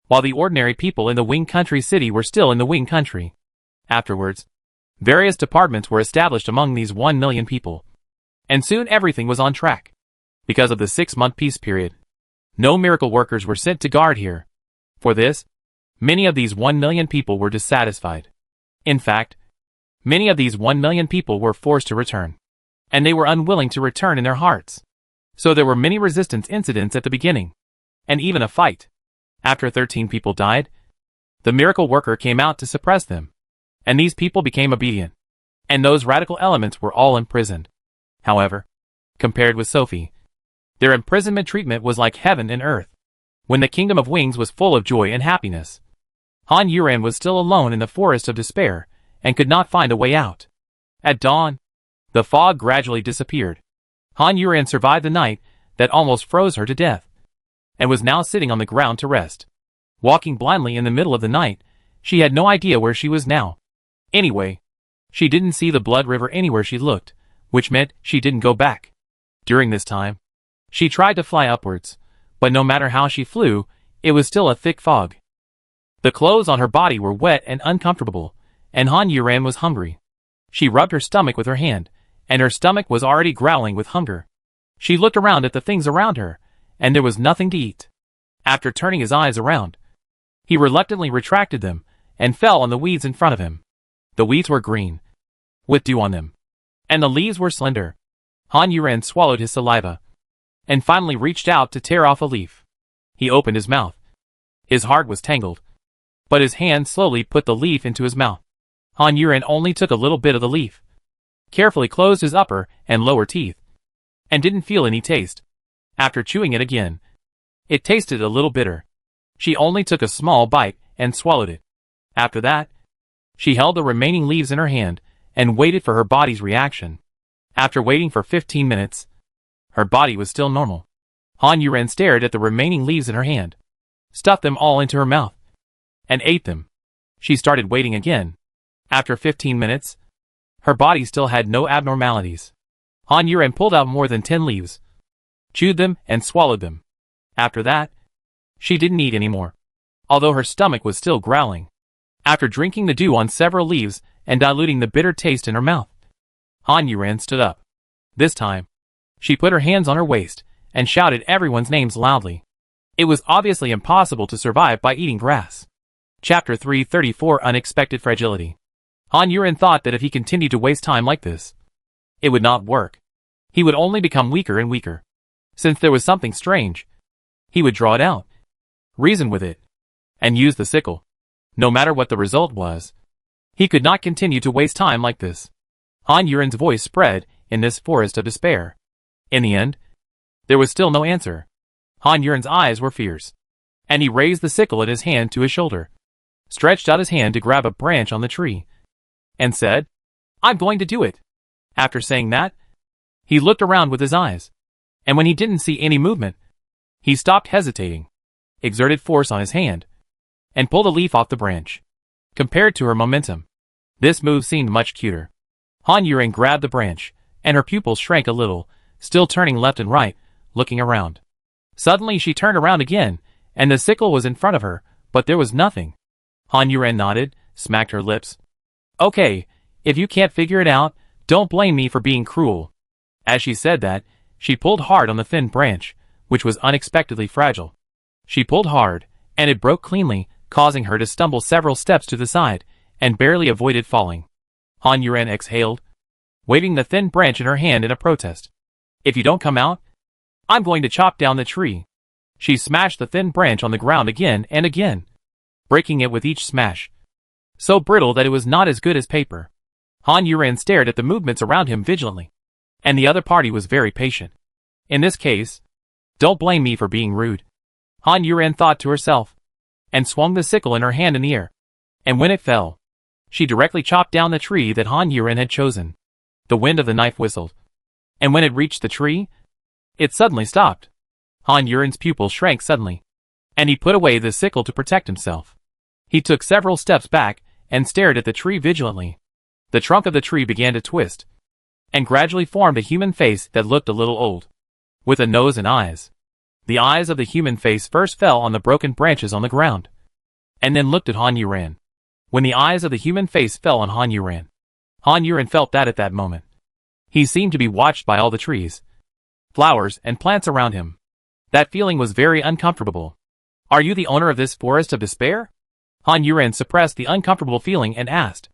while the ordinary people in the Wing Country city were still in the Wing Country. Afterwards, various departments were established among these 1 million people, and soon everything was on track. Because of the 6-month peace period, no miracle workers were sent to guard here. For this, many of these 1 million people were dissatisfied. In fact, many of these 1 million people were forced to return, and they were unwilling to return in their hearts. So there were many resistance incidents at the beginning, and even a fight. After 13 people died, the miracle worker came out to suppress them, and these people became obedient, and those radical elements were all imprisoned. However, compared with Sophie, their imprisonment treatment was like heaven and earth. When the Kingdom of Wings was full of joy and happiness, Han Yuran was still alone in the forest of despair, and could not find a way out. At dawn, the fog gradually disappeared. Han Yuran survived the night that almost froze her to death, and was now sitting on the ground to rest. Walking blindly in the middle of the night, she had no idea where she was now. Anyway, she didn't see the blood river anywhere she looked, which meant she didn't go back. During this time, she tried to fly upwards, but no matter how she flew, it was still a thick fog. The clothes on her body were wet and uncomfortable, and Han Yuran was hungry. She rubbed her stomach with her hand, and her stomach was already growling with hunger. She looked around at the things around her, and there was nothing to eat. After turning his eyes around, he reluctantly retracted them, and fell on the weeds in front of him. The weeds were green, with dew on them, and the leaves were slender. Han Yuran swallowed his saliva, and finally reached out to tear off a leaf. He opened his mouth. His heart was tangled, but his hand slowly put the leaf into his mouth. Han Yuran only took a little bit of the leaf, carefully closed his upper and lower teeth, and didn't feel any taste. After chewing it again, it tasted a little bitter. She only took a small bite and swallowed it. After that, she held the remaining leaves in her hand and waited for her body's reaction. After waiting for 15 minutes, her body was still normal. Han Yuran stared at the remaining leaves in her hand, stuffed them all into her mouth, and ate them. She started waiting again. After 15 minutes, her body still had no abnormalities. Han Yuran pulled out more than 10 leaves, chewed them, and swallowed them. After that, she didn't eat anymore, although her stomach was still growling. After drinking the dew on several leaves and diluting the bitter taste in her mouth, Han Yuran stood up. This time, she put her hands on her waist and shouted everyone's names loudly. It was obviously impossible to survive by eating grass. Chapter 334 Unexpected Fragility. Han Yuran thought that if he continued to waste time like this, it would not work. He would only become weaker and weaker. Since there was something strange, he would draw it out, reason with it, and use the sickle. No matter what the result was, he could not continue to waste time like this. Han Yuran's voice spread in this forest of despair. In the end, there was still no answer. Han Yuran's eyes were fierce, and he raised the sickle at his hand to his shoulder, stretched out his hand to grab a branch on the tree, and said, "I'm going to do it." After saying that, he looked around with his eyes, and when he didn't see any movement, he stopped hesitating, exerted force on his hand, and pulled a leaf off the branch. Compared to her momentum, this move seemed much cuter. Han Yuran grabbed the branch, and her pupils shrank a little, still turning left and right, looking around. Suddenly she turned around again, and the sickle was in front of her, but there was nothing. Han Yuran nodded, smacked her lips. "Okay, if you can't figure it out, don't blame me for being cruel." As she said that, she pulled hard on the thin branch, which was unexpectedly fragile. She pulled hard, and it broke cleanly, causing her to stumble several steps to the side, and barely avoided falling. Han Yuren exhaled, waving the thin branch in her hand in a protest. If you don't come out, I'm going to chop down the tree. She smashed the thin branch on the ground again and again, breaking it with each smash, so brittle that it was not as good as paper. Han Yuren stared at the movements around him vigilantly, and the other party was very patient. In this case, don't blame me for being rude, Han Yuren thought to herself, and swung the sickle in her hand in the air. And when it fell, she directly chopped down the tree that Han Yuren had chosen. The wind of the knife whistled, and when it reached the tree, it suddenly stopped. Han Yuren's pupils shrank suddenly, and he put away the sickle to protect himself. He took several steps back and stared at the tree vigilantly. The trunk of the tree began to twist, and gradually formed a human face that looked a little old, with a nose and eyes. The eyes of the human face first fell on the broken branches on the ground, and then looked at Han Yuren. When the eyes of the human face fell on Han Yuren felt that at that moment, he seemed to be watched by all the trees, flowers, and plants around him. That feeling was very uncomfortable. Are you the owner of this forest of despair? Han Yuren suppressed the uncomfortable feeling and asked.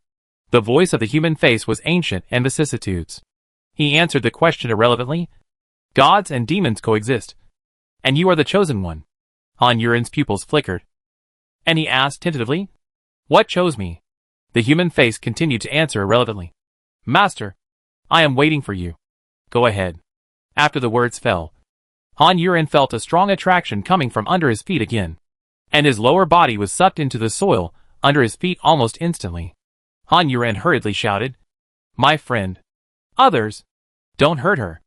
The voice of the human face was ancient and vicissitudes. He answered the question irrelevantly. Gods and demons coexist, and you are the chosen one. Han Yuren's pupils flickered, and he asked tentatively, what chose me? The human face continued to answer irrelevantly. Master, I am waiting for you. Go ahead. After the words fell, Han Yuren felt a strong attraction coming from under his feet again, and his lower body was sucked into the soil under his feet almost instantly. Han Yuren hurriedly shouted, my friend. Others, don't hurt her.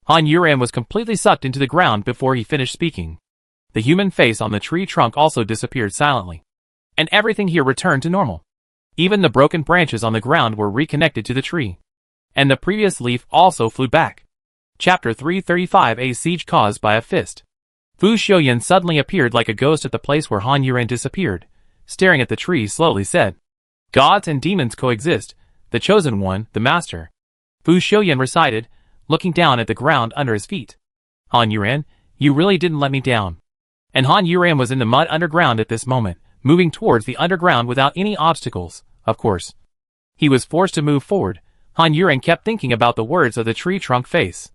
Han Yuren was completely sucked into the ground before he finished speaking. The human face on the tree trunk also disappeared silently, and everything here returned to normal. Even the broken branches on the ground were reconnected to the tree, and the previous leaf also flew back. Chapter 335: A Siege Caused by a Fist. Fu Xiuyan suddenly appeared like a ghost at the place where Han Yuren disappeared, staring at the tree slowly said, Gods and demons coexist, the chosen one, the master. Fu Xiuyan recited, looking down at the ground under his feet. Han Yuren, you really didn't let me down. And Han Yuren was in the mud underground at this moment, moving towards the underground without any obstacles, of course. He was forced to move forward. Han Yuren kept thinking about the words of the tree trunk face.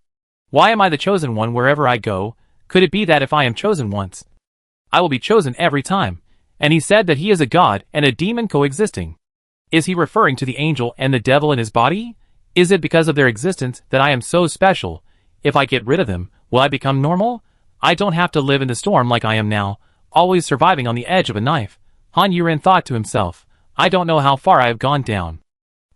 Why am I the chosen one wherever I go? Could it be that if I am chosen once, I will be chosen every time? And he said that he is a god and a demon coexisting. Is he referring to the angel and the devil in his body? Is it because of their existence that I am so special? If I get rid of them, will I become normal? I don't have to live in the storm like I am now, always surviving on the edge of a knife. Han Yuren thought to himself, I don't know how far I have gone down.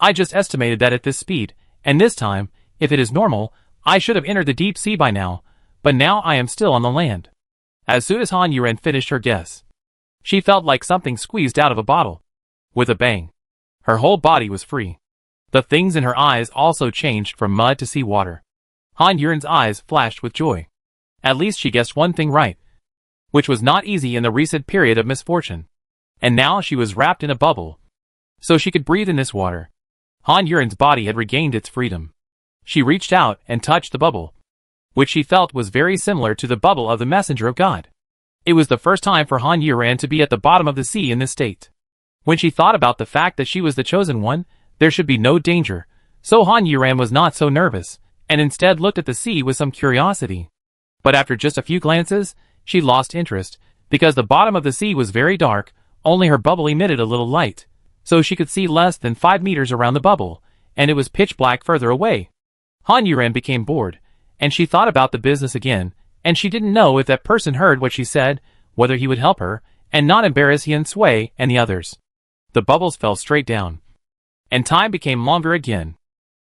I just estimated that at this speed, and this time, if it is normal, I should have entered the deep sea by now, but now I am still on the land. As soon as Han Yuren finished her guess, she felt like something squeezed out of a bottle. With a bang, her whole body was free. The things in her eyes also changed from mud to sea water. Han Yuren's eyes flashed with joy. At least she guessed one thing right, which was not easy in the recent period of misfortune. And now she was wrapped in a bubble, so she could breathe in this water. Han Yuren's body had regained its freedom. She reached out and touched the bubble, which she felt was very similar to the bubble of the messenger of God. It was the first time for Han Yuren to be at the bottom of the sea in this state. When she thought about the fact that she was the chosen one, there should be no danger, so Han Yuren was not so nervous, and instead looked at the sea with some curiosity. But after just a few glances, she lost interest, because the bottom of the sea was very dark, only her bubble emitted a little light, so she could see less than 5 meters around the bubble, and it was pitch black further away. Han Yuren became bored, and she thought about the business again, and she didn't know if that person heard what she said, whether he would help her, and not embarrass Yin Sui and the others. The bubbles fell straight down, and time became longer again.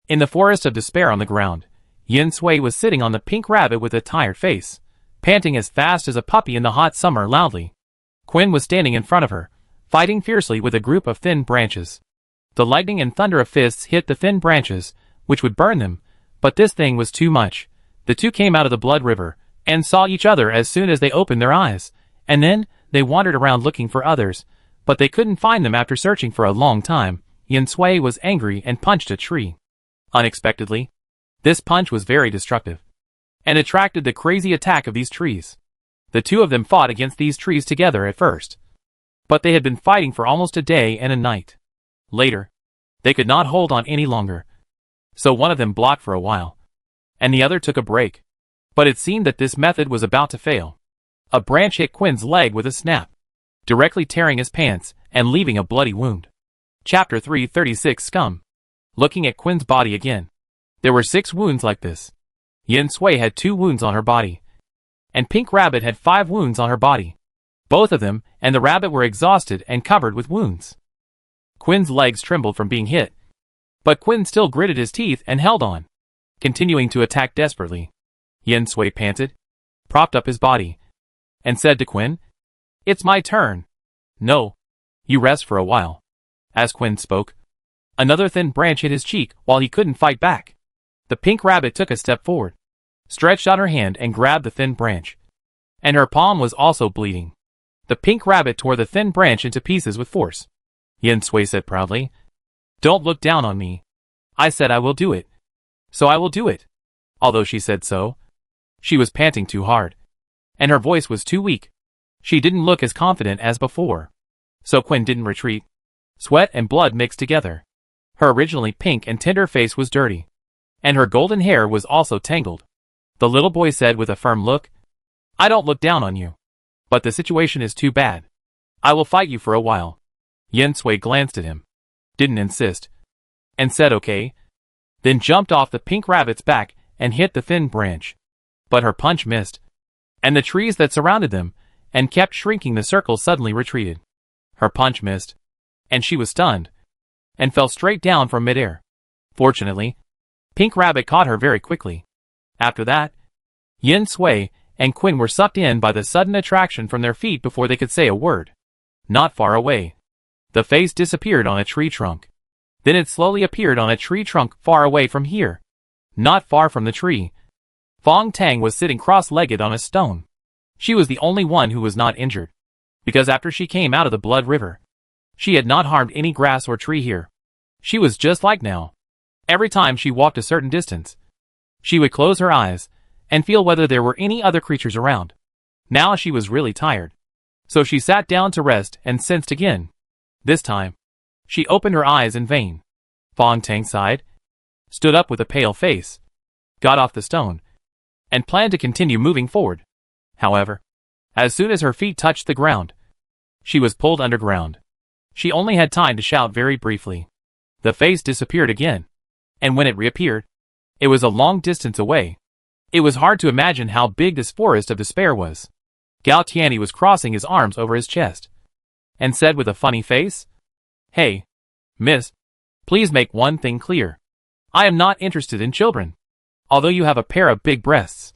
In the forest of despair on the ground, Yin Sui was sitting on the pink rabbit with a tired face, panting as fast as a puppy in the hot summer loudly. Quinn was standing in front of her, fighting fiercely with a group of thin branches. The lightning and thunder of fists hit the thin branches, which would burn them, but this thing was too much. The two came out of the blood river, and saw each other as soon as they opened their eyes, and then they wandered around looking for others, but they couldn't find them after searching for a long time. Yin Sui was angry and punched a tree. Unexpectedly, this punch was very destructive, and attracted the crazy attack of these trees. The two of them fought against these trees together at first, but they had been fighting for almost a day and a night. Later, they could not hold on any longer. So one of them blocked for a while, and the other took a break. But it seemed that this method was about to fail. A branch hit Quinn's leg with a snap, directly tearing his pants and leaving a bloody wound. Chapter 336 Scum. Looking at Quinn's body again. There were 6 wounds like this. Yin Sui had 2 wounds on her body, and Pink Rabbit had 5 wounds on her body. Both of them and the rabbit were exhausted and covered with wounds. Quinn's legs trembled from being hit, but Quinn still gritted his teeth and held on, continuing to attack desperately. Yin Sui panted, propped up his body, and said to Quinn, "It's my turn." "No. You rest for a while." As Quinn spoke, another thin branch hit his cheek while he couldn't fight back. The Pink Rabbit took a step forward, stretched out her hand and grabbed the thin branch, and her palm was also bleeding. The Pink Rabbit tore the thin branch into pieces with force. Yin Sui said proudly, "Don't look down on me. I said I will do it. So I will do it." Although she said so, she was panting too hard, and her voice was too weak. She didn't look as confident as before. So Quinn didn't retreat. Sweat and blood mixed together. Her originally pink and tender face was dirty, and her golden hair was also tangled. The little boy said with a firm look, "I don't look down on you, but the situation is too bad. I will fight you for a while." Yin Sui glanced at him, didn't insist, and said okay, then jumped off the Pink Rabbit's back and hit the thin branch. But her punch missed, and the trees that surrounded them and kept shrinking the circle suddenly retreated. Her punch missed, and she was stunned, and fell straight down from midair. Fortunately, Pink Rabbit caught her very quickly. After that, Yin Sui and Quinn were sucked in by the sudden attraction from their feet before they could say a word. Not far away, the face disappeared on a tree trunk. Then it slowly appeared on a tree trunk far away from here. Not far from the tree, Fong Tang was sitting cross-legged on a stone. She was the only one who was not injured, because after she came out of the blood river, she had not harmed any grass or tree here. She was just like now. Every time she walked a certain distance, she would close her eyes and feel whether there were any other creatures around. Now she was really tired, so she sat down to rest and sensed again. This time, she opened her eyes in vain. Fong Tang sighed, stood up with a pale face, got off the stone, and planned to continue moving forward. However, as soon as her feet touched the ground, she was pulled underground. She only had time to shout very briefly. The face disappeared again, and when it reappeared, it was a long distance away. It was hard to imagine how big this forest of despair was. Gao Tianyi was crossing his arms over his chest, and said with a funny face, "Hey, miss, please make one thing clear. I am not interested in children, although you have a pair of big breasts.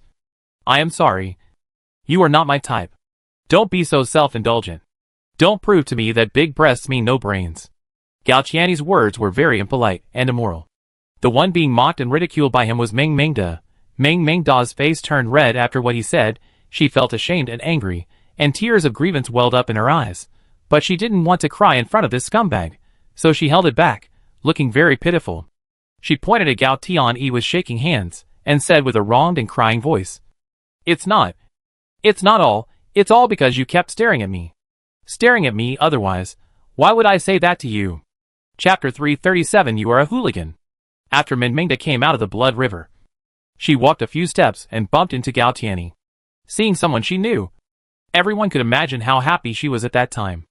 I am sorry. You are not my type. Don't be so self-indulgent. Don't prove to me that big breasts mean no brains." Gao Tianyi's words were very impolite and immoral. The one being mocked and ridiculed by him was Meng Mengda. Meng Mengda's face turned red after what he said. She felt ashamed and angry, and tears of grievance welled up in her eyes. But she didn't want to cry in front of this scumbag, so she held it back, looking very pitiful. She pointed at Gao Tianyi was shaking hands, and said with a wronged and crying voice, It's not all, it's all because you kept staring at me. Staring at me otherwise, why would I say that to you?" Chapter 337 You are a hooligan. After Minmingda came out of the blood river, she walked a few steps and bumped into Gao Tianyi. Seeing someone she knew, everyone could imagine how happy she was at that time.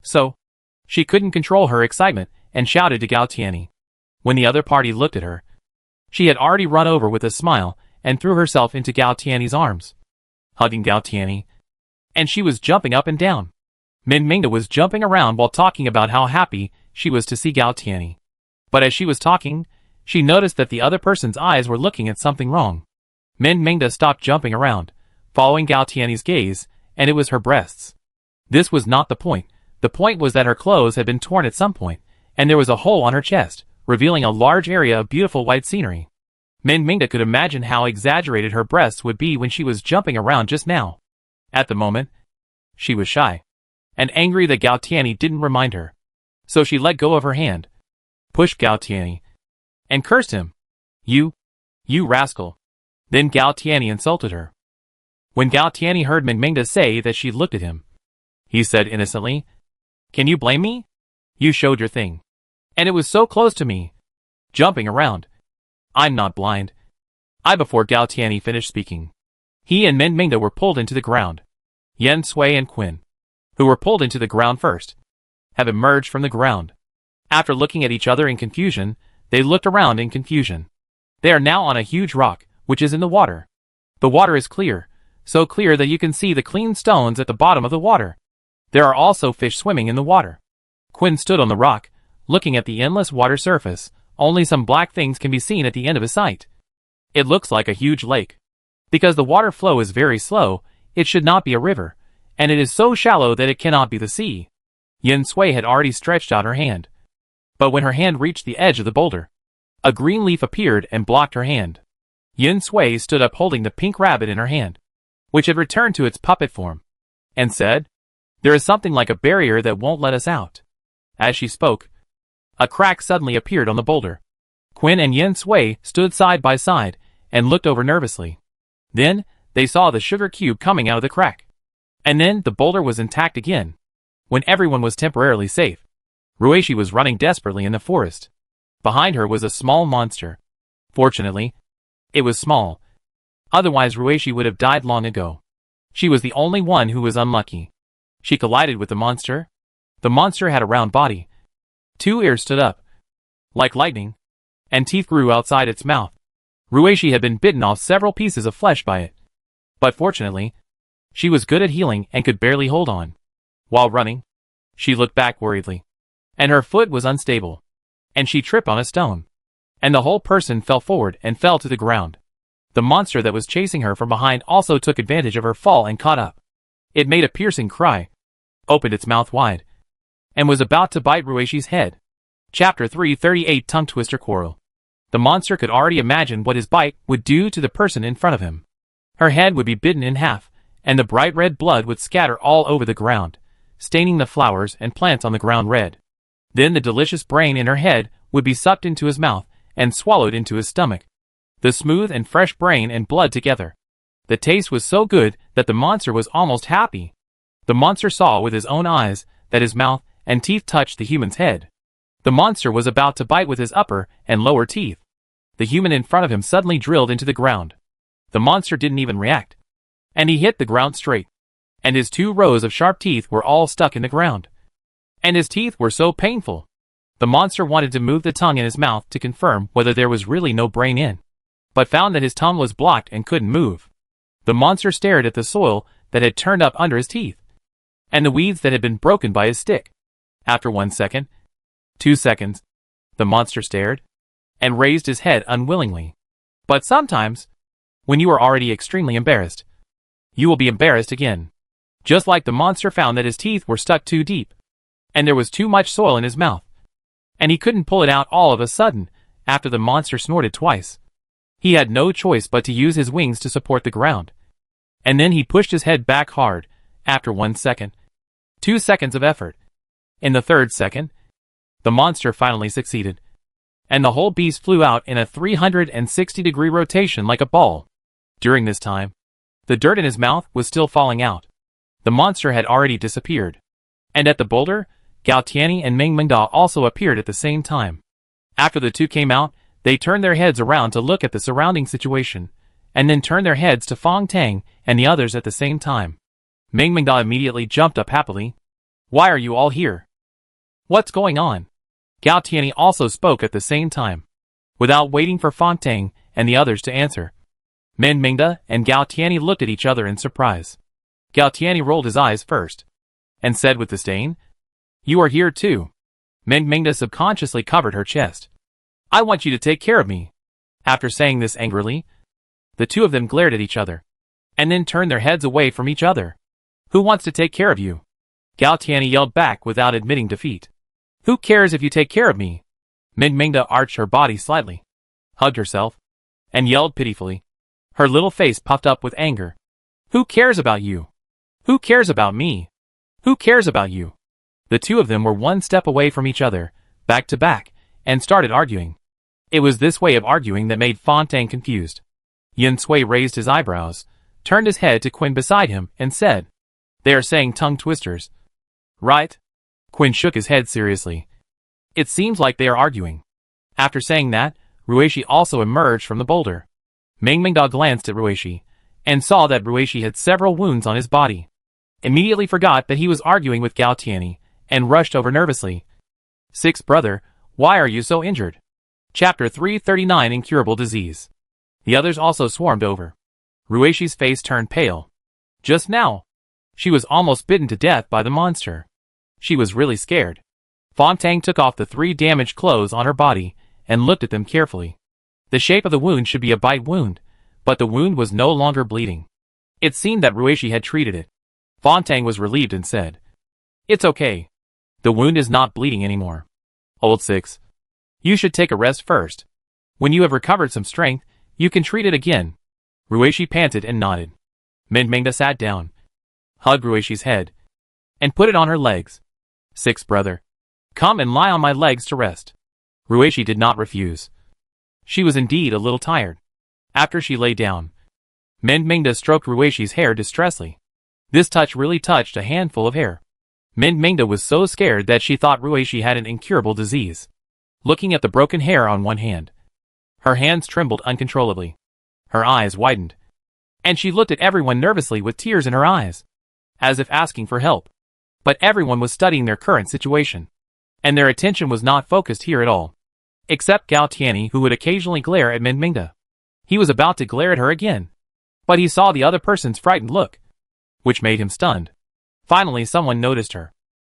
So, she couldn't control her excitement and shouted to Gao Tianyi. When the other party looked at her, she had already run over with a smile and threw herself into Gao Tianyi's arms, hugging Gao Tianyi, and she was jumping up and down. Minmingda was jumping around while talking about how happy she was to see Gao Tianyi. But as she was talking, she noticed that the other person's eyes were looking at something wrong. Minmingda stopped jumping around, following Gao Tianyi's gaze, and it was her breasts. This was not the point. The point was that her clothes had been torn at some point, and there was a hole on her chest, revealing a large area of beautiful white scenery. Minmingda could imagine how exaggerated her breasts would be when she was jumping around just now. At the moment, she was shy, and angry that Gao Tianyi didn't remind her. So she let go of her hand, pushed Gao Tianyi, and cursed him. You rascal." Then Gao Tianyi insulted her. When Gao Tianyi heard Minmingda say that, she looked at him. He said innocently, "Can you blame me? You showed your thing. And it was so close to me. Jumping around. I'm not blind. Before Gao Tianyi finished speaking, he and Ming Mingda were pulled into the ground. Yen Sui and Quinn, who were pulled into the ground first, have emerged from the ground. After looking at each other in confusion, they looked around in confusion. They are now on a huge rock, which is in the water. The water is clear, so clear that you can see the clean stones at the bottom of the water. There are also fish swimming in the water. Quinn stood on the rock, looking at the endless water surface. Only some black things can be seen at the end of his sight. It looks like a huge lake. Because the water flow is very slow, it should not be a river, and it is so shallow that it cannot be the sea. Yen Sui had already stretched out her hand. But when her hand reached the edge of the boulder, a green leaf appeared and blocked her hand. Yen Sui stood up holding the pink rabbit in her hand, which had returned to its puppet form, and said, "There is something like a barrier that won't let us out." As she spoke, a crack suddenly appeared on the boulder. Quinn and Yen Sui stood side by side and looked over nervously. Then, they saw the sugar cube coming out of the crack. And then, the boulder was intact again. When everyone was temporarily safe, Ruishi was running desperately in the forest. Behind her was a small monster. Fortunately, it was small. Otherwise Ruishi would have died long ago. She was the only one who was unlucky. She collided with the monster. The monster had a round body. 2 ears stood up, like lightning, and teeth grew outside its mouth. Ruishi had been bitten off several pieces of flesh by it. But fortunately, she was good at healing and could barely hold on. While running, she looked back worriedly, and her foot was unstable, and she tripped on a stone, and the whole person fell forward and fell to the ground. The monster that was chasing her from behind also took advantage of her fall and caught up. It made a piercing cry, opened its mouth wide, and was about to bite Ruishi's head. Chapter 338 Tongue Twister Quarrel. The monster could already imagine what his bite would do to the person in front of him. Her head would be bitten in half, and the bright red blood would scatter all over the ground, staining the flowers and plants on the ground red. Then the delicious brain in her head would be sucked into his mouth and swallowed into his stomach. The smooth and fresh brain and blood together. The taste was so good that the monster was almost happy. The monster saw with his own eyes that his mouth and teeth touched the human's head. The monster was about to bite with his upper and lower teeth. The human in front of him suddenly drilled into the ground. The monster didn't even react. And he hit the ground straight. And his 2 rows of sharp teeth were all stuck in the ground. And his teeth were so painful. The monster wanted to move the tongue in his mouth to confirm whether there was really no brain in, but found that his tongue was blocked and couldn't move. The monster stared at the soil that had turned up under his teeth, and the weeds that had been broken by his stick. After 1 second, 2 seconds, the monster stared, and raised his head unwillingly. But sometimes, when you are already extremely embarrassed, you will be embarrassed again. Just like the monster found that his teeth were stuck too deep, and there was too much soil in his mouth, and he couldn't pull it out all of a sudden after the monster snorted twice. He had no choice but to use his wings to support the ground. And then he pushed his head back hard, after 1 second, 2 seconds of effort. In the 3rd second, the monster finally succeeded, and the whole beast flew out in a 360-degree rotation like a ball. During this time, the dirt in his mouth was still falling out. The monster had already disappeared. And at the boulder, Gao Tianyi and Ming Mingda also appeared at the same time. After the 2 came out, they turned their heads around to look at the surrounding situation, and then turned their heads to Fong Tang and the others at the same time. Ming Mingda immediately jumped up happily. "Why are you all here? What's going on?" Gao Tianyi also spoke at the same time, without waiting for Fong Tang and the others to answer. Ming Mingda and Gao Tianyi looked at each other in surprise. Gao Tianyi rolled his eyes first, and said with disdain, "You are here too." Ming Mingda subconsciously covered her chest. "I want you to take care of me." After saying this angrily, the 2 of them glared at each other, and then turned their heads away from each other. "Who wants to take care of you?" Gao Tianyi yelled back without admitting defeat. "Who cares if you take care of me?" Ming Mingda arched her body slightly, hugged herself, and yelled pitifully. Her little face puffed up with anger. "Who cares about you? Who cares about me? Who cares about you?" The 2 of them were 1 step away from each other, back to back, and started arguing. It was this way of arguing that made Fong Tang confused. Yen Sui raised his eyebrows, turned his head to Quinn beside him, and said, "They are saying tongue twisters, right?" Quinn shook his head seriously. It seems like they are arguing. After saying that, Ruishi also emerged from the boulder. Mingmingda glanced at Ruishi, and saw that Ruishi had several wounds on his body. Immediately forgot that he was arguing with Gao Tianyi, and rushed over nervously. "Six brother, why are you so injured?" Chapter 339 Incurable Disease. The others also swarmed over. Ruishi's face turned pale. Just now, she was almost bitten to death by the monster. She was really scared. Fong-Tang took off the 3 damaged clothes on her body, and looked at them carefully. The shape of the wound should be a bite wound, but the wound was no longer bleeding. It seemed that Ruishi had treated it. Fong-Tang was relieved and said, "It's okay. The wound is not bleeding anymore. Old Six, you should take a rest first. When you have recovered some strength, you can treat it again." Ruishi panted and nodded. Mingmingda sat down, hugged Ruishi's head, and put it on her legs. "Six brother, come and lie on my legs to rest." Ruishi did not refuse. She was indeed a little tired. After she lay down, Mingmingda stroked Ruishi's hair distressfully. This touch really touched a handful of hair. Mingmingda was so scared that she thought Ruishi had an incurable disease. Looking at the broken hair on one hand, her hands trembled uncontrollably. Her eyes widened, and she looked at everyone nervously with tears in her eyes, as if asking for help. But everyone was studying their current situation, and their attention was not focused here at all. Except Gao Tianyi, who would occasionally glare at Mingmingda. He was about to glare at her again, but he saw the other person's frightened look, which made him stunned. Finally someone noticed her.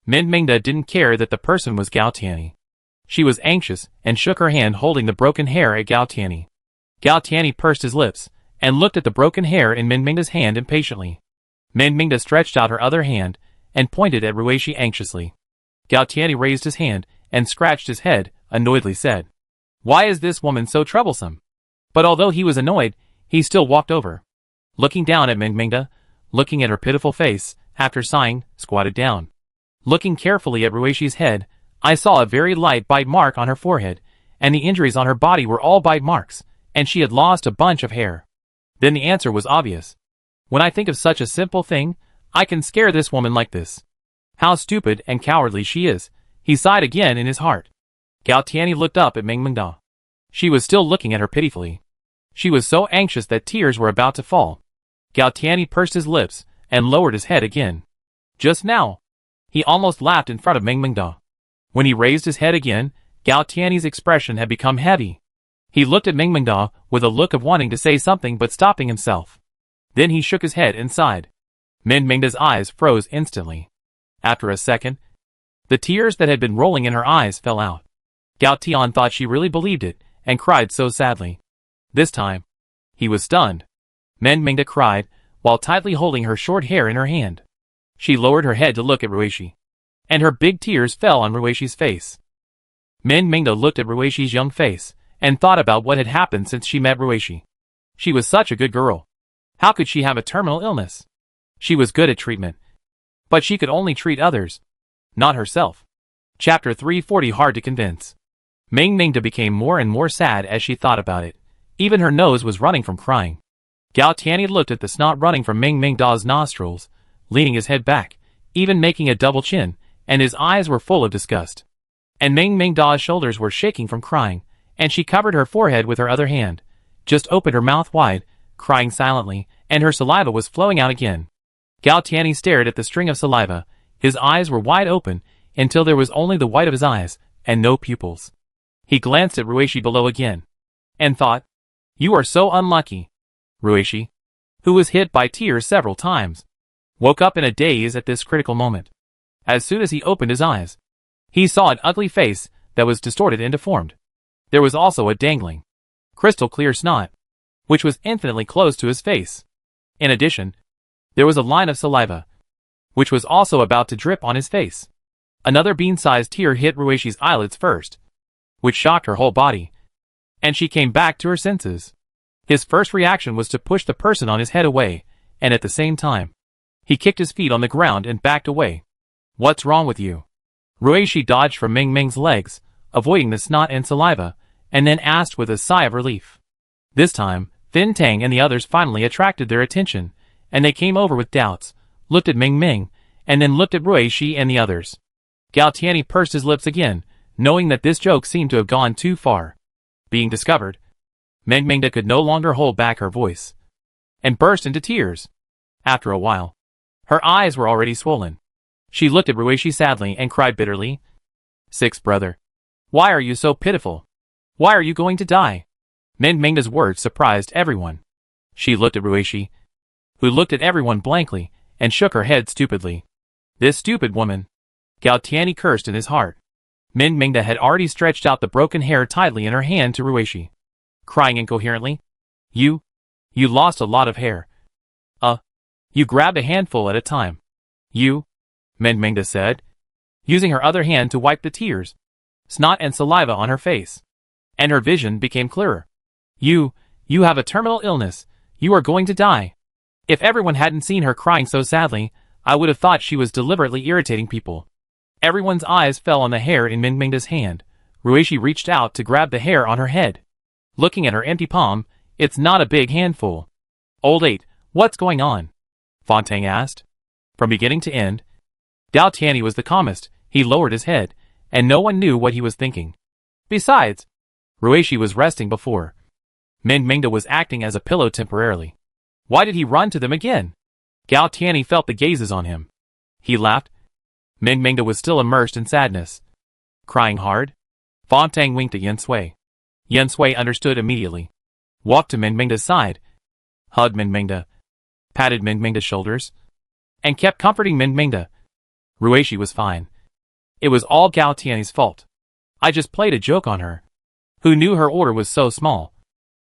Mingmingda didn't care that the person was Gao Tianyi. She was anxious and shook her hand holding the broken hair at Gao Tianyi. Gao Tianyi pursed his lips and looked at the broken hair in Mingmingda's hand impatiently. Mingmingda stretched out her other hand and pointed at Ruishi anxiously. Gao Tianyi raised his hand and scratched his head, annoyedly said, "Why is this woman so troublesome?" But although he was annoyed, he still walked over. Looking down at Mingmingda, looking at her pitiful face, after sighing, squatted down. Looking carefully at Ruishi's head, I saw a very light bite mark on her forehead, and the injuries on her body were all bite marks, and she had lost a bunch of hair. Then the answer was obvious. When I think of such a simple thing, I can scare this woman like this. How stupid and cowardly she is, he sighed again in his heart. Gao Tianyi looked up at Mingmingda. She was still looking at her pitifully. She was so anxious that tears were about to fall. Gao Tianyi pursed his lips and lowered his head again. Just now, he almost laughed in front of Mingmingda. When he raised his head again, Gao Tianyi's expression had become heavy. He looked at Mingmingda with a look of wanting to say something but stopping himself. Then he shook his head and sighed. Mingmingda's eyes froze instantly. After a second, the tears that had been rolling in her eyes fell out. Gao Tian thought she really believed it, and cried so sadly. This time, he was stunned. Mingmingda cried, while tightly holding her short hair in her hand. She lowered her head to look at Ruishi, and her big tears fell on Ruishi's face. Mingmingda looked at Ruishi's young face, and thought about what had happened since she met Ruishi. She was such a good girl. How could she have a terminal illness? She was good at treatment, but she could only treat others, not herself. Chapter 340 Hard to Convince. Mingmingda became more and more sad as she thought about it. Even her nose was running from crying. Gao Tianyi looked at the snot running from Mingmingda's nostrils, leaning his head back, even making a double chin, and his eyes were full of disgust. And Mingmingda's shoulders were shaking from crying, and she covered her forehead with her other hand, just opened her mouth wide, crying silently, and her saliva was flowing out again. Gao Tianyi stared at the string of saliva. His eyes were wide open, until there was only the white of his eyes, and no pupils. He glanced at Ruishi below again, and thought, "You are so unlucky." Ruishi, who was hit by tears several times, woke up in a daze at this critical moment. As soon as he opened his eyes, he saw an ugly face that was distorted and deformed. There was also a dangling, crystal clear snot, which was infinitely close to his face. In addition, there was a line of saliva, which was also about to drip on his face. Another bean-sized tear hit Ruishi's eyelids first, which shocked her whole body, and she came back to her senses. His first reaction was to push the person on his head away, and at the same time, he kicked his feet on the ground and backed away. "What's wrong with you?" Ruishi dodged from Mingming's legs, avoiding the snot and saliva, and then asked with a sigh of relief. This time, Fin Tang and the others finally attracted their attention, and they came over with doubts, looked at Mingming, and then looked at Ruishi and the others. Gao Tianyi pursed his lips again, knowing that this joke seemed to have gone too far. Being discovered, Mengmengda could no longer hold back her voice, and burst into tears. After a while, her eyes were already swollen. She looked at Ruishi sadly and cried bitterly. "Six brother, why are you so pitiful? Why are you going to die?" Mengmengda's words surprised everyone. She looked at Ruishi, who looked at everyone blankly, and shook her head stupidly. This stupid woman. Gao Tianyi cursed in his heart. Mengmengda had already stretched out the broken hair tightly in her hand to Ruishi, crying incoherently. You lost a lot of hair. You grabbed a handful at a time. Mengmengda said, using her other hand to wipe the tears, snot and saliva on her face. And her vision became clearer. You have a terminal illness. You are going to die. If everyone hadn't seen her crying so sadly, I would have thought she was deliberately irritating people. Everyone's eyes fell on the hair in Mengmengda's hand. Ruishi reached out to grab the hair on her head. Looking at her empty palm, it's not a big handful. Old 8, what's going on? Fontang asked. From beginning to end, Gao Tianyi was the calmest. He lowered his head, and no one knew what he was thinking. Besides, Ruishi was resting before. Mengmengda was acting as a pillow temporarily. Why did he run to them again? Gao Tianyi felt the gazes on him. He laughed. Mengmengda was still immersed in sadness. Crying hard? Fontang winked at Yen Sui. Yen Sui understood immediately. Walked to Mengmengda's side, hugged Mengmengda, patted Mengmengda's shoulders, and kept comforting Mengmengda. Ruishi was fine. It was all Gao Tianyi's fault. I just played a joke on her. Who knew her order was so small?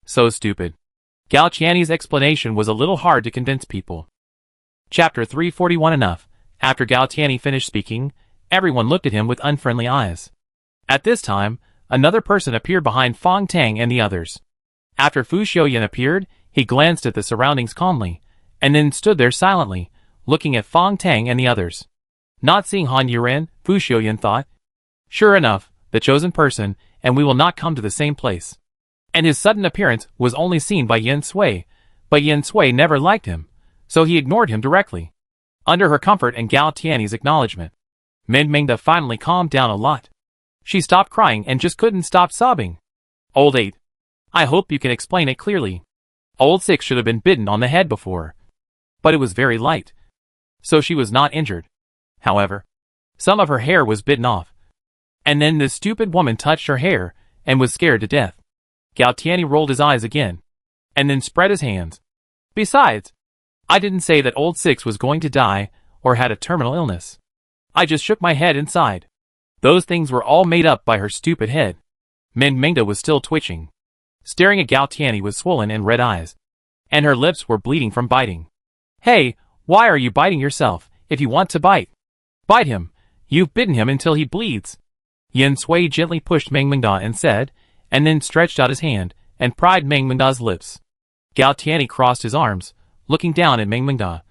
So stupid. Gao Tianyi's explanation was a little hard to convince people. Chapter 341 Enough. After Gao Tianyi finished speaking, everyone looked at him with unfriendly eyes. At this time, another person appeared behind Fong Tang and the others. After Fu Xiuyan appeared, he glanced at the surroundings calmly, and then stood there silently, looking at Fong Tang and the others. Not seeing Han Yuren, Fu Xiuyan thought, sure enough, the chosen person, and we will not come to the same place. And his sudden appearance was only seen by Yen Sui, but Yen Sui never liked him, so he ignored him directly. Under her comfort and Gao Tianyi's acknowledgement, Mengmengda finally calmed down a lot. She stopped crying and just couldn't stop sobbing. Old 8. I hope you can explain it clearly. Old 6 should have been bitten on the head before. But it was very light, so she was not injured. However, some of her hair was bitten off. And then this stupid woman touched her hair, and was scared to death. Gao Tianyi rolled his eyes again, and then spread his hands. Besides, I didn't say that old 6 was going to die, or had a terminal illness. I just shook my head and sighed. Those things were all made up by her stupid head. Mengmengda was still twitching, staring at Gao Tianyi with swollen and red eyes, and her lips were bleeding from biting. Hey, why are you biting yourself? If you want to bite, bite him. You've bitten him until he bleeds. Yen Sui gently pushed Mengmengda and said, and then stretched out his hand, and pried Mengmengda's lips. Gao Tianyi crossed his arms, looking down at Mengmengda.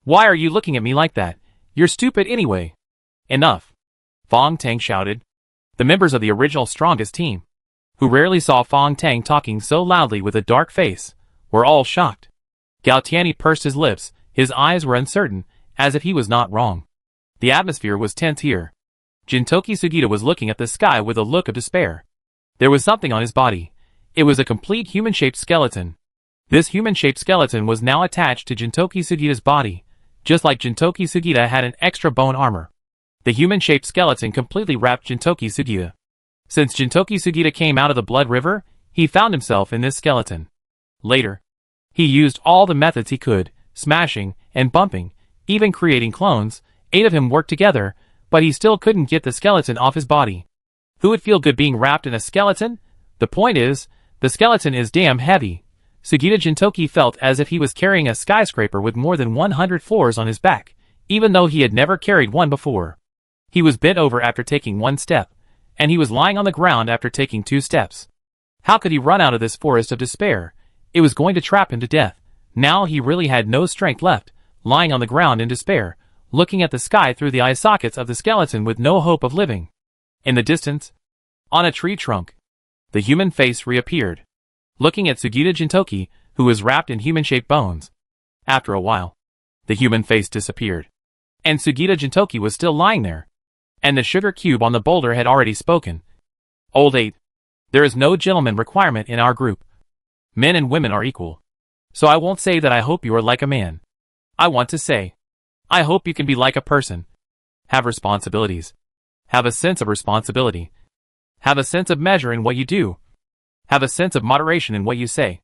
Why are you looking at me like that? You're stupid anyway. Enough. Fong Tang shouted. The members of the original strongest team, who rarely saw Fong Tang talking so loudly with a dark face, were all shocked. Gao Tianyi pursed his lips, his eyes were uncertain, as if he was not wrong. The atmosphere was tense here. Jintoki Sugita was looking at the sky with a look of despair. There was something on his body. It was a complete human-shaped skeleton. This human-shaped skeleton was now attached to Jintoki Sugita's body, just like Jintoki Sugita had an extra bone armor. The human-shaped skeleton completely wrapped Jintoki Sugita. Since Jintoki Sugita came out of the blood river, he found himself in this skeleton. Later, he used all the methods he could, smashing and bumping, even creating clones. 8 of him worked together, but he still couldn't get the skeleton off his body. Who would feel good being wrapped in a skeleton? The point is, the skeleton is damn heavy. Sugita Jintoki felt as if he was carrying a skyscraper with more than 100 floors on his back, even though he had never carried one before. He was bent over after taking 1 step, and he was lying on the ground after taking 2 steps. How could he run out of this forest of despair? It was going to trap him to death. Now he really had no strength left, lying on the ground in despair, looking at the sky through the eye sockets of the skeleton with no hope of living. In the distance, on a tree trunk, the human face reappeared, looking at Sugita Jintoki, who was wrapped in human-shaped bones. After a while, the human face disappeared, and Sugita Jintoki was still lying there. And the sugar cube on the boulder had already spoken. Old 8. There is no gentleman requirement in our group. Men and women are equal. So I won't say that I hope you are like a man. I want to say, I hope you can be like a person. Have responsibilities. Have a sense of responsibility. Have a sense of measure in what you do. Have a sense of moderation in what you say.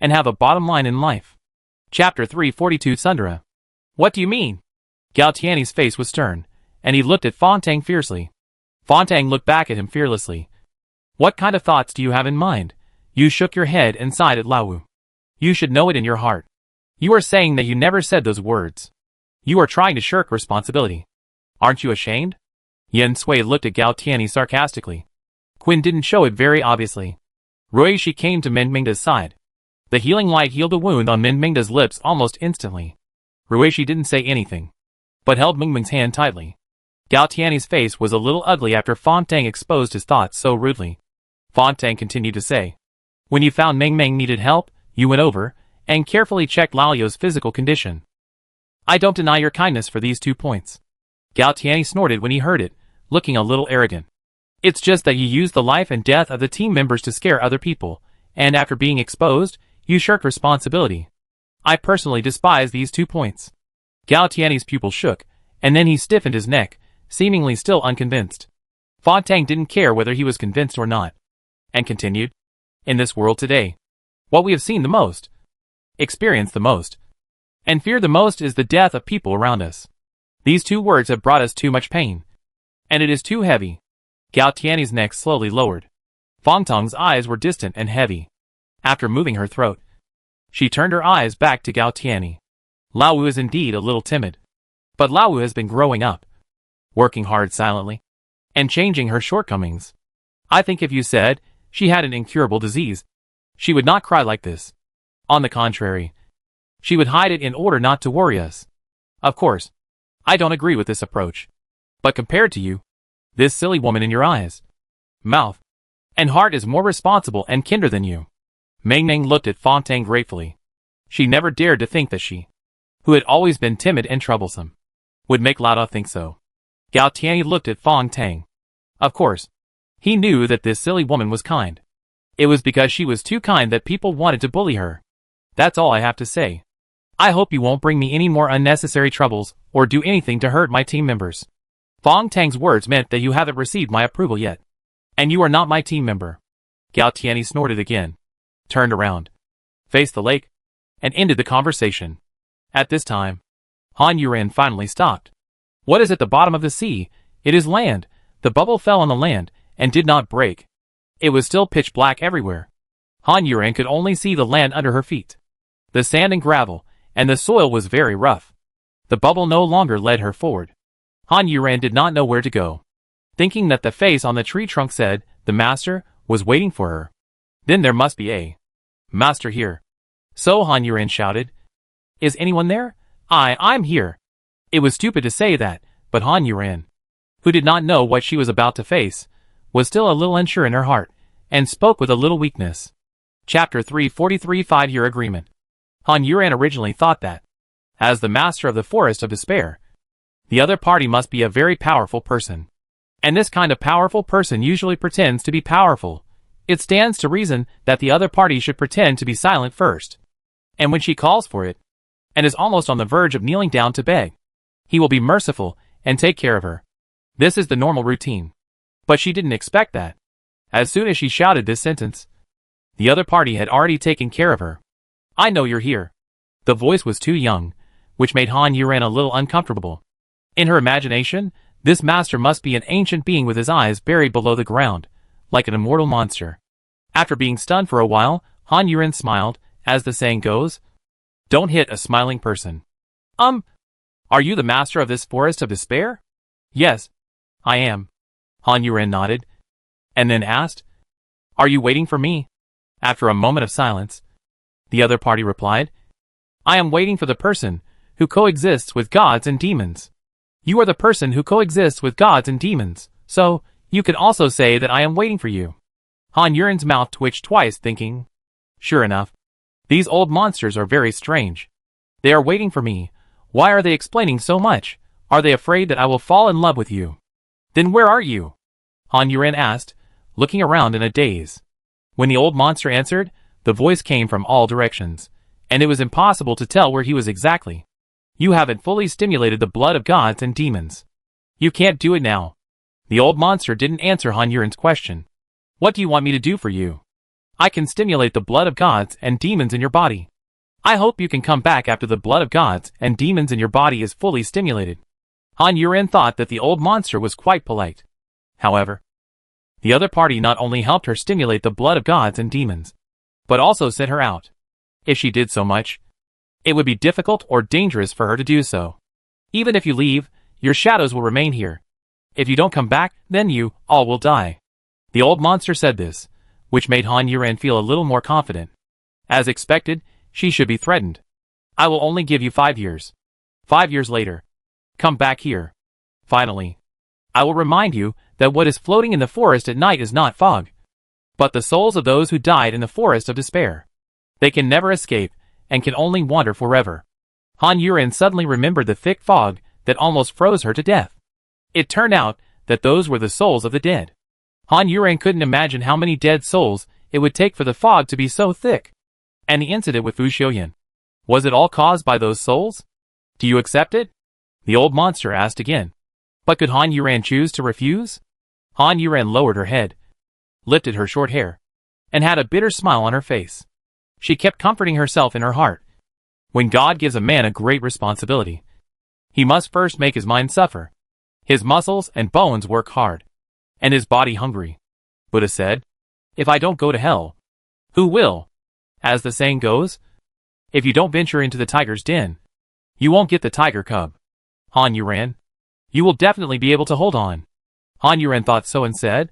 And have a bottom line in life. Chapter 342 Sundara. What do you mean? Galtiani's face was stern, and he looked at Fontaine fiercely. Fontaine looked back at him fearlessly. What kind of thoughts do you have in mind? You shook your head and sighed at Laowu. You should know it in your heart. You are saying that you never said those words. You are trying to shirk responsibility. Aren't you ashamed? Yen Sui looked at Galtiani sarcastically. Quinn didn't show it very obviously. Ruishi came to Minmingda's side. The healing light healed a wound on Minmingda's lips almost instantly. Ruishi didn't say anything, but held Mingming's hand tightly. Galtiani's face was a little ugly after Fontaine exposed his thoughts so rudely. Fontaine continued to say, when you found Mingming needed help, you went over and carefully checked Lao's physical condition. I don't deny your kindness for these 2 points. Galtiani snorted when he heard it, looking a little arrogant. It's just that you used the life and death of the team members to scare other people, and after being exposed, you shirked responsibility. I personally despise these 2 points. Galtiani's pupil shook, and then he stiffened his neck, seemingly still unconvinced. Fontaine didn't care whether he was convinced or not, and continued, in this world today, what we have seen the most, experienced the most, and fear the most is the death of people around us. These 2 words have brought us too much pain, and it is too heavy. Galtiani's neck slowly lowered. Fongtong's eyes were distant and heavy. After moving her throat, she turned her eyes back to Galtiani. Laowu is indeed a little timid, but Laowu has been growing up, working hard silently, and changing her shortcomings. I think if you said she had an incurable disease, she would not cry like this. On the contrary, she would hide it in order not to worry us. Of course, I don't agree with this approach. But compared to you, this silly woman in your eyes, mouth, and heart is more responsible and kinder than you. Mingming looked at Fontaine gratefully. She never dared to think that she, who had always been timid and troublesome, would make Lao think so. Galtiani looked at Fontaine. Of course, he knew that this silly woman was kind. It was because she was too kind that people wanted to bully her. That's all I have to say. I hope you won't bring me any more unnecessary troubles or do anything to hurt my team members. Fontaine's words meant that you haven't received my approval yet. And you are not my team member. Galtiani snorted again, turned around, faced the lake, and ended the conversation. At this time, Han Yuren finally stopped. What is at the bottom of the sea? It is land. The bubble fell on the land and did not break. It was still pitch black everywhere. Han Yuren could only see the land under her feet. The sand and gravel, and the soil was very rough. The bubble no longer led her forward. Han Yuren did not know where to go. Thinking that the face on the tree trunk said, the master, was waiting for her. Then there must be a master here. So Han Yuren shouted, is anyone there? I'm here. It was stupid to say that, but Han Yuren, who did not know what she was about to face, was still a little unsure in her heart, and spoke with a little weakness. Chapter 343 5-Year Agreement. Han Yuren originally thought that, as the master of the Forest of Despair, the other party must be a very powerful person. And this kind of powerful person usually pretends to be powerful. It stands to reason that the other party should pretend to be silent first. And when she calls for it, and is almost on the verge of kneeling down to beg, he will be merciful and take care of her. This is the normal routine. But she didn't expect that. As soon as she shouted this sentence, the other party had already taken care of her. I know you're here. The voice was too young, which made Han Yuren a little uncomfortable. In her imagination, this master must be an ancient being with his eyes buried below the ground, like an immortal monster. After being stunned for a while, Han Yuren smiled, as the saying goes, don't hit a smiling person. Are you the master of this Forest of Despair? Yes, I am. Han Yuren nodded, and then asked, are you waiting for me? After a moment of silence, the other party replied, I am waiting for the person who coexists with gods and demons. You are the person who coexists with gods and demons, so you could also say that I am waiting for you. Han Yuren's mouth twitched twice, thinking, sure enough, these old monsters are very strange. They are waiting for me. Why are they explaining so much? Are they afraid that I will fall in love with you? Then where are you? Han Yuren asked, looking around in a daze. When the old monster answered, the voice came from all directions, and it was impossible to tell where he was exactly. You haven't fully stimulated the blood of gods and demons. You can't do it now. The old monster didn't answer Han Yuren's question. What do you want me to do for you? I can stimulate the blood of gods and demons in your body. I hope you can come back after the blood of gods and demons in your body is fully stimulated. Han Yuren thought that the old monster was quite polite. However, the other party not only helped her stimulate the blood of gods and demons, but also sent her out. If she did so much, it would be difficult or dangerous for her to do so. Even if you leave, your shadows will remain here. If you don't come back, then you all will die. The old monster said this, which made Han Yuren feel a little more confident. As expected, she should be threatened. I will only give you 5 years. 5 years later, come back here. Finally, I will remind you that what is floating in the forest at night is not fog, but the souls of those who died in the forest of despair. They can never escape, and can only wander forever. Han Yuren suddenly remembered the thick fog that almost froze her to death. It turned out that those were the souls of the dead. Han Yuren couldn't imagine how many dead souls it would take for the fog to be so thick. And the incident with Fu Xiuyan, was it all caused by those souls? Do you accept it? The old monster asked again. But could Han Yuren choose to refuse? Han Yuren lowered her head, lifted her short hair, and had a bitter smile on her face. She kept comforting herself in her heart. When God gives a man a great responsibility, he must first make his mind suffer, his muscles and bones work hard, and his body hungry. Buddha said, if I don't go to hell, who will? As the saying goes, if you don't venture into the tiger's den, you won't get the tiger cub. Han Yuren, you will definitely be able to hold on. Han Yuren thought so and said,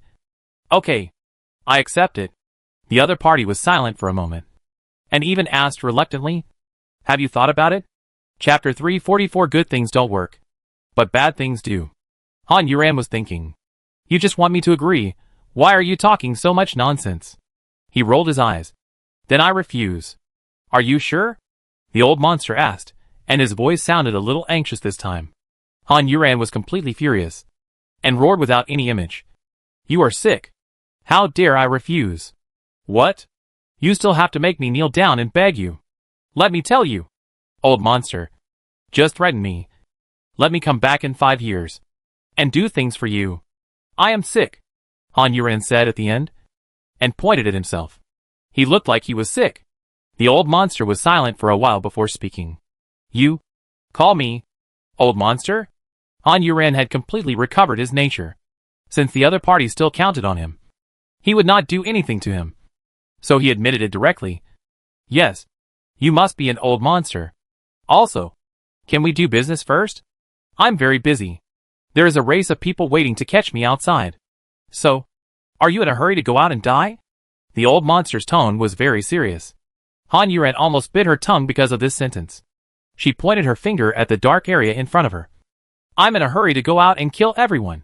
okay, I accept it. The other party was silent for a moment, and even asked reluctantly, have you thought about it? Chapter 344. Good things don't work, but bad things do. Han Yuren was thinking, you just want me to agree, why are you talking so much nonsense? He rolled his eyes. Then I refuse. Are you sure? The old monster asked, and his voice sounded a little anxious this time. Han Yuren was completely furious, and roared without any image. You are sick. How dare I refuse? What? You still have to make me kneel down and beg you. Let me tell you. Old monster. Just threaten me. Let me come back in 5 years, and do things for you. I am sick, Han Yuren said at the end, and pointed at himself. He looked like he was sick. The old monster was silent for a while before speaking. You? Call me? Old monster? Han Yuren had completely recovered his nature. Since the other party still counted on him, he would not do anything to him. So he admitted it directly. Yes. You must be an old monster. Also, can we do business first? I'm very busy. There is a race of people waiting to catch me outside. So, are you in a hurry to go out and die? The old monster's tone was very serious. Han Yuren almost bit her tongue because of this sentence. She pointed her finger at the dark area in front of her. I'm in a hurry to go out and kill everyone.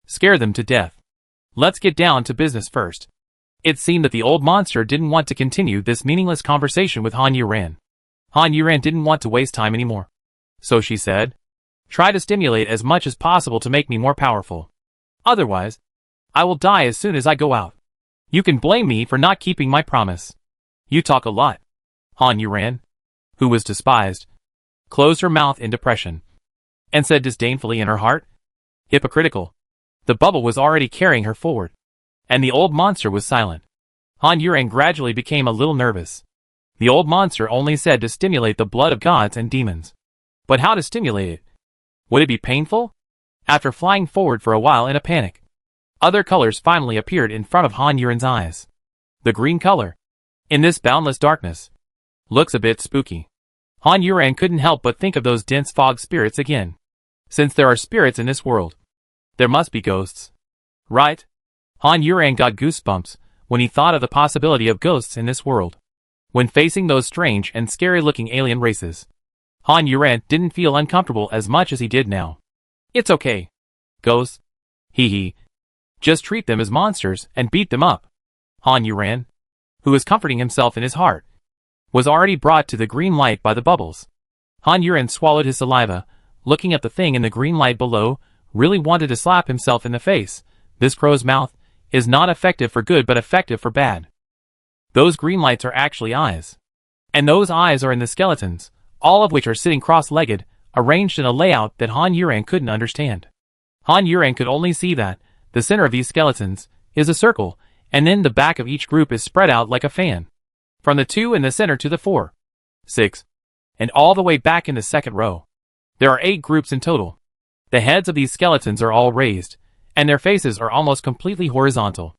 Scare them to death. Let's get down to business first. It seemed that the old monster didn't want to continue this meaningless conversation with Han Yuren. Han Yuren didn't want to waste time anymore. So she said, try to stimulate as much as possible to make me more powerful. Otherwise, I will die as soon as I go out. You can blame me for not keeping my promise. You talk a lot. Han Yuren, who was despised, closed her mouth in depression, and said disdainfully in her heart, hypocritical. The bubble was already carrying her forward, and the old monster was silent. Han Yuren gradually became a little nervous. The old monster only said to stimulate the blood of gods and demons. But how to stimulate it? Would it be painful? After flying forward for a while in a panic, other colors finally appeared in front of Han Yuren's eyes. The green color, in this boundless darkness, looks a bit spooky. Han Yuren couldn't help but think of those dense fog spirits again. Since there are spirits in this world, there must be ghosts. Right? Han Yuren got goosebumps when he thought of the possibility of ghosts in this world. When facing those strange and scary-looking alien races, Han Yuren didn't feel uncomfortable as much as he did now. It's okay. Ghosts? Hee. Just treat them as monsters and beat them up. Han Yuren, who was comforting himself in his heart, was already brought to the green light by the bubbles. Han Yuren swallowed his saliva, looking at the thing in the green light below, really wanted to slap himself in the face. This crow's mouth is not effective for good but effective for bad. Those green lights are actually eyes. And those eyes are in the skeletons, all of which are sitting cross-legged, arranged in a layout that Han Yuran couldn't understand. Han Yuran could only see that the center of these skeletons is a circle, and then the back of each group is spread out like a fan. From the 2 in the center to the 4, 6, and all the way back in the second row. There are 8 groups in total. The heads of these skeletons are all raised, and their faces are almost completely horizontal.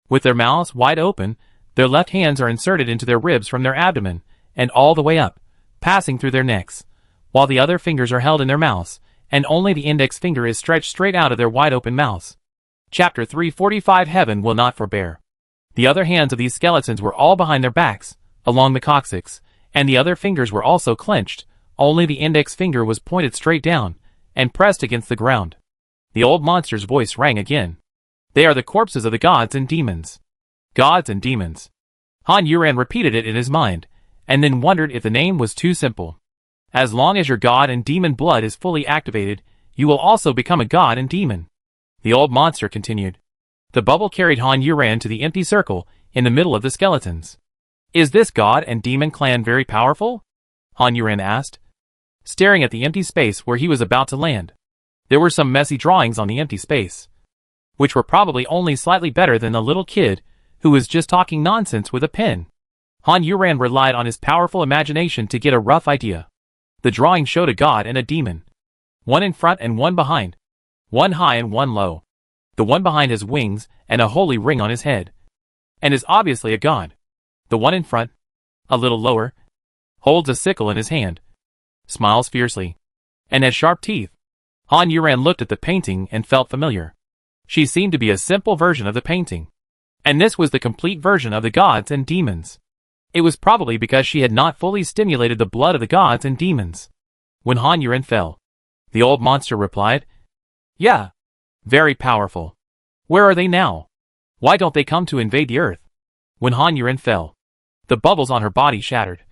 With their mouths wide open, their left hands are inserted into their ribs from their abdomen, and all the way up, passing through their necks, while the other fingers are held in their mouths, and only the index finger is stretched straight out of their wide-open mouths. Chapter 345 Heaven will not forbear. The other hands of these skeletons were all behind their backs, along the coccyx, and the other fingers were also clenched, only the index finger was pointed straight down, and pressed against the ground. The old monster's voice rang again. They are the corpses of the gods and demons. Gods and demons. Han Yuran repeated it in his mind, and then wondered if the name was too simple. As long as your god and demon blood is fully activated, you will also become a god and demon. The old monster continued. The bubble carried Han Yuran to the empty circle in the middle of the skeletons. Is this god and demon clan very powerful? Han Yuran asked, staring at the empty space where he was about to land. There were some messy drawings on the empty space, which were probably only slightly better than the little kid who was just talking nonsense with a pen. Han Yuran relied on his powerful imagination to get a rough idea. The drawing showed a god and a demon. One in front and one behind. One high and one low. The one behind has wings and a holy ring on his head, and is obviously a god. The one in front, a little lower, holds a sickle in his hand, smiles fiercely, and has sharp teeth. Han Yuran looked at the painting and felt familiar. She seemed to be a simple version of the painting. And this was the complete version of the gods and demons. It was probably because she had not fully stimulated the blood of the gods and demons. When Han Yuran fell, the old monster replied, "Yeah. Very powerful. Where are they now? Why don't they come to invade the earth?" When Han Yuran fell, the bubbles on her body shattered,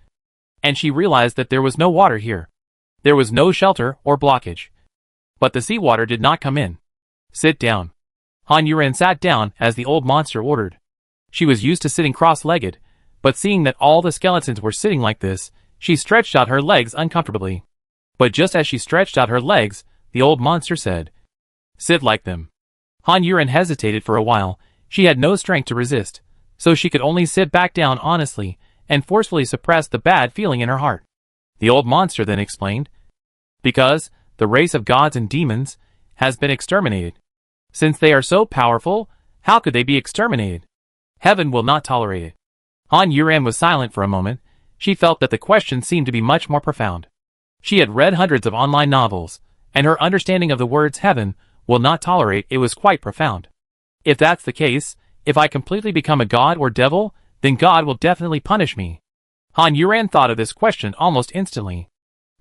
and she realized that there was no water here. There was no shelter or blockage. But the seawater did not come in. Sit down. Han Yuran sat down as the old monster ordered. She was used to sitting cross-legged, but seeing that all the skeletons were sitting like this, she stretched out her legs uncomfortably. But just as she stretched out her legs, the old monster said, "Sit like them." Han Yuran hesitated for a while. She had no strength to resist, so she could only sit back down honestly and forcefully suppress the bad feeling in her heart. The old monster then explained, "Because the race of gods and demons has been exterminated. Since they are so powerful, how could they be exterminated? Heaven will not tolerate it." Han Yuran was silent for a moment. She felt that the question seemed to be much more profound. She had read hundreds of online novels, and her understanding of the words heaven will not tolerate it was quite profound. If that's the case, if I completely become a god or devil, then God will definitely punish me. Han Yuran thought of this question almost instantly.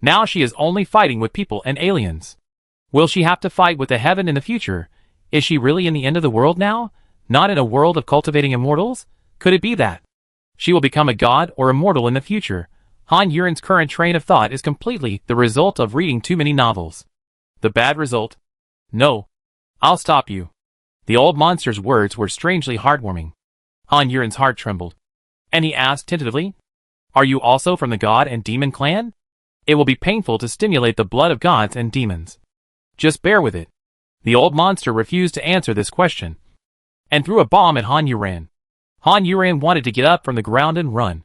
Now she is only fighting with people and aliens. Will she have to fight with the heaven in the future? Is she really in the end of the world now? Not in a world of cultivating immortals? Could it be that she will become a god or immortal in the future? Han Yuran's current train of thought is completely the result of reading too many novels. The bad result? No. I'll stop you. The old monster's words were strangely heartwarming. Han Yuran's heart trembled. And he asked tentatively, "Are you also from the god and demon clan? It will be painful to stimulate the blood of gods and demons. Just bear with it." The old monster refused to answer this question, and threw a bomb at Han Yuran. Han Yuran wanted to get up from the ground and run,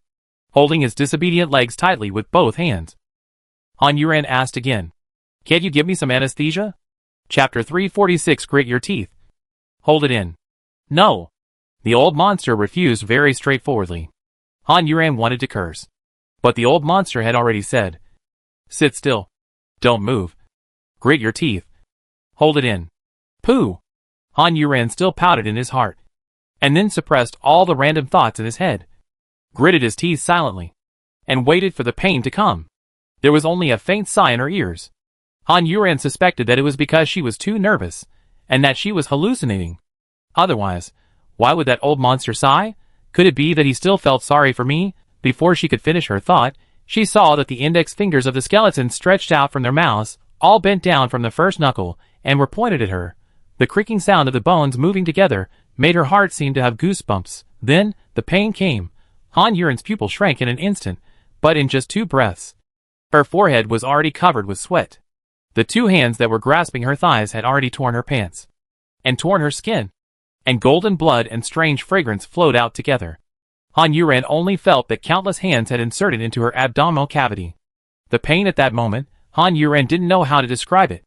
holding his disobedient legs tightly with both hands. Han Yuran asked again, "Can't you give me some anesthesia?" Chapter 346 Grit your teeth. Hold it in. No. The old monster refused very straightforwardly. Han Yuran wanted to curse, but the old monster had already said, "Sit still. Don't move. Grit your teeth. Hold it in." Pooh! Han Yuran still pouted in his heart, and then suppressed all the random thoughts in his head, gritted his teeth silently, and waited for the pain to come. There was only a faint sigh in her ears. Han Yuran suspected that it was because she was too nervous, and that she was hallucinating. Otherwise, why would that old monster sigh? Could it be that he still felt sorry for me? Before she could finish her thought, she saw that the index fingers of the skeleton stretched out from their mouths, all bent down from the first knuckle, and were pointed at her. The creaking sound of the bones moving together made her heart seem to have goosebumps. Then, the pain came. Han Yuren's pupil shrank in an instant, but in just 2 breaths. Her forehead was already covered with sweat. The 2 hands that were grasping her thighs had already torn her pants. And torn her skin. And golden blood and strange fragrance flowed out together. Han Yuren only felt that countless hands had inserted into her abdominal cavity. The pain at that moment, Han Yuren didn't know how to describe it.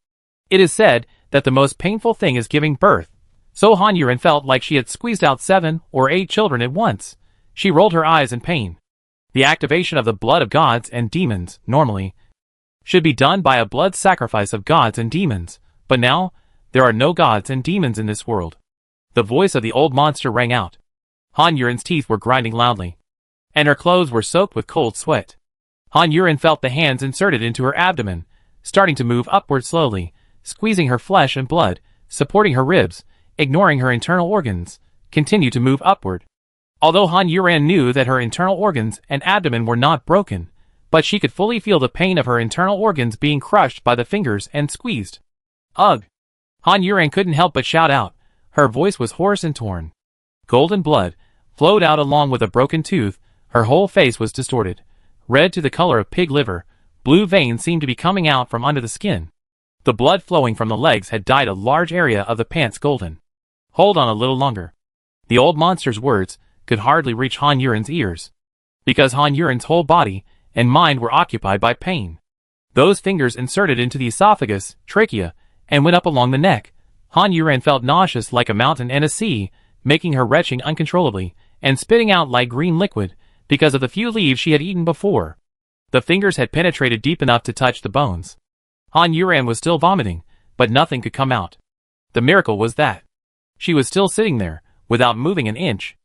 It is said that the most painful thing is giving birth. So Han Yuren felt like she had squeezed out 7 or 8 children at once. She rolled her eyes in pain. The activation of the blood of gods and demons, normally, should be done by a blood sacrifice of gods and demons. But now, there are no gods and demons in this world. The voice of the old monster rang out. Han Yuren's teeth were grinding loudly. And her clothes were soaked with cold sweat. Han Yuren felt the hands inserted into her abdomen, starting to move upward slowly, squeezing her flesh and blood, supporting her ribs, ignoring her internal organs, continue to move upward. Although Han Yuren knew that her internal organs and abdomen were not broken, but she could fully feel the pain of her internal organs being crushed by the fingers and squeezed. Ugh! Han Yuren couldn't help but shout out. Her voice was hoarse and torn. Golden blood flowed out along with a broken tooth. Her whole face was distorted, red to the color of pig liver. Blue veins seemed to be coming out from under the skin. The blood flowing from the legs had dyed a large area of the pants golden. Hold on a little longer. The old monster's words could hardly reach Han Yuren's ears, because Han Yuren's whole body and mind were occupied by pain. Those fingers inserted into the esophagus, trachea, and went up along the neck. Han Yuren felt nauseous like a mountain and a sea, making her retching uncontrollably, and spitting out light green liquid, because of the few leaves she had eaten before. The fingers had penetrated deep enough to touch the bones. Han Yuren was still vomiting, but nothing could come out. The miracle was that she was still sitting there, without moving an inch.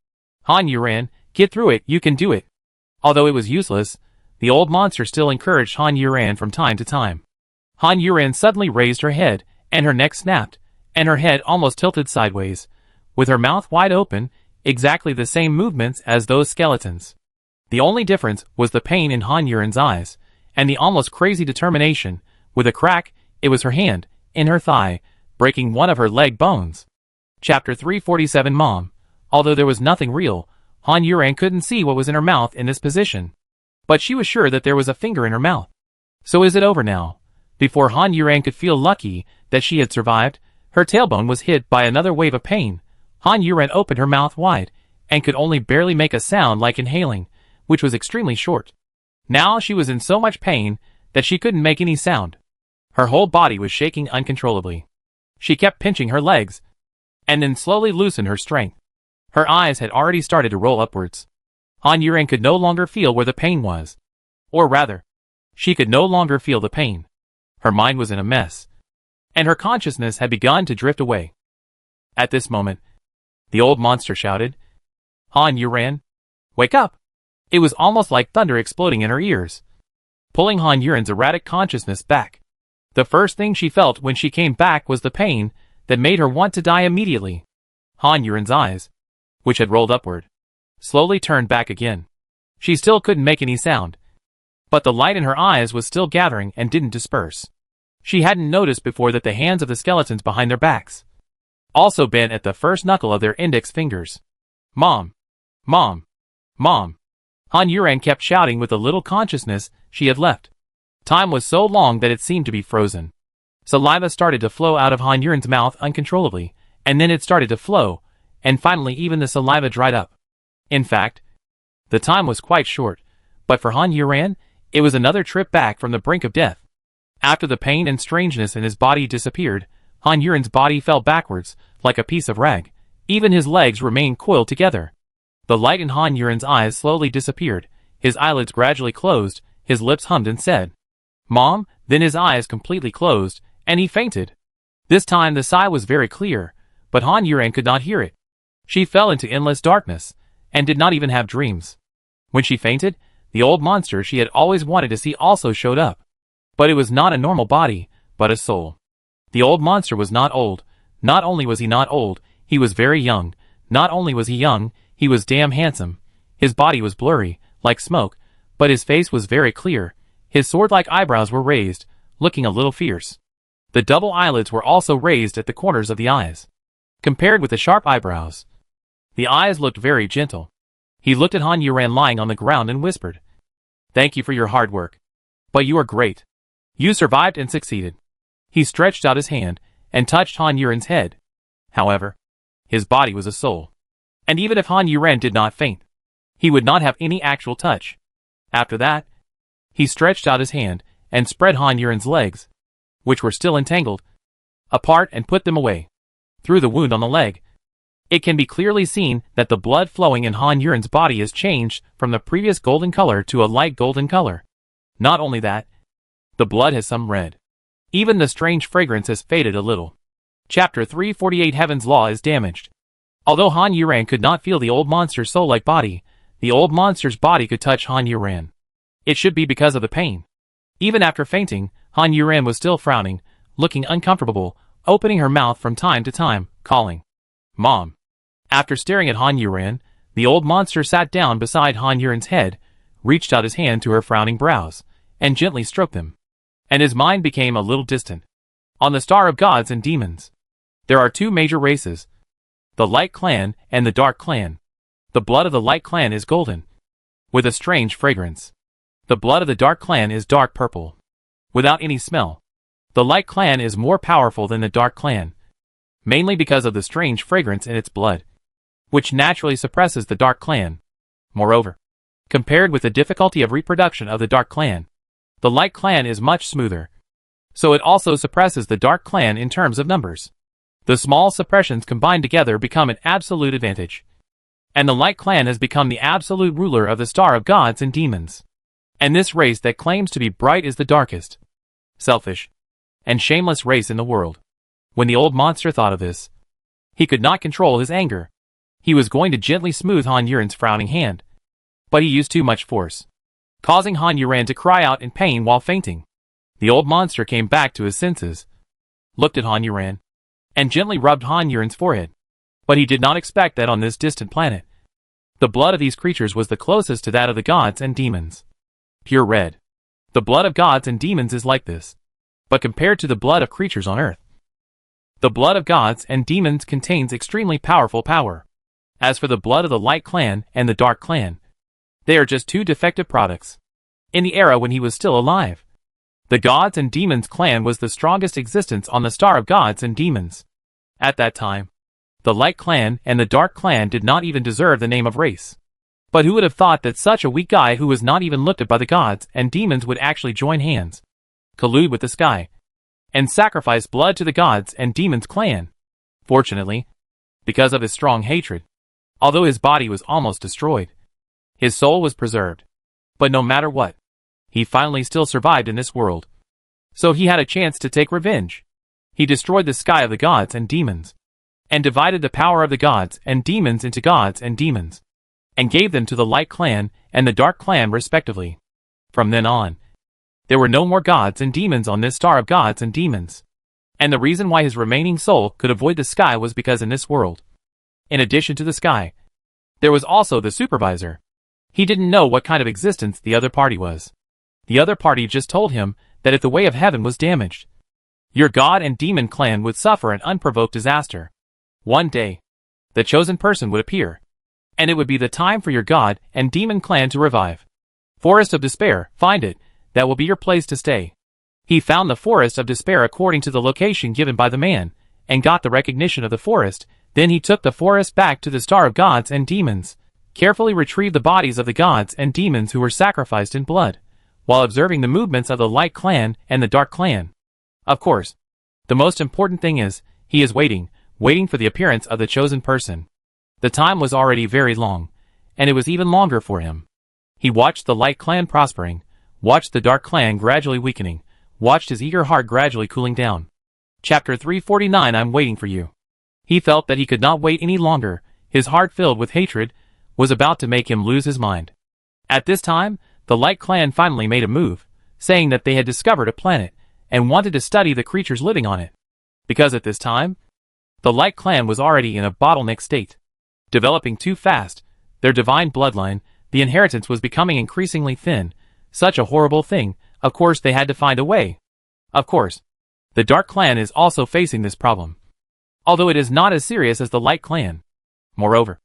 Han Yuren, get through it, you can do it. Although it was useless, the old monster still encouraged Han Yuren from time to time. Han Yuren suddenly raised her head, and her neck snapped, and her head almost tilted sideways, with her mouth wide open, exactly the same movements as those skeletons. The only difference was the pain in Han Yuren's eyes, and the almost crazy determination. With a crack, it was her hand, in her thigh, breaking one of her leg bones. Chapter 347 Mom. Although there was nothing real, Han Yuren couldn't see what was in her mouth in this position. But she was sure that there was a finger in her mouth. So is it over now? Before Han Yuren could feel lucky that she had survived, her tailbone was hit by another wave of pain. Han Yuren opened her mouth wide, and could only barely make a sound like inhaling, which was extremely short. Now she was in so much pain that she couldn't make any sound. Her whole body was shaking uncontrollably. She kept pinching her legs, and then slowly loosened her strength. Her eyes had already started to roll upwards. Han Yuren could no longer feel where the pain was. Or rather, she could no longer feel the pain. Her mind was in a mess, and her consciousness had begun to drift away. At this moment, the old monster shouted, Han Yuren, wake up! It was almost like thunder exploding in her ears, pulling Han Yuren's erratic consciousness back. The first thing she felt when she came back was the pain that made her want to die immediately. Han Yuren's eyes, which had rolled upward, slowly turned back again. She still couldn't make any sound, but the light in her eyes was still gathering and didn't disperse. She hadn't noticed before that the hands of the skeletons behind their backs also bent at the first knuckle of their index fingers. Mom! Mom! Mom! Han Yuren kept shouting with the little consciousness she had left. Time was so long that it seemed to be frozen. Saliva started to flow out of Han Yuren's mouth uncontrollably, and then it started to flow, and finally even the saliva dried up. In fact, the time was quite short, but for Han Yuren, it was another trip back from the brink of death. After the pain and strangeness in his body disappeared, Han Yuren's body fell backwards, like a piece of rag. Even his legs remained coiled together. The light in Han Yuren's eyes slowly disappeared, his eyelids gradually closed, his lips hummed and said, Mom, then his eyes completely closed, and he fainted. This time the sigh was very clear, but Han Yuren could not hear it. She fell into endless darkness, and did not even have dreams. When she fainted, the old monster she had always wanted to see also showed up. But it was not a normal body, but a soul. The old monster was not old. Not only was he not old, he was very young. Not only was he young, he was damn handsome. His body was blurry, like smoke, but his face was very clear. His sword-like eyebrows were raised, looking a little fierce. The double eyelids were also raised at the corners of the eyes. Compared with the sharp eyebrows, the eyes looked very gentle. He looked at Han Yuran lying on the ground and whispered, "Thank you for your hard work. But you are great. You survived and succeeded." He stretched out his hand and touched Han Yuran's head. However, his body was a soul. And even if Han Yuran did not faint, he would not have any actual touch. After that, he stretched out his hand and spread Han Yuran's legs, which were still entangled, apart and put them away. Through the wound on the leg, it can be clearly seen that the blood flowing in Han Yuran's body has changed from the previous golden color to a light golden color. Not only that, the blood has some red. Even the strange fragrance has faded a little. Chapter 348 Heaven's Law is damaged. Although Han Yuran could not feel the old monster's soul-like body, the old monster's body could touch Han Yuran. It should be because of the pain. Even after fainting, Han Yuran was still frowning, looking uncomfortable, opening her mouth from time to time, calling, "Mom." After staring at Han Yuran, the old monster sat down beside Han Yuran's head, reached out his hand to her frowning brows, and gently stroked them. And his mind became a little distant. On the Star of Gods and Demons, there are two major races, the Light Clan and the Dark Clan. The blood of the Light Clan is golden, with a strange fragrance. The blood of the Dark Clan is dark purple, without any smell. The Light Clan is more powerful than the Dark Clan, mainly because of the strange fragrance in its blood, which naturally suppresses the Dark Clan. Moreover, compared with the difficulty of reproduction of the Dark Clan, the Light Clan is much smoother, so it also suppresses the Dark Clan in terms of numbers. The small suppressions combined together become an absolute advantage. And the Light Clan has become the absolute ruler of the Star of Gods and Demons. And this race that claims to be bright is the darkest, selfish, and shameless race in the world. When the old monster thought of this, he could not control his anger. He was going to gently smooth Han Yuran's frowning hand, but he used too much force, causing Han Yuran to cry out in pain while fainting. The old monster came back to his senses, looked at Han Yuran, and gently rubbed Han Yuran's forehead. But he did not expect that on this distant planet, the blood of these creatures was the closest to that of the gods and demons. Pure red. The blood of gods and demons is like this. But compared to the blood of creatures on earth, the blood of gods and demons contains extremely powerful power. As for the blood of the Light Clan and the Dark Clan, they are just two defective products. In the era when he was still alive, the gods and demons clan was the strongest existence on the Star of Gods and Demons. At that time, the Light Clan and the Dark Clan did not even deserve the name of race. But who would have thought that such a weak guy who was not even looked at by the gods and demons would actually join hands, collude with the sky, and sacrifice blood to the gods and demons clan? Fortunately, because of his strong hatred, although his body was almost destroyed, his soul was preserved. But no matter what, he finally still survived in this world. So he had a chance to take revenge. He destroyed the sky of the gods and demons, and divided the power of the gods and demons into gods and demons, and gave them to the Light Clan and the Dark Clan respectively. From then on, there were no more gods and demons on this Star of Gods and Demons. And the reason why his remaining soul could avoid the sky was because in this world, in addition to the sky, there was also the supervisor. He didn't know what kind of existence the other party was. The other party just told him that if the way of heaven was damaged, your god and demon clan would suffer an unprovoked disaster. One day, the chosen person would appear, and it would be the time for your god and demon clan to revive. Forest of Despair, find it, that will be your place to stay. He found the Forest of Despair according to the location given by the man, and got the recognition of the forest. Then he took the forest back to the Star of Gods and Demons, carefully retrieved the bodies of the gods and demons who were sacrificed in blood, while observing the movements of the Light Clan and the Dark Clan. Of course, the most important thing is, he is waiting for the appearance of the chosen person. The time was already very long, and it was even longer for him. He watched the Light Clan prospering, watched the Dark Clan gradually weakening, watched his eager heart gradually cooling down. Chapter 349 I'm waiting for you. He felt that he could not wait any longer. His heart filled with hatred was about to make him lose his mind. At this time, the Light Clan finally made a move, saying that they had discovered a planet, and wanted to study the creatures living on it. Because at this time, the Light Clan was already in a bottleneck state, developing too fast. Their divine bloodline, the inheritance, was becoming increasingly thin. Such a horrible thing. Of course they had to find a way. Of course, The Dark Clan is also facing this problem, although it is not as serious as the Light Clan. Moreover,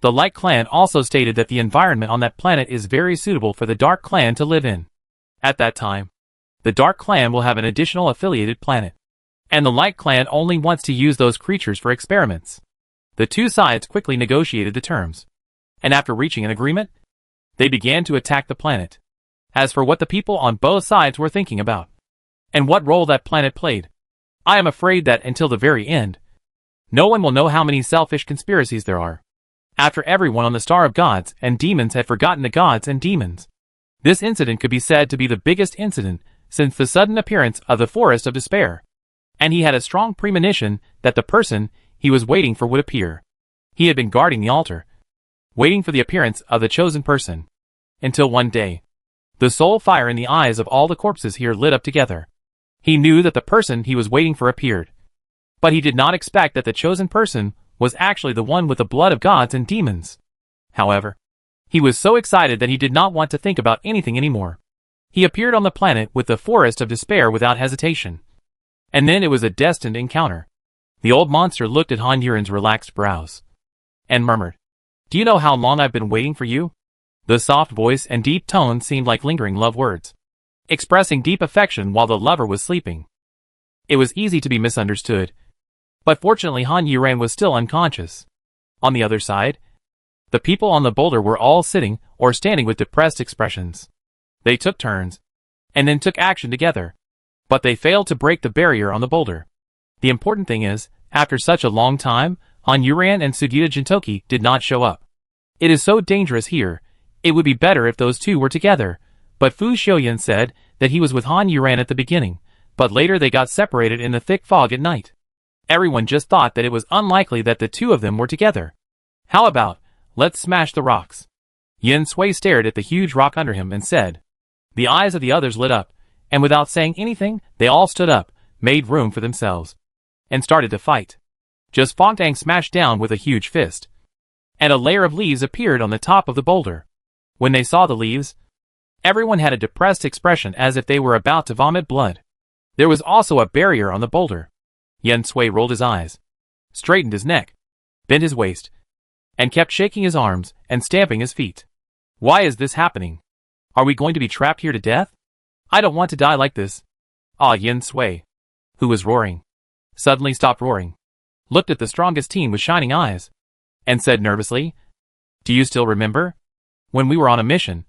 the Light Clan also stated that the environment on that planet is very suitable for the Dark Clan to live in. At that time, the Dark Clan will have an additional affiliated planet, and the Light Clan only wants to use those creatures for experiments. The two sides quickly negotiated the terms, and after reaching an agreement, they began to attack the planet. As for what the people on both sides were thinking about, and what role that planet played, I am afraid that until the very end, no one will know how many selfish conspiracies there are. After everyone on the Star of Gods and Demons had forgotten the gods and demons, this incident could be said to be the biggest incident since the sudden appearance of the Forest of Despair, and he had a strong premonition that the person he was waiting for would appear. He had been guarding the altar, waiting for the appearance of the chosen person, until one day, the soul fire in the eyes of all the corpses here lit up together. He knew that the person he was waiting for appeared, but he did not expect that the chosen person was actually the one with the blood of gods and demons. However, he was so excited that he did not want to think about anything anymore. He appeared on the planet with the Forest of Despair without hesitation. And then it was a destined encounter. The old monster looked at Han Yuren's relaxed brows, and murmured, "Do you know how long I've been waiting for you?" The soft voice and deep tone seemed like lingering love words, expressing deep affection while the lover was sleeping. It was easy to be misunderstood, but fortunately Han Yuren was still unconscious. On the other side, the people on the boulder were all sitting or standing with depressed expressions. They took turns, and then took action together, but they failed to break the barrier on the boulder. The important thing is, after such a long time, Han Yuren and Sugita Jintoki did not show up. It is so dangerous here, it would be better if those two were together, but Fu Xiuyan said that he was with Han Yuren at the beginning, but later they got separated in the thick fog at night. Everyone just thought that it was unlikely that the two of them were together. How about, let's smash the rocks? Yin Sui stared at the huge rock under him and said. The eyes of the others lit up, and without saying anything, they all stood up, made room for themselves, and started to fight. Just Fongtang smashed down with a huge fist, and a layer of leaves appeared on the top of the boulder. When they saw the leaves, everyone had a depressed expression as if they were about to vomit blood. There was also a barrier on the boulder. Yen Sui rolled his eyes, straightened his neck, bent his waist, and kept shaking his arms and stamping his feet. Why is this happening? Are we going to be trapped here to death? I don't want to die like this. Yen Sui, who was roaring, suddenly stopped roaring, looked at the strongest team with shining eyes, and said nervously, "Do you still remember? When we were on a mission,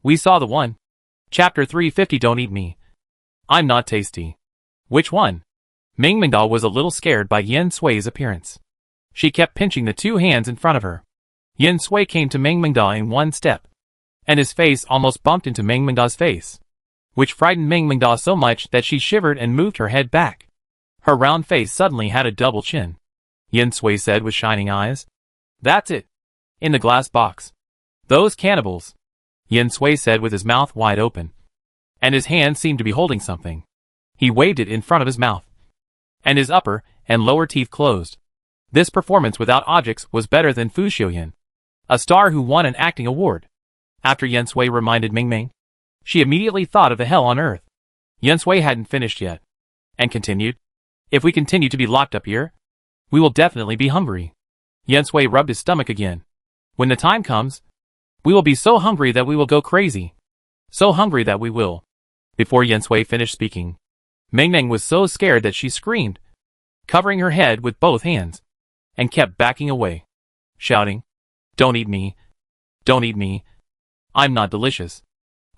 we saw the one. Chapter 350 Don't Eat Me. I'm not tasty." Which one? Ming Mingda was a little scared by Yen Sui's appearance. She kept pinching the two hands in front of her. Yen Sui came to Ming Mingda in one step, and his face almost bumped into Ming Mingda's face, which frightened Ming Mingda so much that she shivered and moved her head back. Her round face suddenly had a double chin. Yen Sui said with shining eyes. "That's it. In the glass box. Those cannibals," Yen Sui said with his mouth wide open, and his hand seemed to be holding something. He waved it in front of his mouth, and his upper and lower teeth closed. This performance without objects was better than Fu Xiuyan, a star who won an acting award. After Yen Sui reminded Ming Ming, she immediately thought of the hell on earth. Yen Sui hadn't finished yet, and continued, "If we continue to be locked up here, we will definitely be hungry." Yen Sui rubbed his stomach again. "When the time comes, we will be so hungry that we will go crazy. So hungry that we will." Before Yen Sui finished speaking, Ming Ming was so scared that she screamed, covering her head with both hands, and kept backing away, shouting, "Don't eat me. Don't eat me. I'm not delicious.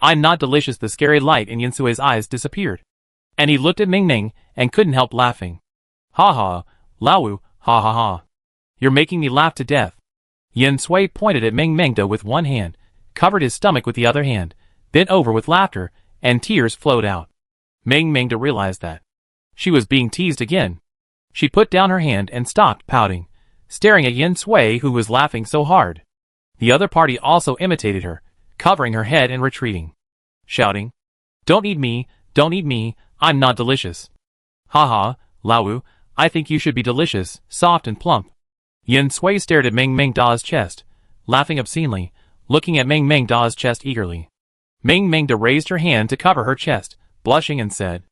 I'm not delicious." The scary light in Yen Sui's eyes disappeared, and he looked at Ming Ming and couldn't help laughing. "Ha ha, Laowu, ha ha ha. You're making me laugh to death." Yen Sui pointed at Ming Mingda with one hand, covered his stomach with the other hand, bent over with laughter, and tears flowed out. Ming Mingda realized that she was being teased again. She put down her hand and stopped pouting, staring at Yen Sui who was laughing so hard. The other party also imitated her, covering her head and retreating, shouting, "Don't eat me, don't eat me, I'm not delicious." "Ha ha, Laowu, I think you should be delicious, soft and plump." Yen Sui stared at Ming Mingda's chest, laughing obscenely, looking at Ming Mingda's chest eagerly. Ming Mingda raised her hand to cover her chest, blushing and said,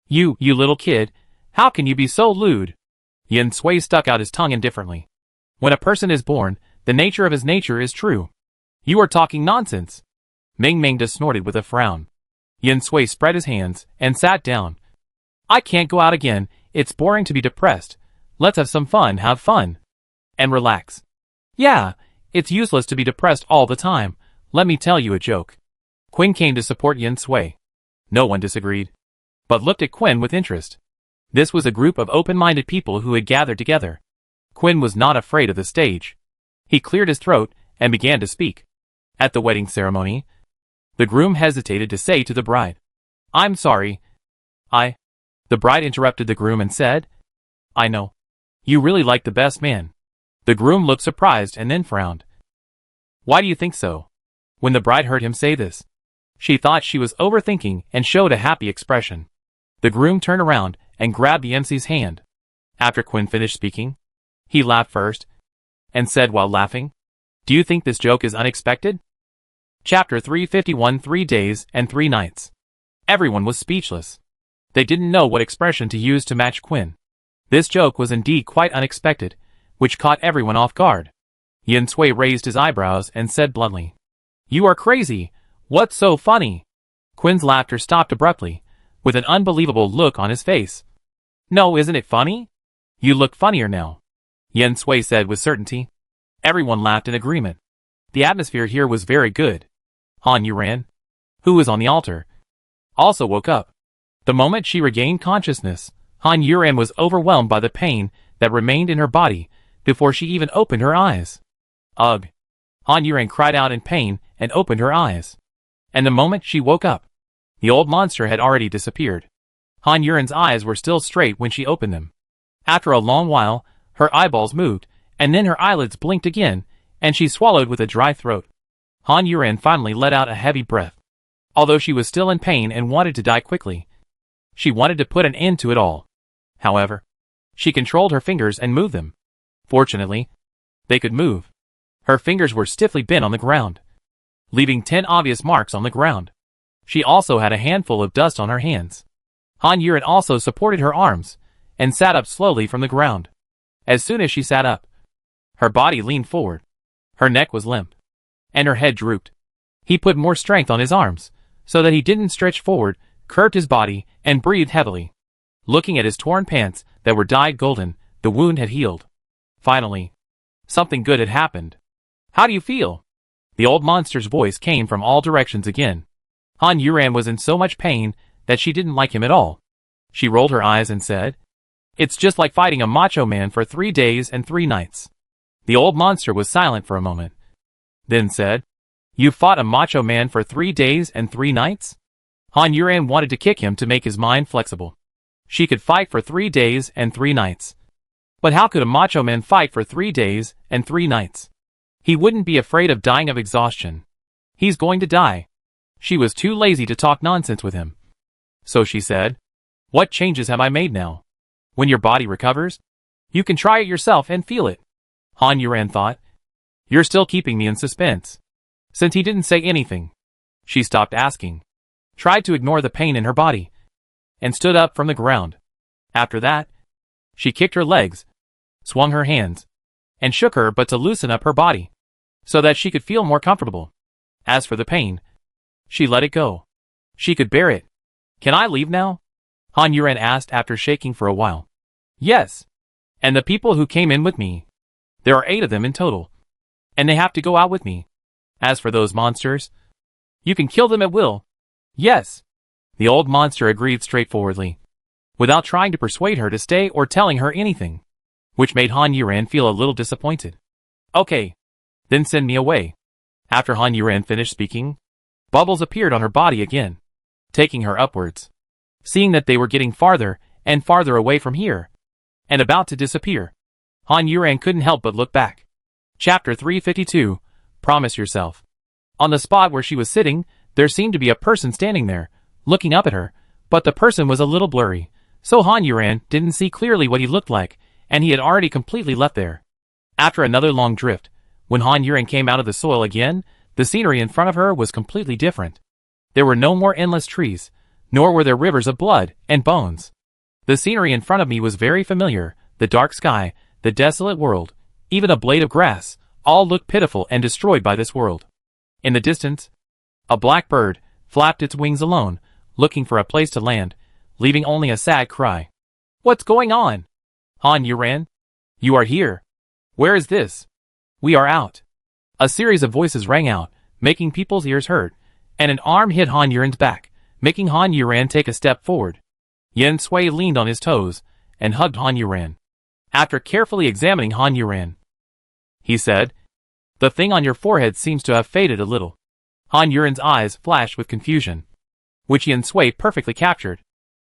You little kid, how can you be so lewd? Yin Sui stuck out his tongue indifferently. When a person is born, the nature of his nature is true. You are talking nonsense. Ming Mingda snorted with a frown. Yin Sui spread his hands and sat down. I can't go out again, it's boring to be depressed. Let's have some fun, have fun. And relax. Yeah, it's useless to be depressed all the time. Let me tell you a joke. Quinn came to support Yin Sui. No one disagreed, but looked at Quinn with interest. This was a group of open-minded people who had gathered together. Quinn was not afraid of the stage. He cleared his throat and began to speak. At the wedding ceremony, the groom hesitated to say to the bride, I'm sorry. The bride interrupted the groom and said, I know. You really like the best man. The groom looked surprised and then frowned. Why do you think so? When the bride heard him say this, she thought she was overthinking and showed a happy expression. The groom turned around and grabbed the MC's hand. After Quinn finished speaking, he laughed first and said while laughing, Do you think this joke is unexpected? Chapter 351 3 Days and 3 Nights. Everyone was speechless. They didn't know what expression to use to match Quinn. This joke was indeed quite unexpected, which caught everyone off guard. Yin Sui raised his eyebrows and said bluntly, You are crazy. What's so funny? Quinn's laughter stopped abruptly, with an unbelievable look on his face. No, isn't it funny? You look funnier now, Yin Sui said with certainty. Everyone laughed in agreement. The atmosphere here was very good. Han Yuran, who was on the altar, also woke up. The moment she regained consciousness, Han Yuran was overwhelmed by the pain that remained in her body before she even opened her eyes. Ugh! Han Yuran cried out in pain and opened her eyes. And the moment she woke up, the old monster had already disappeared. Han Yuran's eyes were still straight when she opened them. After a long while, her eyeballs moved, and then her eyelids blinked again, and she swallowed with a dry throat. Han Yuran finally let out a heavy breath. Although she was still in pain and wanted to die quickly, she wanted to put an end to it all. However, she controlled her fingers and moved them. Fortunately, they could move. Her fingers were stiffly bent on the ground, leaving 10 obvious marks on the ground. She also had a handful of dust on her hands. Han Yuran also supported her arms and sat up slowly from the ground. As soon as she sat up, her body leaned forward. Her neck was limp, and her head drooped. He put more strength on his arms, so that he didn't stretch forward, curved his body, and breathed heavily. Looking at his torn pants that were dyed golden, the wound had healed. Finally, something good had happened. How do you feel? The old monster's voice came from all directions again. Han Yuran was in so much pain that she didn't like him at all. She rolled her eyes and said, It's just like fighting a macho man for 3 days and 3 nights. The old monster was silent for a moment, then said, You fought a macho man for 3 days and 3 nights? Han Yuran wanted to kick him to make his mind flexible. She could fight for 3 days and 3 nights. But how could a macho man fight for 3 days and 3 nights? He wouldn't be afraid of dying of exhaustion. He's going to die. She was too lazy to talk nonsense with him. So she said, What changes have I made now? When your body recovers, you can try it yourself and feel it. Han Yuran thought, You're still keeping me in suspense. Since he didn't say anything, she stopped asking, tried to ignore the pain in her body, and stood up from the ground. After that, she kicked her legs, swung her hands, and shook her butt to loosen up her body, so that she could feel more comfortable. As for the pain, she let it go. She could bear it. Can I leave now? Han Yuran asked after shaking for a while. Yes. And the people who came in with me. There are 8 of them in total. And they have to go out with me. As for those monsters, you can kill them at will. Yes. The old monster agreed straightforwardly, without trying to persuade her to stay or telling her anything, which made Han Yuran feel a little disappointed. Okay. Then send me away. After Han Yuran finished speaking, bubbles appeared on her body again, taking her upwards. Seeing that they were getting farther and farther away from here, and about to disappear, Han Yuran couldn't help but look back. Chapter 352, Promise Yourself. On the spot where she was sitting, there seemed to be a person standing there, looking up at her, but the person was a little blurry, so Han Yuran didn't see clearly what he looked like, and he had already completely left there. After another long drift, when Han Yuran came out of the soil again, the scenery in front of her was completely different. There were no more endless trees, nor were there rivers of blood and bones. The scenery in front of me was very familiar, the dark sky, the desolate world, even a blade of grass, all looked pitiful and destroyed by this world. In the distance, a black bird flapped its wings alone, looking for a place to land, leaving only a sad cry. What's going on? Han Yuran? You are here. Where is this? We are out. A series of voices rang out, making people's ears hurt, and an arm hit Han Yuran's back, making Han Yuran take a step forward. Yen Sui leaned on his toes and hugged Han Yuran. After carefully examining Han Yuran, he said, "The thing on your forehead seems to have faded a little." Han Yuran's eyes flashed with confusion, which Yen Sui perfectly captured.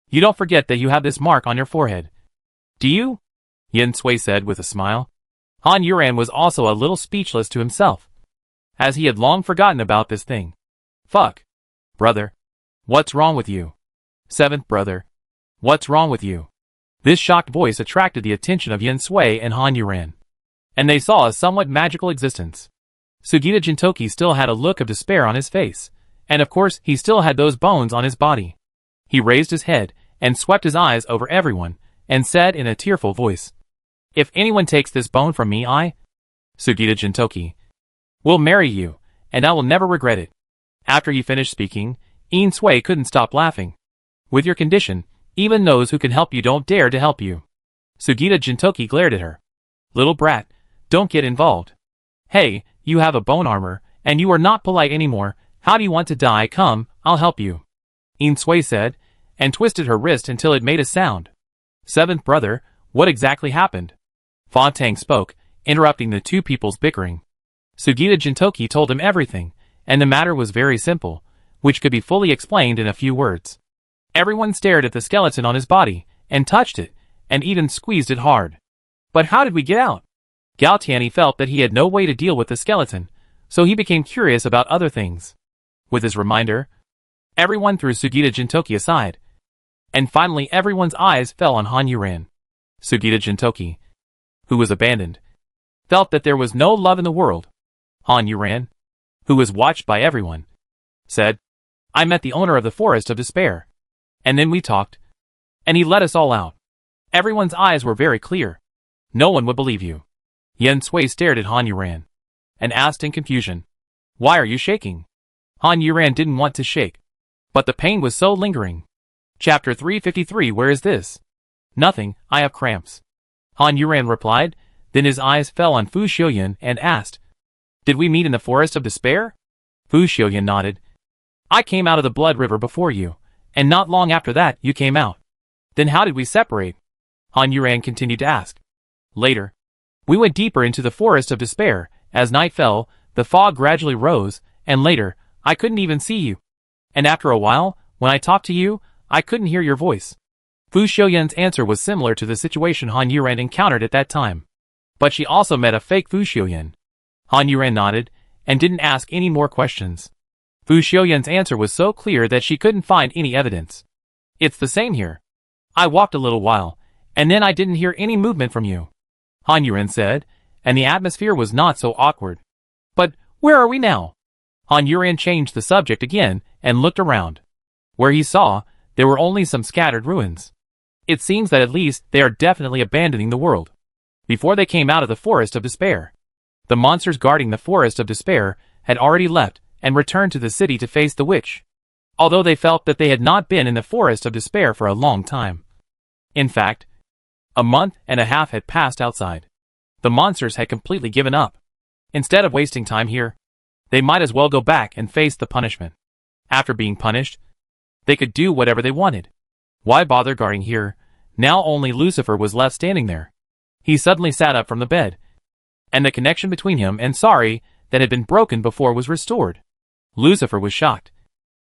"You don't forget that you have this mark on your forehead, do you?" Yen Sui said with a smile. Han Yuran was also a little speechless to himself, as he had long forgotten about this thing. Fuck. Brother. What's wrong with you? Seventh brother. What's wrong with you? This shocked voice attracted the attention of Yen Sui and Han Yuran, and they saw a somewhat magical existence. Sugita Jintoki still had a look of despair on his face, and of course he still had those bones on his body. He raised his head and swept his eyes over everyone, and said in a tearful voice, "If anyone takes this bone from me, Sugita Jintoki, will marry you, and I will never regret it." After he finished speaking, Yen Sui couldn't stop laughing. "With your condition, even those who can help you don't dare to help you." Sugita Jintoki glared at her. "Little brat, don't get involved. Hey, you have a bone armor, and you are not polite anymore. How do you want to die? Come, I'll help you," Yen Sui said, and twisted her wrist until it made a sound. "Seventh brother, what exactly happened?" Fontaine spoke, interrupting the two people's bickering. Sugita Jintoki told him everything, and the matter was very simple, which could be fully explained in a few words. Everyone stared at the skeleton on his body, and touched it, and even squeezed it hard. But how did we get out? Gao Tianyi felt that he had no way to deal with the skeleton, so he became curious about other things. With his reminder, everyone threw Sugita Jintoki aside, and finally everyone's eyes fell on Han Yuran. Sugita Jintoki, who was abandoned, felt that there was no love in the world. Han Yuran, who was watched by everyone, said, "I met the owner of the Forest of Despair, and then we talked, and he let us all out." Everyone's eyes were very clear. "No one would believe you." Yen Sui stared at Han Yuran, and asked in confusion, "Why are you shaking?" Han Yuran didn't want to shake, but the pain was so lingering. Chapter 353. Where is this? Nothing, I have cramps, Han Yuran replied. Then his eyes fell on Fu Xiuyan and asked, "Did we meet in the Forest of Despair?" Fu Xiuyan nodded. "I came out of the Blood River before you, and not long after that you came out. Then how did we separate?" Han Yuran continued to ask. "Later, we went deeper into the Forest of Despair. As night fell, the fog gradually rose, and later, I couldn't even see you. And after a while, when I talked to you, I couldn't hear your voice." Fu Xiuyan's answer was similar to the situation Han Yuran encountered at that time. But she also met a fake Fu Xiuyan. Han Yuran nodded, and didn't ask any more questions. Fu Xiuyan's answer was so clear that she couldn't find any evidence. "It's the same here. I walked a little while, and then I didn't hear any movement from you," Han Yuran said, and the atmosphere was not so awkward. "But where are we now?" Han Yuran changed the subject again, and looked around. Where he saw, there were only some scattered ruins. It seems that at least they are definitely abandoning the world. Before they came out of the Forest of Despair, the monsters guarding the Forest of Despair had already left and returned to the city to face the witch, although they felt that they had not been in the Forest of Despair for a long time. In fact, a month and a half had passed outside. The monsters had completely given up. Instead of wasting time here, they might as well go back and face the punishment. After being punished, they could do whatever they wanted. Why bother guarding here? Now only Lucifer was left standing there. He suddenly sat up from the bed, and the connection between him and Sari that had been broken before was restored. Lucifer was shocked.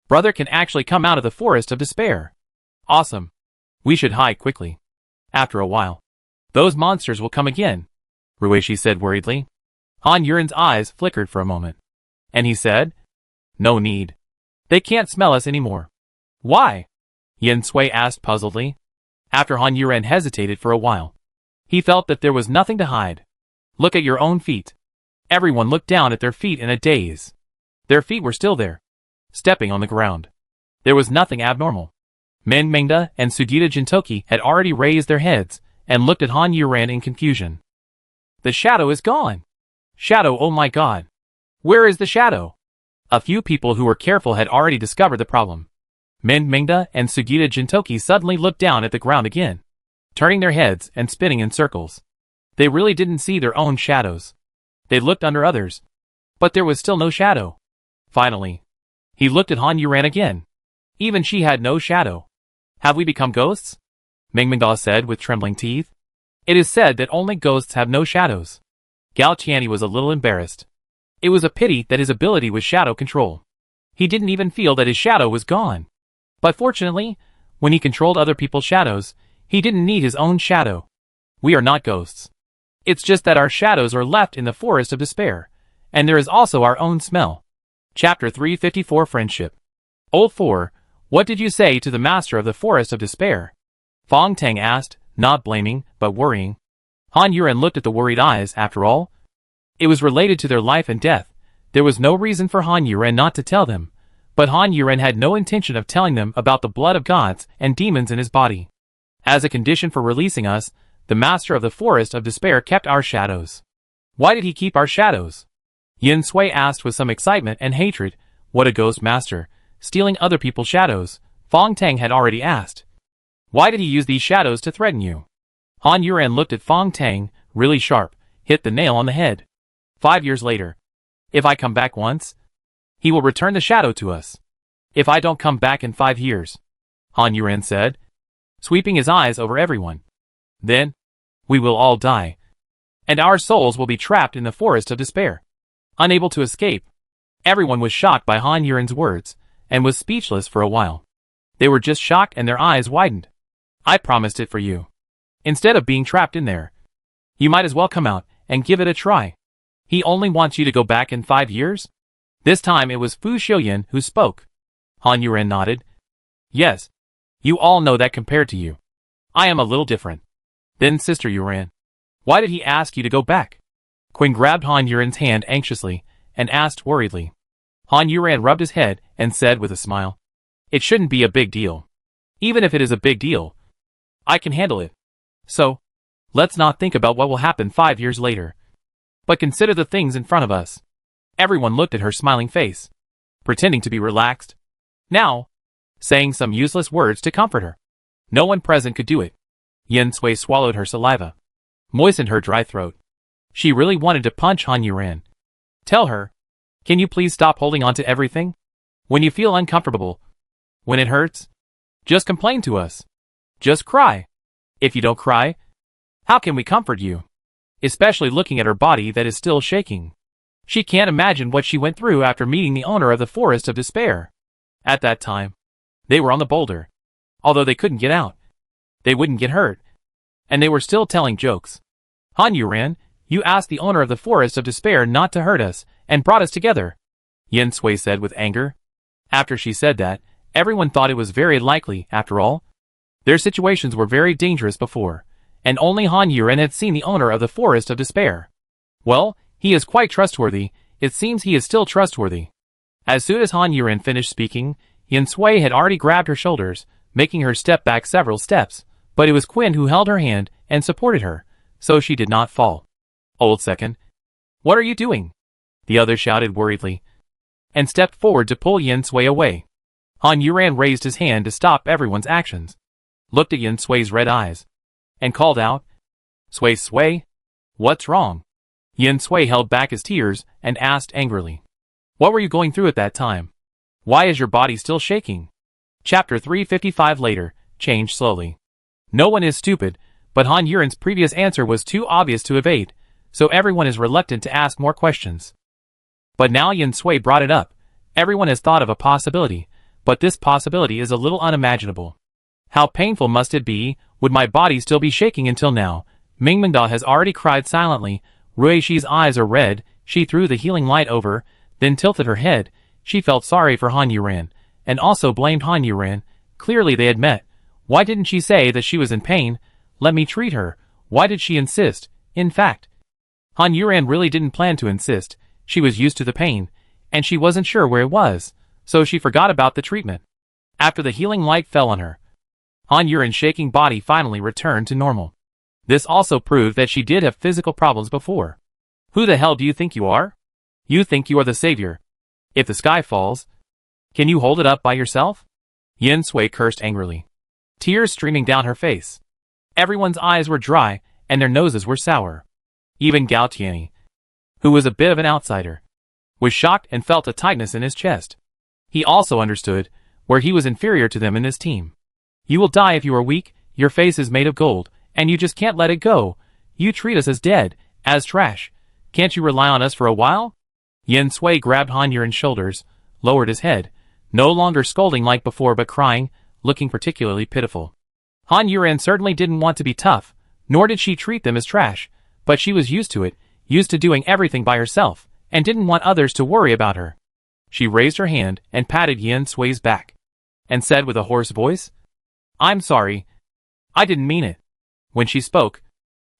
Brother can actually come out of the Forest of Despair. Awesome. We should hide quickly. After a while, those monsters will come again, Ruishi said worriedly. Han Yuran's eyes flickered for a moment, and he said, "No need. They can't smell us anymore." "Why?" Yen Sui asked puzzledly. After Han Yuran hesitated for a while, he felt that there was nothing to hide. "Look at your own feet." Everyone looked down at their feet in a daze. Their feet were still there, stepping on the ground. There was nothing abnormal. Min Mingda and Sugita Jintoki had already raised their heads and looked at Han Yuran in confusion. The shadow is gone. Shadow, oh my god. Where is the shadow? A few people who were careful had already discovered the problem. Min Mingda and Sugita Jintoki suddenly looked down at the ground again, turning their heads and spinning in circles. They really didn't see their own shadows. They looked under others, but there was still no shadow. Finally, he looked at Han Yuran again. Even she had no shadow. Have we become ghosts? Ming Mingda said with trembling teeth. It is said that only ghosts have no shadows. Gao Tianyi was a little embarrassed. It was a pity that his ability was shadow control. He didn't even feel that his shadow was gone. But fortunately, when he controlled other people's shadows, he didn't need his own shadow. We are not ghosts. It's just that our shadows are left in the forest of despair, and there is also our own smell. Chapter 354 Friendship. Old 4, what did you say to the master of the forest of despair? Fong Tang asked, not blaming, but worrying. Han Yuran looked at the worried eyes. After all, it was related to their life and death. There was no reason for Han Yuran not to tell them, but Han Yuran had no intention of telling them about the blood of gods and demons in his body. As a condition for releasing us, the master of the forest of despair kept our shadows. Why did he keep our shadows? Yin Sui asked with some excitement and hatred. What a ghost master, stealing other people's shadows. Fong Tang had already asked. Why did he use these shadows to threaten you? Han Yuran looked at Fong Tang, really sharp, hit the nail on the head. 5 years later. If I come back once, he will return the shadow to us. If I don't come back in 5 years, Han Yuran said, sweeping his eyes over everyone, then we will all die, and our souls will be trapped in the forest of despair, unable to escape. Everyone was shocked by Han Yuran's words, and was speechless for a while. They were just shocked and their eyes widened. I promised it for you. Instead of being trapped in there, you might as well come out and give it a try. He only wants you to go back in 5 years? This time it was Fu Xiuyan who spoke. Han Yuran nodded. Yes. You all know that compared to you, I am a little different. Then Sister Yuran, why did he ask you to go back? Quinn grabbed Han Yuran's hand anxiously, and asked worriedly. Han Yuran rubbed his head and said with a smile, it shouldn't be a big deal. Even if it is a big deal, I can handle it. So, let's not think about what will happen 5 years later, but consider the things in front of us. Everyone looked at her smiling face, pretending to be relaxed. Now, saying some useless words to comfort her. No one present could do it. Yin Sui swallowed her saliva, moistened her dry throat. She really wanted to punch Han Yuran. Tell her, can you please stop holding on to everything? When you feel uncomfortable, when it hurts, just complain to us. Just cry. If you don't cry, how can we comfort you? Especially looking at her body that is still shaking. She can't imagine what she went through after meeting the owner of the forest of despair. At that time, they were on the boulder. Although they couldn't get out, they wouldn't get hurt, and they were still telling jokes. Han Yuran, you asked the owner of the forest of despair not to hurt us, and brought us together, Yin Sui said with anger. After she said that, everyone thought it was very likely, after all. Their situations were very dangerous before, and only Han Yuran had seen the owner of the forest of despair. Well, he is quite trustworthy. It seems he is still trustworthy. As soon as Han Yuran finished speaking, Yin Sui had already grabbed her shoulders, making her step back several steps, but it was Quinn who held her hand and supported her, so she did not fall. Old second. What are you doing? The other shouted worriedly, and stepped forward to pull Yin Sui away. Han Yuran raised his hand to stop everyone's actions, looked at Yin Sui's red eyes, and called out, Sui, what's wrong? Yin Sui held back his tears and asked angrily, what were you going through at that time? Why is your body still shaking? Chapter 355 later, changed slowly. No one is stupid, but Han Yuran's previous answer was too obvious to evade, so everyone is reluctant to ask more questions. But now Yin Sui brought it up. Everyone has thought of a possibility, but this possibility is a little unimaginable. How painful must it be? Would my body still be shaking until now? Ming Mingda has already cried silently. Rui Shi's eyes are red. She threw the healing light over, then tilted her head. She felt sorry for Han Yuran, and also blamed Han Yuran. Clearly they had met. Why didn't she say that she was in pain? Let me treat her. Why did she insist? In fact, Han Yuran really didn't plan to insist. She was used to the pain, and she wasn't sure where it was, so she forgot about the treatment. After the healing light fell on her, Han Yuren's shaking body finally returned to normal. This also proved that she did have physical problems before. Who the hell do you think you are? You think you are the savior. If the sky falls, can you hold it up by yourself? Yin Sui cursed angrily, tears streaming down her face. Everyone's eyes were dry, and their noses were sour. Even Gao Tianyi, who was a bit of an outsider, was shocked and felt a tightness in his chest. He also understood where he was inferior to them in this team. You will die if you are weak, your face is made of gold, and you just can't let it go. You treat us as dead, as trash. Can't you rely on us for a while? Yin Sui grabbed Han Yuren's shoulders, lowered his head, no longer scolding like before but crying, looking particularly pitiful. Han Yuren certainly didn't want to be tough, nor did she treat them as trash, but she was used to it, used to doing everything by herself, and didn't want others to worry about her. She raised her hand and patted Yin Sui's back, and said with a hoarse voice, "I'm sorry. I didn't mean it." When she spoke,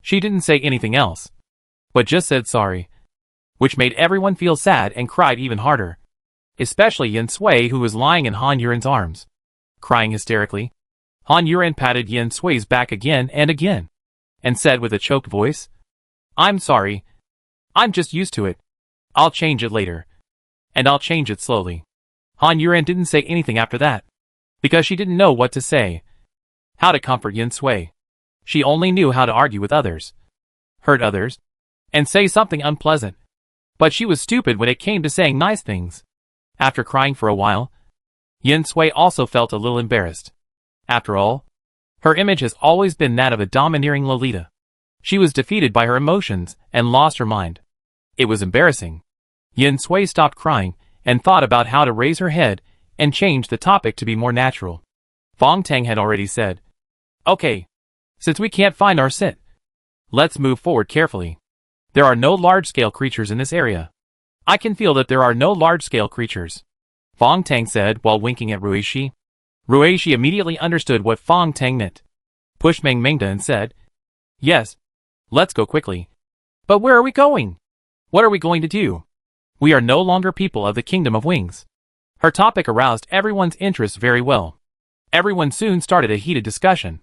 she didn't say anything else, but just said sorry, which made everyone feel sad and cried even harder. Especially Yin Sui, who was lying in Han Yuren's arms, crying hysterically. Han Yuren patted Yin Sui's back again, and said with a choked voice, "I'm sorry. I'm just used to it. I'll change it later. And I'll change it slowly." Han Yuren didn't say anything after that, because she didn't know what to say. How to comfort Yin Sui. She only knew how to argue with others, hurt others, and say something unpleasant. But she was stupid when it came to saying nice things. After crying for a while, Yin Sui also felt a little embarrassed. After all, her image has always been that of a domineering Lolita. She was defeated by her emotions and lost her mind. It was embarrassing. Yin Sui stopped crying and thought about how to raise her head and change the topic to be more natural. Fong Tang had already said, "Okay, since we can't find our scent, let's move forward carefully. There are no large-scale creatures in this area. I can feel that there are no large-scale creatures," Fong Tang said while winking at Ruishi. Ruishi immediately understood what Fong Tang meant, pushed Meng Mengda and said, "Yes, let's go quickly." "But where are we going? What are we going to do? We are no longer people of the Kingdom of Wings." Her topic aroused everyone's interest very well. Everyone soon started a heated discussion,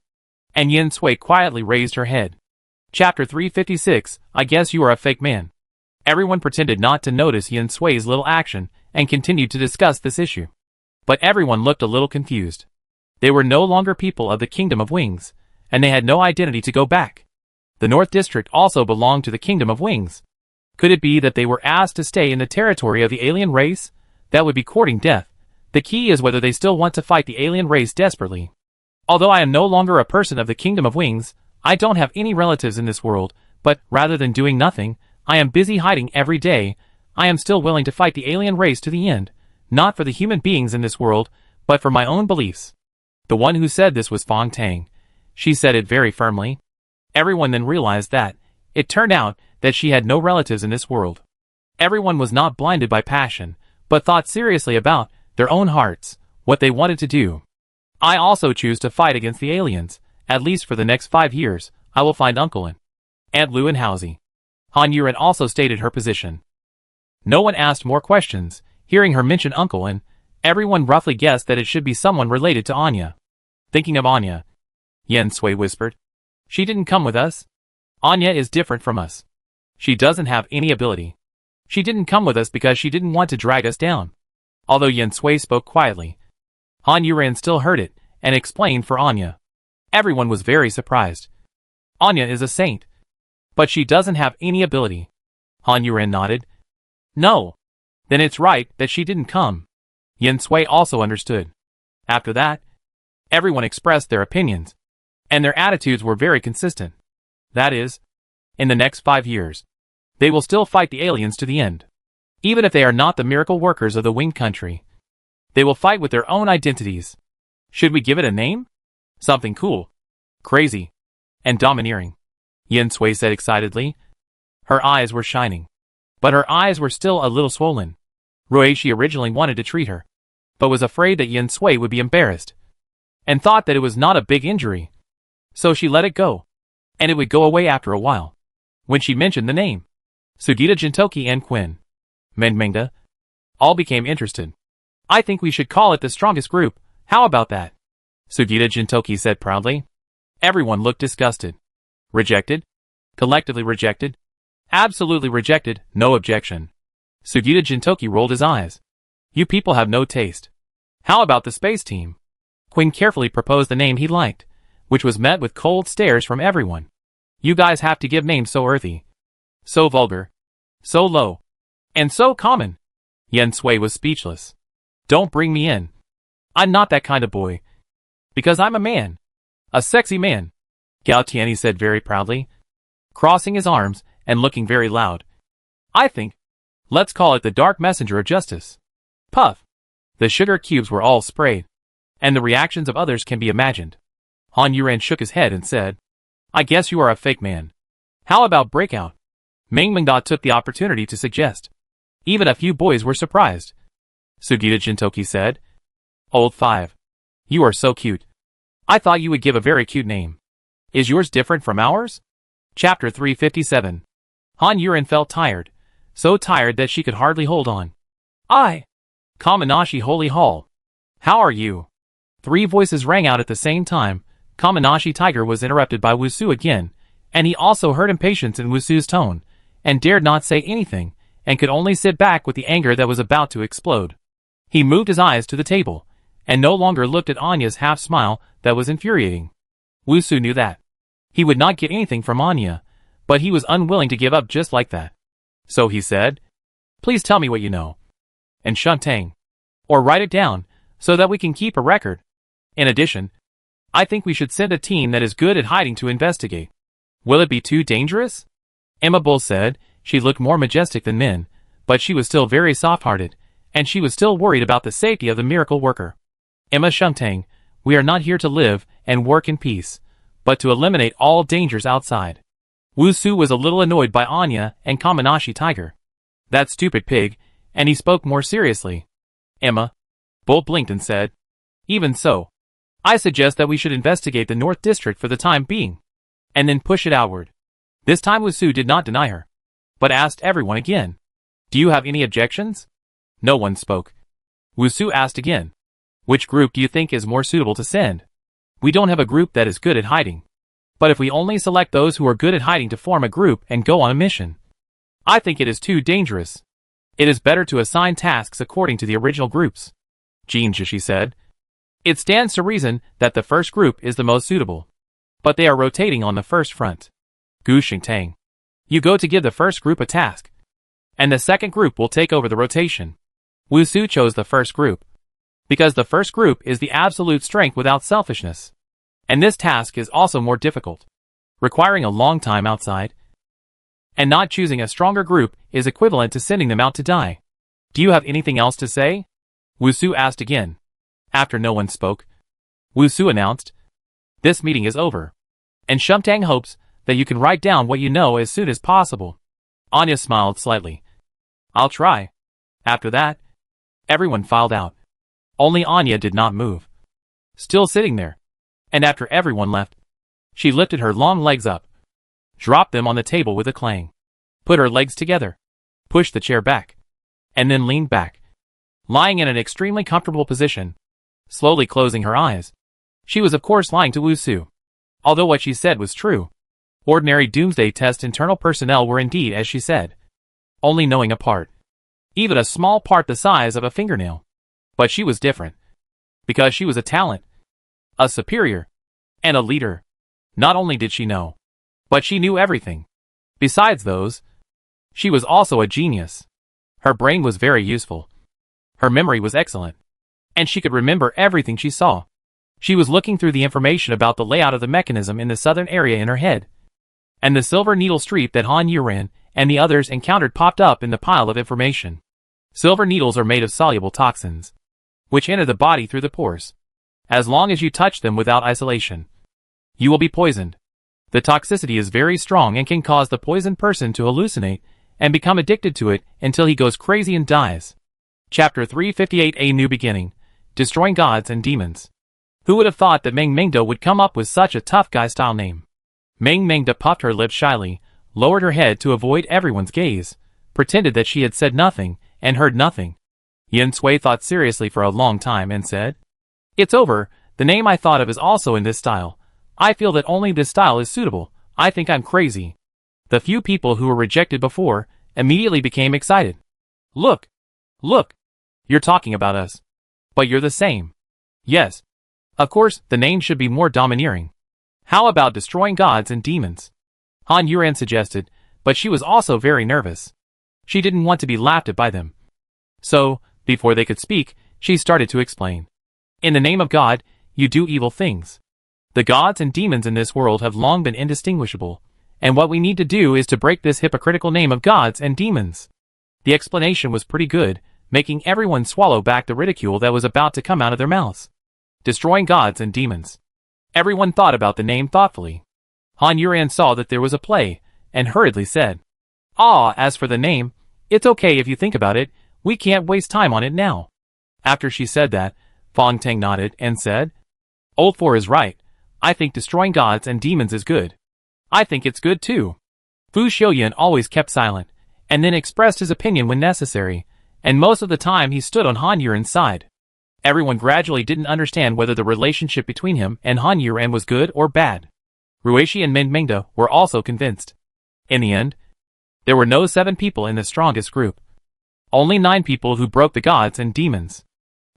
and Yin Sui quietly raised her head. Chapter 356, I guess you are a fake man. Everyone pretended not to notice Yin Sui's little action and continued to discuss this issue. But everyone looked a little confused. They were no longer people of the Kingdom of Wings, and they had no identity to go back. The North District also belonged to the Kingdom of Wings. Could it be that they were asked to stay in the territory of the alien race? That would be courting death. The key is whether they still want to fight the alien race desperately. Although I am no longer a person of the Kingdom of Wings, I don't have any relatives in this world, but rather than doing nothing, I am busy hiding every day. I am still willing to fight the alien race to the end, not for the human beings in this world, but for my own beliefs. The one who said this was Fong Tang. She said it very firmly. Everyone then realized that it turned out that she had no relatives in this world. Everyone was not blinded by passion, but thought seriously about their own hearts, what they wanted to do. I also choose to fight against the aliens. At least for the next 5 years, I will find Uncle and Aunt Lu and Hausi. Han Yuren also stated her position. No one asked more questions. Hearing her mention Uncle and, everyone roughly guessed that it should be someone related to Anya. Thinking of Anya, Yin Sui whispered. She didn't come with us. Anya is different from us. She doesn't have any ability. She didn't come with us because she didn't want to drag us down. Although Yin Sui spoke quietly, Han Yuren still heard it and explained for Anya. Everyone was very surprised. Anya is a saint, but she doesn't have any ability. Han Yuren nodded. No. Then it's right that she didn't come. Yin Sui also understood. After that, everyone expressed their opinions, and their attitudes were very consistent. That is, in the next 5 years, they will still fight the aliens to the end. Even if they are not the miracle workers of the winged country, they will fight with their own identities. Should we give it a name? Something cool, crazy, and domineering, Yin Sui said excitedly. Her eyes were shining, but her eyes were still a little swollen. Ruishi originally wanted to treat her, but was afraid that Yin Sui would be embarrassed, and thought that it was not a big injury. So she let it go, and it would go away after a while. When she mentioned the name, Sugita Jintoki and Quinn Meng Mengda all became interested. I think we should call it the strongest group. How about that? Sugita Jintoki said proudly. Everyone looked disgusted. Rejected? Collectively rejected? Absolutely rejected, no objection. Sugita Jintoki rolled his eyes. You people have no taste. How about the space team? Quinn carefully proposed the name he liked, which was met with cold stares from everyone. You guys have to give names so earthy. So vulgar. So low. And so common. Yen Sui was speechless. Don't bring me in. I'm not that kind of boy. Because I'm a man. A sexy man. Gao Tianyi said very proudly, crossing his arms and looking very loud. I think. Let's call it the Dark Messenger of Justice. Puff. The sugar cubes were all sprayed. And the reactions of others can be imagined. Han Yuran shook his head and said, I guess you are a fake man. How about breakout? Meng Mengda took the opportunity to suggest. Even a few boys were surprised. Sugita Jintoki said, Old 5. You are so cute. I thought you would give a very cute name. Is yours different from ours? Chapter 357. Han Yuran felt tired. So tired that she could hardly hold on. Kamanashi Holy Hall. How are you? 3 voices rang out at the same time. Kamanashi Tiger was interrupted by Wusu again, and he also heard impatience in Wusu's tone, and dared not say anything, and could only sit back with the anger that was about to explode. He moved his eyes to the table, and no longer looked at Anya's half-smile that was infuriating. Wusu knew that. He would not get anything from Anya, but he was unwilling to give up just like that. So he said, Please tell me what you know. And Shuntang. Or write it down, so that we can keep a record. In addition, I think we should send a team that is good at hiding to investigate. Will it be too dangerous? Emma Bull said. She looked more majestic than men, but she was still very soft-hearted, and she was still worried about the safety of the miracle worker. Emma Shuntang, we are not here to live and work in peace, but to eliminate all dangers outside. Wusu was a little annoyed by Anya and Kamanashi Tiger. That stupid pig, and he spoke more seriously. Emma. Bull blinked and said, Even so, I suggest that we should investigate the North District for the time being, and then push it outward. This time Wusu did not deny her, but asked everyone again, Do you have any objections? No one spoke. Wusu asked again, Which group do you think is more suitable to send? We don't have a group that is good at hiding. But if we only select those who are good at hiding to form a group and go on a mission, I think it is too dangerous. It is better to assign tasks according to the original groups. Jin Jishi said. It stands to reason that the first group is the most suitable. But they are rotating on the first front. Gu Xingtang. You go to give the first group a task, and the second group will take over the rotation. Wusu chose the first group, because the first group is the absolute strength without selfishness. And this task is also more difficult, requiring a long time outside. And not choosing a stronger group is equivalent to sending them out to die. Do you have anything else to say? Wusu asked again. After no one spoke, Wusu announced, This meeting is over, and Shumtang hopes that you can write down what you know as soon as possible. Anya smiled slightly. I'll try. After that, everyone filed out. Only Anya did not move, still sitting there. And after everyone left, she lifted her long legs up, dropped them on the table with a clang, put her legs together, pushed the chair back, and then leaned back, lying in an extremely comfortable position, slowly closing her eyes. She was of course lying to Wusu, although what she said was true. Ordinary Doomsday Test internal personnel were indeed as she said, only knowing a part, even a small part the size of a fingernail. But she was different, because she was a talent, a superior, and a leader. Not only did she know, but she knew everything. Besides those, she was also a genius. Her brain was very useful. Her memory was excellent, and she could remember everything she saw. She was looking through the information about the layout of the mechanism in the southern area in her head, and the silver needle streak that Han Yuran and the others encountered popped up in the pile of information. Silver needles are made of soluble toxins, which enter the body through the pores. As long as you touch them without isolation, you will be poisoned. The toxicity is very strong and can cause the poisoned person to hallucinate and become addicted to it until he goes crazy and dies. Chapter 358, A New Beginning. Destroying Gods and Demons. Who would have thought that Meng Mengda would come up with such a tough guy style name? Meng Mengda puffed her lips shyly, lowered her head to avoid everyone's gaze, pretended that she had said nothing and heard nothing. Yen Sui thought seriously for a long time and said, It's over, The name I thought of is also in this style. I feel that only this style is suitable. I think I'm crazy. The few people who were rejected before immediately became excited. Look! Look! You're talking about us. But you're the same. Yes. Of course, the name should be more domineering. How about destroying gods and demons? Han Yuran suggested, but she was also very nervous. She didn't want to be laughed at by them. So, before they could speak, she started to explain. In the name of God, you do evil things. The gods and demons in this world have long been indistinguishable, and what we need to do is to break this hypocritical name of gods and demons. The explanation was pretty good, making everyone swallow back the ridicule that was about to come out of their mouths. Destroying gods and demons. Everyone thought about the name thoughtfully. Han Yuran saw that there was a play, and hurriedly said, as for the name, it's okay if you think about it, we can't waste time on it now. After she said that, Fong Tang nodded and said, Old Four is right. I think destroying gods and demons is good. I think it's good too. Fu Xiuyan always kept silent, and then expressed his opinion when necessary, and most of the time he stood on Han Yuran's side. Everyone gradually didn't understand whether the relationship between him and Han Yuran was good or bad. Ruishi and Min Mingda were also convinced. In the end, there were no 7 people in the strongest group. Only 9 people who broke the gods and demons.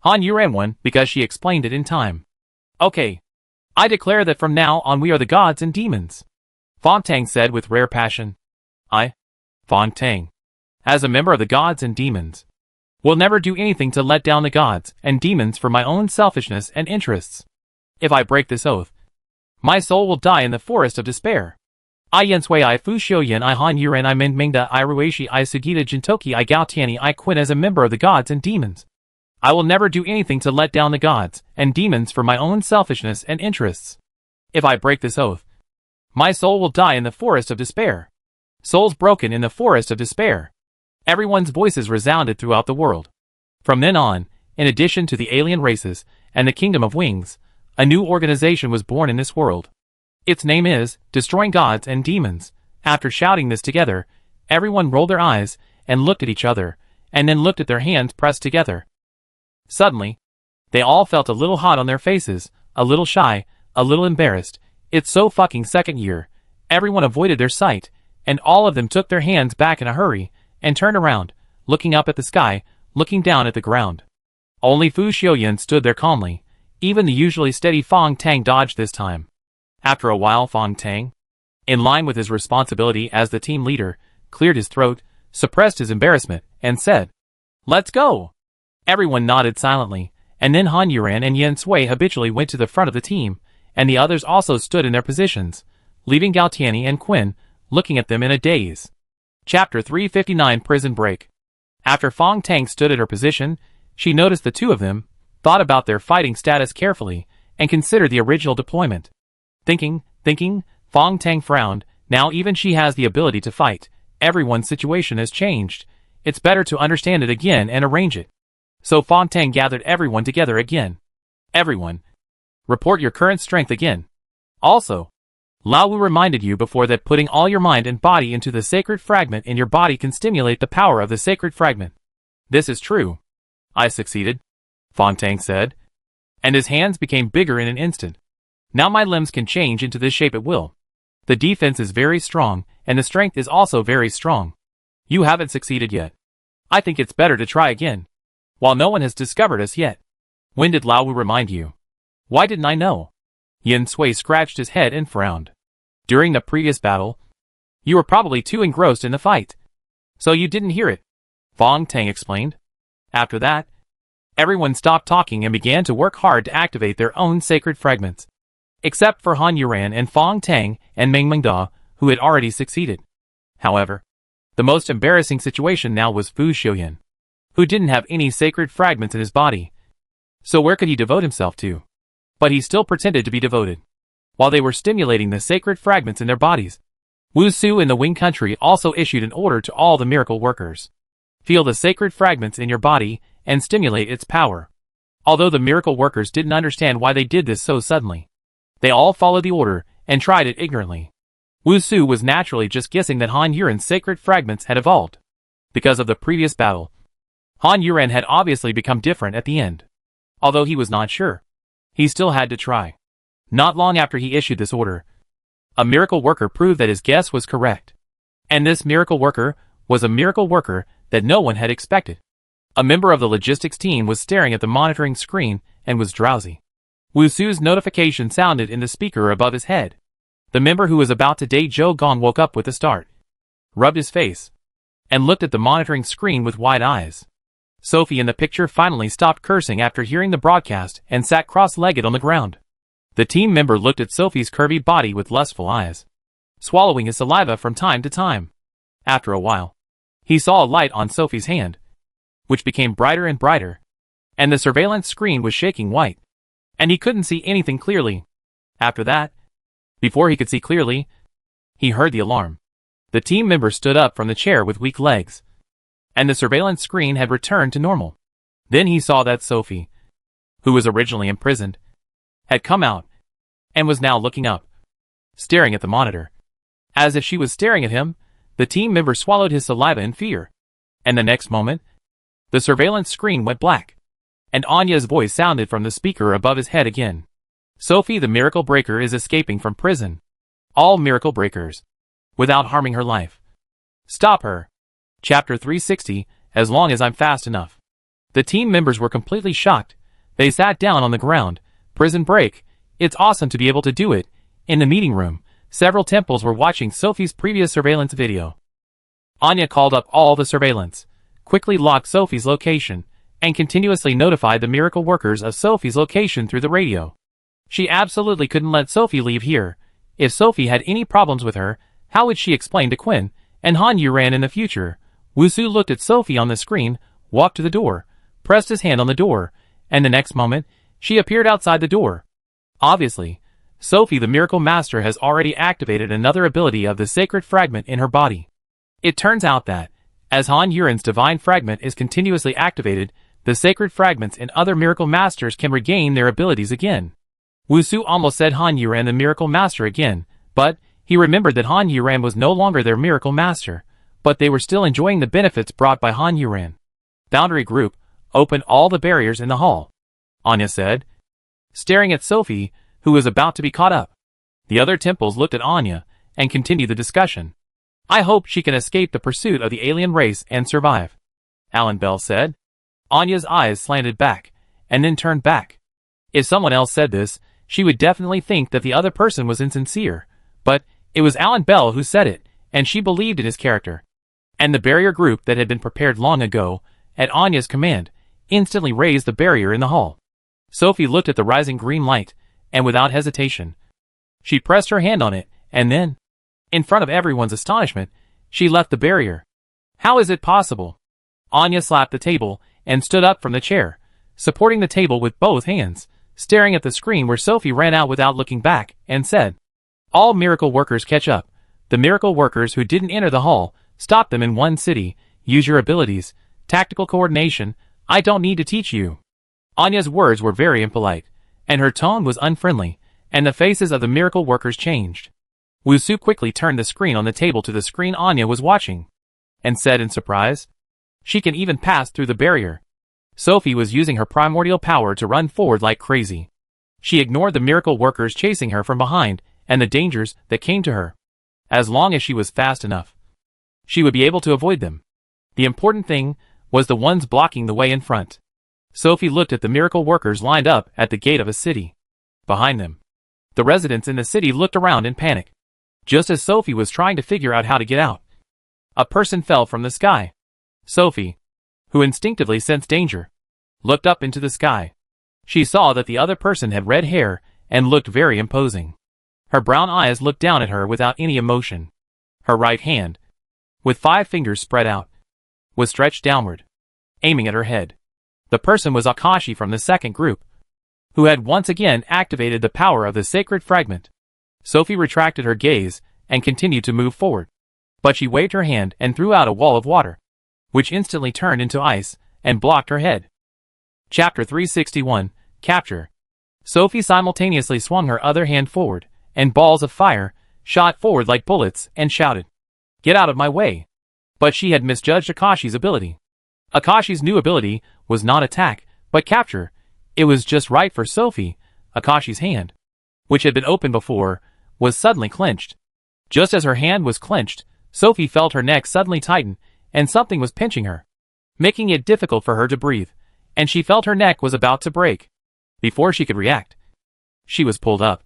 Han Yuran won because she explained it in time. Okay. I declare that from now on we are the gods and demons. Fong Tang said with rare passion. Fong Tang, as a member of the gods and demons, will never do anything to let down the gods and demons for my own selfishness and interests. If I break this oath, my soul will die in the forest of despair. I Yen Sui I Fu Xiuyan I Han Yuran I Min Mingda I Ruishi I Sugita Jintoki I Gao Tianyi I Quinn as a member of the gods and demons. I will never do anything to let down the gods and demons for my own selfishness and interests. If I break this oath, my soul will die in the forest of despair. Souls broken in the forest of despair. Everyone's voices resounded throughout the world. From then on, in addition to the alien races and the Kingdom of Wings, a new organization was born in this world. Its name is Destroying Gods and Demons. After shouting this together, everyone rolled their eyes and looked at each other, and then looked at their hands pressed together. Suddenly, they all felt a little hot on their faces, a little shy, a little embarrassed. It's so fucking second year. Everyone avoided their sight, and all of them took their hands back in a hurry, and turned around, looking up at the sky, looking down at the ground. Only Fu Xiuyan stood there calmly. Even the usually steady Fong Tang dodged this time. After a while Fong Tang, in line with his responsibility as the team leader, cleared his throat, suppressed his embarrassment, and said, Let's go! Everyone nodded silently, and then Han Yuran and Yen Sui habitually went to the front of the team, and the others also stood in their positions, leaving Gao Tianyi and Quinn looking at them in a daze. Chapter 359 Prison Break. After Fong Tang stood at her position, she noticed the two of them, thought about their fighting status carefully, and considered the original deployment. Thinking, Fong Tang frowned. Now even she has the ability to fight. Everyone's situation has changed. It's better to understand it again and arrange it. So Fong Tang gathered everyone together again. Everyone, report your current strength again. Also, Lao Wu reminded you before that putting all your mind and body into the sacred fragment in your body can stimulate the power of the sacred fragment. This is true. I succeeded, Fong Tang said, and his hands became bigger in an instant. Now my limbs can change into this shape at will. The defense is very strong, and the strength is also very strong. You haven't succeeded yet. I think it's better to try again. While no one has discovered us yet. When did Lao Wu remind you? Why didn't I know? Yen Sui scratched his head and frowned. During the previous battle, you were probably too engrossed in the fight. So you didn't hear it, Fong Tang explained. After that, everyone stopped talking and began to work hard to activate their own sacred fragments. Except for Han Yuran and Fong Tang and Meng Mengda, who had already succeeded. However, the most embarrassing situation now was Fu Xiuyan, who didn't have any sacred fragments in his body. So where could he devote himself to? But he still pretended to be devoted. While they were stimulating the sacred fragments in their bodies, Wu Su in the Wing Country also issued an order to all the miracle workers. Feel the sacred fragments in your body and stimulate its power. Although the miracle workers didn't understand why they did this so suddenly, they all followed the order and tried it ignorantly. Wu Su was naturally just guessing that Han Yuran's sacred fragments had evolved. Because of the previous battle, Han Yuran had obviously become different at the end. Although he was not sure, He still had to try. Not long after he issued this order, a miracle worker proved that his guess was correct. And this miracle worker was a miracle worker that no one had expected. A member of the logistics team was staring at the monitoring screen and was drowsy. Wusu's notification sounded in the speaker above his head. The member who was about to date Zhou Gong woke up with a start, rubbed his face, and looked at the monitoring screen with wide eyes. Sophie in the picture finally stopped cursing after hearing the broadcast and sat cross-legged on the ground. The team member looked at Sophie's curvy body with lustful eyes, swallowing his saliva from time to time. After a while, he saw a light on Sophie's hand, which became brighter and brighter, and the surveillance screen was shaking white, and he couldn't see anything clearly. After that, before he could see clearly, he heard the alarm. The team member stood up from the chair with weak legs, and the surveillance screen had returned to normal. Then he saw that Sophie, who was originally imprisoned, had come out, and was now looking up, staring at the monitor. As if she was staring at him, the team member swallowed his saliva in fear, and the next moment, the surveillance screen went black, and Anya's voice sounded from the speaker above his head again. Sophie the miracle breaker is escaping from prison. All miracle breakers, without harming her life. Stop her. Chapter 360, As Long as I'm Fast Enough. The team members were completely shocked. They sat down on the ground. Prison break. It's awesome to be able to do it. In the meeting room, several temples were watching Sophie's previous surveillance video. Anya called up all the surveillance, quickly locked Sophie's location, and continuously notified the miracle workers of Sophie's location through the radio. She absolutely couldn't let Sophie leave here. If Sophie had any problems with her, how would she explain to Quinn and Han Yuran in the future? Wusu looked at Sophie on the screen, walked to the door, pressed his hand on the door, and the next moment, she appeared outside the door. Obviously, Sophie the Miracle Master has already activated another ability of the sacred fragment in her body. It turns out that, as Han Yuran's divine fragment is continuously activated, the sacred fragments in other Miracle Masters can regain their abilities again. Wusu almost said Han Yuran the Miracle Master again, but he remembered that Han Yuran was no longer their Miracle Master, but they were still enjoying the benefits brought by Han Yuran. Boundary Group, open all the barriers in the hall, Anya said, staring at Sophie, who was about to be caught up. The other temples looked at Anya and continued the discussion. I hope she can escape the pursuit of the alien race and survive, Alan Bell said. Anya's eyes slanted back, and then turned back. If someone else said this, she would definitely think that the other person was insincere, but it was Alan Bell who said it, and she believed in his character. And the barrier group that had been prepared long ago, at Anya's command, instantly raised the barrier in the hall. Sophie looked at the rising green light, and without hesitation, she pressed her hand on it, and then, in front of everyone's astonishment, she left the barrier. How is it possible? Anya slapped the table, and stood up from the chair, supporting the table with both hands, staring at the screen where Sophie ran out without looking back, and said, All miracle workers catch up. The miracle workers who didn't enter the hall, stop them in one city. Use your abilities. Tactical coordination. I don't need to teach you. Anya's words were very impolite, and her tone was unfriendly, and the faces of the miracle workers changed. Wusu quickly turned the screen on the table to the screen Anya was watching, and said in surprise, She can even pass through the barrier. Sophie was using her primordial power to run forward like crazy. She ignored the miracle workers chasing her from behind and the dangers that came to her. As long as she was fast enough, she would be able to avoid them. The important thing was the ones blocking the way in front. Sophie looked at the miracle workers lined up at the gate of a city. Behind them, the residents in the city looked around in panic. Just as Sophie was trying to figure out how to get out, a person fell from the sky. Sophie, who instinctively sensed danger, looked up into the sky. She saw that the other person had red hair and looked very imposing. Her brown eyes looked down at her without any emotion. Her right hand, with 5 fingers spread out, was stretched downward, aiming at her head. The person was Akashi from the second group, who had once again activated the power of the sacred fragment. Sophie retracted her gaze and continued to move forward, but she waved her hand and threw out a wall of water, which instantly turned into ice and blocked her head. Chapter 361, Capture. Sophie simultaneously swung her other hand forward, and balls of fire shot forward like bullets and shouted, Get out of my way! But she had misjudged Akashi's ability. Akashi's new ability was not attack, but capture. It was just right for Sophie. Akashi's hand, which had been open before, was suddenly clenched. Just as her hand was clenched, Sophie felt her neck suddenly tighten, and something was pinching her, making it difficult for her to breathe, and she felt her neck was about to break. Before she could react, she was pulled up.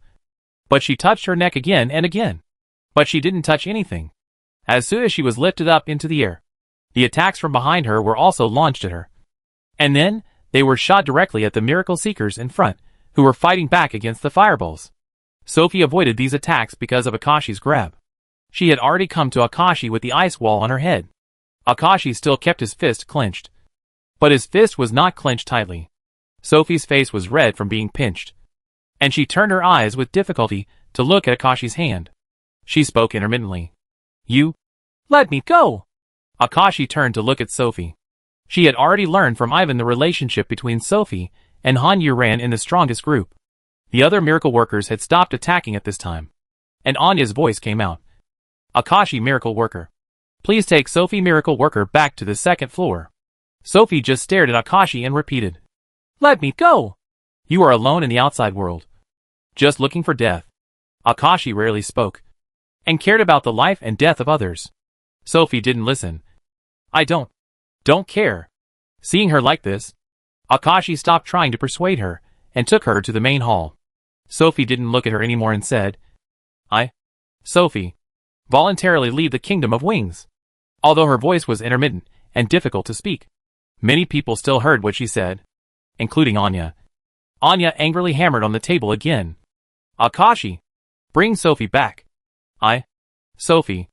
But she touched her neck again and again. But she didn't touch anything. As soon as she was lifted up into the air, the attacks from behind her were also launched at her. And then, they were shot directly at the miracle seekers in front, who were fighting back against the fireballs. Sophie avoided these attacks because of Akashi's grab. She had already come to Akashi with the ice wall on her head. Akashi still kept his fist clenched. But his fist was not clenched tightly. Sophie's face was red from being pinched, and she turned her eyes with difficulty to look at Akashi's hand. She spoke intermittently. "You let me go!" Akashi turned to look at Sophie. She had already learned from Ivan the relationship between Sophie and Han Yuran in the strongest group. The other miracle workers had stopped attacking at this time, and Anya's voice came out. "Akashi miracle worker, please take Sophie miracle worker back to the second floor." Sophie just stared at Akashi and repeated, "Let me go! You are alone in the outside world, just looking for death." Akashi rarely spoke, and cared about the life and death of others. Sophie didn't listen. "I don't care." Seeing her like this, Akashi stopped trying to persuade her, and took her to the main hall. Sophie didn't look at her anymore and said, Sophie, voluntarily leave the Kingdom of Wings." Although her voice was intermittent and difficult to speak, many people still heard what she said, including Anya. Anya angrily hammered on the table again. "Akashi, bring Sophie back. Sophie,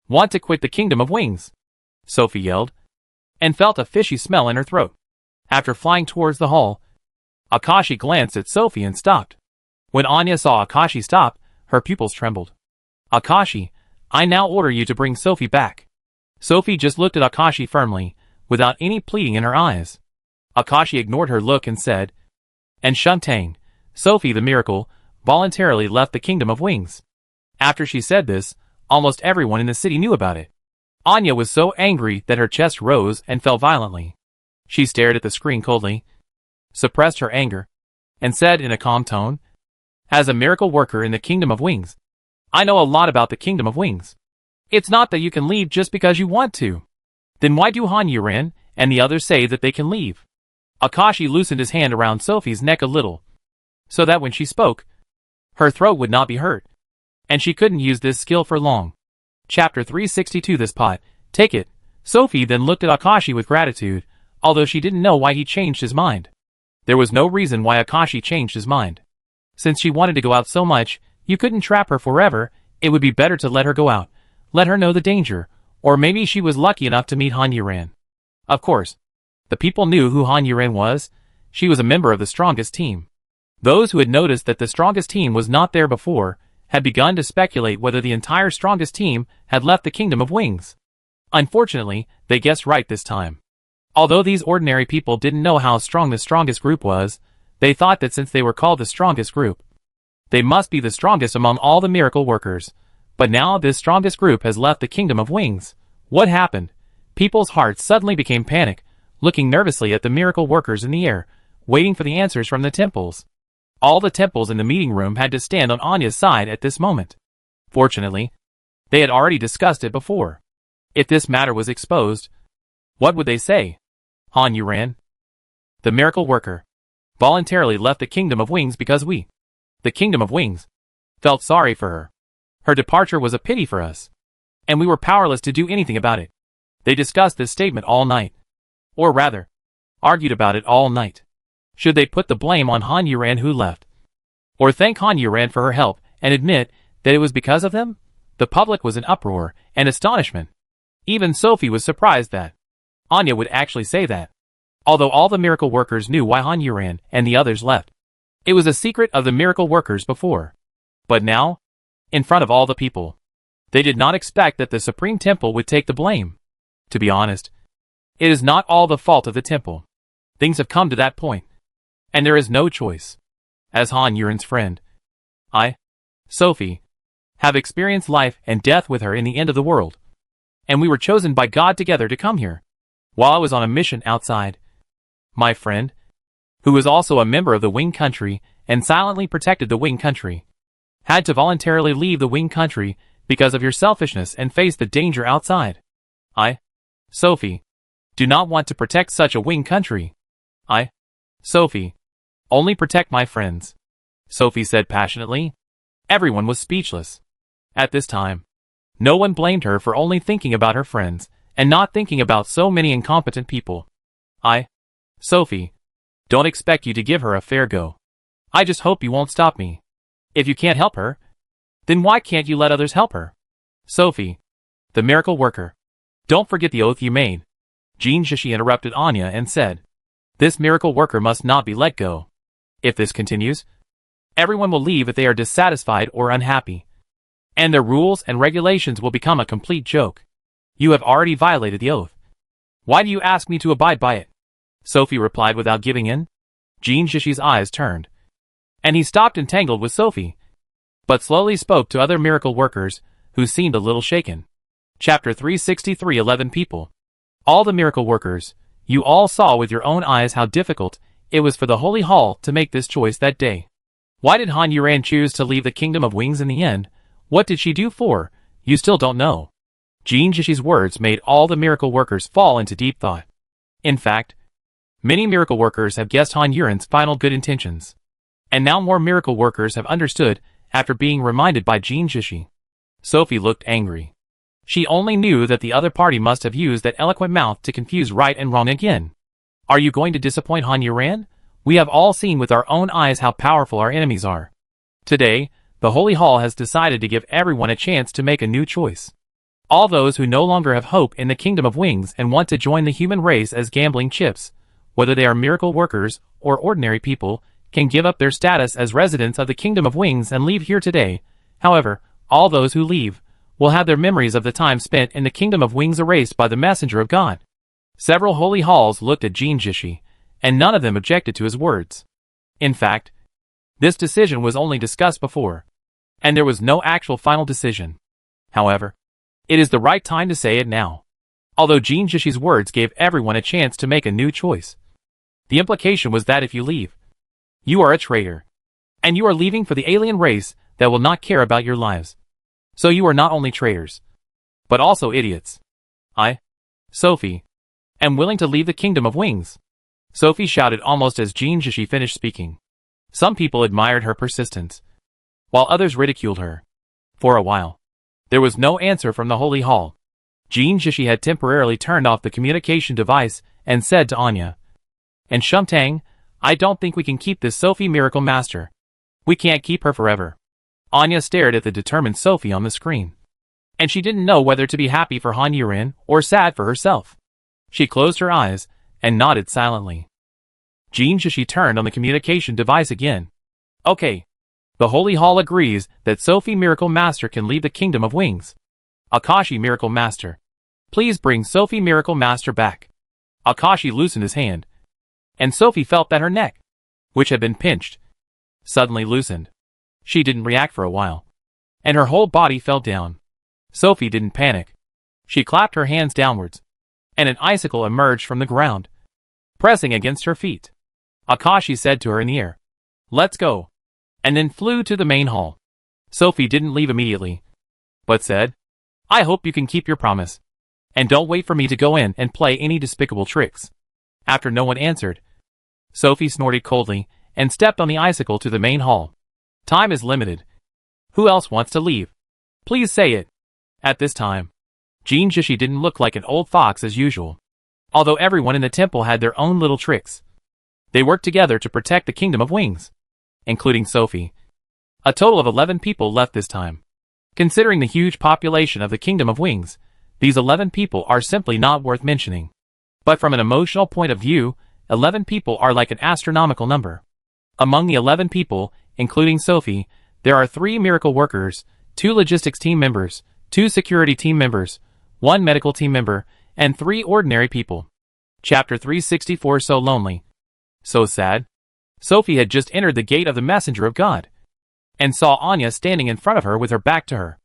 want to quit the Kingdom of Wings," Sophie yelled, and felt a fishy smell in her throat. After flying towards the hall, Akashi glanced at Sophie and stopped. When Anya saw Akashi stop, her pupils trembled. "Akashi, I now order you to bring Sophie back." Sophie just looked at Akashi firmly, without any pleading in her eyes. Akashi ignored her look and said, "And Shuntang, Sophie the miracle, voluntarily left the Kingdom of Wings." After she said this, almost everyone in the city knew about it. Anya was so angry that her chest rose and fell violently. She stared at the screen coldly, suppressed her anger, and said in a calm tone, "As a miracle worker in the Kingdom of Wings, I know a lot about the Kingdom of Wings. It's not that you can leave just because you want to. Then why do Han Yuran and the others say that they can leave?" Akashi loosened his hand around Sophie's neck a little, so that when she spoke, her throat would not be hurt, and she couldn't use this skill for long. Chapter 362. This pot, take it. Sophie then looked at Akashi with gratitude, although she didn't know why he changed his mind. There was no reason why Akashi changed his mind. Since she wanted to go out so much, you couldn't trap her forever. It would be better to let her go out, let her know the danger, or maybe she was lucky enough to meet Han Yuran. Of course, the people knew who Han Yuran was. She was a member of the strongest team. Those who had noticed that the strongest team was not there before had begun to speculate whether the entire strongest team had left the Kingdom of Wings. Unfortunately, they guessed right this time. Although these ordinary people didn't know how strong the strongest group was, they thought that since they were called the strongest group, they must be the strongest among all the miracle workers. But now this strongest group has left the Kingdom of Wings. What happened? People's hearts suddenly became panic, looking nervously at the miracle workers in the air, waiting for the answers from the temples. All the temples in the meeting room had to stand on Anya's side at this moment. Fortunately, they had already discussed it before. If this matter was exposed, what would they say? Han Yuran, the miracle worker, voluntarily left the Kingdom of Wings because we, the Kingdom of Wings, felt sorry for her. Her departure was a pity for us, and we were powerless to do anything about it. They discussed this statement all night. Or rather, argued about it all night. Should they put the blame on Han Yuran who left? Or thank Han Yuran for her help and admit that it was because of them? The public was in uproar and astonishment. Even Sophie was surprised that Anya would actually say that. Although all the miracle workers knew why Han Yuran and the others left. It was a secret of the miracle workers before. But now, in front of all the people, they did not expect that the Supreme Temple would take the blame. To be honest, it is not all the fault of the temple. Things have come to that point, and there is no choice. As Han Yuran's friend, I, Sophie, have experienced life and death with her in the end of the world, and we were chosen by God together to come here. While I was on a mission outside, my friend, who is also a member of the Wing Country and silently protected the Wing country, had to voluntarily leave the Wing country because of your selfishness and face the danger outside. I, Sophie, do not want to protect such a Wing country. I, Sophie, only protect my friends, Sophie said passionately. Everyone was speechless. At this time, no one blamed her for only thinking about her friends and not thinking about so many incompetent people. I, Sophie, don't expect you to give her a fair go. I just hope you won't stop me. If you can't help her, then why can't you let others help her? Sophie, the miracle worker, don't forget the oath you made. Jean Shishi interrupted Anya and said, this miracle worker must not be let go. If this continues, everyone will leave if they are dissatisfied or unhappy, and their rules and regulations will become a complete joke. You have already violated the oath. Why do you ask me to abide by it? Sophie replied without giving in. Jean Shishi's eyes turned, and he stopped entangled with Sophie, but slowly spoke to other miracle workers, who seemed a little shaken. Chapter 363 11 People. All the miracle workers, you all saw with your own eyes how difficult it was for the Holy Hall to make this choice that day. Why did Han Yuran choose to leave the Kingdom of Wings in the end? What did she do for? You still don't know. Jean Shishi's words made all the miracle workers fall into deep thought. In fact, many miracle workers have guessed Han Yuran's final good intentions. And now more miracle workers have understood after being reminded by Jean Shishi. Sophie looked angry. She only knew that the other party must have used that eloquent mouth to confuse right and wrong again. Are you going to disappoint Han Yuran? We have all seen with our own eyes how powerful our enemies are. Today, the Holy Hall has decided to give everyone a chance to make a new choice. All those who no longer have hope in the Kingdom of Wings and want to join the human race as gambling chips, whether they are miracle workers or ordinary people, can give up their status as residents of the Kingdom of Wings and leave here today. However, all those who leave will have their memories of the time spent in the Kingdom of Wings erased by the messenger of God. Several holy halls looked at Jean Shishi, and none of them objected to his words. In fact, this decision was only discussed before, and there was no actual final decision. However, it is the right time to say it now. Although Jean Shishi's words gave everyone a chance to make a new choice, the implication was that if you leave, you are a traitor, and you are leaving for the alien race that will not care about your lives. So you are not only traitors, but also idiots. I, Sophie, am willing to leave the Kingdom of Wings. Sophie shouted almost as Jean Shishi finished speaking. Some people admired her persistence, while others ridiculed her. For a while, there was no answer from the Holy Hall. Jean Shishi had temporarily turned off the communication device and said to Anya, and Shumtang, I don't think we can keep this Sophie Miracle Master. We can't keep her forever. Anya stared at the determined Sophie on the screen, and she didn't know whether to be happy for Han Yuran or sad for herself. She closed her eyes and nodded silently. Jean Shishi turned on the communication device again. Okay. The Holy Hall agrees that Sophie Miracle Master can leave the Kingdom of Wings. Akashi Miracle Master, please bring Sophie Miracle Master back. Akashi loosened his hand, and Sophie felt that her neck, which had been pinched, suddenly loosened. She didn't react for a while, and her whole body fell down. Sophie didn't panic. She clapped her hands downwards, and an icicle emerged from the ground, pressing against her feet. Akashi said to her in the air, let's go, and then flew to the main hall. Sophie didn't leave immediately, but said, I hope you can keep your promise, and don't wait for me to go in and play any despicable tricks. After no one answered, Sophie snorted coldly and stepped on the icicle to the main hall. Time is limited. Who else wants to leave? Please say it. At this time, Jean Shishi didn't look like an old fox as usual. Although everyone in the temple had their own little tricks, they worked together to protect the Kingdom of Wings, including Sophie. A total of 11 people left this time. Considering the huge population of the Kingdom of Wings, these 11 people are simply not worth mentioning. But from an emotional point of view, 11 people are like an astronomical number. Among the 11 people, including Sophie, there are 3 miracle workers, 2 logistics team members, 2 security team members, 1 medical team member, and 3 ordinary people. Chapter 364 So lonely. So sad. Sophie had just entered the gate of the messenger of God, and saw Anya standing in front of her with her back to her.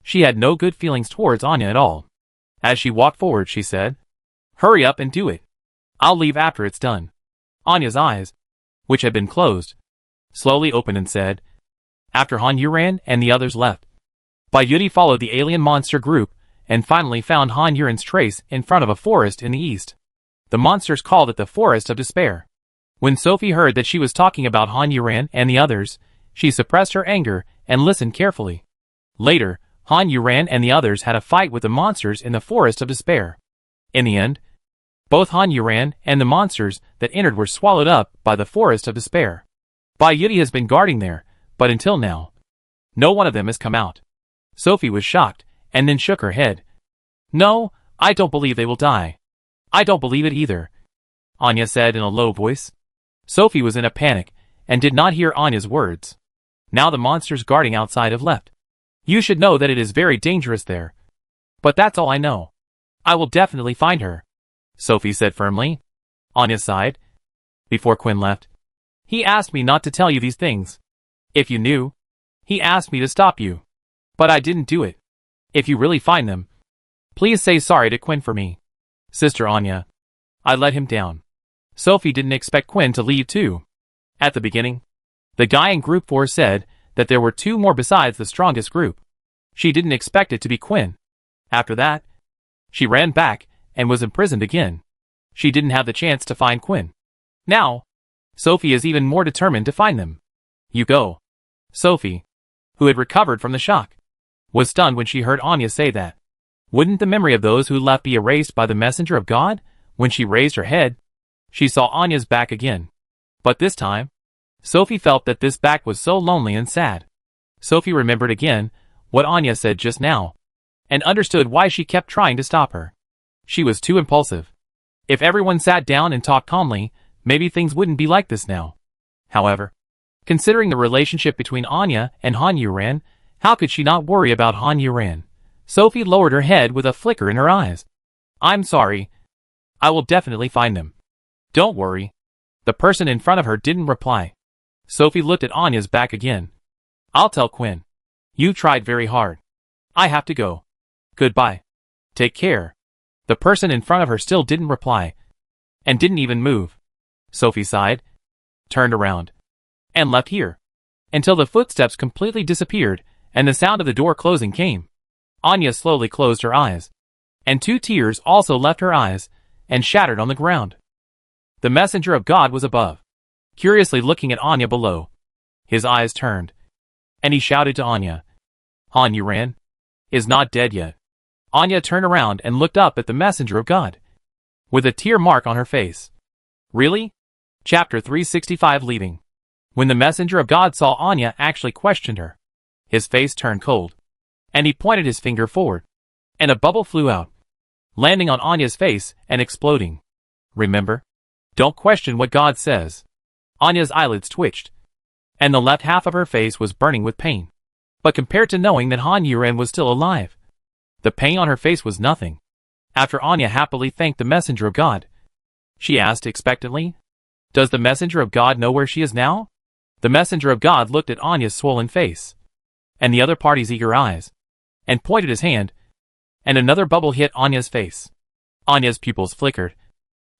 She had no good feelings towards Anya at all. As she walked forward, she said, hurry up and do it. I'll leave after it's done. Anya's eyes, which had been closed, slowly opened and said, after Han Yuran and the others left. Bai Yudi followed the alien monster group and finally found Han Yuran's trace in front of a forest in the east. The monsters called it the Forest of Despair. When Sophie heard that she was talking about Han Yuran and the others, she suppressed her anger and listened carefully. Later, Han Yuran and the others had a fight with the monsters in the Forest of Despair. In the end, both Han Yuran and the monsters that entered were swallowed up by the Forest of Despair. Bai Yudi has been guarding there, but until now, no one of them has come out. Sophie was shocked, and then shook her head. No, I don't believe they will die. I don't believe it either, Anya said in a low voice. Sophie was in a panic, and did not hear Anya's words. Now the monsters guarding outside have left. You should know that it is very dangerous there. But that's all I know. I will definitely find her, Sophie said firmly. Anya sighed. Before Quinn left, he asked me not to tell you these things. If you knew, he asked me to stop you. But I didn't do it. If you really find them, please say sorry to Quinn for me. Sister Anya, I let him down. Sophie didn't expect Quinn to leave too. At the beginning, the guy in Group 4 said that there were 2 more besides the strongest group. She didn't expect it to be Quinn. After that, she ran back and was imprisoned again. She didn't have the chance to find Quinn. Now, Sophie is even more determined to find them. You go. Sophie, who had recovered from the shock, was stunned when she heard Anya say that. Wouldn't the memory of those who left be erased by the messenger of God? When she raised her head, she saw Anya's back again. But this time, Sophie felt that this back was so lonely and sad. Sophie remembered again what Anya said just now, and understood why she kept trying to stop her. She was too impulsive. If everyone sat down and talked calmly, maybe things wouldn't be like this now. However, considering the relationship between Anya and Han Yuran, how could she not worry about Han Yuran? Sophie lowered her head with a flicker in her eyes. I'm sorry. I will definitely find them. Don't worry. The person in front of her didn't reply. Sophie looked at Anya's back again. I'll tell Quinn. You tried very hard. I have to go. Goodbye. Take care. The person in front of her still didn't reply, and didn't even move. Sophie sighed, turned around, and left here, until the footsteps completely disappeared and the sound of the door closing came. Anya slowly closed her eyes, and 2 tears also left her eyes and shattered on the ground. The messenger of God was above, curiously looking at Anya below. His eyes turned, and he shouted to Anya, Han Yuran is not dead yet. Anya turned around and looked up at the messenger of God, with a tear mark on her face. Really? Chapter 365 Leaving. When the messenger of God saw Anya actually questioned her, his face turned cold, and he pointed his finger forward, and a bubble flew out, landing on Anya's face and exploding. Remember? Don't question what God says. Anya's eyelids twitched, and the left half of her face was burning with pain. But compared to knowing that Han Yuran was still alive, the pain on her face was nothing. After Anya happily thanked the messenger of God, she asked expectantly, Does the messenger of God know where she is now? The messenger of God looked at Anya's swollen face, and the other party's eager eyes, and pointed his hand, and another bubble hit Anya's face. Anya's pupils flickered,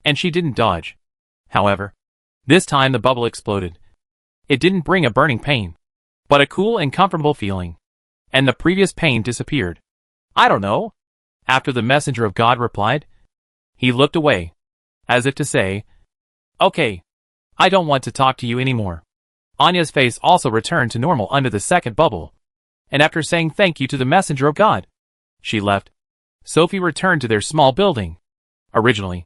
and she didn't dodge. However, this time the bubble exploded. It didn't bring a burning pain, but a cool and comfortable feeling, and the previous pain disappeared. I don't know. After the messenger of God replied, he looked away, as if to say, Okay, I don't want to talk to you anymore. Anya's face also returned to normal under the second bubble, and after saying thank you to the messenger of God, she left. Sophie returned to their small building. Originally,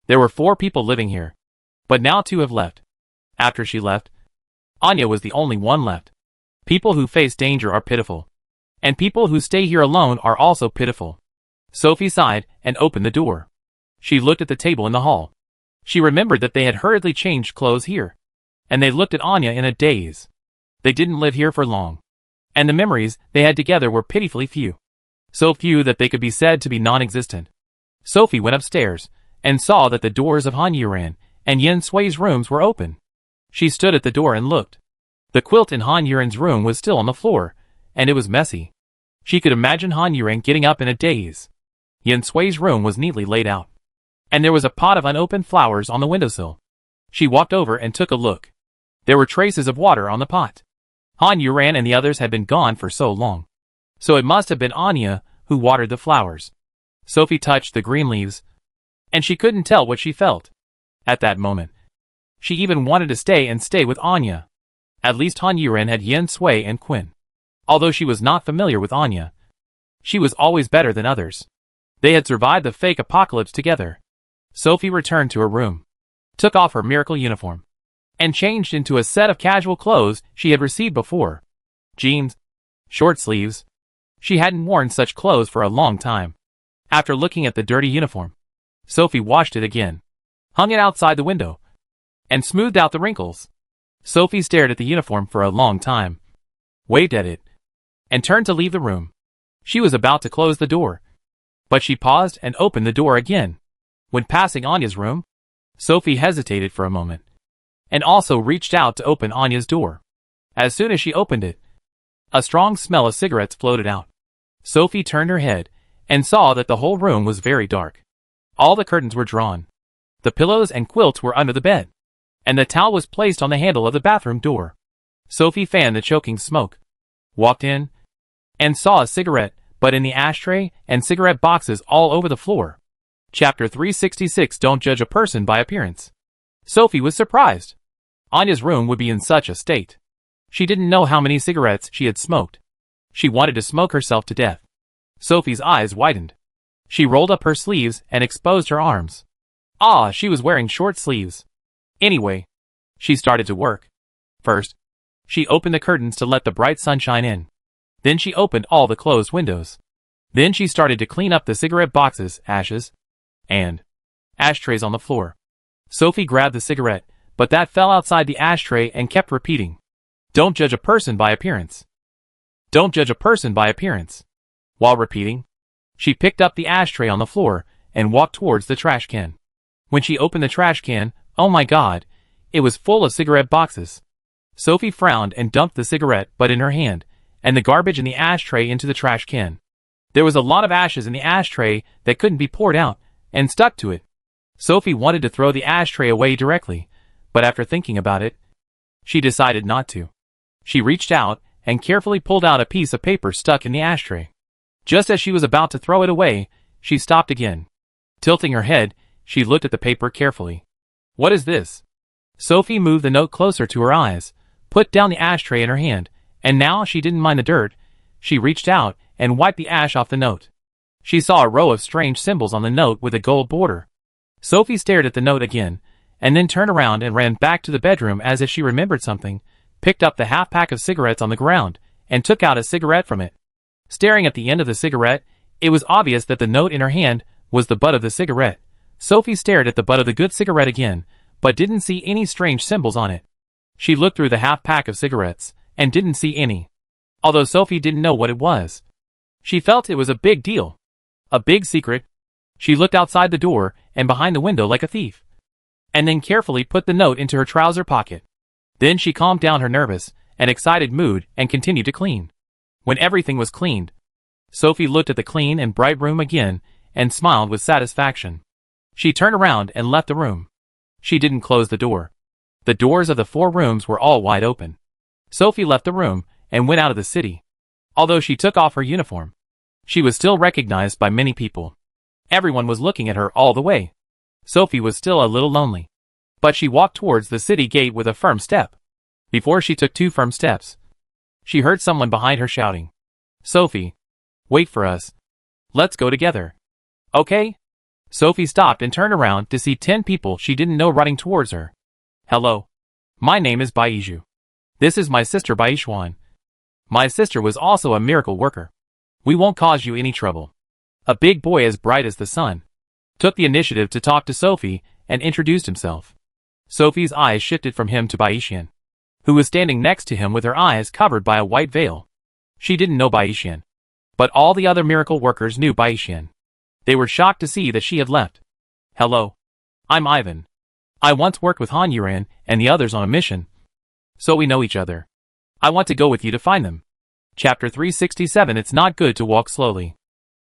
there were 4 people living here, but now 2 have left. After she left, Anya was the only one left. People who face danger are pitiful, and people who stay here alone are also pitiful. Sophie sighed and opened the door. She looked at the table in the hall. She remembered that they had hurriedly changed clothes here, and they looked at Anya in a daze. They didn't live here for long, and the memories they had together were pitifully few. So few that they could be said to be non-existent. Sophie went upstairs, and saw that the doors of Han Yuran and Yen Sui's rooms were open. She stood at the door and looked. The quilt in Han Yuran's room was still on the floor, and it was messy. She could imagine Han Yuran getting up in a daze. Yen Sui's room was neatly laid out, and there was a pot of unopened flowers on the windowsill. She walked over and took a look. There were traces of water on the pot. Han Yuran and the others had been gone for so long. So it must have been Anya who watered the flowers. Sophie touched the green leaves, and she couldn't tell what she felt. At that moment, she even wanted to stay with Anya. At least Han Yuran had Yen Sui and Quinn. Although she was not familiar with Anya, she was always better than others. They had survived the fake apocalypse together. Sophie returned to her room, took off her miracle uniform, and changed into a set of casual clothes she had received before. Jeans, short sleeves. She hadn't worn such clothes for a long time. After looking at the dirty uniform, Sophie washed it again, hung it outside the window, and smoothed out the wrinkles. Sophie stared at the uniform for a long time, waved at it, and turned to leave the room. She was about to close the door, but she paused and opened the door again. When passing Anya's room, Sophie hesitated for a moment, and also reached out to open Anya's door. As soon as she opened it, a strong smell of cigarettes floated out. Sophie turned her head and saw that the whole room was very dark. All the curtains were drawn. The pillows and quilts were under the bed, and the towel was placed on the handle of the bathroom door. Sophie fanned the choking smoke, walked in, and saw a cigarette butt in the ashtray and cigarette boxes all over the floor. Chapter 366. Don't judge a person by appearance. Sophie was surprised. Anya's room would be in such a state. She didn't know how many cigarettes she had smoked. She wanted to smoke herself to death. Sophie's eyes widened. She rolled up her sleeves and exposed her arms. Ah, she was wearing short sleeves. Anyway, she started to work. First, she opened the curtains to let the bright sunshine in. Then she opened all the closed windows. Then she started to clean up the cigarette boxes, ashes, and ashtrays on the floor. Sophie grabbed the cigarette, but that fell outside the ashtray and kept repeating, "Don't judge a person by appearance. Don't judge a person by appearance." While repeating, she picked up the ashtray on the floor and walked towards the trash can. When she opened the trash can, oh my god, it was full of cigarette boxes. Sophie frowned and dumped the cigarette butt in her hand, and the garbage in the ashtray into the trash can. There was a lot of ashes in the ashtray that couldn't be poured out, and stuck to it. Sophie wanted to throw the ashtray away directly, but after thinking about it, she decided not to. She reached out and carefully pulled out a piece of paper stuck in the ashtray. Just as she was about to throw it away, she stopped again. Tilting her head, she looked at the paper carefully. What is this? Sophie moved the note closer to her eyes, put down the ashtray in her hand, and now she didn't mind the dirt. She reached out and wiped the ash off the note. She saw a row of strange symbols on the note with a gold border. Sophie stared at the note again, and then turned around and ran back to the bedroom as if she remembered something, picked up the half pack of cigarettes on the ground, and took out a cigarette from it. Staring at the end of the cigarette, it was obvious that the note in her hand was the butt of the cigarette. Sophie stared at the butt of the good cigarette again, but didn't see any strange symbols on it. She looked through the half pack of cigarettes, and didn't see any. Although Sophie didn't know what it was, she felt it was a big deal. A big secret. She looked outside the door and behind the window like a thief, and then carefully put the note into her trouser pocket. Then she calmed down her nervous and excited mood and continued to clean. When everything was cleaned, Sophie looked at the clean and bright room again and smiled with satisfaction. She turned around and left the room. She didn't close the door. The doors of the 4 rooms were all wide open. Sophie left the room and went out of the city. Although she took off her uniform, she was still recognized by many people. Everyone was looking at her all the way. Sophie was still a little lonely, but she walked towards the city gate with a firm step. Before she took 2 firm steps, she heard someone behind her shouting, "Sophie, wait for us. Let's go together. Okay?" Sophie stopped and turned around to see 10 people she didn't know running towards her. "Hello. My name is Baiju. This is my sister Baishuan. My sister was also a miracle worker. We won't cause you any trouble." A big boy as bright as the sun took the initiative to talk to Sophie and introduced himself. Sophie's eyes shifted from him to Baishian, who was standing next to him with her eyes covered by a white veil. She didn't know Baishian, but all the other miracle workers knew Baishian. They were shocked to see that she had left. "Hello. I'm Ivan. I once worked with Han Yuran and the others on a mission, so we know each other. I want to go with you to find them." Chapter 367. It's not good to walk slowly.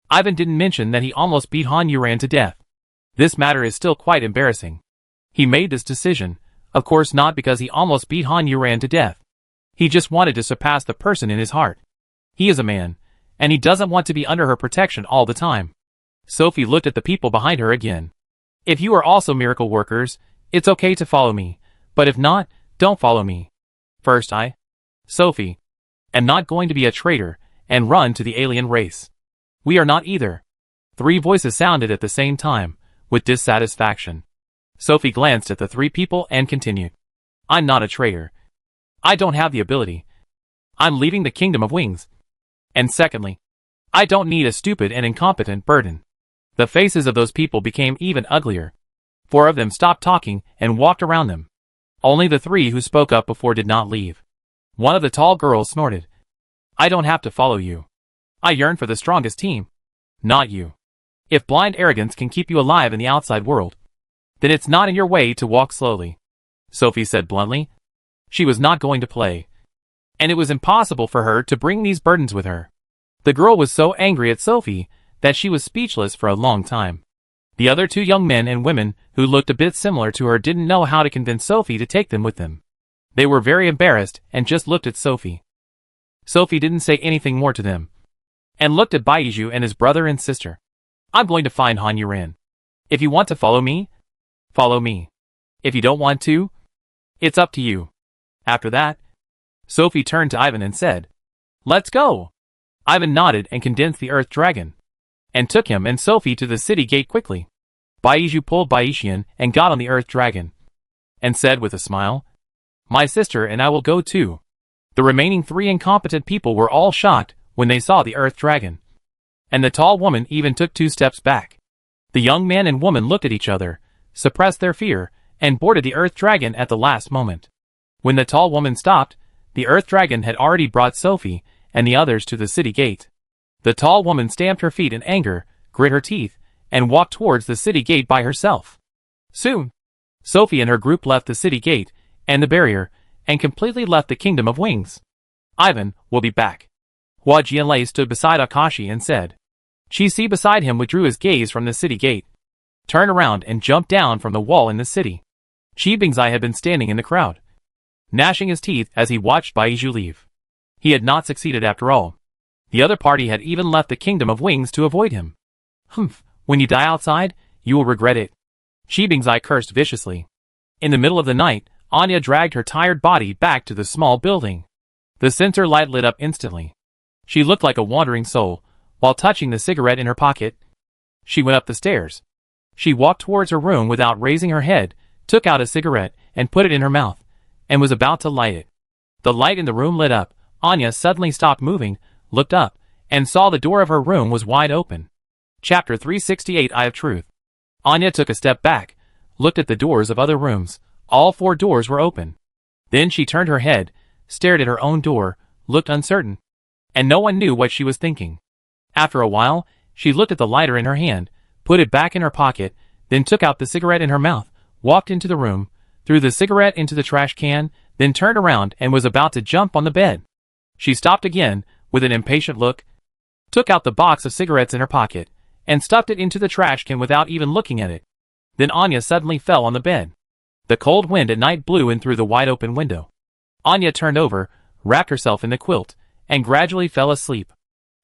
Ivan didn't mention that he almost beat Han Yuran to death. This matter is still quite embarrassing. He made this decision, Of course not, because he almost beat Han Yuran to death. He just wanted to surpass the person in his heart. He is a man, and he doesn't want to be under her protection all the time. Sophie looked at the people behind her again. If you are also miracle workers, it's okay to follow me, but if not, don't follow me. First Sophie, am not going to be a traitor and run to the alien race. We are not either. 3 voices sounded at the same time, with dissatisfaction. Sophie glanced at the 3 people and continued. I'm not a traitor. I don't have the ability. I'm leaving the Kingdom of Wings. And secondly, I don't need a stupid and incompetent burden. The faces of those people became even uglier. 4 of them stopped talking and walked around them. Only the 3 who spoke up before did not leave. One of the tall girls snorted. I don't have to follow you. I yearn for the strongest team. Not you. If blind arrogance can keep you alive in the outside world, then it's not in your way to walk slowly. Sophie said bluntly. She was not going to play. And it was impossible for her to bring these burdens with her. The girl was so angry at Sophie that she was speechless for a long time. The other 2 young men and women who looked a bit similar to her didn't know how to convince Sophie to take them with them. They were very embarrassed and just looked at Sophie. Sophie didn't say anything more to them, and looked at Baiju and his brother and sister. I'm going to find Han Yuran. If you want to follow me, follow me. If you don't want to, it's up to you. After that, Sophie turned to Ivan and said, Let's go. Ivan nodded and condensed the Earth Dragon, and took him and Sophie to the city gate quickly. Baiju pulled Baishian and got on the Earth Dragon, and said with a smile, My sister and I will go too. The remaining 3 incompetent people were all shocked when they saw the Earth Dragon, and the tall woman even took 2 steps back. The young man and woman looked at each other, suppressed their fear, and boarded the Earth Dragon at the last moment. When the tall woman stopped, the Earth Dragon had already brought Sophie and the others to the city gate. The tall woman stamped her feet in anger, grit her teeth, and walked towards the city gate by herself. Soon, Sophie and her group left the city gate and the barrier, and completely left the Kingdom of Wings. Ivan will be back. Hua Jianlei stood beside Akashi and said. Chi beside him withdrew his gaze from the city gate, turned around and jumped down from the wall in the city. Qi Bingzai had been standing in the crowd, gnashing his teeth as he watched Baiju leave. He had not succeeded after all. The other party had even left the Kingdom of Wings to avoid him. Humph, when you die outside, you will regret it. Qi Bingzai cursed viciously. In the middle of the night, Anya dragged her tired body back to the small building. The sensor light lit up instantly. She looked like a wandering soul, while touching the cigarette in her pocket. She went up the stairs. She walked towards her room without raising her head, took out a cigarette, and put it in her mouth, and was about to light it. The light in the room lit up. Anya suddenly stopped moving, looked up, and saw the door of her room was wide open. Chapter 368 Eye of Truth. Anya took a step back, looked at the doors of other rooms. All 4 doors were open. Then she turned her head, stared at her own door, looked uncertain, and no one knew what she was thinking. After a while, she looked at the lighter in her hand, put it back in her pocket, then took out the cigarette in her mouth, walked into the room, threw the cigarette into the trash can, then turned around and was about to jump on the bed. She stopped again, with an impatient look, took out the box of cigarettes in her pocket, and stuffed it into the trash can without even looking at it. Then Anya suddenly fell on the bed. The cold wind at night blew in through the wide-open window. Anya turned over, wrapped herself in the quilt, and gradually fell asleep.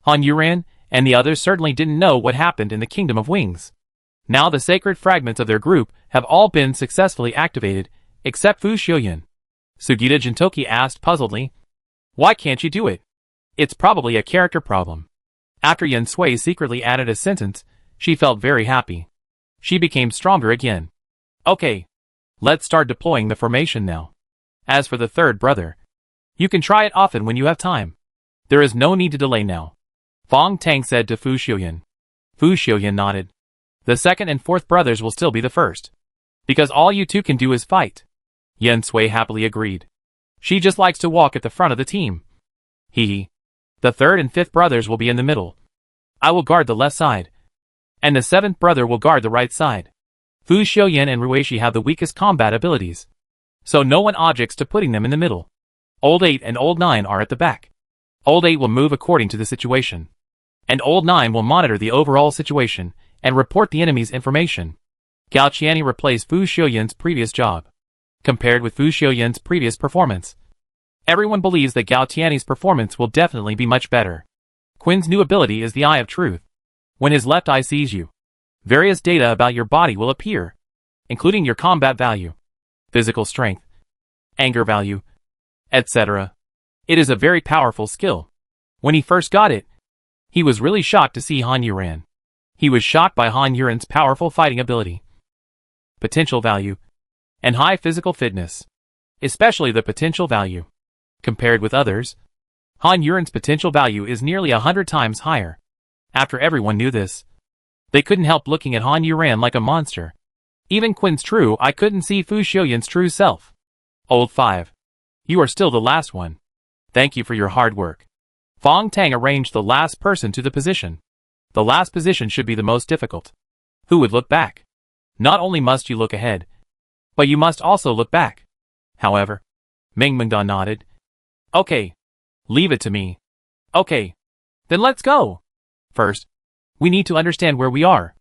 Han Yuran and the others certainly didn't know what happened in the Kingdom of Wings. Now the sacred fragments of their group have all been successfully activated, except Fu Xiuyan. Sugita Jintoki asked puzzledly, Why can't you do it? It's probably a character problem. After Yen Sui secretly added a sentence, she felt very happy. She became stronger again. Okay. Let's start deploying the formation now. As for the 3rd brother, you can try it often when you have time. There is no need to delay now. Fong Tang said to Fu Xiuyan. Fu Xiuyan nodded. The 2nd and 4th brothers will still be the first, because all you 2 can do is fight. Yen Sui happily agreed. She just likes to walk at the front of the team. Hee. The 3rd and 5th brothers will be in the middle. I will guard the left side, and the 7th brother will guard the right side. Fu Xiuyan and Ruishi have the weakest combat abilities, so no one objects to putting them in the middle. Old 8 and Old 9 are at the back. Old 8 will move according to the situation, and Old 9 will monitor the overall situation and report the enemy's information. Gao Qiani replaced Fu Xiuyan's previous job. compared with Fu Xiuyan's previous performance. Everyone believes that Gao Tianyi's performance will definitely be much better. Qian's new ability is the Eye of Truth. When his left eye sees you, various data about your body will appear, including your combat value, physical strength, anger value, etc. It is a very powerful skill. When he first got it, he was really shocked to see Han Yuran. He was shocked by Han Yuran's powerful fighting ability, potential value, and high physical fitness, especially the potential value. Compared with others, Han Yuran's potential value is nearly 100 times higher. After everyone knew this, they couldn't help looking at Han Yuran like a monster. Even Qian's true eye couldn't see Fu Xiuyan's true self. Old 5. You are still the last one. Thank you for your hard work. Fong Tang arranged the last person to the position. The last position should be the most difficult. Who would look back? Not only must you look ahead, but you must also look back. However, Mingmingda nodded. Okay. Leave it to me. Okay. Then let's go. First, we need to understand where we are.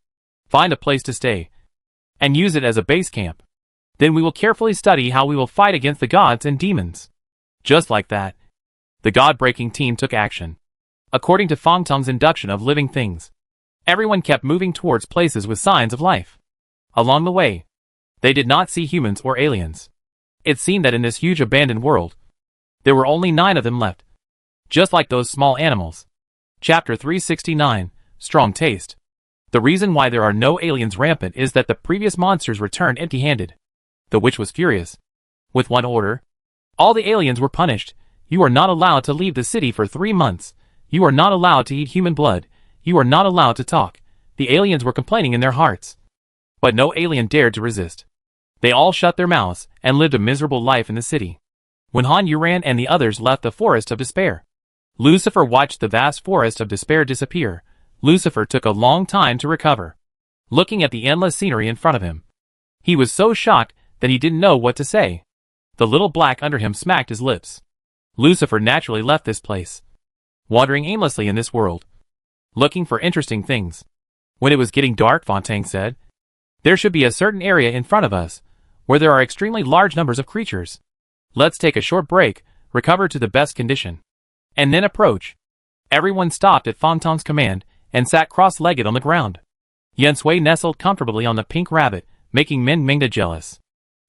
Find a place to stay, and use it as a base camp. Then we will carefully study how we will fight against the gods and demons. Just like that, the god-breaking team took action. According to Fong Tong's induction of living things, everyone kept moving towards places with signs of life. Along the way, they did not see humans or aliens. It seemed that in this huge abandoned world, there were only 9 of them left. Just like those small animals. Chapter 369, Strong Taste. The reason why there are no aliens rampant is that the previous monsters returned empty-handed. The witch was furious. With one order, all the aliens were punished. You are not allowed to leave the city for 3 months. You are not allowed to eat human blood. You are not allowed to talk. The aliens were complaining in their hearts. But no alien dared to resist. They all shut their mouths and lived a miserable life in the city. When Han Yuran and the others left the Forest of Despair, Lucifer watched the vast Forest of Despair disappear. Lucifer took a long time to recover. Looking at the endless scenery in front of him, he was so shocked that he didn't know what to say. The little black under him smacked his lips. Lucifer naturally left this place, wandering aimlessly in this world, looking for interesting things. When it was getting dark, Fontaine said, "There should be a certain area in front of us, where there are extremely large numbers of creatures. Let's take a short break, recover to the best condition, and then approach." Everyone stopped at Fontaine's command, and sat cross-legged on the ground. Yen Sui nestled comfortably on the pink rabbit, making Min Mingda jealous.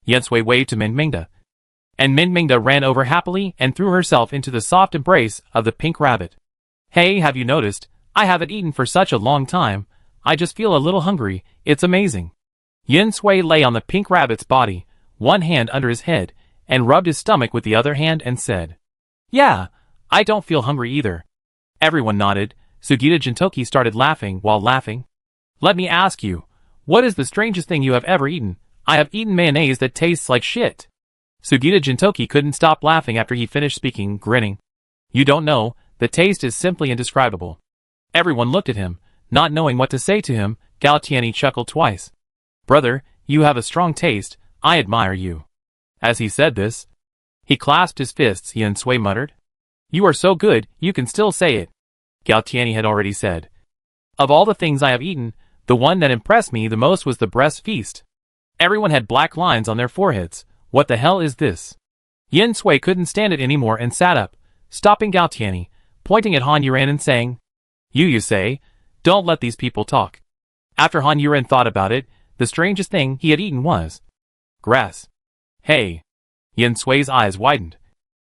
Yen Sui waved to Min Mingda, and Min Mingda ran over happily and threw herself into the soft embrace of the pink rabbit. "Hey, have you noticed? I haven't eaten for such a long time. I just feel a little hungry. It's amazing." Yen Sui lay on the pink rabbit's body, one hand under his head, and rubbed his stomach with the other hand and said, "Yeah, I don't feel hungry either." Everyone nodded. Sugita Jintoki started laughing while laughing. "Let me ask you, what is the strangest thing you have ever eaten?" "I have eaten mayonnaise that tastes like shit." Sugita Jintoki couldn't stop laughing after he finished speaking, grinning. "You don't know, the taste is simply indescribable." Everyone looked at him, not knowing what to say to him. Gao Tianyi chuckled twice. "Brother, you have a strong taste, I admire you." As he said this, he clasped his fists. Yen Sui muttered, "You are so good, you can still say it." Gao Tianyi had already said, "Of all the things I have eaten, the one that impressed me the most was the breast feast." Everyone had black lines on their foreheads. What the hell is this? Yen Sui couldn't stand it anymore and sat up, stopping Gao Tianyi, pointing at Han Yuran and saying, You say, don't let these people talk." After Han Yuran thought about it, the strangest thing he had eaten was grass. "Hey." Yen Sui's eyes widened.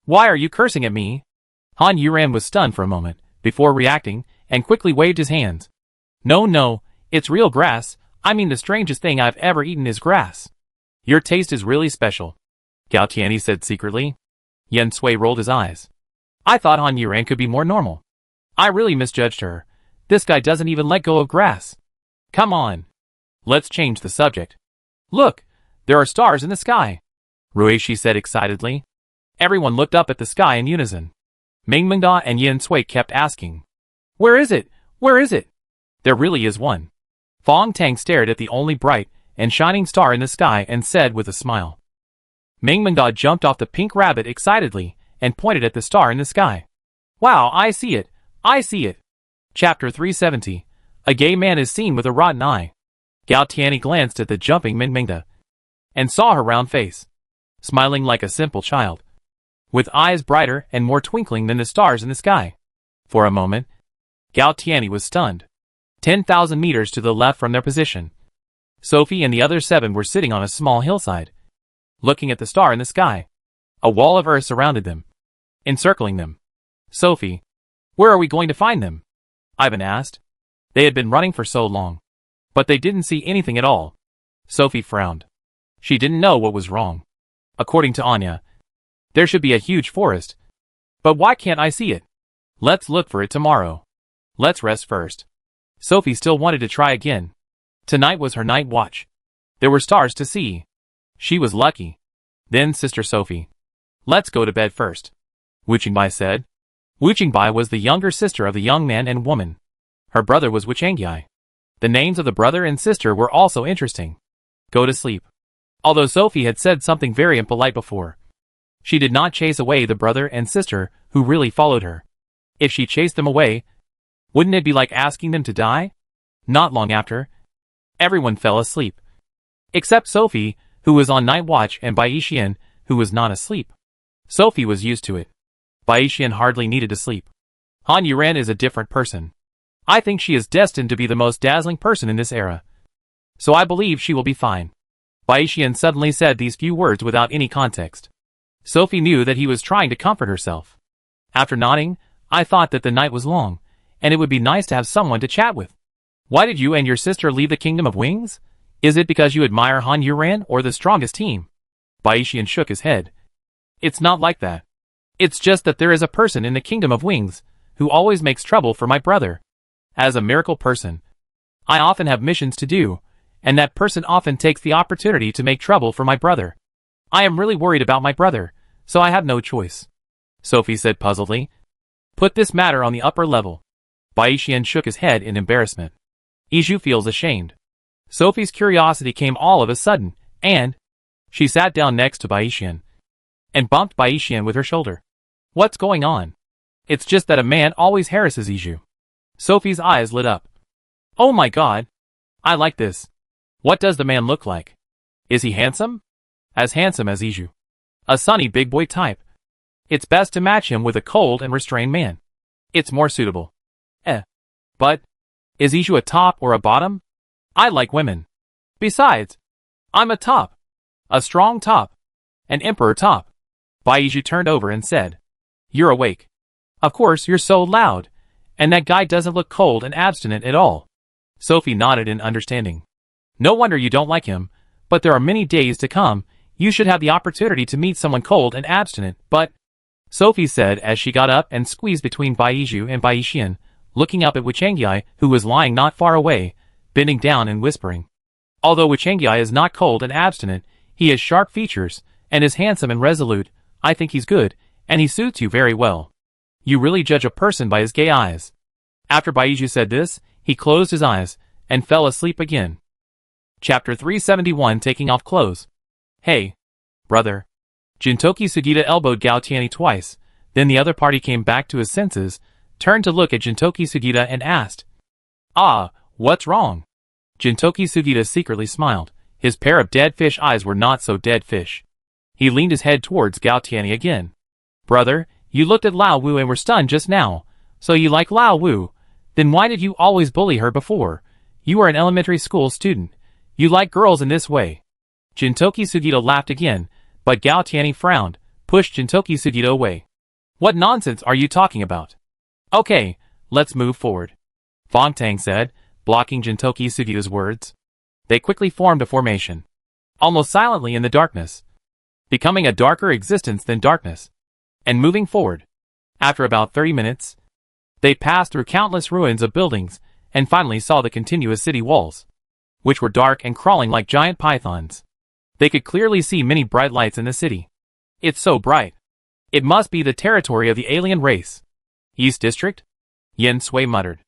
"Why are you cursing at me?" Han Yuran was stunned for a moment, before reacting, and quickly waved his hands. No, it's real grass. I mean, the strangest thing I've ever eaten is grass." "Your taste is really special," Gao Tianyi said secretly. Yen Sui rolled his eyes. "I thought Han Yuran could be more normal. I really misjudged her. This guy doesn't even let go of grass. Come on. Let's change the subject. Look, there are stars in the sky," Ruishi said excitedly. Everyone looked up at the sky in unison. Mingmingda and Yen Sui kept asking, "Where is it? Where is it?" "There really is one." Fong Tang stared at the only bright and shining star in the sky and said with a smile. Mingmingda jumped off the pink rabbit excitedly and pointed at the star in the sky. "Wow, I see it! I see it!" Chapter 370. A gay man is seen with a rotten eye. Gao Tianyi glanced at the jumping Mingmingda and saw her round face. smiling like a simple child, with eyes brighter and more twinkling than the stars in the sky. For a moment, Gao Tianyi was stunned. 10,000 meters to the left from their position, Sophie and the other 7 were sitting on a small hillside, looking at the star in the sky. A wall of earth surrounded them, encircling them. Sophie, where are we going to find them? Ivan asked. They had been running for so long, but they didn't see anything at all. Sophie frowned. She didn't know what was wrong. According to Anya, there should be a huge forest. But why can't I see it? Let's look for it tomorrow. Let's rest first. Sophie still wanted to try again. Tonight was her night watch. There were stars to see. She was lucky. Then Sister Sophie, let's go to bed first, Wu Qingbai said. Wu Qingbai was the younger sister of the young man and woman. Her brother was Wu Changyi. The names of the brother and sister were also interesting. Go to sleep. Although Sophie had said something very impolite before, she did not chase away the brother and sister who really followed her. If she chased them away, wouldn't it be like asking them to die? Not long after, everyone fell asleep, except Sophie, who was on night watch, and Bai Yixian, who was not asleep. Sophie was used to it. Bai Yixian hardly needed to sleep. Han Yuran is a different person. I think she is destined to be the most dazzling person in this era. So I believe she will be fine. Bai Yixian suddenly said these few words without any context. Sophie knew that he was trying to comfort herself. After nodding, I thought that the night was long, and it would be nice to have someone to chat with. Why did you and your sister leave the Kingdom of Wings? Is it because you admire Han Yuran or the strongest team? Bai Yixian shook his head. It's not like that. It's just that there is a person in the Kingdom of Wings who always makes trouble for my brother. As a miracle person, I often have missions to do, and that person often takes the opportunity to make trouble for my brother. I am really worried about my brother, so I have no choice. Sophie said puzzledly. Put this matter on the upper level. Bai Yixian shook his head in embarrassment. Yizhu feels ashamed. Sophie's curiosity came all of a sudden, and she sat down next to Bai Yixian and bumped Bai Yixian with her shoulder. What's going on? It's just that a man always harasses Yizhu. Sophie's eyes lit up. Oh my god! I like this. What does the man look like? Is he handsome? As handsome as Yizhu. A sunny big boy type. It's best to match him with a cold and restrained man. It's more suitable. But, is Yizhu a top or a bottom? I like women. Besides, I'm a top. A strong top. An emperor top. Bai Yizhu turned over and said, You're awake. Of course you're so loud, and that guy doesn't look cold and abstinent at all. Sophie nodded in understanding. No wonder you don't like him, but there are many days to come. You should have the opportunity to meet someone cold and abstinent, but... Sophie said as she got up and squeezed between Bai Yizhu and Bai Yixian, looking up at Wu Changyi, who was lying not far away, bending down and whispering. Although Wu Changyi is not cold and abstinent, he has sharp features, and is handsome and resolute. I think he's good, and he suits you very well. You really judge a person by his gay eyes. After Bai Yizhu said this, he closed his eyes, and fell asleep again. Chapter 371 Taking Off Clothes. Hey, brother. Jintoki Sugita elbowed Gao Tianyi twice, then the other party came back to his senses, turned to look at Jintoki Sugita and asked, Ah, what's wrong? Jintoki Sugita secretly smiled. His pair of dead fish eyes were not so dead fish. He leaned his head towards Gao Tianyi again. Brother, you looked at Lao Wu and were stunned just now. So you like Lao Wu? Then why did you always bully her before? You are an elementary school student. You like girls in this way. Jintoki Sugita laughed again, but Gao Tianyi frowned, pushed Jintoki Sugita away. What nonsense are you talking about? Okay, let's move forward. Fong Tang said, blocking Jintoki Sugita's words. They quickly formed a formation, almost silently in the darkness, becoming a darker existence than darkness, and moving forward. After about 30 minutes, they passed through countless ruins of buildings, and finally saw the continuous city walls, which were dark and crawling like giant pythons. They could clearly see many bright lights in the city. It's so bright. It must be the territory of the alien race. East District? Yen Sui muttered.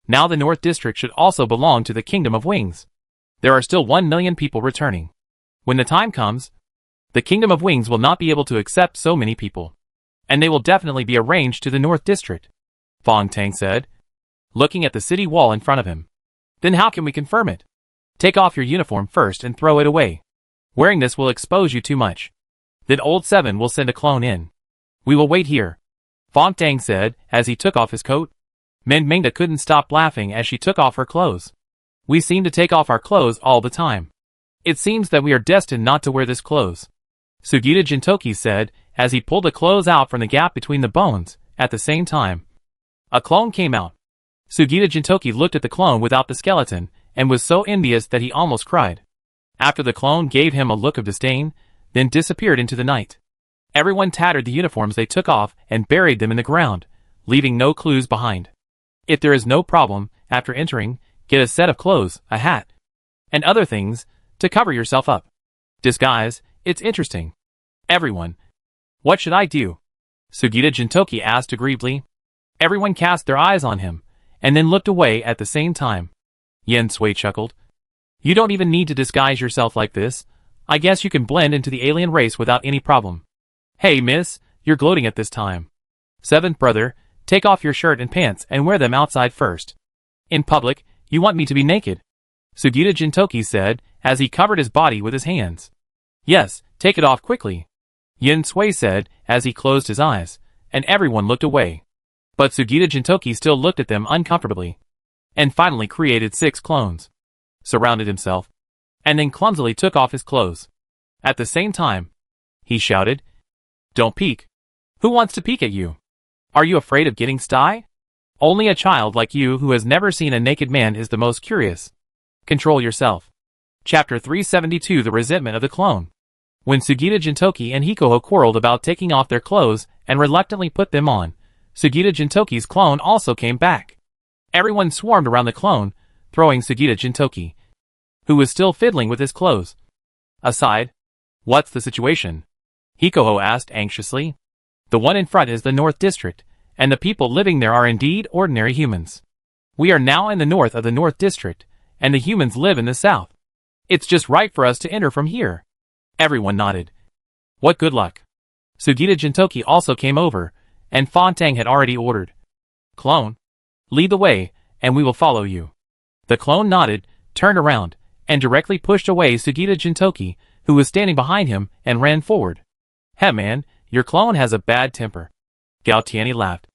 Now the North District should also belong to the Kingdom of Wings. There are still 1 million people returning. When the time comes, the Kingdom of Wings will not be able to accept so many people, and they will definitely be arranged to the North District, Fong Tang said, looking at the city wall in front of him. Then how can we confirm it? Take off your uniform first and throw it away. Wearing this will expose you too much. Then old Seven will send a clone in. We will wait here, Fong Tang said as he took off his coat. Mingda couldn't stop laughing as she took off her clothes. We seem to take off our clothes all the time. It seems that we are destined not to wear this clothes, Sugita Jintoki said as he pulled the clothes out from the gap between the bones. At the same time, a clone came out. Sugita Jintoki looked at the clone without the skeleton and was so envious that he almost cried. After the clone gave him a look of disdain, then disappeared into the night. Everyone tattered the uniforms they took off and buried them in the ground, leaving no clues behind. If there is no problem, after entering, get a set of clothes, a hat, and other things to cover yourself up. Disguise, it's interesting. Everyone. What should I do? Sugita Jintoki asked aggrievedly. Everyone cast their eyes on him, and then looked away at the same time. Yen Sui chuckled. You don't even need to disguise yourself like this. I guess you can blend into the alien race without any problem. Hey miss, you're gloating at this time. Seventh brother, take off your shirt and pants and wear them outside first. In public, you want me to be naked? Sugita Jintoki said as he covered his body with his hands. Yes, take it off quickly, Yen Sui said as he closed his eyes, and everyone looked away. But Sugita Jintoki still looked at them uncomfortably. And finally created 6 clones. Surrounded himself, and then clumsily took off his clothes. At the same time, he shouted, Don't peek. Who wants to peek at you? Are you afraid of getting sty? Only a child like you who has never seen a naked man is the most curious. Control yourself. Chapter 372 The Resentment of the Clone. When Sugita Jintoki and Hikoho quarreled about taking off their clothes and reluctantly put them on, Sugita Jintoki's clone also came back. Everyone swarmed around the clone, throwing Sugita Jintoki, who was still fiddling with his clothes, aside. What's the situation? Hikoho asked anxiously. The one in front is the North District, and the people living there are indeed ordinary humans. We are now in the north of the North District, and the humans live in the south. It's just right for us to enter from here. Everyone nodded. What good luck. Sugita Jintoki also came over, and Fong Tang had already ordered. Clone, lead the way, and we will follow you. The clone nodded, turned around, and directly pushed away Sugita Jintoki, who was standing behind him, and ran forward. Hey man, your clone has a bad temper. Gao Tianyi laughed.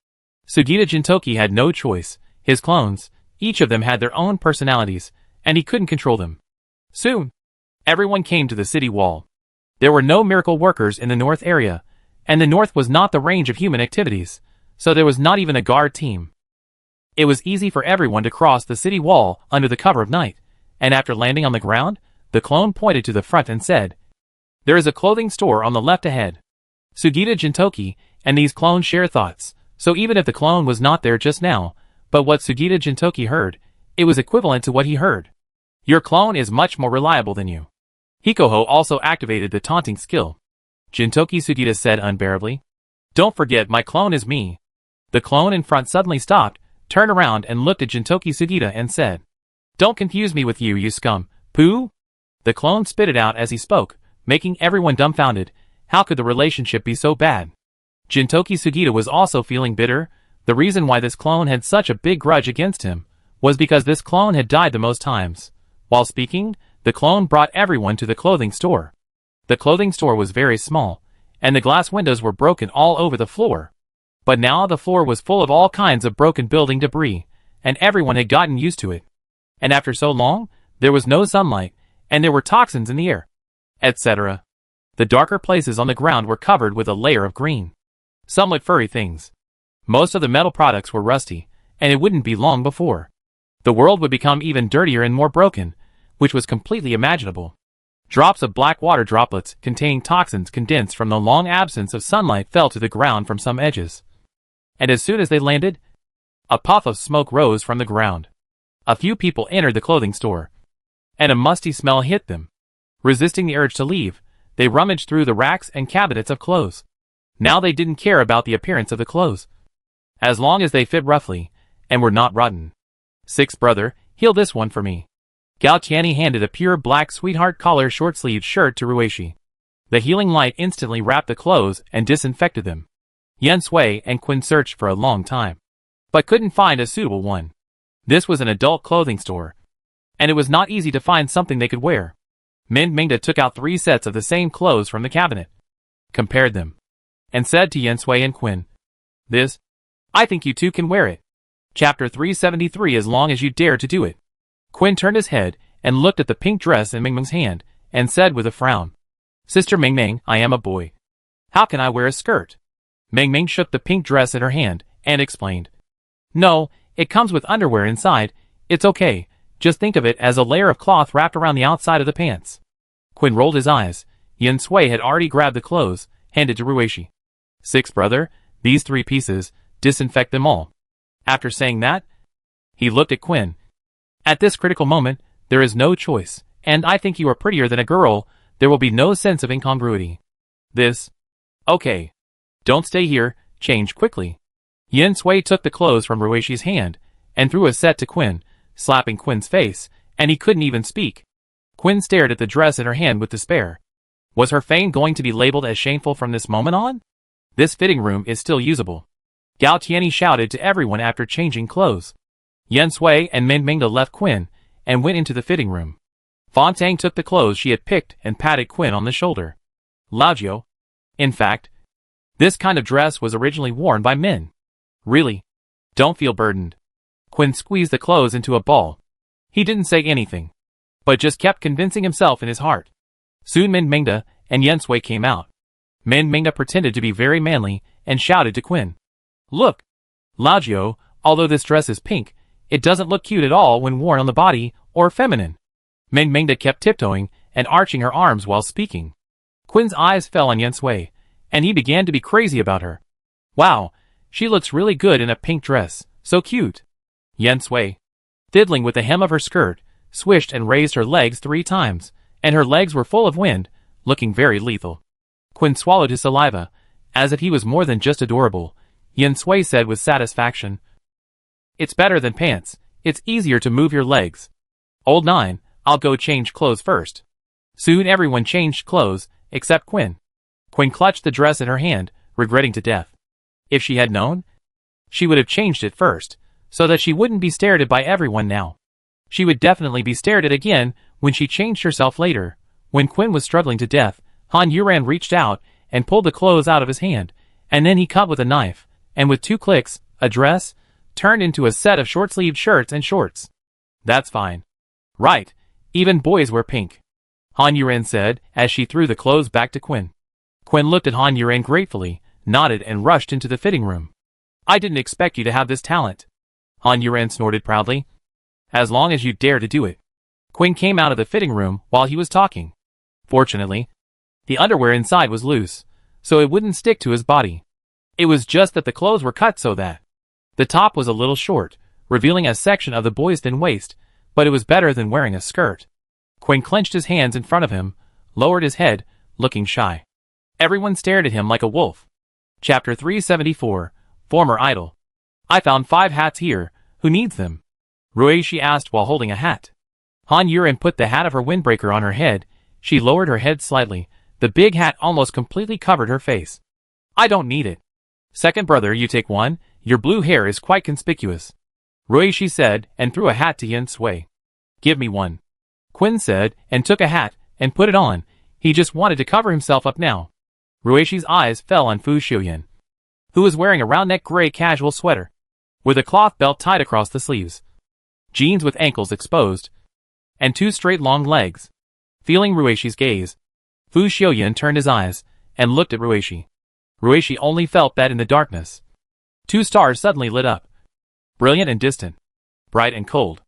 Sugita Jintoki had no choice. His clones, each of them had their own personalities, and he couldn't control them. Soon, everyone came to the city wall. There were no miracle workers in the north area, and the north was not the range of human activities, so there was not even a guard team. It was easy for everyone to cross the city wall under the cover of night, and after landing on the ground, the clone pointed to the front and said, There is a clothing store on the left ahead. Sugita Jintoki and these clones share thoughts, so even if the clone was not there just now, but what Sugita Jintoki heard, it was equivalent to what he heard. Your clone is much more reliable than you. Hikoho also activated the taunting skill. Jintoki Sugita said unbearably. Don't forget my clone is me. The clone in front suddenly stopped, turned around and looked at Jintoki Sugita and said, Don't confuse me with you, you scum. Pooh? The clone spit it out as he spoke, making everyone dumbfounded. How could the relationship be so bad? Jintoki Sugita was also feeling bitter. The reason why this clone had such a big grudge against him was because this clone had died the most times. While speaking, the clone brought everyone to the clothing store. The clothing store was very small, and the glass windows were broken all over the floor. But now the floor was full of all kinds of broken building debris, and everyone had gotten used to it. And after so long, there was no sunlight, and there were toxins in the air, etc. The darker places on the ground were covered with a layer of green, somewhat furry things. Most of the metal products were rusty, and it wouldn't be long before the world would become even dirtier and more broken, which was completely imaginable. Drops of black water droplets containing toxins condensed from the long absence of sunlight fell to the ground from some edges. And as soon as they landed, a puff of smoke rose from the ground. A few people entered the clothing store, and a musty smell hit them. Resisting the urge to leave, they rummaged through the racks and cabinets of clothes. Now they didn't care about the appearance of the clothes, as long as they fit roughly, and were not rotten. Sixth brother, heal this one for me. Gao Tianyi handed a pure black sweetheart collar short-sleeved shirt to Ruishi. The healing light instantly wrapped the clothes and disinfected them. Yen Sui and Quinn searched for a long time, but couldn't find a suitable one. This was an adult clothing store, and it was not easy to find something they could wear. Mingda took out 3 sets of the same clothes from the cabinet. compared them, and said to Yensui and Quinn, "This? I think you two can wear it. Chapter 373 as long as you dare to do it." Quinn turned his head and looked at the pink dress in Mingming's hand, and said with a frown, "Sister Mingming, I am a boy. How can I wear a skirt?" Mingming shook the pink dress in her hand, and explained, "No, it comes with underwear inside. It's okay. Just think of it as a layer of cloth wrapped around the outside of the pants." Quinn rolled his eyes. Yensui had already grabbed the clothes, handed to Ruishi. "Six, brother, these 3 pieces, disinfect them all." After saying that, he looked at Quinn. "At this critical moment, there is no choice, and I think you are prettier than a girl. There will be no sense of incongruity. This? Okay. Don't stay here, change quickly." Yensui took the clothes from Ruishi's hand, and threw a set to Quinn, slapping Quinn's face, and he couldn't even speak. Quinn stared at the dress in her hand with despair. Was her fame going to be labeled as shameful from this moment on? This fitting room is still usable. Gao Tianyi shouted to everyone after changing clothes. Yensui and Mingming left Quinn, and went into the fitting room. Fontang took the clothes she had picked and patted Quinn on the shoulder. "Laojiu. In fact, this kind of dress was originally worn by men. Really? Don't feel burdened." Quinn squeezed the clothes into a ball. He didn't say anything, but just kept convincing himself in his heart. Soon Mingda and Yensui came out. Mingda pretended to be very manly and shouted to Quinn, "Look, Laojiu, although this dress is pink, it doesn't look cute at all when worn on the body or feminine." Mingda kept tiptoeing and arching her arms while speaking. Quinn's eyes fell on Yensui, and he began to be crazy about her. "Wow, she looks really good in a pink dress, so cute." Yensui, fiddling with the hem of her skirt, swished and raised her legs 3 times, and her legs were full of wind, looking very lethal. Quinn swallowed his saliva, as if he was more than just adorable. Yensui said with satisfaction, "It's better than pants, it's easier to move your legs. Old 9, I'll go change clothes first." Soon everyone changed clothes, except Quinn. Quinn clutched the dress in her hand, regretting to death. If she had known, she would have changed it first, so that she wouldn't be stared at by everyone now. She would definitely be stared at again when she changed herself later. When Quinn was struggling to death, Han Yuran reached out and pulled the clothes out of his hand, and then he cut with a knife, and with 2 clicks, a dress turned into a set of short-sleeved shirts and shorts. "That's fine. Right, even boys wear pink," Han Yuran said as she threw the clothes back to Quinn. Quinn looked at Han Yuran gratefully, nodded and rushed into the fitting room. "I didn't expect you to have this talent," Han Yuran snorted proudly. "As long as you dare to do it." Quinn came out of the fitting room while he was talking. Fortunately, the underwear inside was loose, so it wouldn't stick to his body. It was just that the clothes were cut so that the top was a little short, revealing a section of the boy's thin waist, but it was better than wearing a skirt. Quinn clenched his hands in front of him, lowered his head, looking shy. Everyone stared at him like a wolf. Chapter 374, Former Idol. "I found 5 hats here, who needs them?" Ruishi asked while holding a hat. Han Yuran put the hat of her windbreaker on her head. She lowered her head slightly. The big hat almost completely covered her face. "I don't need it." "Second brother, you take one, your blue hair is quite conspicuous," Ruishi said and threw a hat to Yensui. "Give me one," Quinn said and took a hat and put it on. He just wanted to cover himself up now. Ruishi's eyes fell on Fu Xiuyan, who was wearing a round-neck gray casual sweater, with a cloth belt tied across the sleeves, jeans with ankles exposed, and 2 straight long legs. Feeling Ruishi's gaze, Fu Xiuyan turned his eyes and looked at Ruishi. Ruishi only felt that in the darkness, 2 stars suddenly lit up, brilliant and distant, bright and cold.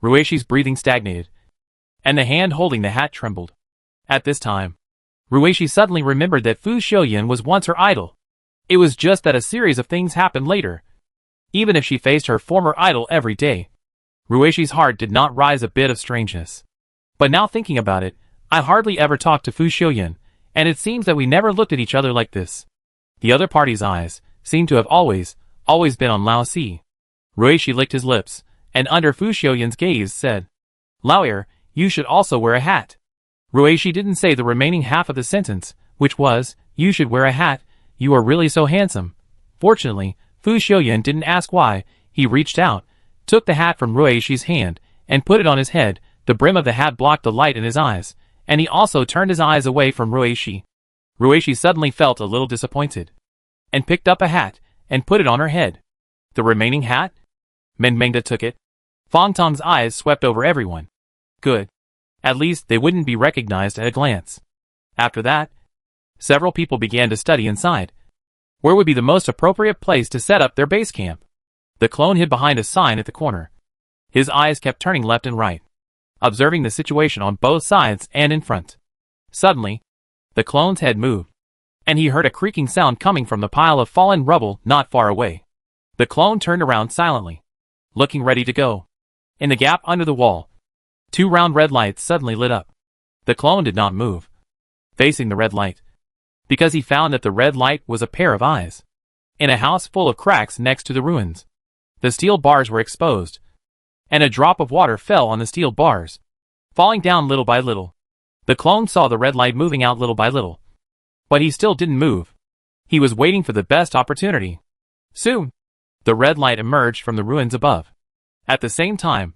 Ruishi's breathing stagnated, and the hand holding the hat trembled. At this time, Ruishi suddenly remembered that Fu Xiuyan was once her idol. It was just that a series of things happened later. Even if she faced her former idol every day, Ruishi's heart did not rise a bit of strangeness. But now thinking about it, I hardly ever talked to Fu Xiuyan, and it seems that we never looked at each other like this. The other party's eyes seemed to have always been on Lao Si. Ruishi licked his lips, and under Fu Xiuyan's gaze said, "Lao, you should also wear a hat." Ruishi didn't say the remaining half of the sentence, which was, "You should wear a hat, you are really so handsome." Fortunately, Fu Xiuyan didn't ask why. He reached out, took the hat from Ruishi's hand, and put it on his head. The brim of the hat blocked the light in his eyes, and he also turned his eyes away from Ruishi. Ruishi suddenly felt a little disappointed, and picked up a hat, and put it on her head. The remaining hat? Mengmengda took it. Fong Tong's eyes swept over everyone. Good. At least they wouldn't be recognized at a glance. After that, several people began to study inside. Where would be the most appropriate place to set up their base camp? The clone hid behind a sign at the corner. His eyes kept turning left and right, observing the situation on both sides and in front. Suddenly, the clone's head moved, and he heard a creaking sound coming from the pile of fallen rubble not far away. The clone turned around silently, looking ready to go. In the gap under the wall, 2 round red lights suddenly lit up. The clone did not move, facing the red light, because he found that the red light was a pair of eyes. In a house full of cracks next to the ruins, the steel bars were exposed, and a drop of water fell on the steel bars, falling down little by little. The clone saw the red light moving out little by little, but he still didn't move. He was waiting for the best opportunity. Soon, the red light emerged from the ruins above. At the same time,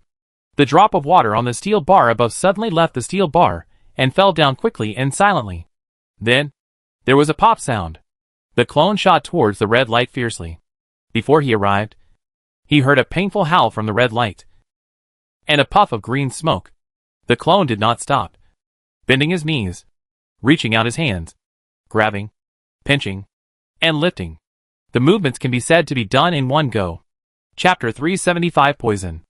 the drop of water on the steel bar above suddenly left the steel bar and fell down quickly and silently. Then, there was a pop sound. The clone shot towards the red light fiercely. Before he arrived, he heard a painful howl from the red light, and a puff of green smoke. The clone did not stop, bending his knees, reaching out his hands, grabbing, pinching, and lifting. The movements can be said to be done in one go. Chapter 375 Poison.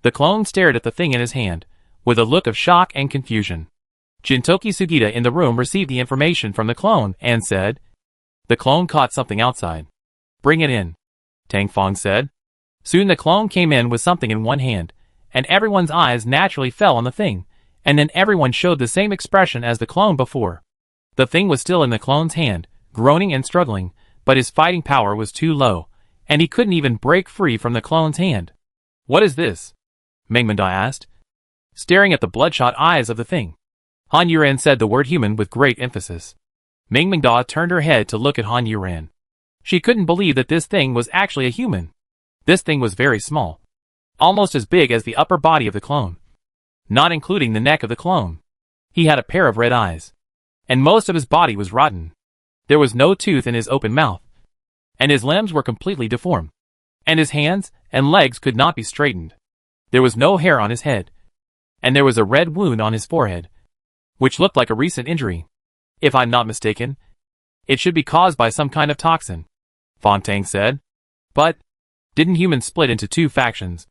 The clone stared at the thing in his hand, with a look of shock and confusion. Jintoki Sugita in the room received the information from the clone and said, "The clone caught something outside. Bring it in," Tang Fong said. Soon the clone came in with something in one hand, and everyone's eyes naturally fell on the thing, and then everyone showed the same expression as the clone before. The thing was still in the clone's hand, groaning and struggling, but his fighting power was too low, and he couldn't even break free from the clone's hand. "What is this?" Mengmengda asked, staring at the bloodshot eyes of the thing. Han Yuran said the word human with great emphasis. Mengmengda turned her head to look at Han Yuran. She couldn't believe that this thing was actually a human. This thing was very small, almost as big as the upper body of the clone, not including the neck of the clone. He had a pair of red eyes, and most of his body was rotten. There was no tooth in his open mouth, and his limbs were completely deformed, and his hands and legs could not be straightened. There was no hair on his head, and there was a red wound on his forehead, which looked like a recent injury. If I'm not mistaken, it should be caused by some kind of toxin, Fontaine said. But, didn't humans split into 2 factions,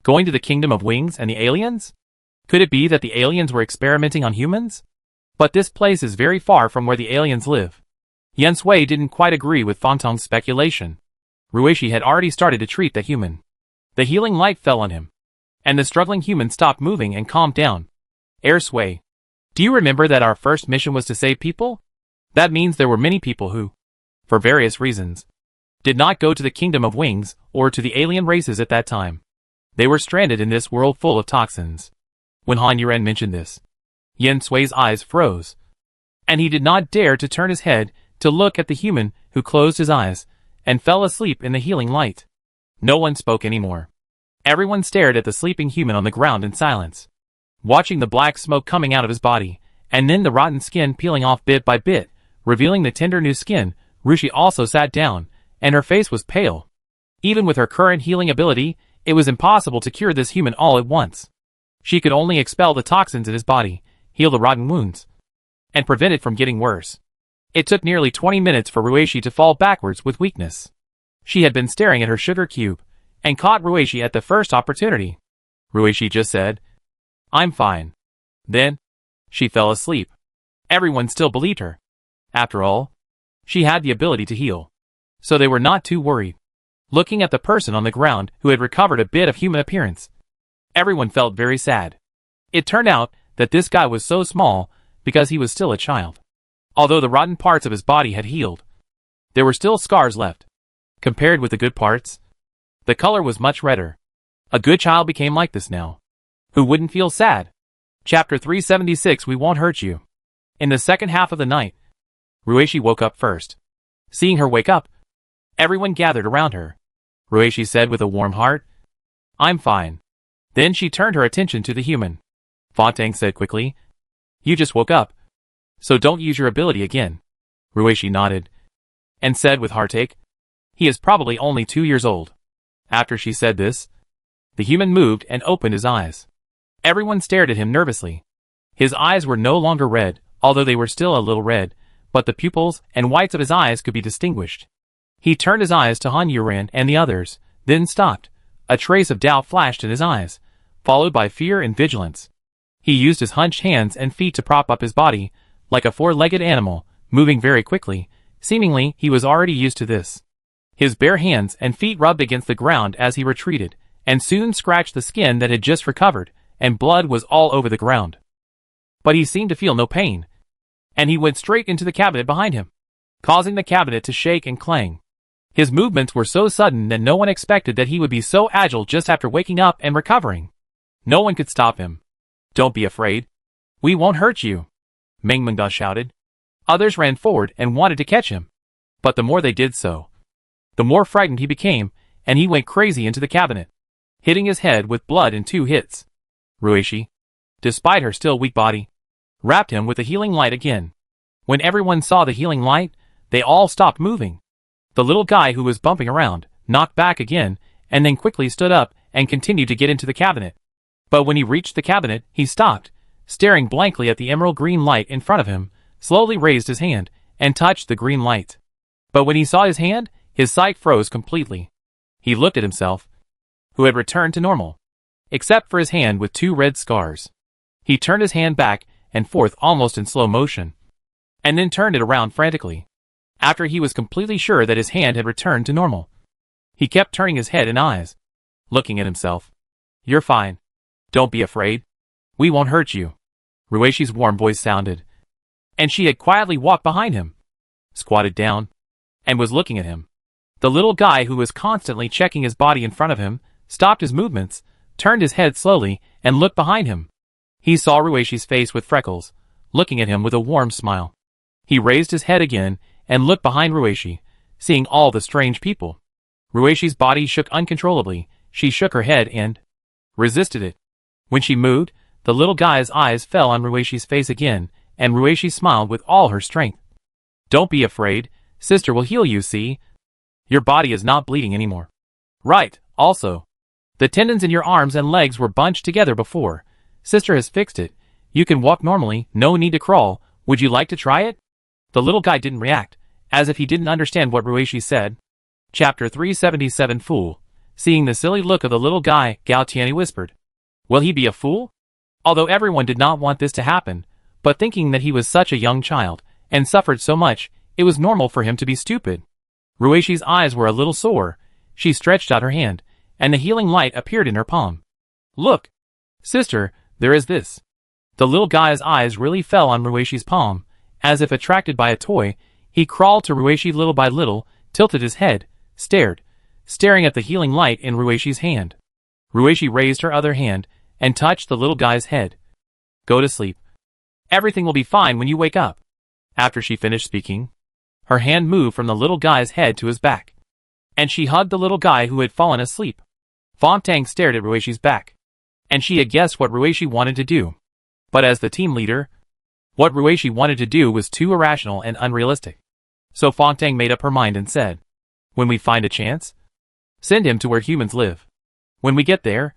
going to the Kingdom of Wings and the aliens? Could it be that the aliens were experimenting on humans? But this place is very far from where the aliens live. Yen Sui didn't quite agree with Fontong's speculation. Ruishi had already started to treat the human. The healing light fell on him, and the struggling human stopped moving and calmed down. Sui, do you remember that our first mission was to save people? That means there were many people who, for various reasons, did not go to the Kingdom of Wings or to the alien races at that time. They were stranded in this world full of toxins. When Han Yuran mentioned this, Yen Sui's eyes froze, and he did not dare to turn his head to look at the human who closed his eyes and fell asleep in the healing light. No one spoke anymore. Everyone stared at the sleeping human on the ground in silence, watching the black smoke coming out of his body, and then the rotten skin peeling off bit by bit, revealing the tender new skin. Ruishi also sat down, and her face was pale. Even with her current healing ability, it was impossible to cure this human all at once. She could only expel the toxins in his body, heal the rotten wounds, and prevent it from getting worse. It took nearly 20 minutes for Ruishi to fall backwards with weakness. She had been staring at her sugar cube, and caught Ruishi at the first opportunity. Ruishi just said, "I'm fine." Then, she fell asleep. Everyone still believed her. After all, she had the ability to heal, so they were not too worried. Looking at the person on the ground who had recovered a bit of human appearance, everyone felt very sad. It turned out that this guy was so small because he was still a child. Although the rotten parts of his body had healed, there were still scars left. Compared with the good parts, the color was much redder. A good child became like this now. Who wouldn't feel sad? Chapter 376 We Won't Hurt You. In the second half of the night, Ruishi woke up first. Seeing her wake up, everyone gathered around her. Ruishi said with a warm heart, "I'm fine." Then she turned her attention to the human. Fontaine said quickly, "You just woke up, so don't use your ability again." Ruishi nodded, and said with heartache, "He is probably only 2 years old." After she said this, the human moved and opened his eyes. Everyone stared at him nervously. His eyes were no longer red, although they were still a little red, but the pupils and whites of his eyes could be distinguished. He turned his eyes to Han Yuran and the others, then stopped. A trace of doubt flashed in his eyes, followed by fear and vigilance. He used his hunched hands and feet to prop up his body, like a four-legged animal, moving very quickly. Seemingly, he was already used to this. His bare hands and feet rubbed against the ground as he retreated, and soon scratched the skin that had just recovered, and blood was all over the ground. But he seemed to feel no pain, and he went straight into the cabinet behind him, causing the cabinet to shake and clang. His movements were so sudden that no one expected that he would be so agile just after waking up and recovering. No one could stop him. "Don't be afraid. We won't hurt you," Meng Mengda shouted. Others ran forward and wanted to catch him. But the more they did so, the more frightened he became, and he went crazy into the cabinet, hitting his head with blood in 2 hits. Ruishi, despite her still weak body, wrapped him with the healing light again. When everyone saw the healing light, they all stopped moving. The little guy who was bumping around knocked back again, and then quickly stood up and continued to get into the cabinet. But when he reached the cabinet, he stopped, staring blankly at the emerald green light in front of him, slowly raised his hand, and touched the green light. But when he saw his hand, his sight froze completely. He looked at himself, who had returned to normal, except for his hand with 2 red scars. He turned his hand back and forth almost in slow motion, and then turned it around frantically. After he was completely sure that his hand had returned to normal, he kept turning his head and eyes, looking at himself. "You're fine. Don't be afraid. We won't hurt you," Ruishi's warm voice sounded. And she had quietly walked behind him, squatted down, and was looking at him. The little guy who was constantly checking his body in front of him stopped his movements, turned his head slowly, and looked behind him. He saw Ruishi's face with freckles, looking at him with a warm smile. He raised his head again and looked behind Ruishi, seeing all the strange people. Ruishi's body shook uncontrollably. She shook her head and resisted it. When she moved, the little guy's eyes fell on Ruishi's face again, and Ruishi smiled with all her strength. "Don't be afraid. Sister will heal you, see? Your body is not bleeding anymore." "Right, also. The tendons in your arms and legs were bunched together before. Sister has fixed it. You can walk normally, no need to crawl. Would you like to try it?" The little guy didn't react, as if he didn't understand what Ruishi said. Chapter 377 Fool. Seeing the silly look of the little guy, Gao Tianyi whispered, "Will he be a fool?" Although everyone did not want this to happen, but thinking that he was such a young child, and suffered so much, it was normal for him to be stupid. Ruishi's eyes were a little sore. She stretched out her hand, and the healing light appeared in her palm. "Look, sister, there is this." The little guy's eyes really fell on Ruishi's palm. As if attracted by a toy, he crawled to Ruishi little by little, tilted his head, staring at the healing light in Ruishi's hand. Ruishi raised her other hand, and touched the little guy's head. "Go to sleep. Everything will be fine when you wake up." After she finished speaking, her hand moved from the little guy's head to his back, and she hugged the little guy who had fallen asleep. Fong-Tang stared at Ruishi's back, and she had guessed what Ruishi wanted to do. But as the team leader, what Ruishi wanted to do was too irrational and unrealistic. So Fong-Tang made up her mind and said, "When we find a chance, send him to where humans live. When we get there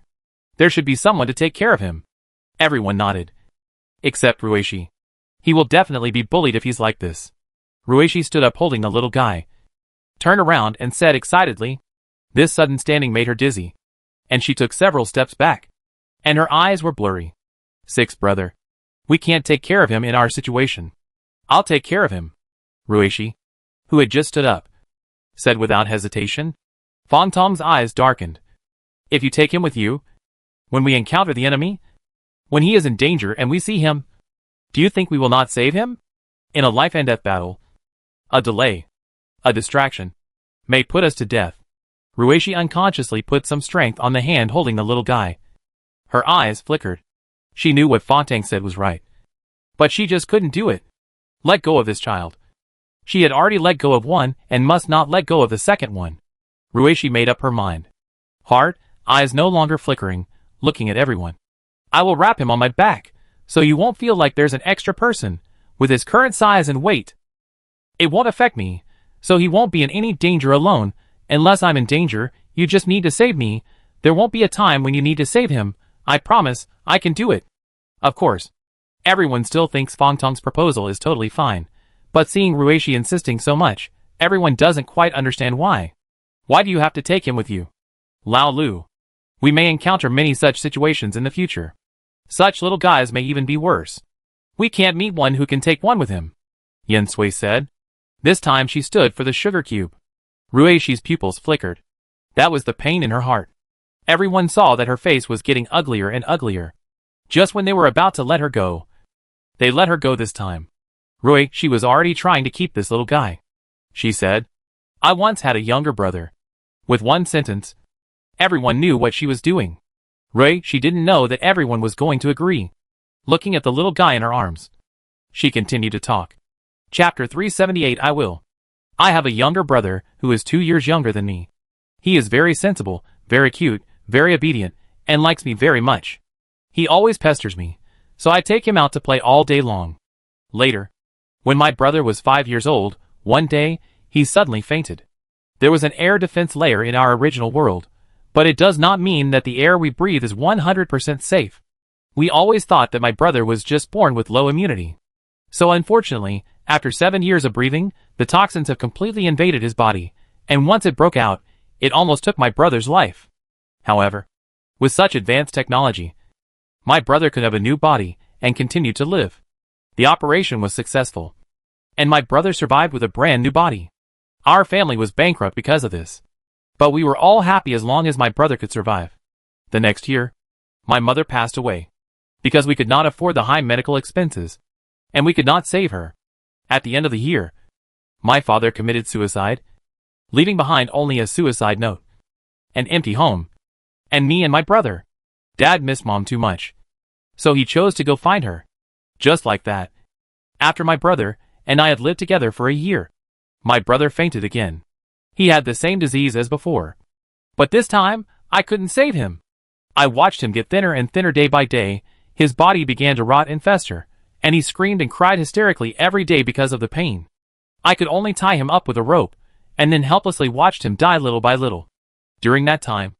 should be someone to take care of him." Everyone nodded, except Ruishi. "He will definitely be bullied if he's like this." Ruishi stood up holding the little guy, turned around and said excitedly. This sudden standing made her dizzy, and she took several steps back, and her eyes were blurry. "Sixth brother. We can't take care of him in our situation." "I'll take care of him," Ruishi, who had just stood up, said without hesitation. Fong-Tang's eyes darkened. "If you take him with you, when we encounter the enemy, when he is in danger and we see him, do you think we will not save him? In a life and death battle, a delay, a distraction, may put us to death." Ruishi unconsciously put some strength on the hand holding the little guy. Her eyes flickered. She knew what Fong-Tang said was right, but she just couldn't do it. Let go of this child. She had already let go of one and must not let go of the second one. Ruishi made up her mind. Heart, eyes no longer flickering, looking at everyone. "I will wrap him on my back, so you won't feel like there's an extra person, with his current size and weight." It won't affect me, so he won't be in any danger alone. Unless I'm in danger, you just need to save me. There won't be a time when you need to save him. I promise, I can do it. Of course. Everyone still thinks Fong Tong's proposal is totally fine, but seeing Ruishi insisting so much, everyone doesn't quite understand why. Why do you have to take him with you? Lao Lu. We may encounter many such situations in the future. Such little guys may even be worse. We can't meet one who can take one with him, Yen Sui said. This time she stood for the sugar cube. Ruishi's pupils flickered. That was the pain in her heart. Everyone saw that her face was getting uglier and uglier. Just when they were about to let her go, they let her go this time. Rui, she was already trying to keep this little guy. She said, I once had a younger brother. With one sentence, everyone knew what she was doing. Rui, she didn't know that everyone was going to agree. Looking at the little guy in her arms, she continued to talk. Chapter 378 I have a younger brother who is 2 years younger than me. He is very sensible, very cute, very obedient, and likes me very much. He always pesters me, so I take him out to play all day long. Later, when my brother was 5 years old, one day, he suddenly fainted. There was an air defense layer in our original world, but it does not mean that the air we breathe is 100% safe. We always thought that my brother was just born with low immunity. So unfortunately, after 7 years of breathing, the toxins have completely invaded his body, and once it broke out, it almost took my brother's life. However, with such advanced technology, my brother could have a new body and continue to live. The operation was successful, and my brother survived with a brand new body. Our family was bankrupt because of this, but we were all happy as long as my brother could survive. The next year, my mother passed away, because we could not afford the high medical expenses, and we could not save her. At the end of the year, my father committed suicide, leaving behind only a suicide note, an empty home, and me and my brother. Dad missed Mom too much, so he chose to go find her. Just like that. After my brother and I had lived together for a year, my brother fainted again. He had the same disease as before, but this time, I couldn't save him. I watched him get thinner and thinner day by day. His body began to rot and fester, and he screamed and cried hysterically every day because of the pain. I could only tie him up with a rope, and then helplessly watched him die little by little. During that time,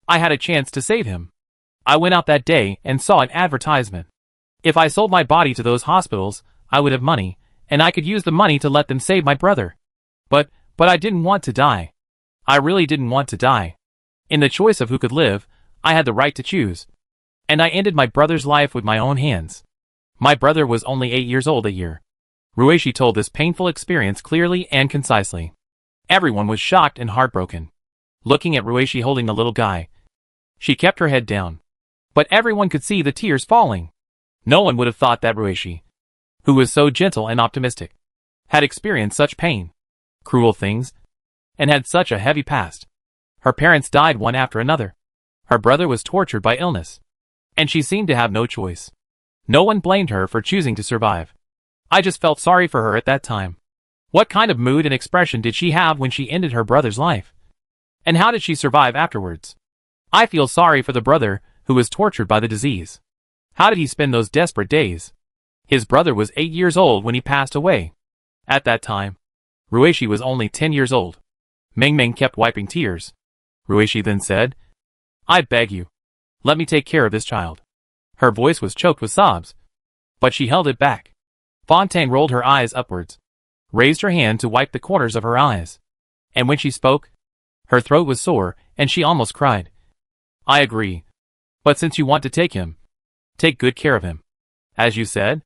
I had a chance to save him. I went out that day and saw an advertisement. If I sold my body to those hospitals, I would have money, and I could use the money to let them save my brother. But I didn't want to die. I really didn't want to die. In the choice of who could live, I had the right to choose. And I ended my brother's life with my own hands. My brother was only 8 years old a year. Ruishi told this painful experience clearly and concisely. Everyone was shocked and heartbroken. Looking at Ruishi holding the little guy, she kept her head down. But everyone could see the tears falling. No one would have thought that Ruishi, who was so gentle and optimistic, had experienced such pain, cruel things, and had such a heavy past. Her parents died one after another. Her brother was tortured by illness, and she seemed to have no choice. No one blamed her for choosing to survive. I just felt sorry for her at that time. What kind of mood and expression did she have when she ended her brother's life? And how did she survive afterwards? I feel sorry for the brother who was tortured by the disease. How did he spend those desperate days? His brother was 8 years old when he passed away. At that time, Ruishi was only 10 years old. Meng Meng kept wiping tears. Ruishi then said, I beg you, let me take care of this child. Her voice was choked with sobs, but she held it back. Fontaine rolled her eyes upwards, raised her hand to wipe the corners of her eyes, and when she spoke, her throat was sore and she almost cried. I agree, but since you want to take him, take good care of him. As you said,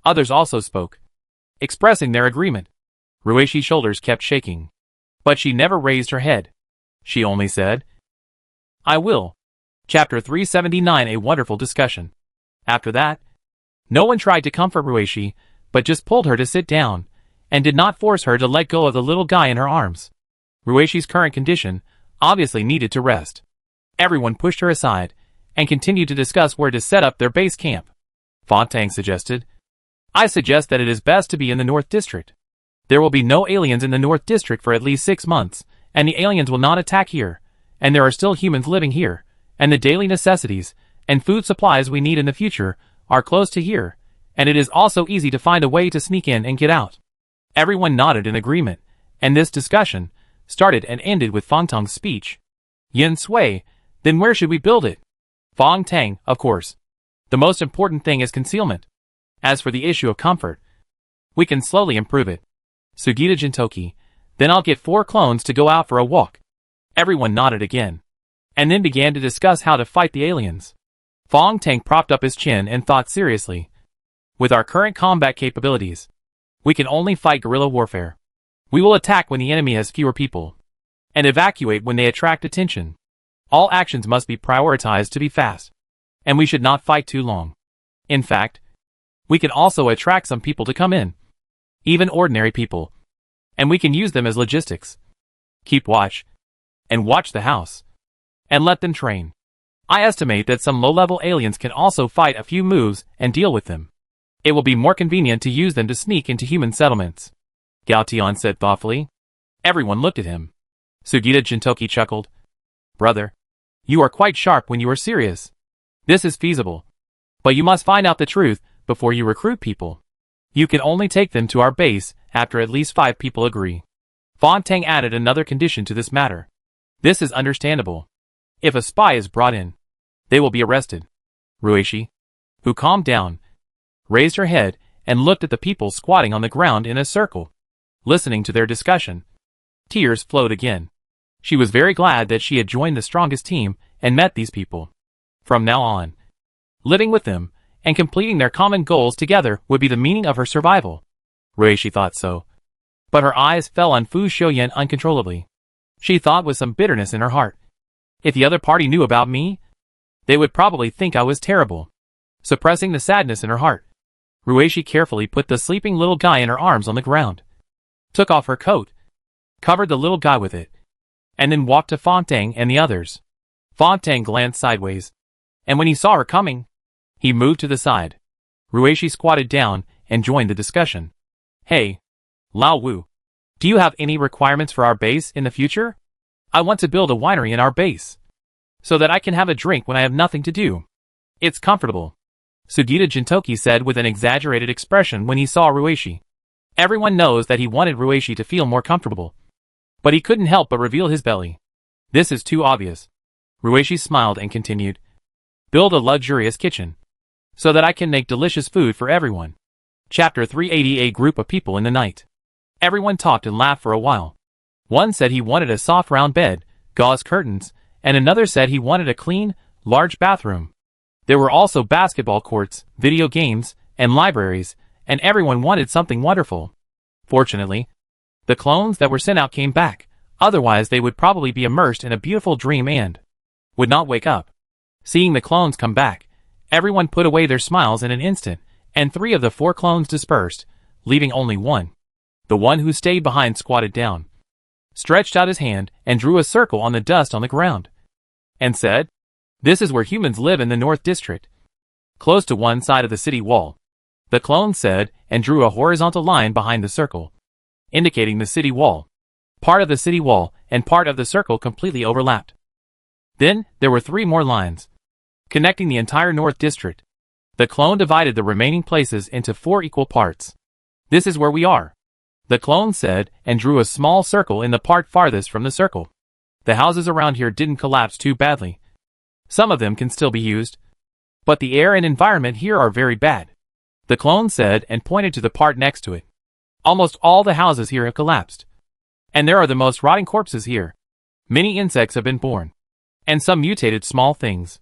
others also spoke, expressing their agreement. Ruishi's shoulders kept shaking, but she never raised her head. She only said, I will. Chapter 379 A wonderful discussion. After that, no one tried to comfort Ruishi, but just pulled her to sit down, and did not force her to let go of the little guy in her arms. Ruishi's current condition obviously needed to rest. Everyone pushed her aside, and continued to discuss where to set up their base camp. Fontaine suggested, I suggest that it is best to be in the North District. There will be no aliens in the North District for at least 6 months, and the aliens will not attack here, and there are still humans living here, and the daily necessities and food supplies we need in the future are close to here, and it is also easy to find a way to sneak in and get out. Everyone nodded in agreement, and this discussion started and ended with Fong Tang's speech. Yin Sui, then where should we build it? Fong Tang, of course. The most important thing is concealment. As for the issue of comfort, we can slowly improve it. Sugita Jintoki, then I'll get 4 clones to go out for a walk. Everyone nodded again, and then began to discuss how to fight the aliens. Fong Tang propped up his chin and thought seriously. With our current combat capabilities, we can only fight guerrilla warfare. We will attack when the enemy has fewer people, and evacuate when they attract attention. All actions must be prioritized to be fast, and we should not fight too long. In fact, we can also attract some people to come in, even ordinary people, and we can use them as logistics. Keep watch, and watch the house, and let them train. I estimate that some low-level aliens can also fight a few moves and deal with them. It will be more convenient to use them to sneak into human settlements, Gao Tian said thoughtfully. Everyone looked at him. Sugita Jintoki chuckled. Brother, you are quite sharp when you are serious. This is feasible. But you must find out the truth before you recruit people. You can only take them to our base after at least 5 people agree. Fong Tang added another condition to this matter. This is understandable. If a spy is brought in, they will be arrested. Ruishi, who calmed down, raised her head and looked at the people squatting on the ground in a circle, listening to their discussion. Tears flowed again. She was very glad that she had joined the strongest team and met these people. From now on, living with them and completing their common goals together would be the meaning of her survival. Ruishi thought so. But her eyes fell on Fu Xiuyan uncontrollably. She thought with some bitterness in her heart. If the other party knew about me, they would probably think I was terrible. Suppressing the sadness in her heart, Ruishi carefully put the sleeping little guy in her arms on the ground, took off her coat, covered the little guy with it, and then walked to Fong Tang and the others. Fong Tang glanced sideways, and when he saw her coming, he moved to the side. Ruishi squatted down and joined the discussion. Hey, Lao Wu, do you have any requirements for our base in the future? I want to build a winery in our base, so that I can have a drink when I have nothing to do. It's comfortable, Sugita Jintoki said with an exaggerated expression when he saw Ruishi. Everyone knows that he wanted Ruishi to feel more comfortable, but he couldn't help but reveal his belly. This is too obvious. Ruishi smiled and continued. Build a luxurious kitchen, so that I can make delicious food for everyone. Chapter 380. A group of people in the night. Everyone talked and laughed for a while. One said he wanted a soft round bed, gauze curtains, and another said he wanted a clean, large bathroom. There were also basketball courts, video games, and libraries, and everyone wanted something wonderful. Fortunately, the clones that were sent out came back, otherwise they would probably be immersed in a beautiful dream and would not wake up. Seeing the clones come back, everyone put away their smiles in an instant, and 3 of the 4 clones dispersed, leaving only one. The one who stayed behind squatted down, stretched out his hand and drew a circle on the dust on the ground, and said, This is where humans live in the North District, close to one side of the city wall. The clone said and drew a horizontal line behind the circle, indicating the city wall. Part of the city wall and part of the circle completely overlapped. Then there were 3 more lines, connecting the entire North District. The clone divided the remaining places into 4 equal parts. This is where we are, the clone said and drew a small circle in the part farthest from the circle. The houses around here didn't collapse too badly. Some of them can still be used, but the air and environment here are very bad, the clone said and pointed to the part next to it. Almost all the houses here have collapsed, and there are the most rotting corpses here. Many insects have been born, and some mutated small things.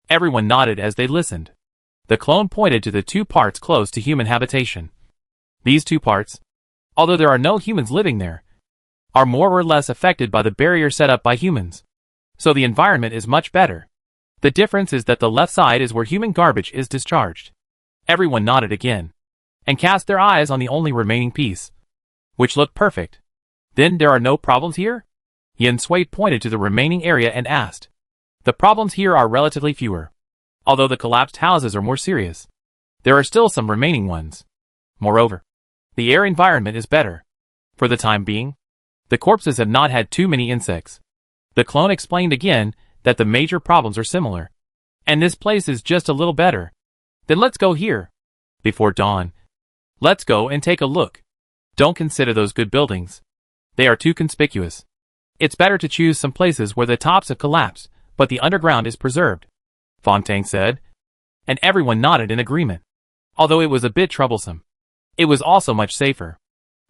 Everyone nodded as they listened. The clone pointed to the 2 parts close to human habitation. These 2 parts, although there are no humans living there, are more or less affected by the barrier set up by humans, so the environment is much better. The difference is that the left side is where human garbage is discharged. Everyone nodded again, and cast their eyes on the only remaining piece, which looked perfect. Then there are no problems here? Yin Sui pointed to the remaining area and asked. The problems here are relatively fewer. Although the collapsed houses are more serious, there are still some remaining ones. Moreover, the air environment is better. For the time being, the corpses have not had too many insects. The clone explained again that the major problems are similar, and this place is just a little better. Then let's go here. Before dawn, let's go and take a look. Don't consider those good buildings. They are too conspicuous. It's better to choose some places where the tops have collapsed, but the underground is preserved, Fontaine said. And everyone nodded in agreement. Although it was a bit troublesome, it was also much safer.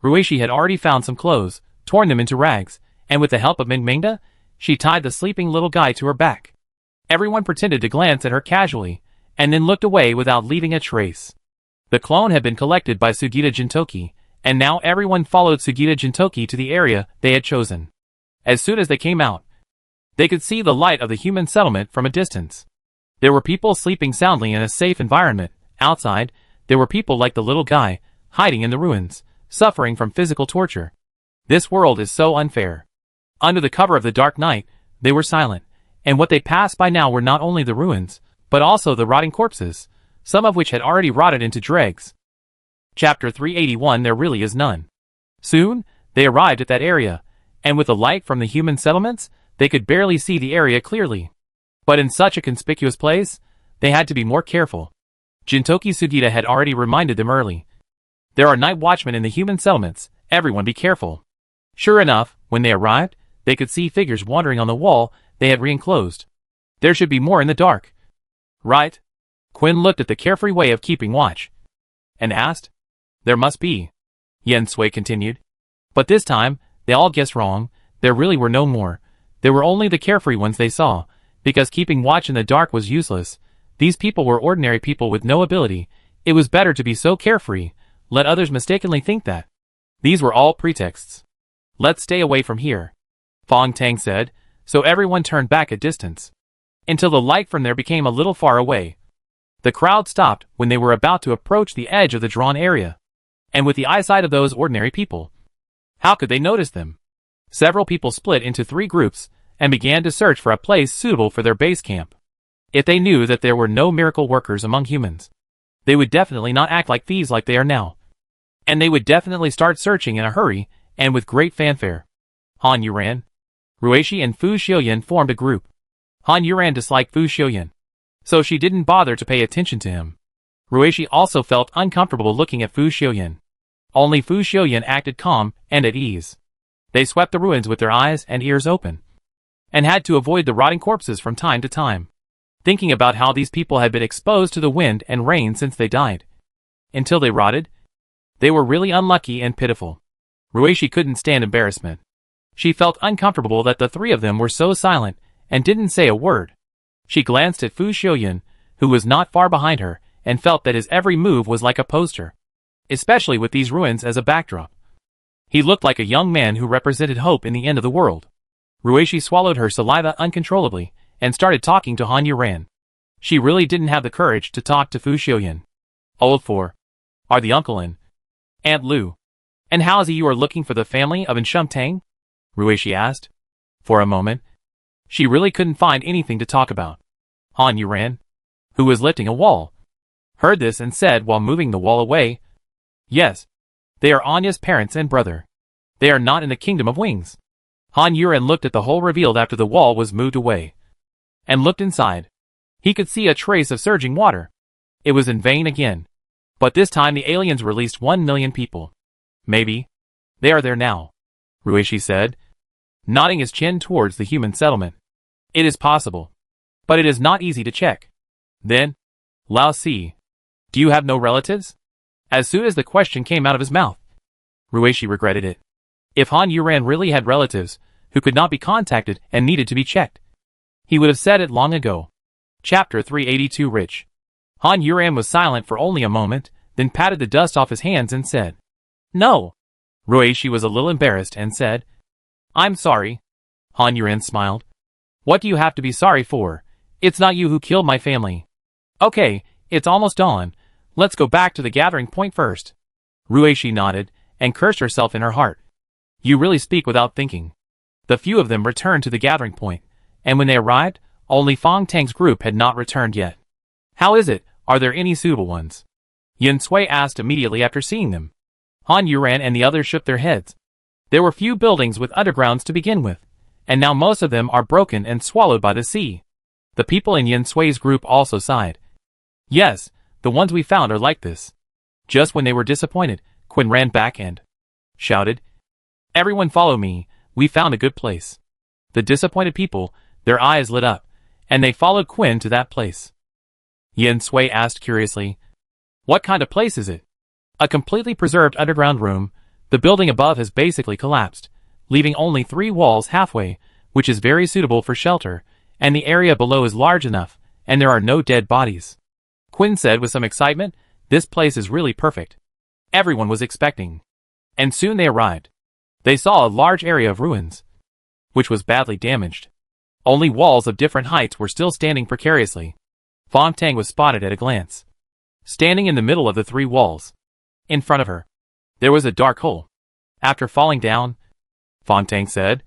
Ruishi had already found some clothes, torn them into rags, and with the help of Mingmingda, she tied the sleeping little guy to her back. Everyone pretended to glance at her casually, and then looked away without leaving a trace. The clone had been collected by Sugita Jintoki, and now everyone followed Sugita Jintoki to the area they had chosen. As soon as they came out, they could see the light of the human settlement from a distance. There were people sleeping soundly in a safe environment. Outside, there were people like the little guy, hiding in the ruins, suffering from physical torture. This world is so unfair. Under the cover of the dark night, they were silent, and what they passed by now were not only the ruins, but also the rotting corpses, some of which had already rotted into dregs. Chapter 381. There really is none. Soon, they arrived at that area, and with the light from the human settlements, they could barely see the area clearly. But in such a conspicuous place, they had to be more careful. Jintoki Sugita had already reminded them early. There are night watchmen in the human settlements, everyone be careful. Sure enough, when they arrived, they could see figures wandering on the wall they had re-enclosed. There should be more in the dark. Right? Quinn looked at the carefree way of keeping watch, and asked. There must be, Yen Sui continued. But this time, they all guessed wrong. There really were no more. There were only the carefree ones they saw, because keeping watch in the dark was useless. These people were ordinary people with no ability. It was better to be so carefree, let others mistakenly think that. These were all pretexts. Let's stay away from here, Fong Tang said, so everyone turned back a distance, until the light from there became a little far away. The crowd stopped when they were about to approach the edge of the drawn area. And with the eyesight of those ordinary people, how could they notice them? Several people split into 3 groups, and began to search for a place suitable for their base camp. If they knew that there were no miracle workers among humans, they would definitely not act like thieves like they are now. And they would definitely start searching in a hurry, and with great fanfare. Han Yuran, Ruishi and Fu Xiuyan formed a group. Han Yuran disliked Fu Xiuyan, so she didn't bother to pay attention to him. Ruishi also felt uncomfortable looking at Fu Xiuyan. Only Fu Xiuyan acted calm and at ease. They swept the ruins with their eyes and ears open, and had to avoid the rotting corpses from time to time, thinking about how these people had been exposed to the wind and rain since they died. Until they rotted. They were really unlucky and pitiful. Ruishi couldn't stand embarrassment. She felt uncomfortable that the 3 of them were so silent and didn't say a word. She glanced at Fu Xiuyan, who was not far behind her, and felt that his every move was like a poster, especially with these ruins as a backdrop. He looked like a young man who represented hope in the end of the world. Ruishi swallowed her saliva uncontrollably and started talking to Han Yuran. She really didn't have the courage to talk to Fu Xiuyan. Old 4. Are the uncle and Aunt Lu? And how is it you are looking for the family of Enshumtang? Ruishi asked. For a moment, she really couldn't find anything to talk about. Han Yuran, who was lifting a wall, heard this and said while moving the wall away, Yes, they are Anya's parents and brother. They are not in the Kingdom of Wings. Han Yuran looked at the hole revealed after the wall was moved away, and looked inside. He could see a trace of surging water. It was in vain again. But this time the aliens released 1 million people. Maybe they are there now, Ruishi said, nodding his chin towards the human settlement. It is possible, but it is not easy to check. Then, Lao Si, do you have no relatives? As soon as the question came out of his mouth, Ruishi regretted it. If Han Yuran really had relatives who could not be contacted and needed to be checked, he would have said it long ago. Chapter 382. Rich. Han Yuran was silent for only a moment, then patted the dust off his hands and said, No. Ruishi was a little embarrassed and said, I'm sorry. Han Yuran smiled. What do you have to be sorry for? It's not you who killed my family. Okay, it's almost dawn. Let's go back to the gathering point first. Ruishi nodded and cursed herself in her heart. You really speak without thinking. The few of them returned to the gathering point, and when they arrived, only Fong Tang's group had not returned yet. How is it? Are there any suitable ones? Yen Sui asked immediately after seeing them. Han Yuran and the others shook their heads. There were few buildings with undergrounds to begin with, and now most of them are broken and swallowed by the sea. The people in Yen Sui's group also sighed. Yes, the ones we found are like this. Just when they were disappointed, Quinn ran back and shouted. Everyone follow me, we found a good place. The disappointed people, their eyes lit up, and they followed Quinn to that place. Yin Sui asked curiously, what kind of place is it? A completely preserved underground room. The building above has basically collapsed, leaving only 3 walls halfway, which is very suitable for shelter, and the area below is large enough, and there are no dead bodies. Quinn said with some excitement, this place is really perfect. Everyone was expecting. And soon they arrived. They saw a large area of ruins, which was badly damaged. Only walls of different heights were still standing precariously. Fong Tang was spotted at a glance. Standing in the middle of the 3 walls. In front of her, there was a dark hole. After falling down, Fong Tang said,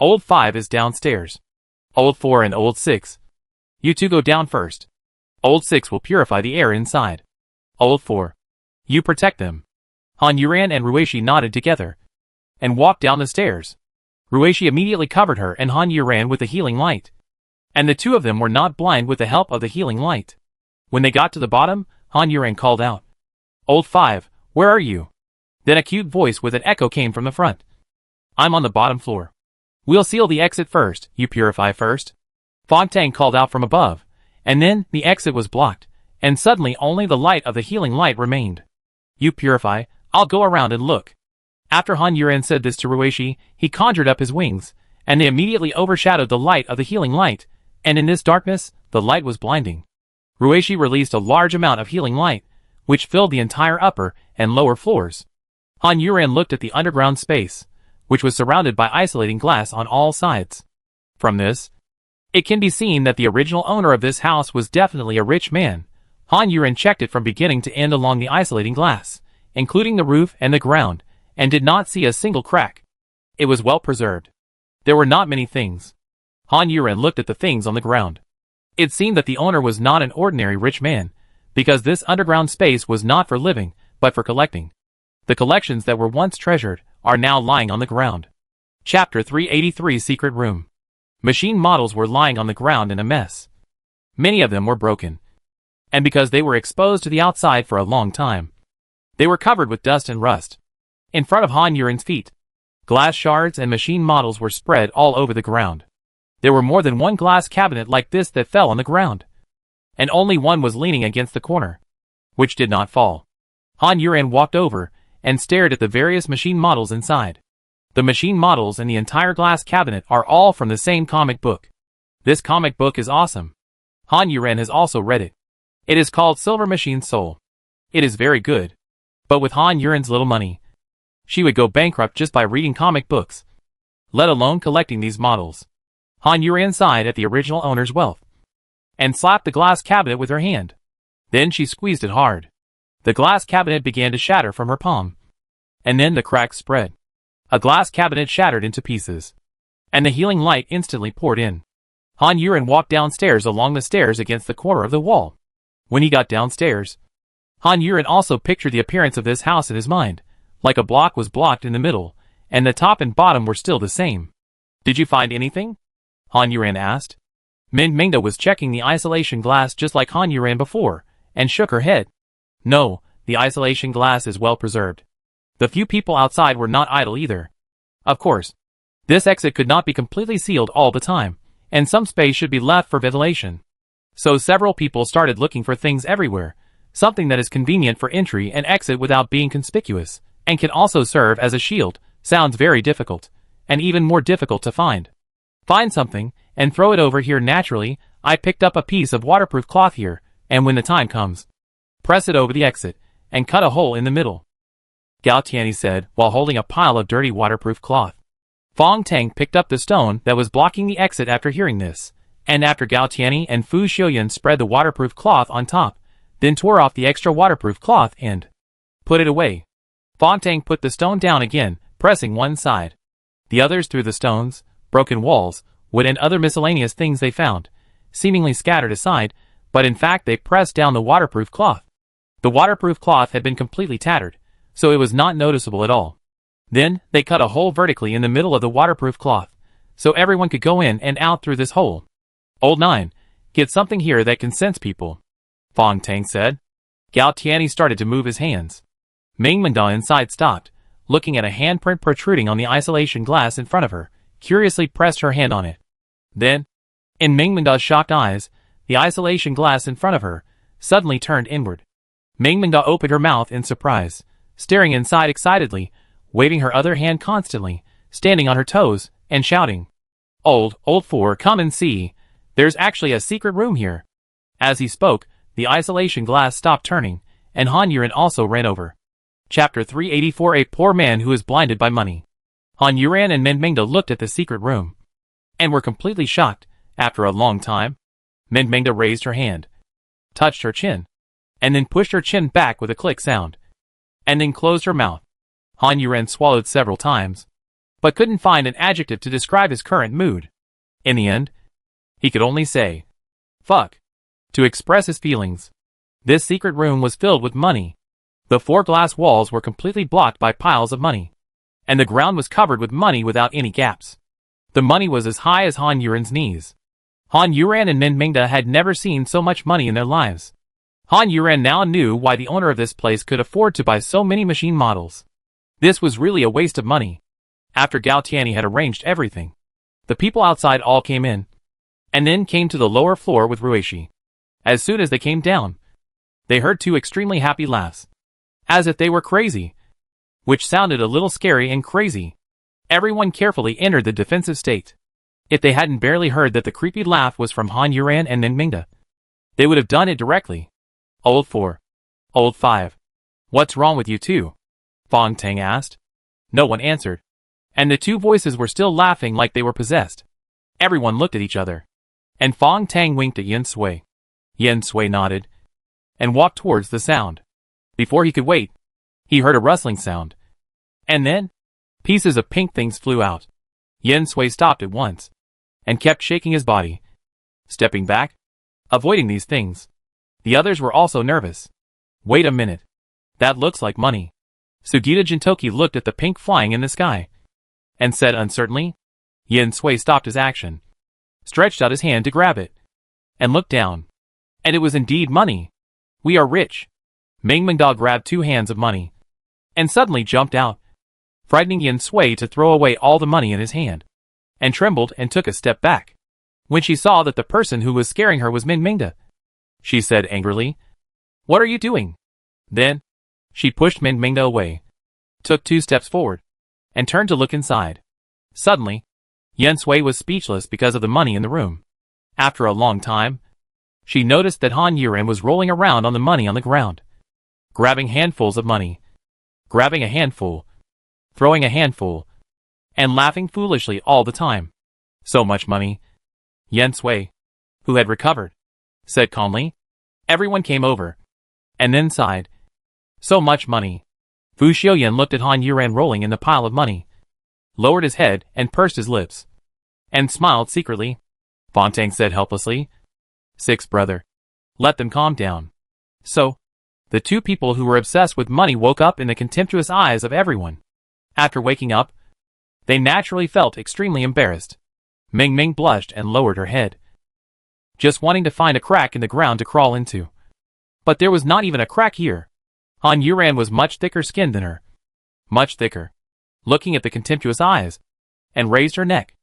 Old 5 is downstairs. Old 4 and Old 6. You 2 go down first. Old 6 will purify the air inside. Old 4. You protect them. Han Yuran and Ruishi nodded together and walked down the stairs. Ruishi immediately covered her and Han Yuran with the healing light. And the 2 of them were not blind with the help of the healing light. When they got to the bottom, Han Yuran called out, Old 5, where are you? Then a cute voice with an echo came from the front. I'm on the bottom floor. We'll seal the exit first, you purify first. Fong Tang called out from above, and then the exit was blocked, and suddenly only the light of the healing light remained. You purify, I'll go around and look. After Han Yuran said this to Ruishi, he conjured up his wings, and they immediately overshadowed the light of the healing light, and in this darkness, the light was blinding. Ruishi released a large amount of healing light, which filled the entire upper and lower floors. Han Yuran looked at the underground space, which was surrounded by isolating glass on all sides. From this, it can be seen that the original owner of this house was definitely a rich man. Han Yuran checked it from beginning to end along the isolating glass, including the roof and the ground, and did not see a single crack. It was well preserved. There were not many things. Han Yuran looked at the things on the ground. It seemed that the owner was not an ordinary rich man, because this underground space was not for living, but for collecting. The collections that were once treasured are now lying on the ground. Chapter 383 Secret Room. Machine models were lying on the ground in a mess. Many of them were broken. And because they were exposed to the outside for a long time, they were covered with dust and rust. In front of Han Yuran's feet, glass shards and machine models were spread all over the ground. There were more than 1 glass cabinet like this that fell on the ground. And only one was leaning against the corner, which did not fall. Han Yuran walked over and stared at the various machine models inside. The machine models and the entire glass cabinet are all from the same comic book. This comic book is awesome. Han Yuran has also read it. It is called Silver Machine Soul. It is very good. But with Han Yuran's little money, she would go bankrupt just by reading comic books, let alone collecting these models. Han Yuran sighed at the original owner's wealth and slapped the glass cabinet with her hand. Then she squeezed it hard. The glass cabinet began to shatter from her palm. And then the cracks spread. A glass cabinet shattered into pieces. And the healing light instantly poured in. Han Yuran walked downstairs along the stairs against the corner of the wall. When he got downstairs, Han Yuran also pictured the appearance of this house in his mind, like a block was blocked in the middle, and the top and bottom were still the same. Did you find anything? Han Yuran asked. Min Mingda was checking the isolation glass just like Han Yuran before, and shook her head. No, the isolation glass is well preserved. The few people outside were not idle either. Of course, this exit could not be completely sealed all the time, and some space should be left for ventilation. So several people started looking for things everywhere, something that is convenient for entry and exit without being conspicuous, and can also serve as a shield. Sounds very difficult, and even more difficult to find. Find something, and throw it over here naturally. I picked up a piece of waterproof cloth here, and when the time comes, press it over the exit, and cut a hole in the middle. Gao Tianyi said, while holding a pile of dirty waterproof cloth. Fong Tang picked up the stone that was blocking the exit after hearing this, and after Gao Tianyi and Fu Xiuyan spread the waterproof cloth on top, then tore off the extra waterproof cloth and put it away. Fong Tang put the stone down again, pressing one side. The others threw the stones, broken walls, wood and other miscellaneous things they found, seemingly scattered aside, but in fact they pressed down the waterproof cloth. The waterproof cloth had been completely tattered, so it was not noticeable at all. Then, they cut a hole vertically in the middle of the waterproof cloth, so everyone could go in and out through this hole. Old 9, get something here that can sense people, Fong Tang said. Gao Tianyi started to move his hands. Ming Mingda inside stopped, looking at a handprint protruding on the isolation glass in front of her, curiously pressed her hand on it. Then, in Mingmingda's shocked eyes, the isolation glass in front of her suddenly turned inward. Mingmingda opened her mouth in surprise, staring inside excitedly, waving her other hand constantly, standing on her toes, and shouting, Old fool, come and see. There's actually a secret room here." As he spoke, the isolation glass stopped turning, and Han Yuren also ran over. Chapter 384: A Poor Man Who is Blinded by Money. Han Yuren and Mingmingda looked at the secret room, and were completely shocked. After a long time, Mingmingda raised her hand, touched her chin, and then pushed her chin back with a click sound, and then closed her mouth. Han Yuren swallowed several times, but couldn't find an adjective to describe his current mood. In the end, he could only say, "Fuck," to express his feelings. This secret room was filled with money. The 4 glass walls were completely blocked by piles of money, and the ground was covered with money without any gaps. The money was as high as Han Yuren's knees. Han Yuren and Mingmingda had never seen so much money in their lives. Han Yuren now knew why the owner of this place could afford to buy so many machine models. This was really a waste of money. After Gao Tianyi had arranged everything, the people outside all came in, and then came to the lower floor with Ruishi. As soon as they came down, they heard 2 extremely happy laughs, as if they were crazy, which sounded a little scary and crazy. Everyone carefully entered the defensive state. If they hadn't barely heard that the creepy laugh was from Han Yuren and Mingmingda, they would have done it directly. "Old 4. Old 5. What's wrong with you two?" Fong Tang asked. No one answered, and the 2 voices were still laughing like they were possessed. Everyone looked at each other, and Fong Tang winked at Yen Sui. Yen Sui nodded, and walked towards the sound. Before he could wait, he heard a rustling sound, and then, pieces of pink things flew out. Yen Sui stopped at once, and kept shaking his body, stepping back, avoiding these things. The others were also nervous. "Wait a minute. That looks like money." Sugita Jintoki looked at the pink flying in the sky, and said uncertainly. Yen Sui stopped his action, stretched out his hand to grab it, and looked down. And it was indeed money. "We are rich." Mingmingda grabbed 2 hands of money, and suddenly jumped out, frightening Yen Sui to throw away all the money in his hand, and trembled and took a step back. When she saw that the person who was scaring her was Mingmingda, she said angrily, "What are you doing?" Then, she pushed Mingmingda away, took 2 steps forward, and turned to look inside. Suddenly, Yen Sui was speechless because of the money in the room. After a long time, she noticed that Han Yuren was rolling around on the money on the ground, grabbing handfuls of money, grabbing a handful, throwing a handful, and laughing foolishly all the time. "So much money." Yen Sui, who had recovered, said calmly. Everyone came over, and then sighed. "So much money." Fu Xiaoyan looked at Han Yuren rolling in the pile of money, lowered his head and pursed his lips, and smiled secretly. Fontang said helplessly, "Six, brother. Let them calm down." So, the 2 people who were obsessed with money woke up in the contemptuous eyes of everyone. After waking up, they naturally felt extremely embarrassed. Ming Ming blushed and lowered her head, just wanting to find a crack in the ground to crawl into. But there was not even a crack here. Han Yuren was much thicker skinned than her. Much thicker. Looking at the contemptuous eyes, and raised her neck.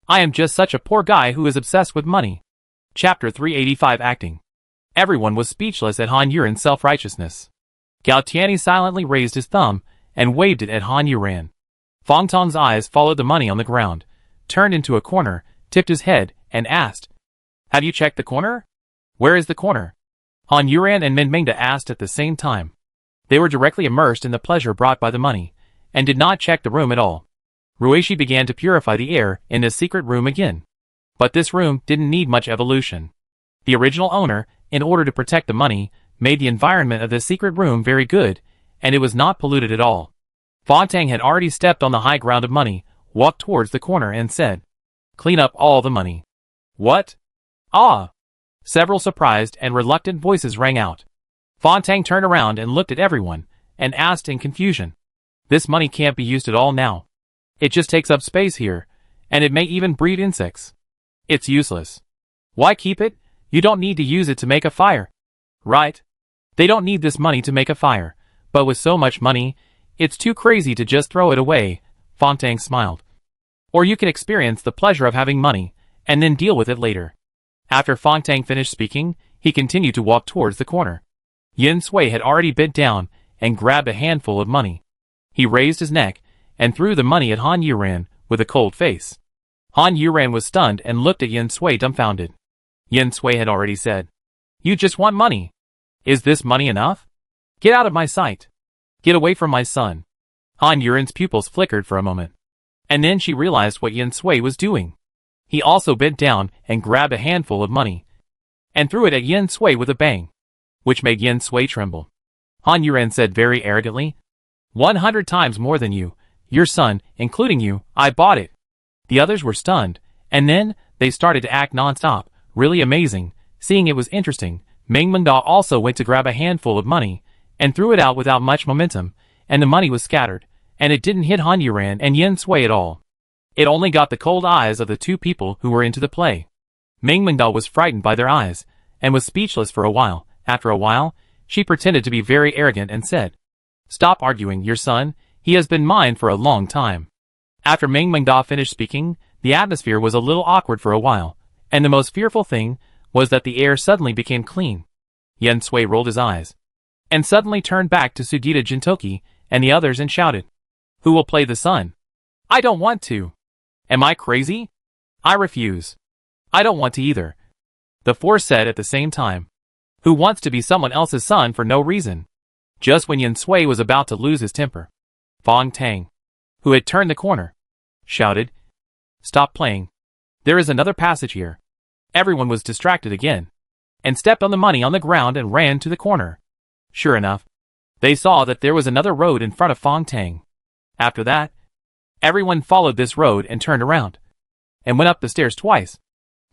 "I am just such a poor guy who is obsessed with money." Chapter 385: Acting. Everyone was speechless at Han Yuren's self-righteousness. Gao Tianyi silently raised his thumb, and waved it at Han Yuren. Fong Tong's eyes followed the money on the ground, turned into a corner, tipped his head, and asked, "Have you checked the corner? Where is the corner?" Han Yuren and Mingmingda asked at the same time. They were directly immersed in the pleasure brought by the money, and did not check the room at all. Ruishi began to purify the air in the secret room again. But this room didn't need much evolution. The original owner, in order to protect the money, made the environment of the secret room very good, and it was not polluted at all. Fontang had already stepped on the high ground of money, walked towards the corner and said, "Clean up all the money." "What? Ah!" Several surprised and reluctant voices rang out. Fontang turned around and looked at everyone, and asked in confusion, "This money can't be used at all now. It just takes up space here, and it may even breed insects. It's useless. Why keep it? You don't need to use it to make a fire." "Right. They don't need this money to make a fire, but with so much money, It's too crazy to just throw it away, Fontaine smiled. Or you can experience the pleasure of having money, and then deal with it later. After Fontaine finished speaking, he continued to walk towards the corner. Yin Sui had already bent down and grabbed a handful of money. He raised his neck and threw the money at Han Yuran with a cold face. Han Yuran was stunned and looked at Yin Sui dumbfounded. Yin Sui had already said, "You just want money. Is this money enough? Get out of my sight. Get away from my son." Han Yuran's pupils flickered for a moment. And then she realized what Yin Sui was doing. He also bent down and grabbed a handful of money and threw it at Yin Sui with a bang, which made Yin Sui tremble. Han Yuran said very arrogantly, 100 times more than you, your son, including you, I bought it. The others were stunned, and then they started to act non-stop, really amazing. Seeing it was interesting, Meng Mengda also went to grab a handful of money and threw it out without much momentum, and the money was scattered, and it didn't hit Han Yuran and Yin Sui at all. It only got the cold eyes of the two people who were into the play. Meng Mengda was frightened by their eyes, and was speechless for a while. After a while, she pretended to be very arrogant and said, "Stop arguing, your son, he has been mine for a long time." After Meng Mengda finished speaking, the atmosphere was a little awkward for a while, and the most fearful thing was that the air suddenly became clean. Yin Sui rolled his eyes, and suddenly turned back to Sugita Jintoki and the others and shouted, "Who will play the son? I don't want to. Am I crazy? I refuse. I don't want to either." The four said at the same time, "Who wants to be someone else's son for no reason?" Just when Yin Sui was about to lose his temper, Fontaine, who had turned the corner, shouted, "Stop playing. There is another passage here." Everyone was distracted again, and stepped on the money on the ground and ran to the corner. Sure enough, they saw that there was another road in front of Fontaine. After that, everyone followed this road and turned around, and went up the stairs twice.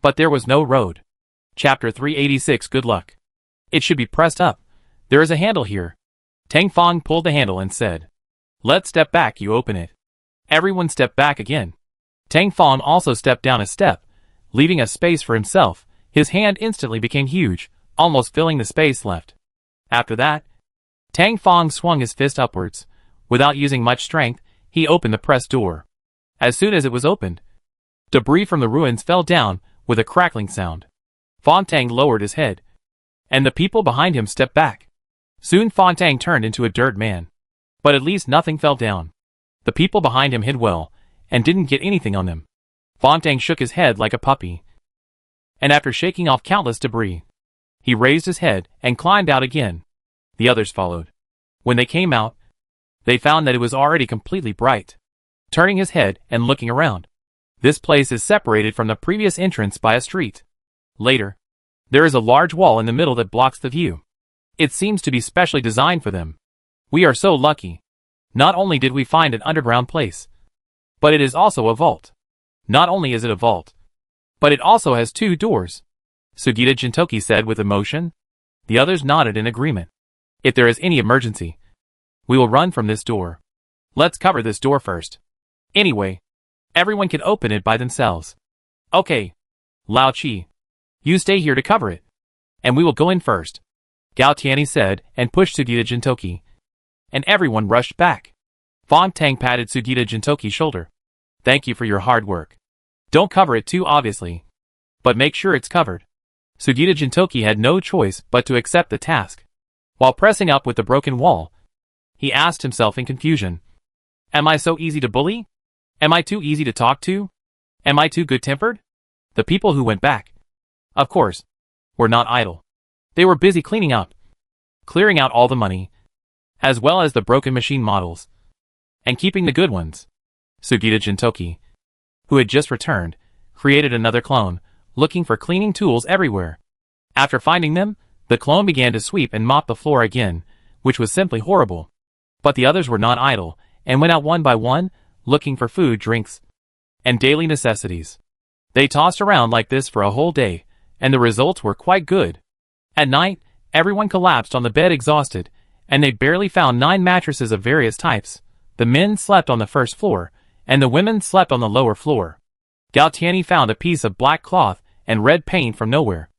But there was no road. Chapter 386. Good luck. It should be pressed up. There is a handle here. Tang Fong pulled the handle and said, "Let's step back, you open it." Everyone stepped back again. Tang Fong also stepped down a step, leaving a space for himself. His hand instantly became huge, almost filling the space left. After that, Tang Fong swung his fist upwards. Without using much strength, he opened the press door. As soon as it was opened, debris from the ruins fell down with a crackling sound. Fontaine lowered his head, and the people behind him stepped back. Soon Fontaine turned into a dirt man. But at least nothing fell down. The people behind him hid well, and didn't get anything on them. Fontaine shook his head like a puppy, and after shaking off countless debris, he raised his head and climbed out again. The others followed. When they came out, they found that it was already completely bright. Turning his head and looking around, this place is separated from the previous entrance by a street. Later, there is a large wall in the middle that blocks the view. It seems to be specially designed for them. We are so lucky. Not only did we find an underground place, but it is also a vault. Not only is it a vault, but it also has 2 doors, Sugita Jintoki said with emotion. The others nodded in agreement. If there is any emergency, we will run from this door. Let's cover this door first. Anyway, everyone can open it by themselves. Okay. Lao Chi, you stay here to cover it, and we will go in first, Gao Tianyi said and pushed Sugita Jintoki, and everyone rushed back. Fontaine patted Sugita Jintoki's shoulder. "Thank you for your hard work. Don't cover it too obviously, but make sure it's covered." Sugita Jintoki had no choice but to accept the task. While pressing up with the broken wall, he asked himself in confusion, "Am I so easy to bully? Am I too easy to talk to? Am I too good-tempered?" The people who went back, of course, were not idle. They were busy cleaning up, clearing out all the money, as well as the broken machine models, and keeping the good ones. Sugita Jintoki, who had just returned, created another clone, looking for cleaning tools everywhere. After finding them, the clone began to sweep and mop the floor again, which was simply horrible. But the others were not idle, and went out one by one, looking for food, drinks, and daily necessities. They tossed around like this for a whole day, and the results were quite good. At night, everyone collapsed on the bed exhausted, and they barely found 9 mattresses of various types. The men slept on the first floor, and the women slept on the lower floor. Gao Tianyi found a piece of black cloth and red paint from nowhere.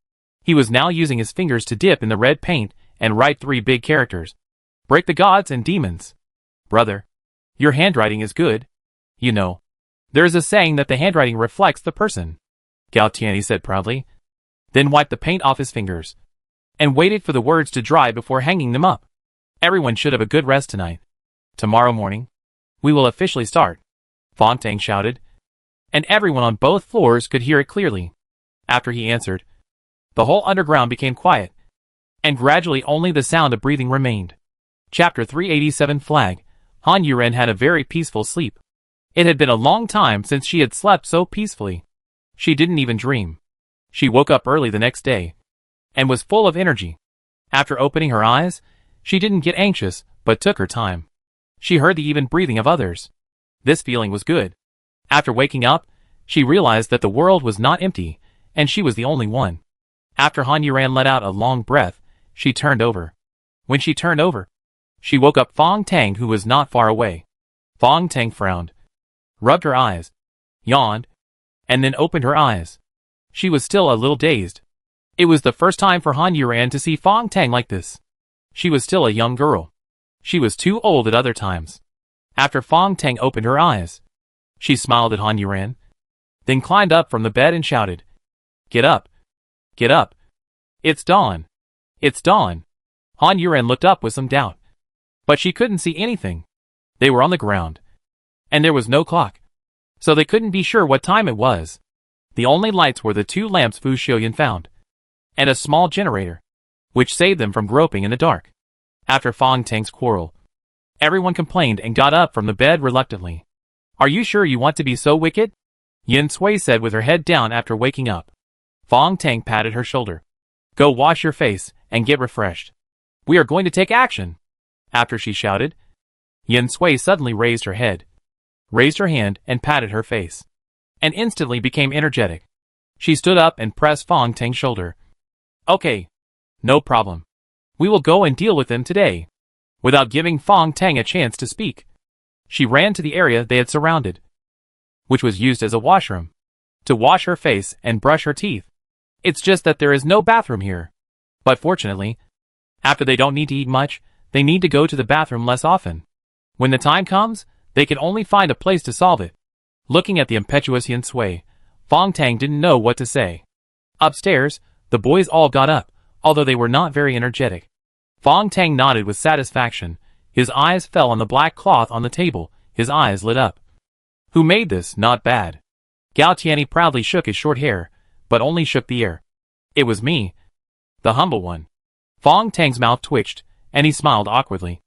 He was now using his fingers to dip in the red paint and write 3 big characters. "Break the gods and demons. Brother, your handwriting is good. You know, there is a saying that the handwriting reflects the person, Gao Tianyi said proudly, then wiped the paint off his fingers, and waited for the words to dry before hanging them up. Everyone should have a good rest tonight. Tomorrow morning, we will officially start, Fong Tang shouted, and everyone on both floors could hear it clearly. After he answered, the whole underground became quiet, and gradually only the sound of breathing remained. Chapter 387 Flag. Han Yuren had a very peaceful sleep. It had been a long time since she had slept so peacefully. She didn't even dream. She woke up early the next day, and was full of energy. After opening her eyes, she didn't get anxious, but took her time. She heard the even breathing of others. This feeling was good. After waking up, she realized that the world was not empty, and she was the only one. After Han Yuran let out a long breath, she turned over. When she turned over, she woke up Fong Tang, who was not far away. Fong Tang frowned, rubbed her eyes, yawned, and then opened her eyes. She was still a little dazed. It was the first time for Han Yuran to see Fong Tang like this. She was still a young girl. She was too old at other times. After Fong Tang opened her eyes, she smiled at Han Yuran, then climbed up from the bed and shouted, "Get up! Get up! It's dawn! It's dawn!" Han Yuran looked up with some doubt. But she couldn't see anything. They were on the ground, and there was no clock, so they couldn't be sure what time it was. The only lights were the two lamps Fu Xiuyan found, and a small generator, which saved them from groping in the dark. After Fong Tang's quarrel, everyone complained and got up from the bed reluctantly. "Are you sure you want to be so wicked?" Yin Sui said with her head down after waking up. Fong Tang patted her shoulder. "Go wash your face and get refreshed. We are going to take action." After she shouted, Yin Sui suddenly raised her head, raised her hand and patted her face, and instantly became energetic. She stood up and pressed Fong Tang's shoulder. "Okay, no problem. We will go and deal with them today." Without giving Fong Tang a chance to speak, she ran to the area they had surrounded, which was used as a washroom, to wash her face and brush her teeth. It's just that there is no bathroom here. But fortunately, after they don't need to eat much, they need to go to the bathroom less often. When the time comes, they can only find a place to solve it. Looking at the impetuous Yin Sui, Fong Tang didn't know what to say. Upstairs, the boys all got up, although they were not very energetic. Fong Tang nodded with satisfaction. His eyes fell on the black cloth on the table. His eyes lit up. "Who made this? Not bad." Gao Tianyi proudly shook his short hair, but only shook the air. "It was me, the humble one." Fong Tang's mouth twitched, and he smiled awkwardly.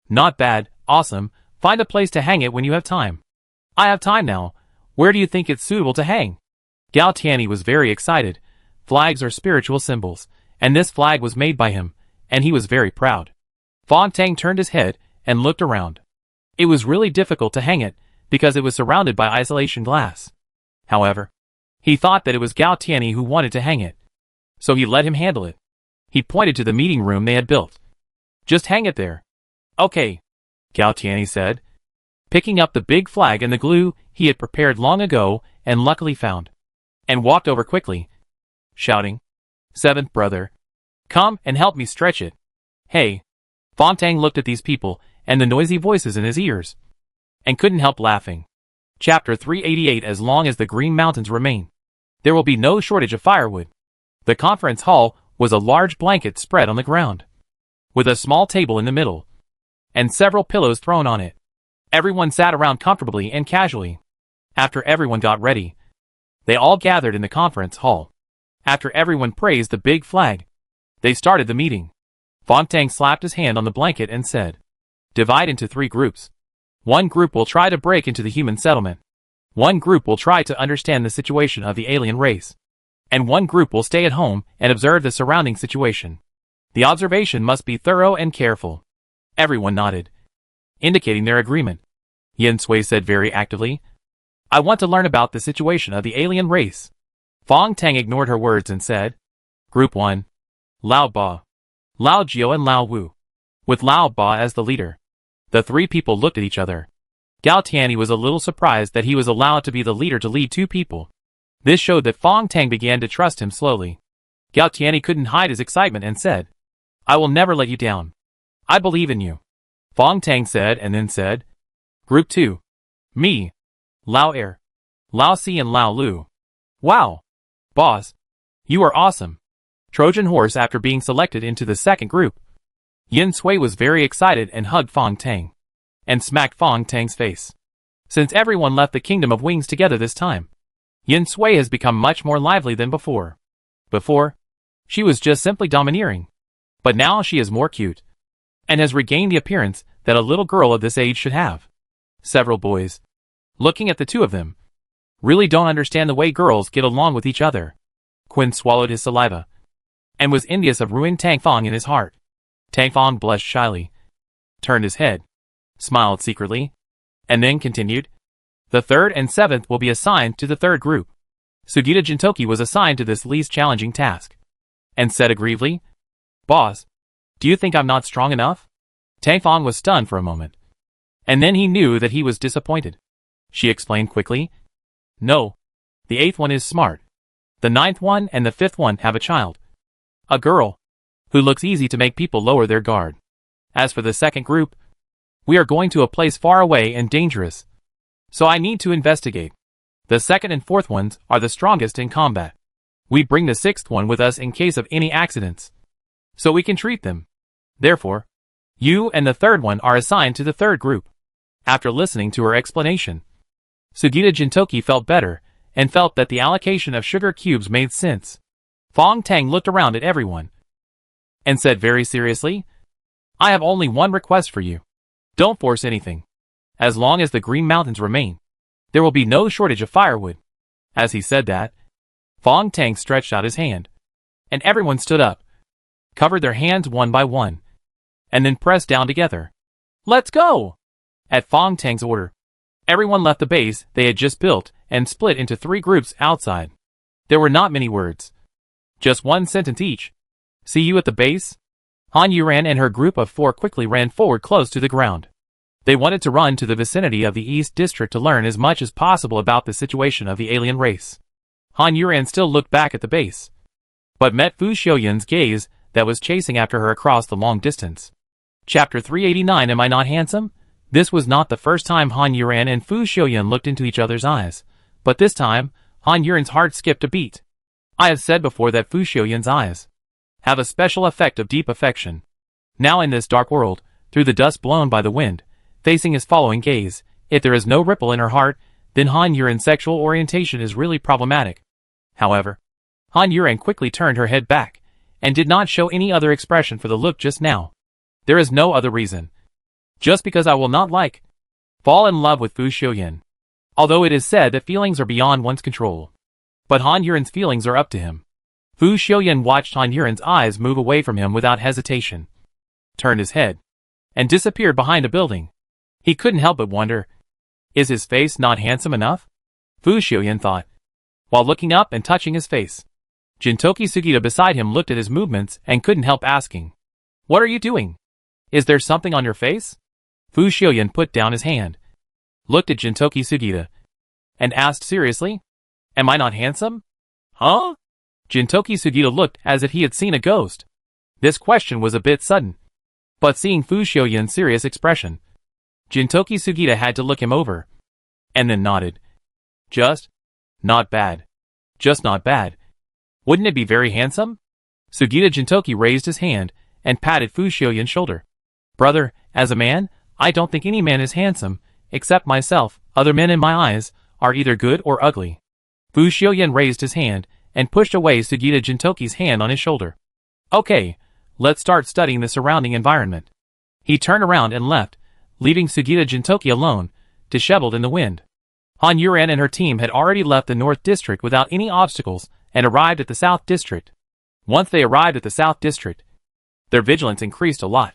"Not bad, awesome. Find a place to hang it when you have time." "I have time now. Where do you think it's suitable to hang?" Gao Tianyi was very excited. Flags are spiritual symbols, and this flag was made by him, and he was very proud. Fong Tang turned his head and looked around. It was really difficult to hang it, because it was surrounded by isolation glass. However, he thought that it was Gao Tianyi who wanted to hang it, so he let him handle it. He pointed to the meeting room they had built. "Just hang it there." "Okay," Gao Tianyi said, picking up the big flag and the glue he had prepared long ago and luckily found, and walked over quickly, shouting, "Seventh brother, come and help me stretch it." "Hey." Fong Tang looked at these people and the noisy voices in his ears, and couldn't help laughing. Chapter 388. As long as the Green Mountains remain, there will be no shortage of firewood. The conference hall was a large blanket spread on the ground, with a small table in the middle, and several pillows thrown on it. Everyone sat around comfortably and casually. After everyone got ready, they all gathered in the conference hall. After everyone praised the big flag, they started the meeting. Fong Tang slapped his hand on the blanket and said, "Divide into 3 groups. One group will try to break into the human settlement. One group will try to understand the situation of the alien race. And one group will stay at home and observe the surrounding situation. The observation must be thorough and careful." Everyone nodded, indicating their agreement. Yin Sui said very actively, "I want to learn about the situation of the alien race." Fong Tang ignored her words and said, "Group 1. Lao Ba, Lao Jiao and Lao Wu, with Lao Ba as the leader." The 3 people looked at each other. Gao Tianyi was a little surprised that he was allowed to be the leader to lead 2 people. This showed that Fong Tang began to trust him slowly. Gao Tianyi couldn't hide his excitement and said, "I will never let you down. I believe in you." Fong Tang said and then said, Group 2. Me. Lao Er. Lao Si and Lao Lu. Wow. Boss. You are awesome. Trojan Horse after being selected into the second group. Yin Sui was very excited and hugged Fong Tang. And smacked Fong Tang's face. Since everyone left the Kingdom of Wings together this time, Yin Sui has become much more lively than before. Before, she was just simply domineering. But now she is more cute. And has regained the appearance that a little girl of this age should have. Several boys, looking at the two of them, really don't understand the way girls get along with each other. Quinn swallowed his saliva, and was envious of ruined Tang Fong in his heart. Tang Fong blushed shyly, turned his head, smiled secretly, and then continued, The third and seventh will be assigned to the third group. Sugita Jintoki was assigned to this least challenging task, and said aggrievedly, Boss, do you think I'm not strong enough? Tang Fong was stunned for a moment, and then he knew that he was disappointed. She explained quickly, No, the eighth one is smart. The ninth one and the fifth one have a child. A girl, who looks easy to make people lower their guard. As for the second group, we are going to a place far away and dangerous, so I need to investigate. The second and fourth ones are the strongest in combat. We bring the sixth one with us in case of any accidents, so we can treat them. Therefore, you and the third one are assigned to the third group. After listening to her explanation, Sugita Jintoki felt better, and felt that the allocation of sugar cubes made sense. Fong Tang looked around at everyone, and said very seriously, I have only one request for you. Don't force anything. As long as the Green Mountains remain, there will be no shortage of firewood. As he said that, Fong Tang stretched out his hand, and everyone stood up, covered their hands one by one, and then pressed down together. Let's go! At Fong Tang's order, everyone left the base they had just built and split into 3 groups outside. There were not many words, just one sentence each. See you at the base? Han Yuran and her group of 4 quickly ran forward close to the ground. They wanted to run to the vicinity of the East District to learn as much as possible about the situation of the alien race. Han Yuran still looked back at the base, but met Fu Xiuyan's gaze that was chasing after her across the long distance. Chapter 389 Am I Not Handsome? This was not the first time Han Yuran and Fu Xiuyan looked into each other's eyes, but this time, Han Yuran's heart skipped a beat. I have said before that Fu Xiuyan's eyes have a special effect of deep affection. Now in this dark world, through the dust blown by the wind, facing his following gaze, if there is no ripple in her heart, then Han Yuran's sexual orientation is really problematic. However, Han Yuran quickly turned her head back, and did not show any other expression for the look just now. There is no other reason. Just because I will not fall in love with Fu Xiuyan. Although it is said that feelings are beyond one's control. But Han Yuran's feelings are up to him. Fu Xiuyan watched Han Yuran's eyes move away from him without hesitation, turned his head, and disappeared behind a building. He couldn't help but wonder, is his face not handsome enough? Fu Xiuyan thought, while looking up and touching his face. Jintoki Sugita beside him looked at his movements and couldn't help asking, What are you doing? Is there something on your face? Fu Xiuyan put down his hand, looked at Jintoki Sugita, and asked seriously, Am I not handsome? Huh? Jintoki Sugita looked as if he had seen a ghost. This question was a bit sudden, but seeing Fu Xiuyan's serious expression, Jintoki Sugita had to look him over, and then nodded. Just not bad. Just not bad. Wouldn't it be very handsome? Sugita Jintoki raised his hand and patted Fu Xiuyan's shoulder. Brother, as a man, I don't think any man is handsome, except myself. Other men in my eyes are either good or ugly. Fu Xiuyan raised his hand and pushed away Sugita Jintoki's hand on his shoulder. Okay, let's start studying the surrounding environment. He turned around and left, leaving Sugita Jintoki alone, disheveled in the wind. Han Yuran and her team had already left the North District without any obstacles and arrived at the South District. Once they arrived at the South District, their vigilance increased a lot.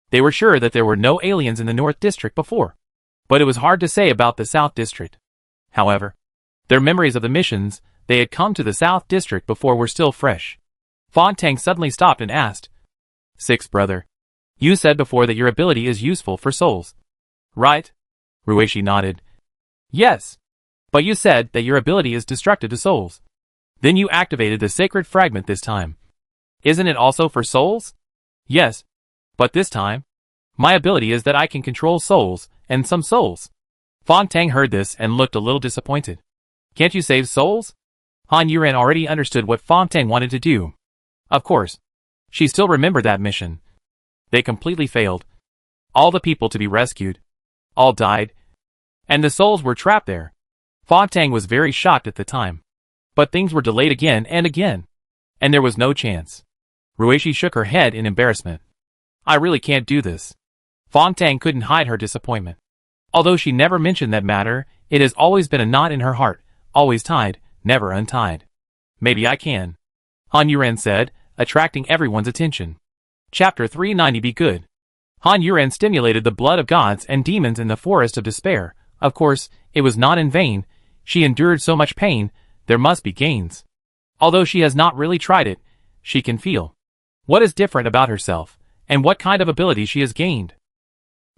They were sure that there were no aliens in the North District before, but it was hard to say about the South District. However, their memories of the missions they had come to the South District before were still fresh. Fong Tang suddenly stopped and asked, Six brother, you said before that your ability is useful for souls, right? Ruishi nodded. Yes, but you said that your ability is destructive to souls. Then you activated the sacred fragment this time. Isn't it also for souls? Yes, but this time, My ability is that I can control souls, and some souls. Fong Tang heard this and looked a little disappointed. Can't you save souls? Han Yuren already understood what Fong Tang wanted to do. Of course. She still remembered that mission. They completely failed. All the people to be rescued. All died. And the souls were trapped there. Fong Tang was very shocked at the time. But things were delayed again and again. And there was no chance. Ruishi shook her head in embarrassment. I really can't do this. Fong Tang couldn't hide her disappointment. Although she never mentioned that matter, it has always been a knot in her heart, always tied, never untied. Maybe I can. Han Yuren said, attracting everyone's attention. Chapter 390 Be Good. Han Yuren stimulated the blood of gods and demons in the forest of despair. Of course, it was not in vain. She endured so much pain, there must be gains. Although she has not really tried it, she can feel what is different about herself, and what kind of ability she has gained.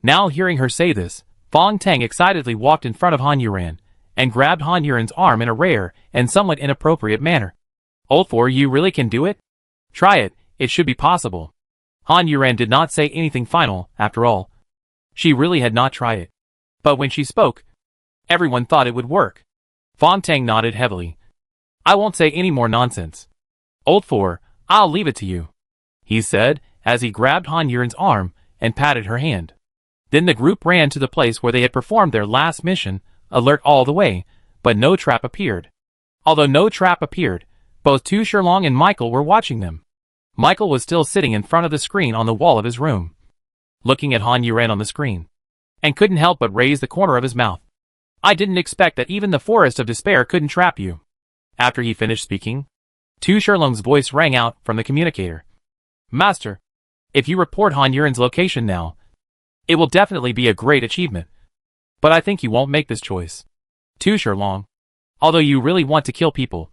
Now hearing her say this, Fong Tang excitedly walked in front of Han Yuren, and grabbed Han Yuren's arm in a rare and somewhat inappropriate manner. Old four, you really can do it? Try it, it should be possible. Han Yuren did not say anything final, after all. She really had not tried it. But when she spoke, everyone thought it would work. Fong Tang nodded heavily. I won't say any more nonsense. Old four, I'll leave it to you, he said, as he grabbed Han Yuren's arm and patted her hand. Then the group ran to the place where they had performed their last mission, alert all the way, but no trap appeared. Although no trap appeared, both Tu Shilong and Michael were watching them. Michael was still sitting in front of the screen on the wall of his room, looking at Han Yuren on the screen, and couldn't help but raise the corner of his mouth. I didn't expect that even the forest of despair couldn't trap you. After he finished speaking, Tu Shilong's voice rang out from the communicator. Master, if you report Han Yuren's location now, it will definitely be a great achievement. But I think you won't make this choice. Tu Shilong, although you really want to kill people,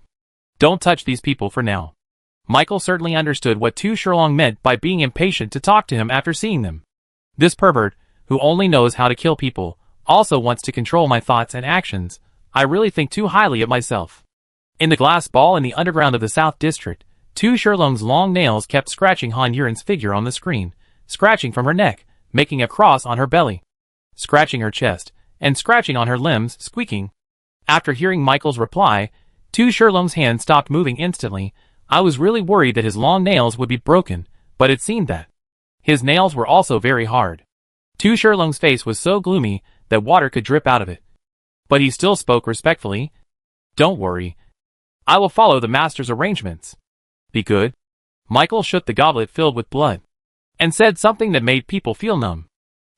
don't touch these people for now. Michael certainly understood what Tu Shilong meant by being impatient to talk to him after seeing them. This pervert, who only knows how to kill people, also wants to control my thoughts and actions. I really think too highly of myself. In the glass ball in the underground of the South District, Tu Shilong's long nails kept scratching Han Yuren's figure on the screen, scratching from her neck, making a cross on her belly, scratching her chest, and scratching on her limbs, squeaking. After hearing Michael's reply, Tu Shilong's hand stopped moving instantly. I was really worried that his long nails would be broken, but it seemed that his nails were also very hard. Tu Shilong's face was so gloomy that water could drip out of it. But he still spoke respectfully. Don't worry. I will follow the master's arrangements. Be good. Michael shook the goblet filled with blood, and said something that made people feel numb.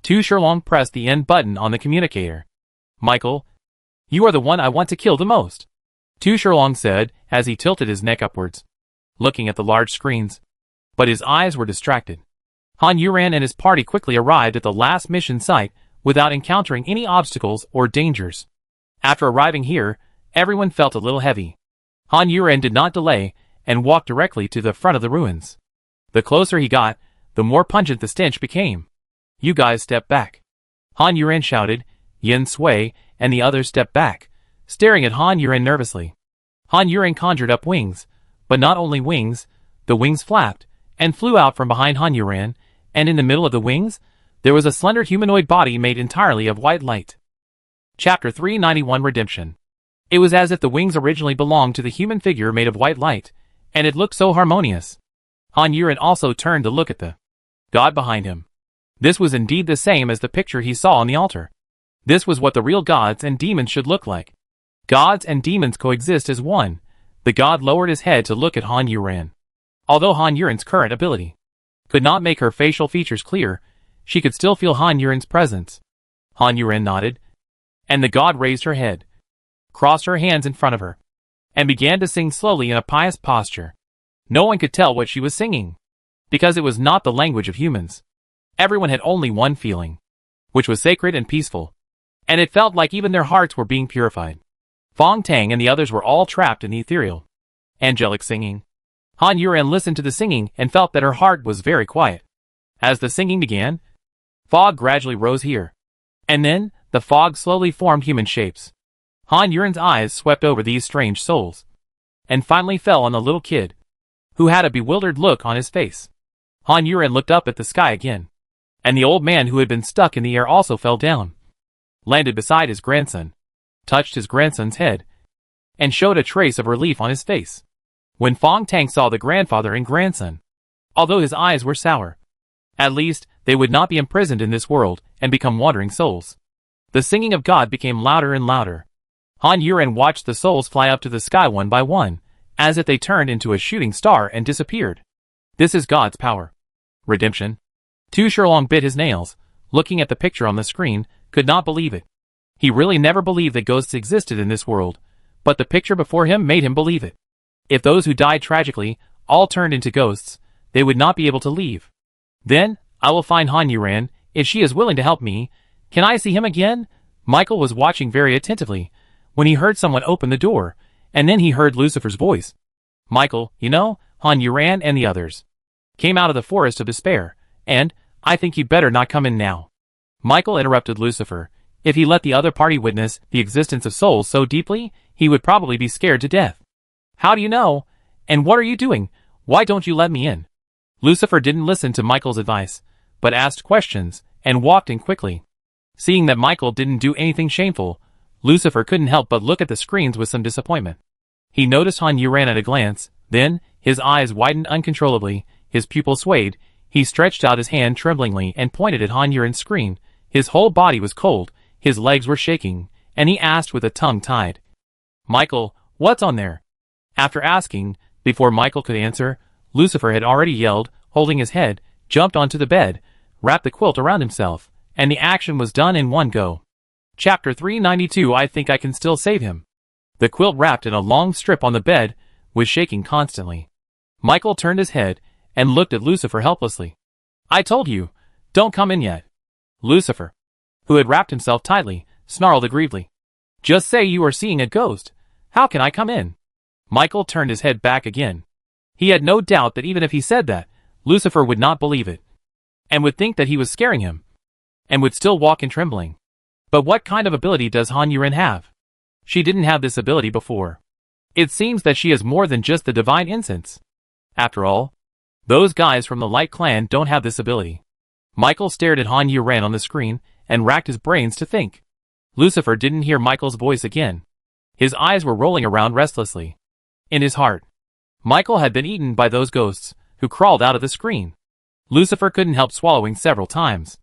Tu Shilong pressed the end button on the communicator. Michael, you are the one I want to kill the most, Tu Shilong said as he tilted his neck upwards, looking at the large screens. But his eyes were distracted. Han Yuren and his party quickly arrived at the last mission site without encountering any obstacles or dangers. After arriving here, everyone felt a little heavy. Han Yuren did not delay and walked directly to the front of the ruins. The closer he got, the more pungent the stench became. You guys step back, Han Yuren shouted. Yin Sui and the others stepped back, staring at Han Yuren nervously. Han Yuren conjured up wings, but not only wings, the wings flapped and flew out from behind Han Yuren, and in the middle of the wings, there was a slender humanoid body made entirely of white light. Chapter 391 Redemption. It was as if the wings originally belonged to the human figure made of white light, and it looked so harmonious. Han Yuren also turned to look at the god behind him. This was indeed the same as the picture he saw on the altar. This was what the real gods and demons should look like. Gods and demons coexist as one. The god lowered his head to look at Han Yuren. Although Han Yuren's current ability could not make her facial features clear, she could still feel Han Yuren's presence. Han Yuren nodded, and the god raised her head, crossed her hands in front of her, and began to sing slowly in a pious posture. No one could tell what she was singing, because it was not the language of humans. Everyone had only one feeling, which was sacred and peaceful, and it felt like even their hearts were being purified. Fong Tang and the others were all trapped in the ethereal, angelic singing. Han Yuren listened to the singing and felt that her heart was very quiet. As the singing began, fog gradually rose here, and then the fog slowly formed human shapes. Han Yuren's eyes swept over these strange souls, and finally fell on the little kid, who had a bewildered look on his face. Han Yuren looked up at the sky again, And the old man who had been stuck in the air also fell down, landed beside his grandson, touched his grandson's head, and showed a trace of relief on his face. When Fong Tang saw the grandfather and grandson, although his eyes were sour, at least they would not be imprisoned in this world and become wandering souls. The singing of God became louder and louder. Han Yuren watched the souls fly up to the sky one by one, as if they turned into a shooting star and disappeared. This is God's power. Redemption. Tu Shilong bit his nails, looking at the picture on the screen, could not believe it. He really never believed that ghosts existed in this world, but the picture before him made him believe it. If those who died tragically all turned into ghosts, they would not be able to leave. Then, I will find Han Yuran, if she is willing to help me. Can I see him again? Michael was watching very attentively, when he heard someone open the door, and then he heard Lucifer's voice. Michael, you know, Han Yuran and the others came out of the forest of despair, and I think you'd better not come in now. Michael interrupted Lucifer. If he let the other party witness the existence of souls so deeply, he would probably be scared to death. How do you know? And what are you doing? Why don't you let me in? Lucifer didn't listen to Michael's advice, but asked questions, and walked in quickly. Seeing that Michael didn't do anything shameful, Lucifer couldn't help but look at the screens with some disappointment. He noticed Han Yuran at a glance, then, his eyes widened uncontrollably, his pupils swayed, he stretched out his hand tremblingly and pointed at Han Yuran's screen. His whole body was cold, his legs were shaking, and he asked with a tongue tied. Michael, what's on there? After asking, before Michael could answer, Lucifer had already yelled, holding his head, jumped onto the bed, wrapped the quilt around himself, and the action was done in one go. Chapter 392. I think I can still save him. The quilt wrapped in a long strip on the bed was shaking constantly. Michael turned his head and looked at Lucifer helplessly. I told you, don't come in yet. Lucifer, who had wrapped himself tightly, snarled aggrievedly. Just say you are seeing a ghost. How can I come in? Michael turned his head back again. He had no doubt that even if he said that, Lucifer would not believe it, and would think that he was scaring him, and would still walk in trembling. But what kind of ability does Han Yuran have? She didn't have this ability before. It seems that she is more than just the divine incense. After all, those guys from the Light Clan don't have this ability. Michael stared at Han Yuran on the screen, and racked his brains to think. Lucifer didn't hear Michael's voice again. His eyes were rolling around restlessly. In his heart, Michael had been eaten by those ghosts, who crawled out of the screen. Lucifer couldn't help swallowing several times.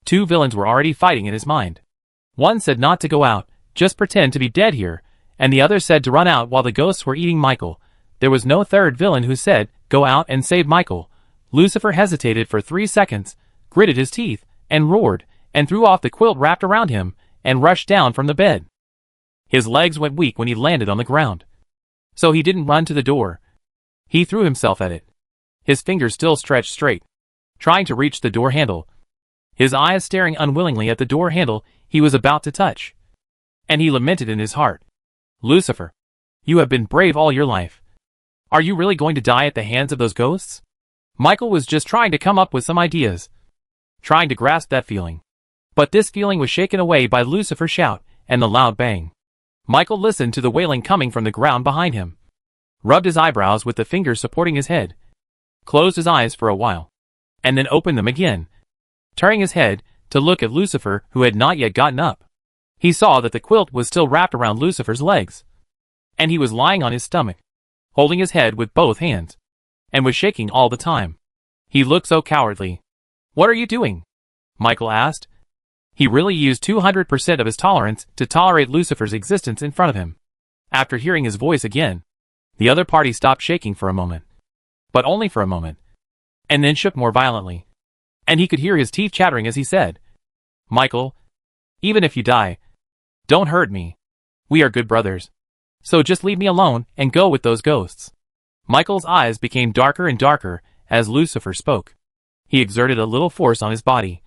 Two villains were already fighting in his mind. One said not to go out, just pretend to be dead here, and the other said to run out while the ghosts were eating Michael. There was no third villain who said, go out and save Michael. Lucifer hesitated for 3 seconds, gritted his teeth, and roared, and threw off the quilt wrapped around him, and rushed down from the bed. His legs went weak when he landed on the ground. So he didn't run to the door. He threw himself at it. His fingers still stretched straight, trying to reach the door handle. His eyes staring unwillingly at the door handle he was about to touch. And he lamented in his heart. Lucifer, you have been brave all your life. Are you really going to die at the hands of those ghosts? Michael was just trying to come up with some ideas, trying to grasp that feeling. But this feeling was shaken away by Lucifer's shout and the loud bang. Michael listened to the wailing coming from the ground behind him, rubbed his eyebrows with the fingers supporting his head, closed his eyes for a while, and then opened them again, turning his head to look at Lucifer, who had not yet gotten up. He saw that the quilt was still wrapped around Lucifer's legs, and he was lying on his stomach, holding his head with both hands, and was shaking all the time. He looked so cowardly. What are you doing? Michael asked. He really used 200% of his tolerance to tolerate Lucifer's existence in front of him. After hearing his voice again, the other party stopped shaking for a moment. But only for a moment. And then shook more violently. And he could hear his teeth chattering as he said, Michael, even if you die, don't hurt me. We are good brothers. So just leave me alone and go with those ghosts. Michael's eyes became darker and darker as Lucifer spoke. He exerted a little force on his body,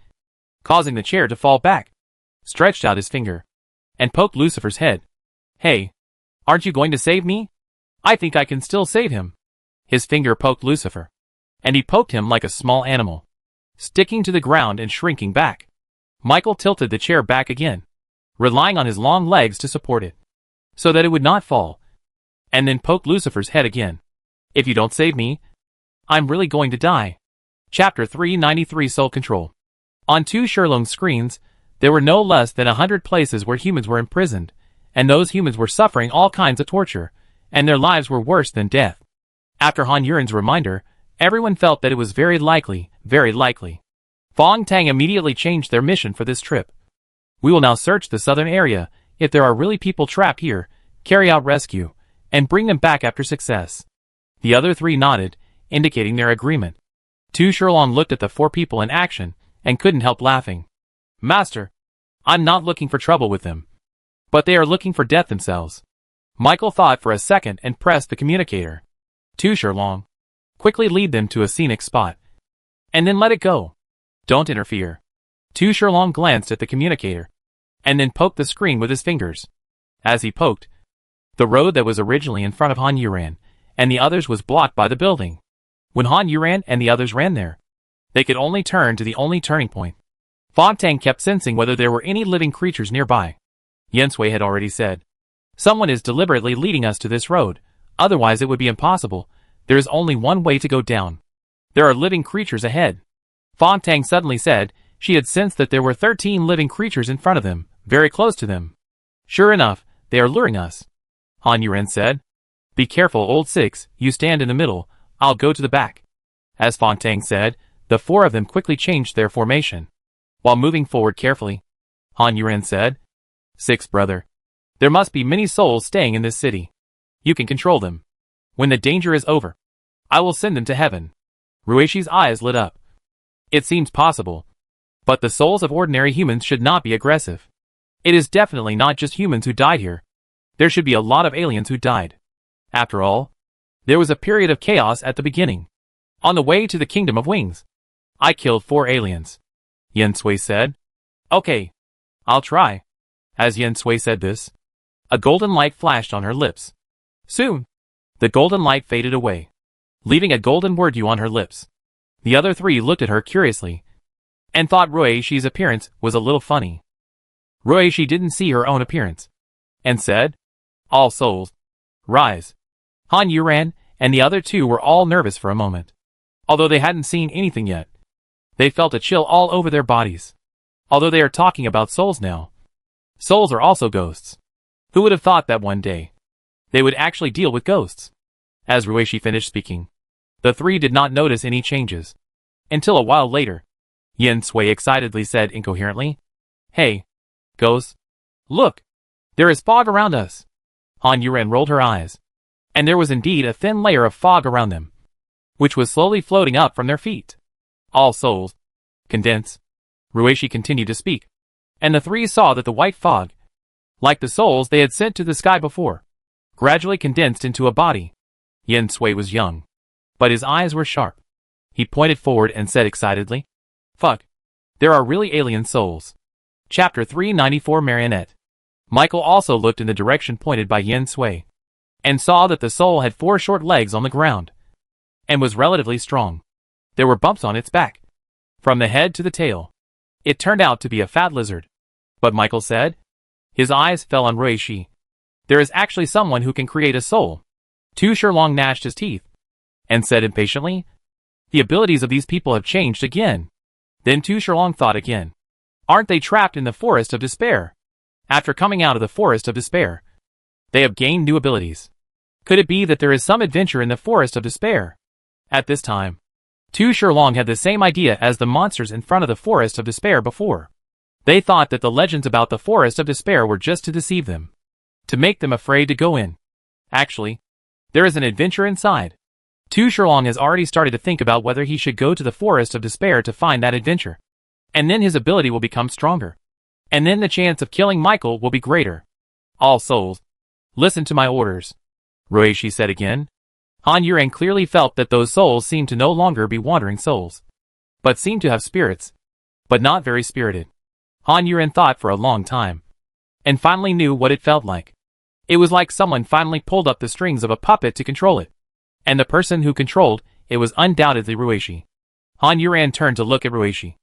causing the chair to fall back, stretched out his finger, and poked Lucifer's head. Hey, aren't you going to save me? I think I can still save him. His finger poked Lucifer, and he poked him like a small animal, sticking to the ground and shrinking back. Michael tilted the chair back again, relying on his long legs to support it, so that it would not fall, and then poked Lucifer's head again. If you don't save me, I'm really going to die. Chapter 393. Soul Control. On Tu Shilong's screens, there were no less than 100 places where humans were imprisoned, and those humans were suffering all kinds of torture, and their lives were worse than death. After Han Yuren's reminder, everyone felt that it was very likely. Fong Tang immediately changed their mission for this trip. We will now search the southern area. If there are really people trapped here, carry out rescue, and bring them back after success. The other three nodded, indicating their agreement. Tu Shilong looked at the four people in action, and couldn't help laughing. Master, I'm not looking for trouble with them. But they are looking for death themselves. Michael thought for a second and pressed the communicator. Tu Shilong, quickly lead them to a scenic spot. And then let it go. Don't interfere. Tu Shilong glanced at the communicator, and then poked the screen with his fingers. As he poked, the road that was originally in front of Han Yuren and the others was blocked by the building. When Han Yuren and the others ran there, they could only turn to the only turning point. Fong Tang kept sensing whether there were any living creatures nearby. Yen Sui had already said, "Someone is deliberately leading us to this road, otherwise it would be impossible. There is only one way to go down. There are living creatures ahead." Fong Tang suddenly said she had sensed that there were 13 living creatures in front of them, very close to them. "Sure enough, they are luring us," Han Yuren said. "Be careful, old six, you stand in the middle, I'll go to the back." As Fong Tang said, the four of them quickly changed their formation. While moving forward carefully, Han Yuren said, "Six, brother. There must be many souls staying in this city. You can control them. When the danger is over, I will send them to heaven." Ruishi's eyes lit up. It seems possible. But the souls of ordinary humans should not be aggressive. It is definitely not just humans who died here. There should be a lot of aliens who died. After all, there was a period of chaos at the beginning. On the way to the Kingdom of Wings, I killed 4 aliens. Yen Sui said. "Okay. I'll try." As Yen Sui said this, a golden light flashed on her lips. Soon, the golden light faded away, leaving a golden word "you" on her lips. The other three looked at her curiously, and thought Ruishi's appearance was a little funny. Ruishi didn't see her own appearance, and said, "All souls, rise." Han Yuren and the other two were all nervous for a moment. Although they hadn't seen anything yet, they felt a chill all over their bodies. Although they are talking about souls now, souls are also ghosts. Who would have thought that one day they would actually deal with ghosts? As Ruishi finished speaking, the three did not notice any changes. Until a while later, Yen Sui excitedly said incoherently, "Hey, ghosts, look, there is fog around us." Han Yuren rolled her eyes, and there was indeed a thin layer of fog around them, which was slowly floating up from their feet. "All souls, condense." Ruishi continued to speak, and the three saw that the white fog, like the souls they had sent to the sky before, gradually condensed into a body. Yen Sui was young, but his eyes were sharp. He pointed forward and said excitedly, "Fuck, there are really alien souls." Chapter 394 Marionette. Michael also looked in the direction pointed by Yen Sui, and saw that the soul had 4 short legs on the ground, and was relatively strong. There were bumps on its back, from the head to the tail. It turned out to be a fat lizard. But Michael said, his eyes fell on Ruishi. "There is actually someone who can create a soul." Tu Shilong gnashed his teeth, and said impatiently, "The abilities of these people have changed again." Then Tu Shilong thought again. Aren't they trapped in the Forest of Despair? After coming out of the Forest of Despair, they have gained new abilities. Could it be that there is some adventure in the Forest of Despair? At this time, Tu Shilong had the same idea as the monsters in front of the Forest of Despair before. They thought that the legends about the Forest of Despair were just to deceive them, to make them afraid to go in. Actually, there is an adventure inside. Tu Shilong has already started to think about whether he should go to the Forest of Despair to find that adventure. And then his ability will become stronger. And then the chance of killing Michael will be greater. "All souls, listen to my orders," Ruishi said again. Han Yuren clearly felt that those souls seemed to no longer be wandering souls, but seemed to have spirits, but not very spirited. Han Yuren thought for a long time, and finally knew what it felt like. It was like someone finally pulled up the strings of a puppet to control it. And the person who controlled it was undoubtedly Ruishi. Han Yuren turned to look at Ruishi,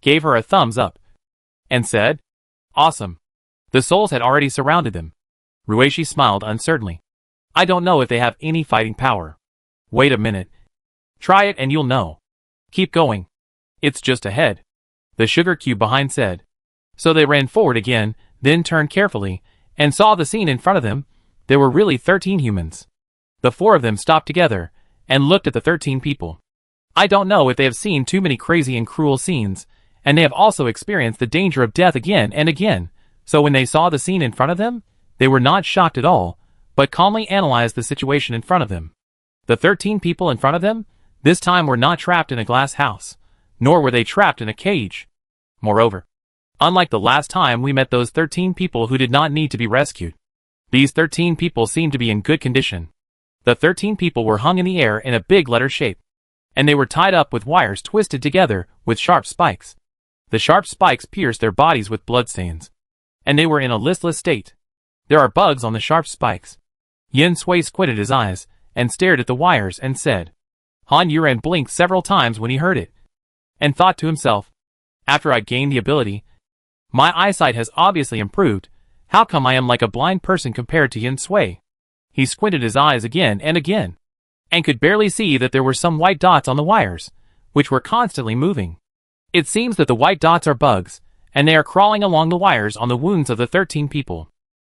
gave her a thumbs up, and said, "Awesome." The souls had already surrounded them. Ruishi smiled uncertainly. "I don't know if they have any fighting power." "Wait a minute. Try it and you'll know. Keep going. It's just ahead." the sugar cube behind said. So they ran forward again, then turned carefully, and saw the scene in front of them. There were really 13 humans. The 4 of them stopped together, and looked at the 13 people. I don't know if they have seen too many crazy and cruel scenes, and they have also experienced the danger of death again and again, so when they saw the scene in front of them, they were not shocked at all, but calmly analyzed the situation in front of them. The 13 people in front of them, this time were not trapped in a glass house, nor were they trapped in a cage. Moreover, unlike the last time we met those 13 people who did not need to be rescued, these 13 people seemed to be in good condition. The 13 people were hung in the air in a big letter shape, and they were tied up with wires twisted together with sharp spikes. The sharp spikes pierced their bodies with bloodstains, and they were in a listless state. There are bugs on the sharp spikes. Yin Sui squinted his eyes, and stared at the wires and said. Han Yuan blinked several times when he heard it, and thought to himself, after I gained the ability, my eyesight has obviously improved. How come I am like a blind person compared to Yin Sui? He squinted his eyes again, and could barely see that there were some white dots on the wires, which were constantly moving. It seems that the white dots are bugs, and they are crawling along the wires on the wounds of the 13 people.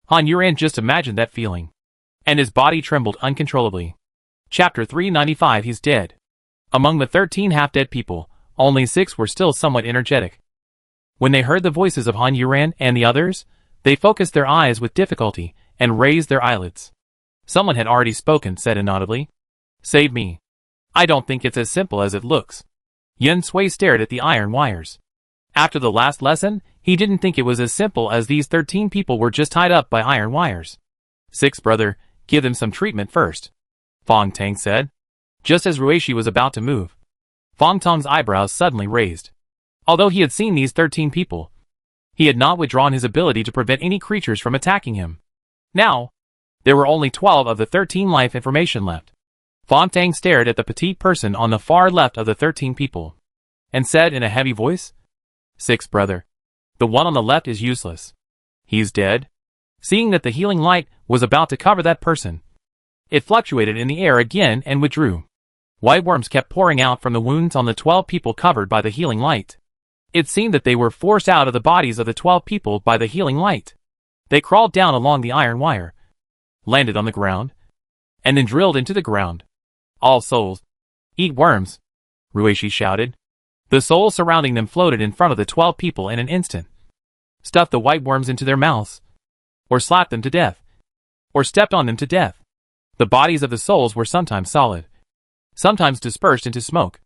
Han Yuan just imagined that feeling, and his body trembled uncontrollably. Chapter 395. He's dead. Among the 13 half-dead people, only 6 were still somewhat energetic. When they heard the voices of Han Yuan and the others, they focused their eyes with difficulty and raised their eyelids. Someone had already spoken, said inaudibly. Save me. I don't think it's as simple as it looks. Yin Sui stared at the iron wires. After the last lesson, he didn't think it was as simple as these 13 people were just tied up by iron wires. 6 brother, give them some treatment first, Fong Tang said, just as Ruishi was about to move. Fong Tang's eyebrows suddenly raised. Although he had seen these 13 people, he had not withdrawn his ability to prevent any creatures from attacking him. Now, there were only 12 of the 13 life information left. Fong Tang stared at the petite person on the far left of the 13 people, and said in a heavy voice, 6 brother, the one on the left is useless. He's dead. Seeing that the healing light was about to cover that person, it fluctuated in the air again and withdrew. White worms kept pouring out from the wounds on the 12 people covered by the healing light. It seemed that they were forced out of the bodies of the 12 people by the healing light. They crawled down along the iron wire, landed on the ground, and then drilled into the ground. All souls, eat worms, Ruishi shouted. The souls surrounding them floated in front of the 12 people in an instant, stuffed the white worms into their mouths, or slapped them to death, or stepped on them to death. The bodies of the souls were sometimes solid, sometimes dispersed into smoke,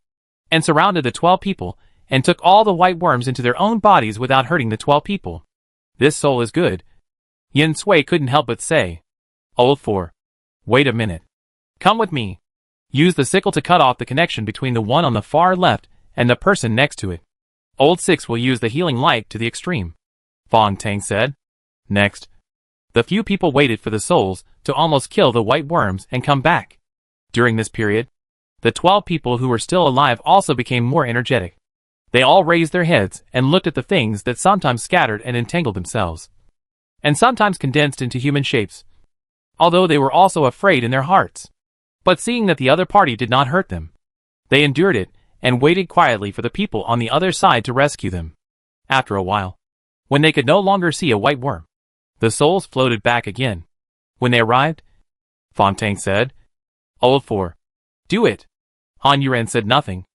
and surrounded the 12 people, and took all the white worms into their own bodies without hurting the 12 people. This soul is good, Yin Sui couldn't help but say. Old 4. Wait a minute. Come with me. Use the sickle to cut off the connection between the one on the far left and the person next to it. Old 6 will use the healing light to the extreme, Fong Tang said. Next, the few people waited for the souls to almost kill the white worms and come back. During this period, the 12 people who were still alive also became more energetic. They all raised their heads and looked at the things that sometimes scattered and entangled themselves, and sometimes condensed into human shapes, although they were also afraid in their hearts. But seeing that the other party did not hurt them, they endured it and waited quietly for the people on the other side to rescue them. After a while, when they could no longer see a white worm, the souls floated back again. When they arrived, Fong Tang said, Old 4. Do it. Han Yuan said nothing,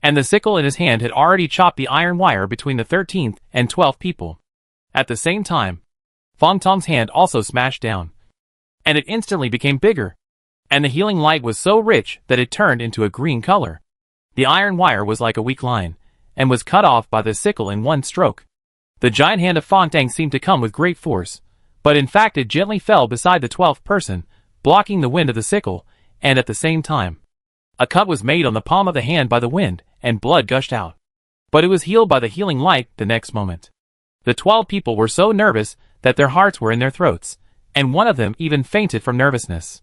and the sickle in his hand had already chopped the iron wire between the 13th and 12th people. At the same time, Fong Tang's hand also smashed down, and it instantly became bigger, and the healing light was so rich that it turned into a green color. The iron wire was like a weak line, and was cut off by the sickle in one stroke. The giant hand of Fong Tang seemed to come with great force, but in fact it gently fell beside the 12th person, blocking the wind of the sickle, and at the same time, a cut was made on the palm of the hand by the wind, and blood gushed out. But it was healed by the healing light the next moment. The 12 people were so nervous that their hearts were in their throats, and one of them even fainted from nervousness.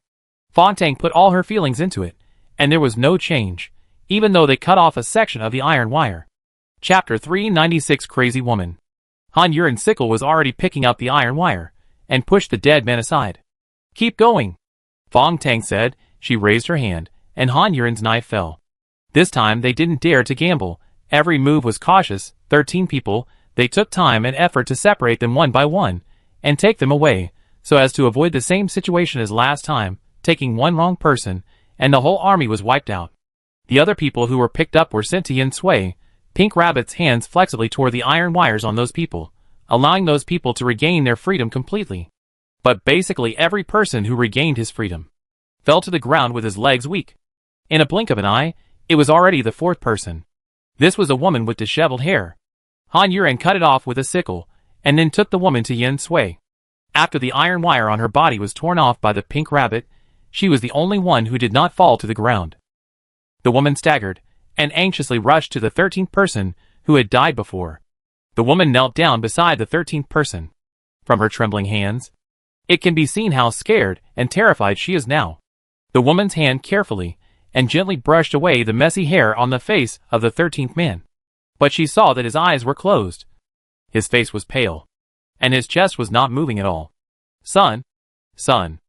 Fong Tang put all her feelings into it, and there was no change, even though they cut off a section of the iron wire. Chapter 396. Crazy Woman. Han Yuan's sickle was already picking up the iron wire, and pushed the dead man aside. Keep going, Fong Tang said. She raised her hand, and Han Yuan's knife fell. This time they didn't dare to gamble, Every move was cautious. 13 people, they took time and effort to separate them one by one, and take them away, so as to avoid the same situation as last time, taking one wrong person, and the whole army was wiped out. The other people who were picked up were sent to Yin Sui. Pink Rabbit's hands flexibly tore the iron wires on those people, allowing those people to regain their freedom completely. But basically every person who regained his freedom fell to the ground with his legs weak. In a blink of an eye, it was already the fourth person. This was a woman with disheveled hair. Han Yuren cut it off with a sickle, and then took the woman to Yin Sui. After the iron wire on her body was torn off by the Pink Rabbit, she was the only one who did not fall to the ground. The woman staggered, and anxiously rushed to the 13th person who had died before. The woman knelt down beside the 13th person. From her trembling hands, it can be seen how scared and terrified she is now. The woman's hand carefully and gently brushed away the messy hair on the face of the 13th man. But she saw that his eyes were closed. His face was pale, and his chest was not moving at all. Son, son.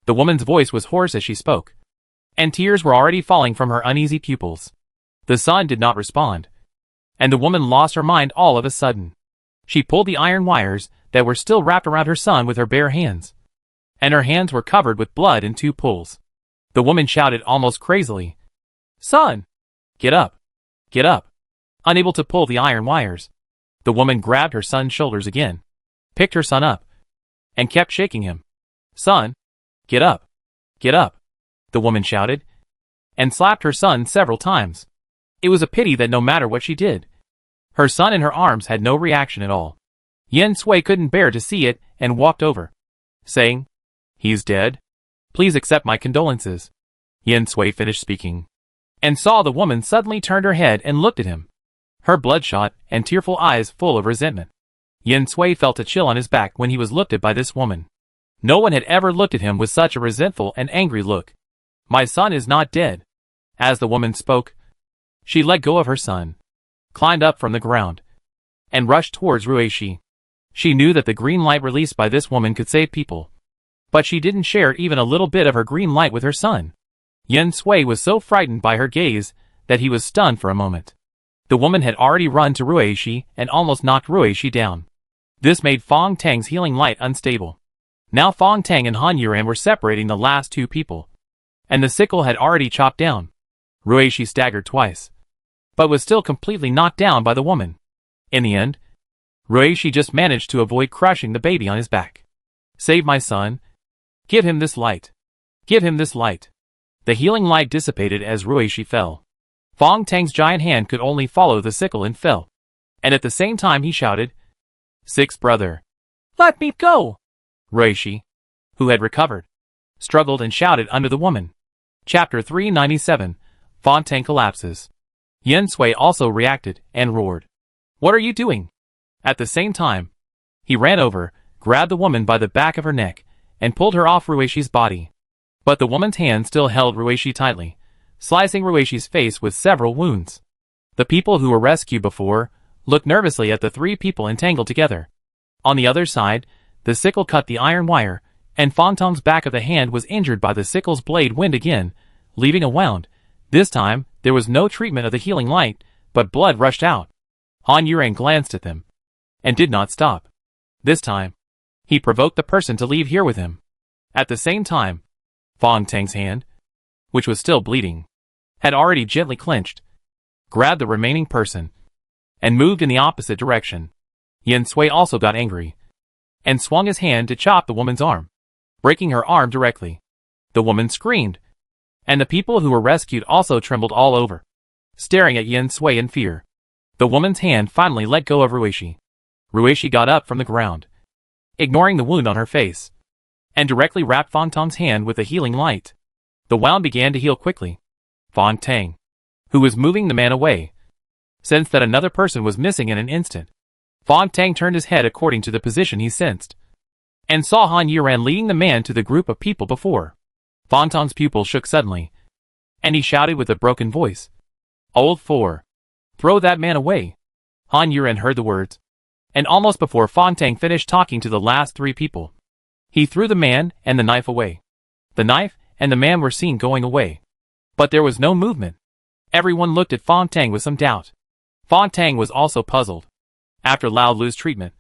The woman's voice was hoarse as she spoke, and tears were already falling from her uneasy pupils. The son did not respond, and the woman lost her mind all of a sudden. She pulled the iron wires that were still wrapped around her son with her bare hands, and her hands were covered with blood in 2 pulls. The woman shouted almost crazily, "Son! Get up! Get up!" Unable to pull the iron wires, the woman grabbed her son's shoulders again, picked her son up, and kept shaking him. "Son! Get up! Get up!" the woman shouted, and slapped her son several times. It was a pity that no matter what she did, her son in her arms had no reaction at all. Yin Sui couldn't bear to see it and walked over, saying, "He's dead. Please accept my condolences." Yin Sui finished speaking, and saw the woman suddenly turned her head and looked at him, her bloodshot and tearful eyes full of resentment. Yin Sui felt a chill on his back when he was looked at by this woman. No one had ever looked at him with such a resentful and angry look. "My son is not dead." As the woman spoke, she let go of her son, climbed up from the ground, and rushed towards Ruishi. She knew that the green light released by this woman could save people, but she didn't share even a little bit of her green light with her son. Yin Sui was so frightened by her gaze that he was stunned for a moment. The woman had already run to Ruishi and almost knocked Ruishi down. This made Fong Tang's healing light unstable. Now Fong Tang and Han Yuran were separating the last 2 people, and the sickle had already chopped down. Ruishi staggered twice, but was still completely knocked down by the woman. In the end, Ruishi just managed to avoid crushing the baby on his back. "Save my son. Give him this light. Give him this light." The healing light dissipated as Ruishi fell. Fong Tang's giant hand could only follow the sickle and fell. And at the same time he shouted, "Sixth brother, let me go!" Ruishi, who had recovered, struggled and shouted under the woman. Chapter 397, Fong Tang collapses. Yin Sui also reacted and roared, "What are you doing?" At the same time, he ran over, grabbed the woman by the back of her neck, and pulled her off Ruishi's body. But the woman's hand still held Ruishi tightly, slicing Ruishi's face with several wounds. The people who were rescued before looked nervously at the 3 people entangled together. On the other side, the sickle cut the iron wire, and Fong Tang's back of the hand was injured by the sickle's blade wind again, leaving a wound. This time, there was no treatment of the healing light, but blood rushed out. Han Yuran glanced at them, and did not stop. This time, he provoked the person to leave here with him. At the same time, Fong Tang's hand, which was still bleeding, had already gently clenched, grabbed the remaining person, and moved in the opposite direction. Yin Sui also got angry, and swung his hand to chop the woman's arm, breaking her arm directly. The woman screamed, and the people who were rescued also trembled all over, staring at Yin Sui in fear. The woman's hand finally let go of Ruishi. Ruishi got up from the ground, ignoring the wound on her face, and directly wrapped Fong Tang's hand with a healing light. The wound began to heal quickly. Fong Tang, who was moving the man away, sensed that another person was missing in an instant. Fong Tang turned his head according to the position he sensed, and saw Han Yuran leading the man to the group of people before. Fong Tang's pupil shook suddenly, and he shouted with a broken voice, "Old four, throw that man away." Han Yuran heard the words, and almost before Fong Tang finished talking to the last 3 people, he threw the man and the knife away. The knife and the man were seen going away, but there was no movement. Everyone looked at Fong Tang with some doubt. Fong Tang was also puzzled. After Lao Lu's treatment,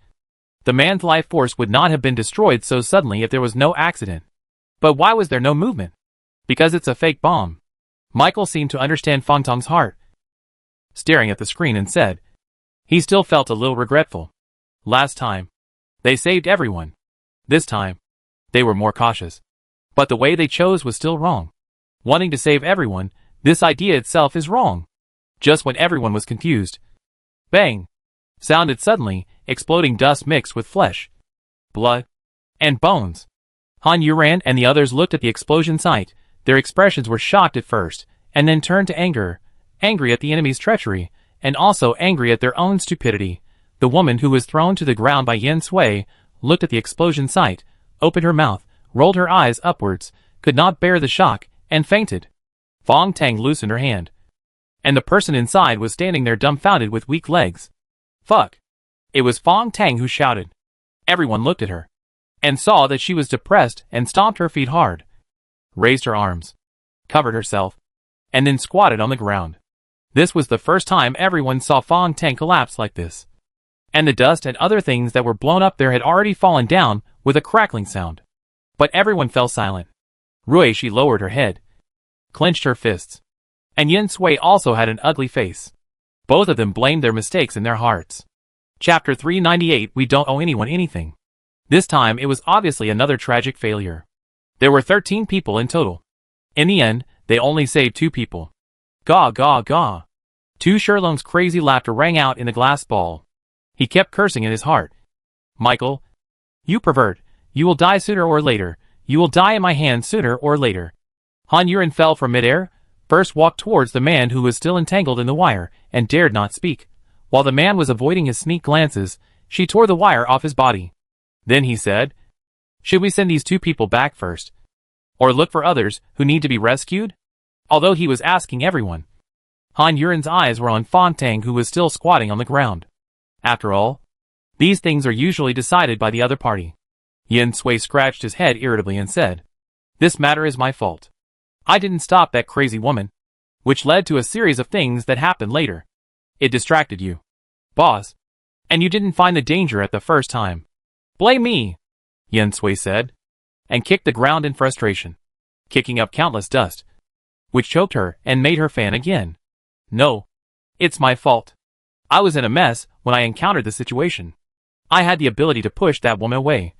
the man's life force would not have been destroyed so suddenly if there was no accident. But why was there no movement? Because it's a fake bomb. Michael seemed to understand Fong Tang's heart, staring at the screen, and said, he still felt a little regretful. Last time, they saved everyone. This time, they were more cautious. But the way they chose was still wrong. Wanting to save everyone, this idea itself is wrong. Just when everyone was confused, bang! Sounded suddenly, exploding dust mixed with flesh, blood, and bones. Han Yuran and the others looked at the explosion site. Their expressions were shocked at first, and then turned to anger. Angry at the enemy's treachery, and also angry at their own stupidity. The woman who was thrown to the ground by Yen Sui looked at the explosion site, opened her mouth, rolled her eyes upwards, could not bear the shock, and fainted. Fong Tang loosened her hand, and the person inside was standing there dumbfounded with weak legs. Fuck! It was Fong Tang who shouted. Everyone looked at her, and saw that she was depressed and stomped her feet hard, raised her arms, covered herself, and then squatted on the ground. This was the first time everyone saw Fong Tang collapse like this. And the dust and other things that were blown up there had already fallen down with a crackling sound. But everyone fell silent. Rui Shi lowered her head, clenched her fists, and Yen Sui also had an ugly face. Both of them blamed their mistakes in their hearts. Chapter 398. We don't owe anyone anything. This time it was obviously another tragic failure. There were 13 people in total. In the end, they only saved 2 people. Gaw gaw gaw. Tu Shilong's crazy laughter rang out in the glass ball. He kept cursing in his heart. Michael, you pervert, you will die sooner or later. You will die in my hands sooner or later. Han Yuran fell from midair, first walked towards the man who was still entangled in the wire, and dared not speak. While the man was avoiding his sneak glances, she tore the wire off his body. Then he said, should we send these 2 people back first? Or look for others who need to be rescued? Although he was asking everyone, Han Yuran's eyes were on Fong Tang, who was still squatting on the ground. After all, these things are usually decided by the other party. Yen Sui scratched his head irritably and said, this matter is my fault. I didn't stop that crazy woman, which led to a series of things that happened later. It distracted you, boss, and you didn't find the danger at the first time. Blame me, Yen Sui said, and kicked the ground in frustration, kicking up countless dust, which choked her and made her fan again. No, it's my fault. I was in a mess when I encountered the situation. I had the ability to push that woman away,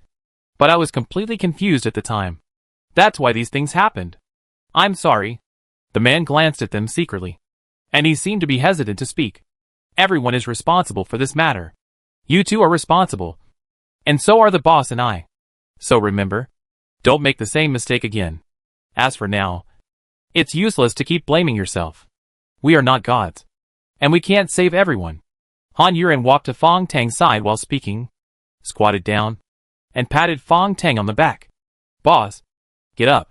but I was completely confused at the time. That's why these things happened. I'm sorry. The man glanced at them secretly, and he seemed to be hesitant to speak. Everyone is responsible for this matter. You 2 are responsible, and so are the boss and I. So remember, don't make the same mistake again. As for now, it's useless to keep blaming yourself. We are not gods, and we can't save everyone. Han Yuran walked to Fong Tang's side while speaking, squatted down, and patted Fong Tang on the back. Boss, get up.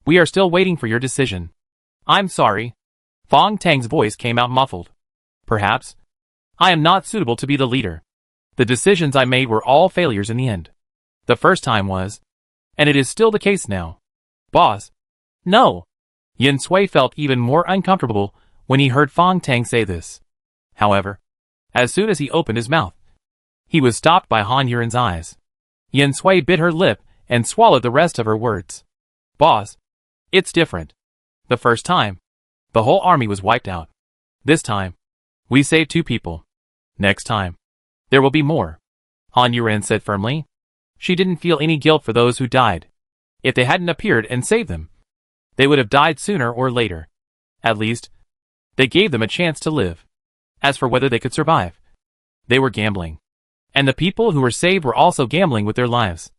We are still waiting for your decision. I'm sorry. Fong Tang's voice came out muffled. Perhaps I am not suitable to be the leader. The decisions I made were all failures in the end. The first time was, and it is still the case now. Boss, no. Yen Sui felt even more uncomfortable when he heard Fong Tang say this. However, as soon as he opened his mouth, he was stopped by Han Yuran's eyes. Yen Sui bit her lip and swallowed the rest of her words. Boss, it's different. The first time, the whole army was wiped out. This time, we saved 2 people. Next time, there will be more, Han Yuran said firmly. She didn't feel any guilt for those who died. If they hadn't appeared and saved them, they would have died sooner or later. At least, they gave them a chance to live. As for whether they could survive, they were gambling. And the people who were saved were also gambling with their lives.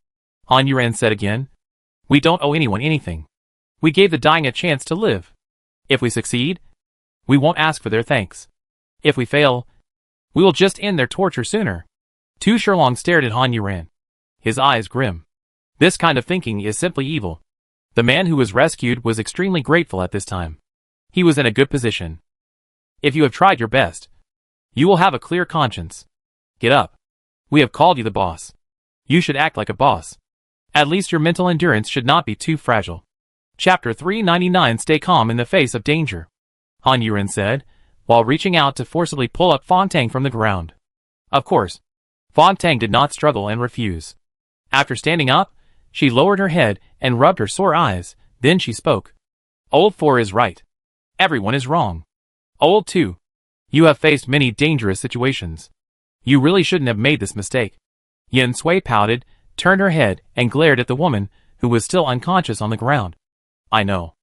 Han Yuran said again, we don't owe anyone anything. We gave the dying a chance to live. If we succeed, we won't ask for their thanks. If we fail, we will just end their torture sooner. Tu Shilong stared at Han Yuran, his eyes grim. This kind of thinking is simply evil. The man who was rescued was extremely grateful at this time. He was in a good position. If you have tried your best, you will have a clear conscience. Get up. We have called you the boss. You should act like a boss. At least your mental endurance should not be too fragile. Chapter 399. Stay calm in the face of danger. Han Yuran said, while reaching out to forcibly pull up Fong Tang from the ground. Of course, Fong Tang did not struggle and refuse. After standing up, she lowered her head and rubbed her sore eyes, then she spoke. Old 4 is right. Everyone is wrong. Old 2. You have faced many dangerous situations. You really shouldn't have made this mistake. Yen Sui pouted, turned her head, and glared at the woman, who was still unconscious on the ground. I know.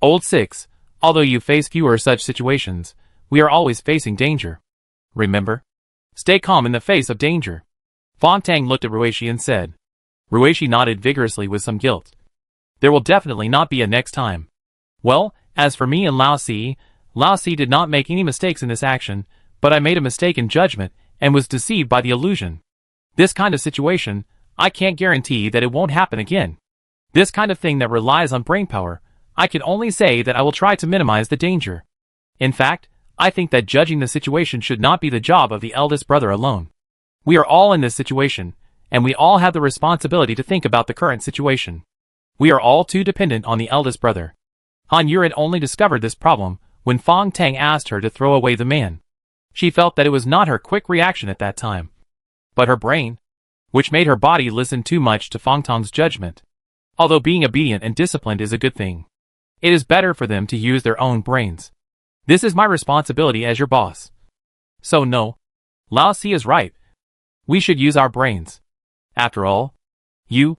Old 6, although you face fewer such situations, we are always facing danger. Remember? Stay calm in the face of danger. Fong Tang looked at Ruishi and said. Ruishi nodded vigorously with some guilt. There will definitely not be a next time. Well, as for me and Lao Si did not make any mistakes in this action, but I made a mistake in judgment and was deceived by the illusion. This kind of situation, I can't guarantee that it won't happen again. This kind of thing that relies on brainpower, I can only say that I will try to minimize the danger. In fact, I think that judging the situation should not be the job of the eldest brother alone. We are all in this situation, and we all have the responsibility to think about the current situation. We are all too dependent on the eldest brother. Han Yuan only discovered this problem when Fong Tang asked her to throw away the man. She felt that it was not her quick reaction at that time, but her brain, which made her body listen too much to Fong Tang's judgment. Although being obedient and disciplined is a good thing, it is better for them to use their own brains. This is my responsibility as your boss. So no, Lao Si is right. We should use our brains. After all, you,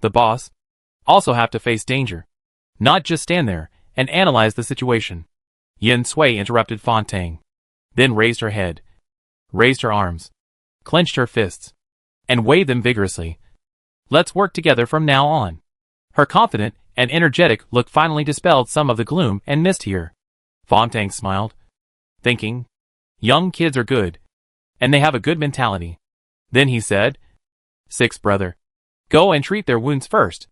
the boss, also have to face danger. Not just stand there and analyze the situation. Yen Sui interrupted Fong Tang, then raised her head, raised her arms, clenched her fists, and waved them vigorously. Let's work together from now on. Her confident and energetic look finally dispelled some of the gloom and mist here. Fong Tang smiled, thinking, young kids are good, and they have a good mentality. Then he said, 6 brother, go and treat their wounds first.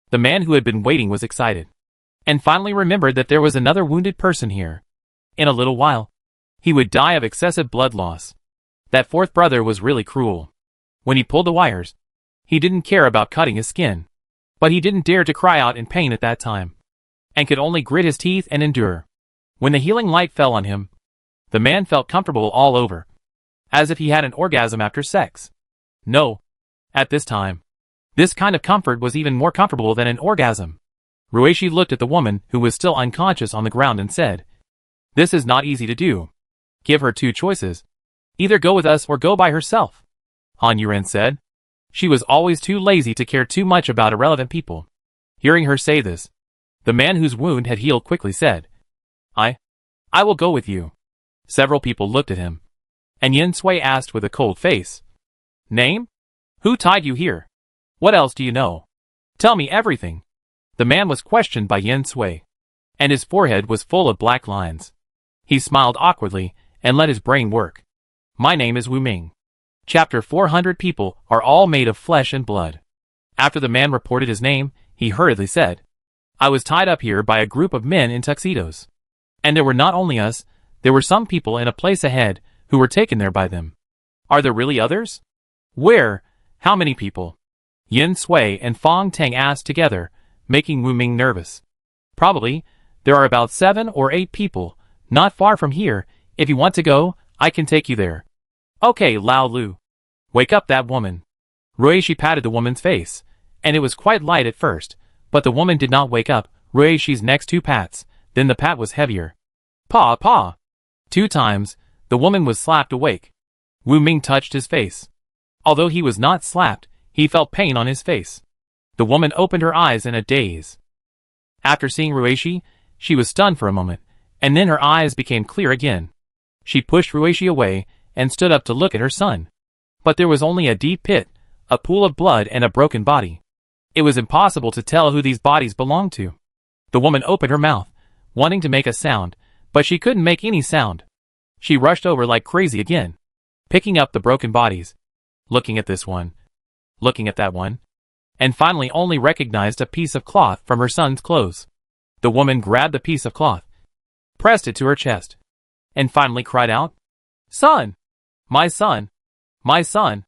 The man who had been waiting was excited, and finally remembered that there was another wounded person here. In a little while, he would die of excessive blood loss. That 4th brother was really cruel. When he pulled the wires, he didn't care about cutting his skin. But he didn't dare to cry out in pain at that time, and could only grit his teeth and endure. When the healing light fell on him, the man felt comfortable all over, as if he had an orgasm after sex. No, at this time, this kind of comfort was even more comfortable than an orgasm. Ruishi looked at the woman who was still unconscious on the ground and said, this is not easy to do. Give her 2 choices. Either go with us or go by herself. Han Yuan said. She was always too lazy to care too much about irrelevant people. Hearing her say this, the man whose wound had healed quickly said, I will go with you. Several people looked at him, and Yen Sui asked with a cold face, name? Who tied you here? What else do you know? Tell me everything. The man was questioned by Yen Sui, and his forehead was full of black lines. He smiled awkwardly and let his brain work. My name is Wu Ming. Chapter 400 people are all made of flesh and blood. After the man reported his name, he hurriedly said, I was tied up here by a group of men in tuxedos. And there were not only us, there were some people in a place ahead who were taken there by them. Are there really others? Where? How many people? Yen Sui and Fong Tang asked together, making Wu Ming nervous. Probably, there are about 7 or 8 people, not far from here. If you want to go, I can take you there. Okay, Lao Lu. Wake up that woman. Ruishi patted the woman's face, and it was quite light at first, but the woman did not wake up. Ruishi's next 2 pats, then the pat was heavier. Paw, paw. 2 times, the woman was slapped awake. Wu Ming touched his face. Although he was not slapped, he felt pain on his face. The woman opened her eyes in a daze. After seeing Ruishi, she was stunned for a moment, and then her eyes became clear again. She pushed Ruishi away and stood up to look at her son. But there was only a deep pit, a pool of blood and a broken body. It was impossible to tell who these bodies belonged to. The woman opened her mouth, wanting to make a sound, but she couldn't make any sound. She rushed over like crazy again, picking up the broken bodies, looking at this one, looking at that one, and finally only recognized a piece of cloth from her son's clothes. The woman grabbed the piece of cloth, pressed it to her chest, and finally cried out, Son! My son! My son!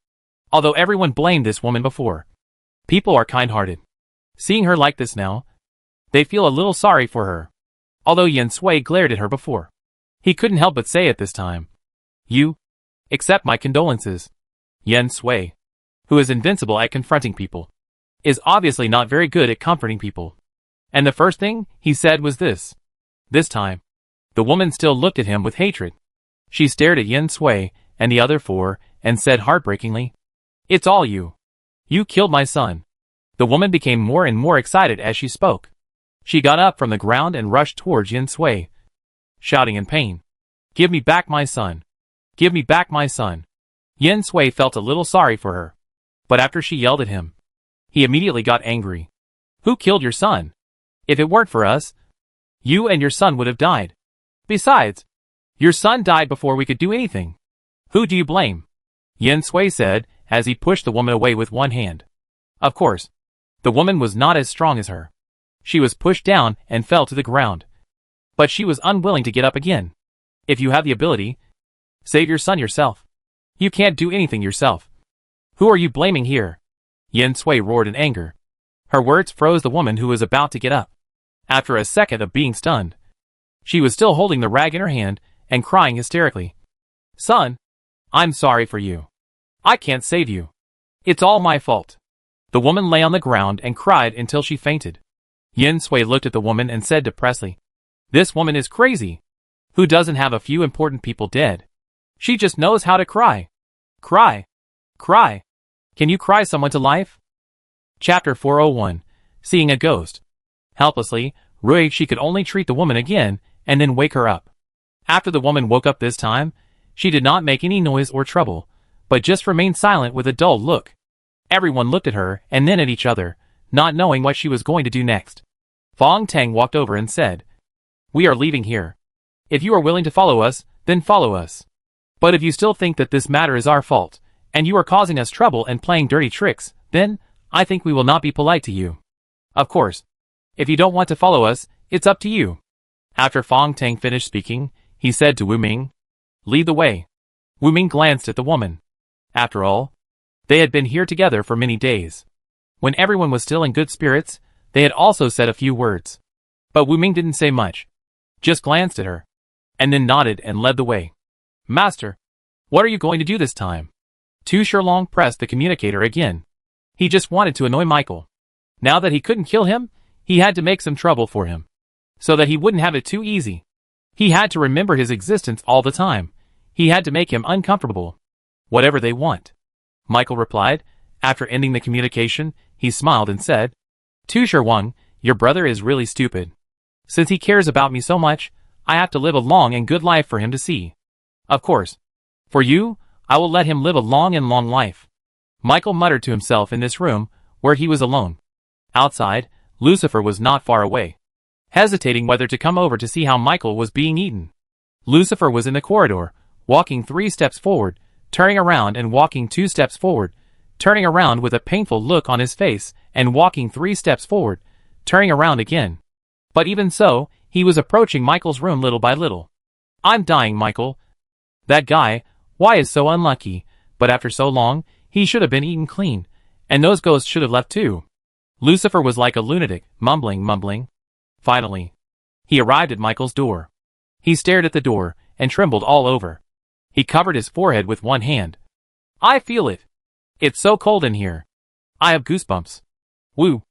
Although everyone blamed this woman before, people are kind-hearted. Seeing her like this now, they feel a little sorry for her. Although Yen Sui glared at her before, He couldn't help but say it this time. You accept my condolences. Yen Sui, who is invincible at confronting people, is obviously not very good at comforting people. And the first thing he said was this. This time, the woman still looked at him with hatred. She stared at Yen Sui and the other four and said heartbreakingly, "It's all you. You killed my son." The woman became more and more excited as she spoke. She got up from the ground and rushed towards Yen Sui, shouting in pain, "Give me back my son. Give me back my son." Yen Sui felt a little sorry for her. But after she yelled at him, he immediately got angry. "Who killed your son? If it weren't for us, you and your son would have died. Besides, your son died before we could do anything. Who do you blame?" Yen Sui said as he pushed the woman away with one hand. Of course, the woman was not as strong as her. She was pushed down and fell to the ground. But she was unwilling to get up again. "If you have the ability, save your son yourself. You can't do anything yourself. Who are you blaming here?" Yen Sui roared in anger. Her words froze the woman who was about to get up. After a second of being stunned, she was still holding the rag in her hand and crying hysterically. "Son, I'm sorry for you. I can't save you. It's all my fault." The woman lay on the ground and cried until she fainted. Yen Sui looked at the woman and said depressedly, "This woman is crazy. Who doesn't have a few important people dead? She just knows how to cry. Cry. Cry. Can you cry someone to life?" Chapter 401. Seeing a Ghost. Helplessly, she could only treat the woman again and then wake her up. After the woman woke up this time, she did not make any noise or trouble, but just remained silent with a dull look. Everyone looked at her and then at each other, not knowing what she was going to do next. Fong Tang walked over and said, "We are leaving here. If you are willing to follow us, then follow us. But if you still think that this matter is our fault, and you are causing us trouble and playing dirty tricks, then I think we will not be polite to you. Of course, if you don't want to follow us, it's up to you." After Fong Tang finished speaking, he said to Wu Ming, "Lead the way." Wu Ming glanced at the woman. After all, they had been here together for many days. When everyone was still in good spirits, they had also said a few words. But Wu Ming didn't say much, just glanced at her, and then nodded and led the way. "Master, what are you going to do this time?" Tu Shilong pressed the communicator again. He just wanted to annoy Michael. Now that he couldn't kill him, he had to make some trouble for him, so that he wouldn't have it too easy. He had to remember his existence all the time. He had to make him uncomfortable. "Whatever they want," Michael replied. After ending the communication, he smiled and said, "Tu Shilong, your brother is really stupid. Since he cares about me so much, I have to live a long and good life for him to see. Of course, for you, I will let him live a long and long life." Michael muttered to himself in this room, where he was alone. Outside, Lucifer was not far away, hesitating whether to come over to see how Michael was being eaten. Lucifer was in the corridor, walking 3 steps forward, turning around and walking 2 steps forward, turning around with a painful look on his face, and walking 3 steps forward, turning around again. But even so, he was approaching Michael's room little by little. "I'm dying, Michael. That guy, why is so unlucky, but after so long, he should have been eaten clean, and those ghosts should have left too." Lucifer was like a lunatic, mumbling. Finally, he arrived at Michael's door. He stared at the door, and trembled all over. He covered his forehead with one hand. "I feel it. It's so cold in here. I have goosebumps." Woo,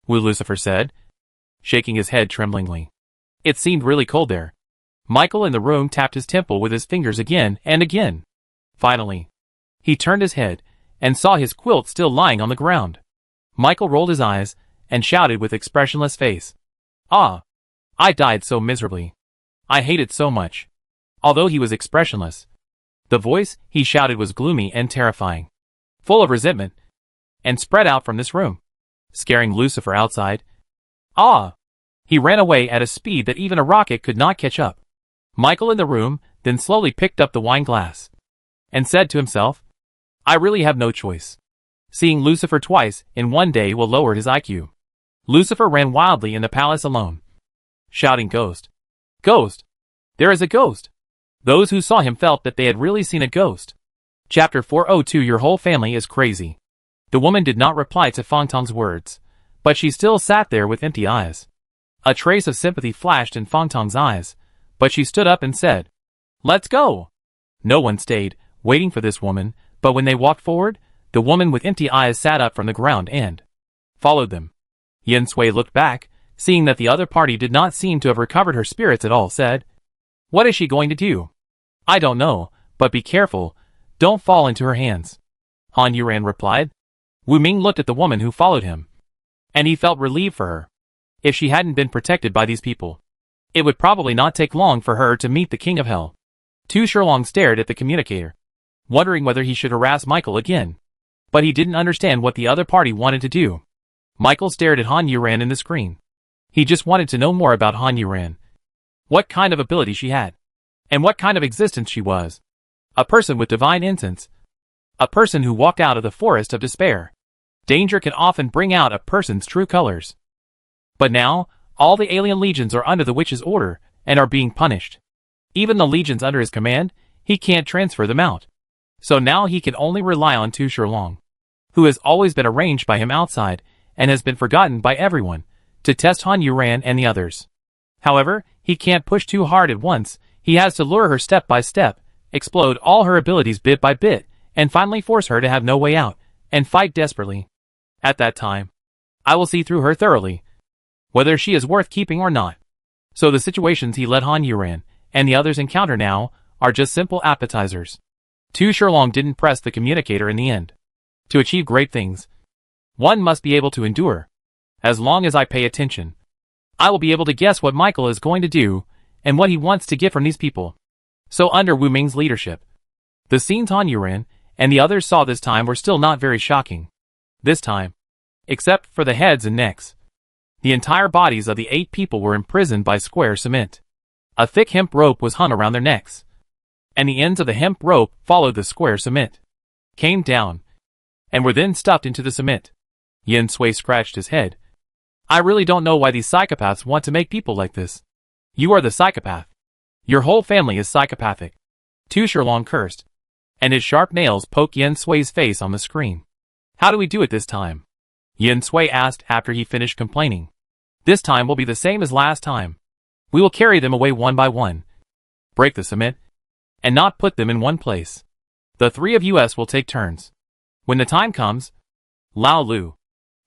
Lucifer said, shaking his head tremblingly. It seemed really cold there. Michael in the room tapped his temple with his fingers again and again. Finally, he turned his head, and saw his quilt still lying on the ground. Michael rolled his eyes, and shouted with expressionless face, "Ah! I died so miserably. I hate it so much." Although he was expressionless, the voice he shouted was gloomy and terrifying, full of resentment, and spread out from this room, scaring Lucifer outside. "Ah!" He ran away at a speed that even a rocket could not catch up. Michael in the room then slowly picked up the wine glass, and said to himself, "I really have no choice. Seeing Lucifer twice in one day will lower his IQ." Lucifer ran wildly in the palace alone, shouting, "Ghost! Ghost! There is a ghost!" Those who saw him felt that they had really seen a ghost. Chapter 402. Your whole family is crazy. The woman did not reply to Fong Tong's words, but she still sat there with empty eyes. A trace of sympathy flashed in Fong Tong's eyes, but she stood up and said, Let's go! No one stayed, waiting for this woman, but when they walked forward, the woman with empty eyes sat up from the ground and followed them. Yen Sui looked back, seeing that the other party did not seem to have recovered her spirits at all, said, "What is she going to do?" "I don't know, but be careful, don't fall into her hands," Han Yuran replied. Wu Ming looked at the woman who followed him, and he felt relieved for her. If she hadn't been protected by these people, it would probably not take long for her to meet the King of Hell. Tu Shilong stared at the communicator, wondering whether he should harass Michael again. But he didn't understand what the other party wanted to do. Michael stared at Han Yuran in the screen. He just wanted to know more about Han Yuran. What kind of ability she had. And what kind of existence she was. A person with divine incense. A person who walked out of the forest of despair. Danger can often bring out a person's true colors. But now, all the alien legions are under the witch's order, and are being punished. Even the legions under his command, he can't transfer them out. So now he can only rely on Tu Shilong, who has always been arranged by him outside, and has been forgotten by everyone, to test Han Yuran and the others. However, he can't push too hard at once. He has to lure her step by step, explode all her abilities bit by bit, and finally force her to have no way out, and fight desperately. At that time, I will see through her thoroughly, whether she is worth keeping or not. So the situations he let Han Yuran and the others encounter now are just simple appetizers. Tu Shilong didn't press the communicator in the end. To achieve great things, one must be able to endure. As long as I pay attention, I will be able to guess what Michael is going to do and what he wants to get from these people. So under Wu Ming's leadership, the scenes Han Yuran and the others saw this time were still not very shocking. This time, except for the heads and necks, the entire bodies of the 8 people were imprisoned by square cement. A thick hemp rope was hung around their necks, and the ends of the hemp rope followed the square cement, came down, and were then stuffed into the cement. Yen Sui scratched his head. I really don't know why these psychopaths want to make people like this. You are the psychopath. Your whole family is psychopathic. Tu Shilong cursed, and his sharp nails poked Yen Sui's face on the screen. How do we do it this time? Yen Sui asked after he finished complaining. This time will be the same as last time. We will carry them away one by one, break the cement, and not put them in one place. The 3 of us will take turns. When the time comes, Lao Lu,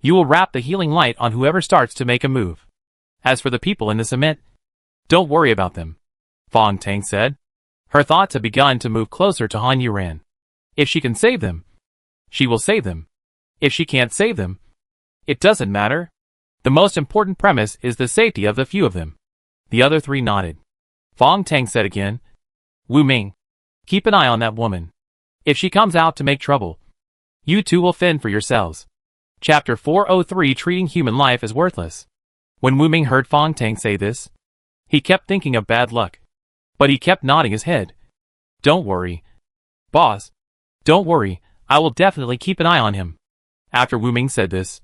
you will wrap the healing light on whoever starts to make a move. As for the people in the cement, don't worry about them, Fong Tang said. Her thoughts had begun to move closer to Han Yuran. If she can save them, she will save them. If she can't save them, it doesn't matter. The most important premise is the safety of the few of them. The other 3 nodded. Fong Tang said again, Wu Ming, keep an eye on that woman. If she comes out to make trouble, you two will fend for yourselves. Chapter 403, Treating Human Life as Worthless. When Wu Ming heard Fong Tang say this, he kept thinking of bad luck. But he kept nodding his head. Don't worry, boss. Don't worry, I will definitely keep an eye on him. After Wu Ming said this,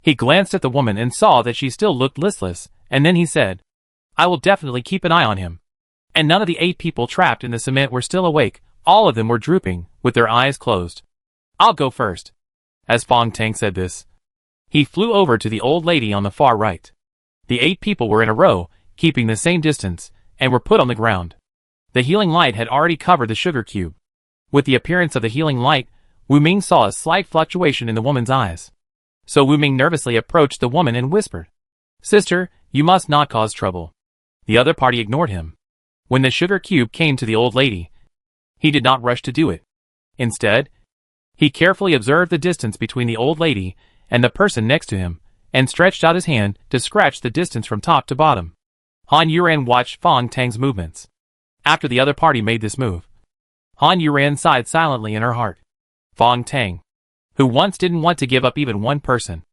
he glanced at the woman and saw that she still looked listless, and then he said, I will definitely keep an eye on him. And none of the 8 people trapped in the cement were still awake. All of them were drooping, with their eyes closed. I'll go first. As Fong Tang said this, he flew over to the old lady on the far right. The 8 people were in a row, keeping the same distance, and were put on the ground. The healing light had already covered the sugar cube. With the appearance of the healing light, Wu Ming saw a slight fluctuation in the woman's eyes. So Wu Ming nervously approached the woman and whispered, Sister, you must not cause trouble. The other party ignored him. When the sugar cube came to the old lady, he did not rush to do it. Instead, he carefully observed the distance between the old lady and the person next to him, and stretched out his hand to scratch the distance from top to bottom. Han Yuran watched Fong Tang's movements. After the other party made this move, Han Yuran sighed silently in her heart. Fong Tang, who once didn't want to give up even one person,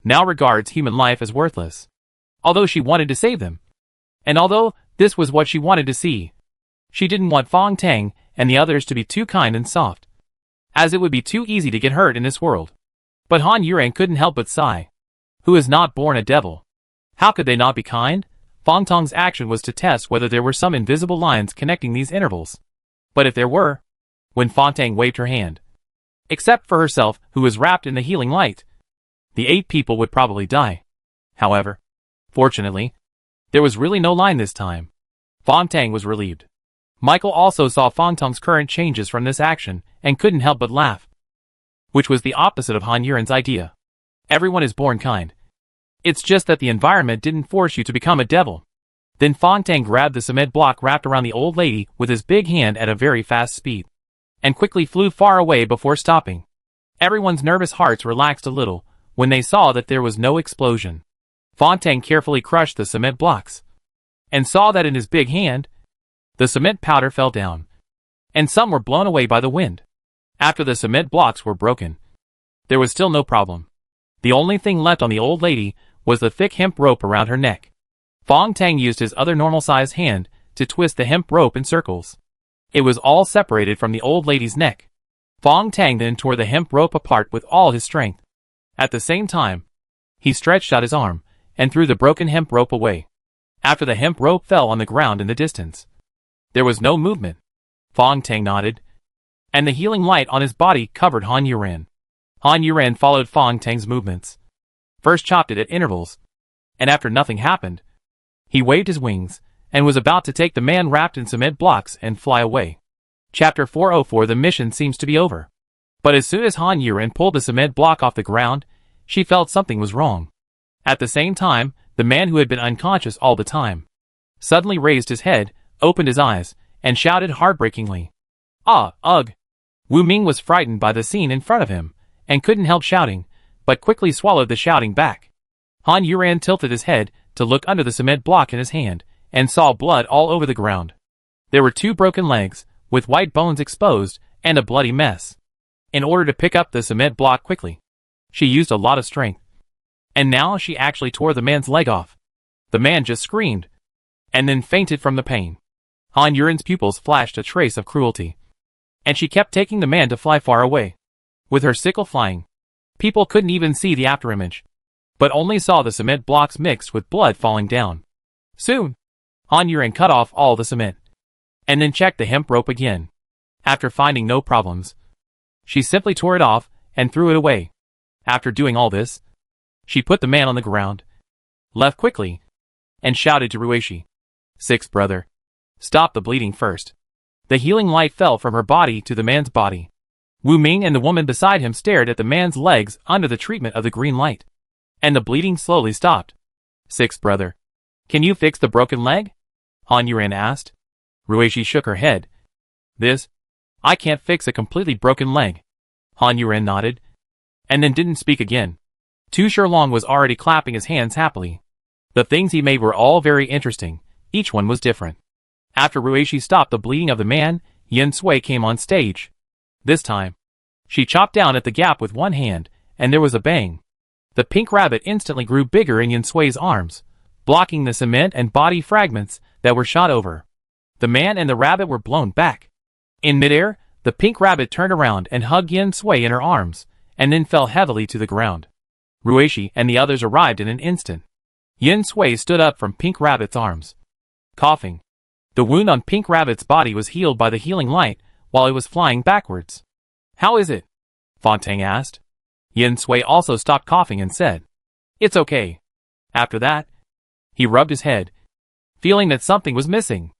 now regards human life as worthless. Although she wanted to save them, and although this was what she wanted to see, she didn't want Fong Tang and the others to be too kind and soft, as it would be too easy to get hurt in this world. But Han Yuran couldn't help but sigh. Who is not born a devil? How could they not be kind? Fong Tang's action was to test whether there were some invisible lines connecting these intervals. But if there were, when Fong Tang waved her hand, except for herself who was wrapped in the healing light, the 8 people would probably die. However, fortunately, there was really no line this time. Fong Tang was relieved. Michael also saw Fong Teng's current changes from this action and couldn't help but laugh. Which was the opposite of Han Yuren's idea. Everyone is born kind. It's just that the environment didn't force you to become a devil. Then Fong Teng grabbed the cement block wrapped around the old lady with his big hand at a very fast speed, and quickly flew far away before stopping. Everyone's nervous hearts relaxed a little when they saw that there was no explosion. Fong Teng carefully crushed the cement blocks, and saw that in his big hand, the cement powder fell down, and some were blown away by the wind. After the cement blocks were broken, there was still no problem. The only thing left on the old lady was the thick hemp rope around her neck. Fong Teng used his other normal-sized hand to twist the hemp rope in circles. It was all separated from the old lady's neck. Fong Teng then tore the hemp rope apart with all his strength. At the same time, he stretched out his arm and threw the broken hemp rope away. After the hemp rope fell on the ground in the distance, there was no movement. Fong Teng nodded, and the healing light on his body covered Han Yuren. Han Yuren followed Fong Teng's movements. First chopped it at intervals, and after nothing happened, he waved his wings and was about to take the man wrapped in cement blocks and fly away. Chapter 404. The mission seems to be over. But as soon as Han Yuren pulled the cement block off the ground, she felt something was wrong. At the same time, the man who had been unconscious all the time suddenly raised his head, opened his eyes, and shouted heartbreakingly, "Ah, ugh!" Wu Ming was frightened by the scene in front of him, and couldn't help shouting, but quickly swallowed the shouting back. Han Yuren tilted his head to look under the cement block in his hand, and saw blood all over the ground. There were 2 broken legs, with white bones exposed, and a bloody mess. In order to pick up the cement block quickly, she used a lot of strength. And now she actually tore the man's leg off. The man just screamed, and then fainted from the pain. Han Yuren's pupils flashed a trace of cruelty, and she kept taking the man to fly far away. With her sickle flying, people couldn't even see the afterimage, but only saw the cement blocks mixed with blood falling down. Soon, Han Yuren cut off all the cement, and then checked the hemp rope again. After finding no problems, she simply tore it off and threw it away. After doing all this, she put the man on the ground, left quickly, and shouted to Ruishi, "Sixth brother, stop the bleeding first." The healing light fell from her body to the man's body. Wu Ming and the woman beside him stared at the man's legs under the treatment of the green light, and the bleeding slowly stopped. "Sixth brother, can you fix the broken leg?" Han Yuren asked. Ruishi shook her head. I can't fix a completely broken leg." Han Yuren nodded, and then didn't speak again. Tu Shilong was already clapping his hands happily. The things he made were all very interesting, each one was different. After Ruishi stopped the bleeding of the man, Yin Sui came on stage. This time, she chopped down at the gap with one hand, and there was a bang. The pink rabbit instantly grew bigger in Yin Sui's arms, blocking the cement and body fragments that were shot over. The man and the rabbit were blown back. In midair, the pink rabbit turned around and hugged Yin Sui in her arms, and then fell heavily to the ground. Ruishi and the others arrived in an instant. Yin Sui stood up from Pink Rabbit's arms, coughing. The wound on Pink Rabbit's body was healed by the healing light while it was flying backwards. "How is it?" Fong Teng asked. Yin Sui also stopped coughing and said, "It's okay." After that, he rubbed his head, feeling that something was missing.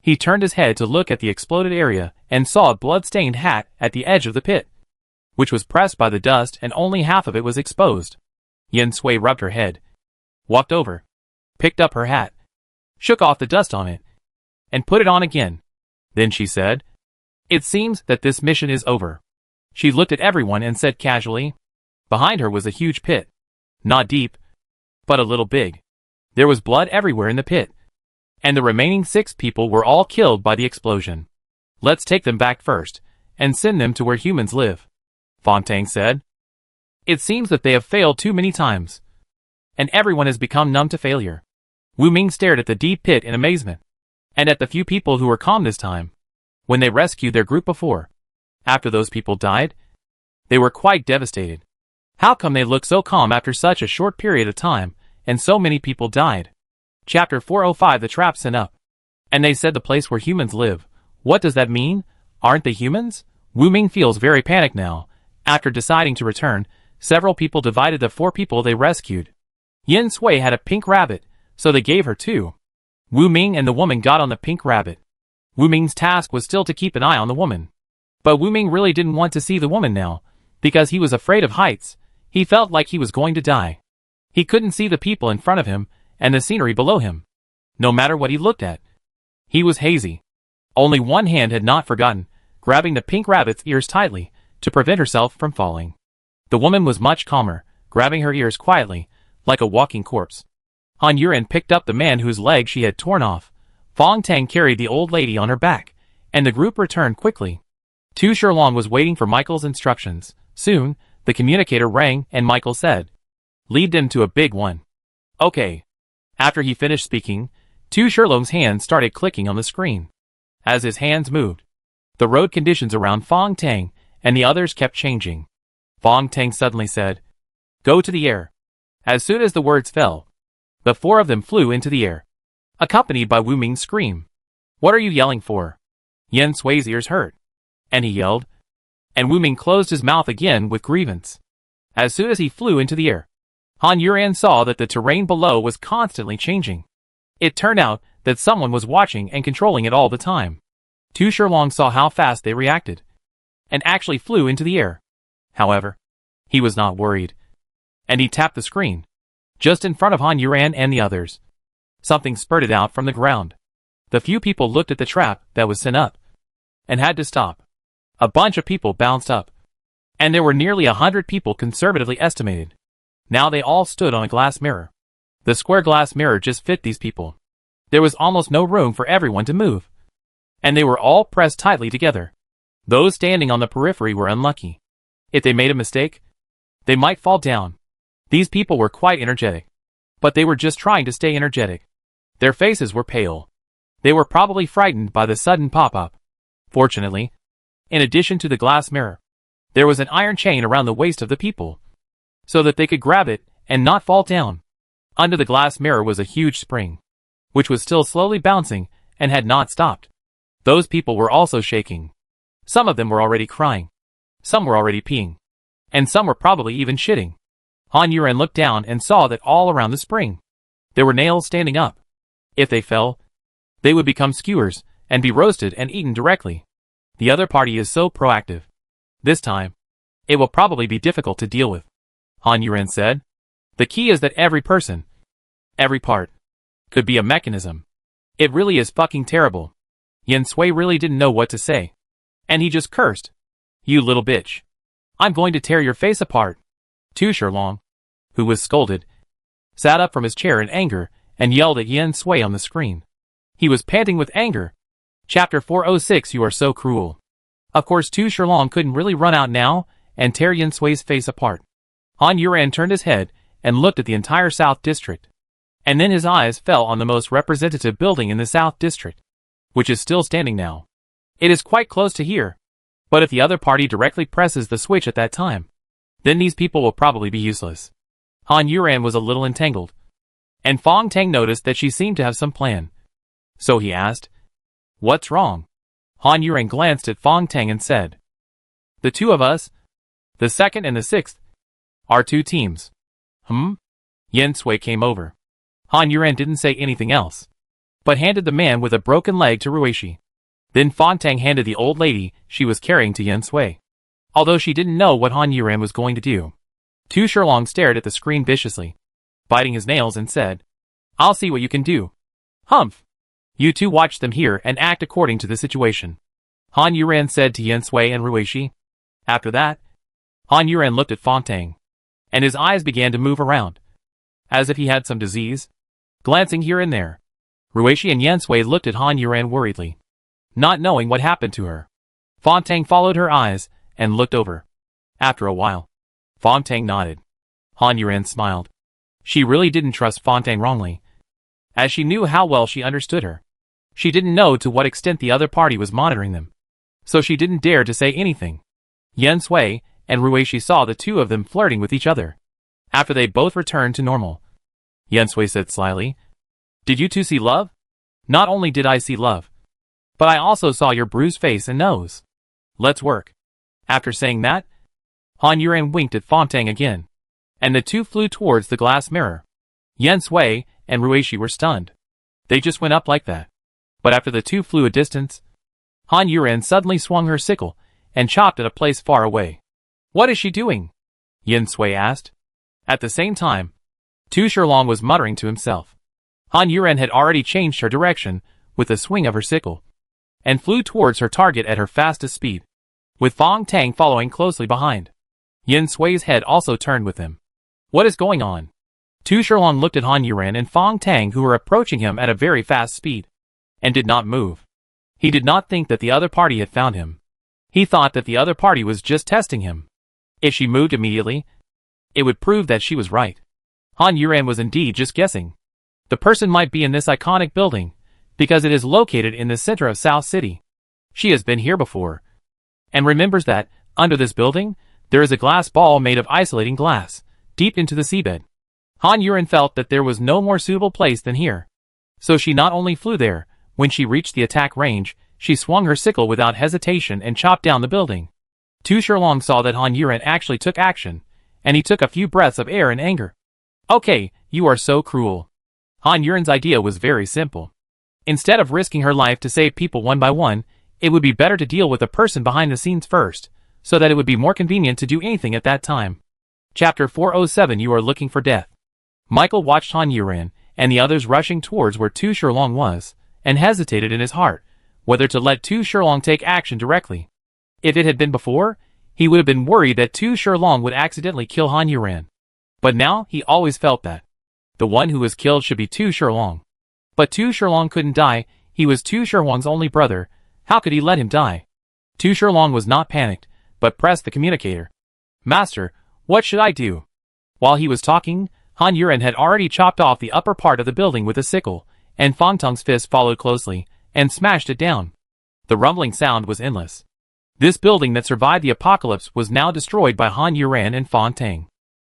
He turned his head to look at the exploded area and saw a blood-stained hat at the edge of the pit, which was pressed by the dust and only half of it was exposed. Yin Sui rubbed her head, walked over, picked up her hat, shook off the dust on it, and put it on again. Then she said, "It seems that this mission is over." She looked at everyone and said casually. Behind her was a huge pit. Not deep, but a little big. There was blood everywhere in the pit, and the remaining 6 people were all killed by the explosion. "Let's take them back first, and send them to where humans live," Fong Teng said. "It seems that they have failed too many times, and everyone has become numb to failure." Wu Ming stared at the deep pit in amazement, and at the few people who were calm this time, when they rescued their group before. After those people died, they were quite devastated. How come they look so calm after such a short period of time, and so many people died? Chapter 405. The trap sent up. And they said the place where humans live. What does that mean? Aren't they humans? Wu Ming feels very panicked now. After deciding to return, several people divided the 4 people they rescued. Yin Sui had a pink rabbit, so they gave her 2. Wu Ming and the woman got on the pink rabbit. Wu Ming's task was still to keep an eye on the woman. But Wu Ming really didn't want to see the woman now, because he was afraid of heights. He felt like he was going to die. He couldn't see the people in front of him, and the scenery below him. No matter what he looked at. He was hazy. Only one hand had not forgotten, grabbing the pink rabbit's ears tightly, to prevent herself from falling. The woman was much calmer, grabbing her ears quietly, like a walking corpse. Han Yuren picked up the man whose leg she had torn off. Fong Tang carried the old lady on her back, and the group returned quickly. Tu Shilong was waiting for Michael's instructions. Soon, the communicator rang and Michael said, "Lead them to a big one." "Okay." After he finished speaking, Tu Shilong's hands started clicking on the screen. As his hands moved, the road conditions around Fong Tang and the others kept changing. Fong Tang suddenly said, "Go to the air." As soon as the words fell, the four of them flew into the air, accompanied by Wu Ming's scream. "What are you yelling for?" Yen Sui's ears hurt, and he yelled, and Wu Ming closed his mouth again with grievance. As soon as he flew into the air, Han Yuran saw that the terrain below was constantly changing. It turned out that someone was watching and controlling it all the time. Tu Shilong saw how fast they reacted, and actually flew into the air. However, he was not worried, and he tapped the screen, just in front of Han Yuran and the others. Something spurted out from the ground. The few people looked at the trap that was set up, and had to stop. A bunch of people bounced up, and there were nearly 100 people conservatively estimated. Now they all stood on a glass mirror. The square glass mirror just fit these people. There was almost no room for everyone to move, and they were all pressed tightly together. Those standing on the periphery were unlucky. If they made a mistake, they might fall down. These people were quite energetic, but they were just trying to stay energetic. Their faces were pale. They were probably frightened by the sudden pop-up. Fortunately, in addition to the glass mirror, there was an iron chain around the waist of the people, so that they could grab it and not fall down. Under the glass mirror was a huge spring, which was still slowly bouncing and had not stopped. Those people were also shaking. Some of them were already crying. Some were already peeing. And some were probably even shitting. Han Yuren looked down and saw that all around the spring, there were nails standing up. If they fell, they would become skewers and be roasted and eaten directly. The other party is so proactive. This time, it will probably be difficult to deal with, Han Yuren said. The key is that every person, every part, could be a mechanism. It really is fucking terrible. Yen Sui really didn't know what to say, and he just cursed. "You little bitch. I'm going to tear your face apart." Tu Shilong, who was scolded, sat up from his chair in anger and yelled at Yen Sui on the screen. He was panting with anger. Chapter 406. You are so cruel. Of course Tu Shilong couldn't really run out now and tear Yen Sui's face apart. Han Yuran turned his head and looked at the entire South District. And then his eyes fell on the most representative building in the South District, which is still standing now. It is quite close to here. But if the other party directly presses the switch at that time, then these people will probably be useless. Han Yuran was a little entangled, and Fong Tang noticed that she seemed to have some plan. So he asked, "What's wrong?" Han Yuran glanced at Fong Tang and said, "The two of us, the second and the sixth, are two teams." Yen Sui came over. Han Yuran didn't say anything else, but handed the man with a broken leg to Ruishi. Then Fong Tang handed the old lady she was carrying to Yen Sui, although she didn't know what Han Yuran was going to do. Tu Shilong stared at the screen viciously, biting his nails, and said, "I'll see what you can do." "Humph. You two watch them here and act according to the situation," Han Yuran said to Yen Sui and Ruishi. After that, Han Yuran looked at Fong Tang, and his eyes began to move around, as if he had some disease, glancing here and there. Ruishi and Yen Sui looked at Han Yuran worriedly, not knowing what happened to her. Fong Tang followed her eyes and looked over. After a while, Fong Tang nodded. Han Yuran smiled. She really didn't trust Fong Tang wrongly, as she knew how well she understood her. She didn't know to what extent the other party was monitoring them, so she didn't dare to say anything. Yen Sui and Ruishi saw the two of them flirting with each other. After they both returned to normal, Yen Sui said slyly, "Did you two see love?" "Not only did I see love, but I also saw your bruised face and nose. Let's work." After saying that, Han Yuran winked at Fong Tang again, and the two flew towards the glass mirror. Yen Sui and Ruishi were stunned. They just went up like that. But after the two flew a distance, Han Yuren suddenly swung her sickle and chopped at a place far away. "What is she doing?" Yin Sui asked. At the same time, Tu Shilong was muttering to himself. Han Yuren had already changed her direction with a swing of her sickle, and flew towards her target at her fastest speed, with Fong Tang following closely behind. Yin Sui's head also turned with him. What is going on? Tu Shilong looked at Han Yuren and Fong Tang, who were approaching him at a very fast speed, and did not move. He did not think that the other party had found him. He thought that the other party was just testing him. If she moved immediately, it would prove that she was right. Han Yuren was indeed just guessing. The person might be in this iconic building, because it is located in the center of South City. She has been here before, and remembers that, under this building, there is a glass ball made of isolating glass, deep into the seabed. Han Yuren felt that there was no more suitable place than here. So she not only flew there, when she reached the attack range, she swung her sickle without hesitation and chopped down the building. Tu Shilong saw that Han Yuren actually took action, and he took a few breaths of air in anger. Okay, you are so cruel. Han Yuren's idea was very simple. Instead of risking her life to save people one by one, it would be better to deal with the person behind the scenes first, so that it would be more convenient to do anything at that time. Chapter 407. You are looking for death. Michael watched Han Yuren and the others rushing towards where Tu Shilong was, and hesitated in his heart whether to let Tu Shilong take action directly. If it had been before, he would have been worried that Tu Shilong would accidentally kill Han Yuren. But now he always felt that the one who was killed should be Tu Shilong. But Tu Shilong couldn't die. He was Tu Shilong's only brother. How could he let him die? Tu Shilong was not panicked, but pressed the communicator. Master, what should I do? While he was talking, Han Yuren had already chopped off the upper part of the building with a sickle, and Fong Tang's fist followed closely, and smashed it down. The rumbling sound was endless. This building that survived the apocalypse was now destroyed by Han Yuren and Fong Tang.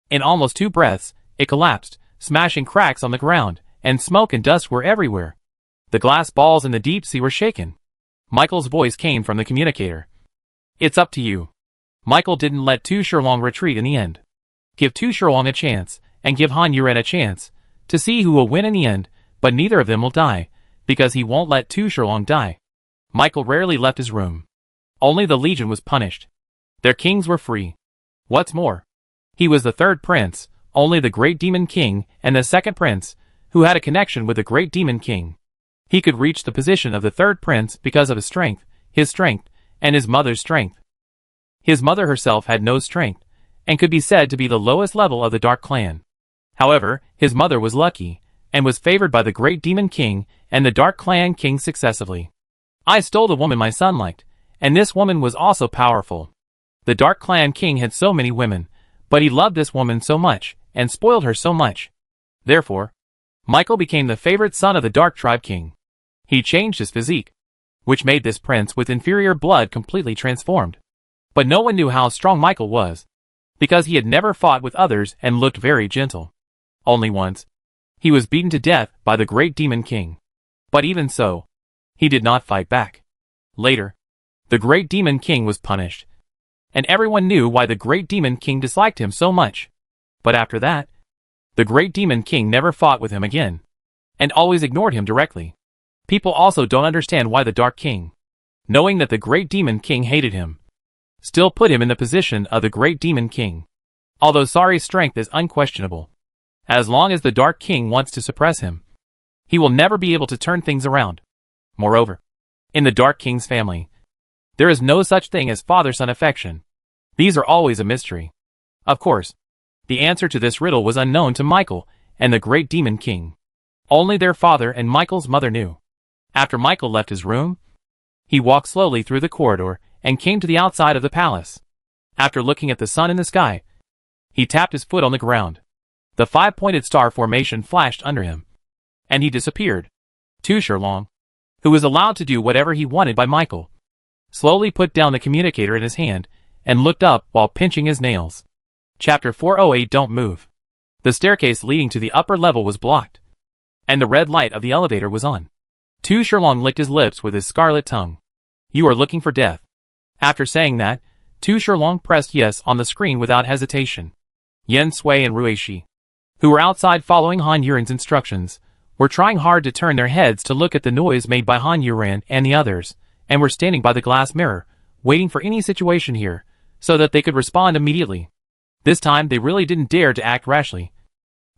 In almost 2 breaths, it collapsed, smashing cracks on the ground, and smoke and dust were everywhere. The glass balls in the deep sea were shaken. Michael's voice came from the communicator. It's up to you. Michael didn't let Tu Shilong retreat in the end. Give Tu Shilong a chance, and give Han Yuren a chance, to see who will win in the end, but neither of them will die, because he won't let Tu Shilong die. Michael rarely left his room. Only the Legion was punished. Their kings were free. What's more, he was the 3rd prince, only the Great Demon King and the 2nd prince, who had a connection with the Great Demon King. He could reach the position of the 3rd prince because of his strength, and his mother's strength. His mother herself had no strength, and could be said to be the lowest level of the Dark Clan. However, his mother was lucky, and was favored by the Great Demon King and the Dark Clan King successively. I stole the woman my son liked, and this woman was also powerful. The Dark Clan King had so many women, but he loved this woman so much, and spoiled her so much. Therefore, Michael became the favorite son of the Dark Tribe King. He changed his physique, which made this prince with inferior blood completely transformed. But no one knew how strong Michael was, because he had never fought with others and looked very gentle. Only once, he was beaten to death by the Great Demon King. But even so, he did not fight back. Later, the Great Demon King was punished, and everyone knew why the Great Demon King disliked him so much. But after that, the Great Demon King never fought with him again, and always ignored him directly. People also don't understand why the Dark King, knowing that the Great Demon King hated him, still put him in the position of the Great Demon King. Although Sari's strength is unquestionable, as long as the Dark King wants to suppress him, he will never be able to turn things around. Moreover, in the Dark King's family, there is no such thing as father-son affection. These are always a mystery. Of course, the answer to this riddle was unknown to Michael and the Great Demon King. Only their father and Michael's mother knew. After Michael left his room, he walked slowly through the corridor and came to the outside of the palace. After looking at the sun in the sky, he tapped his foot on the ground. The 5-pointed star formation flashed under him, and he disappeared. Tu Shilong, who was allowed to do whatever he wanted by Michael, slowly put down the communicator in his hand and looked up while pinching his nails. Chapter 408. Don't move. The staircase leading to the upper level was blocked, and the red light of the elevator was on. Tu Shilong licked his lips with his scarlet tongue. You are looking for death. After saying that, Tu Shilong pressed yes on the screen without hesitation. Yen Sui and Ruishi, who were outside following Han Yuren's instructions, were trying hard to turn their heads to look at the noise made by Han Yuran and the others, and were standing by the glass mirror, waiting for any situation here, so that they could respond immediately. This time they really didn't dare to act rashly,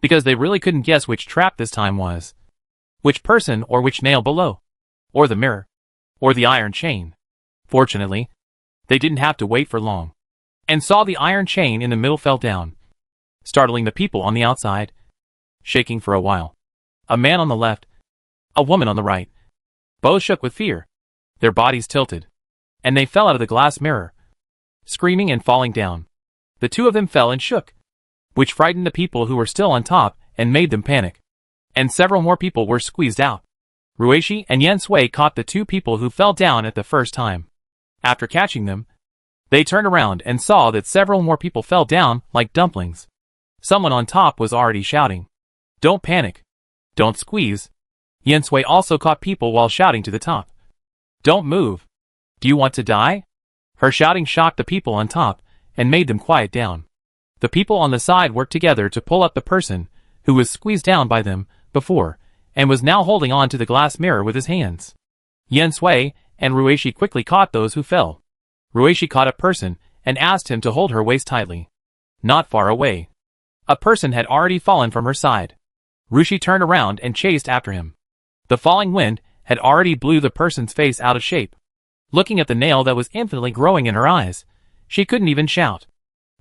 because they really couldn't guess which trap this time was. Which person or which nail below, or the mirror, or the iron chain. Fortunately, they didn't have to wait for long, and saw the iron chain in the middle fell down, startling the people on the outside, shaking for a while. A man on the left, a woman on the right, both shook with fear. Their bodies tilted, and they fell out of the glass mirror, screaming and falling down. The two of them fell and shook, which frightened the people who were still on top and made them panic. And several more people were squeezed out. Ruishi and Yen Sui caught the two people who fell down at the first time. After catching them, they turned around and saw that several more people fell down like dumplings. Someone on top was already shouting, "Don't panic. Don't squeeze." Yen Sui also caught people while shouting to the top, "Don't move. Do you want to die?" Her shouting shocked the people on top and made them quiet down. The people on the side worked together to pull up the person who was squeezed down by them before and was now holding on to the glass mirror with his hands. Yen Sui and Ruishi quickly caught those who fell. Ruishi caught a person and asked him to hold her waist tightly. Not far away, a person had already fallen from her side. Ruishi turned around and chased after him. The falling wind had already blew the person's face out of shape. Looking at the nail that was infinitely growing in her eyes, she couldn't even shout.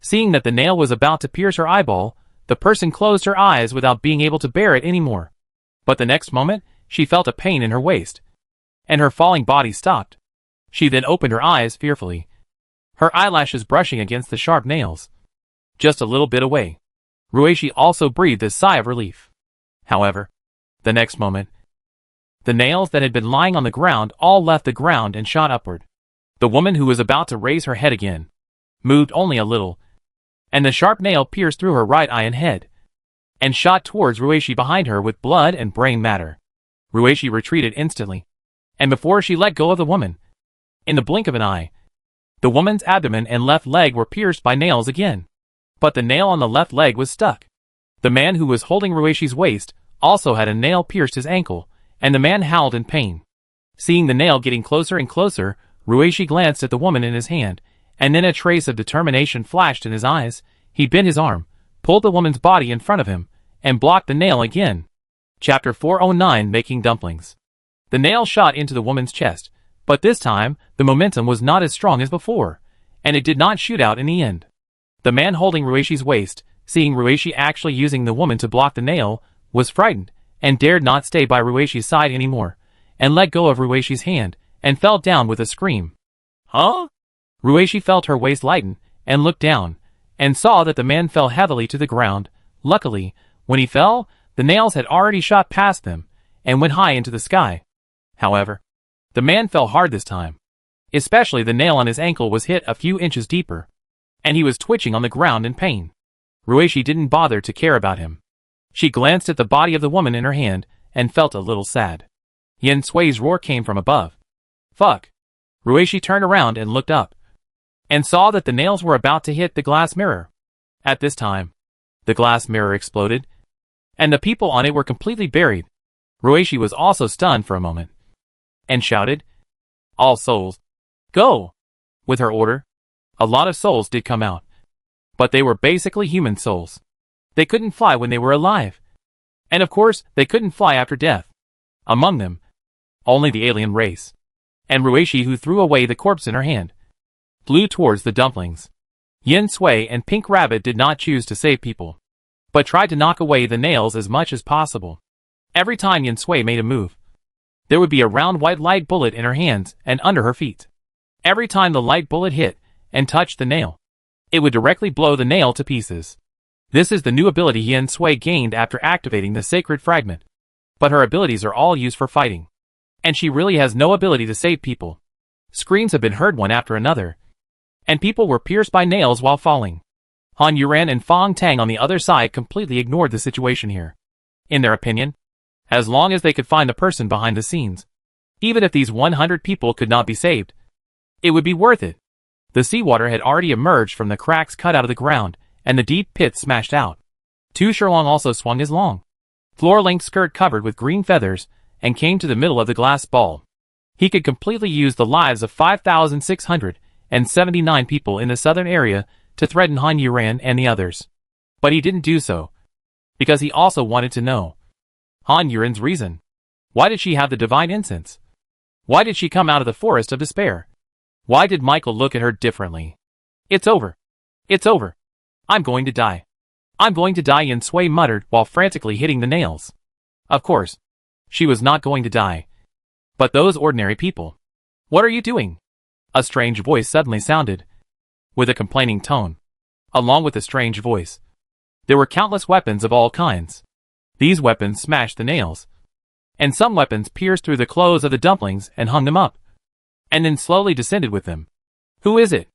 Seeing that the nail was about to pierce her eyeball, the person closed her eyes without being able to bear it anymore. But the next moment, she felt a pain in her waist, and her falling body stopped. She then opened her eyes fearfully, her eyelashes brushing against the sharp nails. Just a little bit away, Ruishi also breathed a sigh of relief. However, the next moment, the nails that had been lying on the ground all left the ground and shot upward. The woman who was about to raise her head again moved only a little, and the sharp nail pierced through her right eye and head, and shot towards Ruishi behind her with blood and brain matter. Ruishi retreated instantly, and before she let go of the woman, in the blink of an eye, the woman's abdomen and left leg were pierced by nails again. But the nail on the left leg was stuck. The man who was holding Ruishi's waist also had a nail pierced his ankle, and the man howled in pain. Seeing the nail getting closer and closer, Ruishi glanced at the woman in his hand, and then a trace of determination flashed in his eyes. He bent his arm, pulled the woman's body in front of him, and blocked the nail again. Chapter 409, Making Dumplings. The nail shot into the woman's chest, but this time, the momentum was not as strong as before, and it did not shoot out in the end. The man holding Ruishi's waist, seeing Ruishi actually using the woman to block the nail, was frightened, and dared not stay by Ruishi's side anymore, and let go of Ruishi's hand, and fell down with a scream. Huh? Ruishi felt her waist lighten, and looked down, and saw that the man fell heavily to the ground. Luckily, when he fell, the nails had already shot past them, and went high into the sky. However, the man fell hard this time. Especially the nail on his ankle was hit a few inches deeper, and he was twitching on the ground in pain. Ruishi didn't bother to care about him. She glanced at the body of the woman in her hand, and felt a little sad. Yen Sui's roar came from above. Fuck! Ruishi turned around and looked up, and saw that the nails were about to hit the glass mirror. At this time, the glass mirror exploded, and the people on it were completely buried. Ruishi was also stunned for a moment, and shouted, "All souls, go!" With her order, a lot of souls did come out, but they were basically human souls. They couldn't fly when they were alive, and of course, they couldn't fly after death. Among them, only the alien race, and Ruishi, who threw away the corpse in her hand, flew towards the dumplings. Yen Sui and Pink Rabbit did not choose to save people, but tried to knock away the nails as much as possible. Every time Yen Sui made a move, there would be a round white light bullet in her hands and under her feet. Every time the light bullet hit and touched the nail, it would directly blow the nail to pieces. This is the new ability Yen Sui gained after activating the sacred fragment. But her abilities are all used for fighting, and she really has no ability to save people. Screams have been heard one after another, and people were pierced by nails while falling. Han Yuran and Fong Tang on the other side completely ignored the situation here. In their opinion, as long as they could find the person behind the scenes, even if these 100 people could not be saved, it would be worth it. The seawater had already emerged from the cracks cut out of the ground, and the deep pit smashed out. Tu Shilong also swung his long, floor-length skirt covered with green feathers, and came to the middle of the glass ball. He could completely use the lives of 5,679 people in the southern area to threaten Han Yuran and the others. But he didn't do so, because he also wanted to know Han Yuran's reason. Why did she have the divine incense? Why did she come out of the forest of despair? Why did Michael look at her differently? It's over. It's over. I'm going to die. I'm going to die, Yin Sui muttered while frantically hitting the nails. Of course, she was not going to die. But those ordinary people. What are you doing? A strange voice suddenly sounded, with a complaining tone. Along with the strange voice, there were countless weapons of all kinds. These weapons smashed the nails, and some weapons pierced through the clothes of the dumplings and hung them up, and then slowly descended with them. Who is it?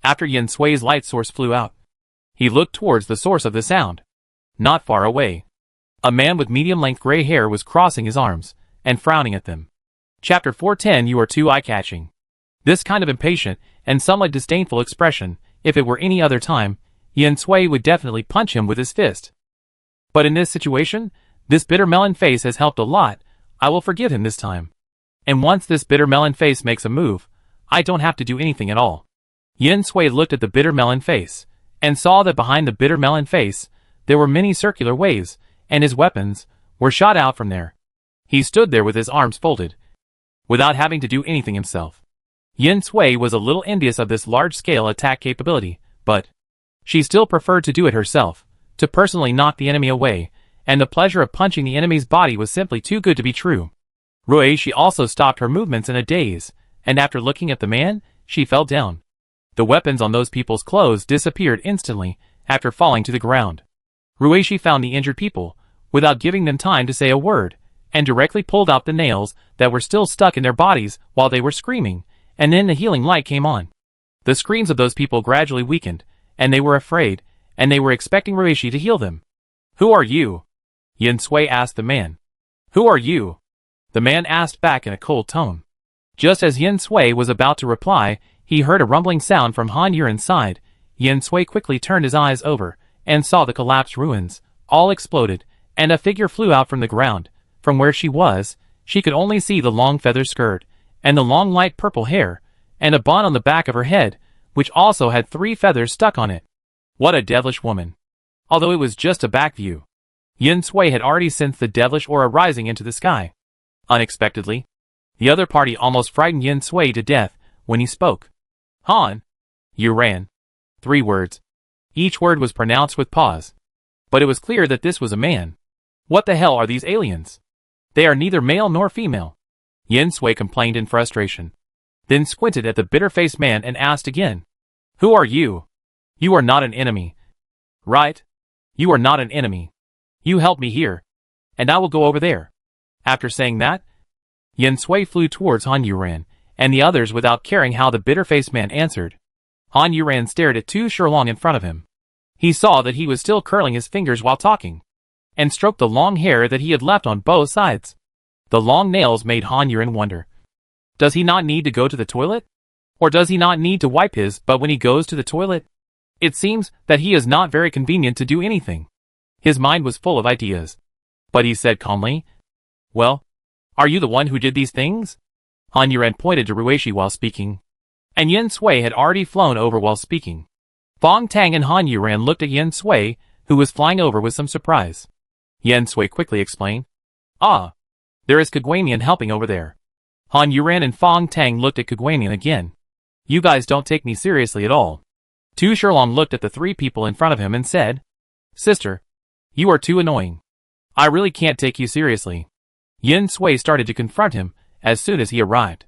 After Yin Sui's light source flew out, he looked towards the source of the sound. Not far away, a man with medium-length gray hair was crossing his arms and frowning at them. Chapter 410. You are too eye-catching. This kind of impatient and somewhat disdainful expression, if it were any other time, Yin Sui would definitely punch him with his fist. But in this situation, this bitter melon face has helped a lot. I will forgive him this time. And once this bitter melon face makes a move, I don't have to do anything at all. Yin Sui looked at the bitter melon face, and saw that behind the bitter melon face, there were many circular waves, and his weapons were shot out from there. He stood there with his arms folded, without having to do anything himself. Yin Sui was a little envious of this large-scale attack capability, but she still preferred to do it herself, to personally knock the enemy away, and the pleasure of punching the enemy's body was simply too good to be true. She also stopped her movements in a daze, and after looking at the man, she fell down. The weapons on those people's clothes disappeared instantly after falling to the ground. Ruishi found the injured people, without giving them time to say a word, and directly pulled out the nails that were still stuck in their bodies while they were screaming, and then the healing light came on. The screams of those people gradually weakened, and they were afraid, and they were expecting Ruishi to heal them. Who are you? Yin Sui asked the man. Who are you? The man asked back in a cold tone. Just as Yin Sui was about to reply, he heard a rumbling sound from Han Yuran's side. Yin Sui quickly turned his eyes over, and saw the collapsed ruins, all exploded, and a figure flew out from the ground. From where she was, she could only see the long feather skirt, and the long light purple hair, and a bun on the back of her head, which also had 3 feathers stuck on it. What a devilish woman! Although it was just a back view, Yin Sui had already sensed the devilish aura rising into the sky. Unexpectedly, the other party almost frightened Yin Sui to death when he spoke. Han Yuran. 3 words. Each word was pronounced with pause. But it was clear that this was a man. What the hell are these aliens? They are neither male nor female. Yin Sui complained in frustration, then squinted at the bitter-faced man and asked again. Who are you? You are not an enemy. Right? You are not an enemy. You help me here, and I will go over there. After saying that, Yin Sui flew towards Han Yuran and the others without caring how the bitter-faced man answered. Han Yuran stared at Tu Shilong in front of him. He saw that he was still curling his fingers while talking, and stroked the long hair that he had left on both sides. The long nails made Han Yuran wonder. Does he not need to go to the toilet? Or does he not need to wipe his butt when he goes to the toilet? It seems that he is not very convenient to do anything. His mind was full of ideas. But he said calmly, Well, are you the one who did these things? Han Yuran pointed to Ruishi while speaking, and Yin Sui had already flown over while speaking. Fong Tang and Han Yuran looked at Yin Sui, who was flying over with some surprise. Yin Sui quickly explained, Ah, there is Kagwanian helping over there. Han Yuran and Fong Tang looked at Kagwanian again. You guys don't take me seriously at all. Tu Shilong looked at the 3 people in front of him and said, Sister, you are too annoying. I really can't take you seriously. Yin Sui started to confront him as soon as he arrived.